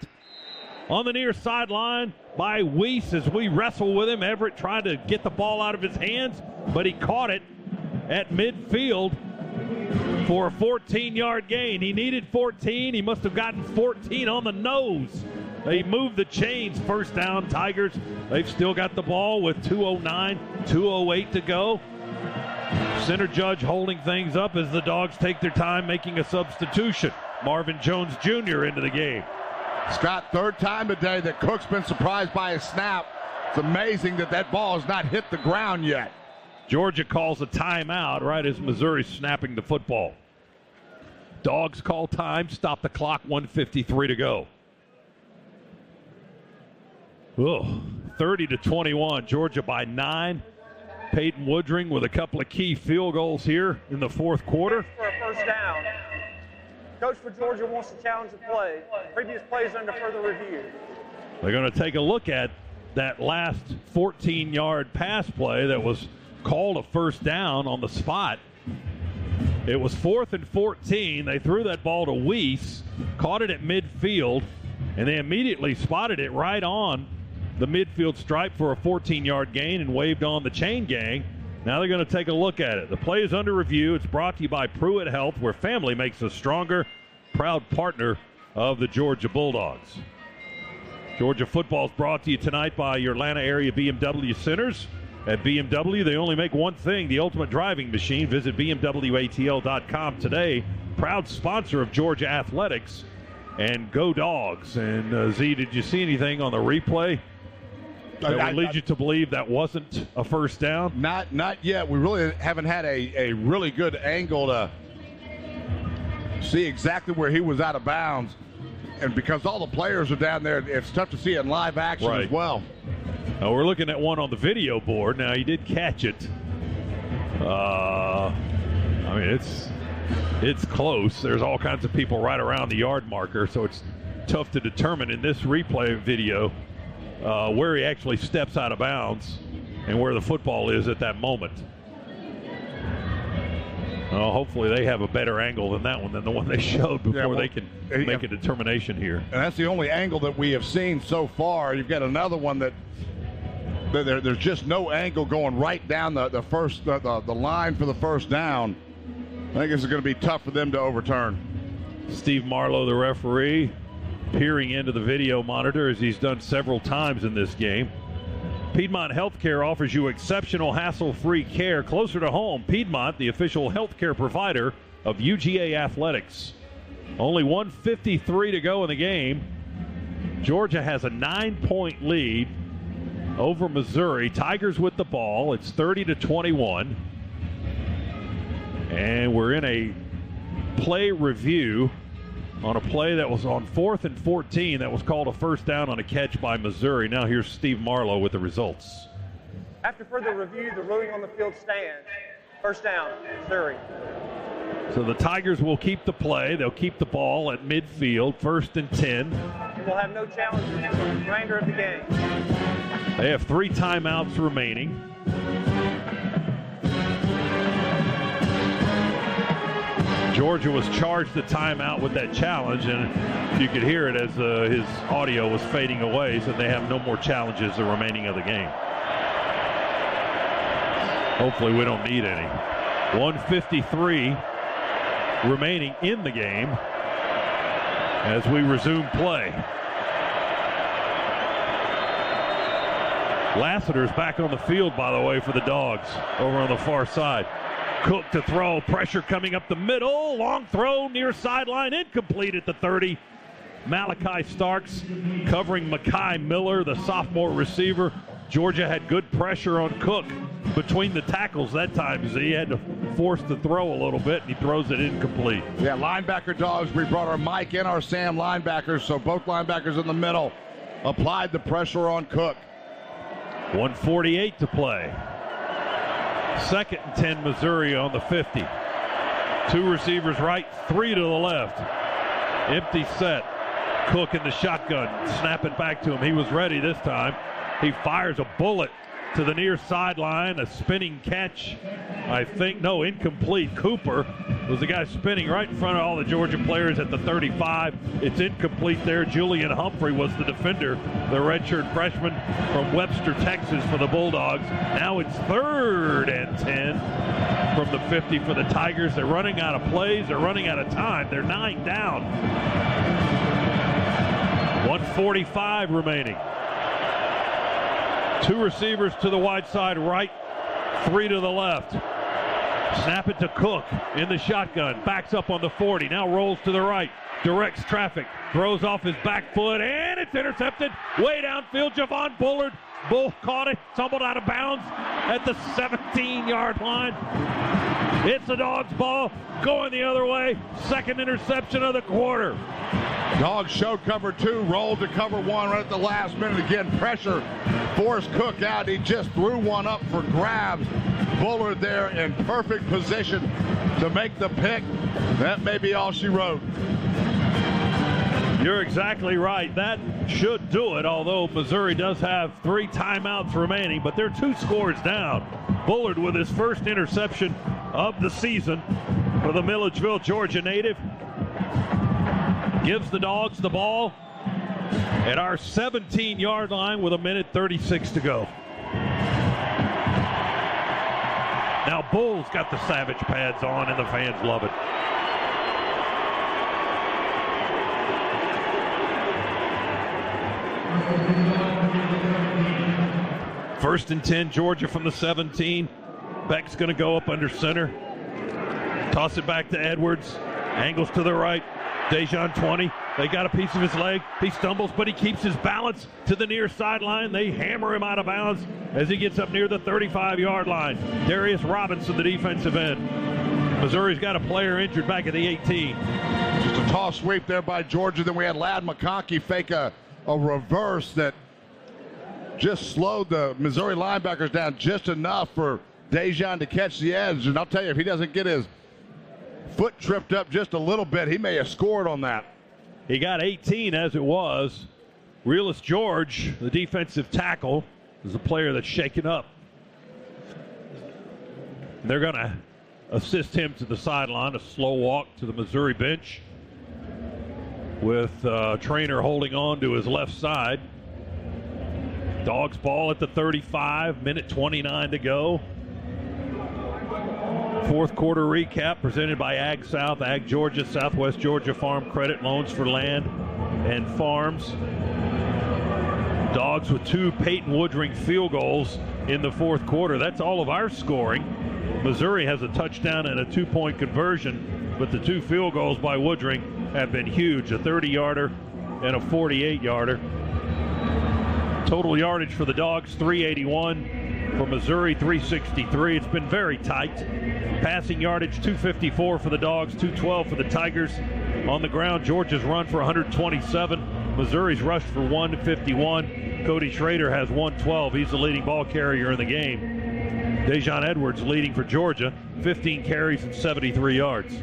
on the near sideline by Weiss as we wrestle with him. Everett trying to get the ball out of his hands, but he caught it at midfield for a 14-yard gain. He needed 14. He must have gotten 14 on the nose. They moved the chains. 1st down, Tigers. They've still got the ball with 2:09, 2:08 to go. Center judge holding things up as the Dogs take their time making a substitution. Marvin Jones Jr. into the game. Scott, 3rd time today that Cook's been surprised by a snap. It's amazing that ball has not hit the ground yet. Georgia calls a timeout right as Missouri's snapping the football. Dogs call time, stop the clock, 1:53 to go. 30-21, Georgia by 9. Peyton Woodring with a couple of key field goals here in the 4th quarter. For a 1st down. Coach for Georgia wants to challenge the play. Previous plays under further review. They're going to take a look at that last 14-yard pass play that was called a 1st down on the spot. It was 4th and 14. They threw that ball to Weiss, caught it at midfield, and they immediately spotted it right on the midfield stripe for a 14-yard gain and waved on the chain gang. Now they're going to take a look at it. The play is under review. It's brought to you by Pruitt Health, where family makes us stronger. Proud partner of the Georgia Bulldogs. Georgia football is brought to you tonight by your Atlanta area BMW centers. At BMW, they only make one thing, the ultimate driving machine. Visit BMWATL.com today. Proud sponsor of Georgia Athletics. And go Dogs. And Z, did you see anything on the replay that would lead you to believe that wasn't a 1st down? Not yet. We really haven't had a really good angle to see exactly where he was out of bounds. And because all the players are down there, it's tough to see it in live action as well. Now we're looking at one on the video board. Now, he did catch it. I mean, it's close. There's all kinds of people right around the yard marker, so it's tough to determine in this replay video where he actually steps out of bounds and where the football is at that moment. Hopefully they have a better angle than that one, than the one they showed before they can make a determination here. And that's the only angle that we have seen so far. You've got another one that there's just no angle going right down the line for the 1st down. I think this is going to be tough for them to overturn. Steve Marlowe, the referee, peering into the video monitor as he's done several times in this game. Piedmont Healthcare offers you exceptional hassle-free care closer to home. Piedmont, the official healthcare provider of UGA Athletics. Only 1:53 to go in the game. Georgia has a 9-point lead over Missouri. Tigers with the ball. It's 30-21. And we're in a play review on a play that was on 4th and 14 that was called a first down on a catch by Missouri. Now here's Steve Marlowe with the results. After further review, the ruling on the field stands. First down, Missouri. So the Tigers will keep the play. They'll keep the ball at midfield, 1st and 10. And we'll have no challenges for the remainder of the game. They have 3 timeouts remaining. Georgia was charged the timeout with that challenge, and you could hear it as his audio was fading away, so they have no more challenges the remaining of the game. Hopefully we don't need any. 1:53 remaining in the game as we resume play. Lassiter's back on the field, by the way, for the Dogs over on the far side. Cook to throw, pressure coming up the middle, long throw near sideline, incomplete at the 30. Malachi Starks covering Mekhi Miller, the sophomore receiver. Georgia had good pressure on Cook between the tackles that time. He had to force the throw a little bit, and he throws it incomplete. Yeah, linebacker Dogs. We brought our Mike and our Sam linebackers, so both linebackers in the middle applied the pressure on Cook. 1:48 to play. 2nd and 10 Missouri on the 50. 2 receivers right, 3 to the left. Empty set. Cook in the shotgun. Snap it back to him. He was ready this time. He fires a bullet to the near sideline. A spinning catch. I think, no, incomplete. Cooper was the guy spinning right in front of all the Georgia players at the 35. It's incomplete there. Julian Humphrey was the defender, the redshirt freshman from Webster, Texas for the Bulldogs. Now it's 3rd and 10 from the 50 for the Tigers. They're running out of plays. They're running out of time. They're 9 down. 1:45 remaining. 2 receivers to the wide side right, 3 to the left. Snap it to Cook in the shotgun. Backs up on the 40. Now rolls to the right. Directs traffic. Throws off his back foot. And it's intercepted. Way downfield. Javon Bullard. Bull caught it. Tumbled out of bounds at the 17-yard line. It's the Dogs' ball. Going the other way. 2nd interception of the quarter. Dogs showed cover 2. Rolled to cover 1 right at the last minute. Again, pressure forced Cook out. He just threw one up for grabs. Bullard there in perfect position to make the pick. That may be all she wrote. You're exactly right. That should do it, although Missouri does have 3 timeouts remaining, but they're 2 scores down. Bullard with his first interception of the season for the Milledgeville, Georgia native. Gives the Dogs the ball at our 17-yard line with 1:36 to go. Now Bull's got the Savage pads on, and the fans love it. First and 10, Georgia from the 17. Beck's going to go up under center. Toss it back to Edwards. Angles to the right. Dejan 20. They got a piece of his leg. He stumbles, but he keeps his balance to the near sideline. They hammer him out of bounds as he gets up near the 35-yard line. Darius Robinson, the defensive end. Missouri's got a player injured back at the 18. Just a toss sweep there by Georgia. Then we had Ladd McConkey fake a reverse that just slowed the Missouri linebackers down just enough for Dejan to catch the edge. And I'll tell you, if he doesn't get his foot tripped up just a little bit, he may have scored on that. He got 18 as it was. Realist George, the defensive tackle, is a player that's shaken up. They're going to assist him to the sideline, a slow walk to the Missouri bench with Trainer holding on to his left side. Dogs ball at the 35, minute 29 to go. Fourth quarter recap presented by Ag South, Ag Georgia, Southwest Georgia Farm Credit, loans for land and farms. Dogs with 2 Peyton Woodring field goals in the fourth quarter. That's all of our scoring. Missouri has a touchdown and a 2-point conversion, but the 2 field goals by Woodring have been huge, a 30-yarder and a 48-yarder. Total yardage for the Dogs, 381. For Missouri, 363. It's been very tight. Passing yardage, 254 for the Dogs, 212 for the Tigers. On the ground, Georgia's run for 127. Missouri's rushed for 151. Cody Schrader has 112. He's the leading ball carrier in the game. Dejon Edwards leading for Georgia, 15 carries and 73 yards.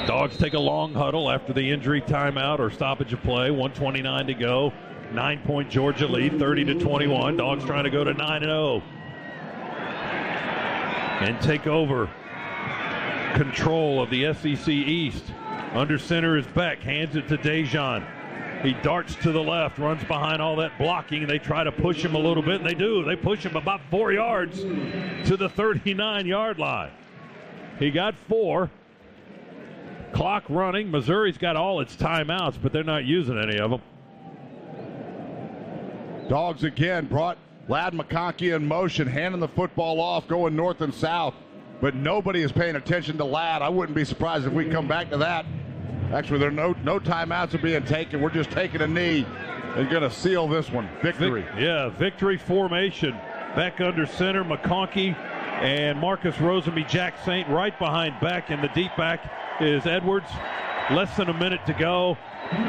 Dogs take a long huddle after the injury timeout or stoppage of play. 1:29 to go. 9-point Georgia lead, 30-21. Dogs trying to go to 9-0 and take over control of the SEC East. Under center is Beck, hands it to Dejon. He darts to the left, runs behind all that blocking. They try to push him a little bit, and they do. They push him about 4 yards to the 39-yard line. He got 4. Clock running. Missouri's got all its timeouts, but they're not using any of them. Dogs again brought Ladd McConkey in motion, handing the football off, going north and south. But nobody is paying attention to Ladd. I wouldn't be surprised if we come back to that. Actually, there are no timeouts are being taken. We're just taking a knee and going to seal this one. Victory. Victory formation. Beck under center, McConkey and Marcus Rosenby, Jack Saint right behind Beck. And the deep back is Edwards. Less than a minute to go.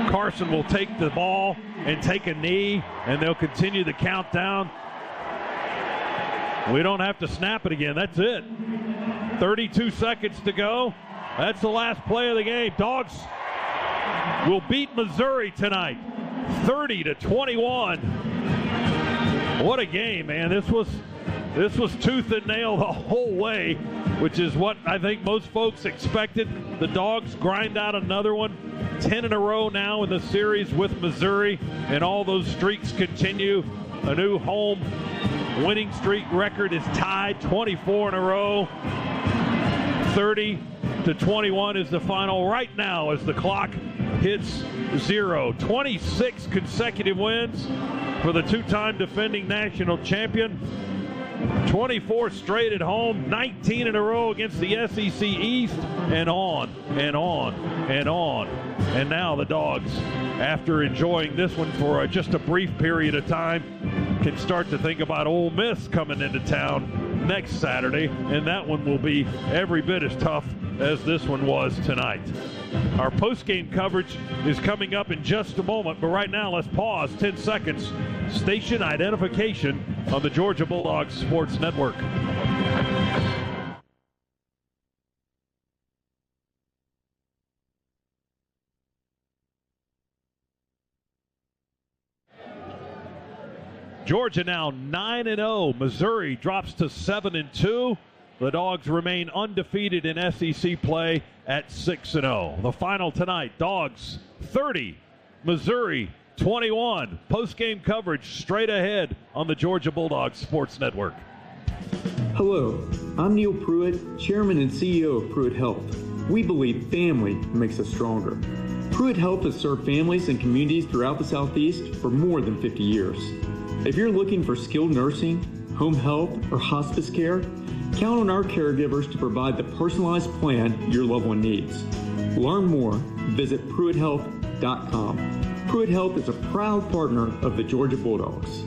Carson will take the ball and take a knee, and they'll continue the countdown. We don't have to snap it again. That's it. 32 seconds to go. That's the last play of the game. Dogs will beat Missouri tonight, 30-21. What a game, man. This was tooth and nail the whole way, which is what I think most folks expected. The Dogs grind out another one. 10 in a row now in the series with Missouri, and all those streaks continue. A new home winning streak record is tied, 24 in a row. 30-21 is the final right now as the clock hits 0. 26 consecutive wins for the 2-time defending national champion. 24 straight at home, 19 in a row against the SEC East, and on and on and on. And now the Dogs, after enjoying this one for just a brief period of time, can start to think about Ole Miss coming into town next Saturday, and that one will be every bit as tough as this one was tonight. Our post-game coverage is coming up in just a moment, but right now let's pause 10 seconds. Station identification on the Georgia Bulldogs Sports Network. Georgia now 9-0. Missouri drops to 7-2. The Dogs remain undefeated in SEC play at 6-0. The final tonight, Dogs 30, Missouri 21. Post-game coverage straight ahead on the Georgia Bulldogs Sports Network. Hello, I'm Neil Pruitt, Chairman and CEO of Pruitt Health. We believe family makes us stronger. Pruitt Health has served families and communities throughout the Southeast for more than 50 years. If you're looking for skilled nursing, home health, or hospice care, count on our caregivers to provide the personalized plan your loved one needs. Learn more, visit PruittHealth.com. Pruitt Health is a proud partner of the Georgia Bulldogs.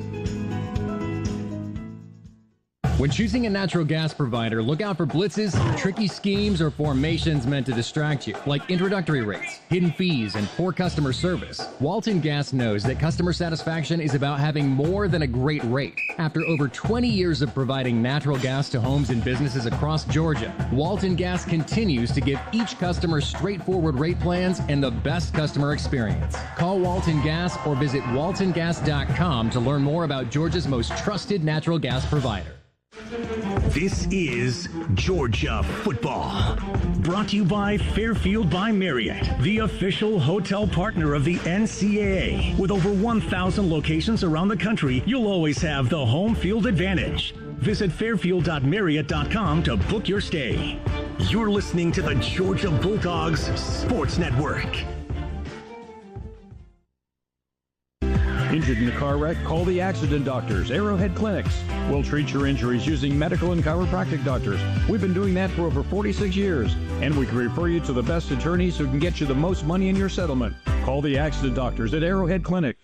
When choosing a natural gas provider, look out for blitzes, tricky schemes, or formations meant to distract you, like introductory rates, hidden fees, and poor customer service. Walton Gas knows that customer satisfaction is about having more than a great rate. After over 20 years of providing natural gas to homes and businesses across Georgia, Walton Gas continues to give each customer straightforward rate plans and the best customer experience. Call Walton Gas or visit waltongas.com to learn more about Georgia's most trusted natural gas provider. This is Georgia Football. Brought to you by Fairfield by Marriott, the official hotel partner of the NCAA. With over 1,000 locations around the country, you'll always have the home field advantage. Visit fairfield.marriott.com to book your stay. You're listening to the Georgia Bulldogs Sports Network. Injured in a car wreck? Call the accident doctors, Arrowhead Clinics. We'll treat your injuries using medical and chiropractic doctors. We've been doing that for over 46 years, and we can refer you to the best attorneys who can get you the most money in your settlement. Call the accident doctors at Arrowhead Clinic.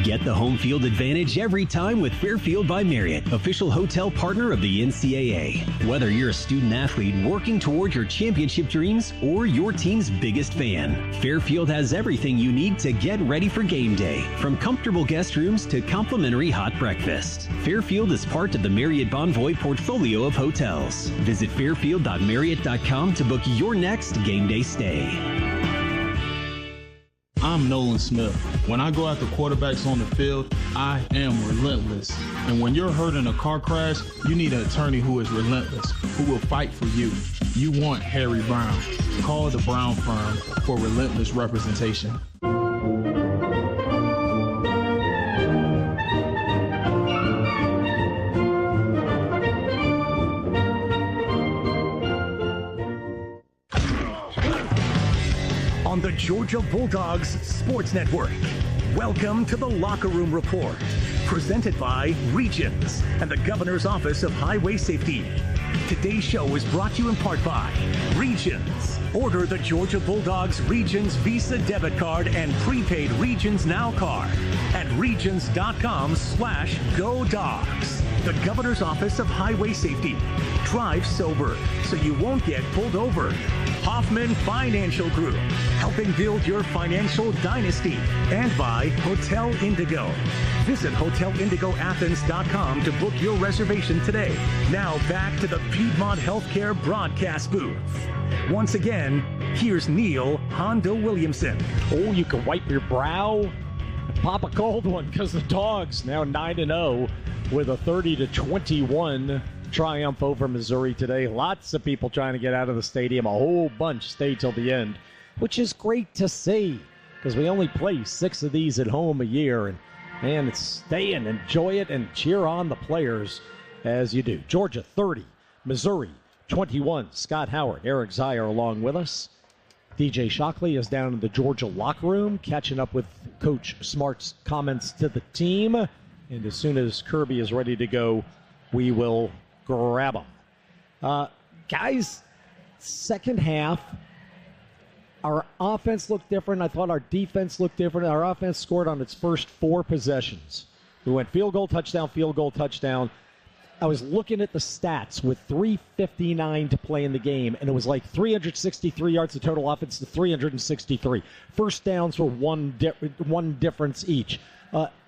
Get the home field advantage every time with Fairfield by Marriott, official hotel partner of the NCAA. Whether you're a student athlete working toward your championship dreams or your team's biggest fan, Fairfield has everything you need to get ready for game day, from comfortable guest rooms to complimentary hot breakfast. Fairfield is part of the Marriott Bonvoy portfolio of hotels. Visit fairfield.marriott.com to book your next game day stay. I'm Nolan Smith. When I go after quarterbacks on the field, I am relentless. And when you're hurt in a car crash, you need an attorney who is relentless, who will fight for you. You want Harry Brown. Call the Brown Firm for relentless representation. On the Georgia Bulldogs Sports Network. Welcome to the Locker Room Report, presented by Regions and the Governor's Office of Highway Safety. Today's show is brought to you in part by Regions. Order the Georgia Bulldogs Regions Visa debit card and prepaid Regions Now card at regions.com/GoDogs. The Governor's Office of Highway Safety. Drive sober so you won't get pulled over. Hoffman Financial Group, helping build your financial dynasty. And by Hotel Indigo. Visit hotelindigoathens.com to book your reservation today. Now back to the Piedmont Healthcare broadcast booth. Once again, here's Neil Hondo Williamson. Oh, you can wipe your brow, pop a cold one, because the Dogs now 9-0 with a 30-21 triumph over Missouri today. Lots of people trying to get out of the stadium. A whole bunch stayed till the end, which is great to see because we only play 6 of these at home a year. And, man, it's stay and enjoy it and cheer on the players as you do. Georgia 30, Missouri 21. Scott Howard, Eric Zier along with us. DJ Shockley is down in the Georgia locker room catching up with Coach Smart's comments to the team. And as soon as Kirby is ready to go, we will grab them. Guys, second half, our offense looked different. I thought our defense looked different. Our offense scored on its first 4 possessions. We went field goal, touchdown, field goal, touchdown. I was looking at the stats with 3:59 to play in the game, and it was like 363 yards of total offense to 363. First downs were one difference each.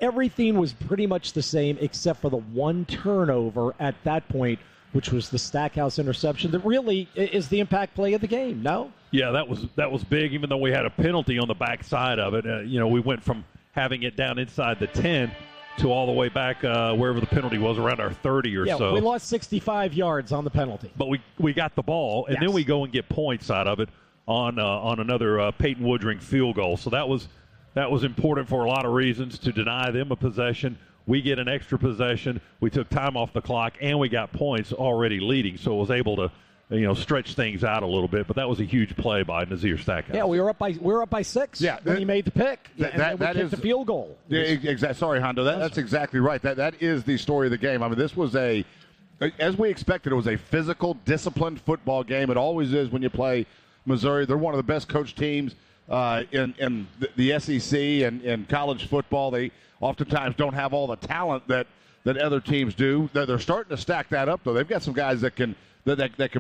Everything was pretty much the same except for the one turnover at that point, which was the Stackhouse interception that really is the impact play of the game, no? Yeah, that was big, even though we had a penalty on the backside of it. We went from having it down inside the 10 to all the way back wherever the penalty was, around our 30 or so. Yeah, we lost 65 yards on the penalty. But we got the ball, and then we go and get points out of it on another Peyton Woodring field goal. So that was important for a lot of reasons, to deny them a possession. We get an extra possession. We took time off the clock, and we got points already leading, so it was able to stretch things out a little bit. But that was a huge play by Nazir Stackhouse. Yeah, we were up by 6 when he made the pick, and then we kicked the field goal. Yeah, exactly. Sorry, Hondo. That's exactly right. That is the story of the game. I mean, this was as we expected, it was a physical, disciplined football game. It always is when you play Missouri. They're one of the best coached teams in the SEC and in college football. They oftentimes don't have all the talent that other teams do. They're starting to stack that up, though. They've got some guys that can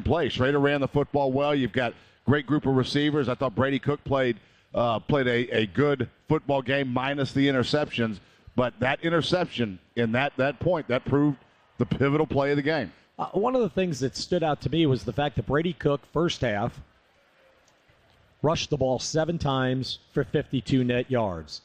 play. Schrader ran the football well. You've got great group of receivers. I thought Brady Cook played a good football game minus the interceptions. But that interception in that point, that proved the pivotal play of the game. One of the things that stood out to me was the fact that Brady Cook, first half, rushed the ball 7 times for 52 net yards.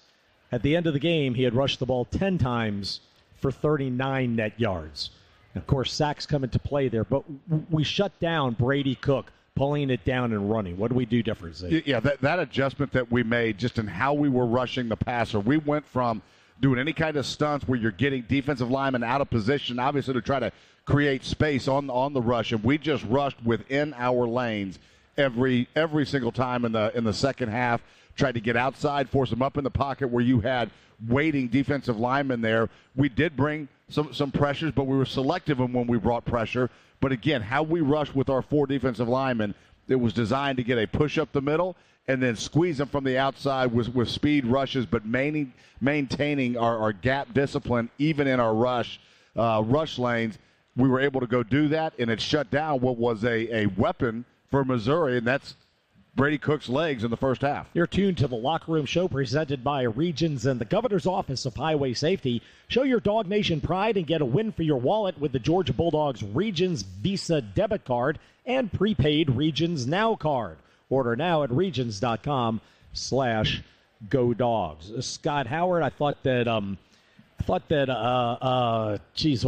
At the end of the game, he had rushed the ball 10 times for 39 net yards. And of course, sacks come into play there, but we shut down Brady Cook, pulling it down and running. What do we do differently? Yeah, that adjustment that we made just in how we were rushing the passer, we went from doing any kind of stunts where you're getting defensive linemen out of position, obviously to try to create space on the rush, and we just rushed within our lanes every single time in the second half. Tried to get outside, force them up in the pocket where you had waiting defensive linemen there. We did bring some pressures, but we were selective in when we brought pressure. But again, how we rushed with our 4 defensive linemen, it was designed to get a push up the middle and then squeeze them from the outside with speed rushes, but maintaining our gap discipline even in our rush lanes. We were able to go do that, and it shut down what was a weapon for Missouri, and that's Brady Cook's legs in the first half. You're tuned to the Locker Room Show presented by Regions and the Governor's Office of Highway Safety. Show your Dog Nation pride and get a win for your wallet with the Georgia Bulldogs Regions Visa debit card and prepaid Regions Now card. Order now at regions.com/GoDogs. Scott Howard, I thought that, what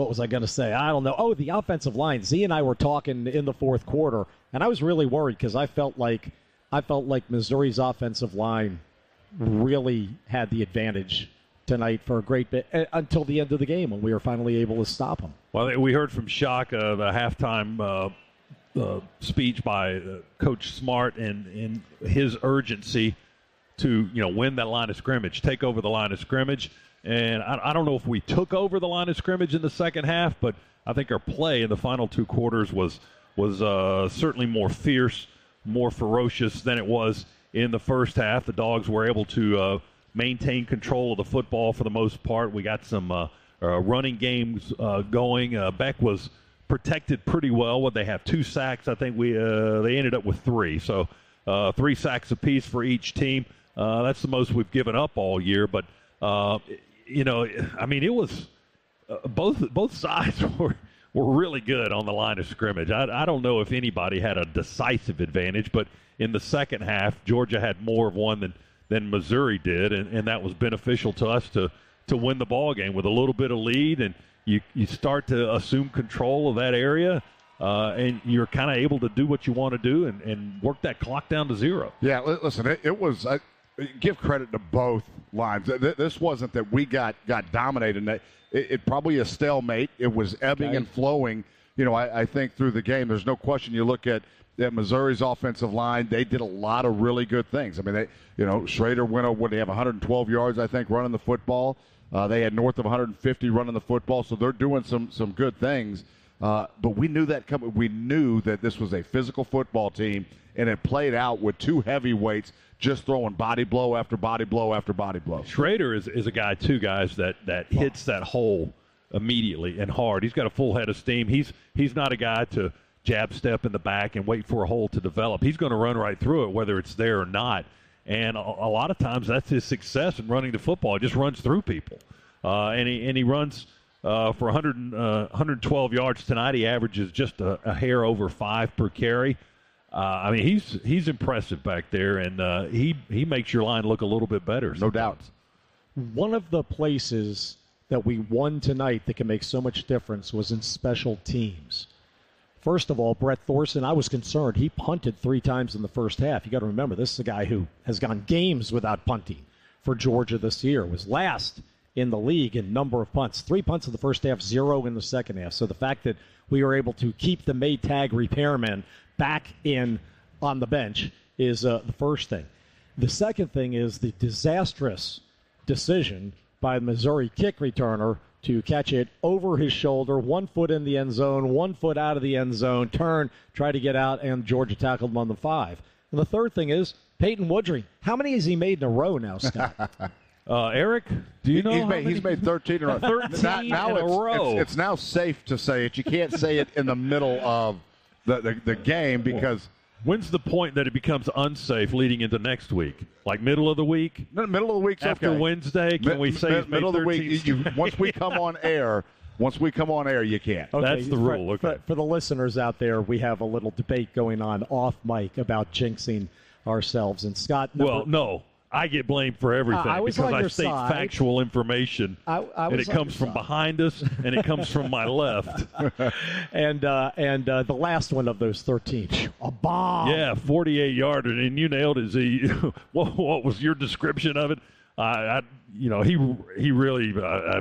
was I going to say? I don't know. Oh, the offensive line. Z and I were talking in the fourth quarter, and I was really worried because I felt like Missouri's offensive line really had the advantage tonight for a great bit until the end of the game when we were finally able to stop them. Well, we heard from Shaka, the halftime speech by Coach Smart and his urgency to win that line of scrimmage, take over the line of scrimmage. And I don't know if we took over the line of scrimmage in the second half, but I think our play in the final 2 quarters was certainly more fierce, more ferocious than it was in the first half. The Dogs were able to maintain control of the football for the most part. We got some running games going. Beck was protected pretty well. They have 2 sacks. I think they ended up with 3. So 3 sacks apiece for each team. That's the most we've given up all year. But, it was both sides were really good on the line of scrimmage. I don't know if anybody had a decisive advantage, but in the second half, Georgia had more of one than Missouri did, and that was beneficial to us to win the ball game with a little bit of lead, and you start to assume control of that area, and you're kind of able to do what you want to do and work that clock down to 0. Yeah, listen, it was give credit to both lines. This wasn't that we got dominated. It probably a stalemate. It was ebbing and flowing. I think through the game, there's no question. You look at Missouri's offensive line; they did a lot of really good things. I mean, Schrader went over. They have 112 yards, I think, running the football. They had north of 150 running the football, so they're doing some good things. But we knew that coming. We knew that this was a physical football team, and it played out with 2 heavyweights just throwing body blow after body blow after body blow. Schrader is a guy, too, guys, that hits that hole immediately and hard. He's got a full head of steam. He's not a guy to jab step in the back and wait for a hole to develop. He's going to run right through it, whether it's there or not. And a lot of times that's his success in running the football. He just runs through people. And he runs for 112 yards tonight. He averages just a hair over 5 per carry. He's impressive back there, and he makes your line look a little bit better. No doubt. One of the places that we won tonight that can make so much difference was in special teams. First of all, Brett Thorson, I was concerned. He punted 3 times in the first half. You got to remember, this is a guy who has gone games without punting for Georgia this year. Was last in the league in number of punts. 3 punts in the first half, 0 in the second half. So the fact that we were able to keep the Maytag repairman back in on the bench is the first thing. The second thing is the disastrous decision by the Missouri kick returner to catch it over his shoulder, 1 foot in the end zone, 1 foot out of the end zone, turn, try to get out, and Georgia tackled him on the 5. And the third thing is Peyton Woodring. How many has he made in a row now, Scott? Eric, do you know? He's made 13 in a row. 13 in a row. It's now safe to say it. You can't say it in the middle of the game because when's the point that it becomes unsafe leading into next week? Like middle of the week? No, middle of the week's after okay. Wednesday, can we say middle of the week? Once we come on air, you can't. Okay, that's the rule. For the listeners out there, we have a little debate going on off mic about jinxing ourselves. And Scott, no. I get blamed for everything because I state factual information, and it comes from behind us, and it comes from my left. And the last one of those 13, a bomb. Yeah, 48-yarder, and you nailed it. What was your description of it? He really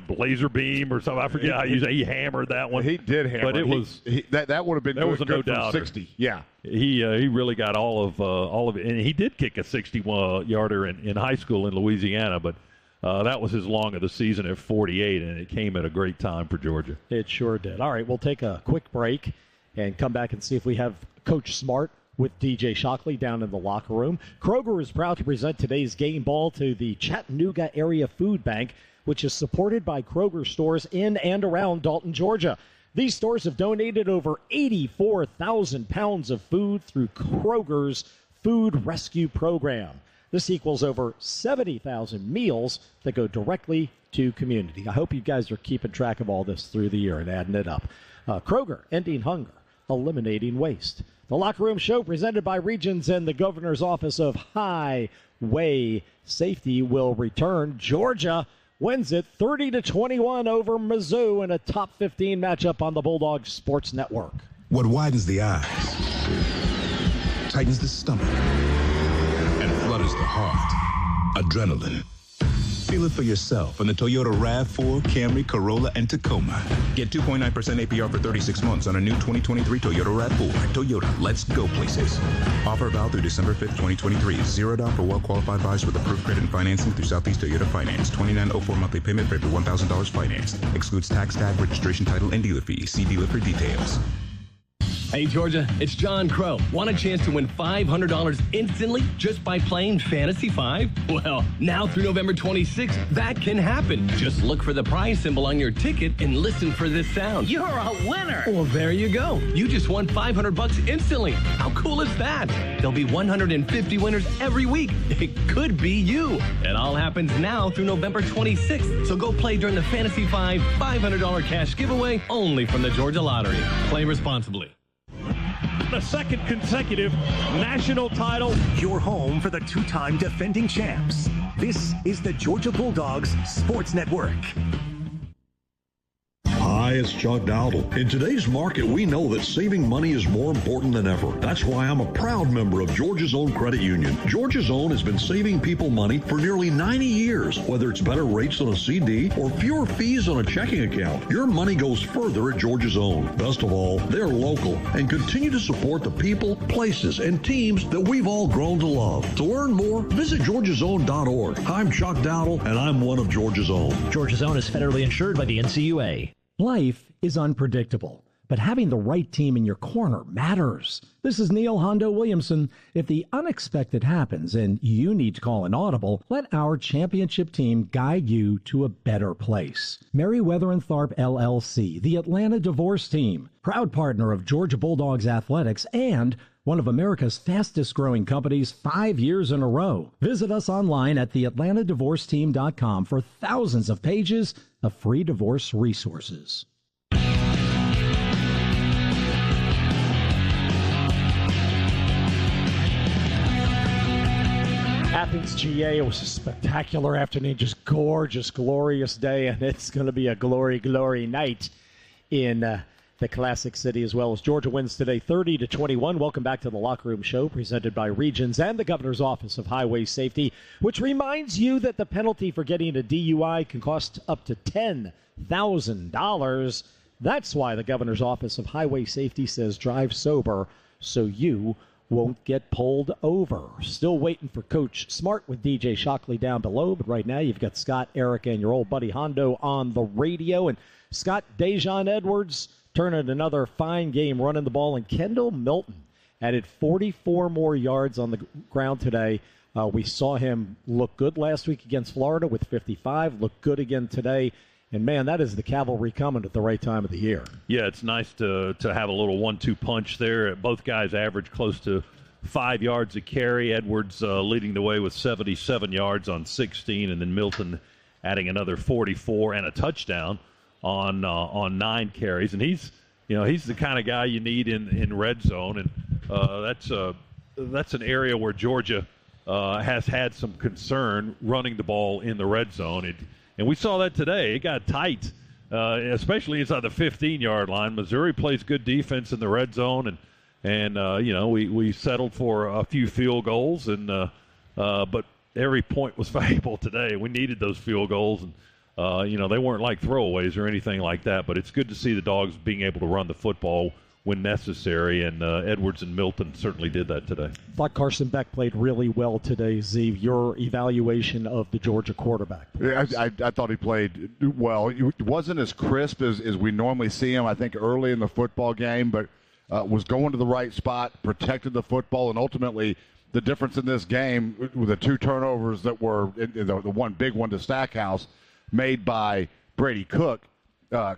laser beam or something. I forget how you say he hammered that one. He did hammer, but it was that would have been there was good no for doubt. 60. Yeah, he really got all of it, and he did kick a 61-yarder in high school in Louisiana, but that was his long of the season at 48, and it came at a great time for Georgia. It sure did. All right, we'll take a quick break and come back and see if we have Coach Smart with DJ Shockley down in the locker room. Kroger is proud to present today's game ball to the Chattanooga Area Food Bank, which is supported by Kroger stores in and around Dalton, Georgia. These stores have donated over 84,000 pounds of food through Kroger's Food Rescue Program. This equals over 70,000 meals that go directly to community. I hope you guys are keeping track of all this through the year and adding it up. Kroger, ending hunger, eliminating waste. The Locker Room Show, presented by Regions and the Governor's Office of Highway Safety, will return. Georgia wins it 30-21 over Mizzou in a top 15 matchup on the Bulldogs Sports Network. What widens the eyes, tightens the stomach, and flutters the heart. Adrenaline. Feel it for yourself in the Toyota RAV4, Camry, Corolla, and Tacoma. Get 2.9% APR for 36 months on a new 2023 Toyota RAV4. Toyota, let's go places. Offer valid through December 5th, 2023. $0 for well-qualified buyers with approved credit and financing through Southeast Toyota Finance. $29.04 monthly payment for every $1,000 financed. Excludes tax, tag, registration, title, and dealer fees. See dealer for details. Hey, Georgia, it's John Crow. Want a chance to win $500 instantly just by playing Fantasy 5? Well, now through November 26th, that can happen. Just look for the prize symbol on your ticket and listen for this sound. You're a winner. Well, there you go. You just won $500 instantly. How cool is that? There'll be 150 winners every week. It could be you. It all happens now through November 26th. So go play during the Fantasy 5 $500 cash giveaway only from the Georgia Lottery. Play responsibly. The second consecutive national title. Your home for the two-time defending champs. This is the Georgia Bulldogs Sports Network. Hi, it's Chuck Dowdle. In today's market, we know that saving money is more important than ever. That's why I'm a proud member of Georgia's Own Credit Union. Georgia's Own has been saving people money for nearly 90 years. Whether it's better rates on a CD or fewer fees on a checking account, your money goes further at Georgia's Own. Best of all, they're local and continue to support the people, places, and teams that we've all grown to love. To learn more, visit georgiasown.org. I'm Chuck Dowdle, and I'm one of Georgia's Own. Georgia's Own is federally insured by the NCUA. Life is unpredictable, but having the right team in your corner matters. This is Neil Hondo Williamson. If the unexpected happens and you need to call an audible, let our championship team guide you to a better place. Meriwether & Tharp LLC, the Atlanta Divorce Team, proud partner of Georgia Bulldogs Athletics and one of America's fastest growing companies 5 years in a row. Visit us online at theatlantadivorceteam.com for thousands of pages of free divorce resources. Athens, GA, it was a spectacular afternoon, just gorgeous, glorious day, and it's going to be a glory night in the Classic City as well. As Georgia wins today 30-21. Welcome back to the Locker Room Show, presented by Regions and the Governor's Office of Highway Safety, which reminds you that the penalty for getting a DUI can cost up to $10,000. That's why the Governor's Office of Highway Safety says drive sober so you won't get pulled over. Still waiting for Coach Smart with DJ Shockley down below, but right now you've got Scott, Eric, and your old buddy Hondo on the radio. And Scott, Dejon Edwards turning another fine game running the ball, and Kendall Milton added 44 more yards on the ground today. We saw him look good last week against Florida with 55, looked good again today. And, man, that is the cavalry coming at the right time of the year. Yeah, it's nice to have a little 1-2 punch there. Both guys average close to 5 yards a carry. Edwards leading the way with 77 yards on 16, and then Milton adding another 44 and a touchdown on 9 carries. And he's the kind of guy you need in red zone, and that's an area where Georgia has had some concern running the ball in the red zone. And we saw that today. It got tight, especially inside the 15-yard line. Missouri plays good defense in the red zone, and we settled for a few field goals, but every point was valuable today. We needed those field goals, and they weren't like throwaways or anything like that. But it's good to see the Dogs being able to run the football when necessary, and Edwards and Milton certainly did that today. I thought Carson Beck played really well today, Z. Your evaluation of the Georgia quarterback? I thought he played well. He wasn't as crisp as we normally see him, I think, early in the football game, but was going to the right spot, protected the football, and ultimately the difference in this game with the 2 turnovers that were the one big one to Stackhouse made by Brady Cook.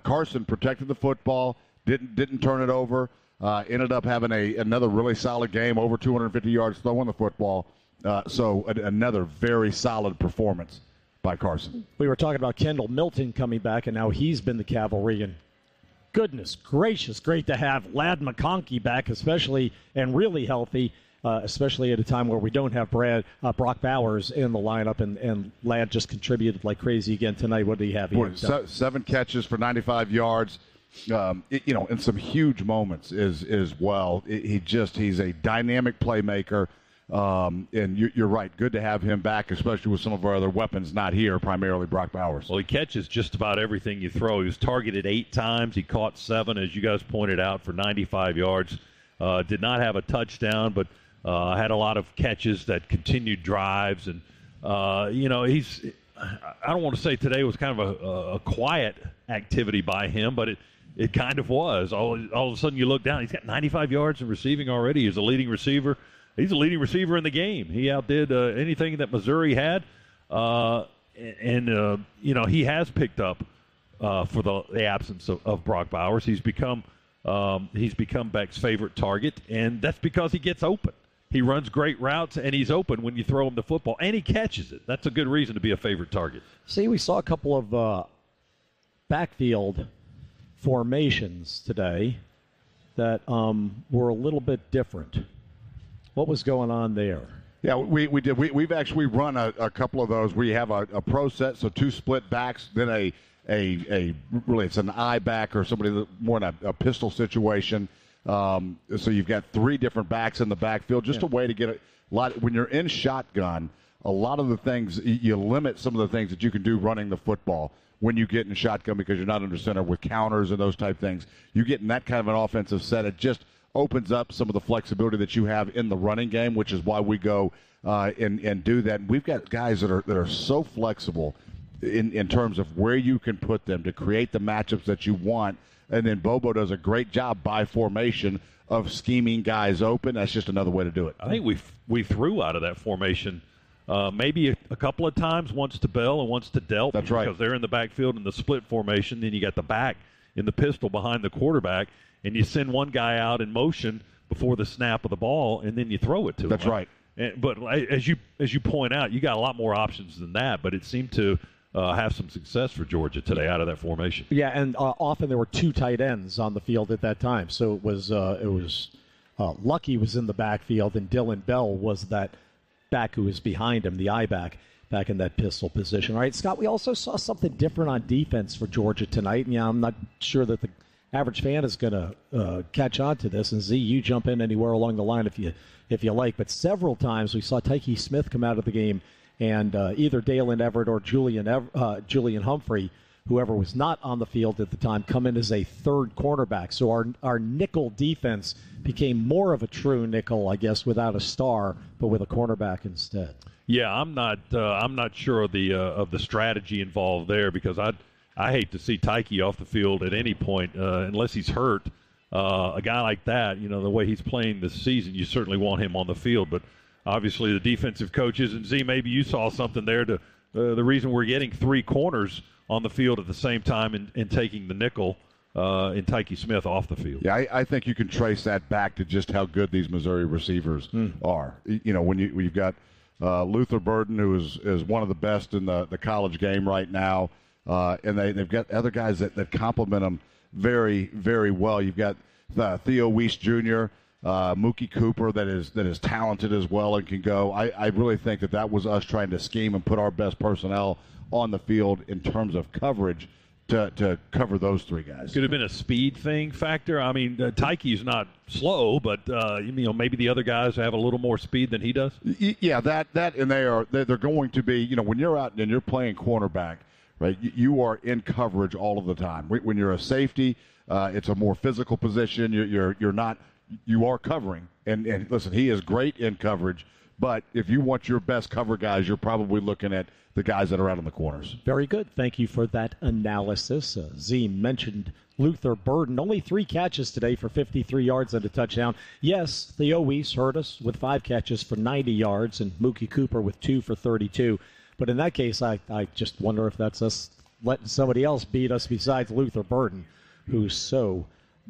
Carson protected the football, didn't turn it over, ended up having another really solid game, over 250 yards throwing the football. So another very solid performance by Carson. We were talking about Kendall Milton coming back, and now he's been the cavalry. And goodness gracious, great to have Ladd McConkey back, especially, and really healthy, especially at a time where we don't have Brock Bowers in the lineup, and Ladd just contributed like crazy again tonight. What did he have? 7 catches for 95 yards. In some huge moments as well. He's a dynamic playmaker, and you're right. Good to have him back, especially with some of our other weapons not here, primarily Brock Bowers. Well, he catches just about everything you throw. He was targeted 8 times. He caught 7, as you guys pointed out, for 95 yards. Did not have a touchdown, but had a lot of catches that continued drives. And, he's – I don't want to say today was kind of a quiet activity by him, but it kind of was. All of a sudden you look down, he's got 95 yards in receiving already. He's a leading receiver. He's a leading receiver in the game. He outdid anything that Missouri had. He has picked up for the absence of Brock Bowers. He's become Beck's favorite target, and that's because he gets open. He runs great routes, and he's open when you throw him the football, and he catches it. That's a good reason to be a favorite target. See, we saw a couple of backfield formations today that were a little bit different. What was going on there? Yeah, we did. We've actually run a couple of those. We have a pro set, so 2 split backs, then a really it's an eye back or somebody more in a pistol situation. So you've got 3 different backs in the backfield, just a way to get a lot. When you're in shotgun, a lot of the things, you limit some of the things that you can do running the football when you get in shotgun because you're not under center with counters and those type things. You get in that kind of an offensive set, it just opens up some of the flexibility that you have in the running game, which is why we go and do that. And we've got guys that are so flexible in terms of where you can put them to create the matchups that you want. And then Bobo does a great job by formation of scheming guys open. That's just another way to do it. I think we threw out of that formation maybe a couple of times, once to Bell and once to Delp. That's right. Because they're in the backfield in the split formation. Then you got the back in the pistol behind the quarterback, and you send one guy out in motion before the snap of the ball, and then you throw it to him. That's right. But as you point out, you got a lot more options than that, but it seemed to have some success for Georgia today out of that formation. Yeah, and often there were 2 tight ends on the field at that time. So it was Lucky was in the backfield, and Dylan Bell was that back who was behind him, the eye back in that pistol position. All right, Scott, we also saw something different on defense for Georgia tonight. And, I'm not sure that the average fan is going to catch on to this. And, Z, you jump in anywhere along the line if you like. But several times we saw Tyke Smith come out of the game, and either Dalen Everett or Julian Humphrey, whoever was not on the field at the time, come in as a 3rd cornerback. So our nickel defense became more of a true nickel, I guess, without a star, but with a cornerback instead. Yeah, I'm not sure of the strategy involved there, because I hate to see Tyke off the field at any point unless he's hurt. A guy like that, the way he's playing this season, you certainly want him on the field. But obviously the defensive coaches, and Z, maybe you saw something there. The reason we're getting 3 corners on the field at the same time and taking the nickel and Tyke Smith off the field. Yeah, I think you can trace that back to just how good these Missouri receivers are. When you've got Luther Burden, who is one of the best in the college game right now, and they've got other guys that complement them very, very well. You've got Theo Weiss Jr., Mookie Cooper that is talented as well and can go. I really think that was us trying to scheme and put our best personnel on the field in terms of coverage to cover those three guys. Could have been a speed thing factor. I mean, Tyke's not slow, but maybe the other guys have a little more speed than he does. Yeah, that and they're going to be. When you're out and you're playing cornerback, right? You are in coverage all of the time. When you're a safety, it's a more physical position. You're not. You are covering, and listen, he is great in coverage. But if you want your best cover guys, you're probably looking at the guys that are out in the corners. Very good. Thank you for that analysis. Z mentioned Luther Burden. Only 3 catches today for 53 yards and a touchdown. Yes, Theo Weiss hurt us with 5 catches for 90 yards, and Mookie Cooper with 2 for 32. But in that case, I just wonder if that's us letting somebody else beat us besides Luther Burden, who's so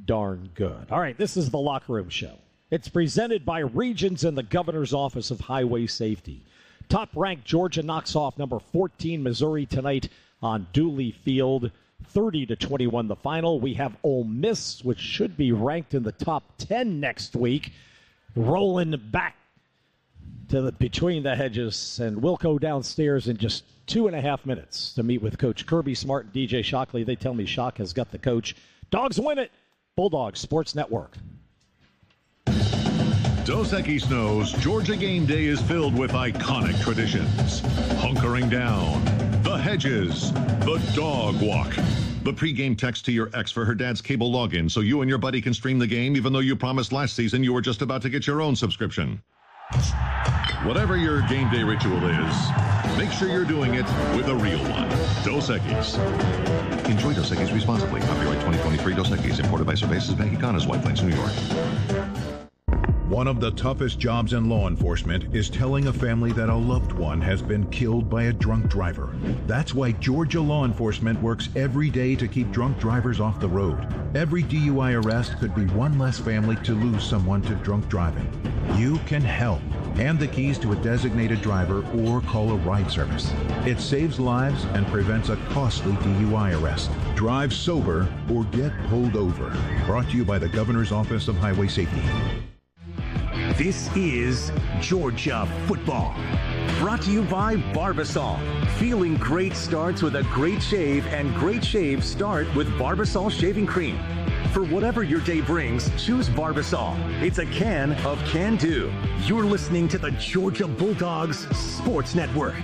darn good. All right, this is the Locker Room Show. It's presented by Regions and the Governor's Office of Highway Safety. Top-ranked Georgia knocks off number 14 Missouri tonight on Dooley Field, 30-21 the final. We have Ole Miss, which should be ranked in the top 10 next week, rolling back to between the hedges, and we'll go downstairs in just 2.5 minutes to meet with Coach Kirby Smart and DJ Shockley. They tell me Shock has got the coach. Dogs win it. Bulldogs Sports Network. Dos Equis knows Georgia game day is filled with iconic traditions. Hunkering down, the hedges, the dog walk. The pregame text to your ex for her dad's cable login so you and your buddy can stream the game even though you promised last season you were just about to get your own subscription. Whatever your game day ritual is, make sure you're doing it with a real one. Dos Equis. Enjoy Dos Equis responsibly. Copyright 2023 Dos Equis, imported by Cervantes Bank Econos, White Plains, New York. One of the toughest jobs in law enforcement is telling a family that a loved one has been killed by a drunk driver. That's why Georgia law enforcement works every day to keep drunk drivers off the road. Every DUI arrest could be one less family to lose someone to drunk driving. You can help. Hand the keys to a designated driver or call a ride service. It saves lives and prevents a costly DUI arrest. Drive sober or get pulled over. Brought to you by the Governor's Office of Highway Safety. This is Georgia Football. Brought to you by Barbasol. Feeling great starts with a great shave, and great shaves start with Barbasol shaving cream. For whatever your day brings, choose Barbasol. It's a can of can-do. You're listening to the Georgia Bulldogs Sports Network.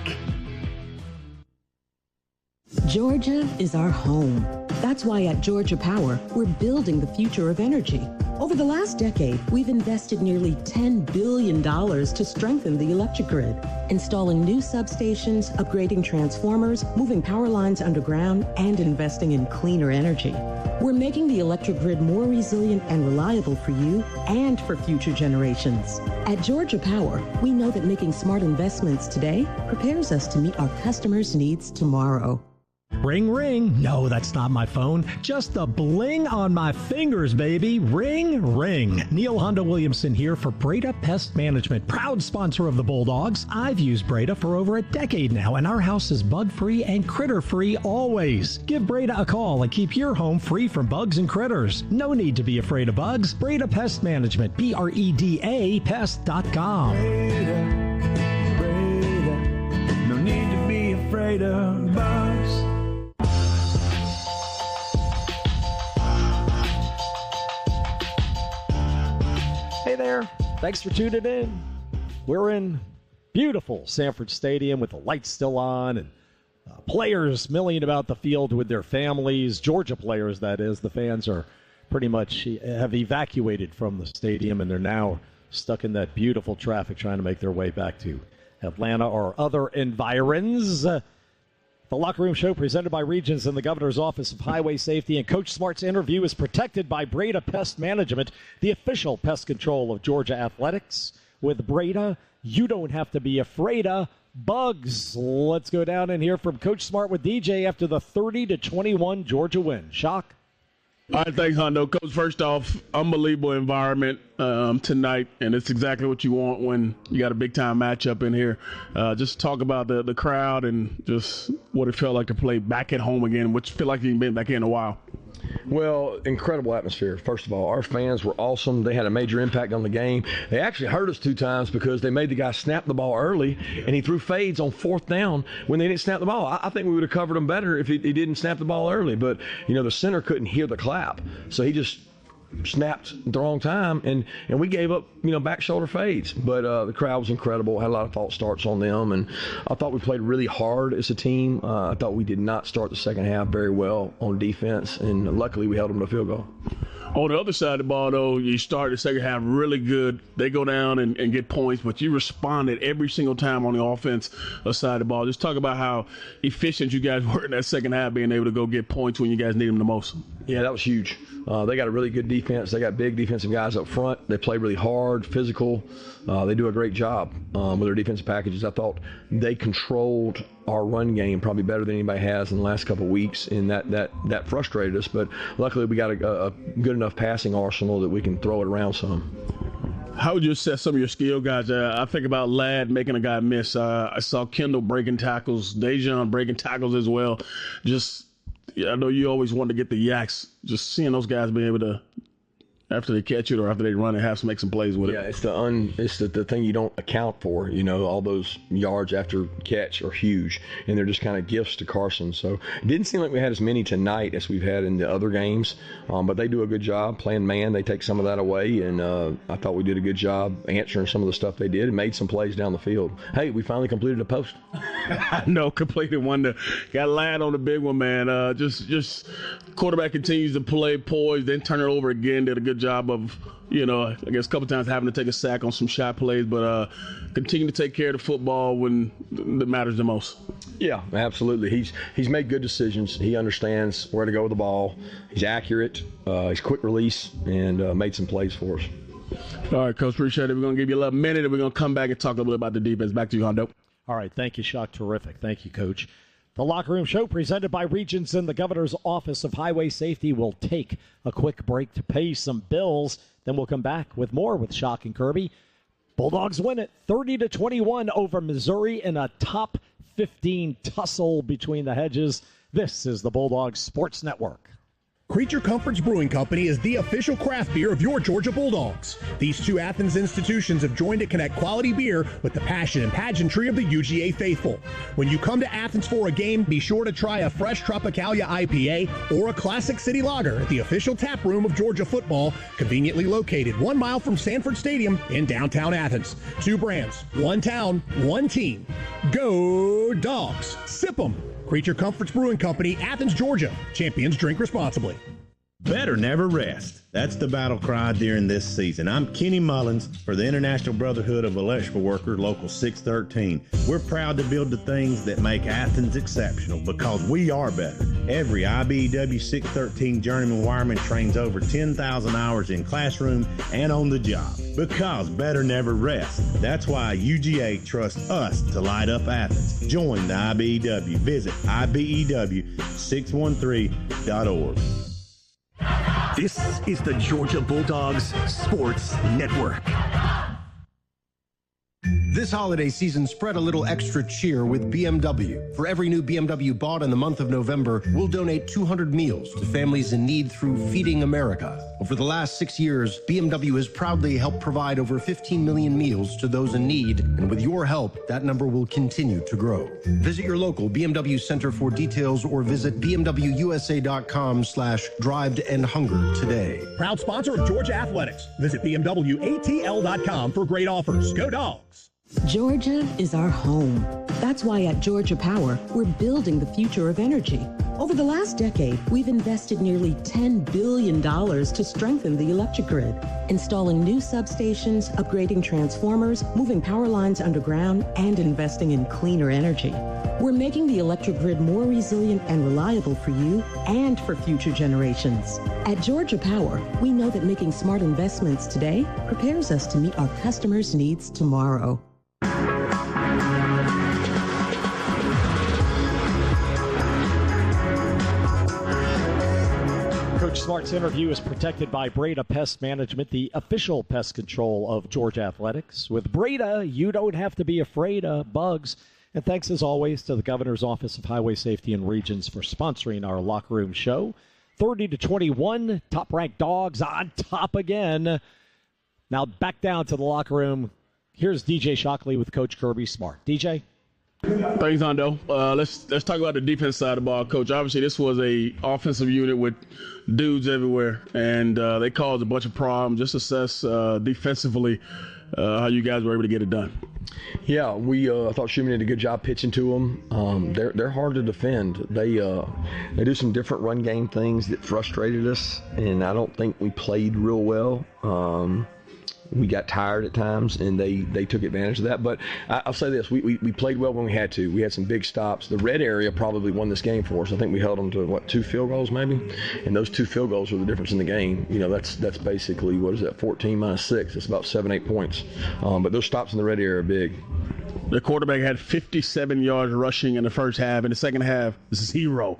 Georgia is our home. That's why at Georgia Power, we're building the future of energy. Over the last decade, we've invested nearly $10 billion to strengthen the electric grid, installing new substations, upgrading transformers, moving power lines underground, and investing in cleaner energy. We're making the electric grid more resilient and reliable for you and for future generations. At Georgia Power, we know that making smart investments today prepares us to meet our customers' needs tomorrow. Ring, ring. No, that's not my phone. Just the bling on my fingers, baby. Ring, ring. Neil Honda Williamson here for Breda Pest Management, proud sponsor of the Bulldogs. I've used Breda for over a decade now, and our house is bug-free and critter-free always. Give Breda a call and keep your home free from bugs and critters. No need to be afraid of bugs. Breda Pest Management, BREDA pest.com. Breda. No need to be afraid of bugs. Hey there. Thanks for tuning in. We're in beautiful Sanford Stadium with the lights still on and players milling about the field with their families. Georgia players, that is. The fans are pretty much have evacuated from the stadium, and they're now stuck in that beautiful traffic trying to make their way back to Atlanta or other environs. The Locker Room Show presented by Regions and the Governor's Office of Highway Safety, and Coach Smart's interview is protected by Breda Pest Management, the official pest control of Georgia Athletics. With Breda, you don't have to be afraid of bugs. Let's go down and hear from Coach Smart with DJ after the 30-21 Georgia win. Shock? All right, thanks, Hondo. Coach, first off, unbelievable environment tonight, and it's exactly what you want when you got a big-time matchup in here. Just talk about the crowd and just what it felt like to play back at home again, which feel like you've been back here in a while. Well, incredible atmosphere. First of all, our fans were awesome. They had a major impact on the game. They actually hurt us 2 times because they made the guy snap the ball early, and he threw fades on 4th down when they didn't snap the ball. I think we would have covered him better if he didn't snap the ball early. But, the center couldn't hear the clap, so he just snapped at the wrong time, and we gave up, back shoulder fades. But the crowd was incredible. Had a lot of false starts on them, and I thought we played really hard as a team. I thought we did not start the second half very well on defense, and luckily we held them to a field goal. On the other side of the ball, though, you start the second half really good. They go down and get points, but you responded every single time on the offense side of the ball. Just talk about how efficient you guys were in that second half, being able to go get points when you guys need them the most. Yeah, that was huge. They got a really good defense. They got big defensive guys up front. They play really hard, physical. They do a great job with their defensive packages. I thought they controlled our run game probably better than anybody has in the last couple of weeks, and that frustrated us. But luckily we got a good enough passing arsenal that we can throw it around some. How would you assess some of your skill guys? I think about Ladd making a guy miss. I saw Kendall breaking tackles, Dejon breaking tackles as well. I know you always want to get the yaks. Just seeing those guys being able to, after they catch it or after they run it, have to make some plays with it. Yeah, it's the thing you don't account for. All those yards after catch are huge, and they're just kind of gifts to Carson. So it didn't seem like we had as many tonight as we've had in the other games, but they do a good job playing man. They take some of that away, and I thought we did a good job answering some of the stuff they did and made some plays down the field. Hey, we finally completed a post. I know, completed one. Got Ladd on the big one, man. Just quarterback continues to play poised, then turn it over again. Did a good job of, I guess a couple times having to take a sack on some shot plays, but continue to take care of the football when it matters the most. Yeah, absolutely. He's made good decisions. He understands where to go with the ball. He's accurate. He's quick release, and made some plays for us. All right, Coach, appreciate it. We're going to give you a little minute, and we're going to come back and talk a little bit about the defense. Back to you, Hondo. All right, thank you, Shock. Terrific. Thank you, Coach. The Locker Room Show, presented by Regions and the Governor's Office of Highway Safety, will take a quick break to pay some bills. Then we'll come back with more with Shock and Kirby. Bulldogs win it 30-21 over Missouri in a top 15 tussle between the hedges. This is the Bulldogs Sports Network. Creature Comforts Brewing Company is the official craft beer of your Georgia Bulldogs. These 2 Athens institutions have joined to connect quality beer with the passion and pageantry of the UGA faithful. When you come to Athens for a game, be sure to try a fresh Tropicalia IPA or a Classic City Lager at the official tap room of Georgia football, conveniently located 1 mile from Sanford Stadium in downtown Athens. 2 brands, 1 town, 1 team. Go Dogs! Sip 'em! Creature Comforts Brewing Company, Athens, Georgia. Champions drink responsibly. Better never rest. That's the battle cry during this season. I'm Kenny Mullins for the International Brotherhood of Electrical Workers, Local 613. We're proud to build the things that make Athens exceptional because we are better. Every IBEW 613 journeyman wireman trains over 10,000 hours in classroom and on the job because better never rest. That's why UGA trusts us to light up Athens. Join the IBEW. Visit IBEW613.org. This is the Georgia Bulldogs Sports Network. This holiday season, spread a little extra cheer with BMW. For every new BMW bought in the month of November, we'll donate 200 meals to families in need through Feeding America. Over the last 6 years, BMW has proudly helped provide over 15 million meals to those in need, and with your help, that number will continue to grow. Visit your local BMW center for details or visit bmwusa.com/drive-to-end-hunger today. Proud sponsor of Georgia Athletics. Visit bmwatl.com for great offers. Go Dogs! Georgia is our home. That's why at Georgia Power, we're building the future of energy. Over the last decade, we've invested nearly $10 billion to strengthen the electric grid, installing new substations, upgrading transformers, moving power lines underground, and investing in cleaner energy. We're making the electric grid more resilient and reliable for you and for future generations. At Georgia Power, we know that making smart investments today prepares us to meet our customers' needs tomorrow. Coach Smart's interview is protected by Breda Pest Management, the official pest control of Georgia Athletics. With Breda, you don't have to be afraid of bugs. And thanks, as always, to the Governor's Office of Highway Safety and Regions for sponsoring our Locker Room Show. 30-21. Top-ranked Dogs on top again. Now back down to the locker room. Here's DJ Shockley with Coach Kirby Smart. DJ? Thanks, Hondo. Let's talk about the defense side of the ball, Coach. Obviously, this was a offensive unit with dudes everywhere, and they caused a bunch of problems. Just assess defensively how you guys were able to get it done. Yeah, I thought Schumann did a good job pitching to them. They're hard to defend. They do some different run game things that frustrated us, and I don't think we played real well. We got tired at times, and they took advantage of that. But I'll say this, we played well when we had to. We had some big stops. The red area probably won this game for us. I think we held them to, 2 field goals maybe? And those 2 field goals were the difference in the game. That's basically, 14 minus 6. It's about 7-8 points. But those stops in the red area are big. The quarterback had 57 yards rushing in the first half. In the second half, 0.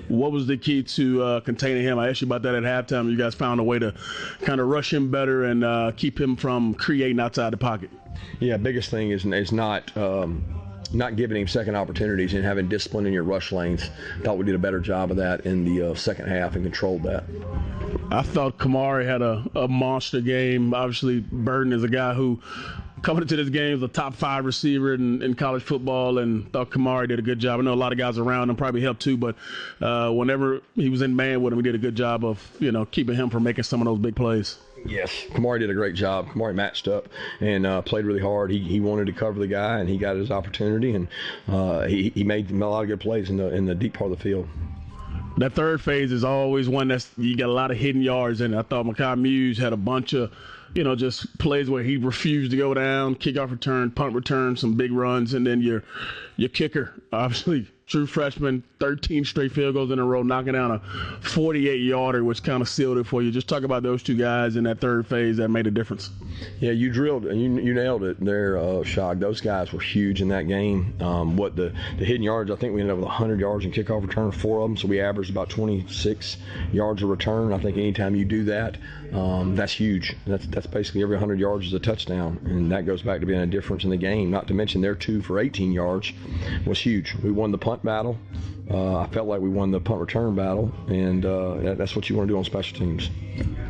What was the key to containing him? I asked you about that at halftime. You guys found a way to kind of rush him better and keep him from creating outside the pocket. Yeah, biggest thing is not giving him second opportunities and having discipline in your rush lanes. Thought we did a better job of that in the second half and controlled that. I thought Kamari had a monster game. Obviously, Burden is a guy who, coming into this game, was a top 5 receiver in college football, and thought Kamari did a good job. I know a lot of guys around him probably helped too, but whenever he was in man with him, we did a good job of keeping him from making some of those big plays. Yes, Kamari did a great job. Kamari matched up and played really hard. He wanted to cover the guy, and he got his opportunity, and he made a lot of good plays in the deep part of the field. That third phase is always one that's you got a lot of hidden yards in it. I thought Makai Muse had a bunch of just plays where he refused to go down, kickoff return, punt return, some big runs, and then your kicker, obviously true freshman, 13 straight field goals in a row, knocking down a 48-yarder, which kind of sealed it for you. Just talk about those 2 guys in that third phase that made a difference. Yeah, you drilled and you nailed it there, Shog. Those guys were huge in that game. What the hidden yards, I think we ended up with 100 yards in kickoff return, 4 of them, so we averaged about 26 yards a return. I think anytime you do that, that's huge. That's basically every 100 yards is a touchdown, and that goes back to being a difference in the game. Not to mention their 2 for 18 yards was huge. We won the punt battle. I felt like we won the punt return battle, and that's what you want to do on special teams.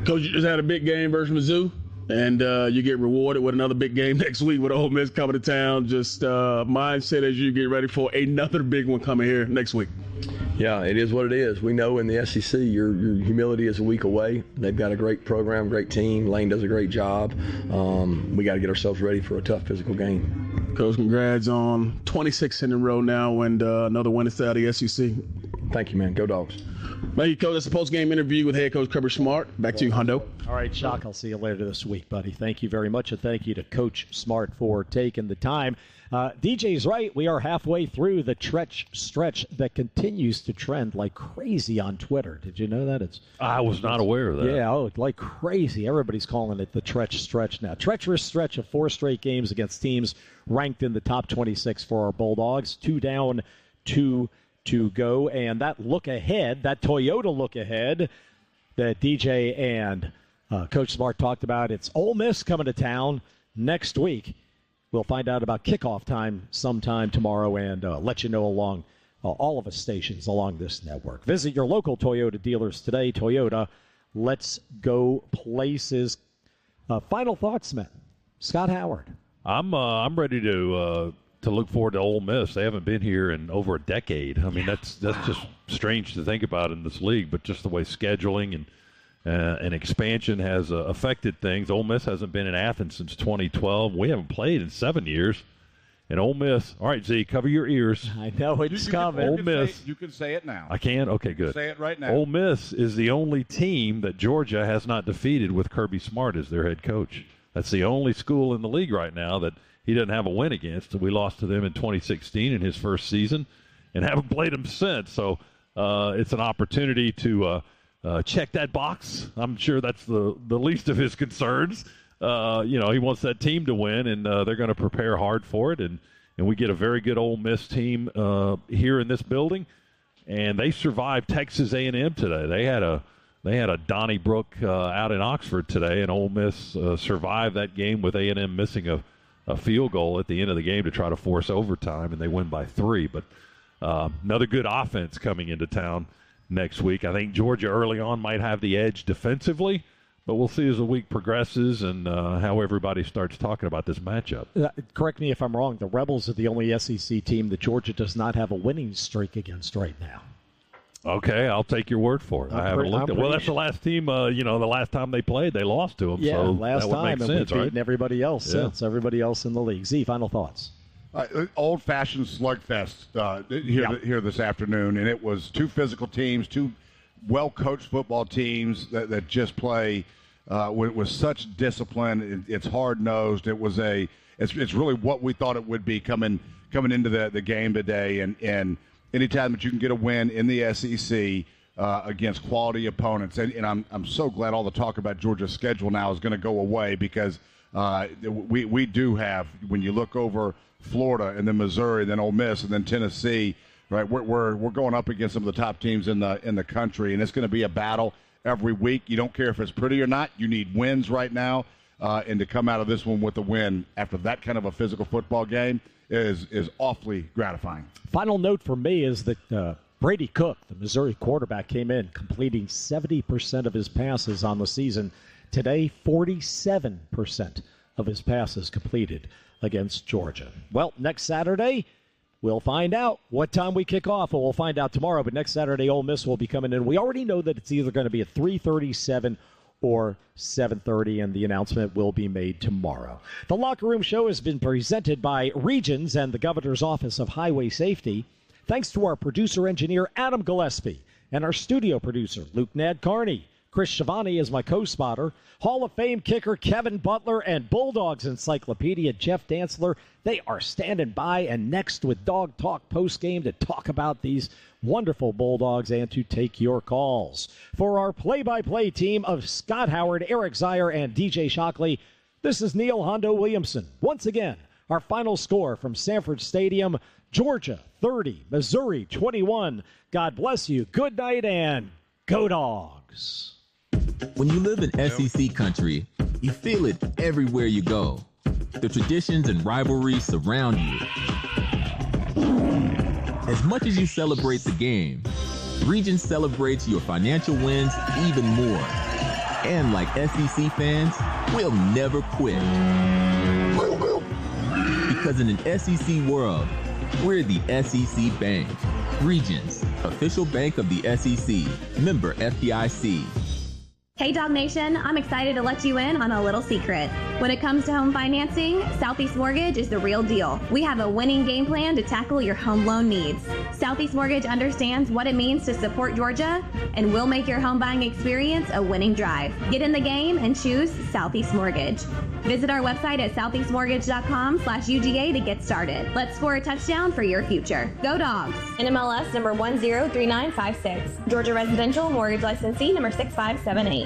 Coach, you just had a big game versus Mizzou, and you get rewarded with another big game next week with Ole Miss coming to town. Just mindset as you get ready for another big one coming here next week. Yeah, it is what it is. We know in the SEC your humility is a week away. They've got a great program, great team. Lane does a great job. We got to get ourselves ready for a tough physical game. Coach, congrats on 26 in a row now and another win inside the SEC. Thank you, man. Go Dogs. Thank you, Coach. That's a post-game interview with head coach Kirby Smart. Back to you, Hondo. All right, Shock, I'll see you later this week, buddy. Thank you very much, and thank you to Coach Smart for taking the time. DJ's right. We are halfway through the stretch that continues to trend like crazy on Twitter. Did you know that? I was not aware of that. Yeah, like crazy. Everybody's calling it the stretch now. Treacherous stretch of 4 straight games against teams ranked in the top 26 for our Bulldogs. 2 down, 2 to go. And that look ahead, that Toyota look ahead that DJ and Coach Smart talked about, it's Ole Miss coming to town next week. We'll find out about kickoff time sometime tomorrow and let you know along all of the stations along this network. Visit your local Toyota dealers today. Toyota, let's go places. Final thoughts, man. Scott Howard. I'm ready to look forward to Ole Miss. They haven't been here in over a decade. I mean, that's just strange to think about in this league, but just the way scheduling and expansion has affected things. Ole Miss hasn't been in Athens since 2012. We haven't played in 7 years. And Ole Miss, all right, Z, cover your ears. I know it's coming. Ole Miss. You can say it now. I can? Okay, good. Say it right now. Ole Miss is the only team that Georgia has not defeated with Kirby Smart as their head coach. That's the only school in the league right now that he doesn't have a win against. We lost to them in 2016 in his first season and haven't played them since. So it's an opportunity to check that box. I'm sure that's the least of his concerns. He wants that team to win, and they're going to prepare hard for it. And we get a very good Ole Miss team here in this building. And they survived Texas A&M today. They had a Donnybrook out in Oxford today, and Ole Miss survived that game with A&M missing a field goal at the end of the game to try to force overtime, and they win by 3. But another good offense coming into town next week. I think Georgia early on might have the edge defensively, but we'll see as the week progresses and how everybody starts talking about this matchup. Correct me if I'm wrong. The Rebels are the only SEC team that Georgia does not have a winning streak against right now. Okay, I'll take your word for it. I haven't looked at. Well, that's the last team. The last time they played, they lost to them. Yeah, so last that would time, make and sense, we've right? beaten everybody else since. Everybody else in the league. Z, final thoughts. Old-fashioned slugfest here this afternoon, and it was two physical teams, two well-coached football teams that just play with such discipline. It's hard-nosed. It's really what we thought it would be coming into the game today, and anytime that you can get a win in the SEC against quality opponents, and I'm so glad all the talk about Georgia's schedule now is going to go away, because we do have, when you look over Florida and then Missouri, then Ole Miss, and then Tennessee, right? We're going up against some of the top teams in the country, and it's going to be a battle every week. You don't care if it's pretty or not. You need wins right now, and to come out of this one with a win after that kind of a physical football game is awfully gratifying. Final note for me is that Brady Cook, the Missouri quarterback, came in completing 70% of his passes on the season. Today, 47% of his passes completed against Georgia. Well, next Saturday, we'll find out what time we kick off. Well, we'll find out tomorrow, but next Saturday, Ole Miss will be coming in. We already know that it's either going to be at 3:37 or 7:30, and the announcement will be made tomorrow. The Locker Room Show has been presented by Regions and the Governor's Office of Highway Safety. Thanks to our producer-engineer, Adam Gillespie, and our studio producer, Luke Nadkarni. Chris Schiavone is my co-spotter. Hall of Fame kicker Kevin Butler and Bulldogs Encyclopedia Jeff Dantzler. They are standing by and next with Dog Talk postgame to talk about these wonderful Bulldogs and to take your calls. For our play-by-play team of Scott Howard, Eric Zier, and DJ Shockley, this is Neil Hondo Williamson. Once again, our final score from Sanford Stadium, Georgia 30, Missouri 21. God bless you. Good night and go Dogs. When you live in SEC country, you feel it everywhere you go. The traditions and rivalries surround you. As much as you celebrate the game, Regions celebrates your financial wins even more. And like SEC fans, we'll never quit. Because in an SEC world, we're the SEC Bank. Regions, official bank of the SEC, member FDIC. Hey Dog Nation, I'm excited to let you in on a little secret. When it comes to home financing, Southeast Mortgage is the real deal. We have a winning game plan to tackle your home loan needs. Southeast Mortgage understands what it means to support Georgia, and we'll make your home buying experience a winning drive. Get in the game and choose Southeast Mortgage. Visit our website at southeastmortgage.com/UGA to get started. Let's score a touchdown for your future. Go Dogs! NMLS number 103956. Georgia Residential Mortgage Licensee number 6578.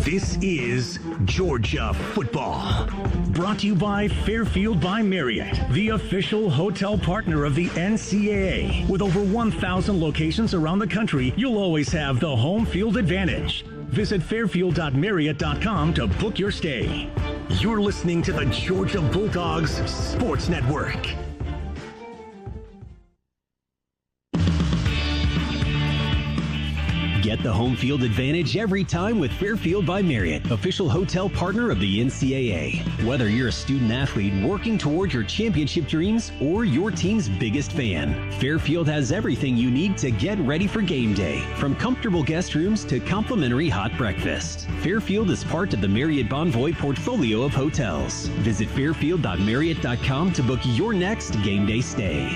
This is Georgia Football. Brought to you by Fairfield by Marriott, the official hotel partner of the NCAA. With over 1,000 locations around the country, you'll always have the home field advantage. Visit fairfield.marriott.com to book your stay. You're listening to the Georgia Bulldogs Sports Network. Get the home field advantage every time with Fairfield by Marriott, official hotel partner of the NCAA. Whether you're a student athlete working toward your championship dreams or your team's biggest fan, Fairfield has everything you need to get ready for game day, from comfortable guest rooms to complimentary hot breakfast. Fairfield is part of the Marriott Bonvoy portfolio of hotels. Visit fairfield.marriott.com to book your next game day stay.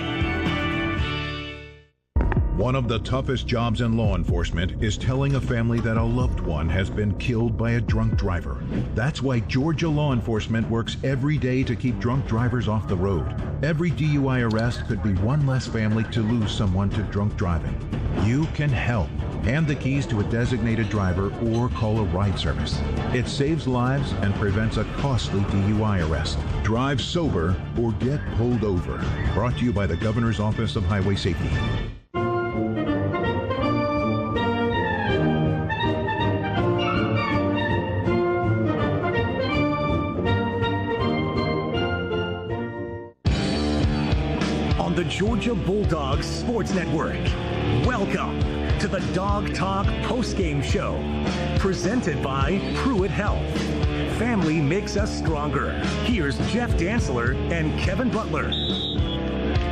One of the toughest jobs in law enforcement is telling a family that a loved one has been killed by a drunk driver. That's why Georgia law enforcement works every day to keep drunk drivers off the road. Every DUI arrest could be one less family to lose someone to drunk driving. You can help. Hand the keys to a designated driver or call a ride service. It saves lives and prevents a costly DUI arrest. Drive sober or get pulled over. Brought to you by the Governor's Office of Highway Safety. The Georgia Bulldogs Sports Network. Welcome to the Dog Talk postgame show, presented by Pruitt Health. Family makes us stronger. Here's Jeff Dantzler and Kevin Butler.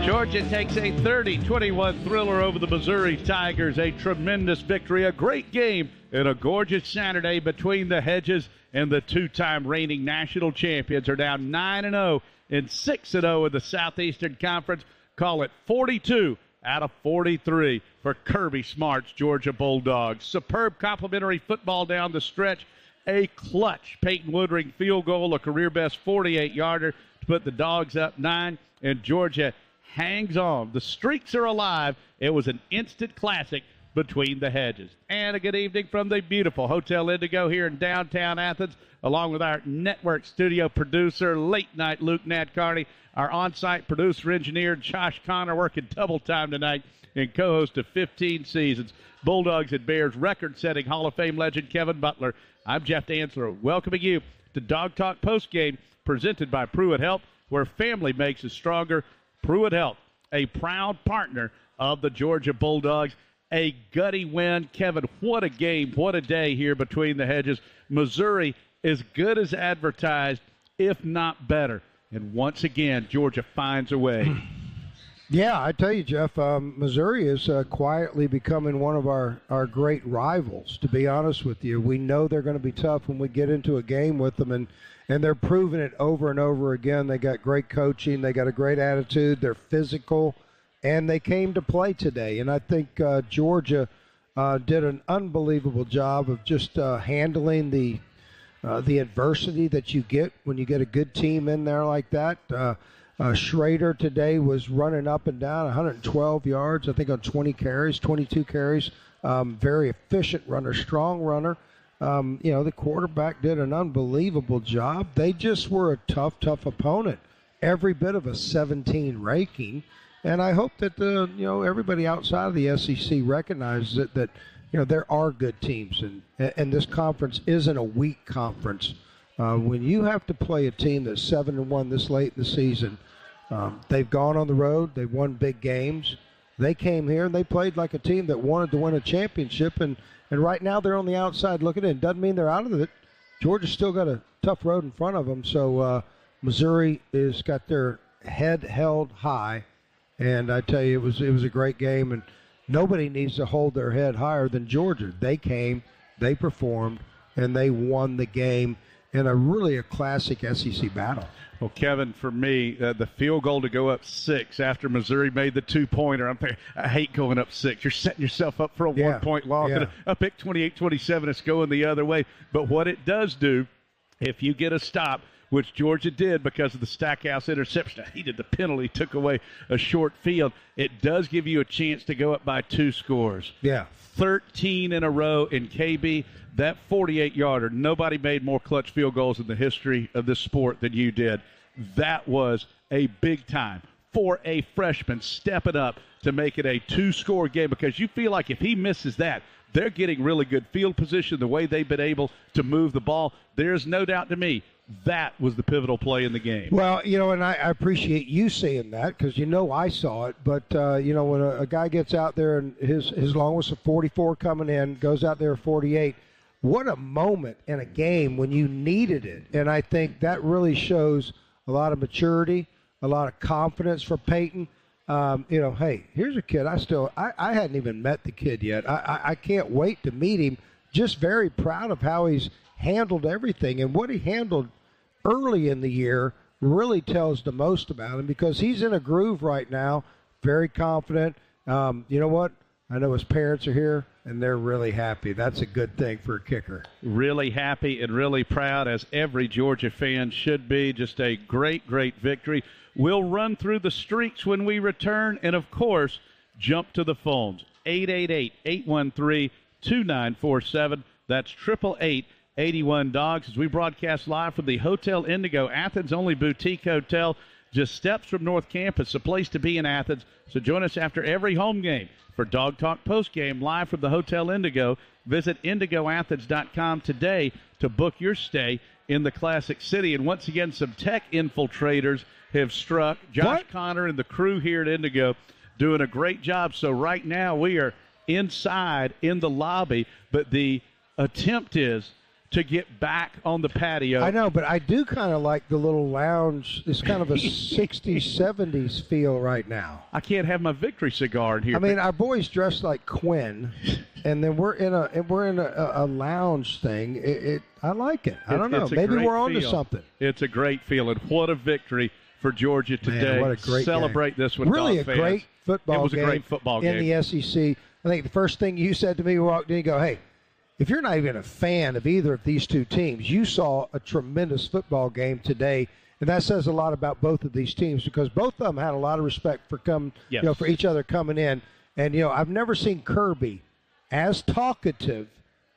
Georgia takes a 30-21 thriller over the Missouri Tigers. A tremendous victory, a great game, and a gorgeous Saturday between the Hedges and the two-time reigning national champions are down 9-0 and 6-0 in the Southeastern Conference. Call it 42 out of 43 for Kirby Smart's Georgia Bulldogs. Superb complimentary football down the stretch. A clutch Peyton Woodring field goal, a career-best 48-yarder to put the Dogs up 9, and Georgia hangs on. The streaks are alive. It was an instant classic between the Hedges. And a good evening from the beautiful Hotel Indigo here in downtown Athens, along with our network studio producer, late night Luke Nadcarney, our on-site producer engineer Josh Connor, working double time tonight, and co-host of 15 seasons, Bulldogs and Bears record-setting Hall of Fame legend Kevin Butler. I'm Jeff Dantzler, welcoming you to Dog Talk Postgame, presented by Pruitt Health, where family makes us stronger. Pruitt Health, a proud partner of the Georgia Bulldogs. A gutty win. Kevin, what a game, what a day here between the Hedges. Missouri as good as advertised, if not better. And once again, Georgia finds a way. Yeah, I tell you, Jeff, Missouri is quietly becoming one of our great rivals, to be honest with you. We know they're going to be tough when we get into a game with them, and they're proving it over and over again. They got great coaching. They got a great attitude. They're physical, and they came to play today. And I think Georgia did an unbelievable job of just handling the adversity that you get when you get a good team in there like that. Schrader today was running up and down 112 yards, I think, on 22 carries. Very efficient runner, strong runner. The quarterback did an unbelievable job. They just were a tough opponent. Every bit of a 17 ranking. And I hope that everybody outside of the SEC recognizes that there are good teams, and this conference isn't a weak conference. When you have to play a team that's 7-1 this late in the season, they've gone on the road, they've won big games. They came here and they played like a team that wanted to win a championship, and right now they're on the outside looking in. Doesn't mean they're out of it. Georgia's still got a tough road in front of them, so Missouri has got their head held high, and I tell you, it was a great game, and nobody needs to hold their head higher than Georgia. They came, they performed, and they won the game in a classic SEC battle. Well, Kevin, for me, the field goal to go up 6 after Missouri made the two-pointer, I hate going up 6. You're setting yourself up for a one-point loss. Yeah. I picked 28-27. It's going the other way. But what it does do, if you get a stop, which Georgia did because of the Stackhouse interception, I hated the penalty, took away a short field, it does give you a chance to go up by 2 scores. Yeah. 13 in a row in KB. That 48-yarder, nobody made more clutch field goals in the history of this sport than you did. That was a big time for a freshman stepping up to make it a 2-score game, because you feel like if he misses that, they're getting really good field position, the way they've been able to move the ball. There's no doubt to me that was the pivotal play in the game. Well, and I appreciate you saying that, because I saw it. But, when a guy gets out there and his long was a 44 coming in, goes out there 48, what a moment in a game when you needed it. And I think that really shows a lot of maturity, a lot of confidence for Peyton. Hey, here's a kid. I hadn't even met the kid yet. I can't wait to meet him. Just very proud of how he's handled everything. And what he handled early in the year really tells the most about him, because he's in a groove right now, very confident. You know what? I know his parents are here, and they're really happy. That's a good thing for a kicker. Really happy and really proud, as every Georgia fan should be. Just a great, great victory. We'll run through the streaks when we return, and, of course, jump to the phones. 888-813-2947. That's 888-81-DOGS, as we broadcast live from the Hotel Indigo, Athens' only boutique hotel, just steps from North Campus, a place to be in Athens. So join us after every home game for Dog Talk Postgame live from the Hotel Indigo. Visit IndigoAthens.com today to book your stay in the Classic City. And once again, some tech infiltrators have struck. Josh Connor and the crew here at Indigo doing a great job. So right now we are inside in the lobby, but the attempt is to get back on the patio. I know, but I do kind of like the little lounge. It's kind of a 60s, 70s feel right now. I can't have my victory cigar in here. I mean, our boys dressed like Quinn, and then we're in a lounge thing. I like it. I don't know. Maybe we're on to something. It's a great feeling. What a victory for Georgia today. Man, what a great Celebrate game. this with really Dog a great football game. It was a great football game. In the SEC. I think the first thing you said to me, we walked in, you go, hey, if you're not even a fan of either of these two teams, you saw a tremendous football game today, and that says a lot about both of these teams because both of them had a lot of respect for for each other coming in. And I've never seen Kirby as talkative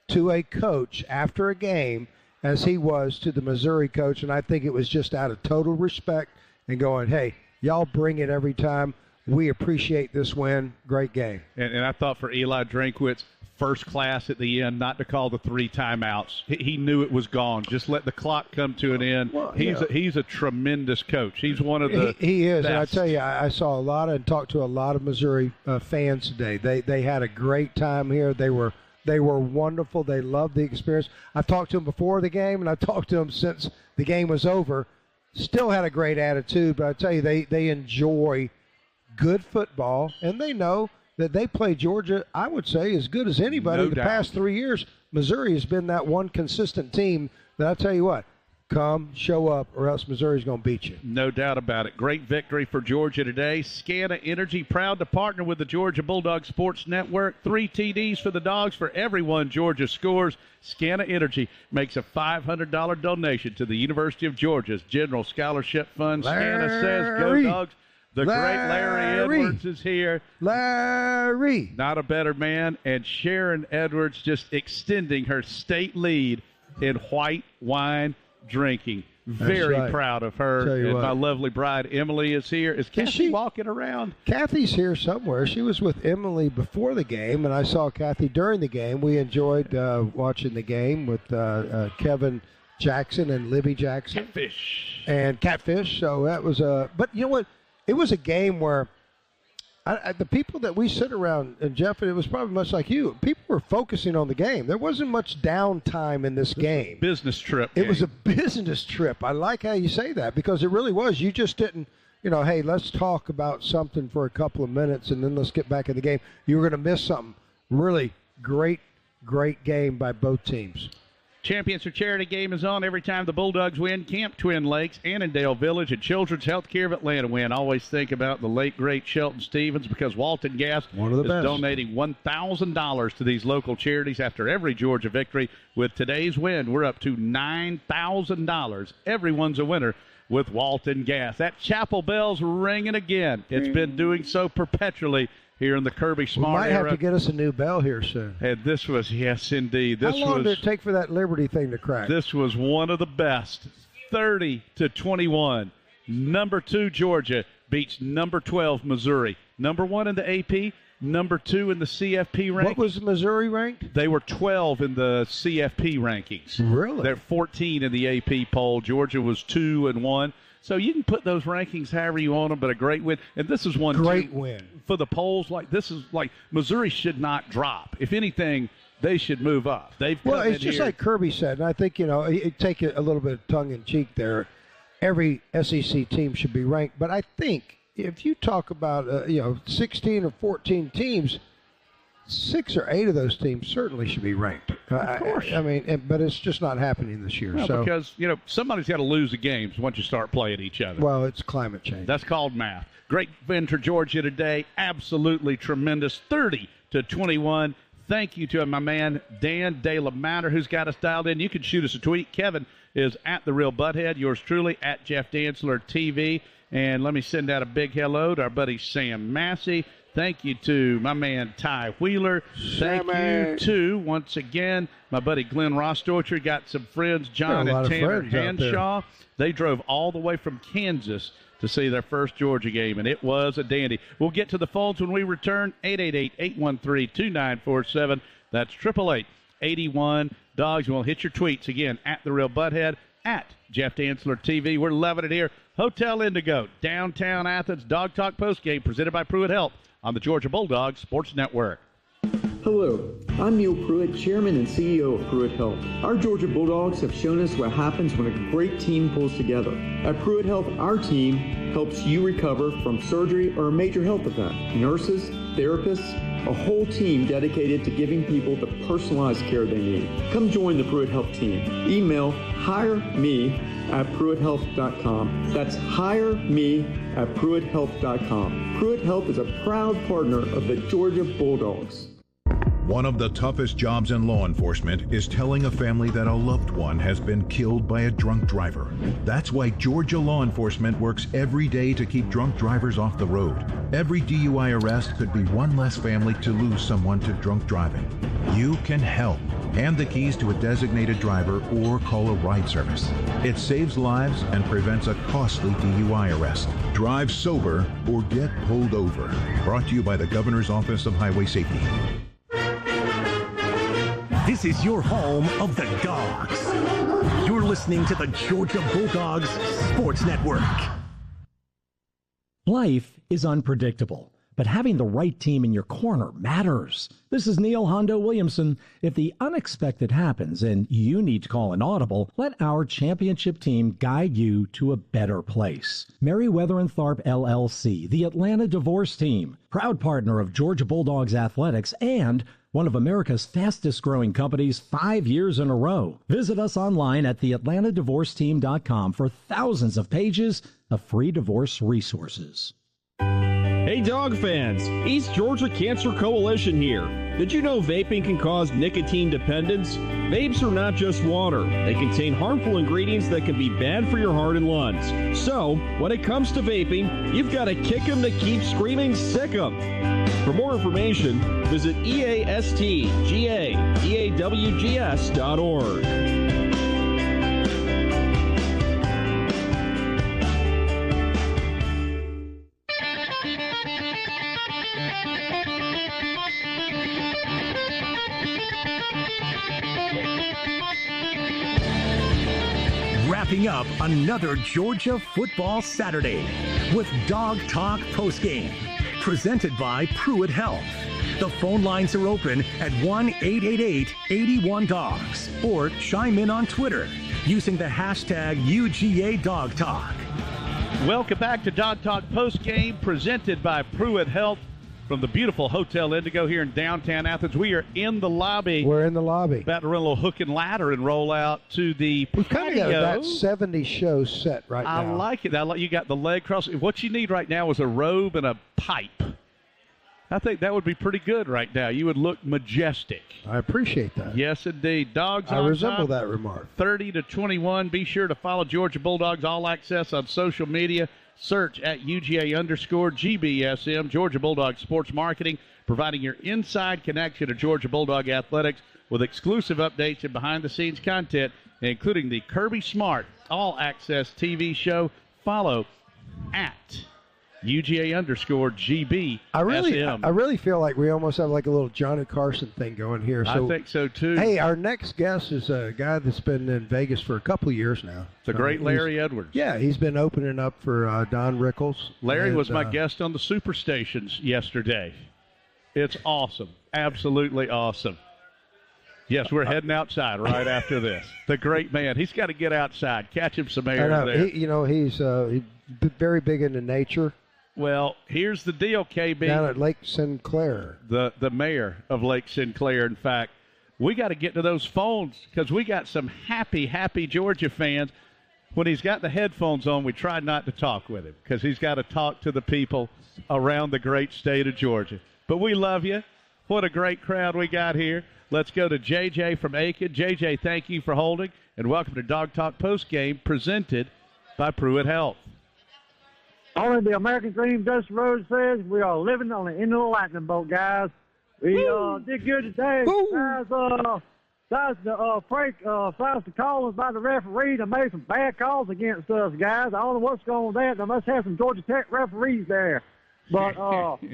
to a coach after a game as he was to the Missouri coach, and I think it was just out of total respect and going, hey, y'all bring it every time. We appreciate this win. Great game. And I thought for Eli Drinkwitz, first class at the end, not to call the 3 timeouts. He knew it was gone. Just let the clock come to an end. Well, he's a tremendous coach. He's one of the He is, best. And I tell you, I saw a lot and talked to a lot of Missouri fans today. They had a great time here. They were wonderful. They loved the experience. I've talked to them before the game, and I've talked to them since the game was over. Still had a great attitude, but I tell you, they enjoy good football, and they know that they play Georgia, I would say, as good as anybody. The past 3 years, Missouri has been that one consistent team that I tell you what, come, show up, or else Missouri's going to beat you. No doubt about it. Great victory for Georgia today. Scana Energy, proud to partner with the Georgia Bulldogs Sports Network. 3 TDs for the Dogs for everyone Georgia scores. Scana Energy makes a $500 donation to the University of Georgia's General Scholarship Fund. Scana says, go Dogs. The great Larry Edwards is here. Larry. Not a better man. And Sharon Edwards just extending her state lead in white wine drinking. Very proud of her. And my lovely bride, Emily, is here. Is Kathy walking around? Kathy's here somewhere. She was with Emily before the game, and I saw Kathy during the game. We enjoyed watching the game with Kevin Jackson and Libby Jackson. Catfish. So that was but you know what? It was a game where the people that we sit around, and Jeff, it was probably much like you, people were focusing on the game. There wasn't much downtime in this game. Business trip. It was a business trip. I like how you say that because it really was. You just didn't, hey, let's talk about something for a couple of minutes and then let's get back in the game. You were going to miss something. Really great game by both teams. Champions for Charity game is on every time the Bulldogs win. Camp Twin Lakes, Annandale Village, and Children's Healthcare of Atlanta win. Always think about the late, great Shelton Stevens because Walton Gas is donating $1,000 to these local charities after every Georgia victory. With today's win, we're up to $9,000. Everyone's a winner with Walton Gas. That chapel bell's ringing again. It's been doing so perpetually here in the Kirby Smart era. We might have to get us a new bell here soon. And this was, yes, indeed. How long did it take for that Liberty thing to crack? This was one of the best. 30-21. Number 2 Georgia beats number 12 Missouri. Number 1 in the AP, number 2 in the CFP rankings. What was Missouri ranked? They were 12 in the CFP rankings. Really? They're 14 in the AP poll. Georgia was 2-1. So you can put those rankings however you want them, but a great win. And this is one great win for the polls. This is Missouri should not drop. If anything, they should move up. It's just like Kirby said, and I think take it a little bit of tongue in cheek there. Every SEC team should be ranked, but I think if you talk about 16 or 14 teams, 6 or 8 of those teams certainly should be ranked. Of course. I mean, but it's just not happening this year. Well, because, somebody's got to lose the games once you start playing each other. Well, it's climate change. That's called math. Great win for Georgia today. Absolutely tremendous. 30-21. Thank you to my man, Dan De La Matter, who's got us dialed in. You can shoot us a tweet. Kevin is at The Real Butthead. Yours truly, at Jeff Dantzler TV. And let me send out a big hello to our buddy Sam Massey. Thank you to my man Ty Wheeler. Thank you to, once again, my buddy Glenn Rostocher. Got some friends, John and Tanner Hanshaw. They drove all the way from Kansas to see their first Georgia game, and it was a dandy. We'll get to the phones when we return. 888-813-2947. That's 888-81-DOGS. We'll hit your tweets again at The Real Butthead, at Jeff Dantzler TV. We're loving it here. Hotel Indigo, downtown Athens. Dog Talk postgame presented by Pruitt Health on the Georgia Bulldogs Sports Network. Hello, I'm Neil Pruitt, Chairman and CEO of Pruitt Health. Our Georgia Bulldogs have shown us what happens when a great team pulls together. At Pruitt Health, our team helps you recover from surgery or a major health event. Nurses, therapists, a whole team dedicated to giving people the personalized care they need. Come join the Pruitt Health team. Email hireme@pruitthealth.com. That's hireme@pruitthealth.com. Pruitt Health is a proud partner of the Georgia Bulldogs. One of the toughest jobs in law enforcement is telling a family that a loved one has been killed by a drunk driver. That's why Georgia law enforcement works every day to keep drunk drivers off the road. Every DUI arrest could be one less family to lose someone to drunk driving. You can help. Hand the keys to a designated driver or call a ride service. It saves lives and prevents a costly DUI arrest. Drive sober or get pulled over. Brought to you by the Governor's Office of Highway Safety. This is your home of the Dogs. You're listening to the Georgia Bulldogs Sports Network. Life is unpredictable, but having the right team in your corner matters. This is Neil Hondo Williamson. If the unexpected happens and you need to call an audible, let our championship team guide you to a better place. Meriwether and Tharp LLC, the Atlanta Divorce Team, proud partner of Georgia Bulldogs Athletics and one of America's fastest growing companies 5 years in a row. Visit us online at theatlantadivorceteam.com for thousands of pages of free divorce resources. Hey dog fans, East Georgia Cancer Coalition here. Did you know vaping can cause nicotine dependence? Vapes are not just water. They contain harmful ingredients that can be bad for your heart and lungs. So, when it comes to vaping, you've got to kick 'em to keep screaming sick 'em. For more information, visit eastgaawgs.org. Wrapping up another Georgia football Saturday with Dog Talk Postgame, presented by Pruitt Health. The phone lines are open at 1-888-81-DOGS or chime in on Twitter using the hashtag UGADogTalk. Welcome back to Dog Talk Postgame, presented by Pruitt Health from the beautiful Hotel Indigo here in downtown Athens. We are in the lobby. We're in the lobby. About to run a little hook and ladder and roll out to the patio. We've kind of got about 70 shows set right now. I like it. You got the leg cross. What you need right now is a robe and a pipe. I think that would be pretty good right now. You would look majestic. I appreciate that. Yes, indeed. Dogs I on resemble top, that remark. 30-21. Be sure to follow Georgia Bulldogs All Access on social media. Search at UGA_GBSM, Georgia Bulldog Sports Marketing, providing your inside connection to Georgia Bulldog Athletics with exclusive updates and behind-the-scenes content, including the Kirby Smart All Access TV show. Follow at UGA_GBSM. I really feel like we almost have like a little Johnny Carson thing going here. So, I think so, too. Hey, our next guest is a guy that's been in Vegas for a couple of years now. The great Larry Edwards. Yeah, he's been opening up for Don Rickles. Larry was my guest on the Superstations yesterday. It's awesome. Absolutely awesome. Yes, we're heading outside right after this. The great man. He's got to get outside, catch him some air there. He's very big into nature. Well, here's the deal, KB. Down at Lake Sinclair. The mayor of Lake Sinclair, in fact. We got to get to those phones because we got some happy Georgia fans. When he's got the headphones on, we try not to talk with him because he's got to talk to the people around the great state of Georgia. But we love you. What a great crowd we got here. Let's go to JJ from Aiken. JJ, thank you for holding, and welcome to Dog Talk Postgame, presented by Pruitt Health. Only the American Dream, Dusty Rhodes says, we are living on the end of the lightning bolt, guys. We did good today. Besides the calls by the referee that made some bad calls against us, guys. I don't know what's going on with that. They must have some Georgia Tech referees there. But Lamb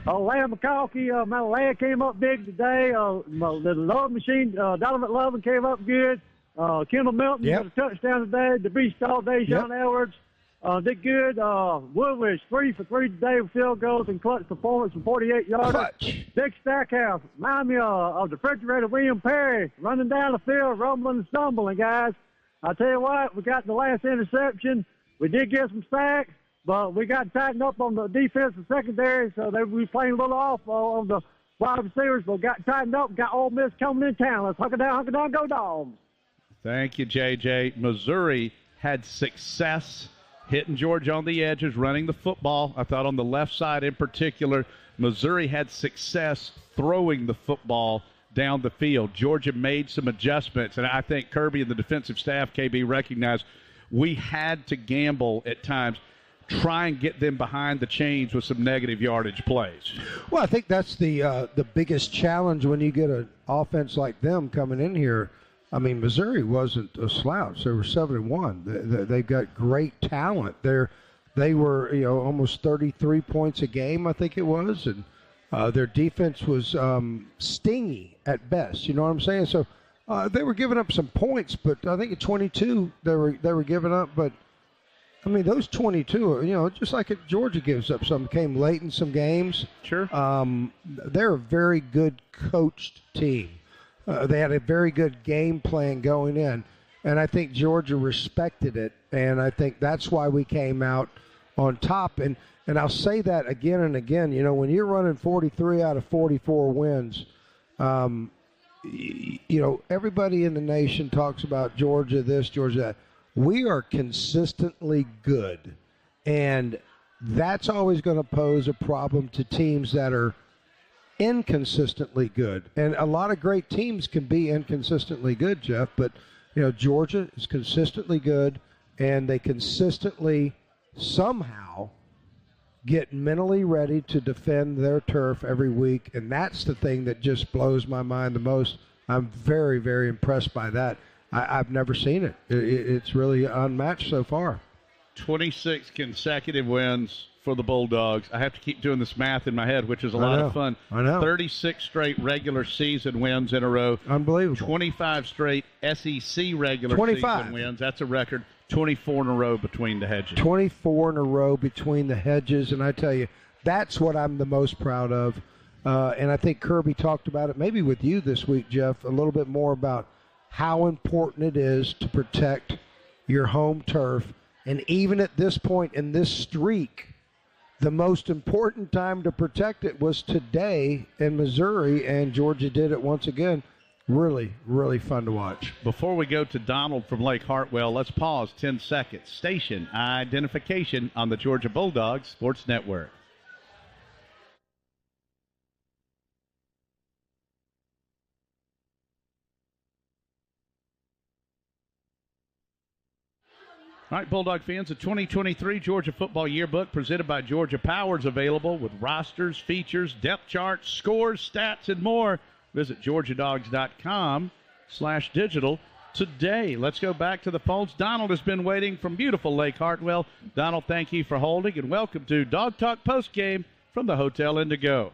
McCalkey, my lad came up big today. The Love Machine, Donovan Lovin came up good. Kendall Milton got a touchdown today. The beast all day, Sean Edwards. Did good. Woodward 3 for 3 today with field goals and clutch performance from 48 yards. Big Stackhouse. Remind me of the refrigerator William Perry running down the field, rumbling and stumbling, guys. I tell you what, we got the last interception. We did get some sacks, but we got tightened up on the defensive secondary, so they were playing a little off on the wide receivers, but got tightened up, got Ole Miss coming in town. Let's hunker down, go Dogs. Thank you, JJ. Missouri had success hitting Georgia on the edges, running the football. I thought on the left side in particular, Missouri had success throwing the football down the field. Georgia made some adjustments, and I think Kirby and the defensive staff, KB, recognized we had to gamble at times, try and get them behind the chains with some negative yardage plays. Well, I think that's the biggest challenge when you get an offense like them coming in here. I mean, Missouri wasn't a slouch. They were 7-1. They've got great talent. They were, almost 33 points a game, I think it was, and their defense was stingy at best. You know what I'm saying? So they were giving up some points, but I think at 22 they were giving up. But I mean, those 22, just like Georgia gives up some, came late in some games. Sure. They're a very good coached team. They had a very good game plan going in, and I think Georgia respected it, and I think that's why we came out on top. And I'll say that again and again. When you're running 43 out of 44 wins, everybody in the nation talks about Georgia this, Georgia that. We are consistently good, and that's always going to pose a problem to teams that are inconsistently good. And a lot of great teams can be inconsistently good, Jeff, but Georgia is consistently good, and they consistently somehow get mentally ready to defend their turf every week, and that's the thing that just blows my mind the most. I'm very, very impressed by that. I've never seen it. It's really unmatched so far. 26 consecutive wins for the Bulldogs. I have to keep doing this math in my head, which is a lot of fun. I know. 36 straight regular season wins in a row. Unbelievable. 25 straight SEC regular season wins. That's a record. 24 in a row between the hedges. 24 in a row between the hedges, and I tell you, that's what I'm the most proud of. And I think Kirby talked about it maybe with you this week, Jeff, a little bit more about how important it is to protect your home turf. And even at this point in this streak, the most important time to protect it was today in Missouri, and Georgia did it once again. Really, really fun to watch. Before we go to Donald from Lake Hartwell, let's pause 10 seconds. Station identification on the Georgia Bulldogs Sports Network. All right, Bulldog fans, the 2023 Georgia Football Yearbook presented by Georgia Power is available with rosters, features, depth charts, scores, stats, and more. Visit GeorgiaDogs.com/digital today. Let's go back to the phones. Donald has been waiting from beautiful Lake Hartwell. Donald, thank you for holding, and welcome to Dog Talk Postgame from the Hotel Indigo.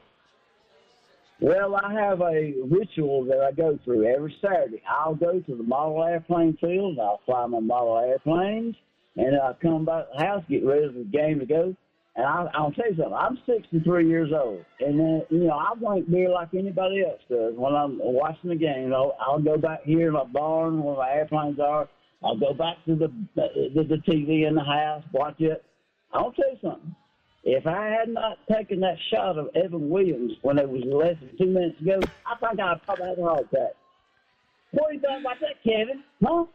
Well, I have a ritual that I go through every Saturday. I'll go to the model airplane field, and I'll fly my model airplanes, and I'll come back to the house, get ready for the game to go. And I'll tell you something. I'm 63 years old, and I drink beer like anybody else does when I'm watching the game. I'll go back here in my barn where my airplanes are. I'll go back to the TV in the house, watch it. I'll tell you something. If I had not taken that shot of Evan Williams when it was less than 2 minutes ago, I think I'd probably have a heart attack. What do you think about that, Kevin? Huh?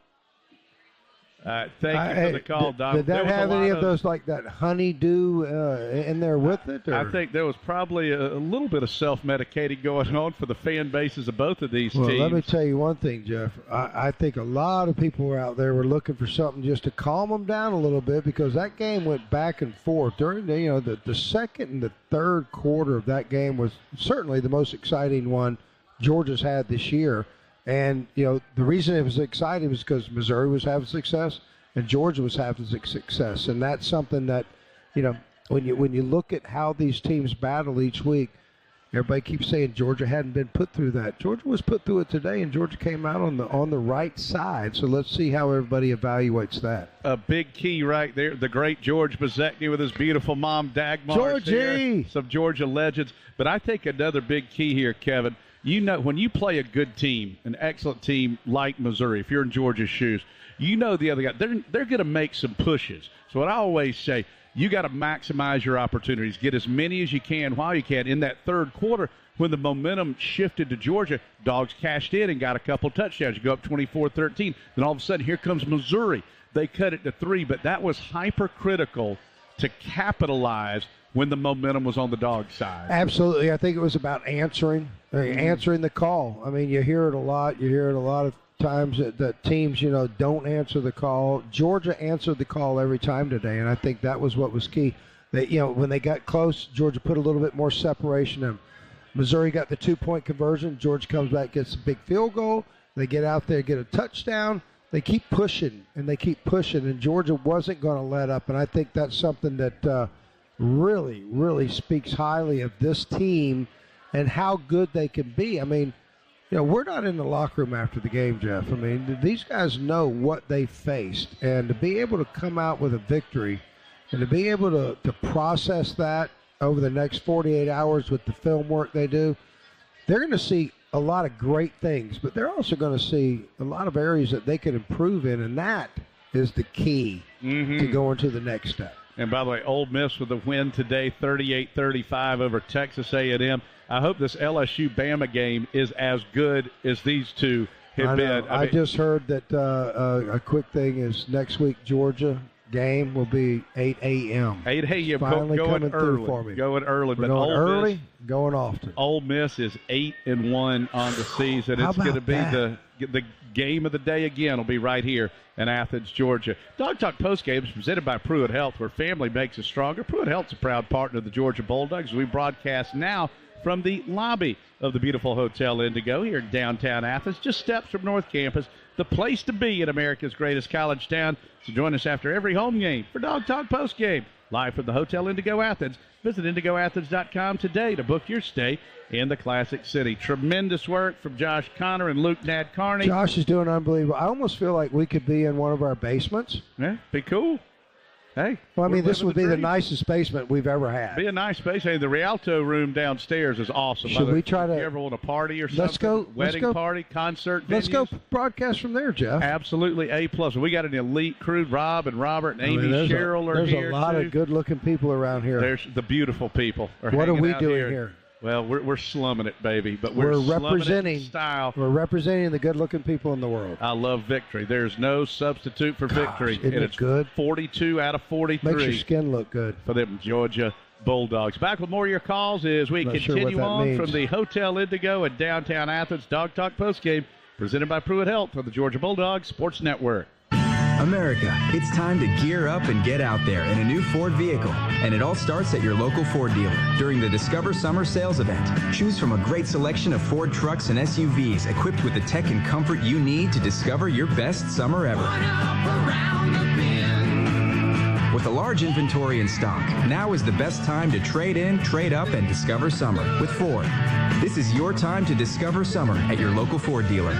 Thank you for the call, Don. Did that have any of those, like that honeydew in there with it? Or? I think there was probably a little bit of self-medicating going on for the fan bases of both of these teams. Well, let me tell you one thing, Jeff. I think a lot of people were out there were looking for something just to calm them down a little bit, because that game went back and forth. During the second and the third quarter of that game was certainly the most exciting one Georgia's had this year. And, the reason it was exciting was because Missouri was having success and Georgia was having success. And that's something that, when you look at how these teams battle each week, Everybody keeps saying Georgia hadn't been put through that. Georgia was put through it today, and Georgia came out on the right side. So let's see how everybody evaluates that. A big key right there. The great George Bezekny with his beautiful mom, Dagmar. Georgie! Some Georgia legends. But I think another big key here, Kevin, you know, when you play a good team, an excellent team like Missouri, if you're in Georgia's shoes, you know the other guy, they're going to make some pushes. So what I always say, you got to maximize your opportunities. Get as many as you can while you can. In that third quarter, when the momentum shifted to Georgia, Dogs cashed in and got a couple touchdowns. You go up 24-13. Then all of a sudden, here comes Missouri. They cut it to 3, but that was hypercritical to capitalize when the momentum was on the Dog side. Absolutely. I think it was about answering the call. I mean, you hear it a lot. You hear it a lot of times that teams, don't answer the call. Georgia answered the call every time today, and I think that was what was key. That, when they got close, Georgia put a little bit more separation in. Missouri got the 2-point conversion. Georgia comes back, gets a big field goal. They get out there, get a touchdown. They keep pushing, and Georgia wasn't going to let up, and I think that's something that really, really speaks highly of this team and how good they can be. I mean, we're not in the locker room after the game, Jeff. I mean, these guys know what they faced, and to be able to come out with a victory and to be able to process that over the next 48 hours with the film work they do, they're going to see a lot of great things, but they're also going to see a lot of areas that they can improve in, and that is the key to going to the next step. And by the way, Ole Miss with a win today, 38-35 over Texas A&M. I hope this LSU-Bama game is as good as these two have been. I just heard that a quick thing is next week Georgia game will be 8 a.m. 8 a.m. Finally going coming early. through for me. Going early. We're but going Ole early, Miss, going often. Ole Miss is 8-1 on the season. It's going to be the game of the day again. Will be right here in Athens, Georgia. Dog Talk Postgame is presented by Pruitt Health, where family makes us stronger. Pruitt Health's a proud partner of the Georgia Bulldogs. We broadcast now from the lobby of the beautiful Hotel Indigo here in downtown Athens, just steps from North Campus, the place to be in America's greatest college town. So join us after every home game for Dog Talk Postgame, live from the Hotel Indigo Athens. Visit IndigoAthens.com today to book your stay in the Classic City. Tremendous work from Josh Connor and Luke Nad-Carney. Josh is doing unbelievable. I almost feel like we could be in one of our basements. Yeah, be cool. Hey, well, I mean, this would be the nicest basement we've ever had. Be a nice space. Hey, the Rialto room downstairs is awesome. Should we try to? If you ever want a party or something? Wedding party, concert venues. Let's go broadcast from there, Jeff. Absolutely, A+. We got an elite crew. Rob and Robert and Amy Sherrill are here. There's a lot of good-looking people around here. There's the beautiful people. What are we doing here? Well, we're slumming it, baby, but we're representing it in style. We're representing the good-looking people in the world. I love victory. There's no substitute for victory. Isn't it good? 42 out of 43. Makes your skin look good for them Georgia Bulldogs. Back with more of your calls as we continue on from the Hotel Indigo in downtown Athens. Dog Talk Postgame presented by Pruitt Health on the Georgia Bulldogs Sports Network. America, it's time to gear up and get out there in a new Ford vehicle. And it all starts at your local Ford dealer during the Discover Summer Sales Event. Choose from a great selection of Ford trucks and SUVs equipped with the tech and comfort you need to discover your best summer ever. With a large inventory in stock, now is the best time to trade in, trade up, and discover summer with Ford. This is your time to discover summer at your local Ford dealer.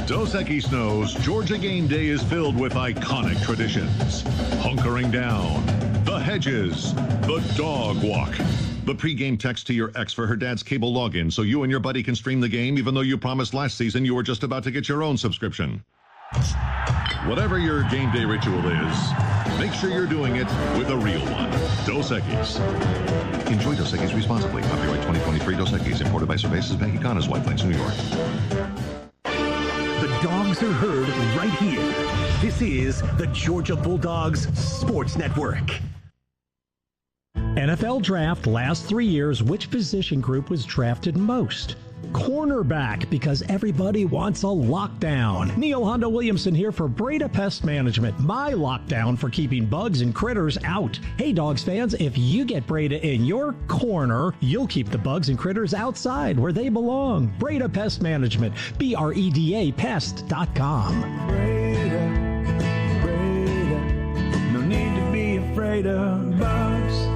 Dos Equis knows Georgia game day is filled with iconic traditions. Hunkering down, the hedges, the dog walk. The pregame text to your ex for her dad's cable login so you and your buddy can stream the game even though you promised last season you were just about to get your own subscription. Whatever your game day ritual is, make sure you're doing it with a real one. Dos Equis. Enjoy Dos Equis responsibly. Copyright 2023 Dos Equis, imported by Cervezas Mexicanas, White Plains, New York. The dogs are heard right here. This is the Georgia Bulldogs Sports Network. NFL draft last 3 years, which position group was drafted most? Cornerback, because everybody wants a lockdown. Neil Honda Williamson here for Breda Pest Management, my lockdown for keeping bugs and critters out. Hey Dogs fans, if you get Breda in your corner, you'll keep the bugs and critters outside where they belong. Breda Pest Management, BREDA Pest.com. Breda, no need to be afraid of bugs.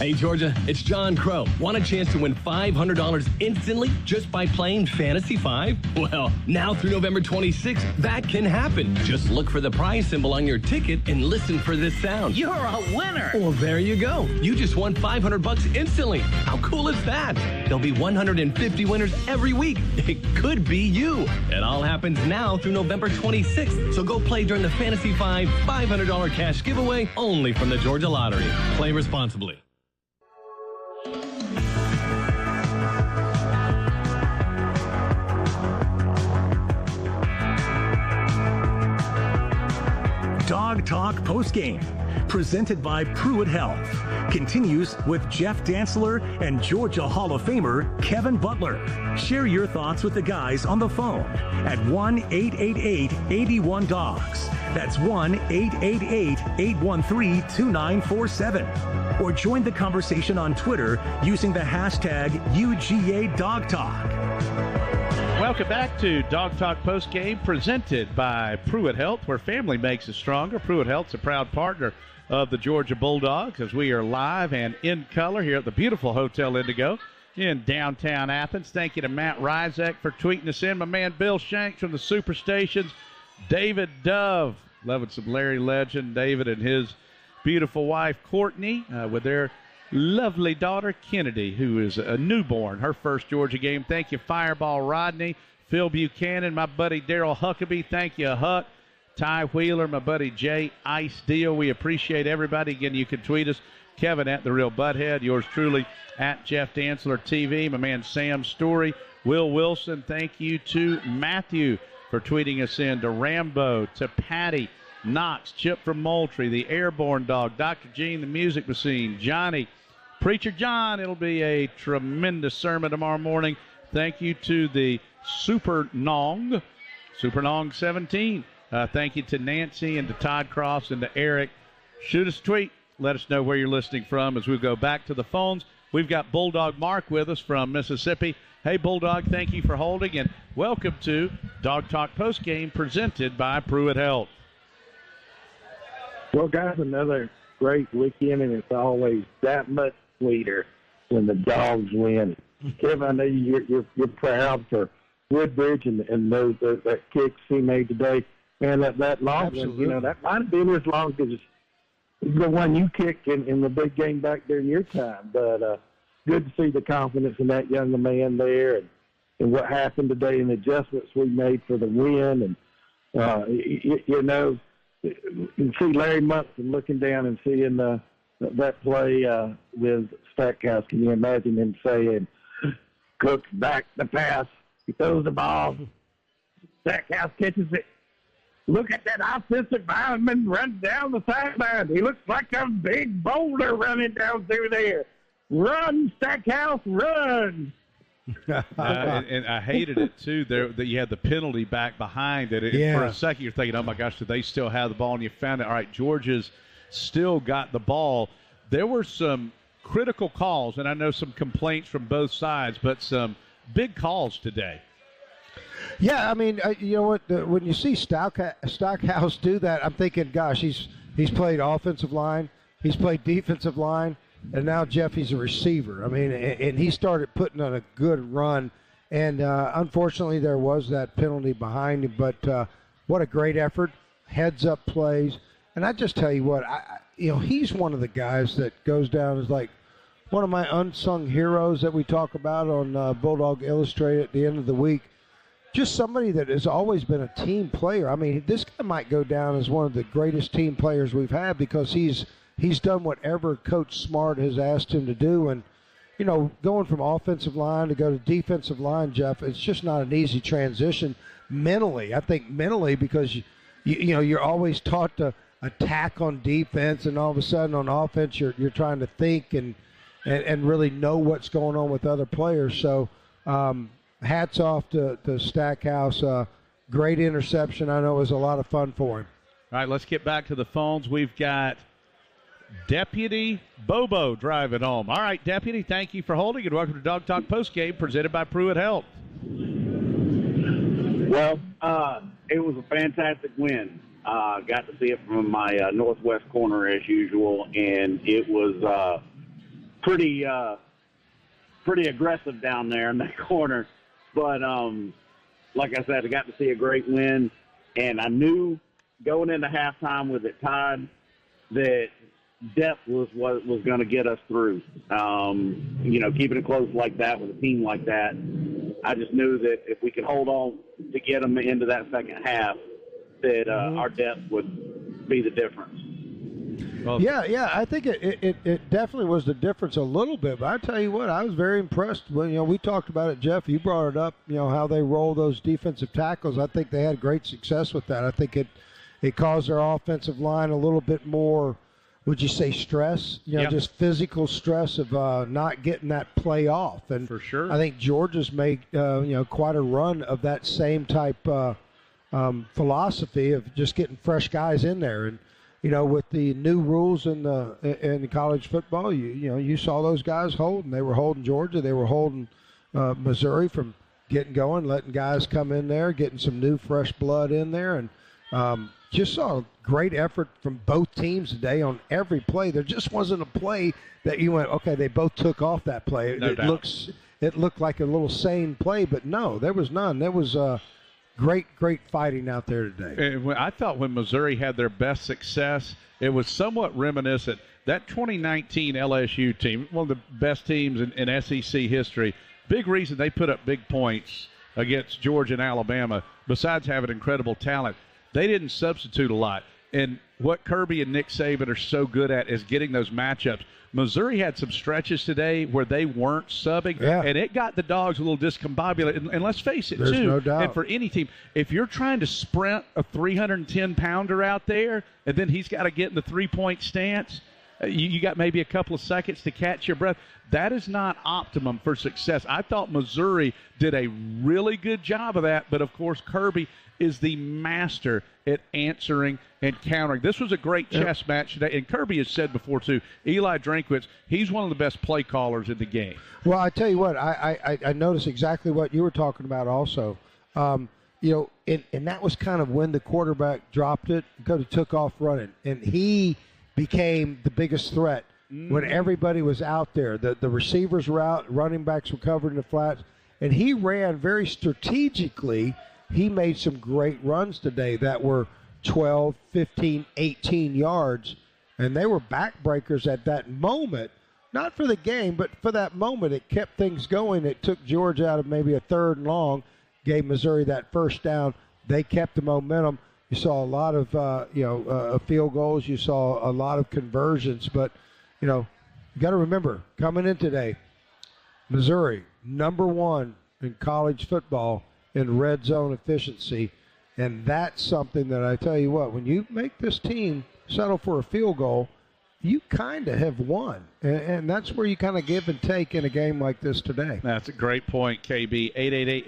Hey, Georgia, it's John Crow. Want a chance to win $500 instantly just by playing Fantasy 5? Well, now through November 26th, that can happen. Just look for the prize symbol on your ticket and listen for this sound. You're a winner. Well, there you go. You just won $500 instantly. How cool is that? There'll be 150 winners every week. It could be you. It all happens now through November 26th. So go play during the Fantasy 5 $500 cash giveaway only from the Georgia Lottery. Play responsibly. Dog Talk Postgame, presented by Pruitt Health, continues with Jeff Dantzler and Georgia Hall of Famer Kevin Butler. Share your thoughts with the guys on the phone at 1-888-81-DOGS. That's 1-888-813-2947. Or join the conversation on Twitter using the hashtag UGADogTalk. Welcome back to Dog Talk Postgame, presented by Pruitt Health, where family makes us stronger. Pruitt Health's a proud partner of the Georgia Bulldogs, as we are live and in color here at the beautiful Hotel Indigo in downtown Athens. Thank you to Matt Rizek for tweeting us in. My man Bill Shanks from the Superstations. David Dove, loving some Larry Legend. David and his beautiful wife Courtney with their lovely daughter Kennedy, who is a newborn, her first Georgia game. Thank you, Fireball Rodney. Phil Buchanan, my buddy Daryl Huckabee. Thank you, Huck. Ty Wheeler, my buddy Jay Ice Deal. We appreciate everybody. Again, you can tweet us, Kevin at The Real Butthead. Yours truly at Jeff Dantzler TV. My man Sam Story. Will Wilson, thank you to Matthew for tweeting us in. To Rambo, to Patty Knox, Chip from Moultrie, the Airborne Dog, Dr. Gene, the Music Machine, Johnny, Preacher John. It'll be a tremendous sermon tomorrow morning. Thank you to the Super Nong 17. Thank you to Nancy and to Todd Cross and to Eric. Shoot us a tweet. Let us know where you're listening from as we go back to the phones. We've got Bulldog Mark with us from Mississippi. Hey, Bulldog, thank you for holding, and welcome to Dog Talk Postgame, presented by Pruitt Health. Well, guys, another great weekend, and it's always that much sweeter when the dogs win. Kevin, I know you're proud for Woodbridge and that kicks he made today. Man, that long one, you know, that might have been as long as the one you kicked in the big game back there in your time. But good to see the confidence in that young man there and what happened today and the adjustments we made for the win. And, you know, you can see Larry Munson looking down and seeing that play with Stackhouse. Can you imagine him saying, Cook's back the pass. He throws the ball. Stackhouse catches it. Look at that offensive lineman run down the sideline. He looks like a big boulder running down through there. Run, Stackhouse, run. And I hated it, too, that you had the penalty back behind it. Yeah. For a second, you're thinking, oh, my gosh, do they still have the ball? And you found it. All right, Georgia's still got the ball. There were some critical calls, and I know some complaints from both sides, but some big calls today. Yeah, I mean, you know what? When you see Stackhouse do that, I'm thinking, gosh, he's played offensive line, he's played defensive line, and now Jeff, he's a receiver. I mean, and he started putting on a good run, and unfortunately there was that penalty behind him. But what a great effort, heads-up plays, and I just tell you what, he's one of the guys that goes down as like one of my unsung heroes that we talk about on Bulldog Illustrated at the end of the week. Just somebody that has always been a team player. I mean, this guy might go down as one of the greatest team players we've had because he's done whatever Coach Smart has asked him to do. And, you know, going from offensive line to go to defensive line, Jeff, it's just not an easy transition mentally. I think mentally because, you know, you're always taught to attack on defense, and all of a sudden on offense you're trying to think and really know what's going on with other players. So, hats off to Stackhouse. Great interception. I know it was a lot of fun for him. All right, let's get back to the phones. We've got Deputy Bobo driving home. All right, Deputy, thank you for holding, and welcome to Dog Talk Postgame, presented by Pruitt Health. Well, it was a fantastic win. Got to see it from my northwest corner as usual, and it was pretty aggressive down there in that corner. But like I said, I got to see a great win, and I knew going into halftime with it tied that depth was what was going to get us through. Keeping it close like that with a team like that, I just knew that if we could hold on to get them into that second half, that our depth would be the difference. Well, yeah, I think it definitely was the difference a little bit. But I tell you what, I was very impressed. When we talked about it, Jeff. You brought it up. How they roll those defensive tackles. I think they had great success with that. I think it caused their offensive line a little bit more. Would you say stress? Just physical stress of not getting that play off. And for sure, I think Georgia's made quite a run of that same type philosophy of just getting fresh guys in there. And with the new rules in the college football, you saw those guys holding. They were holding Georgia. They were holding Missouri from getting going, letting guys come in there, getting some new fresh blood in there, and just saw a great effort from both teams today on every play. There just wasn't a play that you went, okay, they both took off that play. It looked like a little sane play, but no, there was none. There was great fighting out there today. And I thought when Missouri had their best success, it was somewhat reminiscent. That 2019 LSU team, one of the best teams in SEC history, big reason they put up big points against Georgia and Alabama, besides having incredible talent, they didn't substitute a lot. And what Kirby and Nick Saban are so good at is getting those matchups. Missouri had some stretches today where they weren't subbing, and it got the Dogs a little discombobulated. And let's face it, There's too, no doubt. and for any team, if you're trying to sprint a 310-pounder out there, and then he's got to get in the three-point stance, you got maybe a couple of seconds to catch your breath. That is not optimum for success. I thought Missouri did a really good job of that, but, of course, Kirby is the master at answering and countering. This was a great chess match today, and Kirby has said before, too, Eli Drinkwitz, he's one of the best play callers in the game. Well, I tell you what, I noticed exactly what you were talking about also. And that was kind of when the quarterback dropped it, Cody took off running, and he became the biggest threat when everybody was out there. The receivers were out, running backs were covered in the flats, and he ran very strategically. He made some great runs today that were 12, 15, 18 yards, and they were backbreakers at that moment. Not for the game, but for that moment. It kept things going. It took Georgia out of maybe a third and long, gave Missouri that first down. They kept the momentum. You saw a lot of field goals. You saw a lot of conversions. But, you got to remember, coming in today, Missouri, number one in college football in red zone efficiency. And that's something that I tell you what, when you make this team settle for a field goal, you kind of have won. And that's where you kind of give and take in a game like this today. That's a great point, KB.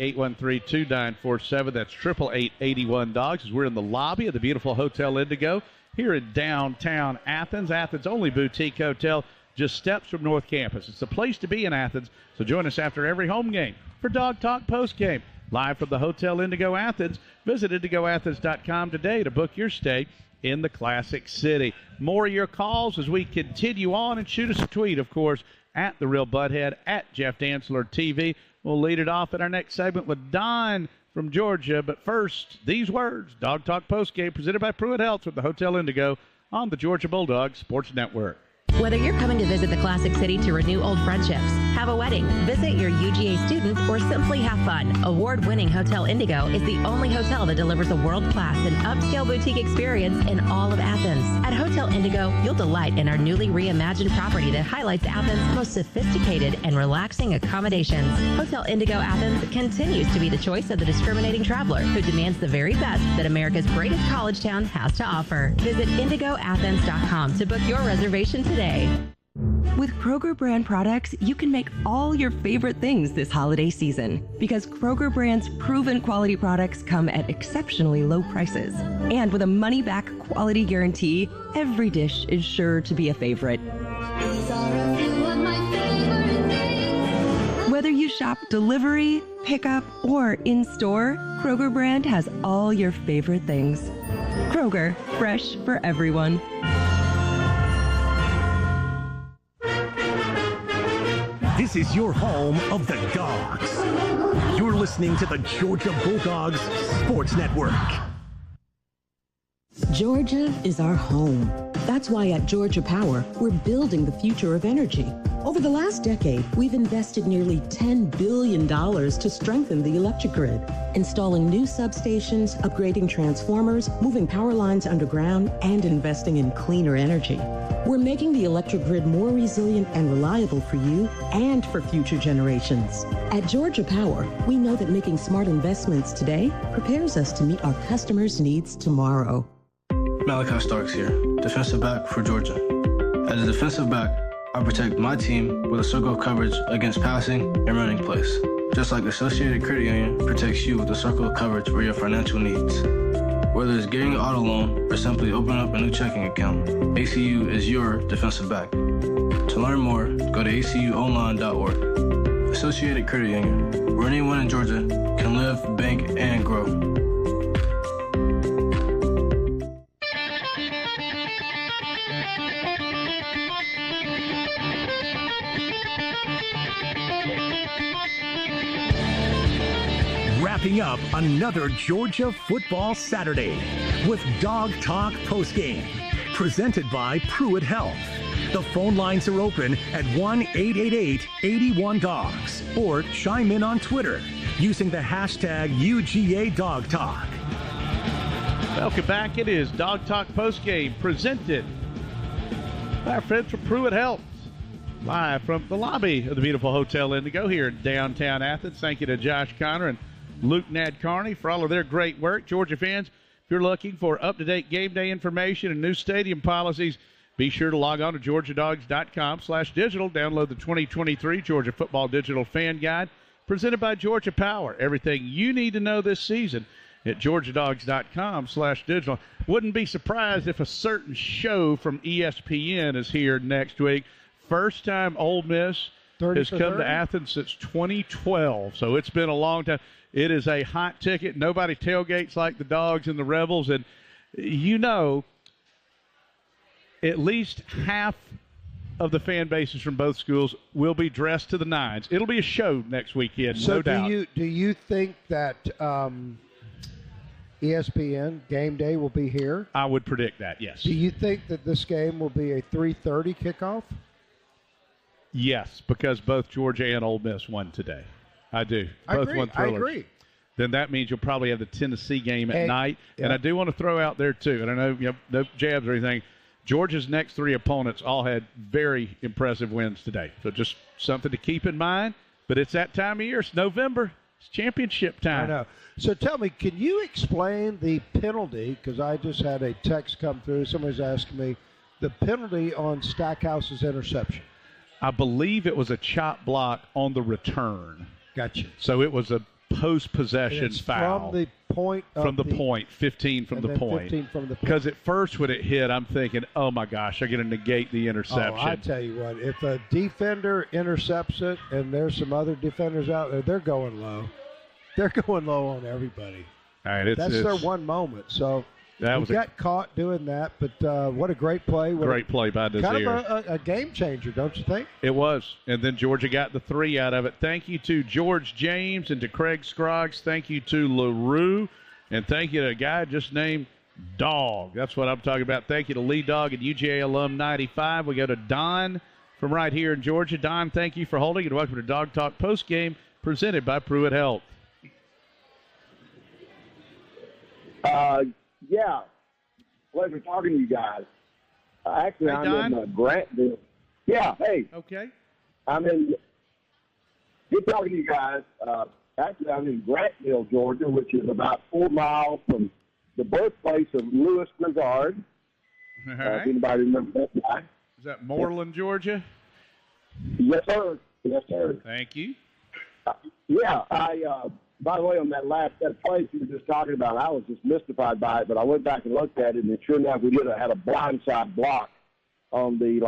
888-813-2947. That's 888-81-DOGS. As we're in the lobby of the beautiful Hotel Indigo here in downtown Athens. Athens' only boutique hotel, just steps from North Campus. It's the place to be in Athens. So join us after every home game for Dog Talk postgame. Live from the Hotel Indigo Athens. Visit IndigoAthens.com today to book your stay in the Classic City. More of your calls as we continue on, and shoot us a tweet, of course, at The Real Butthead, at Jeff Dantzler TV. We'll lead it off in our next segment with Don from Georgia. But first, these words. Dog Talk postgame presented by Pruitt Health with the Hotel Indigo on the Georgia Bulldogs Sports Network. Whether you're coming to visit the Classic City to renew old friendships, have a wedding, visit your UGA student, or simply have fun, award-winning Hotel Indigo is the only hotel that delivers a world-class and upscale boutique experience in all of Athens. At Hotel Indigo, you'll delight in our newly reimagined property that highlights Athens' most sophisticated and relaxing accommodations. Hotel Indigo Athens continues to be the choice of the discriminating traveler who demands the very best that America's greatest college town has to offer. Visit IndigoAthens.com to book your reservation today. With Kroger brand products, you can make all your favorite things this holiday season. Because Kroger brand's proven quality products come at exceptionally low prices. And with a money-back quality guarantee, every dish is sure to be a favorite. Whether you shop delivery, pickup, or in-store, Kroger brand has all your favorite things. Kroger, fresh for everyone. This is your home of the Dogs. You're listening to the Georgia Bulldogs Sports Network. Georgia is our home. That's why at Georgia Power, we're building the future of energy. Over the last decade, we've invested nearly $10 billion to strengthen the electric grid, installing new substations, upgrading transformers, moving power lines underground, and investing in cleaner energy. We're making the electric grid more resilient and reliable for you and for future generations. At Georgia Power, we know that making smart investments today prepares us to meet our customers' needs tomorrow. Malachi Starks here, defensive back for Georgia. As a defensive back, I protect my team with a circle of coverage against passing and running plays, just like Associated Credit Union protects you with a circle of coverage for your financial needs. Whether it's getting an auto loan or simply opening up a new checking account, ACU is your defensive back. To learn more, go to acuonline.org. Associated Credit Union, where anyone in Georgia can live, bank, and grow. Wrapping up another Georgia football Saturday with Dog Talk Postgame, presented by Pruitt Health. The phone lines are open at 1-888-81-DOGS or chime in on Twitter using the hashtag UGADogTalk. Welcome back. It is Dog Talk Postgame presented by our friends from Pruitt Health. Live from the lobby of the beautiful Hotel Indigo here in downtown Athens. Thank you to Josh Connor and Luke Nadkarni for all of their great work. Georgia fans, if you're looking for up-to-date game day information and new stadium policies, be sure to log on to georgiadogs.com/digital. Download the 2023 Georgia Football Digital Fan Guide presented by Georgia Power. Everything you need to know this season at georgiadogs.com/digital. Wouldn't be surprised if a certain show from ESPN is here next week. First time Ole Miss has come to Athens since 2012, so it's been a long time. It is a hot ticket. Nobody tailgates like the Dogs and the Rebels, and you know at least half of the fan bases from both schools will be dressed to the nines. It'll be a show next weekend, no doubt. Do you think that ESPN Game Day will be here? I would predict that, yes. Do you think that this game will be a 3:30 kickoff? Yes, because both Georgia and Ole Miss won today. I do. Both won thrillers. I agree. Then that means you'll probably have the Tennessee game at night. Yeah. And I do want to throw out there, too, and I know no jabs or anything, Georgia's next three opponents all had very impressive wins today. So just something to keep in mind. But it's that time of year. It's November. It's championship time. I know. So tell me, can you explain the penalty? Because I just had a text come through. Somebody's asking me the penalty on Stackhouse's interception. I believe it was a chop block on the return. Gotcha. So it was a post-possession foul. From the point. 15 from the point. 15 from the point. Because at first when it hit, I'm thinking, oh, my gosh, they're going to negate the interception. Oh, I tell you what, if a defender intercepts it and there's some other defenders out there, they're going low. They're going low on everybody. All right, That's their one moment. So we got caught doing that, but what a great play. Great play by Desir. Kind of a game changer, don't you think? It was. And then Georgia got the 3 out of it. Thank you to George James and to Craig Scroggs. Thank you to LaRue. And thank you to a guy just named Dog. That's what I'm talking about. Thank you to Lee Dog and UGA Alum 95. We go to Don from right here in Georgia. Don, thank you for holding, and welcome to Dog Talk Postgame presented by Pruitt Health. Yeah, pleasure talking to you guys. Actually, hey, I'm in Grantville. Yeah, hey. Okay. Good talking to you guys. Actually, I'm in Grantville, Georgia, which is about 4 miles from the birthplace of Louis Grizzard. All right. If anybody remembers that guy. Is that Moreland, Georgia? Yes, sir. Yes, sir. Thank you. By the way, on that place you were just talking about, I was just mystified by it, but I went back and looked at it, and sure enough, we had a blindside block on the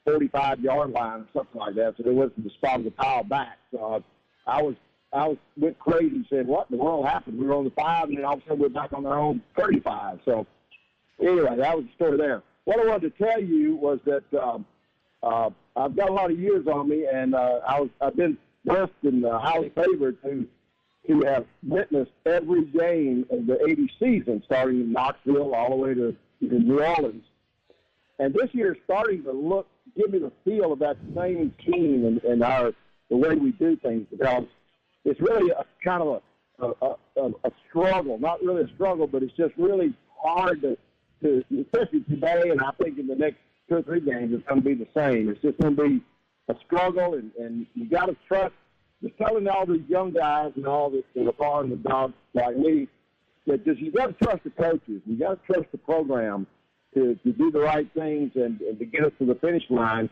45-yard line or something like that, so there wasn't the spot of the pile back. So I went crazy and said, what in the world happened? We were on the 5, and then all of a sudden we're back on our own 35. So anyway, that was the story there. What I wanted to tell you was that I've got a lot of years on me, and I've been blessed and highly favored to have witnessed every game of the 80 season, starting in Knoxville all the way to New Orleans. And this year is starting to give me the feel of that same team and the way we do things, because it's really a kind of a struggle. Not really a struggle, but it's just really hard to especially today, and I think in the next 2 or 3 games, it's going to be the same. It's just going to be a struggle, and you got to trust. Just telling all these young guys and all that are following the dogs like me, that just you got to trust the coaches. You got to trust the program to do the right things and to get us to the finish line,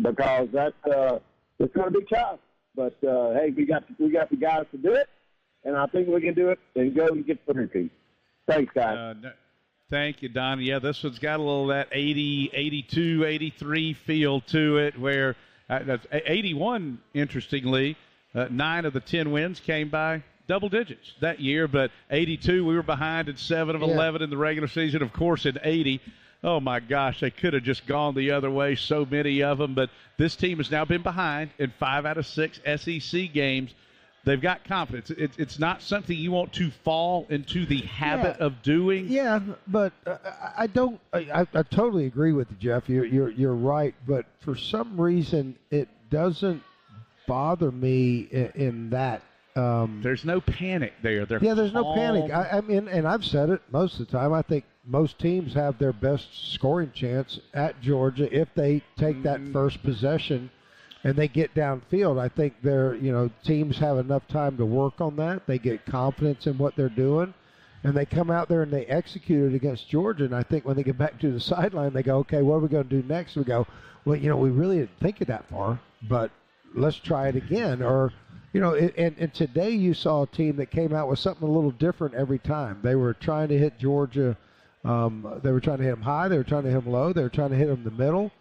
because it's going to be tough. But hey, we got the guys to do it, and I think we can do it and go and get the repeat. Thanks, guys. Thank you, Don. Yeah, this one's got a little of that 80, 82, 83 feel to it, where 81, interestingly, 9 of the 10 wins came by double digits that year, but 82, we were behind in 7 of 11 in the regular season. Of course, in 80, oh, my gosh, they could have just gone the other way, so many of them. But this team has now been behind in 5 out of 6 SEC games. They've got confidence. It's not something you want to fall into the habit of doing. Yeah, but I don't. I totally agree with you, Jeff. You're right, but for some reason it doesn't bother me in that. There's no panic there. There's no panic. I mean, and I've said it most of the time. I think most teams have their best scoring chance at Georgia if they take that first possession and they get downfield. I think teams have enough time to work on that. They get confidence in what they're doing, and they come out there and they execute it against Georgia. And I think when they get back to the sideline, they go, okay, what are we going to do next? We go, well, we really didn't think it that far, but let's try it again. Or, and today you saw a team that came out with something a little different every time. They were trying to hit Georgia. They were trying to hit them high. They were trying to hit them low. They were trying to hit them in the middle.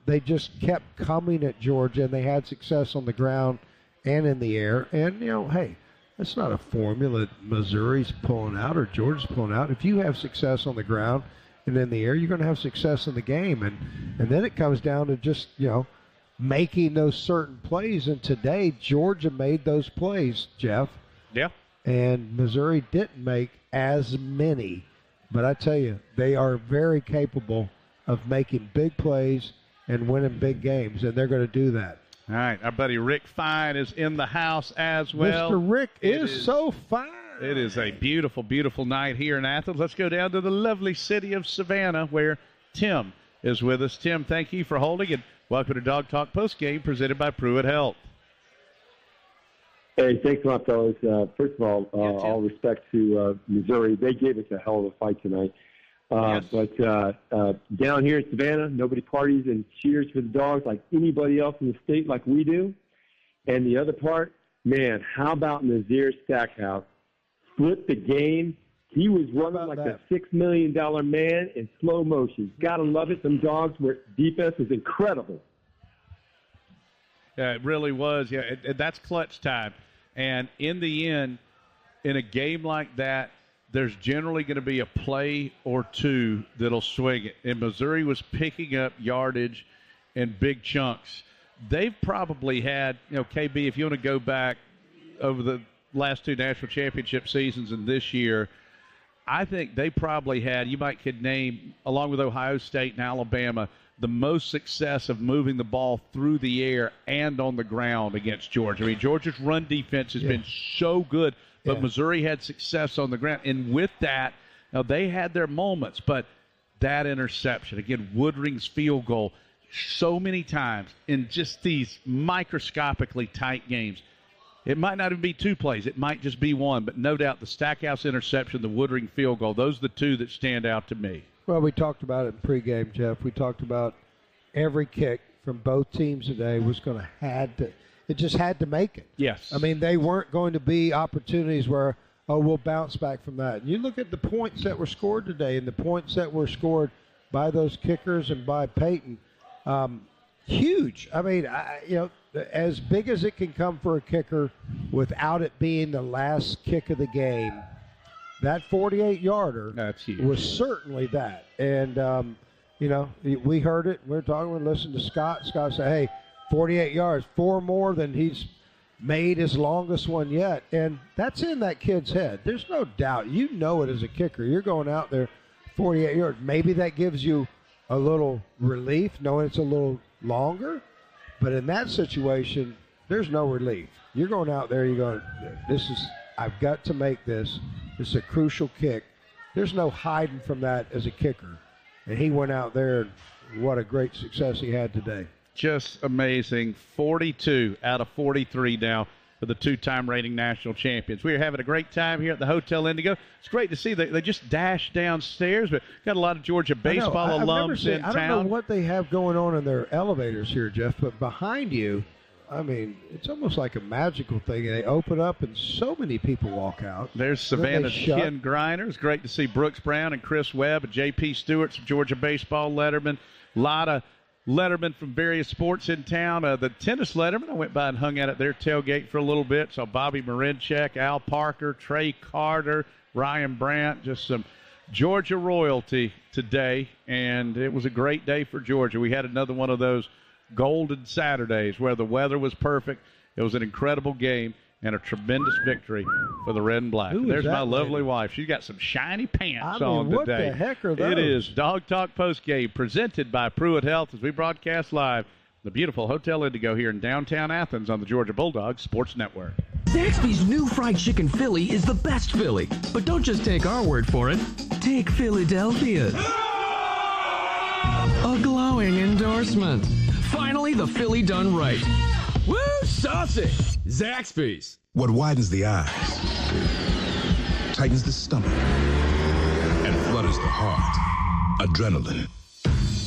They just kept coming at Georgia, and they had success on the ground and in the air. And, hey, that's not a formula that Missouri's pulling out or Georgia's pulling out. If you have success on the ground and in the air, you're going to have success in the game. And then it comes down to just, making those certain plays. And today, Georgia made those plays, Jeff. Yeah. And Missouri didn't make as many. But I tell you, they are very capable of making big plays and winning big games, and they're going to do that. All right, our buddy Rick Fine is in the house as well. Mr. Rick is so fine. It is a beautiful, beautiful night here in Athens. Let's go down to the lovely city of Savannah, where Tim is with us. Tim, thank you for holding, and welcome to Dog Talk Postgame presented by Pruitt Health. Hey, thanks a lot, fellas. First of all respect to Missouri. They gave us a hell of a fight tonight. But down here in Savannah, nobody parties and cheers for the Dogs like anybody else in the state like we do. And the other part, man, how about Nazir Stackhouse? Flipped the game. He was running like a $6 million man in slow motion. Gotta love it. Some Dogs where defense was incredible. Yeah, it really was. Yeah, that's clutch time. And in the end, in a game like that, there's generally going to be a play or two that'll swing it. And Missouri was picking up yardage in big chunks. They've probably had, KB, if you want to go back over the last 2 national championship seasons and this year, I think they probably had, could name, along with Ohio State and Alabama, the most success of moving the ball through the air and on the ground against Georgia. I mean, Georgia's run defense has been so good. But Missouri had success on the ground. And with that, now they had their moments, but that interception, again, Woodring's field goal, so many times in just these microscopically tight games. It might not even be 2 plays. It might just be 1. But no doubt the Stackhouse interception, the Woodring field goal, those are the 2 that stand out to me. Well, we talked about it in pregame, Jeff. We talked about every kick from both teams today was going to it just had to make it. Yes. I mean, they weren't going to be opportunities where, we'll bounce back from that. And you look at the points that were scored today and the points that were scored by those kickers and by Peyton, huge. I mean, as big as it can come for a kicker without it being the last kick of the game, that 48-yarder that's huge. Was certainly that. And, You know, we heard it. We're talking. We listened to Scott. Scott said, "Hey, 48 yards, 4 more than he's made his longest one yet." And that's in that kid's head. There's no doubt. You know it as a kicker. You're going out there 48 yards. Maybe that gives you a little relief knowing it's a little longer. But in that situation, there's no relief. You're going out there, you're going, I've got to make this. This is a crucial kick. There's no hiding from that as a kicker. And he went out there, and what a great success he had today. Just amazing. 42 out of 43 now for the two-time reigning national champions. We are having a great time here at the Hotel Indigo. It's great to see they just dashed downstairs, but got a lot of Georgia baseball alums in town. I don't know what they have going on in their elevators here, Jeff, but behind you, I mean, it's almost like a magical thing. They open up and so many people walk out. There's Savannah's Ken Griner. It's great to see Brooks Brown and Chris Webb and J.P. Stewart, some Georgia baseball lettermen. A lot of lettermen from various sports in town. The tennis lettermen, I went by and hung out at their tailgate for a little bit. Saw Bobby Marinchek, Al Parker, Trey Carter, Ryan Brandt, just some Georgia royalty today. And it was a great day for Georgia. We had another one of those golden Saturdays where the weather was perfect. It was an incredible game and a tremendous victory for the red and black. There's my lovely wife. She's got some shiny pants on today. What the heck are those? It is Dog Talk Postgame presented by Pruitt Health as we broadcast live the beautiful Hotel Indigo here in downtown Athens on the Georgia Bulldogs Sports Network. Zaxby's new fried chicken Philly is the best Philly. But don't just take our word for it. Take Philadelphia's. A glowing endorsement. Finally, the Philly done right. Woo, saucy! Zaxby's. What widens the eyes, tightens the stomach, and flutters the heart. Adrenaline.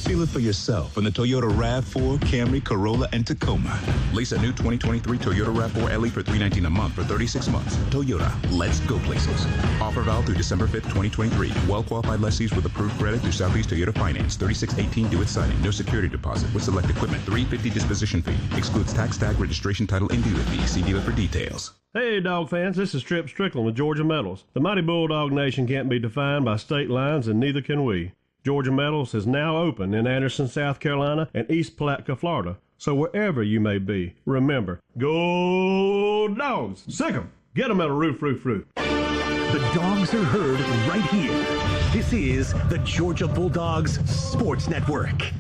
Feel it for yourself in the Toyota RAV4, Camry, Corolla, and Tacoma. Lease a new 2023 Toyota RAV4 LE for $319 a month for 36 months. Toyota, let's go places. Offer valid through December 5th, 2023. Well-qualified lessees with approved credit through Southeast Toyota Finance. 3618 due at signing. No security deposit with select equipment. $350 disposition fee. Excludes tax, tag, registration, title, and dealer fee. See dealer for details. Hey, dog fans, this is Trip Strickland with Georgia Metals. The mighty Bulldog Nation can't be defined by state lines, and neither can we. Georgia Metals is now open in Anderson, South Carolina, and East Palatka, Florida. So wherever you may be, remember, go Dogs! Sick 'em! Get 'em at a roof. The dogs are heard right here. This is the Georgia Bulldogs Sports Network.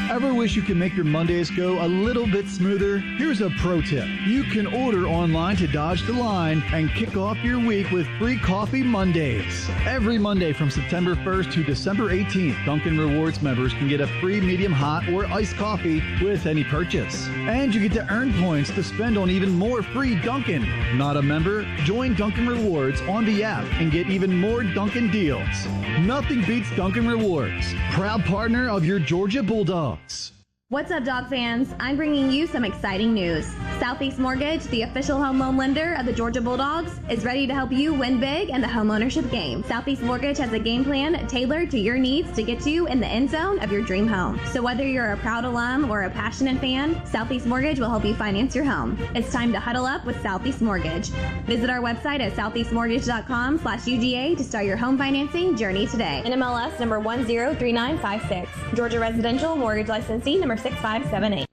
Ever wish you could make your Mondays go a little bit smoother? Here's a pro tip. You can order online to dodge the line and kick off your week with free coffee Mondays. Every Monday from September 1st to December 18th, Dunkin' Rewards members can get a free medium hot or iced coffee with any purchase. And you get to earn points to spend on even more free Dunkin'. Not a member? Join Dunkin' Rewards on the app and get even more Dunkin' deals. Nothing beats Dunkin' Rewards. Proud partner of your Georgia Bulldogs. What's up, dog fans? I'm bringing you some exciting news. Southeast Mortgage, the official home loan lender of the Georgia Bulldogs, is ready to help you win big in the homeownership game. Southeast Mortgage has a game plan tailored to your needs to get you in the end zone of your dream home. So whether you're a proud alum or a passionate fan, Southeast Mortgage will help you finance your home. It's time to huddle up with Southeast Mortgage. Visit our website at southeastmortgage.com/UGA to start your home financing journey today. NMLS number 103956. Georgia Residential Mortgage Licensee number 6578.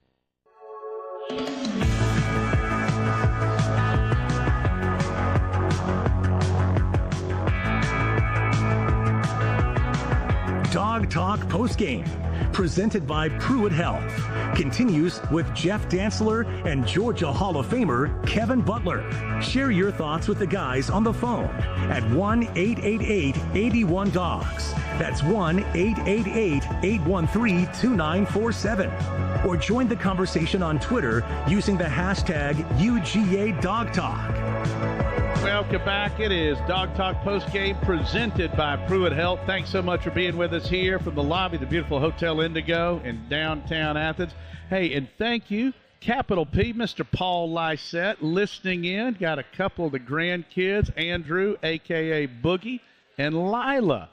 Dog Talk Postgame, presented by Pruitt Health, continues with Jeff Dantzler and Georgia Hall of Famer Kevin Butler. Share your thoughts with the guys on the phone at 1-888-81-DOGS. That's 1-888-813-2947. Or join the conversation on Twitter using the hashtag UGADogTalk. Welcome back. It is Dog Talk Postgame presented by Pruitt Health. Thanks so much for being with us here from the lobby of the beautiful Hotel Indigo in downtown Athens. Hey, and thank you, capital P, Mr. Paul Lysette, listening in. Got a couple of the grandkids, Andrew, a.k.a. Boogie, and Lila.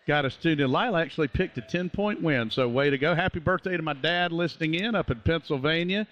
Got a student. Lila actually picked a 10-point win, so way to go. Happy birthday to my dad listening in up in Pennsylvania.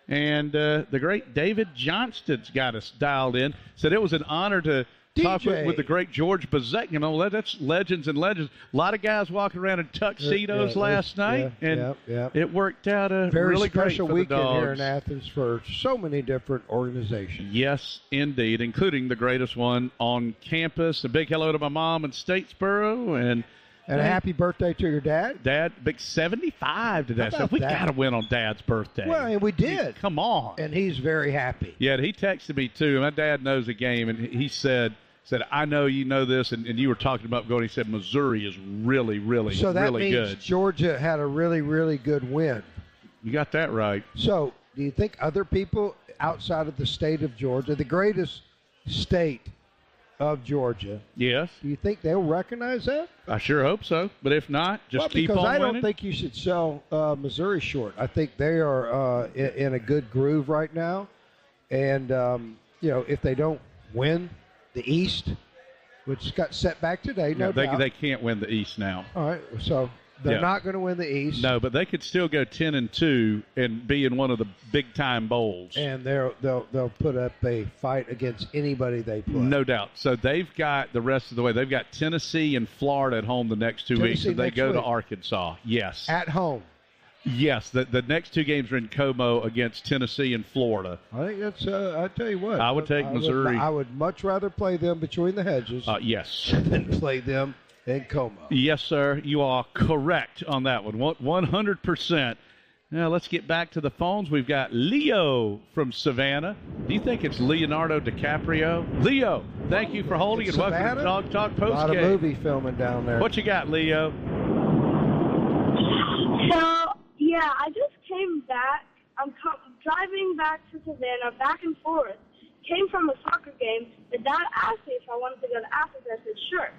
And the great David Johnston's got us dialed in. Said it was an honor to Talk with the great George Bazette. You know, that's legends and legends. A lot of guys walking around in tuxedos last night, and it worked out a very really special great for the weekend Dogs. here in Athens for so many different organizations. Yes, indeed, including the greatest one on campus. A big hello to my mom in Statesboro, and a happy birthday to your dad. Dad, big 75 today. So we got to win on Dad's birthday. Well, and we did. Come on. And he's very happy. Yeah, he texted me, too. My dad knows the game, and he said, I know you know this, and you were talking about going. He said Missouri is really, really, so that really means good. Georgia had a really, really good win. You got that right. So do you think other people outside of the state of Georgia, the greatest state of Georgia, yes, do you think they'll recognize that? I sure hope so. But if not, just keep on winning. Because I don't think you should sell Missouri short. I think they are in a good groove right now. And, if they don't win the East, which got set back today, no doubt. They can't win the East now. All right, so they're not going to win the East. No, but they could still go 10-2 and be in one of the big-time bowls. And they'll put up a fight against anybody they play. No doubt. So they've got the rest of the way. They've got Tennessee and Florida at home the next 2 weeks, and they go to Arkansas. Yes. At home. Yes, the next 2 games are in Como against Tennessee and Florida. I think that's. I tell you what, I would take Missouri. I would much rather play them between the hedges. Yes, than play them in Como. Yes, sir. You are correct on that one. 100%. Now let's get back to the phones. We've got Leo from Savannah. Do you think it's Leonardo DiCaprio? Leo, thank you for holding it. Welcome to Dog Talk Postgame. A lot of movie filming down there. What you got, Leo? So, yeah, I just came back. I'm driving back to Savannah, back and forth. Came from a soccer game. My dad asked me if I wanted to go to Athens. I said, sure.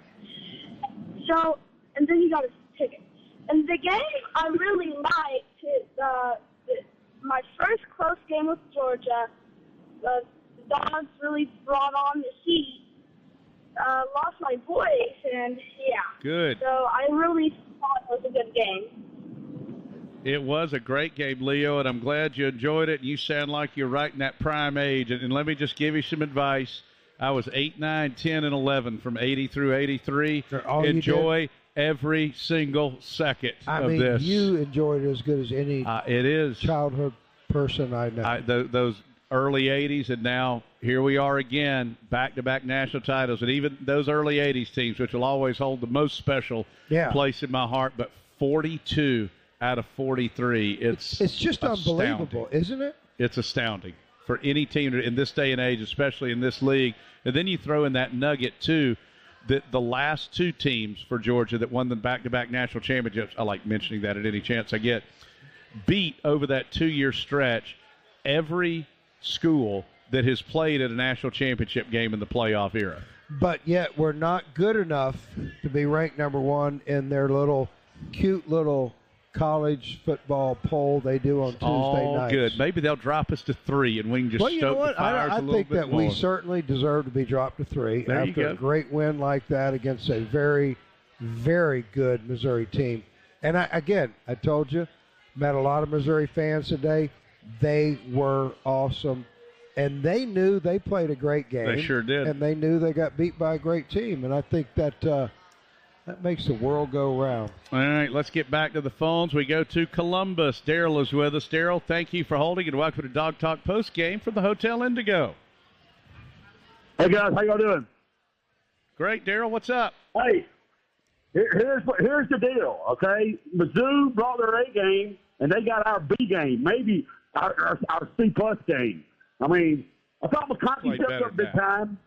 So, and then he got his ticket. And the game I really liked, my first close game with Georgia, the Dogs really brought on the heat. Lost my voice, and yeah. Good. So I really thought it was a good game. It was a great game, Leo, and I'm glad you enjoyed it. You sound like you're right in that prime age. And let me just give you some advice. I was 8, 9, 10, and 11 from 80 through 83. Enjoy every single second of this. You enjoyed it as good as any it is childhood person I know. Those early 80s, and now here we are again, back-to-back national titles. And even those early 80s teams, which will always hold the most special place in my heart, but 42 out of 43. It's just astounding. Unbelievable, isn't it? It's astounding for any team in this day and age, especially in this league. And then you throw in that nugget, too, that the last 2 teams for Georgia that won the back-to-back national championships, I like mentioning that at any chance I get, beat over that 2-year stretch every school that has played at a national championship game in the playoff era. But yet we're not good enough to be ranked number 1 in their cute little college football poll they do on Tuesday nights. Good. Maybe they'll drop us to 3 and we can just stoke the fires a little bit more. I think that we certainly deserve to be dropped to 3 after a great win like that against a very, very good Missouri team. And I told you, met a lot of Missouri fans today. They were awesome. And they knew they played a great game. They sure did. And they knew they got beat by a great team. And I think that makes the world go round. All right, let's get back to the phones. We go to Columbus. Daryl is with us. Daryl, thank you for holding and welcome to Dog Talk Post Game from the Hotel Indigo. Hey, guys, how y'all doing? Great, Daryl. What's up? Hey, here's the deal, okay? Mizzou brought their A game, and they got our B game, maybe our C-plus game. I mean, I thought McConkey stepped up big time.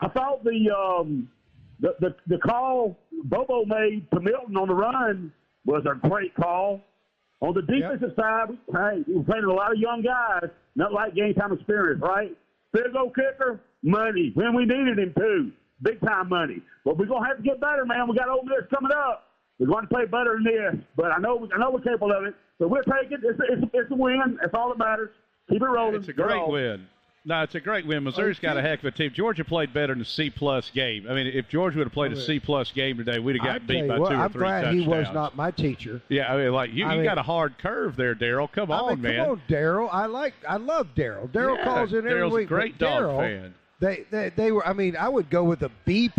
I thought the call Bobo made to Milton on the run was a great call. On the defensive side, we were playing a lot of young guys, not like game-time experience, right? Field goal kicker, money. When we needed him, too. Big-time money. But we're going to have to get better, man. We got Ole Miss coming up. We're going to play better than this. But I know we're capable of it. So we'll take it. It's a win. That's all that matters. Keep it rolling. It's a great win. No, it's a great win. Missouri's got a heck of a team. Georgia played better in the C-plus game. I mean, if Georgia would have played a C-plus game today, we'd have got beat by 2 or 3 touchdowns. I'm glad he was not my teacher. Yeah, I mean, you got a hard curve there, Daryl. Come on, man. Come on, Daryl. I love Daryl. Daryl calls in every week. Daryl's a great dog fan. They were. I mean, I would go with a B+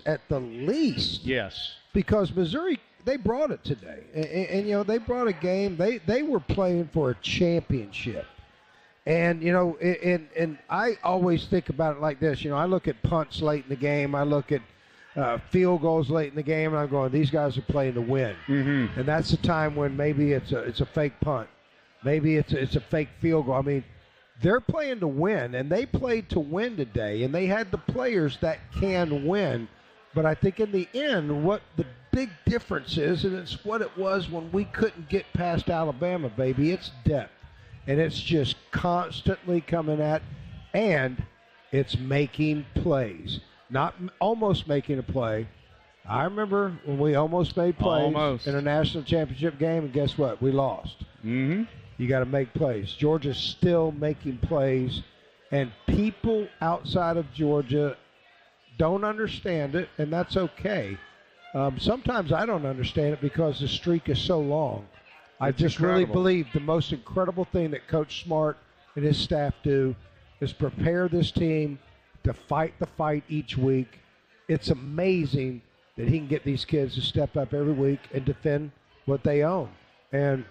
at the least. Yes. Because Missouri, they brought it today, and you know they brought a game. They were playing for a championship, and you know, and I always think about it like this. You know, I look at punts late in the game. I look at field goals late in the game, and I'm going, these guys are playing to win. Mm-hmm. And that's the time when maybe it's a fake punt, maybe it's a fake field goal. I mean, they're playing to win, and they played to win today, and they had the players that can win. But I think in the end, what the big difference is, and it's what it was when we couldn't get past Alabama, baby, it's depth. And it's just constantly coming at, and it's making plays. Not almost making a play. I remember when we almost made plays in a national championship game, and guess what? We lost. Mm-hmm. You got to make plays. Georgia's still making plays, and people outside of Georgia don't understand it, and that's okay. Sometimes I don't understand it because the streak is so long. I just really believe the most incredible thing that Coach Smart and his staff do is prepare this team to fight the fight each week. It's amazing that he can get these kids to step up every week and defend what they own. And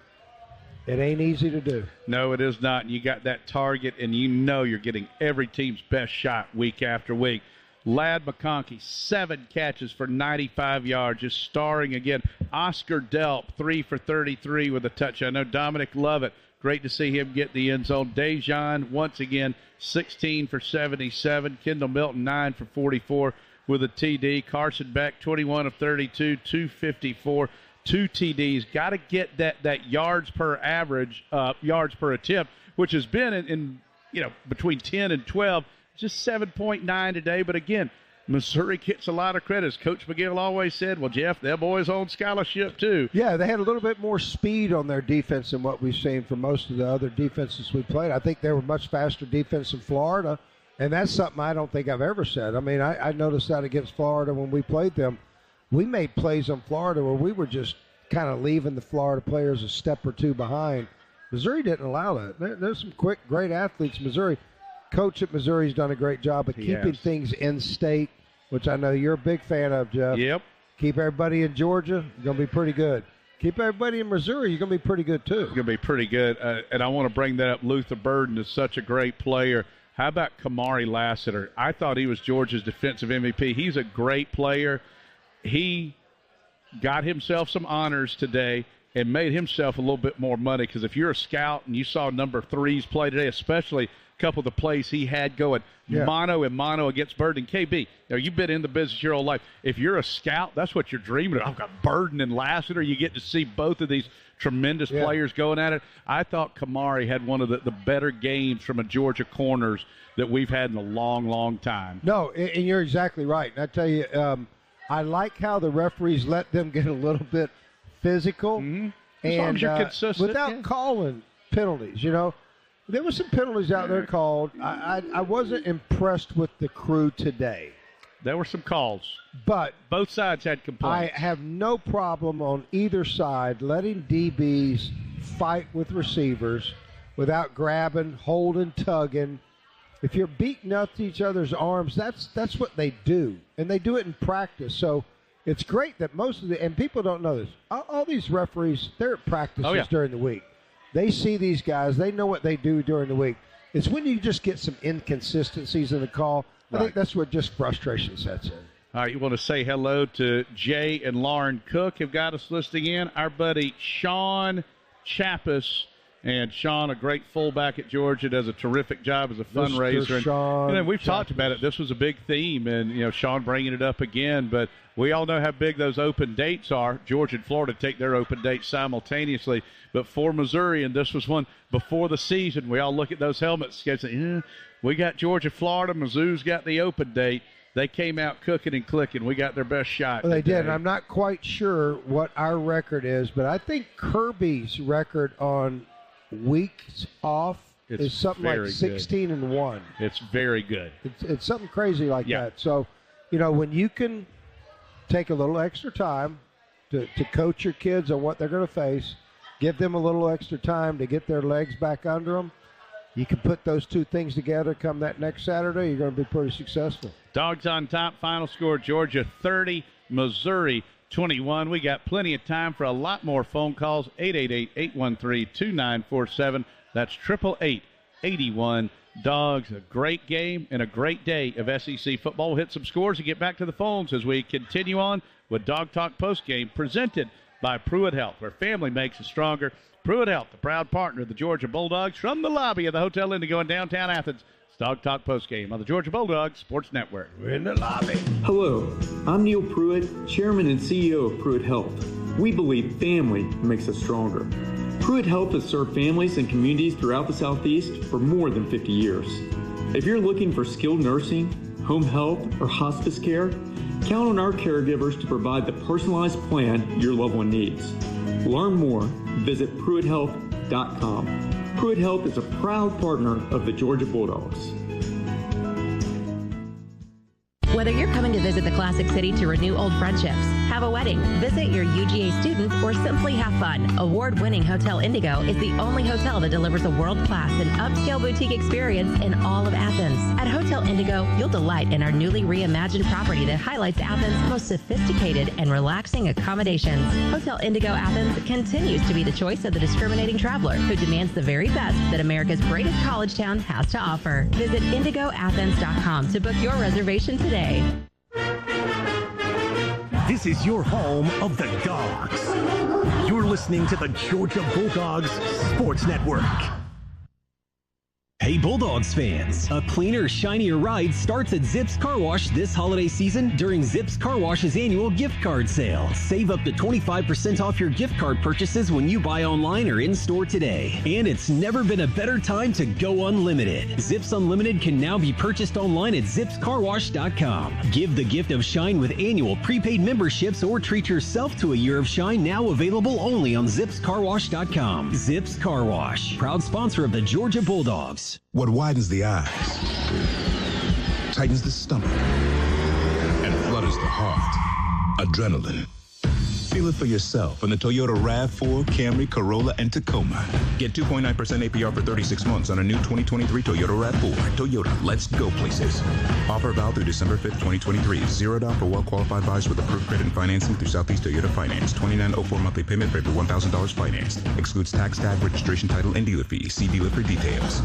it ain't easy to do. No, it is not. You got that target, and you know you're getting every team's best shot week after week. Ladd McConkey, 7 catches for 95 yards, just starring again. Oscar Delp, 3 for 33 with a touch. I know Dominic Lovett, great to see him get the end zone. Dejan, once again, 16 for 77. Kendall Milton, 9 for 44 with a TD. Carson Beck, 21 of 32, 254, 2 TDs. Got to get that yards per average, yards per attempt, which has been in between 10 and 12. Just 7.9 today, but again, Missouri gets a lot of credit. As Coach McGill always said, well, Jeff, their boys on scholarship too. Yeah, they had a little bit more speed on their defense than what we've seen from most of the other defenses we played. I think they were much faster defense in Florida, and that's something I don't think I've ever said. I mean, I noticed that against Florida when we played them. We made plays on Florida where we were just kind of leaving the Florida players a step or two behind. Missouri didn't allow that. There's some quick, great athletes in Missouri. Coach at Missouri's done a great job of keeping things in state, which I know you're a big fan of, Jeff. Yep. Keep everybody in Georgia, you're going to be pretty good. Keep everybody in Missouri, you're going to be pretty good, too. It's going to be pretty good. And I want to bring that up. Luther Burden is such a great player. How about Kamari Lassiter? I thought he was Georgia's defensive MVP. He's a great player. He got himself some honors today and made himself a little bit more money, because if you're a scout and you saw number 3s play today, especially couple of the plays he had going mano and mano against Burden. KB, now you've been in the business your whole life. If you're a scout, that's what you're dreaming of. I've got Burden and Lassiter. You get to see both of these tremendous players going at it. I thought Kamari had one of the better games from a Georgia corners that we've had in a long, long time. No, and you're exactly right. And I tell you, I like how the referees let them get a little bit physical. Mm-hmm. As long as you're consistent. Without calling penalties, you know. There were some penalties out there called. I wasn't impressed with the crew today. There were some calls. But both sides had complaints. I have no problem on either side letting DBs fight with receivers without grabbing, holding, tugging. If you're beating up each other's arms, that's what they do. And they do it in practice. So it's great that most of and people don't know this, all these referees, they're at practices during the week. They see these guys. They know what they do during the week. It's when you just get some inconsistencies in the call. I think that's where just frustration sets in. All right, you want to say hello to Jay and Lauren Cook have got us listening in. Our buddy Sean Chappis. And Sean, a great fullback at Georgia, does a terrific job as a fundraiser. Sean and we've talked about it. This was a big theme, and Sean bringing it up again. But we all know how big those open dates are. Georgia and Florida take their open dates simultaneously. But for Missouri, and this was one before the season, we all look at those helmets and say, we got Georgia, Florida. Mizzou's got the open date. They came out cooking and clicking. We got their best shot. Well, they did. And I'm not quite sure what our record is, but I think Kirby's record on weeks off is something like 16-1. It's very good. It's something crazy like that. So, when you can take a little extra time to coach your kids on what they're going to face, give them a little extra time to get their legs back under them, you can put those two things together come that next Saturday, you're going to be pretty successful. Dogs on top. Final score, Georgia 30, Missouri 21. We got plenty of time for a lot more phone calls. 888-813-2947. That's 888-81-DOGS. A great game and a great day of SEC football. We'll hit some scores and get back to the phones as we continue on with Dog Talk Postgame, presented by Pruitt Health, where family makes us stronger. Pruitt Health, the proud partner of the Georgia Bulldogs, from the lobby of the Hotel Indigo in downtown Athens. It's Dog Talk Postgame on the Georgia Bulldogs Sports Network. We're in the lobby. Hello, I'm Neil Pruitt, Chairman and CEO of Pruitt Health. We believe family makes us stronger. Pruitt Health has served families and communities throughout the Southeast for more than 50 years. If you're looking for skilled nursing, home health, or hospice care, count on our caregivers to provide the personalized plan your loved one needs. Learn more, visit PruittHealth.com. Pruitt Health is a proud partner of the Georgia Bulldogs. Whether you're coming to visit the Classic City to renew old friendships, have a wedding, visit your UGA student, or simply have fun, award-winning Hotel Indigo is the only hotel that delivers a world-class and upscale boutique experience in all of Athens. At Hotel Indigo, you'll delight in our newly reimagined property that highlights Athens' most sophisticated and relaxing accommodations. Hotel Indigo Athens continues to be the choice of the discriminating traveler who demands the very best that America's greatest college town has to offer. Visit IndigoAthens.com to book your reservation today. This is your home of the Dogs. You're listening to the Georgia Bulldogs Sports Network. Hey Bulldogs fans, a cleaner, shinier ride starts at Zips Car Wash this holiday season during Zips Car Wash's annual gift card sale. Save up to 25% off your gift card purchases when you buy online or in-store today. And it's never been a better time to go unlimited. Zips Unlimited can now be purchased online at zipscarwash.com. Give the gift of shine with annual prepaid memberships or treat yourself to a year of shine, now available only on zipscarwash.com. Zips Car Wash, proud sponsor of the Georgia Bulldogs. What widens the eyes, tightens the stomach, and flutters the heart. Adrenaline. Feel it for yourself in the Toyota RAV4, Camry, Corolla, and Tacoma. Get 2.9% APR for 36 months on a new 2023 Toyota RAV4. Toyota, let's go places. Offer valid through December 5th, 2023. Zero down for well-qualified buyers with approved credit and financing through Southeast Toyota Finance. $29.04 monthly payment for every $1,000 financed. Excludes tax, tag, registration, title, and dealer fees. See dealer for details.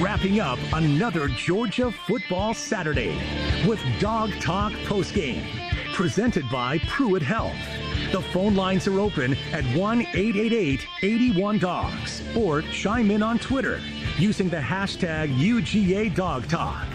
Wrapping up another Georgia football Saturday with Dog Talk Postgame, presented by Pruitt Health. The phone lines are open at 1-888-81-DOGS or chime in on Twitter using the hashtag UGADogTalk.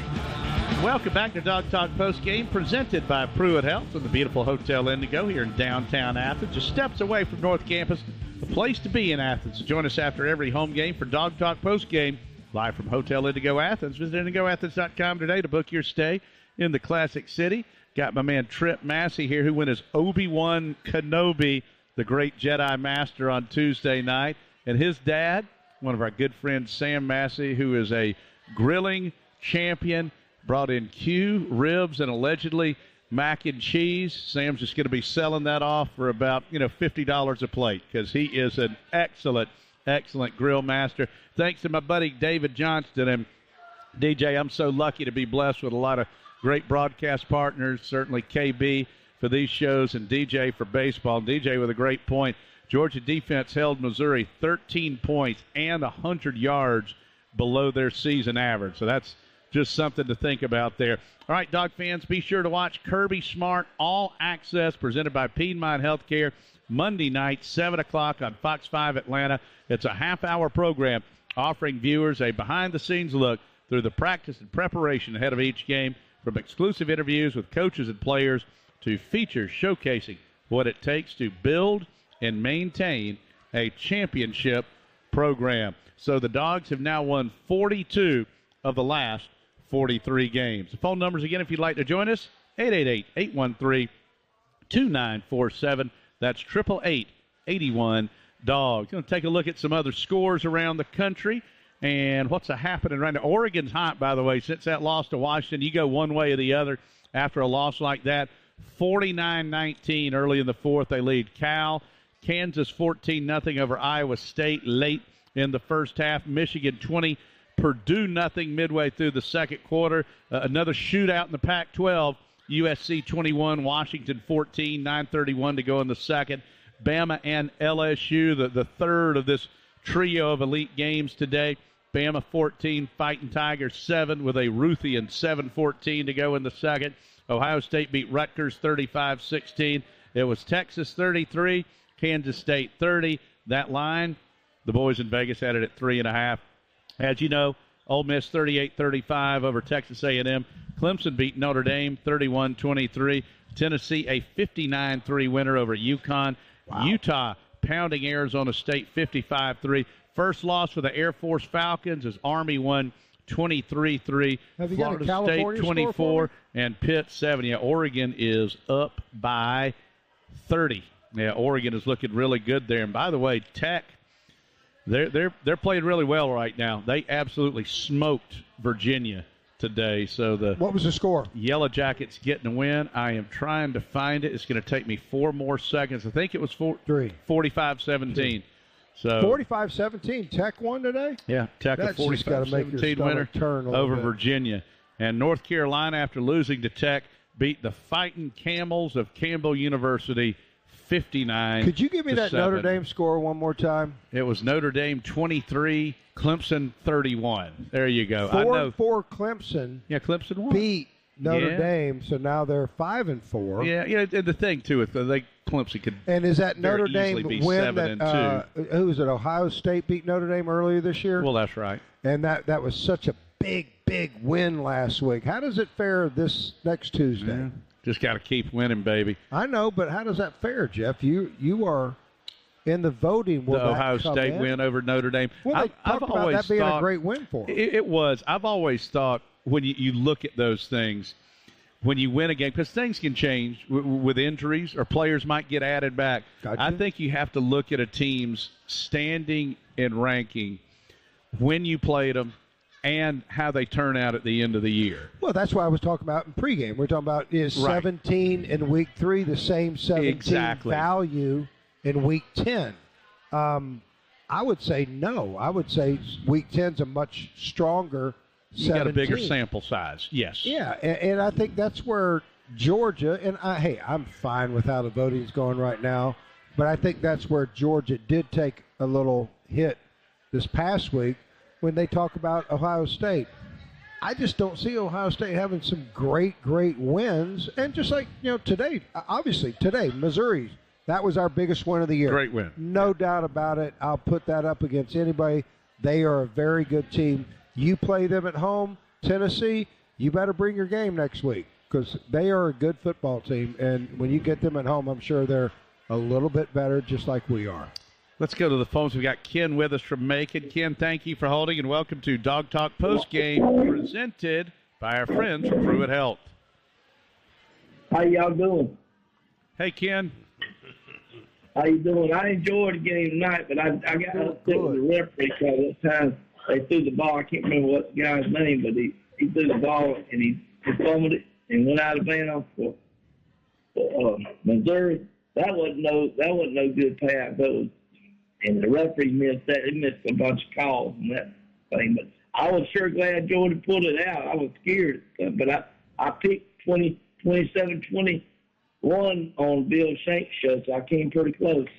Welcome back to Dog Talk Postgame, presented by Pruitt Health and the beautiful Hotel Indigo here in downtown Athens, just steps away from North Campus, the place to be in Athens. So join us after every home game for Dog Talk Postgame, live from Hotel Indigo Athens. Visit IndigoAthens.com today to book your stay in the Classic City. Got my man Trip Massey here, who went as Obi-Wan Kenobi, the great Jedi Master, on Tuesday night. And his dad, one of our good friends, Sam Massey, who is a grilling champion, brought in Q, ribs, and allegedly mac and cheese. Sam's just going to be selling that off for about, $50 a plate, because he is an excellent grill master. Thanks to my buddy David Johnston. And DJ, I'm so lucky to be blessed with a lot of great broadcast partners, certainly KB for these shows and DJ for baseball. DJ with a great point. Georgia defense held Missouri 13 points and 100 yards below their season average. So that's just something to think about there. All right, Dog fans, be sure to watch Kirby Smart All Access, presented by Piedmont Healthcare, Monday night, 7 o'clock on Fox 5 Atlanta. It's a half-hour program offering viewers a behind-the-scenes look through the practice and preparation ahead of each game, from exclusive interviews with coaches and players to features showcasing what it takes to build and maintain a championship program. So the Dogs have now won 42 of the last 43 games. The phone numbers again, if you'd like to join us, 888-813-2947. That's 888-81-DOGS. Going to take a look at some other scores around the country and what's happening right now. Oregon's hot, by the way, since that loss to Washington. You go one way or the other. after a loss like that. 49-19 early in the fourth. They lead Cal. Kansas 14-0 over Iowa State late in the first half. Michigan 20, Purdue nothing midway through the second quarter. Another shootout in the Pac-12. USC 21, Washington 14, 9:31 to go in the second. Bama and LSU, the third of this trio of elite games today. Bama 14, Fighting Tigers 7 with a Ruthian 7:14 to go in the second. Ohio State beat Rutgers 35-16. It was Texas 33, Kansas State 30. That line, the boys in Vegas had it at 3.5. As you know, Ole Miss 38-35 over Texas A&M. Clemson beat Notre Dame 31-23. Tennessee a 59-3 winner over UConn. Wow. Utah pounding Arizona State 55-3. First loss for the Air Force Falcons as Army won 23-3. Florida State 24 and Pitt 7. Yeah, Oregon is up by 30. Yeah, Oregon is looking really good there. And by the way, Tech, they're playing really well right now. They absolutely smoked Virginia today. So what was the score? Yellow Jackets getting a win. I am trying to find it. It's going to take me 4 more seconds. I think it was 45-17. So 45-17. Tech won today? Yeah, Tech a 45-17 winner over Virginia. And North Carolina, after losing to Tech, beat the Fighting Camels of Campbell University 59. Could you give me that 7. Notre Dame score one more time? It was Notre Dame 23, Clemson 31. There you go. 4-4 Clemson. Yeah, Clemson won. Beat Notre Dame, so now they're 5-4. Yeah, and the thing too is Clemson could. And is that Notre Dame win 7-2? Who was it? Ohio State beat Notre Dame earlier this year. Well, that's right. And that was such a big win last week. How does it fare this next Tuesday? Yeah. Just got to keep winning, baby. I know, but how does that fare, Jeff? You are in the voting. Will the Ohio State win over Notre Dame. Well, I've always that being a great win for them. It was. I've always thought when you look at those things, when you win a game, because things can change with injuries or players might get added back. Gotcha. I think you have to look at a team's standing and ranking when you played them and how they turn out at the end of the year. Well, that's what I was talking about in pregame. We're talking about is 17 in week 3 the same 17 value in week 10? I would say no. I would say week 10's a much stronger 17. You got a bigger sample size, yes. Yeah, and I think that's where Georgia, and I'm fine with how the voting's going right now, but I think that's where Georgia did take a little hit this past week when they talk about Ohio State. I just don't see Ohio State having some great wins. And just like, today, obviously today, Missouri, that was our biggest win of the year. Great win. No doubt about it. I'll put that up against anybody. They are a very good team. You play them at home, Tennessee, you better bring your game next week because they are a good football team. And when you get them at home, I'm sure they're a little bit better just like we are. Let's go to the phones. We've got Ken with us from Macon. Ken, thank you for holding, and welcome to Dog Talk Postgame, presented by our friends from Pruitt Health. How y'all doing? Hey, Ken. How you doing? I enjoyed the game tonight, but I got upset with the referee because at times they threw the ball. I can't remember what the guy's name, but he threw the ball and he fumbled it and went out of bounds for Missouri. That wasn't no good pass. And the referee missed that. He missed a bunch of calls and that thing. But I was sure glad Jordan pulled it out. I was scared. But I picked 27-21 on Bill Shank's show, so I came pretty close.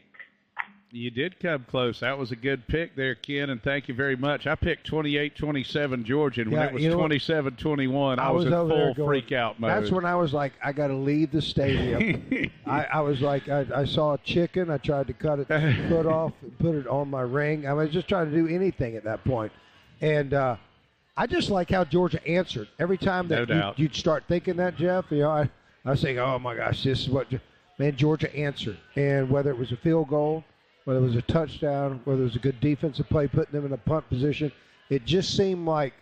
You did come close. That was a good pick there, Ken, and thank you very much. I picked 28-27 Georgia, and when it was 27-21, I was in full freak-out mode. That's when I was like, I got to leave the stadium. I was like, I saw a chicken. I tried to cut its foot off and put it on my ring. I was just trying to do anything at that point. And I just like how Georgia answered. Every time that you'd start thinking that, Jeff, I was saying, oh, my gosh, this is what – man, Georgia answered. And whether it was a field goal, whether it was a touchdown, whether it was a good defensive play, putting them in a punt position, it just seemed like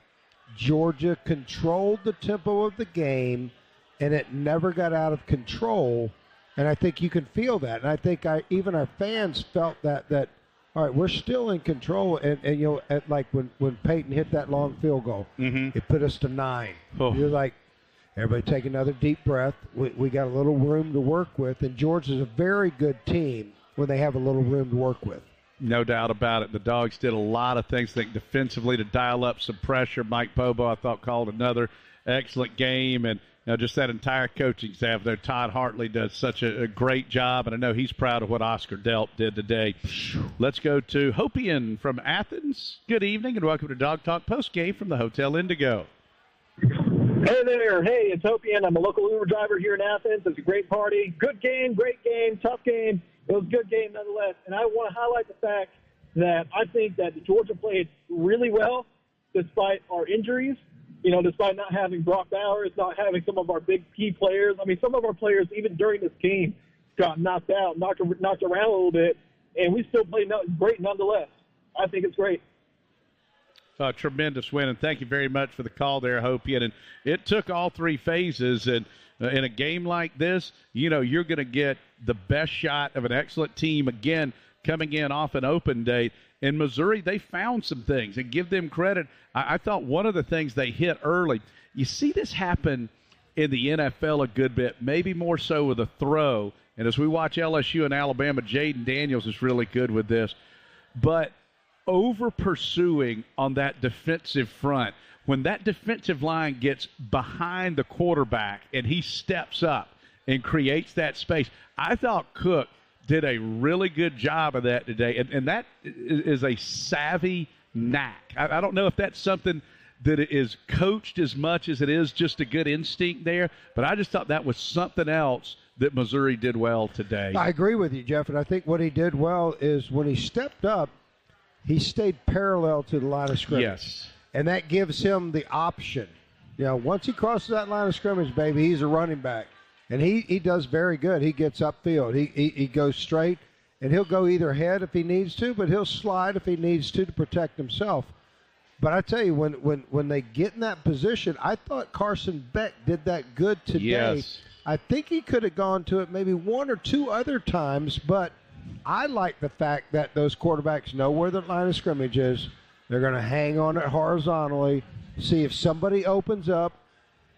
Georgia controlled the tempo of the game, and it never got out of control. And I think you can feel that. And I think even our fans felt that, all right, we're still in control. And like when Peyton hit that long field goal, it put us to 9. Oh. You're like, Everybody take another deep breath. We got a little room to work with, and Georgia's a very good team when they have a little room to work with. No doubt about it. The Dogs did a lot of things, I think, defensively to dial up some pressure. Mike Bobo, I thought, called another excellent game, and just that entire coaching staff there. Todd Hartley does such a great job, and I know he's proud of what Oscar Delp did today. Let's go to Hopian from Athens. Good evening, and welcome to Dog Talk postgame from the Hotel Indigo. Hey there. Hey, it's Hopian. I'm a local Uber driver here in Athens. It's a great party. Good game, great game, tough game. It was a good game nonetheless. And I want to highlight the fact that I think that Georgia played really well despite our injuries, despite not having Brock Bowers, not having some of our big key players. I mean, some of our players, even during this game, got knocked out, knocked around a little bit, and we still played great nonetheless. I think it's great. Tremendous win, and thank you very much for the call there, Hopian. And it took all three phases, and in a game like this, you're going to get the best shot of an excellent team, again, coming in off an open date. In Missouri, they found some things, and give them credit. I thought one of the things they hit early, you see this happen in the NFL a good bit, maybe more so with a throw. And as we watch LSU and Alabama, Jaden Daniels is really good with this. But over pursuing on that defensive front, when that defensive line gets behind the quarterback and he steps up and creates that space, I thought Cook did a really good job of that today. And that is a savvy knack. I don't know if that's something that is coached as much as it is just a good instinct there, but I just thought that was something else that Missouri did well today. I agree with you, Jeff, and I think what he did well is when he stepped up, he stayed parallel to the line of scrimmage. Yes. And that gives him the option. Once he crosses that line of scrimmage, baby, he's a running back. And he does very good. He gets upfield. He goes straight, and he'll go either head if he needs to, but he'll slide if he needs to protect himself. But I tell you, when they get in that position, I thought Carson Beck did that good today. Yes. I think he could have gone to it maybe one or two other times, but I like the fact that those quarterbacks know where the line of scrimmage is. They're going to hang on it horizontally, see if somebody opens up.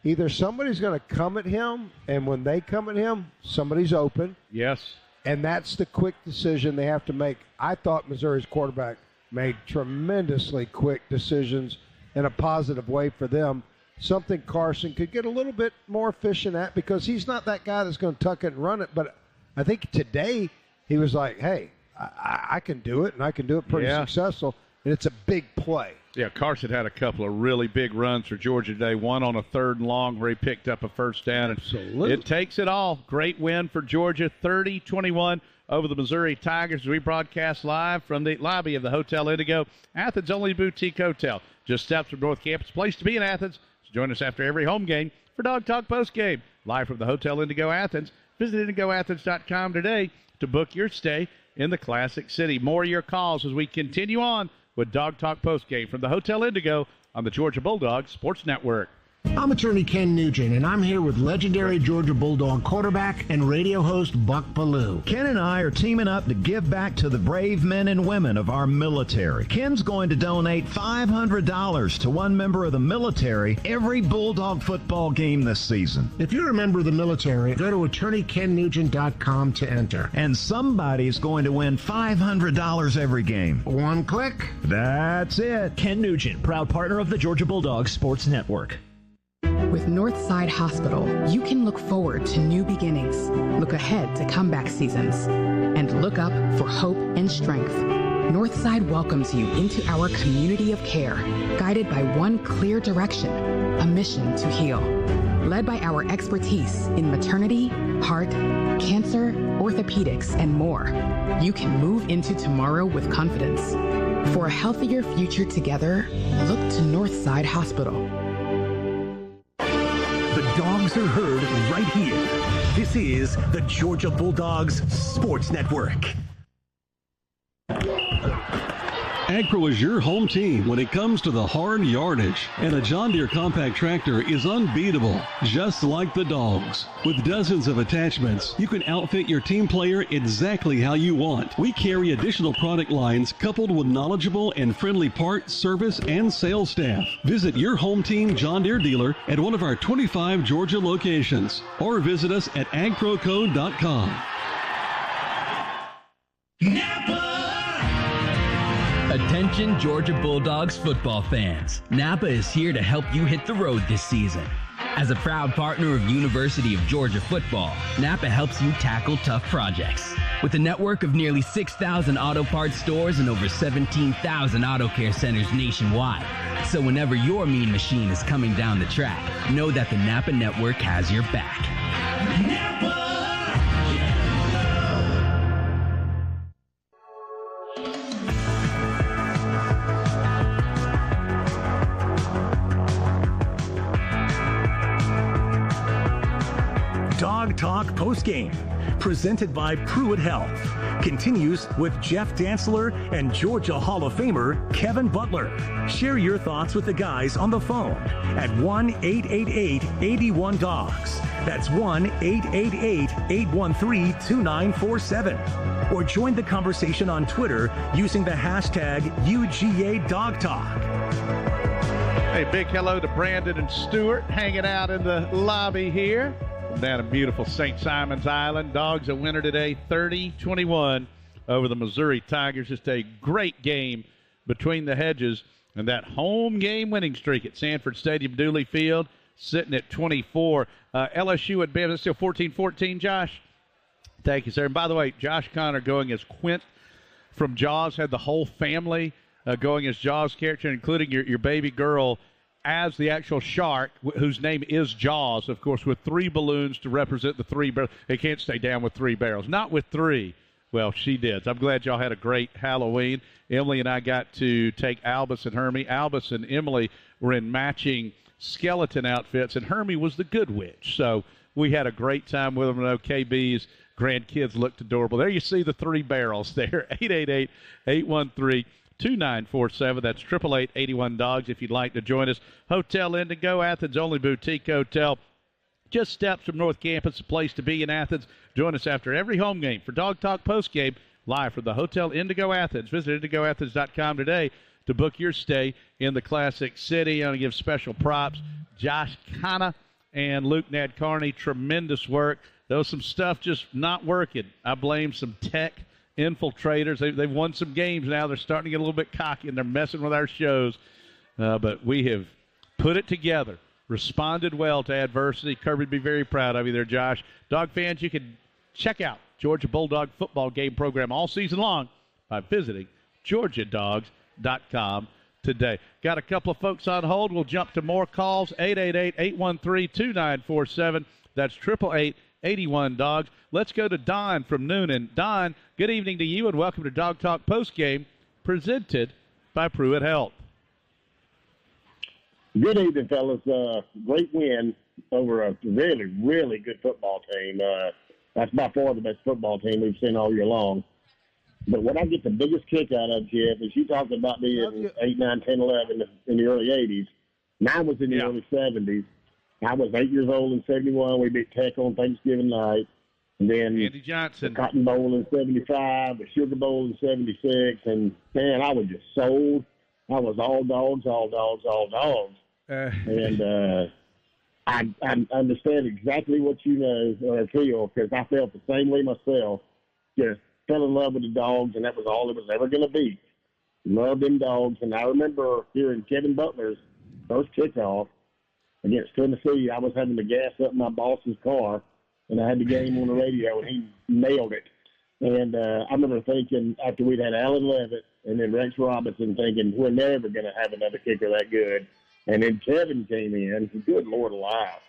Either somebody's going to come at him, and when they come at him, somebody's open. Yes. And that's the quick decision they have to make. I thought Missouri's quarterback made tremendously quick decisions in a positive way for them, something Carson could get a little bit more efficient at because he's not that guy that's going to tuck it and run it. But I think today he was like, hey, I can do it, and I can do it pretty successful, and it's a big play. Yeah, Carson had a couple of really big runs for Georgia today, one on a 3rd and long where he picked up a first down. Absolutely. It takes it all. Great win for Georgia, 30-21 over the Missouri Tigers. We broadcast live from the lobby of the Hotel Indigo, Athens' only boutique hotel, just steps from North Campus. Place to be in Athens. So join us after every home game for Dog Talk postgame. Live from the Hotel Indigo Athens. Visit IndigoAthens.com today to book your stay in the Classic City. More of your calls as we continue on with Dog Talk postgame from the Hotel Indigo on the Georgia Bulldogs Sports Network. I'm attorney Ken Nugent, and I'm here with legendary Georgia Bulldog quarterback and radio host Buck Ballou. Ken and I are teaming up to give back to the brave men and women of our military. Ken's going to donate $500 to one member of the military every Bulldog football game this season. If you're a member of the military, go to attorneykennugent.com to enter. And somebody's going to win $500 every game. One click. That's it. Ken Nugent, proud partner of the Georgia Bulldogs Sports Network. With Northside Hospital, you can look forward to new beginnings, look ahead to comeback seasons, and look up for hope and strength. Northside welcomes you into our community of care, guided by one clear direction, a mission to heal. Led by our expertise in maternity, heart, cancer, orthopedics, and more, you can move into tomorrow with confidence. For a healthier future together, look to Northside Hospital. The Dogs are heard right here. This is the Georgia Bulldogs Sports Network. AgPro is your home team when it comes to the hard yardage, and a John Deere compact tractor is unbeatable, just like the dogs. With dozens of attachments, you can outfit your team player exactly how you want. We carry additional product lines coupled with knowledgeable and friendly parts, service, and sales staff. Visit your home team John Deere dealer at one of our 25 Georgia locations, or visit us at agproco.com. Attention Georgia Bulldogs football fans. Napa is here to help you hit the road this season. As a proud partner of University of Georgia football, Napa helps you tackle tough projects. With a network of nearly 6,000 auto parts stores and over 17,000 auto care centers nationwide. So whenever your mean machine is coming down the track, know that the Napa network has your back. Napa! Dog Talk Postgame, presented by Pruitt Health, continues with Jeff Dantzler and Georgia Hall of Famer Kevin Butler. Share your thoughts with the guys on the phone at 1-888-81-DOGS. That's 1-888-813-2947. Or join the conversation on Twitter using the hashtag UGADogTalk. Hey, big hello to Brandon and Stewart hanging out in the lobby here. Down in beautiful St. Simon's Island. Dogs a winner today, 30-21 over the Missouri Tigers. Just a great game between the hedges, and that home game winning streak at Sanford Stadium, Dooley Field, sitting at 24. LSU at Bama, still 14-14, Josh? Thank you, sir. And by the way, Josh Connor going as Quint from Jaws, had the whole family going as Jaws character, including your baby girl as the actual shark, whose name is Jaws, of course, with 3 balloons to represent the 3 barrels. It can't stay down with 3 barrels. Not with 3. Well, she did. So I'm glad y'all had a great Halloween. Emily and I got to take Albus and Hermie. Albus and Emily were in matching skeleton outfits, and Hermie was the good witch. So we had a great time with them. And KB's grandkids looked adorable. There you see the 3 barrels there. 888-813-2947. That's 888-81-DOGS if you'd like to join us. Hotel Indigo, Athens' only boutique hotel. Just steps from North Campus, a place to be in Athens. Join us after every home game for Dog Talk postgame live from the Hotel Indigo Athens. Visit IndigoAthens.com today to book your stay in the Classic City. I want to give special props. Josh Kana and Luke Nadkarni, tremendous work. There was some stuff just not working. I blame some tech infiltrators. They've won some games now. They're starting to get a little bit cocky, and they're messing with our shows. But we have put it together, responded well to adversity. Kirby would be very proud of you there, Josh. Dog fans, you can check out Georgia Bulldog football game program all season long by visiting GeorgiaDogs.com today. Got a couple of folks on hold. We'll jump to more calls. 888-813-2947. That's 888-81-DOGS. Let's go to Don from Noonan. Don, good evening to you, and welcome to Dog Talk Postgame, presented by Pruitt Health. Good evening, fellas. Great win over a really, really good football team. That's by far the best football team we've seen all year long. But what I get the biggest kick out of, Jeff, is you talking about being 8, 9, 10, 11 in the early 80s. Mine was in the early 70s. I was 8 years old in 71. We beat Tech on Thanksgiving night. And then Andy Johnson. The Cotton Bowl in 75, the Sugar Bowl in 76. And, man, I was just sold. I was all dogs, all dogs, all dogs. And I understand exactly what you know or feel, because I felt the same way myself. Just fell in love with the dogs, and that was all it was ever going to be. Loved them dogs. And I remember hearing Kevin Butler's first kickoff against Tennessee. I was having to gas up my boss's car, and I had the game on the radio, and he nailed it. And I remember thinking, after we'd had Alan Levitt and then Rex Robinson, thinking, we're never going to have another kicker that good. And then Kevin came in. Good Lord alive.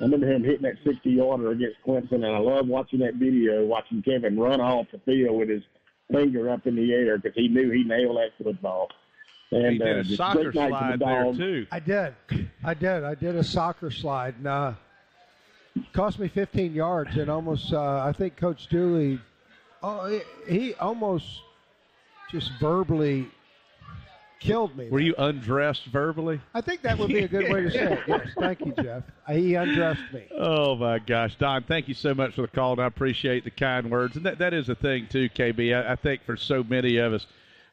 I remember him hitting that 60-yarder against Clemson, and I love watching that video, watching Kevin run off the field with his finger up in the air, because he knew he nailed that football. And he did a soccer slide there, too. I did a soccer slide, and it cost me 15 yards, and almost, I think Coach Dooley, he almost just verbally killed me. Were you undressed verbally? I think that would be a good way to say it. Yes, thank you, Jeff. He undressed me. Oh, my gosh. Don, thank you so much for the call, and I appreciate the kind words. And that is a thing, too, KB. I think for so many of us,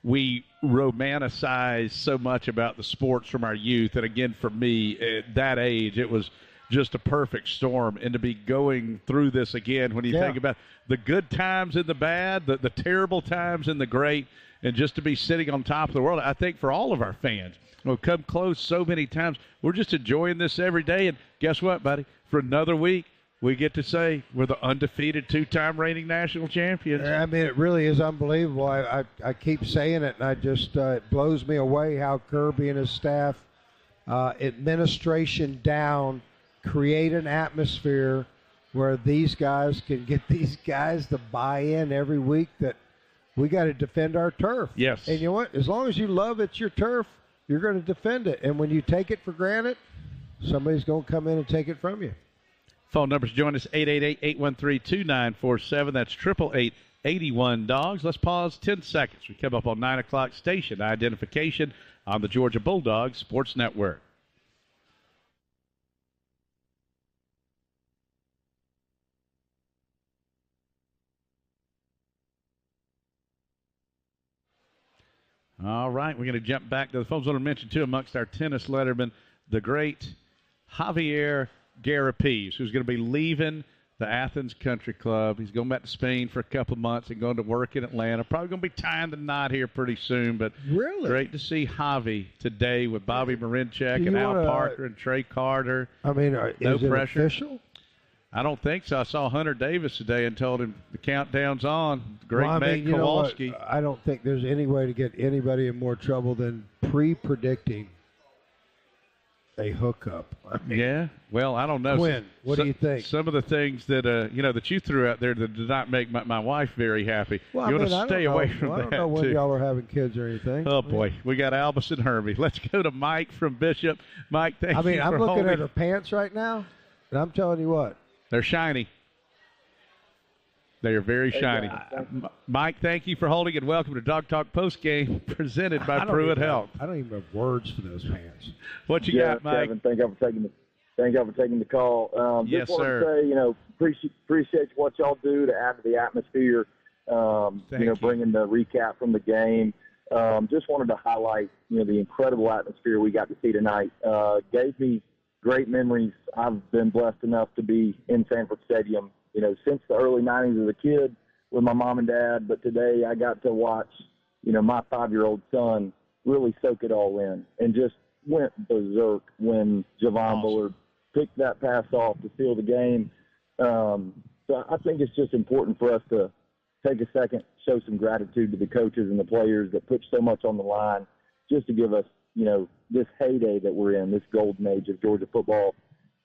we romanticize so much about the sports from our youth. And, again, for me, at that age, it was just a perfect storm. And to be going through this again, when you think about the good times and the bad, the terrible times and the great, and just to be sitting on top of the world, I think for all of our fans, we've come close so many times. We're just enjoying this every day. And guess what, buddy? For another week, we get to say we're the undefeated two-time reigning national champions. I mean, it really is unbelievable. I keep saying it, and I just it blows me away how Kirby and his staff, administration down, create an atmosphere where these guys can get these guys to buy in every week that we got to defend our turf. Yes. And you know what? As long as you love it's your turf, you're going to defend it. And when you take it for granted, somebody's going to come in and take it from you. Phone numbers join us, 888-813-2947. That's 888-81-DOGS. Let's pause 10 seconds. We come up on 9 o'clock station identification on the Georgia Bulldogs Sports Network. All right, we're going to jump back to the phones. I want to mention, too, amongst our tennis lettermen, the great Javier Garapes, who's going to be leaving the Athens Country Club. He's going back to Spain for a couple of months and going to work in Atlanta. Probably going to be tying the knot here pretty soon, but really great to see Javi today with Bobby Marinchak and Al Parker and Trey Carter. I mean, no is it pressure. official? I don't think so. I saw Hunter Davis today and told him the countdown's on. Great Meg Kowalski. I don't think there's any way to get anybody in more trouble than pre-predicting a hookup. I mean, yeah. Well, I don't know. Quinn, what do you think? Some of the things that that you threw out there that did not make my wife very happy. Well, you want to stay away from that. I don't know when y'all are having kids or anything. Oh boy, we got Albus and Herbie. Let's go to Mike from Bishop. Mike, thank you. I mean, I'm looking holding. at her pants right now, and I'm telling you what. They're shiny. They are very shiny. Mike, thank you for holding it. Welcome to Dog Talk Postgame presented by Pruitt Health. I don't even have words for those pants. What you got, Mike? Kevin, thank you for taking the call. Yes, just sir. To say, appreciate what y'all do to add to the atmosphere. Bringing the recap from the game. Just wanted to highlight, the incredible atmosphere we got to see tonight. Gave me great memories. I've been blessed enough to be in Sanford Stadium, since the early 90s as a kid with my mom and dad. But today I got to watch, my 5-year-old son really soak it all in and just went berserk when Javon Bullard picked that pass off to seal the game. So I think it's just important for us to take a second, show some gratitude to the coaches and the players that put so much on the line just to give us, this heyday that we're in, this golden age of Georgia football,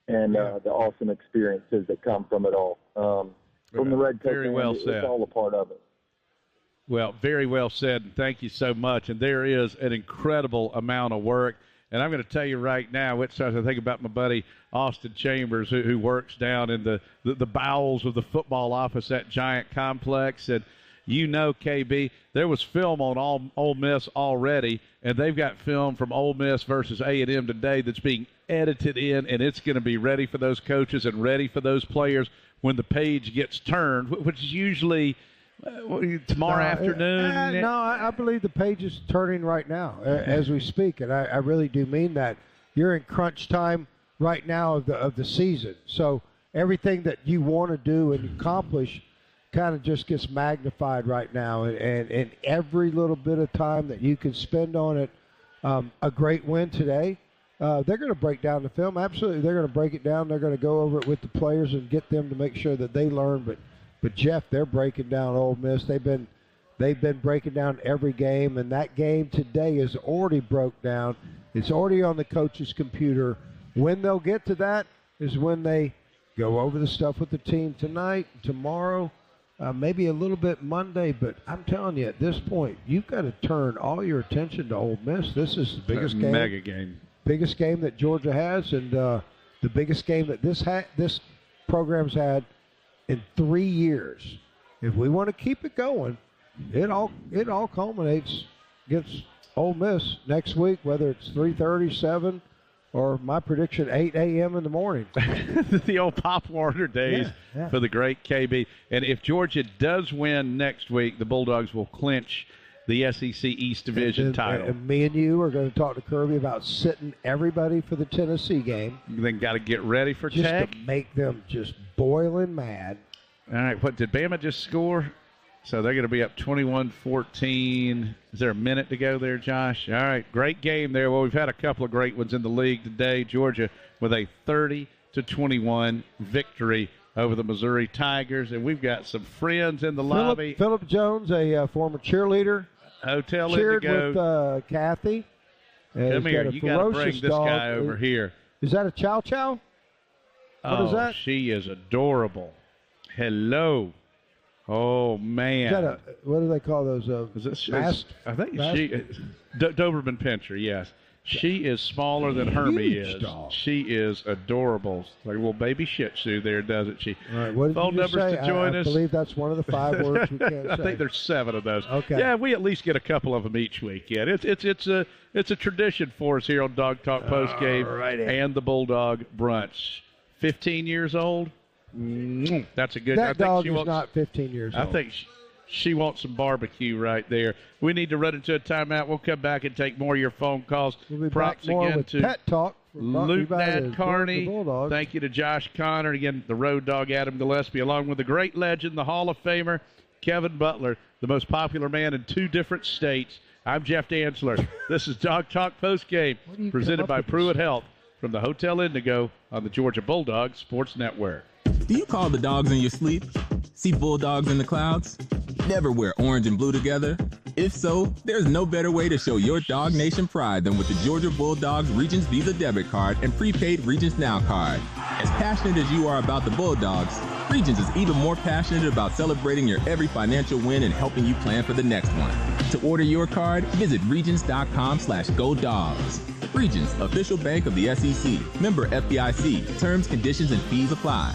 and the awesome experiences that come from it all. From the Red Coat, very well said. It's all a part of it. Well, very well said, and thank you so much. And there is an incredible amount of work. And I'm going to tell you right now, which I think about my buddy Austin Chambers, who works down in the bowels of the football office at Giant Complex. And KB, there was film on Ole Miss already, and they've got film from Ole Miss versus A&M today that's being edited in, and it's going to be ready for those coaches and ready for those players when the page gets turned, which is usually tomorrow afternoon. I believe the page is turning right now as we speak, and I really do mean that. You're in crunch time right now of the season, so everything that you want to do and accomplish kind of just gets magnified right now, and every little bit of time that you can spend on it. A great win today. They're going to break down the film. Absolutely, they're going to break it down. They're going to go over it with the players and get them to make sure that they learn. But Jeff, they're breaking down Ole Miss. They've been breaking down every game, and that game today is already broke down. It's already on the coach's computer. When they'll get to that is when they go over the stuff with the team tonight, tomorrow. Maybe a little bit Monday, but I'm telling you, at this point, you've got to turn all your attention to Ole Miss. This is the biggest game, mega game, biggest game that Georgia has, and the biggest game that this program's had in 3 years. If we want to keep it going, it all culminates against Ole Miss next week, whether it's 3:30, 7, or my prediction 8 a.m. in the morning. The old Pop Warner days for the great KB. And if Georgia does win next week, the Bulldogs will clinch the SEC East Division title. And me and you are going to talk to Kirby about sitting everybody for the Tennessee game. Then got to get ready for just Tech. To make them just boiling mad. All right, what did Bama just score? So they're going to be up 21-14. Is there a minute to go there, Josh? All right, great game there. Well, we've had a couple of great ones in the league today. Georgia with a 30-21 victory over the Missouri Tigers. And we've got some friends in the lobby. Philip Jones, a former cheerleader. Hotel cheered Indigo. With Kathy. Come here. You got to bring this dog. guy over here. Is that a Chow Chow? What is that? She is adorable. Hello. Oh, man. Is that what do they call those? Masked? I think she Doberman Pinscher, yes. She is smaller than Hermie is. Dog. She is adorable. Like a little baby Shih Tzu there, doesn't she? All right, what did Phone you just numbers say? to join us. I believe that's one of the 5 words we can't say. I think there's 7 of those. Okay. Yeah, we at least get a couple of them each week. Yeah, it's a tradition for us here on Dog Talk Post Game and the Bulldog Brunch. 15 years old. That's a good. That dog is not 15 years old. I think she wants some barbecue right there. We need to run into a timeout. We'll come back and take more of your phone calls. We'll be Props back more again with to Pet Talk. Luke Nat Carney. Thank you to Josh Connor. Again, the Road Dog Adam Gillespie, along with the great legend, the Hall of Famer, Kevin Butler, the most popular man in 2 different states. I'm Jeff Dantzler. This is Dog Talk Post Game, presented by Pruitt Health from the Hotel Indigo on the Georgia Bulldogs Sports Network. Do you call the dogs in your sleep? See bulldogs in the clouds? Never wear orange and blue together? If so, there's no better way to show your Dog Nation pride than with the Georgia Bulldogs Regions Visa debit card and prepaid Regions Now card. As passionate as you are about the Bulldogs, Regions is even more passionate about celebrating your every financial win and helping you plan for the next one. To order your card, visit regions.com/GoDogs. Regions, official bank of the SEC. Member FDIC. Terms, conditions, and fees apply.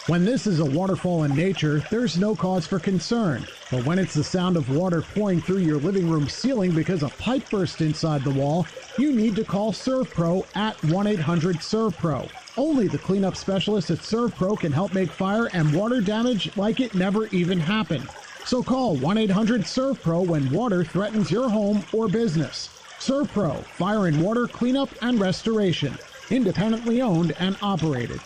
When this is a waterfall in nature, there's no cause for concern. But when it's the sound of water pouring through your living room ceiling because a pipe burst inside the wall, you need to call ServPro at 1-800-ServPro. Only the cleanup specialist at ServPro can help make fire and water damage like it never even happened. So call 1-800-ServPro when water threatens your home or business. ServPro, fire and water cleanup and restoration. Independently owned and operated.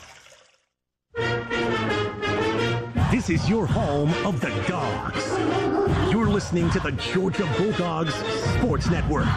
This is your home of the Dogs. You're listening to the Georgia Bulldogs Sports Network.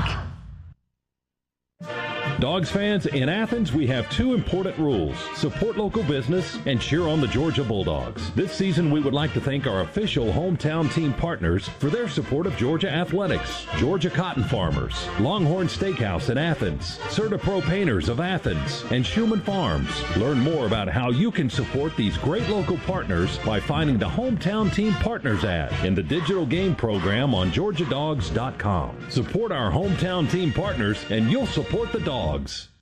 Dogs fans, in Athens, we have 2 important rules. Support local business and cheer on the Georgia Bulldogs. This season, we would like to thank our official hometown team partners for their support of Georgia athletics. Georgia Cotton Farmers, Longhorn Steakhouse in Athens, CertaPro Painters of Athens, and Schumann Farms. Learn more about how you can support these great local partners by finding the Hometown Team Partners ad in the digital game program on GeorgiaDogs.com. Support our hometown team partners and you'll support the Dogs.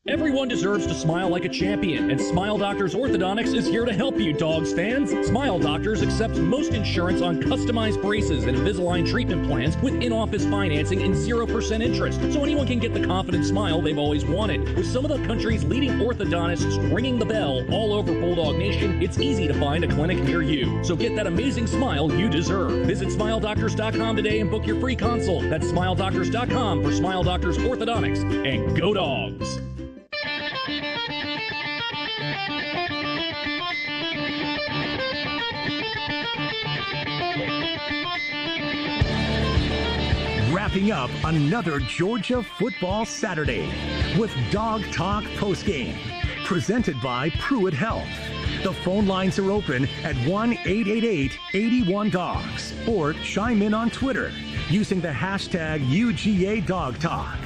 Everyone deserves to smile like a champion, and Smile Doctors Orthodontics is here to help you, Dogs fans. Smile Doctors accepts most insurance on customized braces and Invisalign treatment plans with in-office financing and 0% interest, so anyone can get the confident smile they've always wanted. With some of the country's leading orthodontists ringing the bell all over Bulldog Nation, it's easy to find a clinic near you. So get that amazing smile you deserve. Visit SmileDoctors.com today and book your free consult. That's SmileDoctors.com for Smile Doctors Orthodontics. And go Dogs! Wrapping up another Georgia Football Saturday with Dog Talk Postgame, presented by Pruitt Health. The phone lines are open at 1-888-81-DOGS or chime in on Twitter using the hashtag UGADogTalk.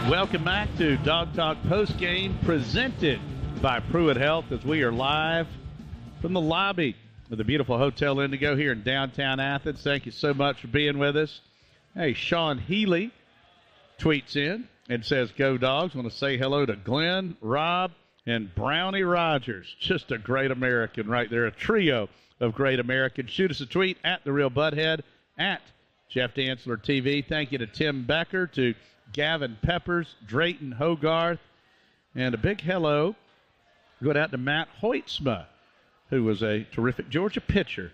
Welcome back to Dog Talk Postgame, presented by Pruitt Health, as we are live from the lobby of the beautiful Hotel Indigo here in downtown Athens. Thank you so much for being with us. Hey, Sean Healy tweets in and says, "Go Dogs." Want to say hello to Glenn, Rob, and Brownie Rogers. Just a great American right there, a trio of great Americans. Shoot us a tweet at The Real Butthead, at Jeff Dantzler TV. Thank you to Tim Becker, to Gavin Peppers, Drayton Hogarth, and a big hello going out to Matt Hoytsma, who was a terrific Georgia pitcher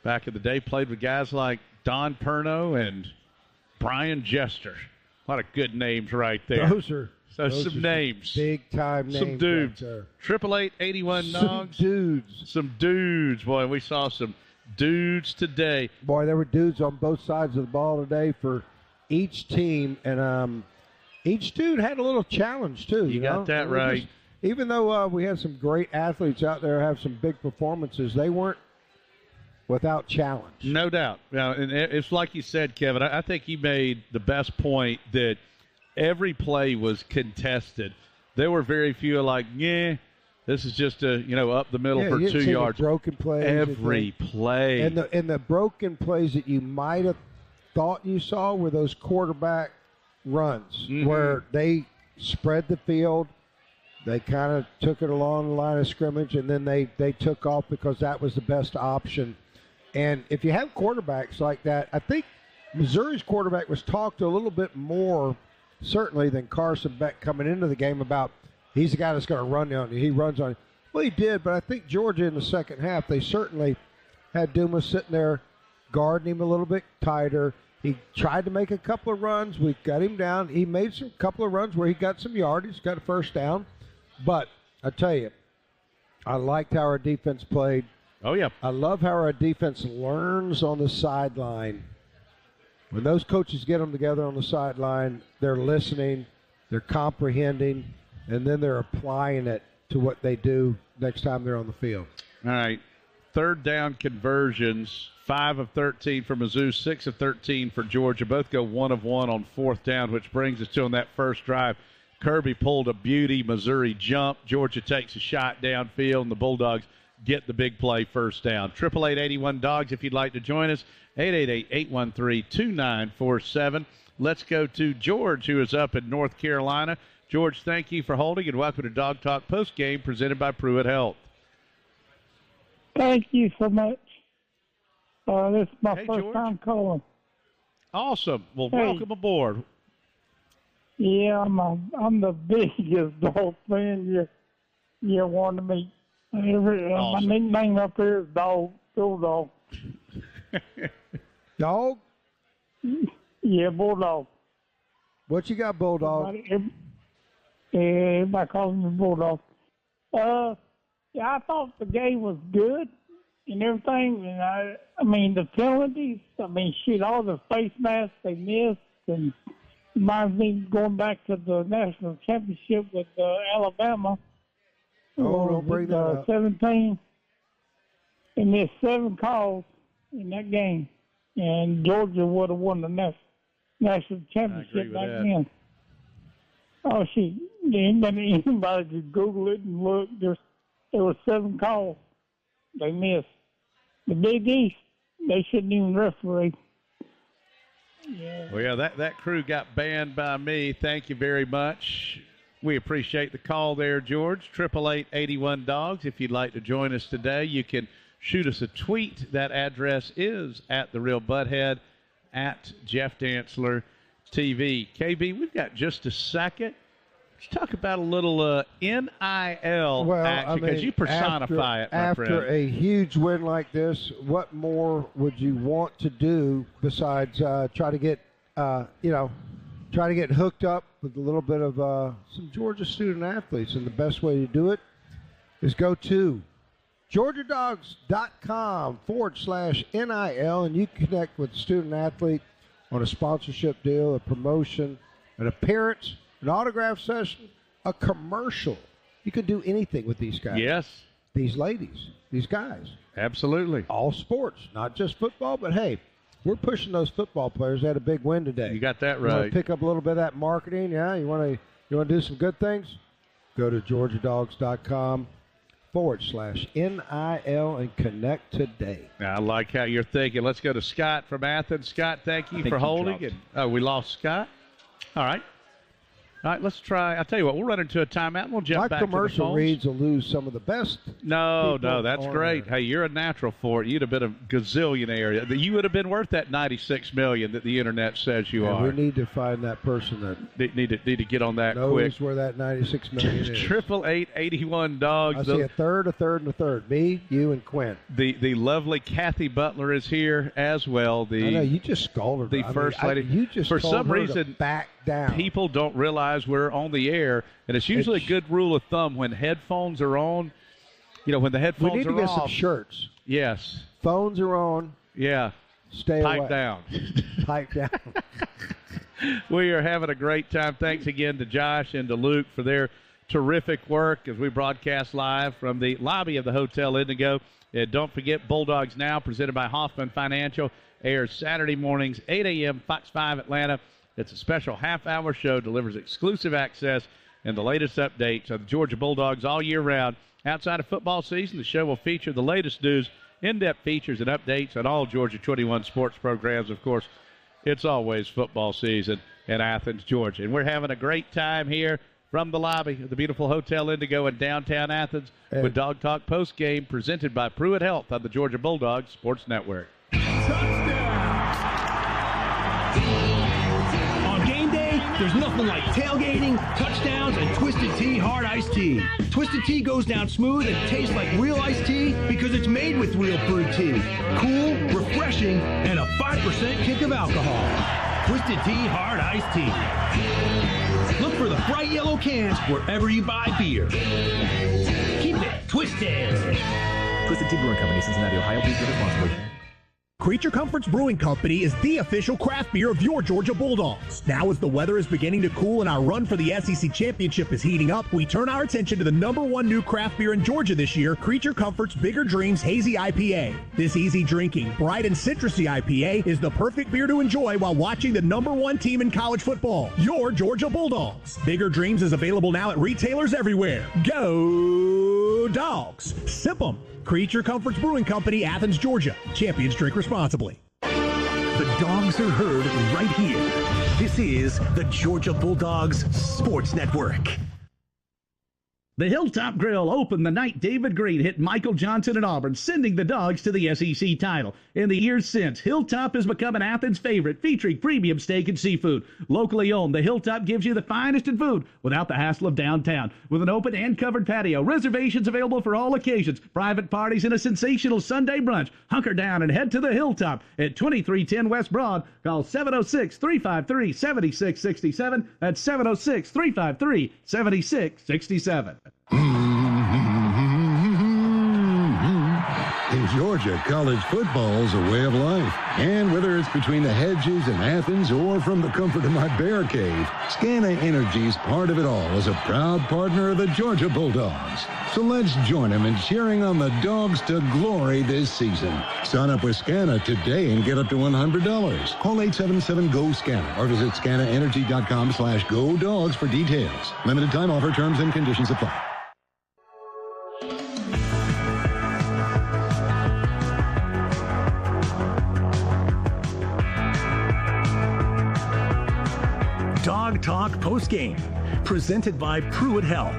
back in the day, played with guys like Don Perno and Brian Jester. A lot of good names right there. Those are some names. Big-time names. Some dudes. Right 888-81 Dogs. Some dudes. Some dudes. Boy, we saw some dudes today. Boy, there were dudes on both sides of the ball today for each team, and each dude had a little challenge, too. You got that right. Even though we had some great athletes out there have some big performances, they weren't without challenge. No doubt. Now, and it's like you said, Kevin, I think you made the best point that every play was contested. There were very few like, this is just up the middle for 2 yards. Broken plays. Every play. And the broken plays that you might have thought you saw were those quarterback runs where they spread the field. They kind of took it along the line of scrimmage, and then they took off because that was the best option. And if you have quarterbacks like that, I think Missouri's quarterback was talked a little bit more, certainly, than Carson Beck coming into the game about he's the guy that's going to run on you. He runs on you. Well, he did, but I think Georgia in the second half, they certainly had Dumas sitting there guarding him a little bit tighter. He tried to make a couple of runs. We got him down. He made some couple of runs where he got some yardage, got a first down. But I tell you, I liked how our defense played. Oh, yeah. I love how our defense learns on the sideline. When those coaches get them together on the sideline, they're listening, they're comprehending, and then they're applying it to what they do next time they're on the field. All right. Third down conversions, 5 of 13 for Mizzou, 6 of 13 for Georgia. Both go 1 of 1 on fourth down, which brings us to on that first drive. Kirby pulled a beauty Missouri jump. Georgia takes a shot downfield, and the Bulldogs get the big play first down. 888-81 Dogs if you'd like to join us. 888-813-2947. Let's go to George, who is up in North Carolina. George, thank you for holding, and welcome to Dog Talk Postgame presented by Pruitt Health. Thank you so much. This is my first time calling. Awesome. Well, welcome aboard. Yeah, I'm the biggest dog fan you want to meet. Awesome. My nickname up here is Bulldog. Dog? Yeah, Bulldog. What you got, Bulldog? Everybody calls me Bulldog. Yeah, I thought the game was good and everything. And I mean, the penalties, all the face masks they missed, and reminds me going back to the national championship with Alabama. Don't bring that up. 17. And there's 7 calls in that game. And Georgia would have won the national championship back then. Oh, anybody just Google it and look. There were 7 calls they missed. The Big East, they shouldn't even referee. Yeah. Well, yeah, that crew got banned by me. Thank you very much. We appreciate the call there, George. 888-81 Dogs. If you'd like to join us today, you can shoot us a tweet. That address is at The Real Butthead, at Jeff Dantzler TV. KB, we've got just a second. Let's talk about a little NIL action, because you personify it, my friend. After a huge win like this, what more would you want to do besides try to get hooked up with a little bit of some Georgia student athletes? And the best way to do it is go to GeorgiaDogs.com/NIL, and you connect with a student athlete on a sponsorship deal, a promotion, an appearance, an autograph session, a commercial. You can do anything with these guys. Yes. These ladies, these guys. Absolutely. All sports, not just football, but hey, we're pushing those football players. They had a big win today. You got that You want right. to pick up a little bit of that marketing? Yeah. You want to do some good things? Go to GeorgiaDogs.com/NIL and connect today. I like how you're thinking. Let's go to Scott from Athens. Scott, thank you for holding. We lost Scott. All right. All right, let's try. I'll tell you what, we'll run into a timeout and we'll jump back to the phones. My commercial reads will lose some of the best. No, that's great. Hey, you're a natural for it. You'd have been a gazillionaire. You would have been worth that $96 million that the internet says you are. We need to find that person that need to get on that knows quick. Where that $96 million is. 888-81-DOGS. I see a third, and a third. Me, you, and Quinn. The lovely Kathy Butler is here as well. I know, you just scolded her. The First Lady. You just for told some her reason, to back down. People don't realize we're on the air, and it's usually a good rule of thumb when headphones are on. When the headphones are off. We need to get some shirts. Yes. Phones are on. Yeah. Stay Pipe away. down. Pipe down. We are having a great time. Thanks again to Josh and to Luke for their terrific work as we broadcast live from the lobby of the Hotel Indigo. And don't forget, Bulldogs Now, presented by Hoffman Financial, airs Saturday mornings, 8 a.m., Fox 5 Atlanta. It's a special half-hour show, delivers exclusive access and the latest updates of the Georgia Bulldogs all year round. Outside of football season, the show will feature the latest news, in-depth features, and updates on all Georgia 21 sports programs. Of course, it's always football season in Athens, Georgia. And we're having a great time here from the lobby of the beautiful Hotel Indigo in downtown Athens with Dog Talk Postgame presented by Pruitt Health on the Georgia Bulldogs Sports Network. There's nothing like tailgating, touchdowns, and Twisted Tea Hard Iced Tea. Twisted Tea goes down smooth and tastes like real iced tea because it's made with real brewed tea. Cool, refreshing, and a 5% kick of alcohol. Twisted Tea Hard Iced Tea. Look for the bright yellow cans wherever you buy beer. Keep it twisted. Twisted Tea Brewing Company, Cincinnati, Ohio. Please drink responsibly. Creature Comforts Brewing Company is the official craft beer of your Georgia Bulldogs. Now as the weather is beginning to cool and our run for the SEC Championship is heating up, we turn our attention to the #1 new craft beer in Georgia this year, Creature Comforts Bigger Dreams Hazy IPA. This easy drinking, bright and citrusy IPA is the perfect beer to enjoy while watching the #1 team in college football, your Georgia Bulldogs. Bigger Dreams is available now at retailers everywhere. Go Dogs! Sip 'em! Creature Comforts Brewing Company, Athens, Georgia. Champions drink responsibly. The dogs are heard right here. This is the Georgia Bulldogs Sports Network. The Hilltop Grill opened the night David Green hit Michael Johnson at Auburn, sending the Dogs to the SEC title. In the years since, Hilltop has become an Athens favorite, featuring premium steak and seafood. Locally owned, the Hilltop gives you the finest in food without the hassle of downtown. With an open and covered patio, reservations available for all occasions, private parties, and a sensational Sunday brunch. Hunker down and head to the Hilltop at 2310 West Broad. Call 706-353-7667. That's 706-353-7667. In Georgia, college football's a way of life. And whether it's between the hedges in Athens or from the comfort of my bear cave, Scana Energy's part of it all as a proud partner of the Georgia Bulldogs. So let's join them in cheering on the Dogs to glory this season. Sign up with Scana today and get up to $100. Call 877-GO-SCANA or visit scanaenergy.com/GoDogs for details. Limited time offer, terms and conditions apply. Dog Talk Postgame, presented by Pruitt Health,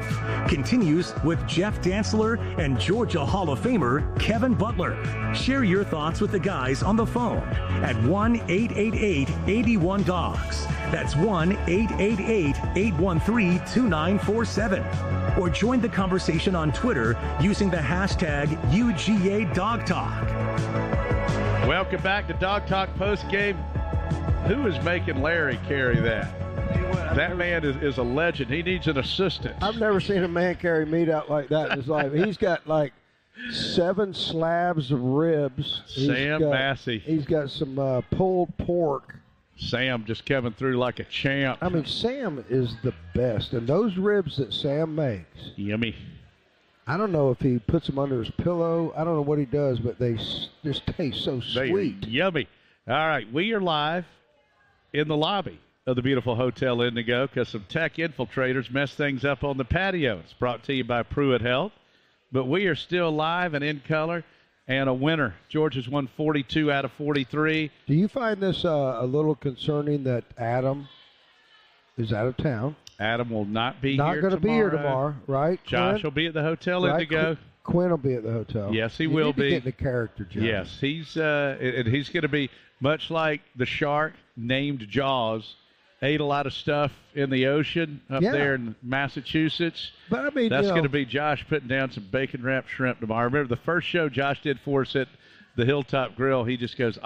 continues with Jeff Dantzler and Georgia Hall of Famer Kevin Butler. Share your thoughts with the guys on the phone at 1-888-81-DOGS. That's 1-888-813-2947. Or join the conversation on Twitter using the hashtag UGADogTalk. Welcome back to Dog Talk Postgame. Who is making Larry carry that? That man is a legend. He needs an assistant. I've never seen a man carry meat out like that in his life. He's got like 7 slabs of ribs. Sam Massey. He's got some pulled pork. Sam just coming through like a champ. I mean, Sam is the best. And those ribs that Sam makes. Yummy. I don't know if he puts them under his pillow. I don't know what he does, but they just taste so sweet. Yummy. All right, we are live in the lobby of the beautiful Hotel Indigo because some tech infiltrators messed things up on the patio. It's brought to you by Pruitt Health. But we are still live and in color and a winner. Georgia's won 42 out of 43. Do you find this a little concerning that Adam is out of town? Adam will not be not here going to be here tomorrow. right? Josh Quinn? will be at the hotel Indigo. Quinn will be at the hotel. Yes, he you will need be. To get in the character, John. Yes, he's going to be much like the shark named Jaws. Ate a lot of stuff in the ocean up there in Massachusetts. But I mean, that's going to be Josh putting down some bacon wrapped shrimp tomorrow. I remember the first show Josh did for us at the Hilltop Grill. He just goes,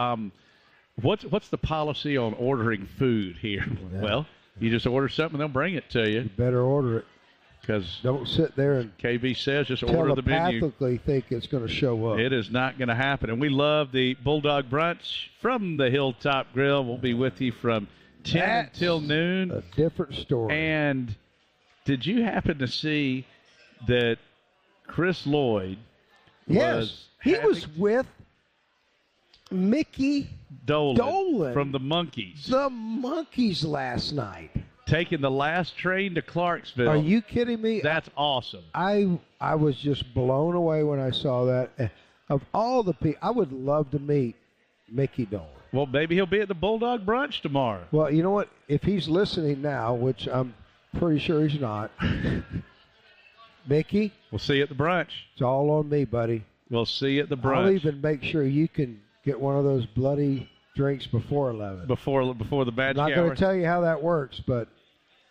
"What's the policy on ordering food here?" Yeah. Well, you just order something, they'll bring it to you. You better order it. Because don't sit there and KB says just order the menu. Telepathically think it's going to show up. It is not going to happen. And we love the Bulldog Brunch from the Hilltop Grill. We'll be with you from 10 until noon. A different story. And did you happen to see that Chris Lloyd was with Mickey Dolan from the Monkees. The Monkees last night. Taking the last train to Clarksville. Are you kidding me? That's awesome. I was just blown away when I saw that. Of all the people, I would love to meet Mickey Dolan. Well, maybe he'll be at the Bulldog Brunch tomorrow. Well, you know what? If he's listening now, which I'm pretty sure he's not, Mickey, we'll see you at the brunch. It's all on me, buddy. We'll see you at the brunch. I'll even make sure you can get one of those bloody drinks before 11. Before the magic hour. I'm not going to tell you how that works, but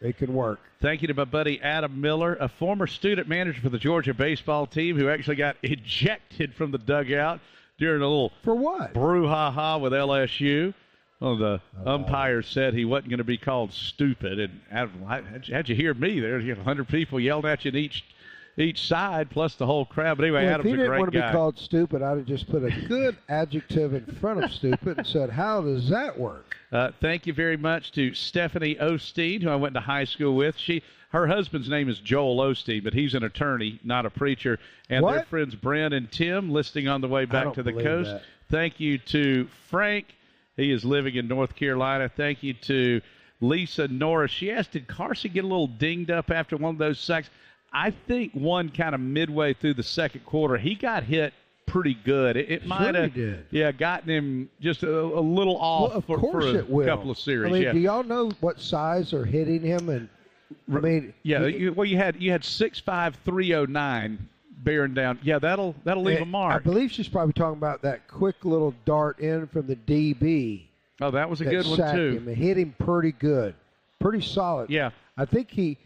it can work. Thank you to my buddy Adam Miller, a former student manager for the Georgia baseball team who actually got ejected from the dugout during a little for what brouhaha with LSU. Well, the umpire said he wasn't going to be called stupid. And Adam, how'd you hear me? There's 100 people yelled at you in each side, plus the whole crowd. But anyway, Adam's a great guy. If he didn't want to be called stupid, I'd have just put a good adjective in front of stupid and said, how does that work? Thank you very much to Stephanie Osteen, who I went to high school with. Her husband's name is Joel Osteen, but he's an attorney, not a preacher. And their friends Brent and Tim listening on the way back to the coast. That. Thank you to Frank. He is living in North Carolina. Thank you to Lisa Norris. She asked, did Carson get a little dinged up after one of those sacks? I think one kind of midway through the second quarter, he got hit pretty good. It might have gotten him just a little off for a couple of series. I mean, do y'all know what size are hitting him? And I mean, you had 6'5", 309 bearing down. Yeah, that'll leave a mark. I believe she's probably talking about that quick little dart in from the DB. Oh, that was a good one too. Him and hit him pretty good, pretty solid. Yeah, I think he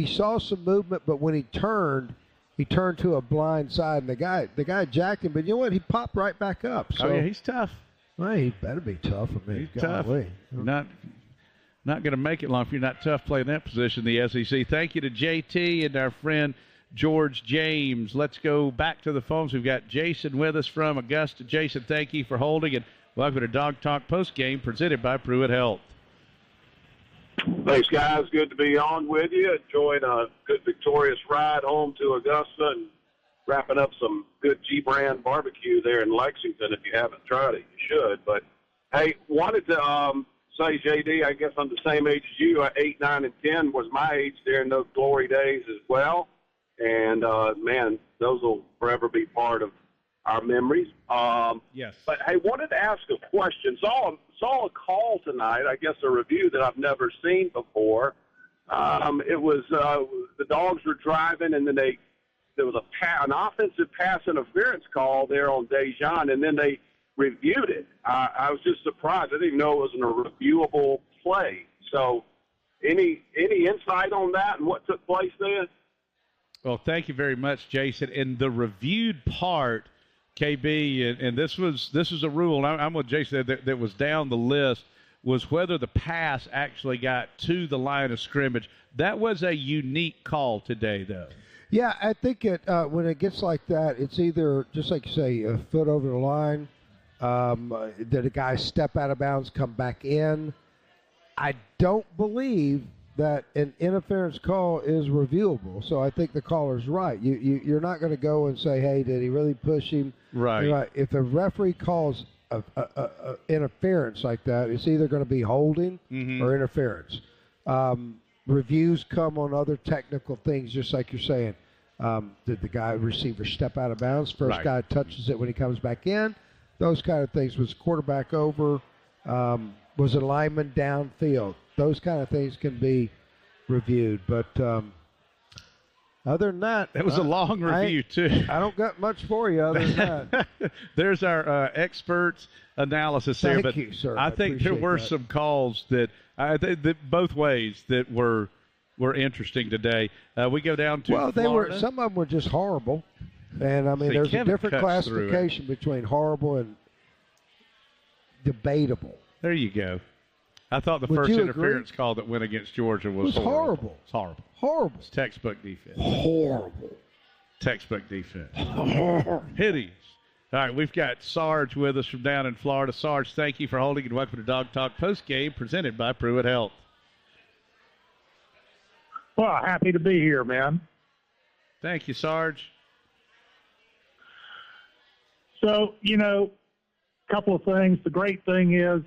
saw some movement, but when he turned to a blind side, and the guy jacked him. But you know what? He popped right back up. So, yeah, he's tough. Well, he better be tough. I mean, he's tough. Not going to make it long if you're not tough playing that position in the SEC. Thank you to JT and our friend George James. Let's go back to the phones. We've got Jason with us from Augusta. Jason, thank you for holding, and welcome to Dog Talk Postgame presented by Pruitt Health. Thanks, guys. Good to be on with you. Enjoying a good, victorious ride home to Augusta and wrapping up some good G-Brand barbecue there in Lexington. If you haven't tried it, you should. But, hey, wanted to say, JD, I guess I'm the same age as you. 8, 9, and 10 was my age during those glory days as well. And, man, those will forever be part of our memories. Yes. But, hey, wanted to ask a question. Saw a call tonight, I guess a review that I've never seen before. It was the Dogs were driving, and then there was an offensive pass interference call there on Dejan, and then they reviewed it. I was just surprised. I didn't even know it was a reviewable play. So any insight on that and what took place there? Well, thank you very much, Jason. In the reviewed part, KB, and this was a rule, and I'm with Jason that was down the list, was whether the pass actually got to the line of scrimmage. That was a unique call today, though. Yeah, I think when it gets like that, it's either, just like you say, a foot over the line, did a guy step out of bounds, come back in. I don't believe that an interference call is reviewable. So I think the caller's right. You're not going to go and say, hey, did he really push him? Right. If the referee calls a interference like that, it's either going to be holding or interference. Reviews come on other technical things, just like you're saying. Did the receiver step out of bounds? First guy touches it when he comes back in. Those kind of things. Was quarterback over? Was a lineman downfield? Those kind of things can be reviewed. But other than that, it was a long review too. I don't got much for you other than that. There's our experts analysis there. Thank you, sir. I think there were some calls that that both ways that were interesting today. We go down to Florida. Some of them were just horrible, and I mean there's a different classification between horrible and debatable. There you go. I thought the first interference call that went against Georgia was horrible. It's horrible. Horrible. It's textbook defense. Horrible. Textbook defense. Hideous. All right, we've got Sarge with us from down in Florida. Sarge, thank you for holding, and welcome to Dog Talk Postgame, presented by Pruitt Health. Well, happy to be here, man. Thank you, Sarge. So, a couple of things. The great thing is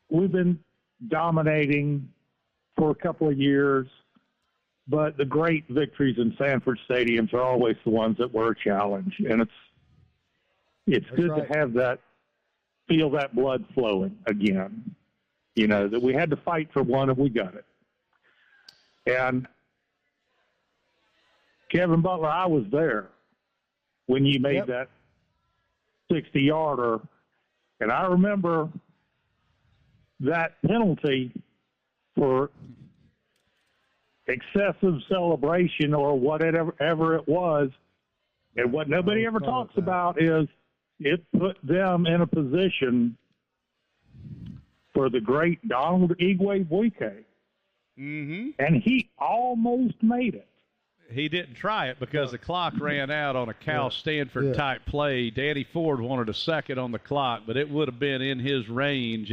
we've been dominating for a couple of years, but the great victories in Sanford stadiums are always the ones that were a challenge, and it's good to have that, feel that blood flowing again. That we had to fight for one and we got it. And Kevin Butler, I was there when you made that 60-yarder, and I remember that penalty for excessive celebration or whatever it was, and what nobody ever talks about is it put them in a position for the great Donald Igwe Buike. Mm-hmm. And he almost made it. He didn't try it because the clock ran out on a Cal Stanford type play. Danny Ford wanted a second on the clock, but it would have been in his range.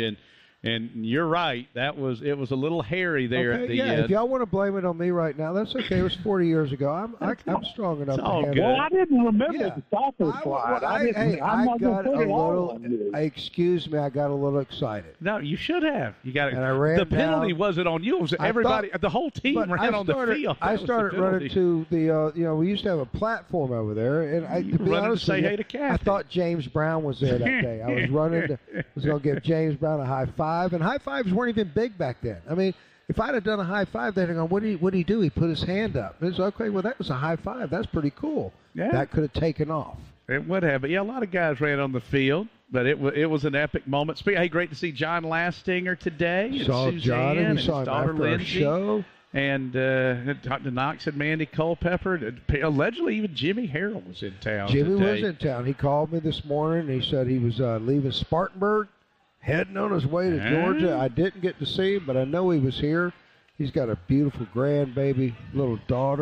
And you're right. It was a little hairy there at the end. If y'all want to blame it on me right now, that's okay. It was 40 years ago. I'm strong enough to handle it. Well, I didn't remember the soccer slide. I'm not going to put it all on you. Excuse me, I got a little excited. No, you should have. You got it. And I ran the penalty wasn't on you. It was everybody. The whole team ran on the field. I started running to the. We used to have a platform over there, and to be honest with you, I thought James Brown was there that day. I was running. Was going to give James Brown a high five. And high fives weren't even big back then. I mean, if I'd have done a high five, they'd have gone, what did he do? He put his hand up. It's okay, well, that was a high five. That's pretty cool. Yeah. That could have taken off. It would have. But, a lot of guys ran on the field. But it was an epic moment. Hey, great to see John Lastinger today. Saw John, and we saw him after our show. And talked to Knox and Mandy Culpepper. Allegedly, even Jimmy Harrell was in town Jimmy today. was in town. He called me this morning, and he said he was leaving Spartanburg, heading on his way to Georgia. I didn't get to see him, but I know he was here. He's got a beautiful grandbaby, little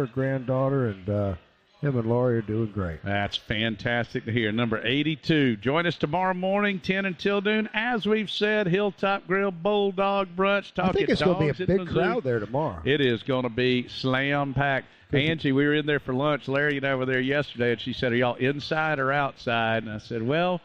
granddaughter, and him and Lori are doing great. That's fantastic to hear. Number 82. Join us tomorrow morning, 10 until noon. As we've said, Hilltop Grill Bulldog Brunch. I think it's going to be a big crowd there tomorrow. It is going to be slam-packed. Angie, we were in there for lunch. Larry and I were there yesterday, and she said, are y'all inside or outside? And I said, well,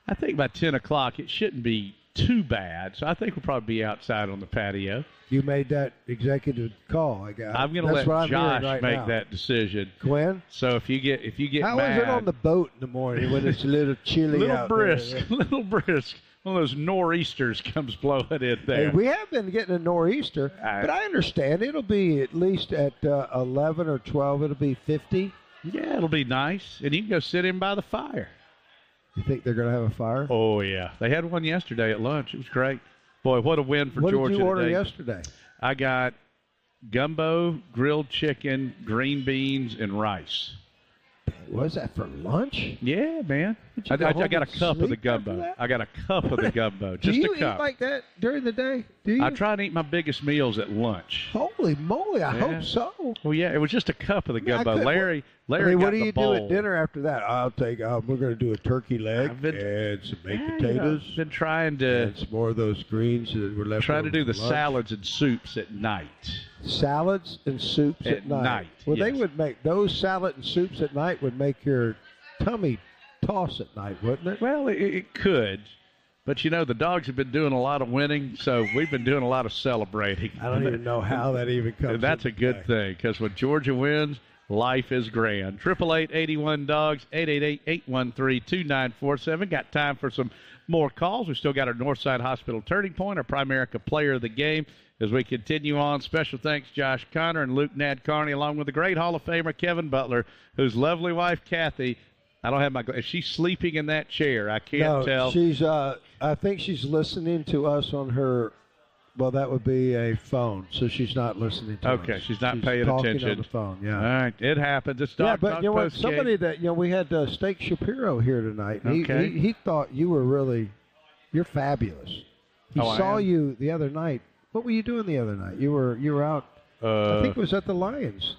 I think by 10 o'clock it shouldn't be too bad. So I think we'll probably be outside on the patio. You made that executive call. I'm going to let Josh make that decision. Gwen? So if you get How mad, is it on the boat in the morning when it's a little chilly out there? Little brisk. One of those nor'easters comes blowing in there. Hey, we have been getting a nor'easter, but I understand it'll be at least at 11 or 12. It'll be 50. Yeah, it'll be nice. And you can go sit in by the fire. You think they're going to have a fire? Oh, yeah. They had one yesterday at lunch. It was great. Boy, what a win for Georgia today. What did you order yesterday? I got gumbo, grilled chicken, green beans, and rice. Was that for lunch? Yeah, man. I got a cup of the gumbo. I got a cup of the gumbo. Just a cup. Do you eat like that during the day? Do you? I try to eat my biggest meals at lunch. Holy moly, I hope so. Well, yeah, it was just a cup of the gumbo. Larry got what do the you bowl. do at dinner after that? We're going to do a turkey leg and some baked potatoes. I've been trying to. And some more of those greens that were left. Trying to do the lunch. Salads and soups at night. Salads and soups at night. Well, yes. they would make those salad and soups at night would make your tummy toss at night, wouldn't it? Well, it could. But, the dogs have been doing a lot of winning, so we've been doing a lot of celebrating. I don't even know how that even comes. That's a good thing, because when Georgia wins, life is grand. 888-81-DOGS, 888-813-2947. Got time for some more calls. We've still got our Northside Hospital Turning Point, our Primerica Player of the Game, as we continue on. Special thanks, Josh Connor and Luke Nadkarni, along with the great Hall of Famer Kevin Butler, whose lovely wife, Kathy, I don't have my glasses. She's sleeping in that chair. I can't tell. She's, I think she's listening to us on her, well, that would be a phone, so she's not listening to us. Okay, she's not paying attention. On the phone, yeah. All right, it happens. It's yeah, but you know what? Somebody that, we had Steak Shapiro here tonight. And he thought you were you're fabulous. He saw you the other night. What were you doing the other night? You were out. I think it was at the Lions.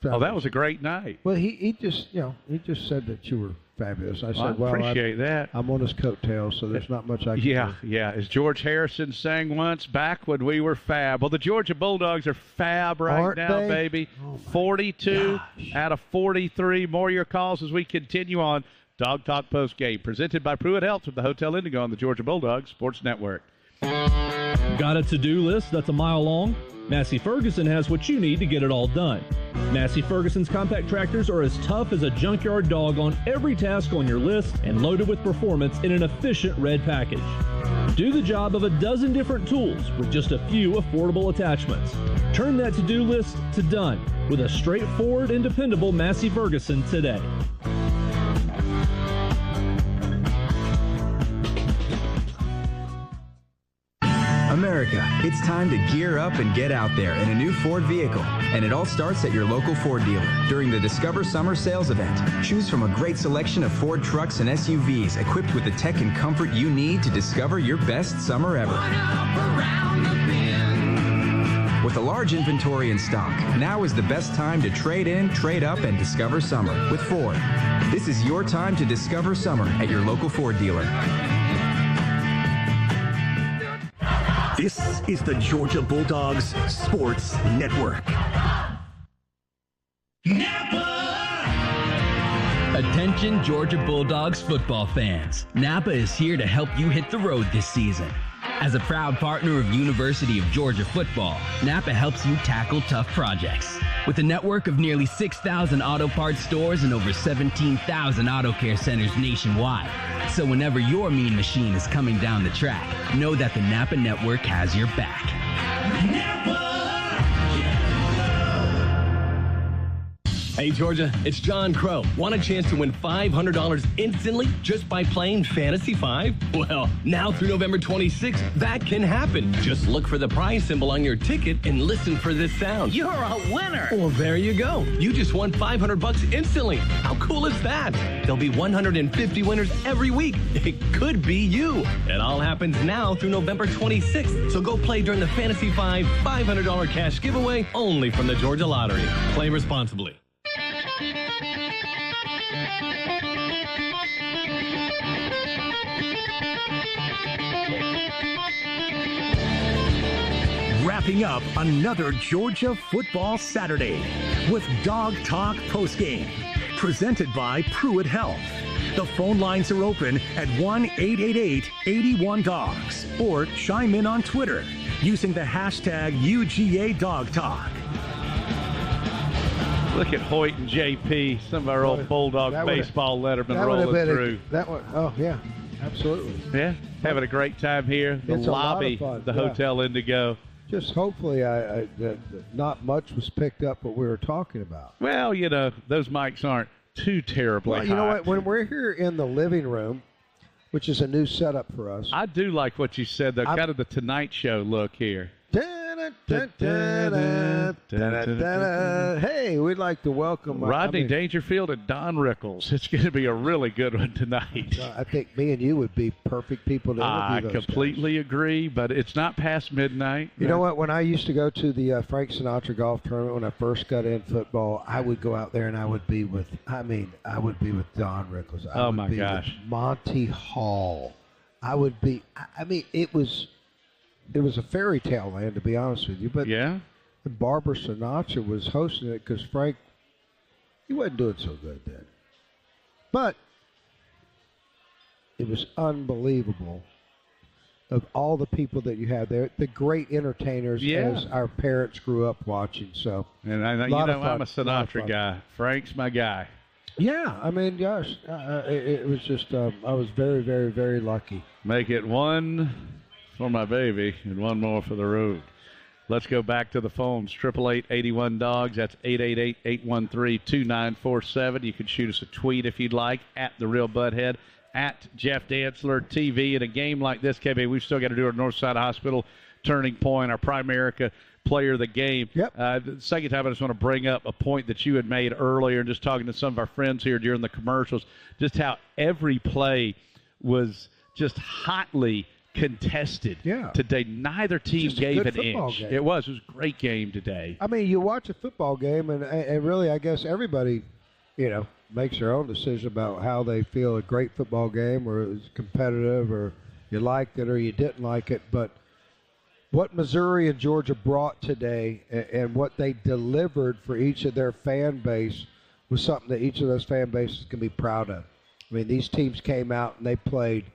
Oh, that was a great night. Well, he just said that you were fabulous. I said, I appreciate that. I'm on his coattails, so there's not much I can do. Yeah. As George Harrison sang once, back when we were fab. Well, the Georgia Bulldogs are fab Aren't now, they? baby. Oh 42 out of 43. More of your calls as we continue on. Dog Talk Post Game, presented by Pruitt Health with the Hotel Indigo on the Georgia Bulldogs Sports Network. Got a to-do list that's a mile long? Massey Ferguson has what you need to get it all done. Massey Ferguson's compact tractors are as tough as a junkyard dog on every task on your list and loaded with performance in an efficient red package. Do the job of a dozen different tools with just a few affordable attachments. Turn that to-do list to done with a straightforward and dependable Massey Ferguson today. America, it's time to gear up and get out there in a new Ford vehicle. And it all starts at your local Ford dealer during the Discover Summer Sales Event. Choose from a great selection of Ford trucks and SUVs equipped with the tech and comfort you need to discover your best summer ever. With a large inventory in stock, now is the best time to trade in, trade up, and discover summer with Ford. This is your time to discover summer at your local Ford dealer. This is the Georgia Bulldogs Sports Network. Attention Georgia Bulldogs football fans. Napa is here to help you hit the road this season. As a proud partner of University of Georgia football, Napa helps you tackle tough projects. With a network of nearly 6,000 auto parts stores and over 17,000 auto care centers nationwide. So whenever your mean machine is coming down the track, know that the Napa network has your back. Hey, Georgia, it's John Crow. Want a chance to win $500 instantly just by playing Fantasy 5? Well, now through November 26th, that can happen. Just look for the prize symbol on your ticket and listen for this sound. You're a winner. Well, there you go. You just won $500 instantly. How cool is that? There'll be 150 winners every week. It could be you. It all happens now through November 26th. So go play during the Fantasy 5 $500 cash giveaway only from the Georgia Lottery. Play responsibly. Wrapping up another Georgia football Saturday with Dog Talk Postgame, presented by Pruitt Health. The phone lines are open at 1-888-81-DOGS or chime in on Twitter using the hashtag UGADogTalk. Look at Hoyt and JP, some of our old Bulldog baseball lettermen rolling through. Oh, yeah, absolutely. Yeah, having a great time here. The lobby, the Hotel Indigo. Just hopefully not much was picked up what we were talking about. Well, those mics aren't too terribly hot. You know what? When we're here in the living room, which is a new setup for us. I do like what you said, though. Kind of the Tonight Show look here. Hey, we'd like to welcome Rodney Dangerfield and Don Rickles. It's going to be a really good one tonight. I think me and you would be perfect people to interview those completely agree, but it's not past midnight. You know what? When I used to go to the Frank Sinatra golf tournament when I first got in football, I would go out there and I would be with Don Rickles. Oh my gosh. Monty Hall. I would be. I mean, it was a fairy tale land, to be honest with you. But yeah, Barbara Sinatra was hosting it because Frank, he wasn't doing so good then. But it was unbelievable of all the people that you had there, the great entertainers as our parents grew up watching. So, and I'm a Sinatra guy. Frank's my guy. Yeah, I mean, gosh, it was just I was very, very, very lucky. Make it one for my baby and one more for the road. Let's go back to the phones. 888-81-DOGS. That's 888-813-2947. You can shoot us a tweet if you'd like, at The Real Butthead, at Jeff Dantzler TV. In a game like this, KB, we've still got to do our Northside Hospital Turning Point, our Primerica Player of the Game. Yep. The second time, I just want to bring up a point that you had made earlier, just talking to some of our friends here during the commercials, just how every play was just hotly contested today. Neither team gave an inch. Game. It was a great game today. I mean, you watch a football game, and really, I guess everybody, makes their own decision about how they feel a great football game, or it was competitive, or you liked it or you didn't like it. But what Missouri and Georgia brought today and what they delivered for each of their fan base was something that each of those fan bases can be proud of. I mean, these teams came out and they played.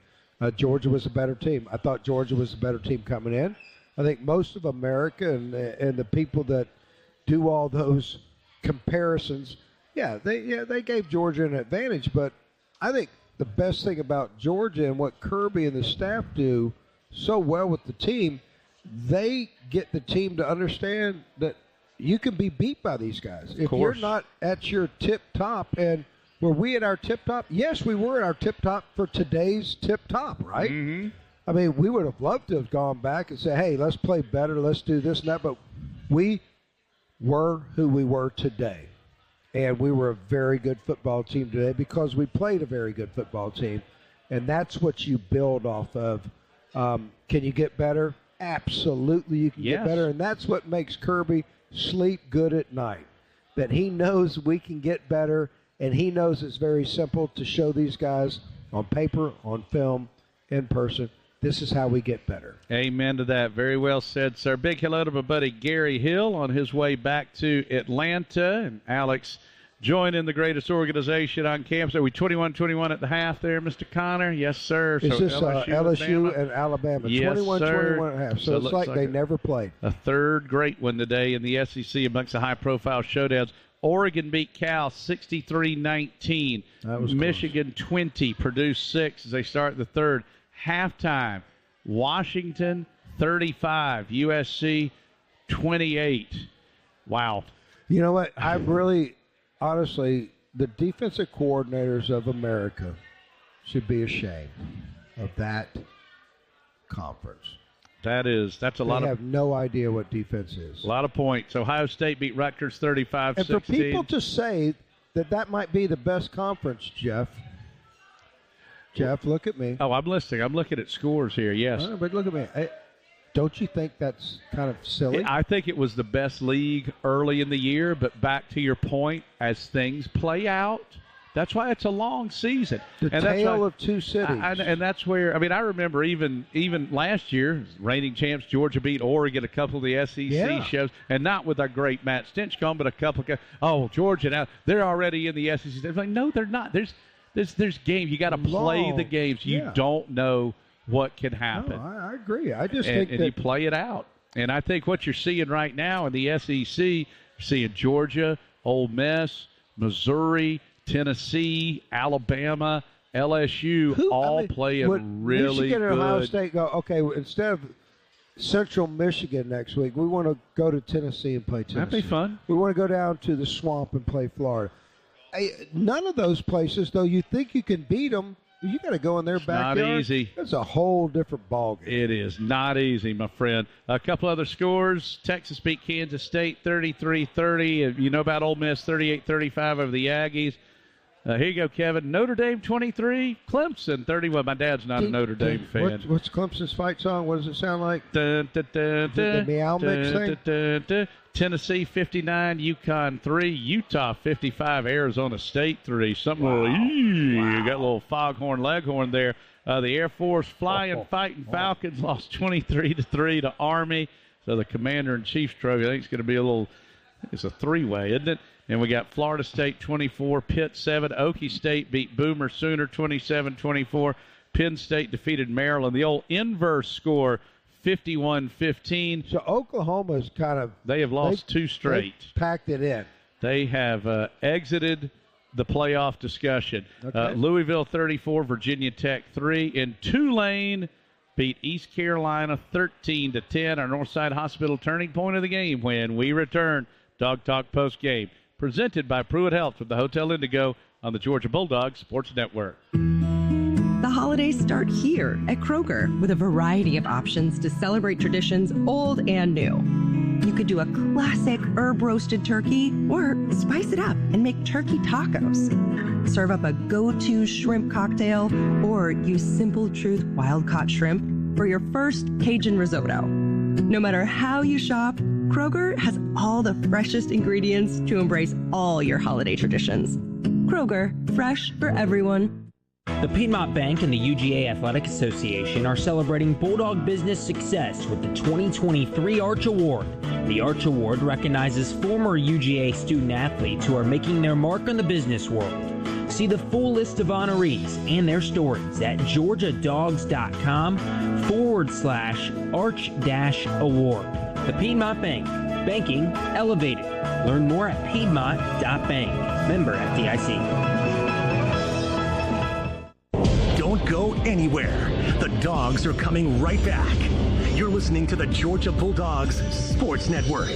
Georgia was a better team. I thought Georgia was a better team coming in. I think most of America and the people that do all those comparisons, they gave Georgia an advantage. But I think the best thing about Georgia and what Kirby and the staff do so well with the team, they get the team to understand that you can be beat by these guys. If you're not at your tip top, and were we at our tip top? Yes, we were at our tip top for today's tip top, right? Mm-hmm. I mean, we would have loved to have gone back and said, hey, let's play better, let's do this and that, but we were who we were today. And we were a very good football team today because we played a very good football team. And that's what you build off of. Can you get better? Absolutely, you can get better. And that's what makes Kirby sleep good at night, that he knows we can get better, and he knows it's very simple to show these guys on paper, on film, in person. This is how we get better. Amen to that. Very well said, sir. Big hello to my buddy Gary Hill on his way back to Atlanta. And Alex joining the greatest organization on campus. Are we 21-21 at the half there, Mr. Connor? Yes, sir. Is this LSU and Alabama? Yes, 21-21 at half. So it's like they never played. A third great one today in the SEC amongst the high-profile showdowns. Oregon beat Cal 63-19. That was Michigan close. 20, Purdue 6 as they start the third. Halftime, Washington 35, USC 28. Wow. You know what? I really, honestly, the defensive coordinators of America should be ashamed of that conference. That's a lot. They have no idea what defense is. A lot of points. Ohio State beat Rutgers 35-16. And for people to say that might be the best conference, Jeff, look at me. Oh, I'm listening. I'm looking at scores here, yes. But look at me. Don't you think that's kind of silly? I think it was the best league early in the year, but back to your point, as things play out, that's why it's a long season. The tale of two cities. And that's where, I remember even last year, reigning champs, Georgia beat Oregon a couple of the SEC shows, and not with our great Matt Stinchcomb, but a couple of, Georgia, now they're already in the SEC. They're like, no, they're not. There's games. You got to play the games. You don't know what can happen. No, I agree. I just think that you play it out. And I think what you're seeing right now in the SEC, you're seeing Georgia, Ole Miss, Missouri, Tennessee, Alabama, LSU playing really Michigan good. And Ohio State go, okay, instead of Central Michigan next week, we want to go to Tennessee and play Tennessee. That'd be fun. We want to go down to the Swamp and play Florida. None of those places, though, you think you can beat them, you got to go in their backyard. Not easy. It's a whole different ballgame. It is not easy, my friend. A couple other scores. Texas beat Kansas State 33-30. You know about Ole Miss 38-35 over the Aggies. Here you go, Kevin. Notre Dame 23, Clemson 31. My dad's not a Notre Dame fan. What's Clemson's fight song? What does it sound like? The Meow Mix thing? Tennessee 59, UConn 3, Utah 55, Arizona State 3. Something you got a little foghorn leghorn there. The Air Force fighting Falcons lost 23-3 to Army. So the Commander-in-Chief's trophy, I think it's going to be it's a three-way, isn't it? And we got Florida State 24, Pitt 7. Okie State beat Boomer Sooner 27-24. Penn State defeated Maryland. The old inverse score, 51-15. So Oklahoma's they have lost two straight. Packed it in. They have exited the playoff discussion. Okay. Louisville 34, Virginia Tech 3. In Tulane, beat East Carolina 13-10. Our Northside Hospital turning point of the game when we return. Dog Talk post game presented by Pruitt Health from the Hotel Indigo on the Georgia Bulldogs Sports Network. The holidays start here at Kroger with a variety of options to celebrate traditions old and new. You could do a classic herb-roasted turkey or spice it up and make turkey tacos. Serve up a go-to shrimp cocktail or use Simple Truth wild-caught shrimp for your first Cajun risotto. No matter how you shop, Kroger has all the freshest ingredients to embrace all your holiday traditions. Kroger, fresh for everyone. The Piedmont Bank and the UGA Athletic Association are celebrating Bulldog business success with the 2023 Arch Award. The Arch Award recognizes former UGA student athletes who are making their mark on the business world. See the full list of honorees and their stories at georgiadogs.com/arch-award. The Piedmont Bank. Banking elevated. Learn more at piedmont.bank. Member FDIC. Don't go anywhere. The Dogs are coming right back. You're listening to the Georgia Bulldogs Sports Network.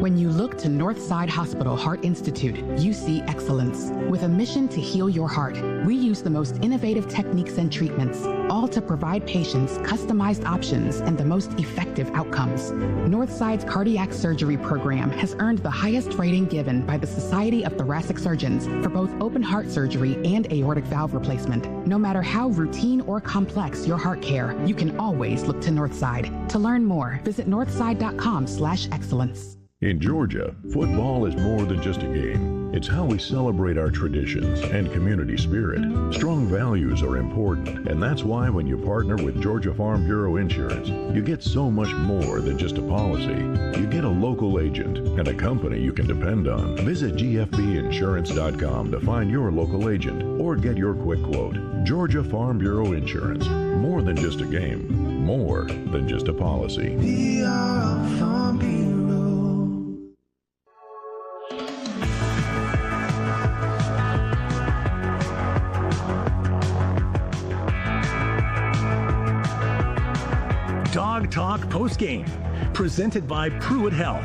When you look to Northside Hospital Heart Institute, you see excellence. With a mission to heal your heart, we use the most innovative techniques and treatments, all to provide patients customized options and the most effective outcomes. Northside's cardiac surgery program has earned the highest rating given by the Society of Thoracic Surgeons for both open heart surgery and aortic valve replacement. No matter how routine or complex your heart care, you can always look to Northside. To learn more, visit northside.com/excellence. In Georgia, football is more than just a game. It's how we celebrate our traditions and community spirit. Strong values are important, and that's why when you partner with Georgia Farm Bureau Insurance, you get so much more than just a policy. You get a local agent and a company you can depend on. Visit gfbinsurance.com to find your local agent or get your quick quote. Georgia Farm Bureau Insurance. More than just a game. More than just a policy. We are a Farm Bureau. Dog Talk postgame, presented by Pruitt Health,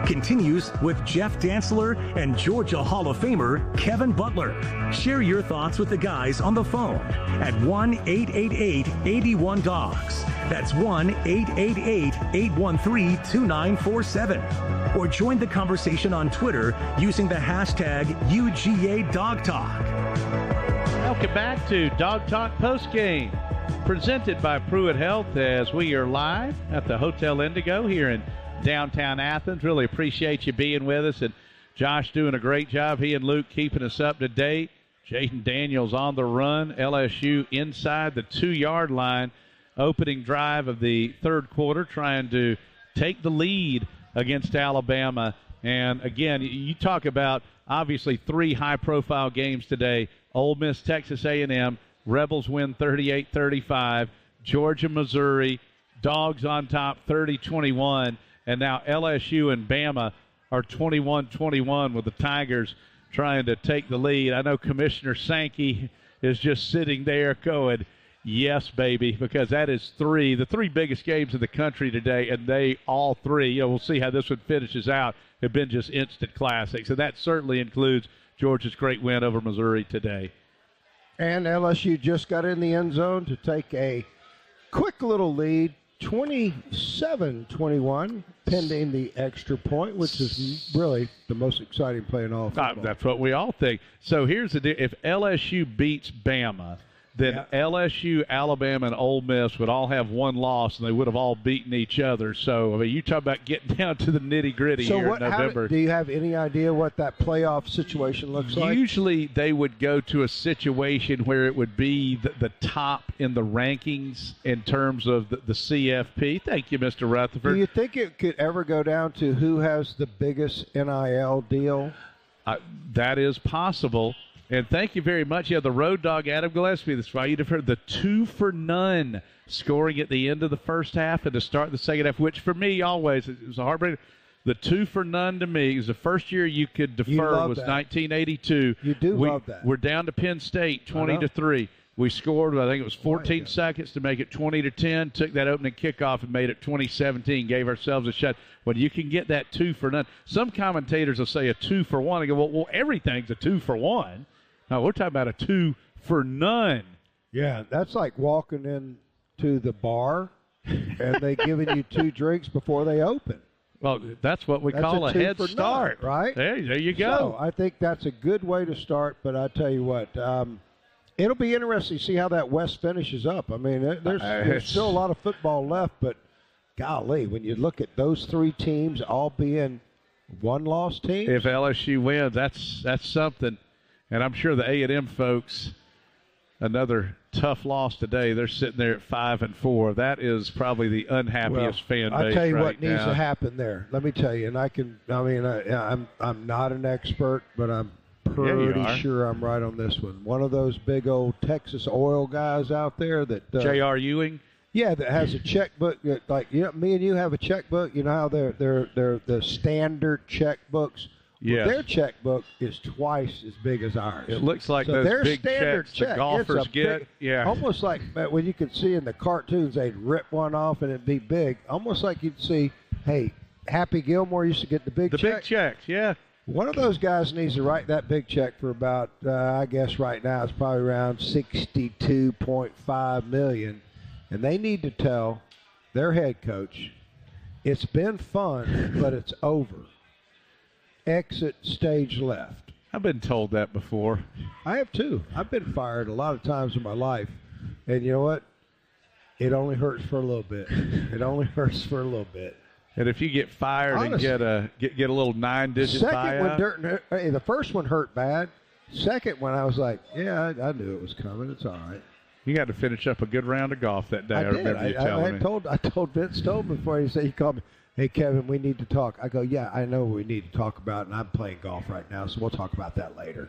continues with Jeff Dantzler and Georgia Hall of Famer Kevin Butler. Share your thoughts with the guys on the phone at 1-888-81-DOGS. That's 1-888-813-2947. Or join the conversation on Twitter using the hashtag UGADogTalk. Welcome back to Dog Talk postgame, presented by Pruitt Health, as we are live at the Hotel Indigo here in downtown Athens. Really appreciate you being with us, and Josh doing a great job. He and Luke keeping us up to date. Jaden Daniels on the run. LSU inside the 2-yard line. Opening drive of the third quarter, trying to take the lead against Alabama. And again, you talk about obviously 3 high-profile games today. Ole Miss, Texas A&M. Rebels win 38-35. Georgia, Missouri, Dogs on top 30-21. And now LSU and Bama are 21-21 with the Tigers trying to take the lead. I know Commissioner Sankey is just sitting there going, yes, baby, because that is the 3 biggest games in the country today, and they all 3, we'll see how this one finishes out, have been just instant classics. And that certainly includes Georgia's great win over Missouri today. And LSU just got in the end zone to take a quick little lead, 27-21, pending the extra point, which is really the most exciting play in all of football. That's what we all think. So here's the deal. If LSU beats Bama, then LSU, Alabama, and Ole Miss would all have 1 loss, and they would have all beaten each other. So, I mean, you talk about getting down to the nitty-gritty here in November. Do you have any idea what that playoff situation looks like? Usually they would go to a situation where it would be the top in the rankings in terms of the CFP. Thank you, Mr. Rutherford. Do you think it could ever go down to who has the biggest NIL deal? That is possible. And thank you very much. Yeah, the road dog, Adam Gillespie, this Friday. You'd have heard the 2 for none scoring at the end of the first half and to start the second half, which for me always, it was a heartbreaker. The 2 for none to me is the first year you could defer was 1982. You do love that. We're down to Penn State 20-3. We scored, I think it was 14 seconds to make it 20-10. Took that opening kickoff and made it 20-17. Gave ourselves a shot. When you can get that 2 for none. Some commentators will say a 2 for 1. I go, well, everything's a 2 for 1. No, we're talking about a 2 for none. Yeah, that's like walking into the bar and they giving you 2 drinks before they open. Well, that's what we call a head start, right? There you go. So I think that's a good way to start. But I tell you what, it'll be interesting to see how that West finishes up. I mean, there's still a lot of football left, but golly, when you look at those 3 teams all being one-loss teams. If LSU wins, that's something. And I'm sure the A&M folks, another tough loss today. They're sitting there at 5-4. That is probably the unhappiest fan base. I'll tell you right what needs now. to happen there. Let me tell you, and I'm not an expert, but I'm pretty sure I'm right on this one. One of those big old Texas oil guys out there that J.R. Ewing. Yeah, that has a checkbook. Like me and you have a checkbook. You know how they're the standard checkbooks. Yes. Well, their checkbook is twice as big as ours. It looks like so those their big standard checks the golfers get. Yeah, almost like when you could see in the cartoons, they'd rip one off and it'd be big. Almost like you'd see, hey, Happy Gilmore used to get the big check. big checks, yeah. One of those guys needs to write that big check for about, I guess right now it's probably around $62.5 million. And they need to tell their head coach, it's been fun, but it's over. Exit stage left. I've been told that before. I have too. I've been fired a lot of times in my life. And you know what? It only hurts for a little bit. It only hurts for a little bit. And if you get fired Honestly, and get a little 9-digit buyout. The first one hurt bad. Second one, I was like, yeah, I knew it was coming. It's all right. You got to finish up a good round of golf that day. I remember you telling me. I told Vince Stone before he called me, hey, Kevin, we need to talk. I go, yeah, I know what we need to talk about, and I'm playing golf right now, so we'll talk about that later.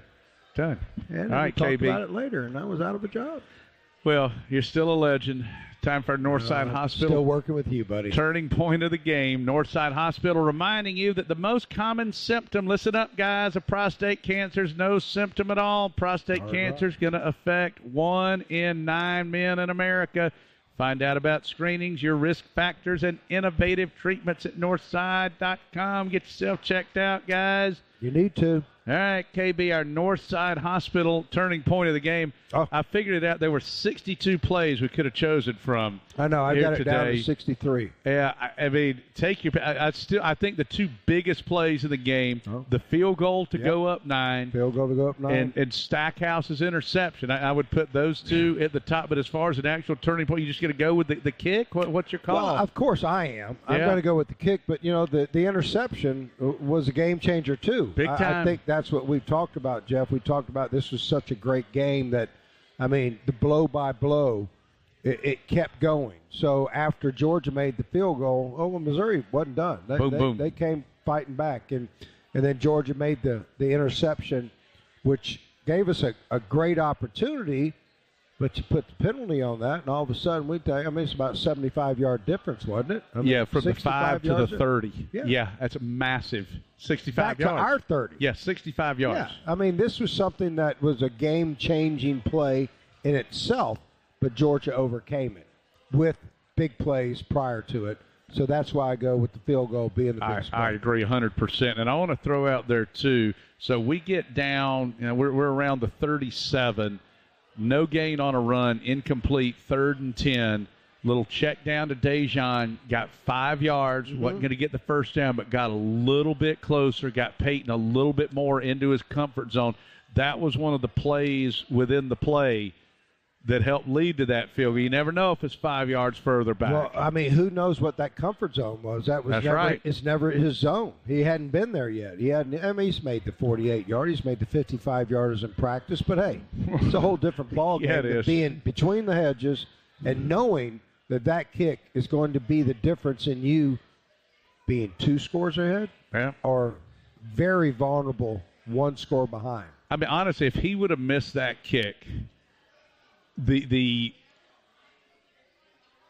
Done. And all right, we KB. talked about it later, and I was out of a job. Well, you're still a legend. Time for Northside Hospital. Still working with you, buddy. Turning point of the game. Northside Hospital reminding you that the most common symptom, listen up, guys, of prostate cancer is no symptom at all. Prostate cancer is going to affect 1 in 9 men in America. Find out about screenings, your risk factors, and innovative treatments at Northside.com. Get yourself checked out, guys. You need to. All right, KB, our Northside Hospital turning point of the game. Oh. I figured it out. There were 62 plays we could have chosen from. I know. I got it today. down to 63. Yeah, I mean, take your. I think the 2 biggest plays in the game: the field goal to go up 9, field goal to go up 9, and Stackhouse's interception. I would put those 2 at the top. But as far as an actual turning point, you just going to go with the kick. What's your call? Well, of course I am. I'm going to go with the kick. But you know, the interception was a game changer too. Big time. I think that's what we've talked about, Jeff. We talked about this was such a great game that, I mean, the blow by blow, it kept going. So after Georgia made the field goal, well, Missouri wasn't done. They came fighting back, and then Georgia made the interception, which gave us a great opportunity. But you put the penalty on that, and all of a sudden it's about a 75-yard difference, wasn't it? I mean, yeah, from the 5 to the 30. Yeah, that's a massive 65 back yards. to our 30. Yeah, 65 yards. Yeah, I mean, this was something that was a game-changing play in itself, but Georgia overcame it with big plays prior to it. So that's why I go with the field goal being the biggest play. I agree 100%. And I want to throw out there, too, so we get down, we're around the 37, no gain on a run, incomplete, 3rd and 10. Little check down to Dejan, got 5 yards, wasn't going to get the first down, but got a little bit closer, got Peyton a little bit more into his comfort zone. That was one of the plays within the play that helped lead to that field goal. You never know if it's 5 yards further back. Well, I mean, who knows what that comfort zone was? That's right. It's never his zone. He hadn't been there yet. He's made the 48-yard. He's made the 55-yarders in practice. But, hey, it's a whole different ball game than being between the hedges and knowing that kick is going to be the difference in you being 2 scores ahead or very vulnerable 1 score behind. I mean, honestly, if he would have missed that kick, the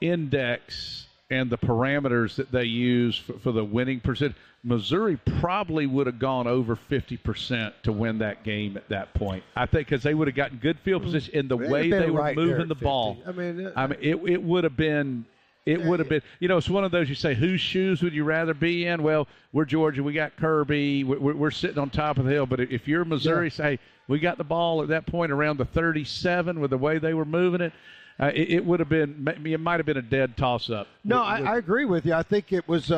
index and the parameters that they use for the winning percent, Missouri probably would have gone over 50% to win that game at that point. I think because they would have gotten good field position in the way they were moving the ball. I mean, it would have been. It would have been, it's one of those you say, whose shoes would you rather be in? Well, we're Georgia. We got Kirby. We're sitting on top of the hill. But if you're Missouri, say, we got the ball at that point around the 37 with the way they were moving it, it would have been, it might have been a dead toss-up. No, I agree with you. I think it was,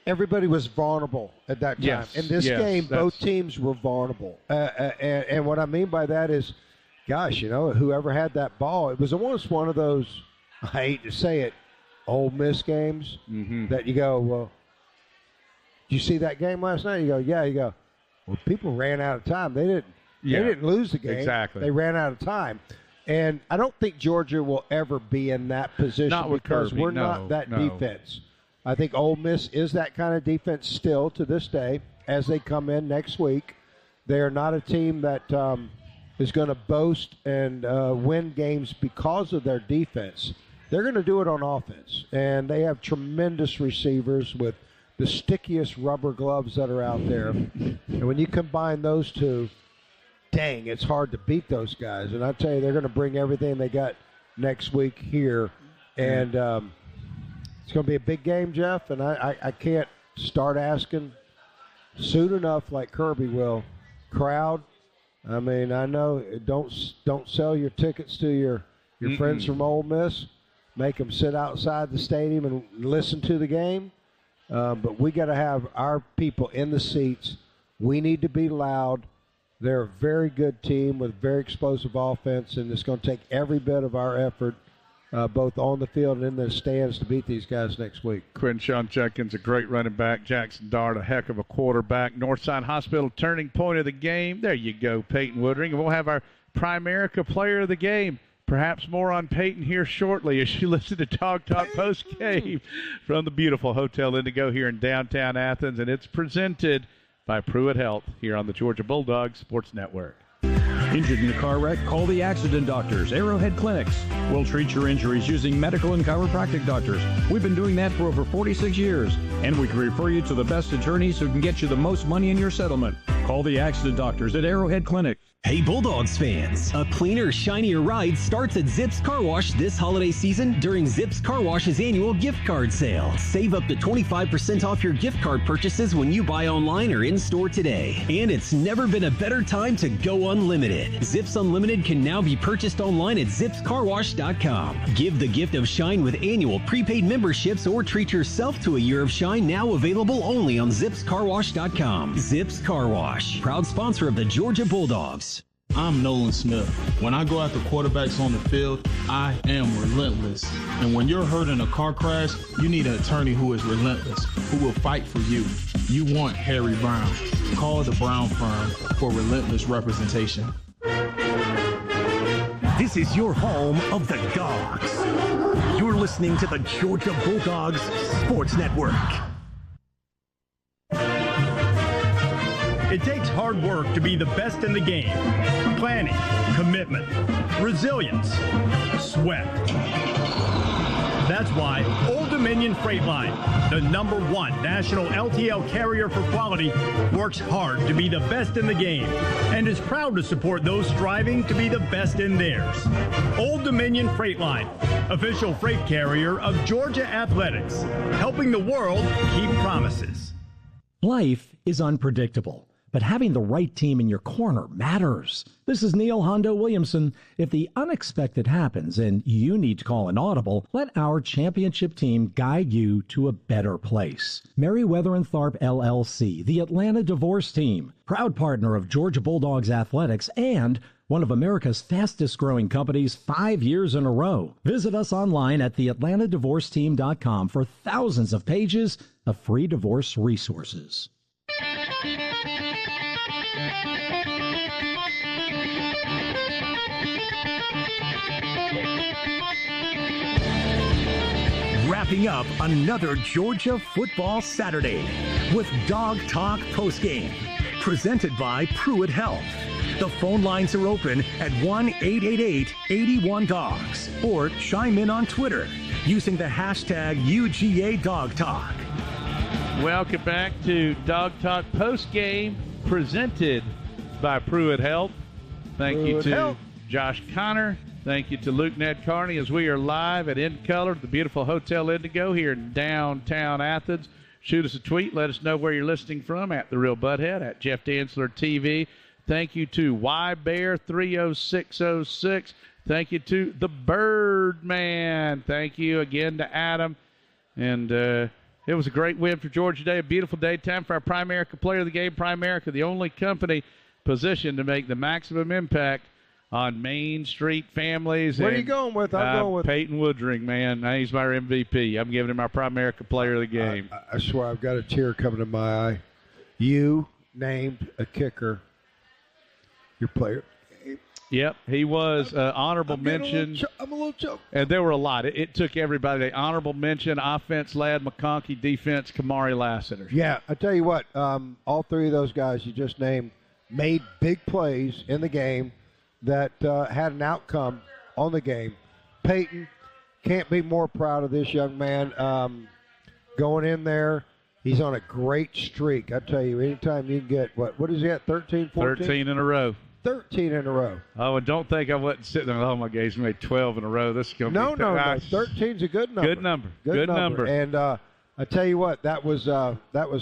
everybody was vulnerable at that time. Yes, In this game, both teams were vulnerable. And what I mean by that is, gosh, whoever had that ball, it was almost one of those, I hate to say it, Ole Miss games that you go, well, did you see that game last night? You go, yeah. You go, well, people ran out of time. They didn't lose the game. Exactly. They ran out of time. And I don't think Georgia will ever be in that position not with because Kirby. we're not that defense. I think Ole Miss is that kind of defense still to this day as they come in next week. They are not a team that is going to boast and win games because of their defense. They're going to do it on offense, and they have tremendous receivers with the stickiest rubber gloves that are out there. And when you combine those two, dang, it's hard to beat those guys. And I tell you, they're going to bring everything they got next week here. And it's going to be a big game, Jeff, and I can't start asking soon enough like Kirby will. Crowd, I mean, I know, don't sell your tickets to your friends from Ole Miss. Make them sit outside the stadium and listen to the game. But we got to have our people in the seats. We need to be loud. They're a very good team with very explosive offense, and it's going to take every bit of our effort, both on the field and in the stands, to beat these guys next week. Crenshaw Jenkins, a great running back. Jackson Dart, a heck of a quarterback. Northside Hospital, turning point of the game. There you go, Peyton Woodring. And we'll have our Primerica player of the game. Perhaps more on Peyton here shortly as you listen to Dog Talk post-game from the beautiful Hotel Indigo here in downtown Athens. And it's presented by Pruitt Health here on the Georgia Bulldogs Sports Network. Injured in a car wreck? Call the accident doctors, Arrowhead Clinics. We'll treat your injuries using medical and chiropractic doctors. We've been doing that for over 46 years, and we can refer you to the best attorneys who can get you the most money in your settlement. Call the accident doctors at Arrowhead Clinic. Hey Bulldogs fans, a cleaner, shinier ride starts at Zips Car Wash this holiday season during Zips Car Wash's annual gift card sale. Save up to 25% off your gift card purchases when you buy online or in-store today. And it's never been a better time to go unlimited. Zips Unlimited can now be purchased online at zipscarwash.com. Give the gift of shine with annual prepaid memberships or treat yourself to a year of shine, now available only on zipscarwash.com. Zips Car Wash, proud sponsor of the Georgia Bulldogs. I'm Nolan Smith. When I go after quarterbacks on the field, I am relentless. And when you're hurt in a car crash, you need an attorney who is relentless, who will fight for you. You want Harry Brown. Call the Brown Firm for relentless representation. This is your home of the Dogs. You're listening to the Georgia Bulldogs Sports Network. It takes hard work to be the best in the game. Planning, commitment, resilience, sweat. That's why Old Dominion Freight Line, the #1 national LTL carrier for quality, works hard to be the best in the game and is proud to support those striving to be the best in theirs. Old Dominion Freight Line, official freight carrier of Georgia Athletics, helping the world keep promises. Life is unpredictable, but having the right team in your corner matters. This is Neil Hondo Williamson. If the unexpected happens and you need to call an audible, let our championship team guide you to a better place. Meriwether & Tharp LLC, the Atlanta Divorce Team, proud partner of Georgia Bulldogs Athletics and one of America's fastest growing companies 5 years in a row. Visit us online at theatlantadivorceteam.com for thousands of pages of free divorce resources. Wrapping up another Georgia football Saturday with Dog Talk Postgame, presented by Pruitt Health. The phone lines are open at 1-888-81-DOGS or chime in on Twitter using the hashtag UGADogTalk. Welcome back to Dog Talk Post Game, presented by Pruitt Health. Thank you to Josh Connor. Thank you to Luke Ned Carney as we are live at In Color, the beautiful Hotel Indigo here in downtown Athens. Shoot us a tweet. Let us know where you're listening from at The Real Butthead, at Jeff Dantzler TV. Thank you to YBear30606. Thank you to the Birdman. Thank you again to Adam. And it was a great win for Georgia today. A beautiful day. Time for our Primerica Player of the Game. Primerica, the only company positioned to make the maximum impact on Main Street families. Where are you going with? I'm going with Peyton Woodring, man. He's my MVP. I'm giving him our Primerica Player of the Game. I swear I've got a tear coming to my eye. You named a kicker your player. Yep, he was honorable mention. I'm a little choked. And there were a lot. It took everybody. Honorable mention, offense, Ladd McConkey, defense, Kamari Lassiter. Yeah, I tell you what, all three of those guys you just named made big plays in the game that had an outcome on the game. Peyton, can't be more proud of this young man. Going in there, he's on a great streak. I tell you, anytime you can get, what is he at, 13, 14? 13 in a row. 13 in a row. Oh, and don't think I wasn't sitting there, oh, my God, he's made 12 in a row. This is going to be... No. 13's a good number. Good number. And I tell you what, that was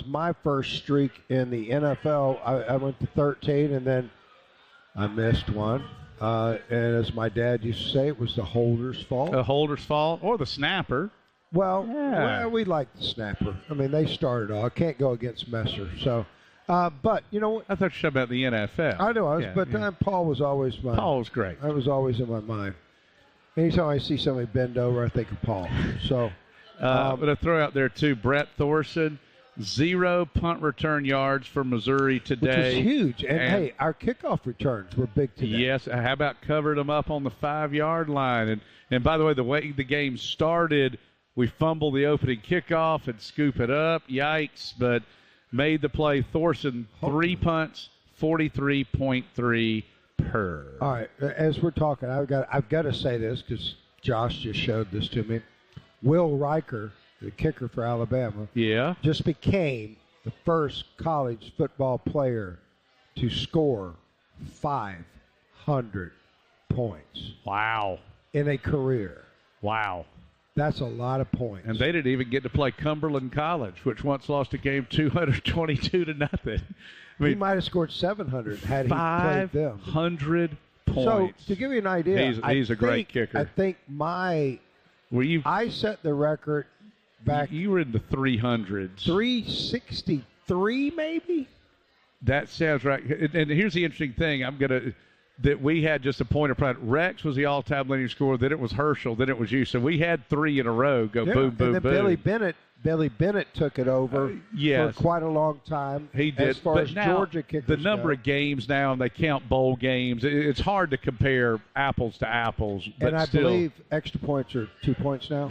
my first streak in the NFL. I went to 13, and then I missed one. And as my dad used to say, it was the holder's fault. The holder's fault or the snapper. Well, we like the snapper. I mean, they started all. I can't go against Messer. So, but, you know. I thought you were talking about the NFL. I know. Paul was always mine. Paul was great. I was always in my mind. Anytime I see somebody bend over, I think of Paul. So, I'm going to throw out there, too, Brett Thorson. 0 punt return yards for Missouri today. Which is huge. And hey, our kickoff returns were big today. Yes. How about covered them up on the 5-yard line? And by the way, the way the game started, we fumbled the opening kickoff and scoop it up. Yikes. But made the play. Thorson, 3 punts, 43.3 per. All right. As we're talking, I've got to say this because Josh just showed this to me. Will Riker, the kicker for Alabama, just became the first college football player to score 500 points. Wow. In a career. Wow. That's a lot of points. And they didn't even get to play Cumberland College, which once lost a game 222-0. I mean, he might have scored 700 had he played them. 500 points. So, to give you an idea, he's a great kicker. I think I set the record back. You were in the 300s. 363, maybe? That sounds right. And here's the interesting thing. That we had just a point of pride. Rex was the all-time leading scorer. Then it was Herschel. Then it was you. So we had 3 in a row go boom, boom, and then boom. Billy Bennett took it over for quite a long time. He did. As far as now, Georgia kickers the number of games now, and they count bowl games. It's hard to compare apples to apples. But and I believe extra points are 2 points now.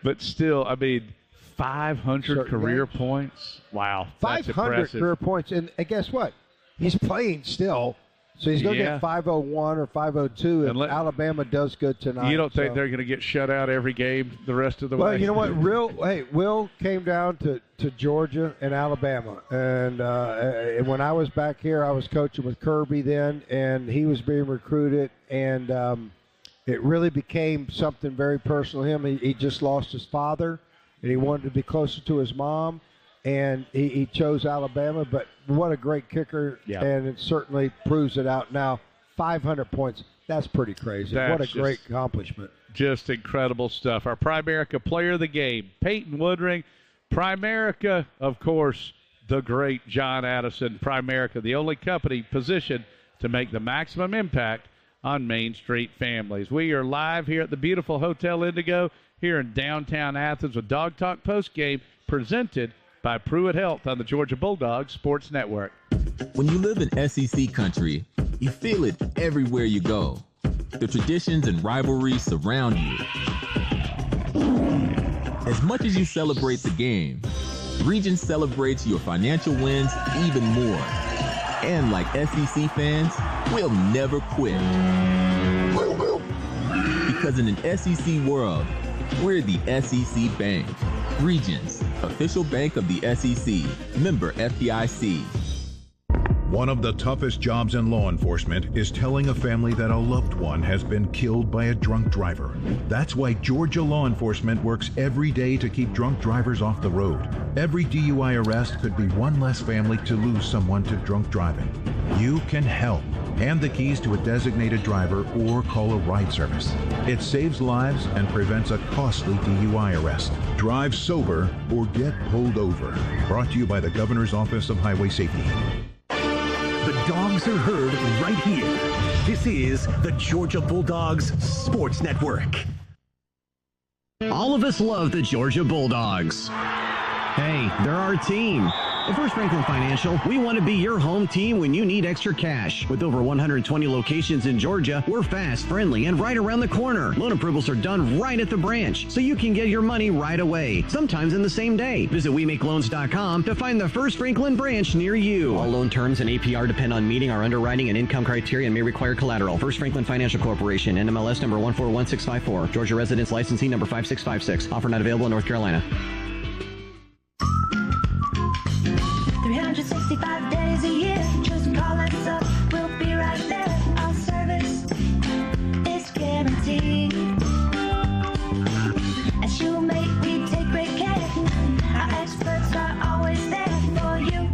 But still, I mean, 500 career points. Wow, 500 career points, and guess what? He's playing still. So he's going to get 501 or 502 if Alabama does good tonight. You don't think they're going to get shut out every game the rest of the way? Well, you know what? Will came down to Georgia and Alabama. And when I was back here, I was coaching with Kirby then, and he was being recruited. And it really became something very personal to him. He just lost his father, and he wanted to be closer to his mom. And he chose Alabama, but what a great kicker, and it certainly proves it out now. 500 points, that's pretty crazy. What a great accomplishment. Just incredible stuff. Our Primerica Player of the Game, Peyton Woodring. Primerica, of course, the great John Addison. Primerica, the only company positioned to make the maximum impact on Main Street families. We are live here at the beautiful Hotel Indigo here in downtown Athens with Dog Talk Postgame presented by Pruitt Health on the Georgia Bulldogs Sports Network. When you live in SEC country, you feel it everywhere you go. The traditions and rivalries surround you. As much as you celebrate the game, Regions celebrates your financial wins even more. And like SEC fans, we'll never quit. Because in an SEC world, We're the SEC Bank. Regions, official bank of the SEC. Member FDIC. One of the toughest jobs in law enforcement is telling a family that a loved one has been killed by a drunk driver. That's why Georgia law enforcement works every day to keep drunk drivers off the road. Every DUI arrest could be one less family to lose someone to drunk driving. You can help. Hand the keys to a designated driver or call a ride service. It saves lives and prevents a costly DUI arrest. Drive sober or get pulled over. Brought to you by the Governor's Office of Highway Safety. The dogs are heard right here. This is the Georgia Bulldogs Sports Network. All of us love the Georgia Bulldogs. Hey, they're our team. At First Franklin Financial, we want to be your home team when you need extra cash. With over 120 locations in Georgia, we're fast, friendly, and right around the corner. Loan approvals are done right at the branch, so you can get your money right away, sometimes in the same day. Visit WeMakeLoans.com to find the First Franklin branch near you. All loan terms and APR depend on meeting our underwriting and income criteria and may require collateral. First Franklin Financial Corporation, NMLS number 141654. Georgia residence licensing number 5656. Offer not available in North Carolina. 365 days a year, just call us up, we'll be right there. Our service is guaranteed. At Shoemate, we take great care. Our experts are always there for you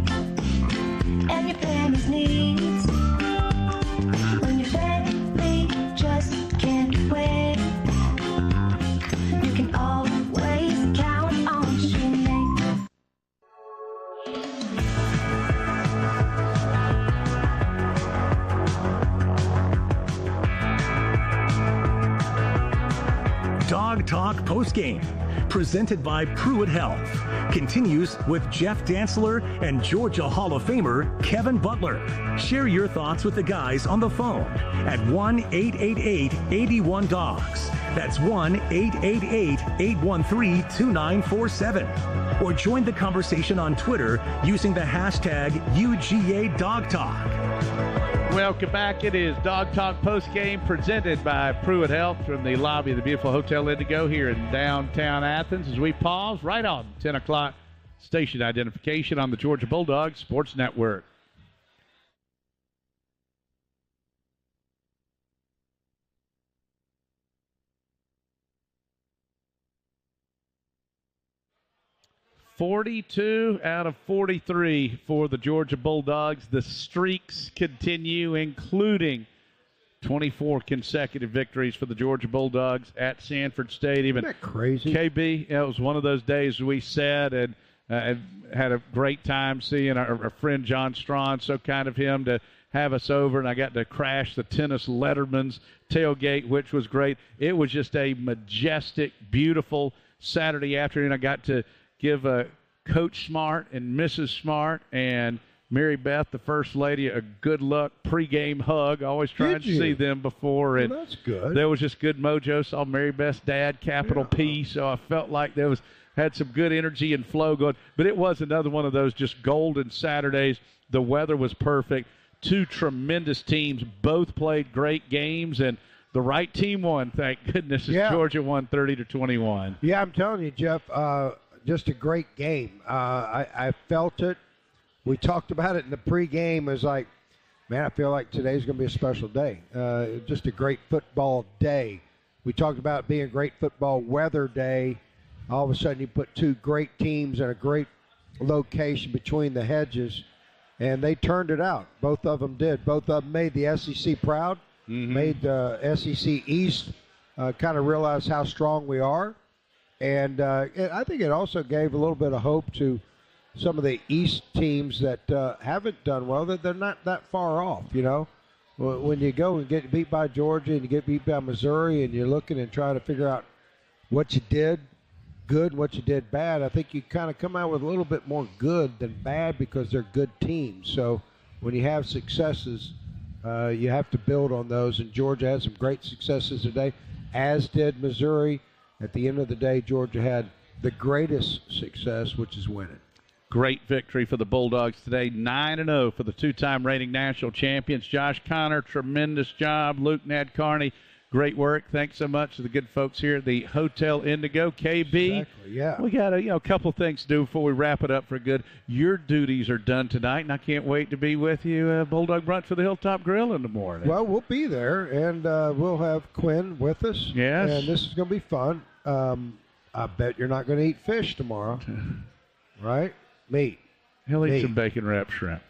and your family's needs. When your family just can't wait, you can always count on Shoemate. Dog Talk Postgame, presented by Pruitt Health, continues with Jeff Dantzler and Georgia Hall of Famer Kevin Butler. Share your thoughts with the guys on the phone at 1-888-81-DOGS. That's 1-888-813-2947. Or join the conversation on Twitter using the hashtag UGADogTalk. Welcome back. It is Dog Talk Postgame presented by Pruitt Health from the lobby of the beautiful Hotel Indigo here in downtown Athens as we pause right on 10 o'clock station identification on the Georgia Bulldogs Sports Network. .42 out of 43 for the Georgia Bulldogs. The streaks continue, including 24 consecutive victories for the Georgia Bulldogs at Sanford Stadium. Isn't that crazy? KB, it was one of those days we sat and had a great time seeing our friend John Strawn. So kind of him to have us over, and I got to crash the Tennis Letterman's tailgate, which was great. It was just a majestic, beautiful Saturday afternoon. I got to give Coach Smart and Mrs. Smart and Mary Beth, the First Lady, a good luck pregame hug. Always trying to see them before. And that's good. There was just good mojo. Saw Mary Beth's dad, capital P, so I felt like had some good energy and flow going. But it was another one of those just golden Saturdays. The weather was perfect. Two tremendous teams. Both played great games, and the right team won, thank goodness. Georgia won 30-21. Yeah, I'm telling you, Jeff, just a great game. I felt it. We talked about it in the pregame. It was like, man, I feel like today's going to be a special day. Just a great football day. We talked about it being a great football weather day. All of a sudden, you put two great teams in a great location between the hedges, and they turned it out. Both of them did. Both of them made the SEC proud, made the SEC East kind of realize how strong we are. And I think it also gave a little bit of hope to some of the East teams that haven't done well, that they're not that far off, you know. When you go and get beat by Georgia and you get beat by Missouri and you're looking and trying to figure out what you did good and what you did bad, I think you kind of come out with a little bit more good than bad because they're good teams. So when you have successes, you have to build on those. And Georgia had some great successes today, as did Missouri. At the end of the day, Georgia had the greatest success, which is winning. Great victory for the Bulldogs today, 9-0 for the two-time reigning national champions. Josh Connor, tremendous job. Luke Nadkarni, Great work. Thanks so much to the good folks here at the Hotel Indigo. KB, Exactly, yeah. we got a couple things to do before we wrap it up for good. Your duties are done tonight, and I can't wait to be with you, Bulldog Brunch for the Hilltop Grill in the morning. Well, we'll be there, and we'll have Quinn with us. Yes. And this is going to be fun. I bet you're not going to eat fish tomorrow, right? Meat. He'll eat Meat. some bacon wrapped shrimp.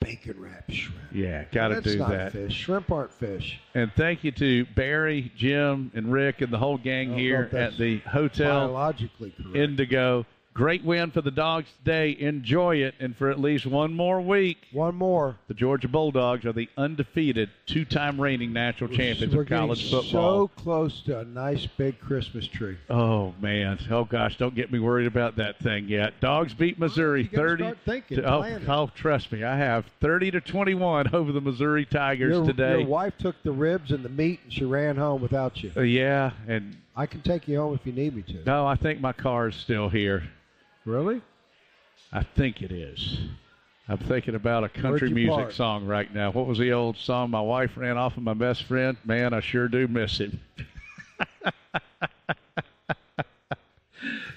Bacon wrapped shrimp. Yeah, got to do That's not that. fish. Shrimp aren't fish. And thank you to Barry, Jim, and Rick and the whole gang here at the Hotel Biologically correct. Indigo. Great win for the Dogs today. Enjoy it. And for at least one more week, the Georgia Bulldogs are the undefeated two-time reigning national champions of college football. So close to a nice big Christmas tree. Oh, man. Oh, gosh, don't get me worried about that thing yet. Dogs beat Missouri 30. Start thinking, Trust me, I have 30-21 over the Missouri Tigers today. Your wife took the ribs and the meat, and she ran home without you. Yeah, and I can take you home if you need me to. No, I think my car is still here. Really? I think it is. I'm thinking about a country music song right now. What was the old song my wife ran off of my best friend? Man, I sure do miss him.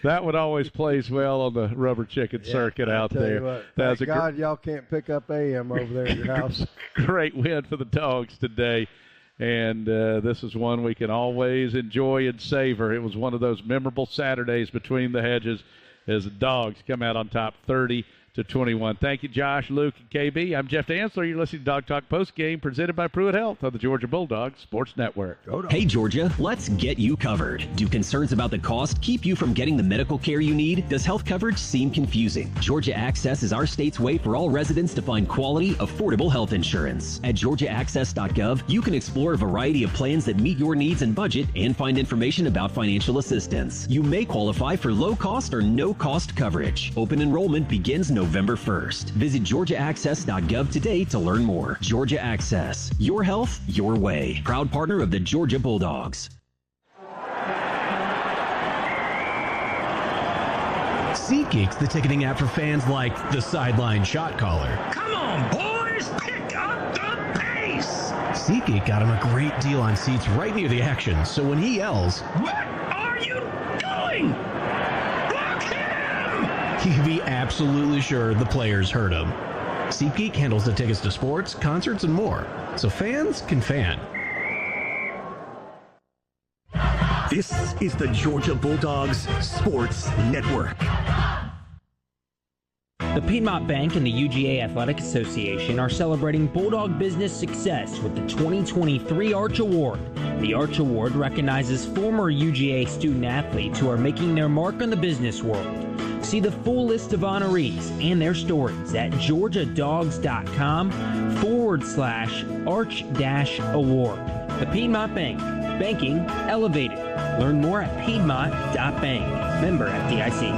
That one always plays well on the rubber chicken circuit out there. Thank God y'all can't pick up AM over there at your house. Great win for the Dogs today. And this is one we can always enjoy and savor. It was one of those memorable Saturdays between the hedges as the Dogs come out on top 30-21. Thank you, Josh, Luke, and KB. I'm Jeff Dantzler. You're listening to Dog Talk Postgame presented by Pruitt Health on the Georgia Bulldogs Sports Network. Hey, Georgia, let's get you covered. Do concerns about the cost keep you from getting the medical care you need? Does health coverage seem confusing? Georgia Access is our state's way for all residents to find quality, affordable health insurance. At georgiaaccess.gov, you can explore a variety of plans that meet your needs and budget and find information about financial assistance. You may qualify for low-cost or no-cost coverage. Open enrollment begins November 1st. Visit georgiaaccess.gov today to learn more. Georgia Access. Your health, your way. Proud partner of the Georgia Bulldogs. SeatGeek's the ticketing app for fans like the sideline shot caller. Come on, boys, pick up the pace! SeatGeek got him a great deal on seats right near the action, so when he yells, "What are you doing? Block him!" you can be absolutely sure the players heard him. SeatGeek handles the tickets to sports, concerts, and more, so fans can fan. This is the Georgia Bulldogs Sports Network. The Piedmont Bank and the UGA Athletic Association are celebrating Bulldog business success with the 2023 Arch Award. The Arch Award recognizes former UGA student athletes who are making their mark on the business world. See the full list of honorees and their stories at georgiadogs.com/arch-award. The Piedmont Bank. Banking elevated. Learn more at piedmont.bank. Member FDIC.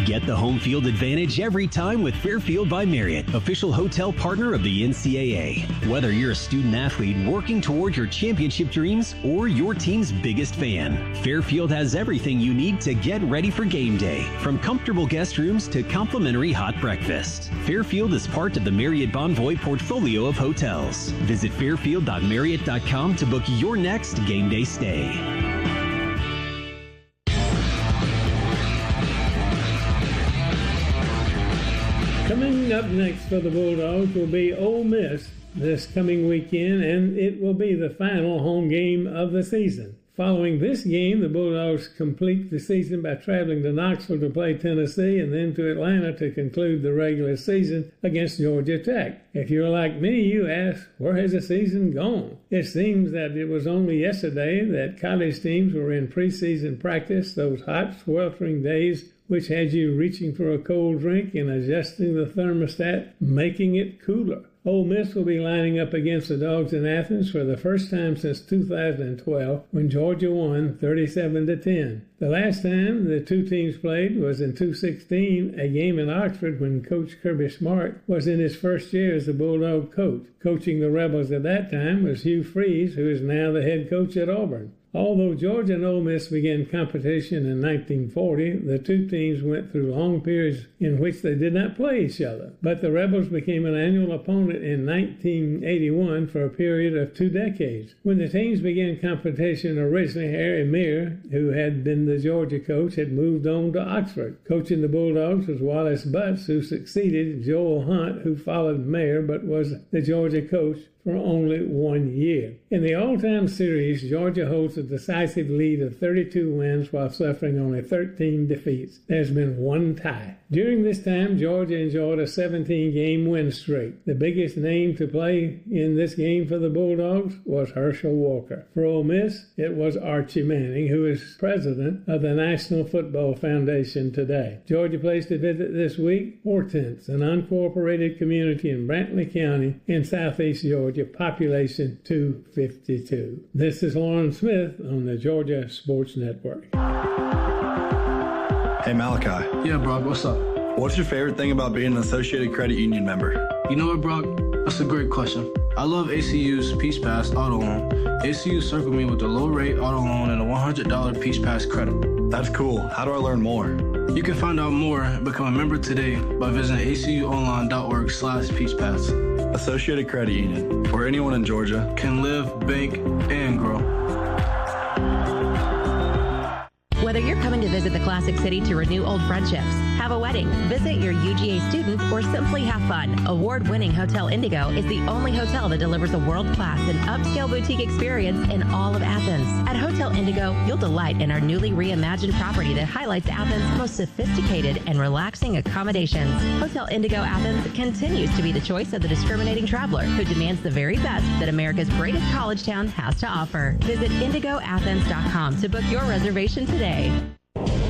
Get the home field advantage every time with Fairfield by Marriott, official hotel partner of the NCAA. Whether you're a student athlete working toward your championship dreams or your team's biggest fan, Fairfield has everything you need to get ready for game day, from comfortable guest rooms to complimentary hot breakfast. Fairfield is part of the Marriott Bonvoy portfolio of hotels. Visit fairfield.marriott.com to book your next game day stay. Coming up next for the Bulldogs will be Ole Miss this coming weekend, and it will be the final home game of the season. Following this game, the Bulldogs complete the season by traveling to Knoxville to play Tennessee and then to Atlanta to conclude the regular season against Georgia Tech. If you're like me, you ask, where has the season gone? It seems that it was only yesterday that college teams were in preseason practice, those hot, sweltering days which had you reaching for a cold drink and adjusting the thermostat, making it cooler. Ole Miss will be lining up against the Dogs in Athens for the first time since 2012 when Georgia won 37-10. The last time the two teams played was in 2016, a game in Oxford when Coach Kirby Smart was in his first year as the Bulldog coach. Coaching the Rebels at that time was Hugh Freeze, who is now the head coach at Auburn. Although Georgia and Ole Miss began competition in 1940, the two teams went through long periods in which they did not play each other. But the Rebels became an annual opponent in 1981 for a period of 2 decades. When the teams began competition, originally Harry Meir, who had been the Georgia coach, had moved on to Oxford. Coaching the Bulldogs was Wallace Butts, who succeeded Joel Hunt, who followed Meir but was the Georgia coach for only 1 year. In the all-time series, Georgia holds a decisive lead of 32 wins while suffering only 13 defeats. There's been 1 tie. During this time, Georgia enjoyed a 17-game win streak. The biggest name to play in this game for the Bulldogs was Herschel Walker. For Ole Miss, it was Archie Manning, who is president of the National Football Foundation today. Georgia plays to visit this week Hortense, an unincorporated community in Brantley County in southeast Georgia. Population 252. This is Lauren Smith on the Georgia Sports Network. Hey Malachi. Yeah, Brock, what's up? What's your favorite thing about being an Associated Credit Union member? You know what, Brock? That's a great question. I love ACU's Peach Pass Auto Loan. ACU circled me with a low-rate auto loan and a $100 Peach Pass credit. That's cool. How do I learn more? You can find out more and become a member today by visiting acuonline.org/peachpass. Associated Credit Union, where anyone in Georgia can live, bank, and grow. Whether you're coming to visit the Classic City to renew old friendships, have a wedding, visit your UGA student, or simply have fun, award-winning Hotel Indigo is the only hotel that delivers a world-class and upscale boutique experience in all of Athens. At Hotel Indigo, you'll delight in our newly reimagined property that highlights Athens' most sophisticated and relaxing accommodations. Hotel Indigo Athens continues to be the choice of the discriminating traveler who demands the very best that America's greatest college town has to offer. Visit IndigoAthens.com to book your reservation today.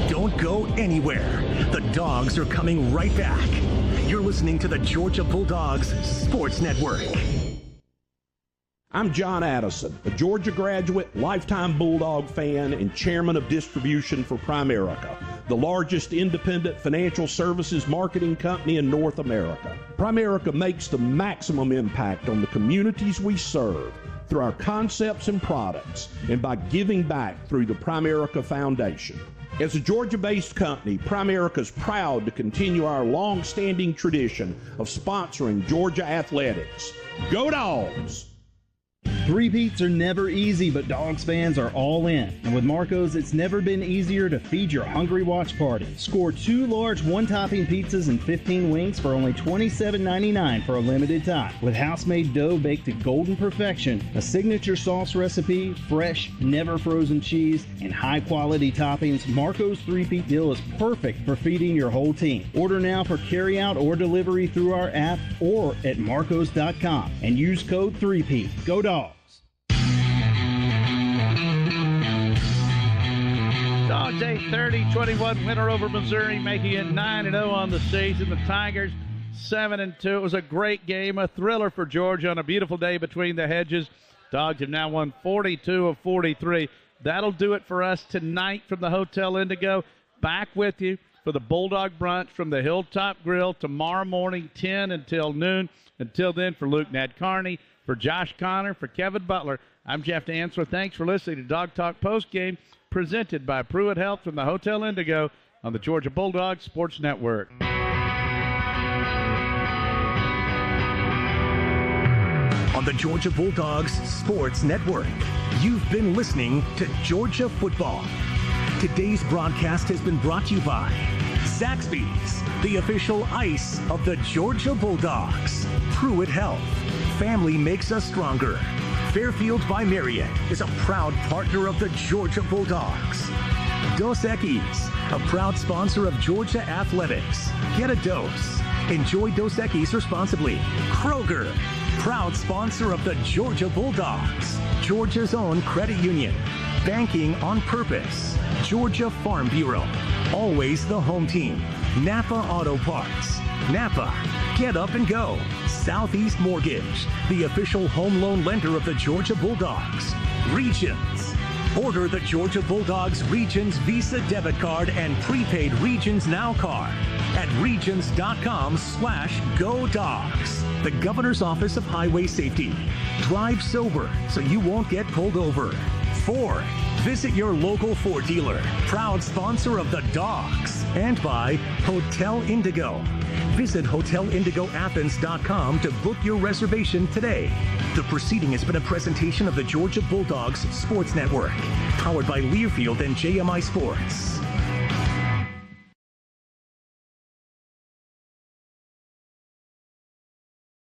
Don't go anywhere. The Dogs are coming right back. You're listening to the Georgia Bulldogs Sports Network. I'm John Addison, a Georgia graduate, lifetime Bulldog fan, and chairman of distribution for Primerica, the largest independent financial services marketing company in North America. Primerica makes the maximum impact on the communities we serve through our concepts and products and by giving back through the Primerica Foundation. As a Georgia-based company, Primerica is proud to continue our long-standing tradition of sponsoring Georgia athletics. Go Dogs! Three-peats are never easy, but Dogs fans are all in. And with Marco's, it's never been easier to feed your hungry watch party. Score 2 large one-topping pizzas and 15 wings for only $27.99 for a limited time. With house-made dough baked to golden perfection, a signature sauce recipe, fresh, never-frozen cheese, and high-quality toppings, Marco's three-peat deal is perfect for feeding your whole team. Order now for carry-out or delivery through our app or at marcos.com and use code 3P. Go Dogs! Dogs 8-30, 21 winner over Missouri, making it 9-0 on the season. The Tigers 7-2. It was a great game, a thriller for Georgia on a beautiful day between the hedges. Dogs have now won 42 of 43. That'll do it for us tonight from the Hotel Indigo. Back with you for the Bulldog Brunch from the Hilltop Grill tomorrow morning, 10 until noon. Until then, for Luke Nadkarni, for Josh Connor, for Kevin Butler, I'm Jeff Answer. Thanks for listening to Dog Talk Postgame, presented by Pruitt Health from the Hotel Indigo on the Georgia Bulldogs Sports Network. On the Georgia Bulldogs Sports Network, you've been listening to Georgia Football. Today's broadcast has been brought to you by Zaxby's, the official ice of the Georgia Bulldogs. Pruitt Health, family makes us stronger. Fairfield by Marriott is a proud partner of the Georgia Bulldogs. Dos Equis, a proud sponsor of Georgia Athletics. Get a dose. Enjoy Dos Equis responsibly. Kroger, proud sponsor of the Georgia Bulldogs. Georgia's own credit union. Banking on purpose. Georgia Farm Bureau. Always the home team. Napa Auto Parts. Napa, get up and go. Southeast Mortgage, the official home loan lender of the Georgia Bulldogs. Regions. Order the Georgia Bulldogs Regions Visa debit card and prepaid Regions Now card at regions.com/GoDogs. The Governor's Office of Highway Safety. Drive sober so you won't get pulled over. Ford, Visit your local Ford dealer, proud sponsor of the Dogs, and by Hotel Indigo. Visit hotelindigoathens.com to book your reservation today. The proceeding has been a presentation of the Georgia Bulldogs Sports Network, powered by Learfield and JMI Sports.